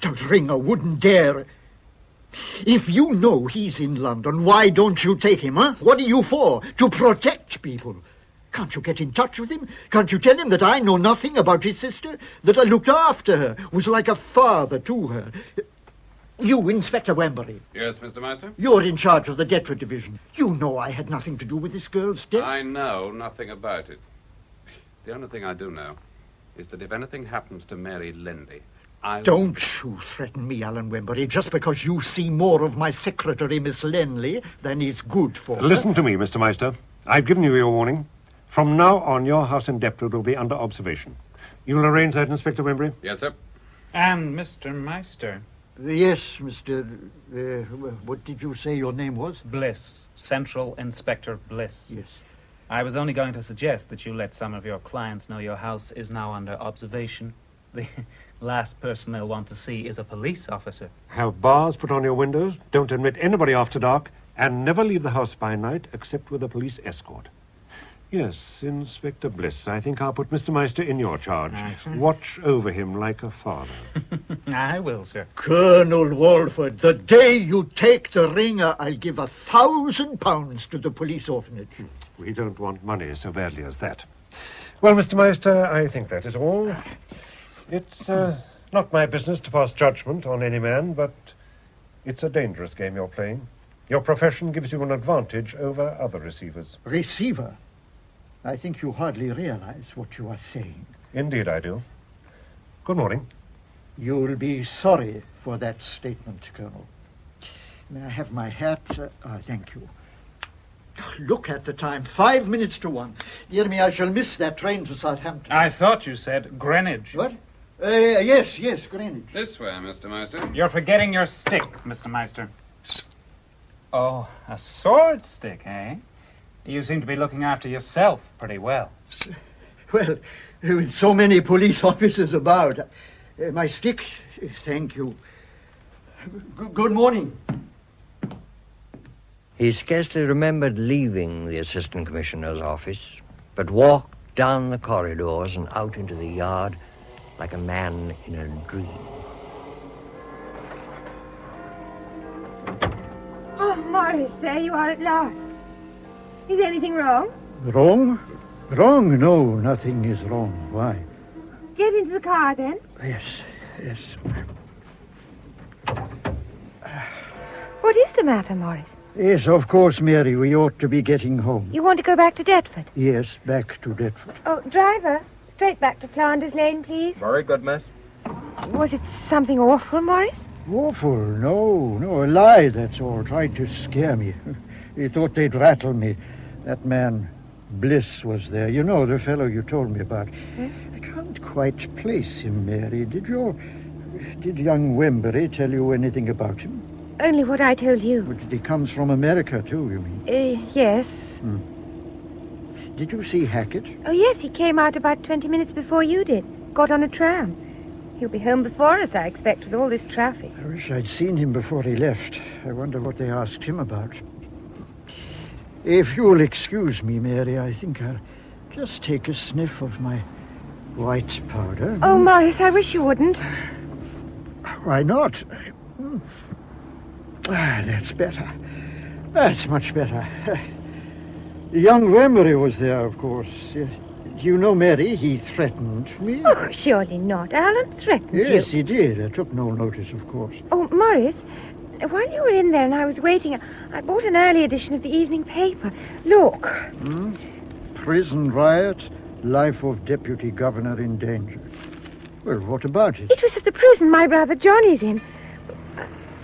Speaker 23: The Ringer wouldn't dare. If you know he's in London, why don't you take him, huh? What are you for? To protect people. Can't you get in touch with him? Can't you tell him that I know nothing about his sister? That I looked after her, was like a father to her? You, Inspector Wembury.
Speaker 5: Yes, Mr. Meister?
Speaker 23: You're in charge of the Deptford Division. You know I had nothing to do with this girl's death.
Speaker 5: I know nothing about it. The only thing I do know is that if anything happens to Mary Lenley,
Speaker 23: Don't you threaten me, Alan Wembury, just because you see more of my secretary, Miss Lenley, than is good for her.
Speaker 15: Listen to me, Mr. Meister. I've given you your warning. From now on, your house in Deptford will be under observation. You'll arrange that, Inspector Wembury?
Speaker 5: Yes, sir.
Speaker 22: And, Mr. Meister,
Speaker 23: Yes, Mr. What did you say your name was?
Speaker 22: Bliss. Central Inspector Bliss.
Speaker 23: Yes.
Speaker 22: I was only going to suggest that you let some of your clients know your house is now under observation. The last person they'll want to see is a police officer.
Speaker 15: Have bars put on your windows, don't admit anybody after dark, and never leave the house by night except with a police escort. Yes, Inspector Bliss, I think I'll put Mr. Meister in your charge. Watch over him like a father.
Speaker 22: I will, sir.
Speaker 23: Colonel Walford, the day you take the ringer, I'll give £1,000 to the police orphanage.
Speaker 15: We don't want money so badly as that. Well, Mr. Meister, I think that is all. It's not my business to pass judgment on any man, but it's a dangerous game you're playing. Your profession gives you an advantage over other receivers.
Speaker 23: Receiver? I think you hardly realize what you are saying.
Speaker 15: Indeed I do. Good morning.
Speaker 23: You'll be sorry for that statement, Colonel. May I have my hat? Thank you. Look at the time. 5 minutes to 1. Dear me, I shall miss that train to Southampton.
Speaker 22: I thought you said Greenwich.
Speaker 23: What? Yes, Greenwich.
Speaker 5: This way, Mr. Meister.
Speaker 22: You're forgetting your stick, Mr. Meister. Oh, a sword stick, eh? You seem to be looking after yourself pretty well.
Speaker 23: Well, with so many police officers about, my stick, thank you. Good morning.
Speaker 20: He scarcely remembered leaving the Assistant Commissioner's office, but walked down the corridors and out into the yard like a man in a dream.
Speaker 4: Oh, Morris, there you are at last. Is anything wrong?
Speaker 23: Wrong? Wrong? No, nothing is wrong. Why?
Speaker 4: Get into the car, then.
Speaker 23: Yes.
Speaker 4: What is the matter, Morris?
Speaker 23: Yes, of course, Mary, we ought to be getting home.
Speaker 4: You want to go back to Deptford?
Speaker 23: Yes, back to Deptford.
Speaker 4: Oh, driver, straight back to Flanders Lane, please.
Speaker 10: Very good, miss.
Speaker 4: Was it something awful, Morris?
Speaker 23: Awful? No, a lie, that's all. Tried to scare me. He thought they'd rattle me. That man, Bliss, was there. You know, the fellow you told me about. I can't quite place him, Mary. Did young Wembury tell you anything about him?
Speaker 4: Only what I told you.
Speaker 23: But he comes from America, too, you mean?
Speaker 4: Yes.
Speaker 23: Did you see Hackett?
Speaker 4: Oh, yes, he came out about 20 minutes before you did. Got on a tram. He'll be home before us, I expect, with all this traffic.
Speaker 23: I wish I'd seen him before he left. I wonder what they asked him about. If you'll excuse me, Mary, I think I'll just take a sniff of my white powder.
Speaker 4: Oh, Morris, I wish you wouldn't.
Speaker 23: Why not? That's better. That's much better. Young Wembury was there, of course. Do you know, Mary, he threatened me?
Speaker 4: Oh, surely not. Alan threatened you.
Speaker 23: Yes, he did. I took no notice, of course.
Speaker 4: Oh, Morris, while you were in there and I was waiting, I bought an early edition of the evening paper. Look.
Speaker 23: Prison riot, life of Deputy Governor in danger. Well, what about it?
Speaker 4: It was at the prison my brother Johnny's in.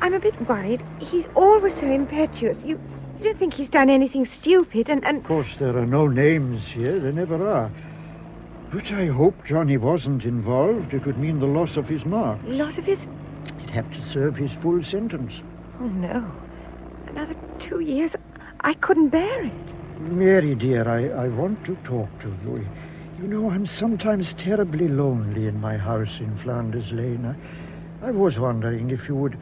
Speaker 4: I'm a bit worried. He's always so impetuous. You don't think he's done anything stupid and...
Speaker 23: Of course, there are no names here. There never are. But I hope Johnny wasn't involved. It would mean the loss of his mark.
Speaker 4: Loss of his...
Speaker 23: He'd have to serve his full sentence.
Speaker 4: Oh, no. Another 2 years. I couldn't bear it.
Speaker 23: Mary, dear, I want to talk to you. You know, I'm sometimes terribly lonely in my house in Flanders Lane. I was wondering if you would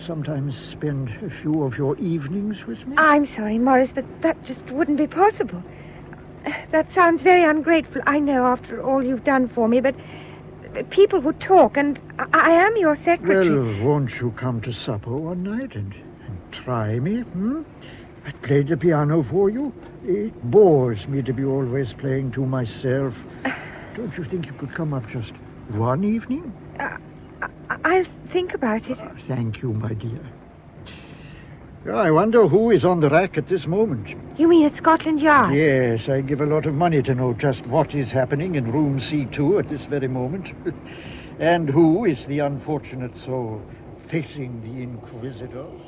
Speaker 23: sometimes spend a few of your evenings with me.
Speaker 4: I'm sorry, Morris, but that just wouldn't be possible. That sounds very ungrateful, I know, after all you've done for me, but people would talk, and I am your secretary.
Speaker 23: Well, won't you come to supper one night and try me, I played the piano for you. It bores me to be always playing to myself. Don't you think you could come up just one evening?
Speaker 4: I'll think about it.
Speaker 23: Thank you, my dear. I wonder who is on the rack at this moment.
Speaker 4: You mean at Scotland Yard?
Speaker 23: Yes, I'd give a lot of money to know just what is happening in room C2 at this very moment. And who is the unfortunate soul facing the Inquisitors.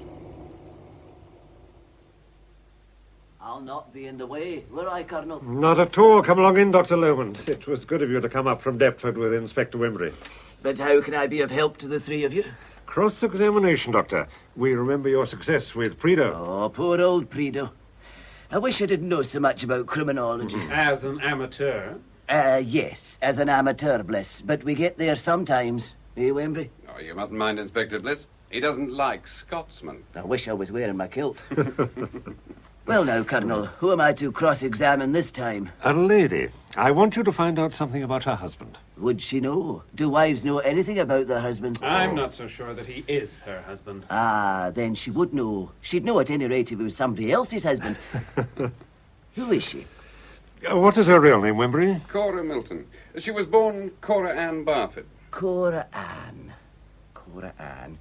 Speaker 3: I'll not be in the way, will I, Colonel?
Speaker 15: Not at all. Come along in, Dr. Lomond. It was good of you to come up from Deptford with Inspector Wembury.
Speaker 11: But how can I be of help to the three of you?
Speaker 15: Cross-examination, Doctor. We remember your success with Prideaux.
Speaker 10: Oh, poor old Prideaux. I wish I didn't know so much about criminology.
Speaker 22: As an amateur?
Speaker 10: Yes, as an amateur, Bliss. But we get there sometimes. Eh, Wembley?
Speaker 5: Oh, you mustn't mind Inspector Bliss. He doesn't like Scotsmen.
Speaker 10: I wish I was wearing my kilt. Well now, Colonel, who am I to cross-examine this time?
Speaker 15: A lady. I want you to find out something about her husband.
Speaker 10: Would she know? Do wives know anything about their husband?
Speaker 22: I'm not so sure that he is her husband.
Speaker 10: Ah, then she would know. She'd know at any rate if it was somebody else's husband. Who is she?
Speaker 15: What is her real name, Wembury?
Speaker 5: Cora Milton. She was born Cora Ann Barford.
Speaker 10: Cora Ann. Cora Ann.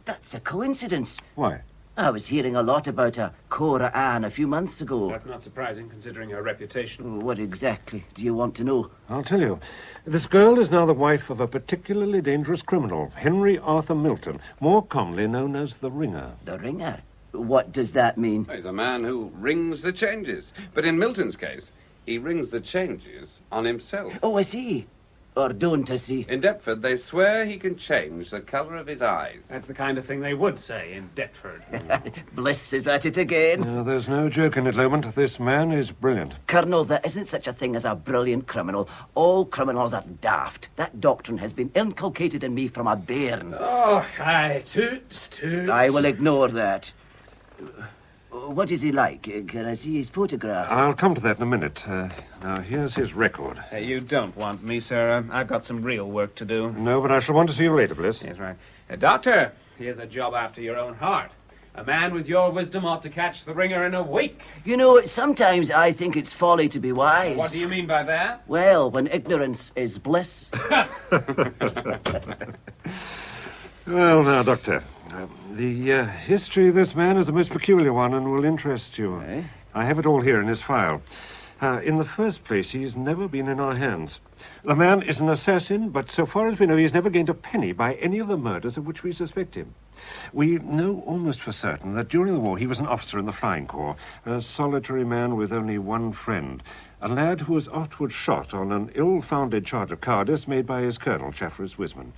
Speaker 10: That's a coincidence.
Speaker 15: Why?
Speaker 10: I was hearing a lot about a Cora Ann a few months ago.
Speaker 22: That's not surprising, considering her reputation.
Speaker 10: What exactly do you want to know?
Speaker 15: I'll tell you. This girl is now the wife of a particularly dangerous criminal, Henry Arthur Milton, more commonly known as the Ringer.
Speaker 10: The Ringer? What does that mean?
Speaker 5: He's a man who rings the changes. But in Milton's case, he rings the changes on himself.
Speaker 10: Oh, I see. Or don't I see?
Speaker 5: In Deptford, they swear he can change the colour of his eyes.
Speaker 22: That's the kind of thing they would say in Deptford.
Speaker 10: Bliss is at it again.
Speaker 15: There's no joke in it, Lomond. This man is brilliant.
Speaker 10: Colonel, there isn't such a thing as a brilliant criminal. All criminals are daft. That doctrine has been inculcated in me from a bairn.
Speaker 22: Oh, aye, toots, toots.
Speaker 10: I will ignore that. What is he like? Can I see his photograph?
Speaker 15: I'll come to that in a minute. Now, here's his record.
Speaker 22: You don't want me, sir. I've got some real work to do.
Speaker 15: No, but I shall want to see you later, Bliss.
Speaker 22: Yes, right. Doctor, here's a job after your own heart. A man with your wisdom ought to catch the Ringer in a week.
Speaker 10: You know, sometimes I think it's folly to be wise.
Speaker 22: What do you mean by that?
Speaker 10: Well, when ignorance is bliss.
Speaker 15: Well, now, Doctor, the history of this man is a most peculiar one and will interest you.
Speaker 10: Eh?
Speaker 15: I have it all here in his file. In the first place, he's never been in our hands. The man is an assassin, but so far as we know, he's never gained a penny by any of the murders of which we suspect him. We know almost for certain that during the war he was an officer in the Flying Corps, a solitary man with only one friend, a lad who was afterwards shot on an ill-founded charge of cowardice made by his colonel, Chaffrus Wisman.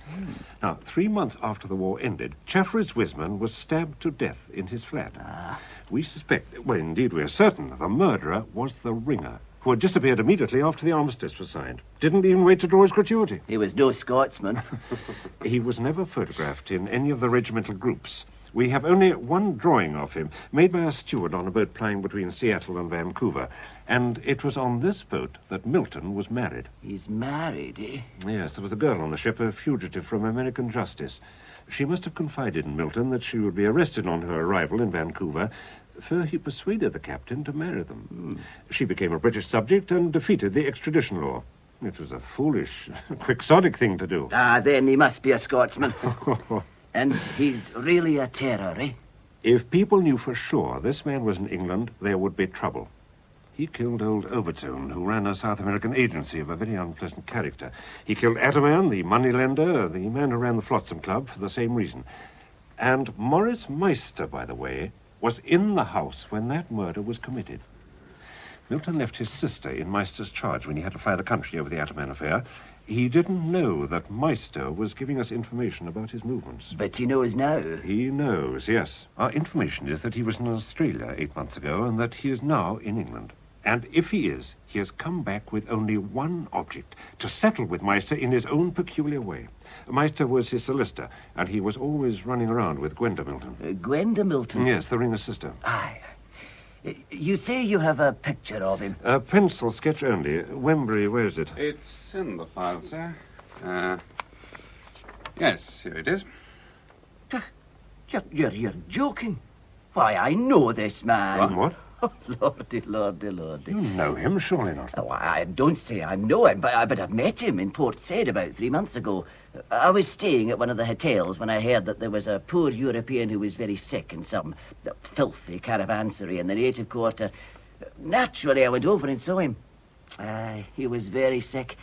Speaker 15: Now, 3 months after the war ended, Chaffrus Wisman was stabbed to death in his flat. We suspect, well, indeed we are certain, the murderer was the Ringer, who had disappeared immediately after the armistice was signed. Didn't even wait to draw his gratuity.
Speaker 10: He was no Scotsman.
Speaker 15: He was never photographed in any of the regimental groups. We have only one drawing of him, made by a steward on a boat plying between Seattle and Vancouver. And it was on this boat that Milton was married.
Speaker 10: He's married, eh?
Speaker 15: Yes, there was a girl on the ship, a fugitive from American justice. She must have confided in Milton that she would be arrested on her arrival in Vancouver, for he persuaded the captain to marry them. She became a British subject and defeated the extradition law. It was a foolish, quixotic thing to do.
Speaker 10: Then he must be a Scotsman. And he's really a terror, eh?
Speaker 15: If people knew for sure this man was in England, there would be trouble. He killed old Overton, who ran a South American agency of a very unpleasant character. He killed Ataman, the moneylender, the man who ran the Flotsam Club, for the same reason. And Morris Meister, by the way, was in the house when that murder was committed. Milton left his sister in Meister's charge when he had to fly the country over the Ataman affair. He didn't know that Meister was giving us information about his movements.
Speaker 10: But he knows now.
Speaker 15: He knows, yes. Our information is that he was in Australia 8 months ago and that he is now in England. And if he is, he has come back with only one object, to settle with Meister in his own peculiar way. Meister was his solicitor, and he was always running around with Gwenda Milton.
Speaker 10: Gwenda Milton?
Speaker 15: Yes, the Ringer's sister.
Speaker 10: Aye. You say you have a picture of him?
Speaker 15: A pencil sketch only. Wembury, where is it?
Speaker 5: It's in the file, sir. Yes, here it is.
Speaker 10: You're joking. Why, I know this man.
Speaker 15: What?
Speaker 10: Oh, lordy, lordy, lordy.
Speaker 15: You know him, surely not.
Speaker 10: Oh, I don't say I know him, but I've met him in Port Said about 3 months ago. I was staying at one of the hotels when I heard that there was a poor European who was very sick in some filthy caravanserai in the native quarter. Naturally, I went over and saw him. He was very sick.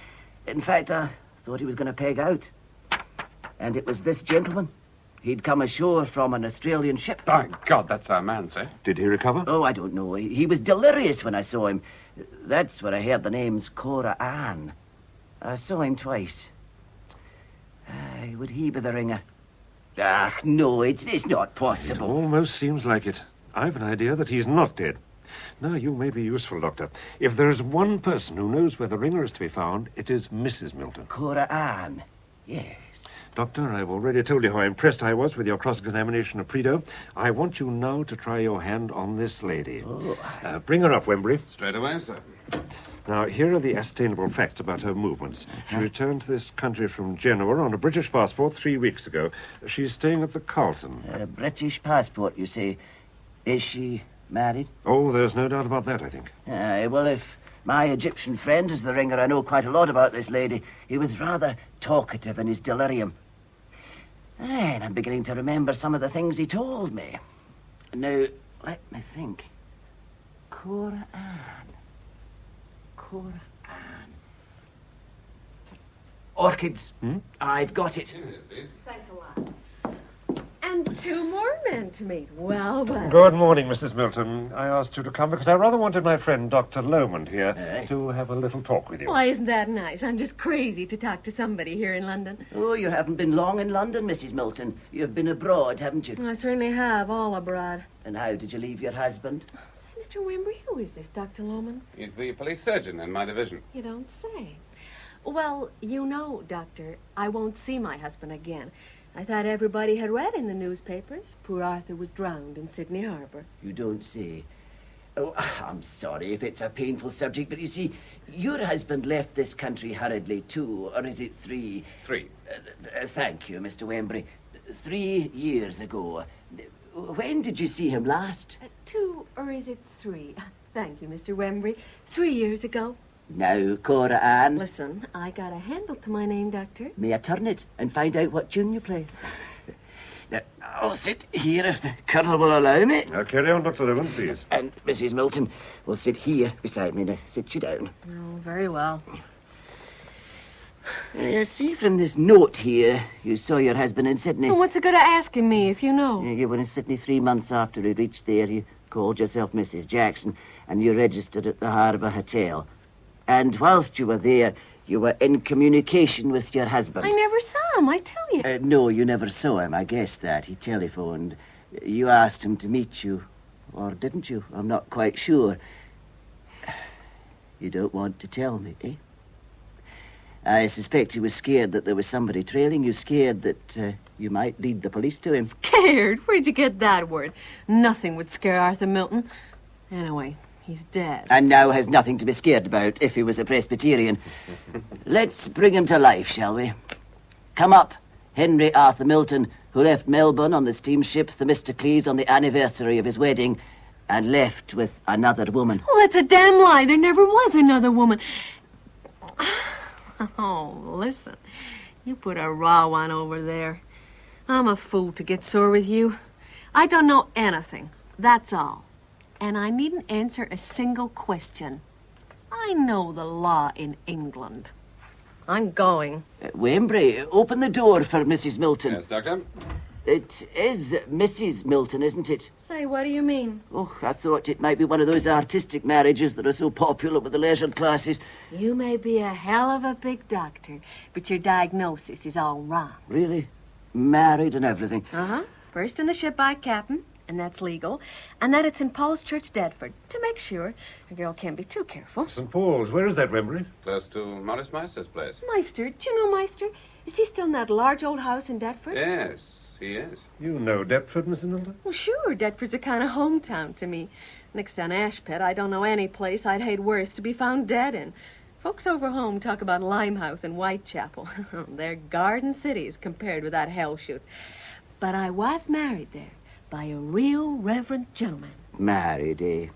Speaker 10: In fact, I thought he was going to peg out. And it was this gentleman. He'd come ashore from an Australian ship.
Speaker 5: By God, that's our man, sir.
Speaker 15: Did he recover?
Speaker 10: Oh, I don't know. He was delirious when I saw him. That's where I heard the names Cora Ann. I saw him twice. Would he be the Ringer? Ah, no, it's not
Speaker 15: It
Speaker 10: possible.
Speaker 15: almost seems like it. I've an idea that he's not dead. Now, you may be useful, Doctor. If there is one person who knows where the ringer is to be found, it is Mrs. Milton.
Speaker 10: Cora Ann. Yes.
Speaker 15: Doctor, I've already told you how impressed I was with your cross-examination of Prideaux. I want you now to try your hand on this lady.
Speaker 10: Oh.
Speaker 15: Bring her up, Wembury.
Speaker 5: Straight away, sir.
Speaker 15: Now, here are the ascertainable facts about her movements. She returned to this country from Genoa on a British passport 3 weeks ago. She's staying at the Carlton.
Speaker 10: A British passport, you say. Is she married?
Speaker 15: Oh, there's no doubt about that, I think.
Speaker 10: Well, if my Egyptian friend is the ringer, I know quite a lot about this lady. He was rather talkative in his delirium. And I'm beginning to remember some of the things he told me. Now, let me think. Cora Ann. Cora Ann. Orchids. I've got it.
Speaker 21: Thanks a lot. And 2 more men to meet. Well.
Speaker 15: Good morning, Mrs. Milton. I asked you to come because I rather wanted my friend Dr. Lomond here to have a little talk with you.
Speaker 21: Why, isn't that nice? I'm just crazy to talk to somebody here in London.
Speaker 10: Oh, you haven't been long in London, Mrs. Milton. You've been abroad, haven't you?
Speaker 21: I certainly have, all abroad.
Speaker 10: And how did you leave your husband?
Speaker 21: Say, Mr. Wembury, who is this, Dr. Loman?
Speaker 5: He's the police surgeon in my division.
Speaker 21: You don't say. Well, you know, Doctor, I won't see my husband again. I thought everybody had read in the newspapers. Poor Arthur was drowned in Sydney Harbor.
Speaker 10: You don't say. Oh, I'm sorry if it's a painful subject, but you see, your husband left this country hurriedly 2, or is it 3?
Speaker 5: 3.
Speaker 10: Thank you, Mr. Wembury. 3 years ago. When did you see him last?
Speaker 21: 2, or is it 3? Thank you, Mr. Wembury. 3 years ago.
Speaker 10: Now, Cora Ann.
Speaker 21: Listen, I got a handle to my name, Doctor.
Speaker 10: May I turn it and find out what tune you play? Now, I'll sit here if the Colonel will allow me.
Speaker 15: Now, carry on, Dr. Lomond, please.
Speaker 10: And Mrs. Milton will sit here beside me. Now, sit you down.
Speaker 21: Oh, very well.
Speaker 10: See from this note here, you saw your husband in Sydney.
Speaker 21: Well, what's the good of asking me if you know?
Speaker 10: You were in Sydney 3 months after he reached there. You called yourself Mrs. Jackson, and you registered at the Harbour Hotel. And whilst you were there, you were in communication with your husband.
Speaker 21: I never saw him, I tell you.
Speaker 10: No, you never saw him. I guessed that. He telephoned. You asked him to meet you. Or didn't you? I'm not quite sure. You don't want to tell me, eh? I suspect he was scared that there was somebody trailing you, scared that you might lead the police to him.
Speaker 21: Scared? Where'd you get that word? Nothing would scare Arthur Milton. Anyway, he's dead.
Speaker 10: And now has nothing to be scared about if he was a Presbyterian. Let's bring him to life, shall we? Come up, Henry Arthur Milton, who left Melbourne on the steamship Themistocles on the anniversary of his wedding and left with another woman.
Speaker 21: Oh, that's a damn lie. There never was another woman. Oh, listen. You put a raw one over there. I'm a fool to get sore with you. I don't know anything. That's all. And I needn't answer a single question. I know the law in England. I'm going.
Speaker 10: Wembury, open the door for Mrs. Milton.
Speaker 5: Yes, Doctor?
Speaker 10: It is Mrs. Milton, isn't it?
Speaker 21: Say, what do you mean?
Speaker 10: Oh, I thought it might be one of those artistic marriages that are so popular with the leisured classes.
Speaker 21: You may be a hell of a big doctor, but your diagnosis is all wrong.
Speaker 10: Really? Married and everything?
Speaker 21: Uh-huh. First in the ship by captain, and that's legal. And then it's in Paul's Church, Deptford, to make sure a girl can't be too careful.
Speaker 15: St. Paul's, where is that, Wembury?
Speaker 5: Close to Morris Meister's place.
Speaker 21: Meister, do you know Meister? Is he still in that large old house in Deptford?
Speaker 5: Yes, he is.
Speaker 15: You know Deptford, Mrs. Milton?
Speaker 21: Well, sure. Deptford's a kind of hometown to me. Next to Ashpet, I don't know any place I'd hate worse to be found dead in. Folks over home talk about Limehouse and Whitechapel. They're garden cities compared with that hell shoot. But I was married there by a real reverend gentleman.
Speaker 10: Married, eh?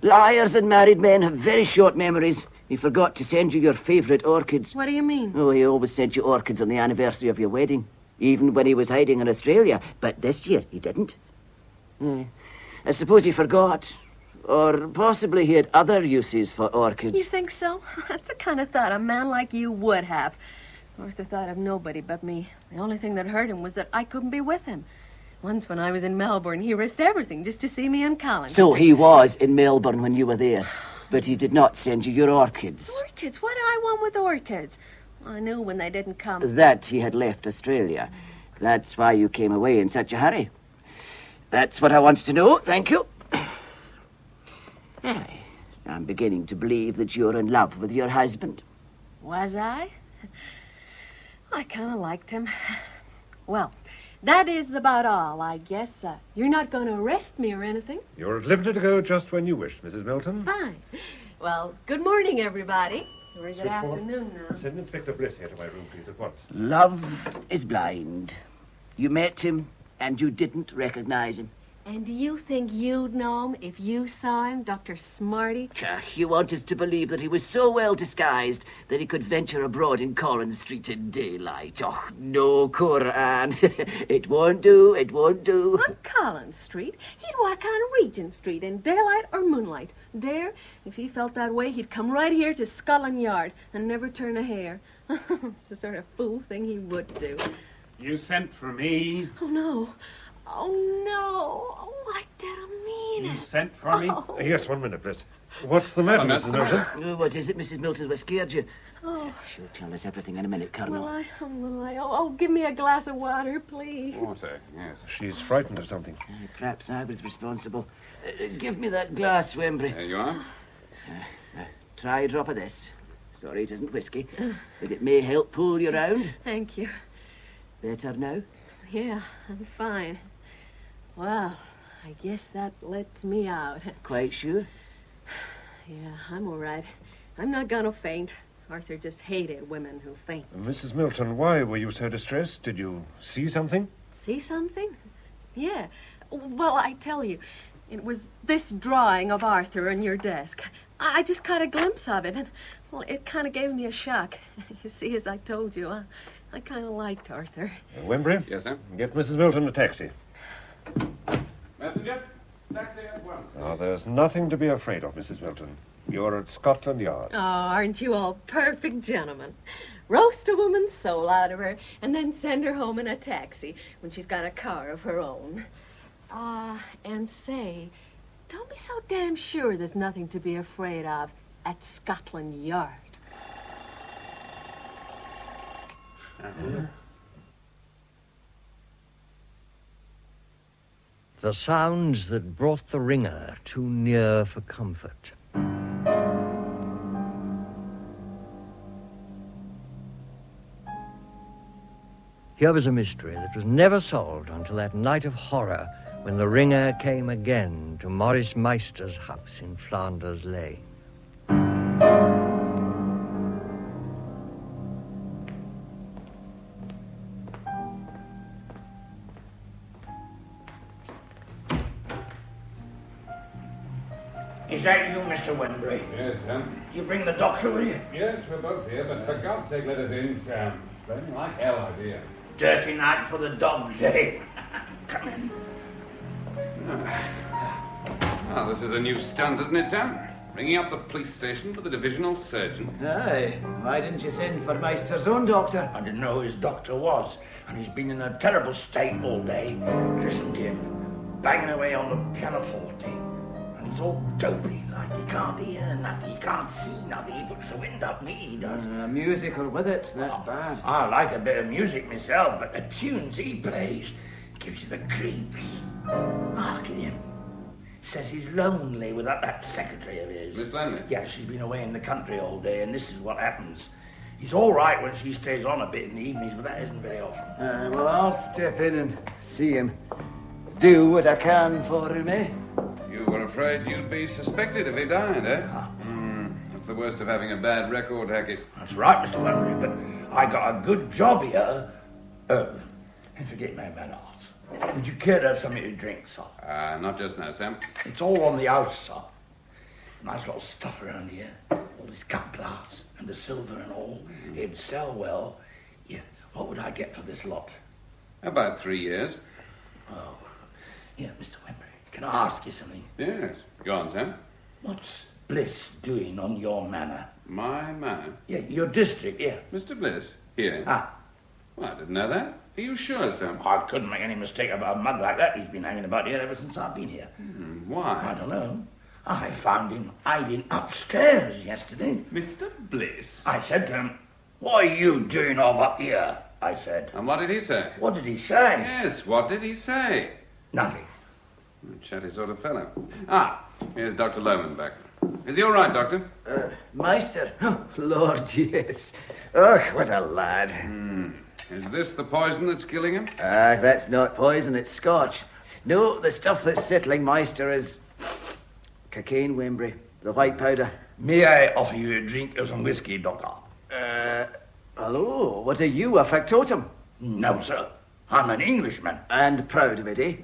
Speaker 10: Liars and married men have very short memories. He forgot to send you your favourite orchids.
Speaker 21: What do you mean?
Speaker 10: Oh, he always sent you orchids on the anniversary of your wedding, even when he was hiding in Australia. But this year, he didn't. I suppose he forgot. Or possibly he had other uses for orchids.
Speaker 21: You think so? That's the kind of thought a man like you would have. Arthur thought of nobody but me. The only thing that hurt him was that I couldn't be with him. Once when I was in Melbourne, he risked everything just to see me in Collins.
Speaker 10: So he was in Melbourne when you were there, but he did not send you your orchids.
Speaker 21: Orchids? What do I want with orchids? I knew when they didn't come.
Speaker 10: That he had left Australia. That's why you came away in such a hurry. That's what I wanted to know, thank you. I'm beginning to believe that you're in love with your husband.
Speaker 21: Was I? I kind of liked him. Well, that is about all, I guess. You're not going to arrest me or anything?
Speaker 15: You're at liberty to go just when you wish, Mrs. Milton.
Speaker 21: Fine. Well, good morning, everybody. Or is it
Speaker 15: Switchboard.
Speaker 21: afternoon now?
Speaker 15: Send Inspector Bliss here to my room, please, at once.
Speaker 10: Love is blind. You met him and you didn't recognize him.
Speaker 21: And do you think you'd know him if you saw him, Dr. Smarty?
Speaker 10: You want us to believe that he was so well disguised that he could venture abroad in Collins Street in daylight. Oh, no, Coran. It won't do, it won't do.
Speaker 21: On Collins Street? He'd walk on Regent Street in daylight or moonlight. Dare? If he felt that way, he'd come right here to Scotland Yard and never turn a hair. It's the sort of fool thing he would do.
Speaker 22: You sent for me.
Speaker 21: Oh, no. Oh, no. Oh, I didn't mean
Speaker 22: You
Speaker 21: it.
Speaker 22: sent for me?
Speaker 15: Yes, 1 minute, Bliss. What's the matter, Mrs. Milton?
Speaker 10: Oh, what is it, Mrs. Milton? What scared you?
Speaker 21: Oh,
Speaker 10: She'll tell us everything in a minute, Colonel.
Speaker 21: Give me a glass of water, please.
Speaker 15: Water, yes. She's frightened of something.
Speaker 10: Perhaps I was responsible. Give me that glass, Wembley.
Speaker 5: There you are.
Speaker 10: Try a drop of this. Sorry, it isn't whiskey, but it may help pull you round.
Speaker 21: Thank you.
Speaker 10: Better now?
Speaker 21: Yeah, I'm fine. Well, I guess that lets me out.
Speaker 10: Quite sure?
Speaker 21: Yeah, I'm all right. I'm not gonna faint. Arthur just hated women who faint.
Speaker 15: Mrs. Milton, why were you so distressed? Did you see something?
Speaker 21: See something? Yeah. Well, I tell you, it was this drawing of Arthur on your desk. I just caught a glimpse of it, and, well, it kind of gave me a shock. You see, as I told you, I kind of liked Arthur.
Speaker 15: Wembley?
Speaker 5: Yes, sir?
Speaker 15: Get Mrs. Milton a taxi.
Speaker 5: Messenger, taxi at once.
Speaker 15: Now, there's nothing to be afraid of, Mrs. Milton. You're at Scotland Yard.
Speaker 21: Oh, aren't you all perfect gentlemen? Roast a woman's soul out of her and then send her home in a taxi when she's got a car of her own. And say, don't be so damn sure there's nothing to be afraid of at Scotland Yard.
Speaker 20: The sounds that brought the ringer too near for comfort. Here was a mystery that was never solved until that night of horror when the ringer came again to Maurice Meister's house in Flanders Lane.
Speaker 24: Is that you, Mr. Wembley?
Speaker 5: Yes, Sam.
Speaker 24: You bring the doctor with you?
Speaker 5: Yes, we're both here, but for God's sake, let us in, Sam. It's raining like hell out here.
Speaker 24: Dirty night for the dogs, eh? Come in.
Speaker 5: Ah, this is a new stunt, isn't it, Sam? Ringing up the police station for the divisional surgeon.
Speaker 24: Aye. Why didn't you send for Meister's own doctor? I didn't know who his doctor was, and he's been in a terrible state all day. Listen to him, banging away on the pianoforte. And he's all dopey, like he can't hear nothing, he can't see nothing. He puts the wind up me, he does.
Speaker 8: Musical with it, that's bad.
Speaker 24: I like a bit of music myself, but the tunes he plays gives you the creeps. Ask him. Says he's lonely without that secretary of his.
Speaker 5: Miss Langley?
Speaker 24: Yeah, she's been away in the country all day, and this is what happens. He's all right when she stays on a bit in the evenings, but that isn't very often.
Speaker 8: Well, I'll step in and see him. Do what I can for him, eh?
Speaker 5: You were afraid you'd be suspected if he died, eh? That's the worst of having a bad record, Hackett.
Speaker 24: That's right, Mr. Wembley, but I got a good job here. And forget my manners. Would you care to have something to drink, sir?
Speaker 5: Not just now, Sam.
Speaker 24: It's all on the house, sir. Nice lot of stuff around here. All this cut glass and the silver and all. It'd sell well. Yeah, what would I get for this lot?
Speaker 5: About 3 years.
Speaker 24: Oh, yeah, Mr. Wembley, can I ask you something?
Speaker 5: Yes. Go on, Sam.
Speaker 24: What's Bliss doing on your manor?
Speaker 5: My manor?
Speaker 24: Yeah, your district, yeah.
Speaker 5: Mr. Bliss? Here?
Speaker 24: Ah.
Speaker 5: Well, I didn't know that. Are you sure, Sam?
Speaker 24: I couldn't make any mistake about a mug like that. He's been hanging about here ever since I've been here.
Speaker 5: Why?
Speaker 24: I don't know. I found him hiding upstairs yesterday.
Speaker 5: Mr. Bliss?
Speaker 24: I said to him, what are you doing up here? I said.
Speaker 5: And what did he say?
Speaker 24: What did he say?
Speaker 5: Yes, what did he say?
Speaker 24: Nothing.
Speaker 5: A chatty sort of fellow. Ah, here's Dr. Lohman back. Is he all right, Doctor?
Speaker 8: Meister? Oh, Lord, yes. Oh, what a lad.
Speaker 5: Is this the poison that's killing him?
Speaker 8: That's not poison, it's scotch. No, the stuff that's settling Meister is cocaine, Wembury, the white powder.
Speaker 24: May I offer you a drink of some whiskey, Doctor?
Speaker 8: Hello, what are you, a factotum?
Speaker 24: No, sir. I'm an Englishman.
Speaker 8: And proud of it, eh?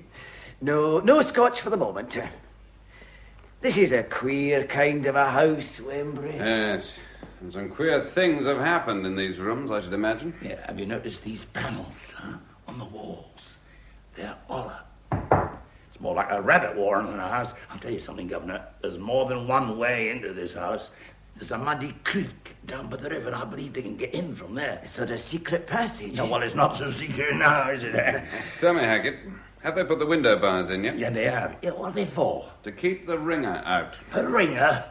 Speaker 8: No scotch for the moment. This is a queer kind of a house, Wembury.
Speaker 5: Yes, and some queer things have happened in these rooms, I should imagine.
Speaker 24: Yeah, have you noticed these panels, on the walls? They're holler. It's more like a rabbit warren than a house. I'll tell you something, Governor. There's more than one way into this house. There's a muddy creek down by the river, and I believe they can get in from there.
Speaker 8: A sort of secret passage.
Speaker 24: No, well, it's not so secret now, is it?
Speaker 5: Tell me, Hackett, have they put the window bars in yet?
Speaker 24: Yeah, they have. Yeah, what are they for?
Speaker 5: To keep the ringer out.
Speaker 24: A ringer?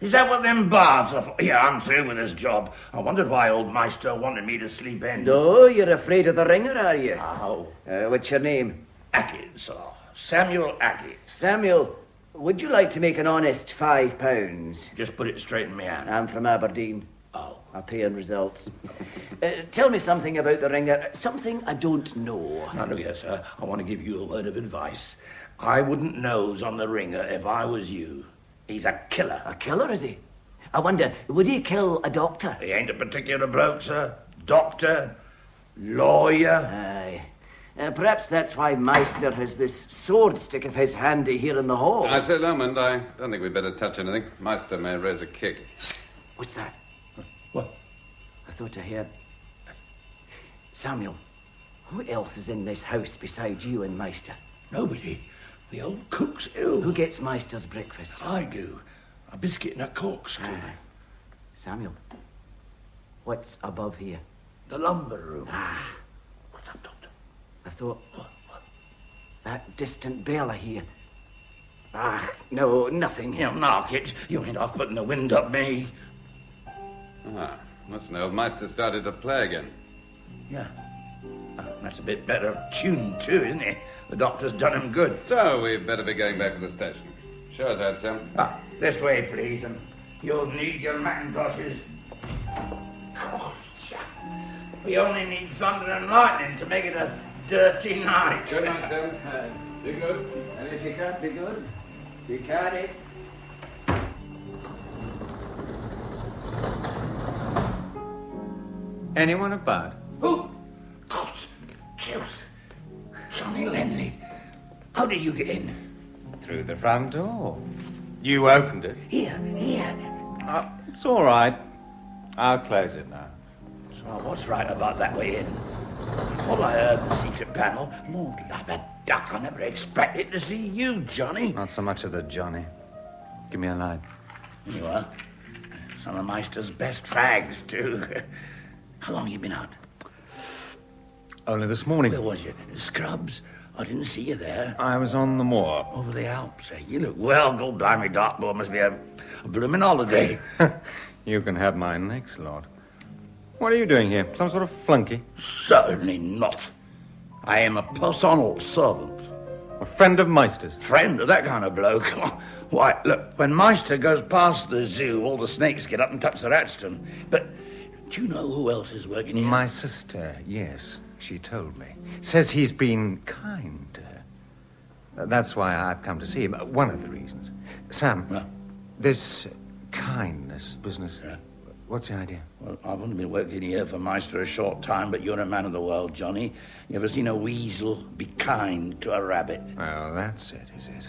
Speaker 24: Is that what them bars are for? Yeah, I'm through with this job. I wondered why old Meister wanted me to sleep in.
Speaker 8: No, you're afraid of the ringer, are you?
Speaker 24: How?
Speaker 8: What's your name?
Speaker 24: Hackett, sir. Samuel Hackett.
Speaker 8: Samuel, would you like to make an honest £5?
Speaker 24: Just put it straight in my hand.
Speaker 8: I'm from Aberdeen.
Speaker 24: Oh.
Speaker 8: I pay on results. Tell me something about the ringer. Something I don't know.
Speaker 24: Now, look here, sir. I want to give you a word of advice. I wouldn't nose on the ringer if I was you. He's a killer.
Speaker 8: A killer, is he? I wonder, would he kill a doctor?
Speaker 24: He ain't a particular bloke, sir. Doctor, lawyer.
Speaker 8: Aye. Perhaps that's why Meister has this sword stick of his handy here in the hall.
Speaker 5: I say, Lomond, I don't think we'd better touch anything. Meister may raise a kick.
Speaker 8: What's that?
Speaker 24: What?
Speaker 8: I thought I heard... Samuel, who else is in this house besides you and Meister?
Speaker 24: Nobody. The old cook's ill.
Speaker 8: Who gets Meister's breakfast?
Speaker 24: I do. A biscuit and a corkscrew.
Speaker 8: Samuel, what's above here?
Speaker 24: The lumber room.
Speaker 8: What's up, Doctor? I thought... What? That distant bell I hear. No, nothing.
Speaker 24: You knock it. You ain't off putting the wind up me.
Speaker 5: Must know Meister started to play again.
Speaker 24: Yeah. That's a bit better tuned too, isn't it? The doctor's done him good.
Speaker 5: So we'd better be going back to the station. Show us out, Sam.
Speaker 24: This way, please, and you'll need your Macintoshes. We only need thunder and lightning to make it a dirty night.
Speaker 5: Good night, Sam. Be good.
Speaker 8: And if you can't be good, you can't it.
Speaker 7: Anyone about?
Speaker 24: Who? God, Jill. Johnny Lenley. How did you get in?
Speaker 7: Through the front door. You opened it?
Speaker 24: Here.
Speaker 7: It's all right. I'll close it now.
Speaker 24: So what's right about that way in? I thought I heard the secret panel. Lord love a duck, I never expected to see you, Johnny.
Speaker 7: Not so much of the Johnny. Give me a light.
Speaker 24: Here you are. Some of Meister's best fags, too. How long have you been out?
Speaker 7: Only this morning.
Speaker 24: Where was you? Scrubs? I didn't see you there.
Speaker 7: I was on the moor.
Speaker 24: Over the Alps, eh? You look well. God blimey, Dartmoor must be a blooming holiday.
Speaker 7: You can have my next lot. What are you doing here? Some sort of flunky?
Speaker 24: Certainly not. I am a personal servant.
Speaker 7: A friend of Meister's?
Speaker 24: Friend of that kind of bloke? Why, look, when Meister goes past the zoo, all the snakes get up and touch their Atchison. But do you know who else is working here?
Speaker 7: My sister, yes. She told me. Says he's been kind to her. That's why I've come to see him. One of the reasons. Sam, this kindness business, what's the idea?
Speaker 24: Well, I've only been working here for Meister a short time, but you're a man of the world, Johnny. You ever seen a weasel be kind to a rabbit?
Speaker 7: Well, that's it, is it?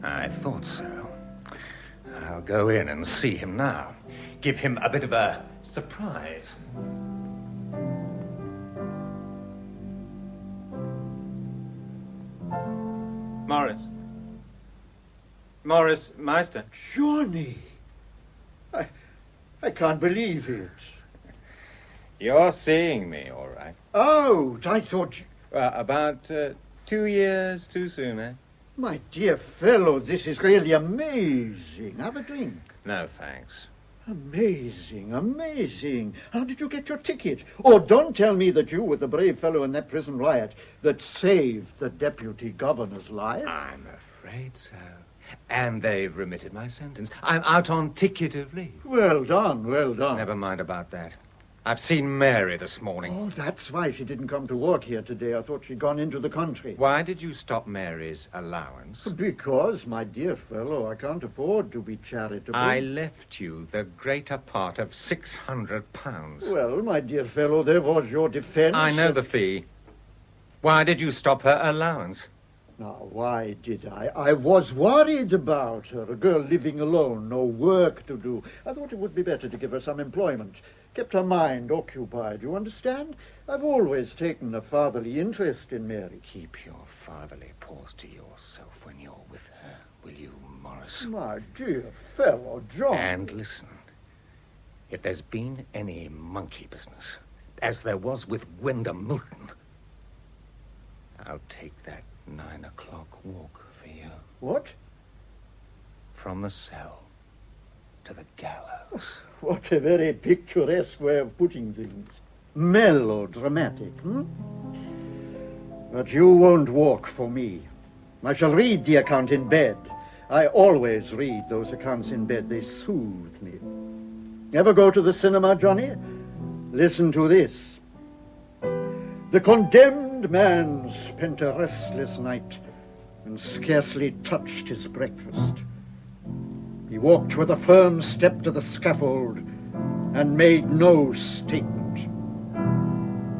Speaker 7: I thought so. I'll go in and see him now. Give him a bit of a surprise. Morris Meister.
Speaker 23: Johnny! I can't believe it.
Speaker 7: You're seeing me, all right.
Speaker 23: Oh, I thought you...
Speaker 7: About 2 years too soon, eh?
Speaker 23: My dear fellow, this is really amazing. Have a drink.
Speaker 7: No, thanks.
Speaker 23: Amazing, amazing. How did you get your ticket? Oh, don't tell me that you were the brave fellow in that prison riot that saved the deputy governor's life.
Speaker 7: I'm afraid so. And they've remitted my sentence. I'm out on ticket of leave.
Speaker 23: Well done, well done.
Speaker 7: Never mind about that. I've seen Mary this morning.
Speaker 23: Oh, that's why she didn't come to work here today. I thought she'd gone into the country.
Speaker 7: Why did you stop Mary's allowance?
Speaker 23: Because, my dear fellow, I can't afford to be charitable.
Speaker 7: I left you the greater part of £600.
Speaker 23: Well, my dear fellow, there was your defense.
Speaker 7: I know the fee. Why did you stop her allowance?
Speaker 23: Now, why did I? I was worried about her, a girl living alone, no work to do. I thought it would be better to give her some employment. Kept her mind occupied, you understand? I've always taken a fatherly interest in Mary.
Speaker 7: Keep your fatherly paws to yourself when you're with her, will you, Morris?
Speaker 23: My dear fellow, John.
Speaker 7: And listen, if there's been any monkey business, as there was with Gwenda Milton, I'll take that 9 o'clock walk for you.
Speaker 23: What?
Speaker 7: From the cell to the gallows.
Speaker 23: What a very picturesque way of putting things. Melodramatic, But you won't walk for me. I shall read the account in bed. I always read those accounts in bed. They soothe me. Ever go to the cinema, Johnny? Listen to this. The condemned man spent a restless night and scarcely touched his breakfast. He walked with a firm step to the scaffold and made no statement.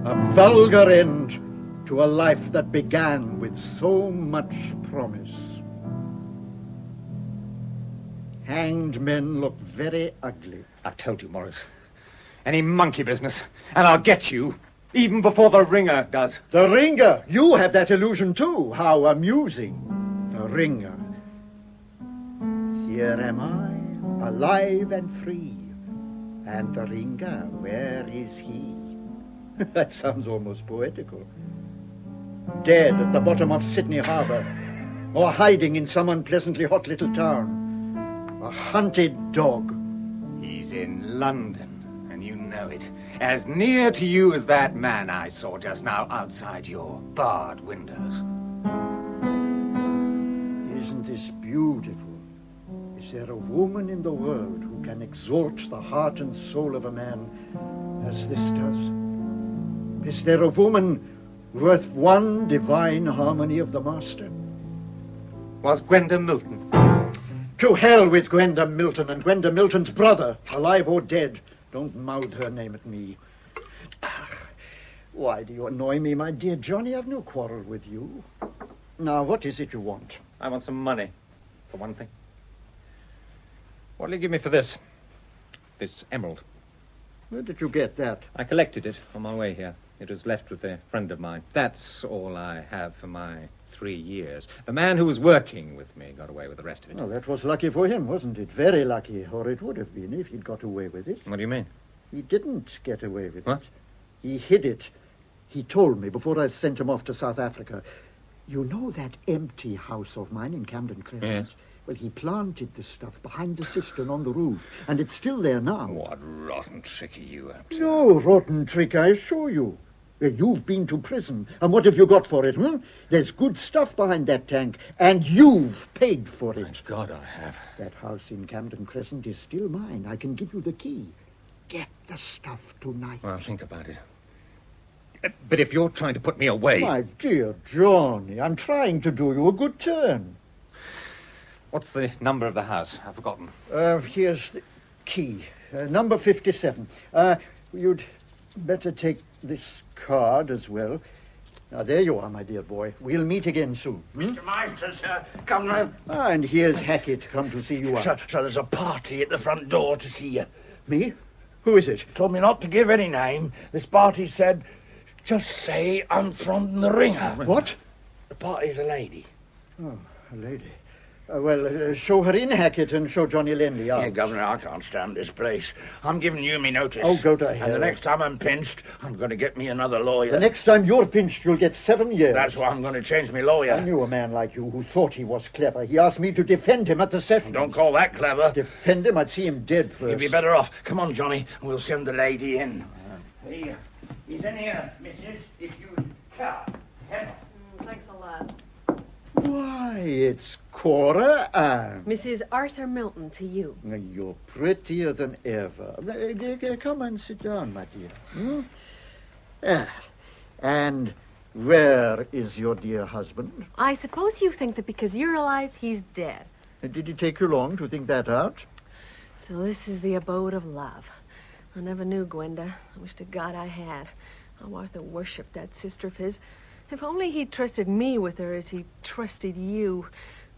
Speaker 23: A vulgar end to a life that began with so much promise. Hanged men look very ugly.
Speaker 7: I've told you, Morris. Any monkey business, and I'll get you, even before the ringer does.
Speaker 23: The ringer? You have that illusion too. How amusing. The ringer. Here am I, alive and free. And the ringer, where is he? That sounds almost poetical. Dead at the bottom of Sydney Harbour, or hiding in some unpleasantly hot little town. A hunted dog.
Speaker 7: He's in London, and you know it. As near to you as that man I saw just now outside your barred windows.
Speaker 23: Isn't this beautiful? Is there a woman in the world who can exalt the heart and soul of a man as this does? Is there a woman worth one divine harmony of the master?
Speaker 7: Was Gwenda Milton?
Speaker 23: To hell with Gwenda Milton and Gwenda Milton's brother, alive or dead. Don't mouth her name at me. Why do you annoy me, my dear Johnny? I've no quarrel with you. Now, what is it you want?
Speaker 7: I want some money, for one thing. What'll you give me for this? This emerald.
Speaker 23: Where did you get that?
Speaker 7: I collected it on my way here. It was left with a friend of mine. That's all I have for my 3 years. The man who was working with me got away with the rest of it.
Speaker 23: Well, that was lucky for him, wasn't it? Very lucky, or it would have been if he'd got away with it.
Speaker 7: What do you mean?
Speaker 23: He didn't get away with
Speaker 7: What?
Speaker 23: it. He hid it. He told me before I sent him off to South Africa. You know that empty house of mine in Camden Crescent?
Speaker 7: Yes.
Speaker 23: Well, he planted the stuff behind the cistern on the roof, and it's still there now.
Speaker 7: What rotten trick are you up to?
Speaker 23: No rotten trick, I assure you. You've been to prison, and what have you got for it, There's good stuff behind that tank, and you've paid for it.
Speaker 7: Thank God I have.
Speaker 23: That house in Camden Crescent is still mine. I can give you the key. Get the stuff tonight.
Speaker 7: Well, I'll think about it. But if you're trying to put me away...
Speaker 23: My dear Johnny, I'm trying to do you a good turn.
Speaker 7: What's the number of the house? I've forgotten.
Speaker 23: Here's the key. Number 57. You'd better take this card as well. Now, there you are, my dear boy. We'll meet again soon.
Speaker 24: Mr. Meister, sir, come round.
Speaker 23: And here's Hackett, come to see you out.
Speaker 24: So there's a party at the front door to see you.
Speaker 23: Me? Who is it?
Speaker 24: Told me not to give any name. This party said, just say I'm from the Ringer.
Speaker 23: What?
Speaker 24: The party's a lady.
Speaker 23: Oh, a lady. Show her in, Hackett, and show Johnny Lenley out.
Speaker 24: Yeah, Governor, I can't stand this place. I'm giving you me notice.
Speaker 23: Oh, go to hell.
Speaker 24: And the next time I'm pinched, I'm going to get me another lawyer.
Speaker 23: The next time you're pinched, you'll get 7 years.
Speaker 24: That's why I'm going to change me lawyer.
Speaker 23: I knew a man like you who thought he was clever. He asked me to defend him at the session.
Speaker 24: Don't call that clever.
Speaker 23: Defend him? I'd see him dead first.
Speaker 24: You'd be better off. Come on, Johnny, and we'll send the lady in. He's in here, missus, if you can.
Speaker 21: Thanks a lot.
Speaker 23: Why, it's Cora Ann.
Speaker 21: Mrs. Arthur Milton, to you.
Speaker 23: You're prettier than ever. Come and sit down, my dear. And where is your dear husband?
Speaker 21: I suppose you think that because you're alive, he's dead.
Speaker 23: Did it take you long to think that out?
Speaker 21: So this is the abode of love. I never knew Gwenda. I wish to God I had. How Arthur worshipped that sister of his. If only he'd trusted me with her as he trusted you.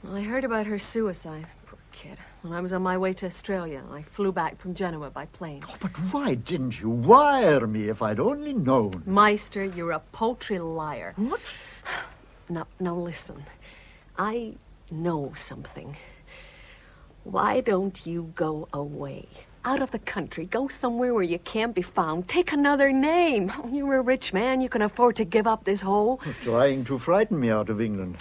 Speaker 21: Well, I heard about her suicide. Poor kid. When I was on my way to Australia, I flew back from Genoa by plane.
Speaker 23: Oh, but why didn't you wire me if I'd only known?
Speaker 21: Meister, you're a paltry liar.
Speaker 23: What?
Speaker 21: Now listen. I know something. Why don't you go away? Out of the country. Go somewhere where you can't be found. Take another name. You're a rich man. You can afford to give up this hole.
Speaker 23: Trying to frighten me out of England.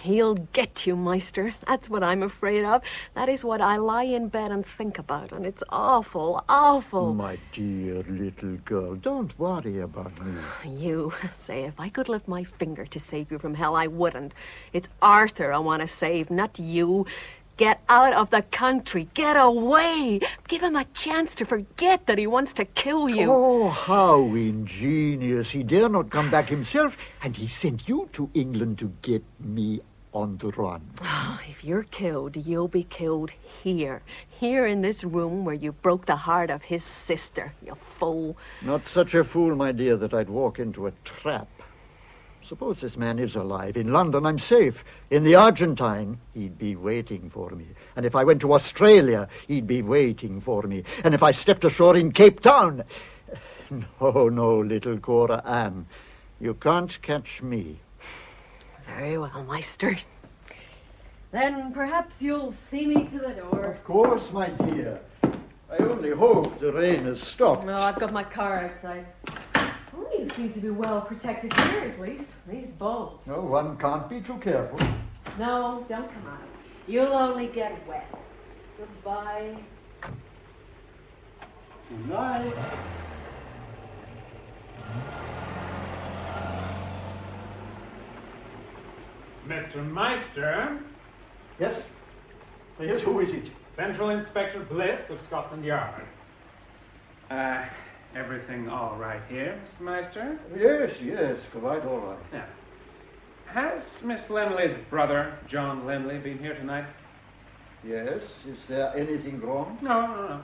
Speaker 21: He'll get you, Meister. That's what I'm afraid of. That is what I lie in bed and think about. And it's awful, awful.
Speaker 23: My dear little girl, don't worry about me.
Speaker 21: You say, if I could lift my finger to save you from hell, I wouldn't. It's Arthur I want to save, not you. Get out of the country. Get away. Give him a chance to forget that he wants to kill you.
Speaker 23: Oh, how ingenious. He dare not come back himself, and he sent you to England to get me on the run.
Speaker 21: Oh, if you're killed, you'll be killed here. Here in this room where you broke the heart of his sister, you fool.
Speaker 23: Not such a fool, my dear, that I'd walk into a trap. Suppose this man is alive. In London, I'm safe. In the Argentine, he'd be waiting for me. And if I went to Australia, he'd be waiting for me. And if I stepped ashore in Cape Town... No, little Cora Ann. You can't catch me.
Speaker 21: Very well, Meister. Then perhaps you'll see me to the door.
Speaker 23: Of course, my dear. I only hope the rain has stopped.
Speaker 21: No, I've got my car outside. Oh, you seem to be well protected here, at least. These bolts.
Speaker 23: No, one can't be too careful.
Speaker 21: No, don't come out. You'll only get wet. Goodbye.
Speaker 23: Good night.
Speaker 22: Mr. Meister?
Speaker 23: Yes? Yes, who is it?
Speaker 22: Central Inspector Bliss of Scotland Yard. Everything all right here, Mr. Meister?
Speaker 23: Yes, quite all right.
Speaker 22: Yeah. Has Miss Lenley's brother, John Lenley, been here tonight?
Speaker 23: Yes. Is there anything wrong?
Speaker 22: No.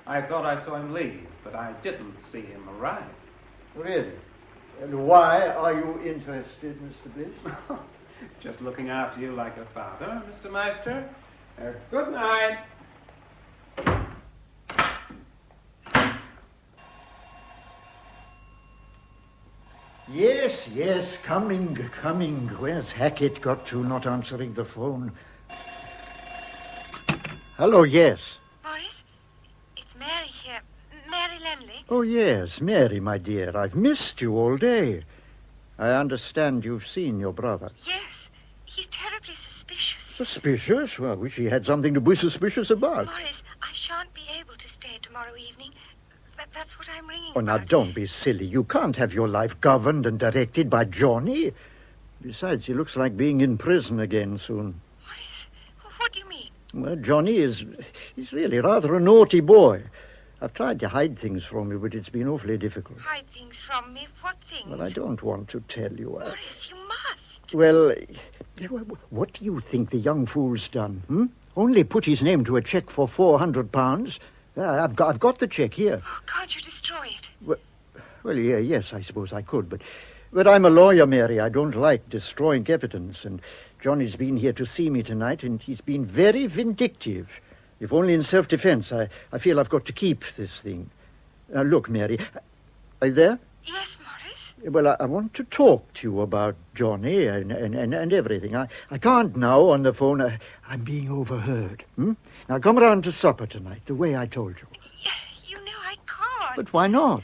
Speaker 22: I thought I saw him leave, but I didn't see him arrive.
Speaker 23: Really? And why are you interested, Mr. Bliss?
Speaker 22: Just looking after you like a father, Mr. Meister. Good night.
Speaker 23: Yes, coming. Where's Hackett got to, not answering the phone? Hello, yes.
Speaker 4: Boris, it's Mary here. Mary Lenley.
Speaker 23: Oh, yes, Mary, my dear. I've missed you all day. I understand you've seen your brother.
Speaker 4: Yes, he's terribly suspicious.
Speaker 23: Suspicious? Well, I wish he had something to be suspicious about.
Speaker 4: Boris, I shan't be able to stay tomorrow evening. That's what I'm ringing
Speaker 23: Oh, now,
Speaker 4: about.
Speaker 23: don't be silly. You can't have your life governed and directed by Johnny. Besides, he looks like being in prison again soon.
Speaker 4: What do you mean?
Speaker 23: Well, Johnny he's really rather a naughty boy. I've tried to hide things from you, but it's been awfully difficult.
Speaker 4: Hide things from me? What things?
Speaker 23: Well, I don't want to tell you.
Speaker 4: Boris, you must.
Speaker 23: Well, what do you think the young fool's done, Only put his name to a cheque for £400. I've got the cheque here.
Speaker 4: Oh, can't you destroy it?
Speaker 23: Well, yes, I suppose I could, but I'm a lawyer, Mary. I don't like destroying evidence, and Johnny's been here to see me tonight, and he's been very vindictive. If only in self-defense. I feel I've got to keep this thing. Look, Mary, are you there?
Speaker 4: Yes,
Speaker 23: Well, I want to talk to you about Johnny and everything. I can't now on the phone. I'm being overheard. Now, come round to supper tonight, the way I told you.
Speaker 4: You know I can't.
Speaker 23: But why not?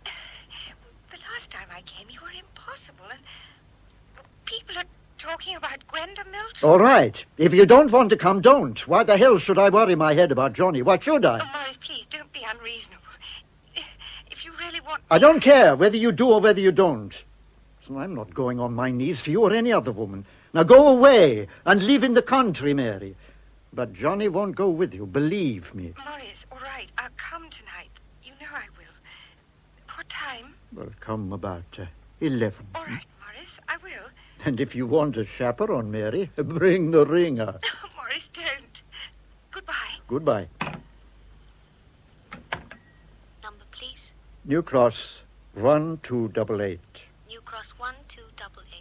Speaker 4: The last time I came, you were impossible. And people are talking about Gwenda Milton.
Speaker 23: All right. If you don't want to come, don't. Why the hell should I worry my head about Johnny? What should I?
Speaker 4: Oh, Morris, please, don't be unreasonable. If you really want...
Speaker 23: I don't care whether you do or whether you don't. So I'm not going on my knees for you or any other woman. Now go away and live in the country, Mary. But Johnny won't go with you, believe me.
Speaker 4: Morris, all right, I'll come tonight. You know I will. What time?
Speaker 23: Well, come about 11.
Speaker 4: All right, Morris, I will.
Speaker 23: And if you want a chaperone, Mary, bring the ringer.
Speaker 4: Oh, Morris, don't. Goodbye.
Speaker 23: Goodbye.
Speaker 2: Number, please.
Speaker 23: New Cross 1288.
Speaker 2: New Cross 1288.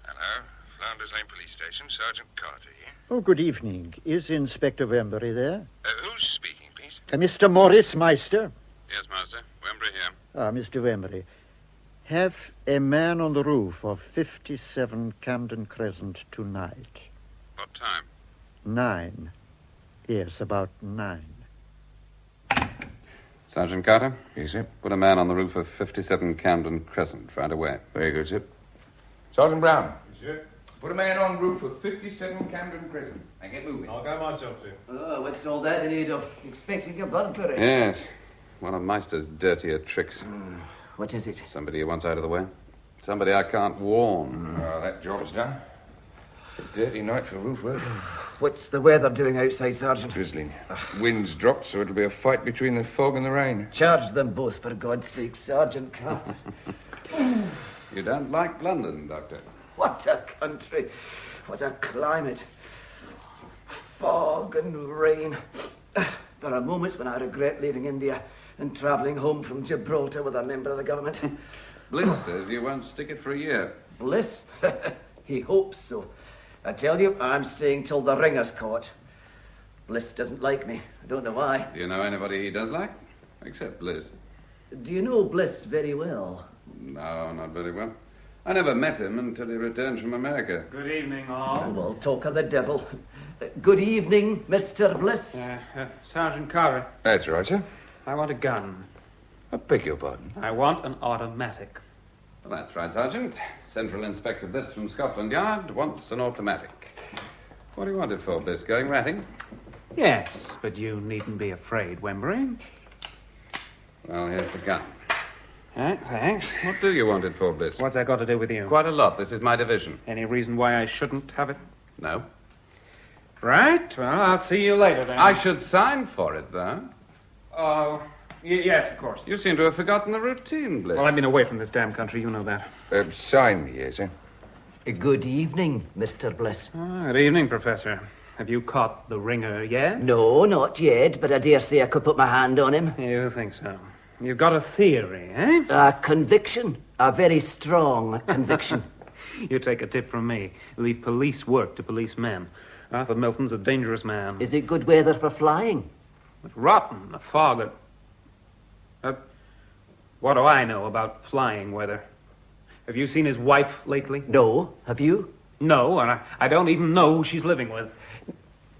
Speaker 14: Hello, Flanders Lane Police Station, Sergeant Carter here.
Speaker 23: Oh, good evening. Is Inspector Wembury there?
Speaker 14: Who's speaking, please?
Speaker 23: Mr. Morris Meister?
Speaker 14: Yes, Master. Wembury here.
Speaker 23: Mr. Wembury. Have a man on the roof of 57 Camden Crescent tonight.
Speaker 14: What time?
Speaker 23: 9. Yes, about 9.
Speaker 5: Sergeant Carter?
Speaker 6: Yes, sir.
Speaker 5: Put a man on the roof of 57 Camden Crescent right away.
Speaker 6: Very good, sir. Sergeant Brown.
Speaker 14: Yes, sir.
Speaker 6: Put a man on roof of 57 Camden Crescent. And get moving.
Speaker 14: I'll go myself, sir.
Speaker 10: Oh, what's all that in aid of? Expecting a burglary?
Speaker 5: Yes. One of Meister's dirtier tricks.
Speaker 10: What is it?
Speaker 5: Somebody he wants out of the way. Somebody I can't warn.
Speaker 6: Oh, that job's done. A dirty night for roof work.
Speaker 10: What's the weather doing outside, Sergeant?
Speaker 6: Drizzling. Wind's dropped, so it'll be a fight between the fog and the rain.
Speaker 10: Charge them both, for God's sake, Sergeant Carter.
Speaker 5: You don't like London, Doctor?
Speaker 10: What a country. What a climate. Fog and rain. There are moments when I regret leaving India and travelling home from Gibraltar with a member of the government.
Speaker 5: Bliss says you won't stick it for a year.
Speaker 10: Bliss? He hopes so. I tell you, I'm staying till the ringer's caught. Bliss doesn't like me. I don't know why.
Speaker 5: Do you know anybody he does like? Except Bliss.
Speaker 10: Do you know Bliss very well?
Speaker 5: No, not very well. I never met him until he returned from America.
Speaker 22: Good evening, all.
Speaker 10: Oh, well, talk of the devil. Good evening, Mr. Bliss.
Speaker 22: Sergeant Carter.
Speaker 6: That's right, sir.
Speaker 22: I want a gun.
Speaker 6: I beg your pardon.
Speaker 22: I want an automatic.
Speaker 5: Well, that's right, Sergeant. Central Inspector Bliss from Scotland Yard wants an automatic. What do you want it for, Bliss? Going ratting?
Speaker 22: Yes, but you needn't be afraid, Wembury.
Speaker 5: Well, here's the gun.
Speaker 22: Thanks.
Speaker 5: What do you want it for, Bliss?
Speaker 22: What's that got to do with you?
Speaker 5: Quite a lot. This is my division.
Speaker 22: Any reason why I shouldn't have it?
Speaker 5: No.
Speaker 22: Right. Well, I'll see you later, then.
Speaker 5: I should sign for it, though.
Speaker 22: Oh, yes, of course.
Speaker 5: You seem to have forgotten the routine, Bliss.
Speaker 22: Well, I've been away from this damn country. You know that.
Speaker 6: Sign me, yes, sir.
Speaker 10: Good evening, Mr. Bliss.
Speaker 22: Good evening, Professor. Have you caught the ringer yet?
Speaker 10: No, not yet, but I dare say I could put my hand on him.
Speaker 22: You think so? You've got a theory, eh?
Speaker 10: A conviction. A very strong conviction.
Speaker 22: You take a tip from me. Leave police work to policemen. Arthur Milton's a dangerous man.
Speaker 10: Is it good weather for flying?
Speaker 22: It's rotten. The fog. What do I know about flying weather? Have you seen his wife lately?
Speaker 10: No. Have you?
Speaker 22: No, and I don't even know who she's living with.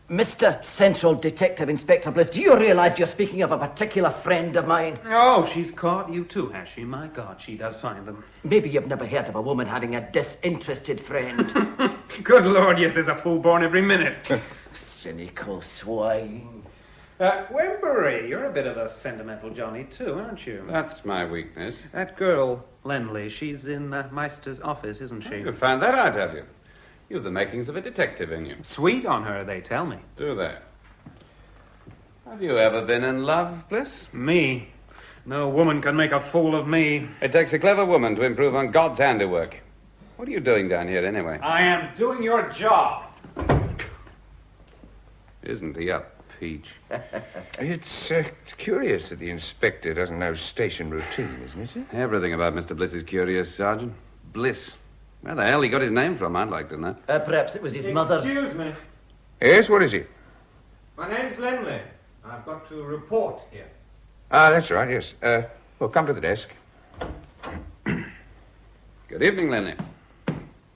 Speaker 10: Mr. Central Detective Inspector Bliss, do you realize you're speaking of a particular friend of mine?
Speaker 22: Oh, she's caught you too, has she? My God, she does find them.
Speaker 10: Maybe you've never heard of a woman having a disinterested friend.
Speaker 22: Good Lord, yes, there's a fool born every minute.
Speaker 10: Cynical swine.
Speaker 22: Wembury, you're a bit of a sentimental Johnny too, aren't you?
Speaker 5: That's my weakness.
Speaker 22: That girl, Lenley, she's in Meister's office, isn't she?
Speaker 5: You found that out, have you? You've the makings of a detective in you.
Speaker 22: Sweet on her, they tell me.
Speaker 5: Do they? Have you ever been in love, Bliss?
Speaker 22: Me? No woman can make a fool of me.
Speaker 5: It takes a clever woman to improve on God's handiwork. What are you doing down here, anyway?
Speaker 22: I am doing your job.
Speaker 5: Isn't he a peach?
Speaker 6: It's curious that the inspector doesn't know station routine, isn't it, sir?
Speaker 5: Everything about Mr. Bliss is curious, Sergeant. Bliss. Where the hell he got his name from, I'd like to know.
Speaker 10: Perhaps it was his mother's.
Speaker 14: Excuse me.
Speaker 6: Yes, what is it?
Speaker 14: My name's Lenley. I've got to report here.
Speaker 6: Ah, that's right, yes.
Speaker 9: Well, come to the desk.
Speaker 5: Good evening, Lenny.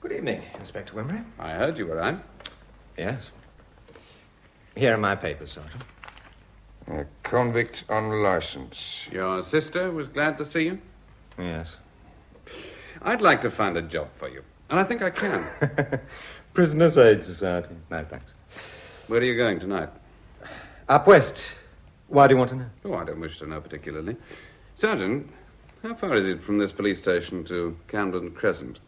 Speaker 9: Good evening, Inspector Wimbury.
Speaker 5: I heard you were out.
Speaker 9: Yes. Here are my papers, Sergeant. A convict on license.
Speaker 5: Your sister was glad to see you?
Speaker 9: Yes.
Speaker 5: I'd like to find a job for you, and I think I can.
Speaker 9: Prisoners' Aid Society. No, thanks.
Speaker 5: Where are you going tonight?
Speaker 9: Up west. Why do you want to know?
Speaker 5: Oh, I don't wish to know particularly. Sergeant, how far is it from this police station to Camden Crescent?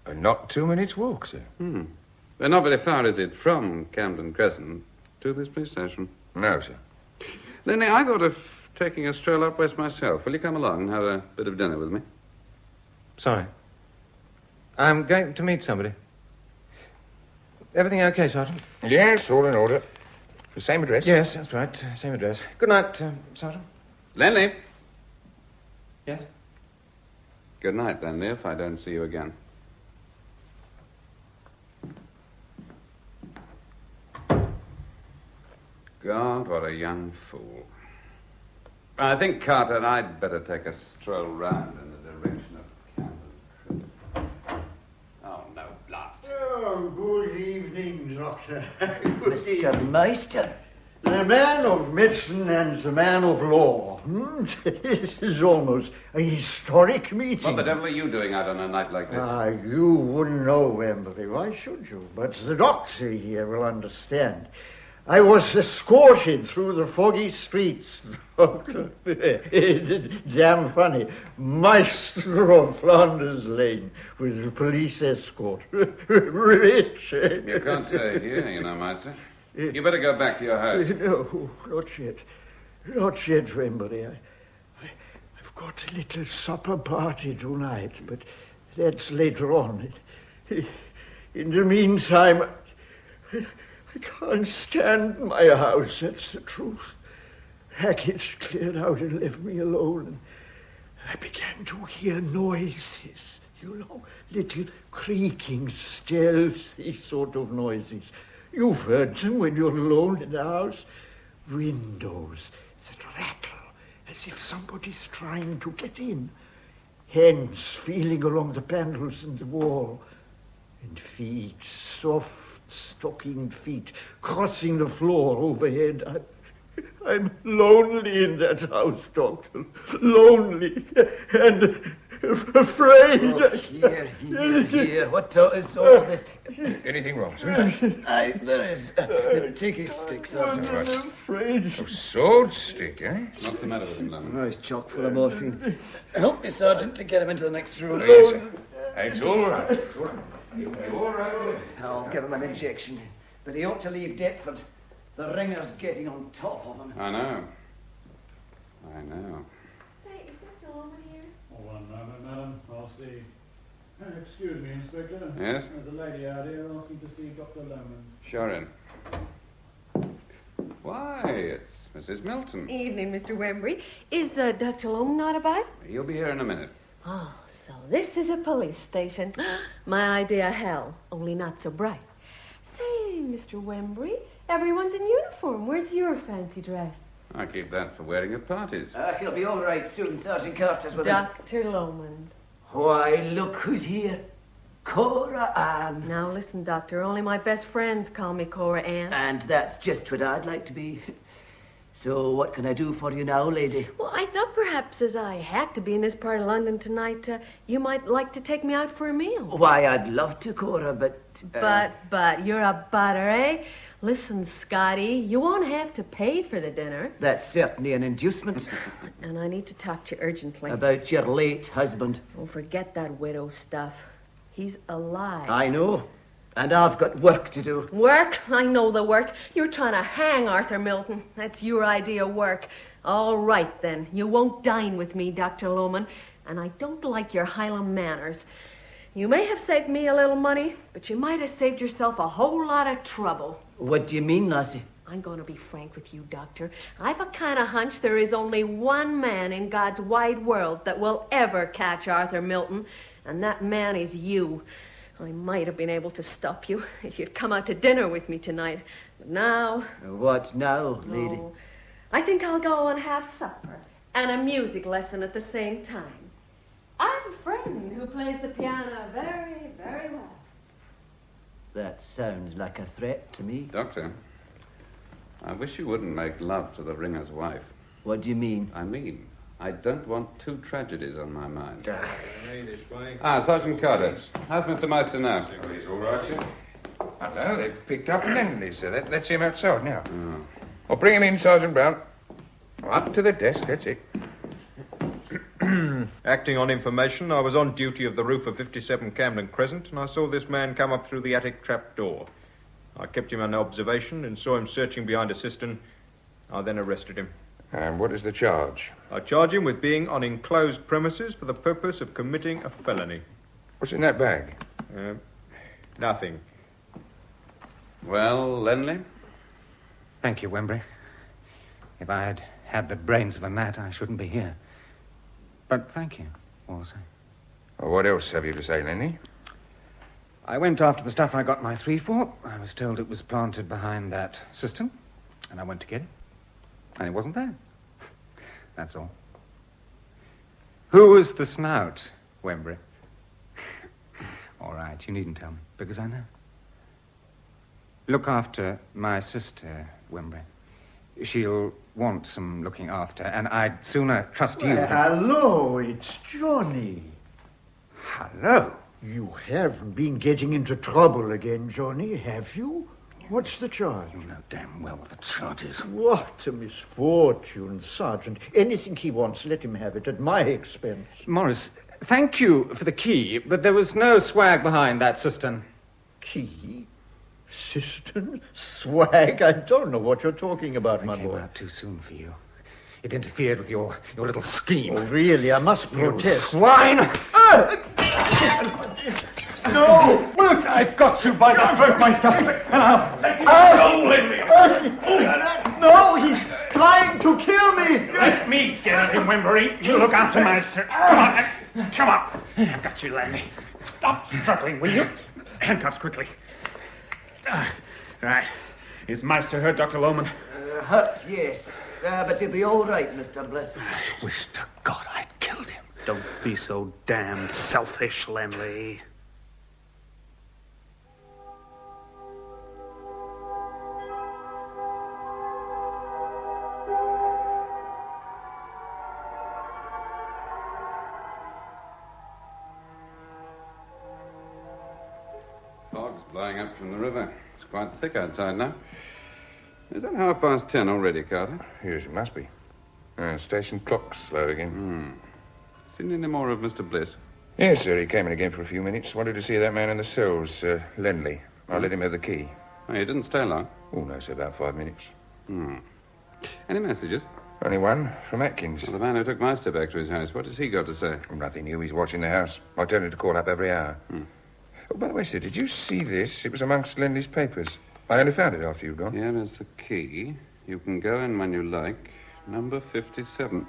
Speaker 9: Not 2 minutes' walk, sir.
Speaker 5: Well, not very far is it from Camden Crescent to this police station?
Speaker 9: No, sir.
Speaker 5: Lenny, I thought of taking a stroll up west myself. Will you come along and have a bit of dinner with me?
Speaker 9: Sorry. I'm going to meet somebody. Everything okay, Sergeant?
Speaker 11: Yes, all in order. The same address?
Speaker 9: Yes, that's right. Same address. Good night, Sergeant.
Speaker 5: Lenny?
Speaker 9: Yes?
Speaker 5: Good night, Lenny, if I don't see you again. God, what a young fool. I think, Carter, I'd better take a stroll round in the direction of Camden. Oh, no, blast.
Speaker 23: Oh, good evening, Doctor.
Speaker 10: Mr. Meister.
Speaker 23: The man of medicine and the man of law. This is almost a historic meeting.
Speaker 5: What the devil are you doing out on a night like this?
Speaker 23: You wouldn't know, Wembley. Why should you? But the doctor here will understand. I was escorted through the foggy streets. Damn funny. Maestro of Flanders Lane with a police escort. Rich.
Speaker 5: You can't stay here, you know, Master. You better go back to your house.
Speaker 23: No, not yet. Not yet, Wembley. I've got a little supper party tonight, but that's later on. In the meantime, I can't stand my house, that's the truth. Hackett cleared out and left me alone. And I began to hear noises, little creaking, stealthy sort of noises. You've heard them when you're alone in the house. Windows that rattle as if somebody's trying to get in. Hands feeling along the panels in the wall. And feet, soft, stockinged feet, crossing the floor overhead. I'm lonely in that house, Doctor. Lonely and afraid.
Speaker 10: Oh, here. What is all this?
Speaker 9: Anything wrong, sir?
Speaker 10: There is. Take his stick, Sergeant.
Speaker 23: I'm afraid.
Speaker 9: A sword stick, eh?
Speaker 5: What's the matter with him, Lemon?
Speaker 10: Oh, he's chock full of morphine. Help me, Sergeant, to get him into the next room.
Speaker 9: Yes, sir. It's all right. It's all right. You're all right.
Speaker 10: I'll give him an injection. But he ought to leave Deptford. The ringer's getting on top of him.
Speaker 5: I know.
Speaker 21: Say, is Dr. Orman here?
Speaker 13: Oh, one moment, madam. I'll see. Excuse me, Inspector.
Speaker 5: Yes?
Speaker 13: There's a lady out here asking to see Dr. Lohman.
Speaker 5: Sure in. Why, it's Mrs. Milton.
Speaker 21: Evening, Mr. Wembury. Is Dr. Lohman not about?
Speaker 5: He'll be here in a minute.
Speaker 21: Oh, so this is a police station. My idea of hell, only not so bright. Say, Mr. Wembury, everyone's in uniform. Where's your fancy dress?
Speaker 5: I keep that for wearing at parties.
Speaker 10: He'll be all right soon. Sergeant Carter's with him.
Speaker 21: Dr. Lohman.
Speaker 10: Why, look who's here. Cora Ann.
Speaker 21: Now listen, Doctor, only my best friends call me Cora Ann.
Speaker 10: And that's just what I'd like to be. So what can I do for you now, lady?
Speaker 21: Well, I thought perhaps as I had to be in this part of London tonight, you might like to take me out for a meal.
Speaker 10: Why, I'd love to, Cora, but...
Speaker 21: But you're a butter, eh? Listen, Scotty, you won't have to pay for the dinner.
Speaker 10: That's certainly an inducement.
Speaker 21: And I need to talk to you urgently.
Speaker 10: About your late husband.
Speaker 21: Oh, forget that widow stuff. He's alive.
Speaker 10: I know. And I've got work to do.
Speaker 21: Work? I know the work. You're trying to hang Arthur Milton. That's your idea of work. All right, then. You won't dine with me, Dr. Lohman. And I don't like your Highland manners. You may have saved me a little money, but you might have saved yourself a whole lot of trouble.
Speaker 10: What do you mean, lassie?
Speaker 21: I'm going to be frank with you, Doctor. I've a kind of hunch there is only one man in God's wide world that will ever catch Arthur Milton, and that man is you. I might have been able to stop you if you'd come out to dinner with me tonight. But now...
Speaker 10: What now, lady?
Speaker 21: I think I'll go and have supper. and a music lesson at the same time. I have a friend who plays the piano very, very well.
Speaker 10: That sounds like a threat to me.
Speaker 5: Doctor, I wish you wouldn't make love to the ringer's wife.
Speaker 10: What do you mean?
Speaker 5: I mean, I don't want two tragedies on my mind.
Speaker 11: This way.
Speaker 5: Sergeant Carter. How's Mr. Meister now?
Speaker 11: He's all right, sir. Hello, they've picked up Lenley, sir. Let's see him outside now.
Speaker 5: Oh.
Speaker 11: Well, bring him in, Sergeant Brown. Up to the desk, that's it.
Speaker 1: Acting on information, I was on duty of the roof of 57 Camden Crescent, and I saw this man come up through the attic trap door. I kept him under observation and saw him searching behind a cistern. I then arrested him.
Speaker 11: And what is the charge?
Speaker 1: I charge him with being on enclosed premises for the purpose of committing a felony.
Speaker 11: What's in that bag?
Speaker 1: Nothing.
Speaker 5: Well, Lenley?
Speaker 7: Thank you, Wembury. If I had had the brains of a gnat, I shouldn't be here. But thank you, also.
Speaker 11: Well, what else have you to say, Lenny?
Speaker 7: I went after the stuff I got my 3 for. I was told it was planted behind that cistern, and I went to get it. And it wasn't there. That's all. Who was the snout, Wembury? All right, you needn't tell me, because I know. Look after my sister, Wembury. She'll want some looking after, and I'd sooner trust you.
Speaker 23: Well, hello, it's Johnny.
Speaker 7: Hello.
Speaker 23: You haven't been getting into trouble again, Johnny, have you? What's the charge?
Speaker 7: You know damn well what the charge is.
Speaker 23: What a misfortune, Sergeant. Anything he wants, let him have it at my expense.
Speaker 7: Morris, thank you for the key, but there was no swag behind that cistern.
Speaker 23: Key? Cistern? Swag? I don't know what you're talking about, my boy.
Speaker 7: It came out too soon for you. It interfered with your little scheme.
Speaker 23: Oh, really? I must protest.
Speaker 7: You swine!
Speaker 23: No!
Speaker 7: Look, I've got you by the throat, Meister. And
Speaker 23: Don't let me. No, he's trying to kill me.
Speaker 14: Let me get at him, Wembury. You look after Meister. Come on. Come up. I've got you, Landy. Stop struggling, will you? Handcuffs quickly. Right. Is Meister hurt, Dr. Lohman?
Speaker 10: Hurt, yes. But he'll be all right, Mr. Blessing.
Speaker 22: I wish to God I'd killed him. Don't be so damned selfish, Lenley.
Speaker 5: Fog's blowing up from the river. It's quite thick outside now. Is that 10:30 already, Carter?
Speaker 11: Yes, it must be. Station clock's slow again.
Speaker 5: Seen any more of Mr. Bliss?
Speaker 11: Yes, sir. He came in again for a few minutes. Wanted to see that man in the cells, Lenley. I let him have the key.
Speaker 5: Oh, he didn't stay long?
Speaker 11: Oh, no, sir. About 5 minutes.
Speaker 5: Any messages?
Speaker 11: Only one, from Atkins.
Speaker 5: Well, the man who took Meister back to his house. What has he got to say?
Speaker 11: Nothing new. He's watching the house. I told him to call up every hour. Oh, by the way, sir, did you see this? It was amongst Lenley's papers. I only found it after you'd gone.
Speaker 5: Here is the key. You can go in when you like. Number 57.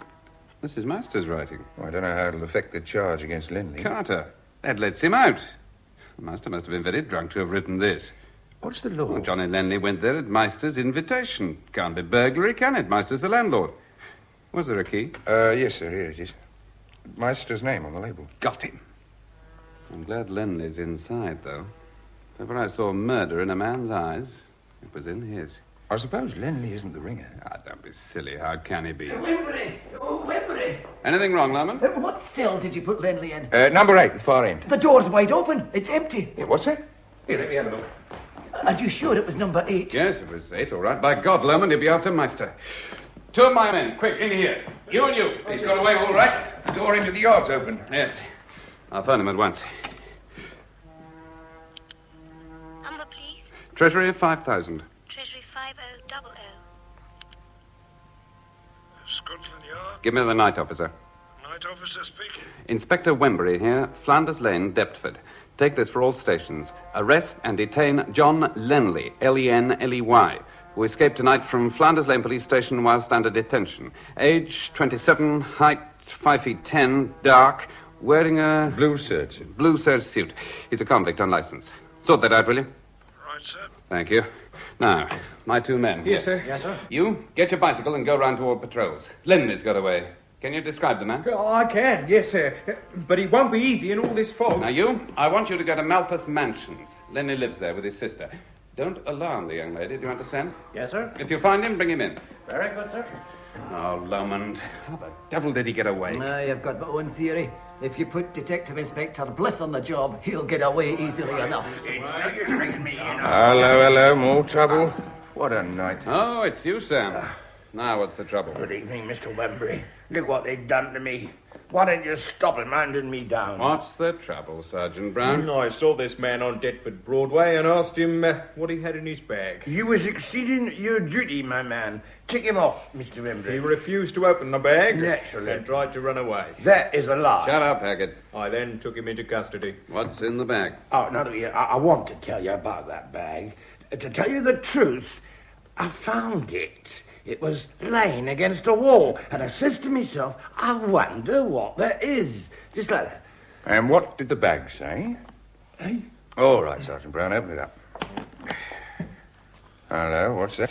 Speaker 5: This is Meister's writing.
Speaker 11: Well, I don't know how it'll affect the charge against Lenley.
Speaker 5: Carter, that lets him out. Meister must have been very drunk to have written this.
Speaker 11: What's the law?
Speaker 5: Well, Johnny Lenley went there at Meister's invitation. Can't be burglary, can it? Meister's the landlord. Was there a key?
Speaker 11: Yes, sir. Here it is. Meister's name on the label.
Speaker 5: Got him. I'm glad Lenley's inside, though. If ever I saw murder in a man's eyes, it was in his.
Speaker 11: I suppose Lenley isn't the ringer.
Speaker 5: Don't be silly. How can he be?
Speaker 10: Wembury! Oh, Wembury!
Speaker 5: Anything wrong, Lohman?
Speaker 10: What cell did you put Lenley in?
Speaker 11: Number 8, the far end.
Speaker 10: The door's wide open. It's empty.
Speaker 11: Yeah, what's that? Here, let me have a look.
Speaker 10: Are you sure it was number 8?
Speaker 5: Yes, it was 8, all right. By God, Lohman, he'll be after Meister. 2 of my men, quick, in here. You and you.
Speaker 11: He's got away all right. The door into the yard's open.
Speaker 5: Yes. I'll phone him at once.
Speaker 2: Number, please.
Speaker 5: Treasury 5,000.
Speaker 2: Treasury 5000.
Speaker 14: Scotland Yard.
Speaker 5: Give me the night officer.
Speaker 14: Night officer speaking.
Speaker 5: Inspector Wembury here, Flanders Lane, Deptford. Take this for all stations. Arrest and detain John Lenley, Lenley, who escaped tonight from Flanders Lane Police Station whilst under detention. Age 27, height 5 feet 10, dark, wearing a...
Speaker 11: Blue serge suit.
Speaker 5: Blue serge suit. He's a convict on license. Sort that out, will you?
Speaker 14: Right, sir.
Speaker 5: Thank you. Now, my 2 men.
Speaker 7: Yes, sir.
Speaker 23: Yes, sir.
Speaker 5: You, get your bicycle and go round to all patrols. Lenley's got away. Can you describe the man?
Speaker 1: Oh, I can, yes, sir. But it won't be easy in all this fog.
Speaker 5: Now, you, I want you to go to Malthus Mansions. Lenny lives there with his sister. Don't alarm the young lady, do you understand?
Speaker 12: Yes, sir.
Speaker 5: If you find him, bring him in.
Speaker 12: Very good, sir.
Speaker 5: Oh, Lomond, how the devil did he get away?
Speaker 8: I've got my own theory. If you put Detective Inspector Bliss on the job, he'll get away easily enough.
Speaker 11: Hello, more trouble? What a night.
Speaker 5: Oh, it's you, Sam. Now, what's the trouble?
Speaker 24: Good evening, Mr. Wembury. Look what they've done to me. Why don't you stop him handing me down?
Speaker 5: What's the trouble, Sergeant Brown?
Speaker 1: I saw this man on Deptford Broadway and asked him what he had in his bag.
Speaker 24: You was exceeding your duty, my man. Take him off, Mr. Wembury.
Speaker 1: He refused to open the bag.
Speaker 24: Naturally.
Speaker 1: And tried to run away.
Speaker 24: That is a lie.
Speaker 5: Shut up, Haggett.
Speaker 1: I then took him into custody.
Speaker 5: What's in the bag?
Speaker 24: Oh, no, I want to tell you about that bag. To tell you the truth, I found it. It was laying against a wall, and I says to myself, I wonder what that is. Just like that.
Speaker 11: And what did the bag say?
Speaker 24: Eh?
Speaker 11: All right, Sergeant Brown, open it up. Hello, what's that?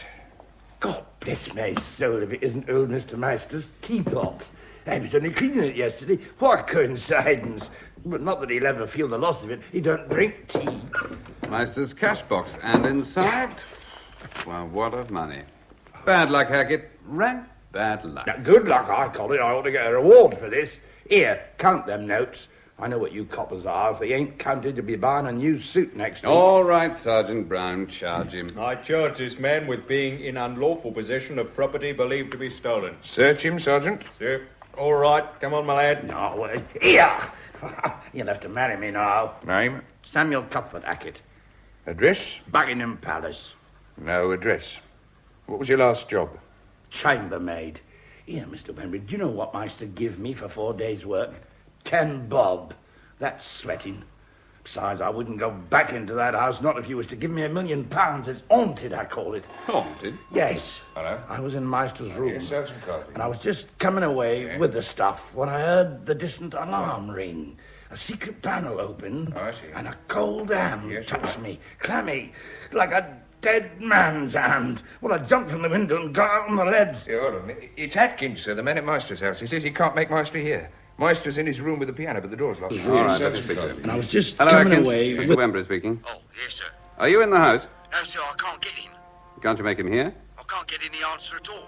Speaker 24: God bless my soul if it isn't old Mr. Meister's teapot. I was only cleaning it yesterday. What coincidence. But not that he'll ever feel the loss of it. He don't drink tea.
Speaker 5: Meister's cash box. And inside? Well, what of money. Bad luck, Hackett. Rank bad luck.
Speaker 24: Now, good luck, I call it. I ought to get a reward for this. Here, count them notes. I know what you coppers are. If they ain't counted, you'll be buying a new suit next week.
Speaker 5: All right, Sergeant Brown, charge him.
Speaker 1: I charge this man with being in unlawful possession of property believed to be stolen.
Speaker 11: Search him, Sergeant.
Speaker 1: Sir. All right, come on, my lad.
Speaker 24: No, here! You'll have to marry me now.
Speaker 11: Name?
Speaker 24: Samuel Cuthbert Hackett.
Speaker 11: Address?
Speaker 24: Buckingham Palace.
Speaker 11: No address. What was your last job?
Speaker 24: Chambermaid. Here, Mr. Wembury, do you know what Meister give me for 4 days' work? 10 bob. That's sweating. Besides, I wouldn't go back into that house, not if you was to give me £1 million. It's haunted, I call it.
Speaker 5: Haunted?
Speaker 24: Yes.
Speaker 11: Hello?
Speaker 24: I was in Meister's room.
Speaker 11: Yes, Sergeant Carter.
Speaker 24: And I was just coming away with the stuff when I heard the distant alarm ring. A secret panel opened.
Speaker 11: Oh, I see.
Speaker 24: And a cold hand
Speaker 11: Yes,
Speaker 24: touched
Speaker 11: right.
Speaker 24: me, clammy, like a dead man's hand. Well, I jumped from the window and got out on the leads.
Speaker 11: Yeah, hold on. It's Atkins, sir, the man at Meister's house. He says he can't make Meister hear. Meister's in his room with the piano, but the door's locked.
Speaker 5: All right, let's speak to him.
Speaker 24: And I was just
Speaker 5: Hello,
Speaker 24: coming
Speaker 5: Atkins.
Speaker 24: away
Speaker 5: Mr.
Speaker 24: with...
Speaker 5: Wembury speaking.
Speaker 16: Oh, yes, sir.
Speaker 5: Are you in the house?
Speaker 16: No, sir, I can't get in.
Speaker 5: Can't you make him hear?
Speaker 16: I can't get any answer at all.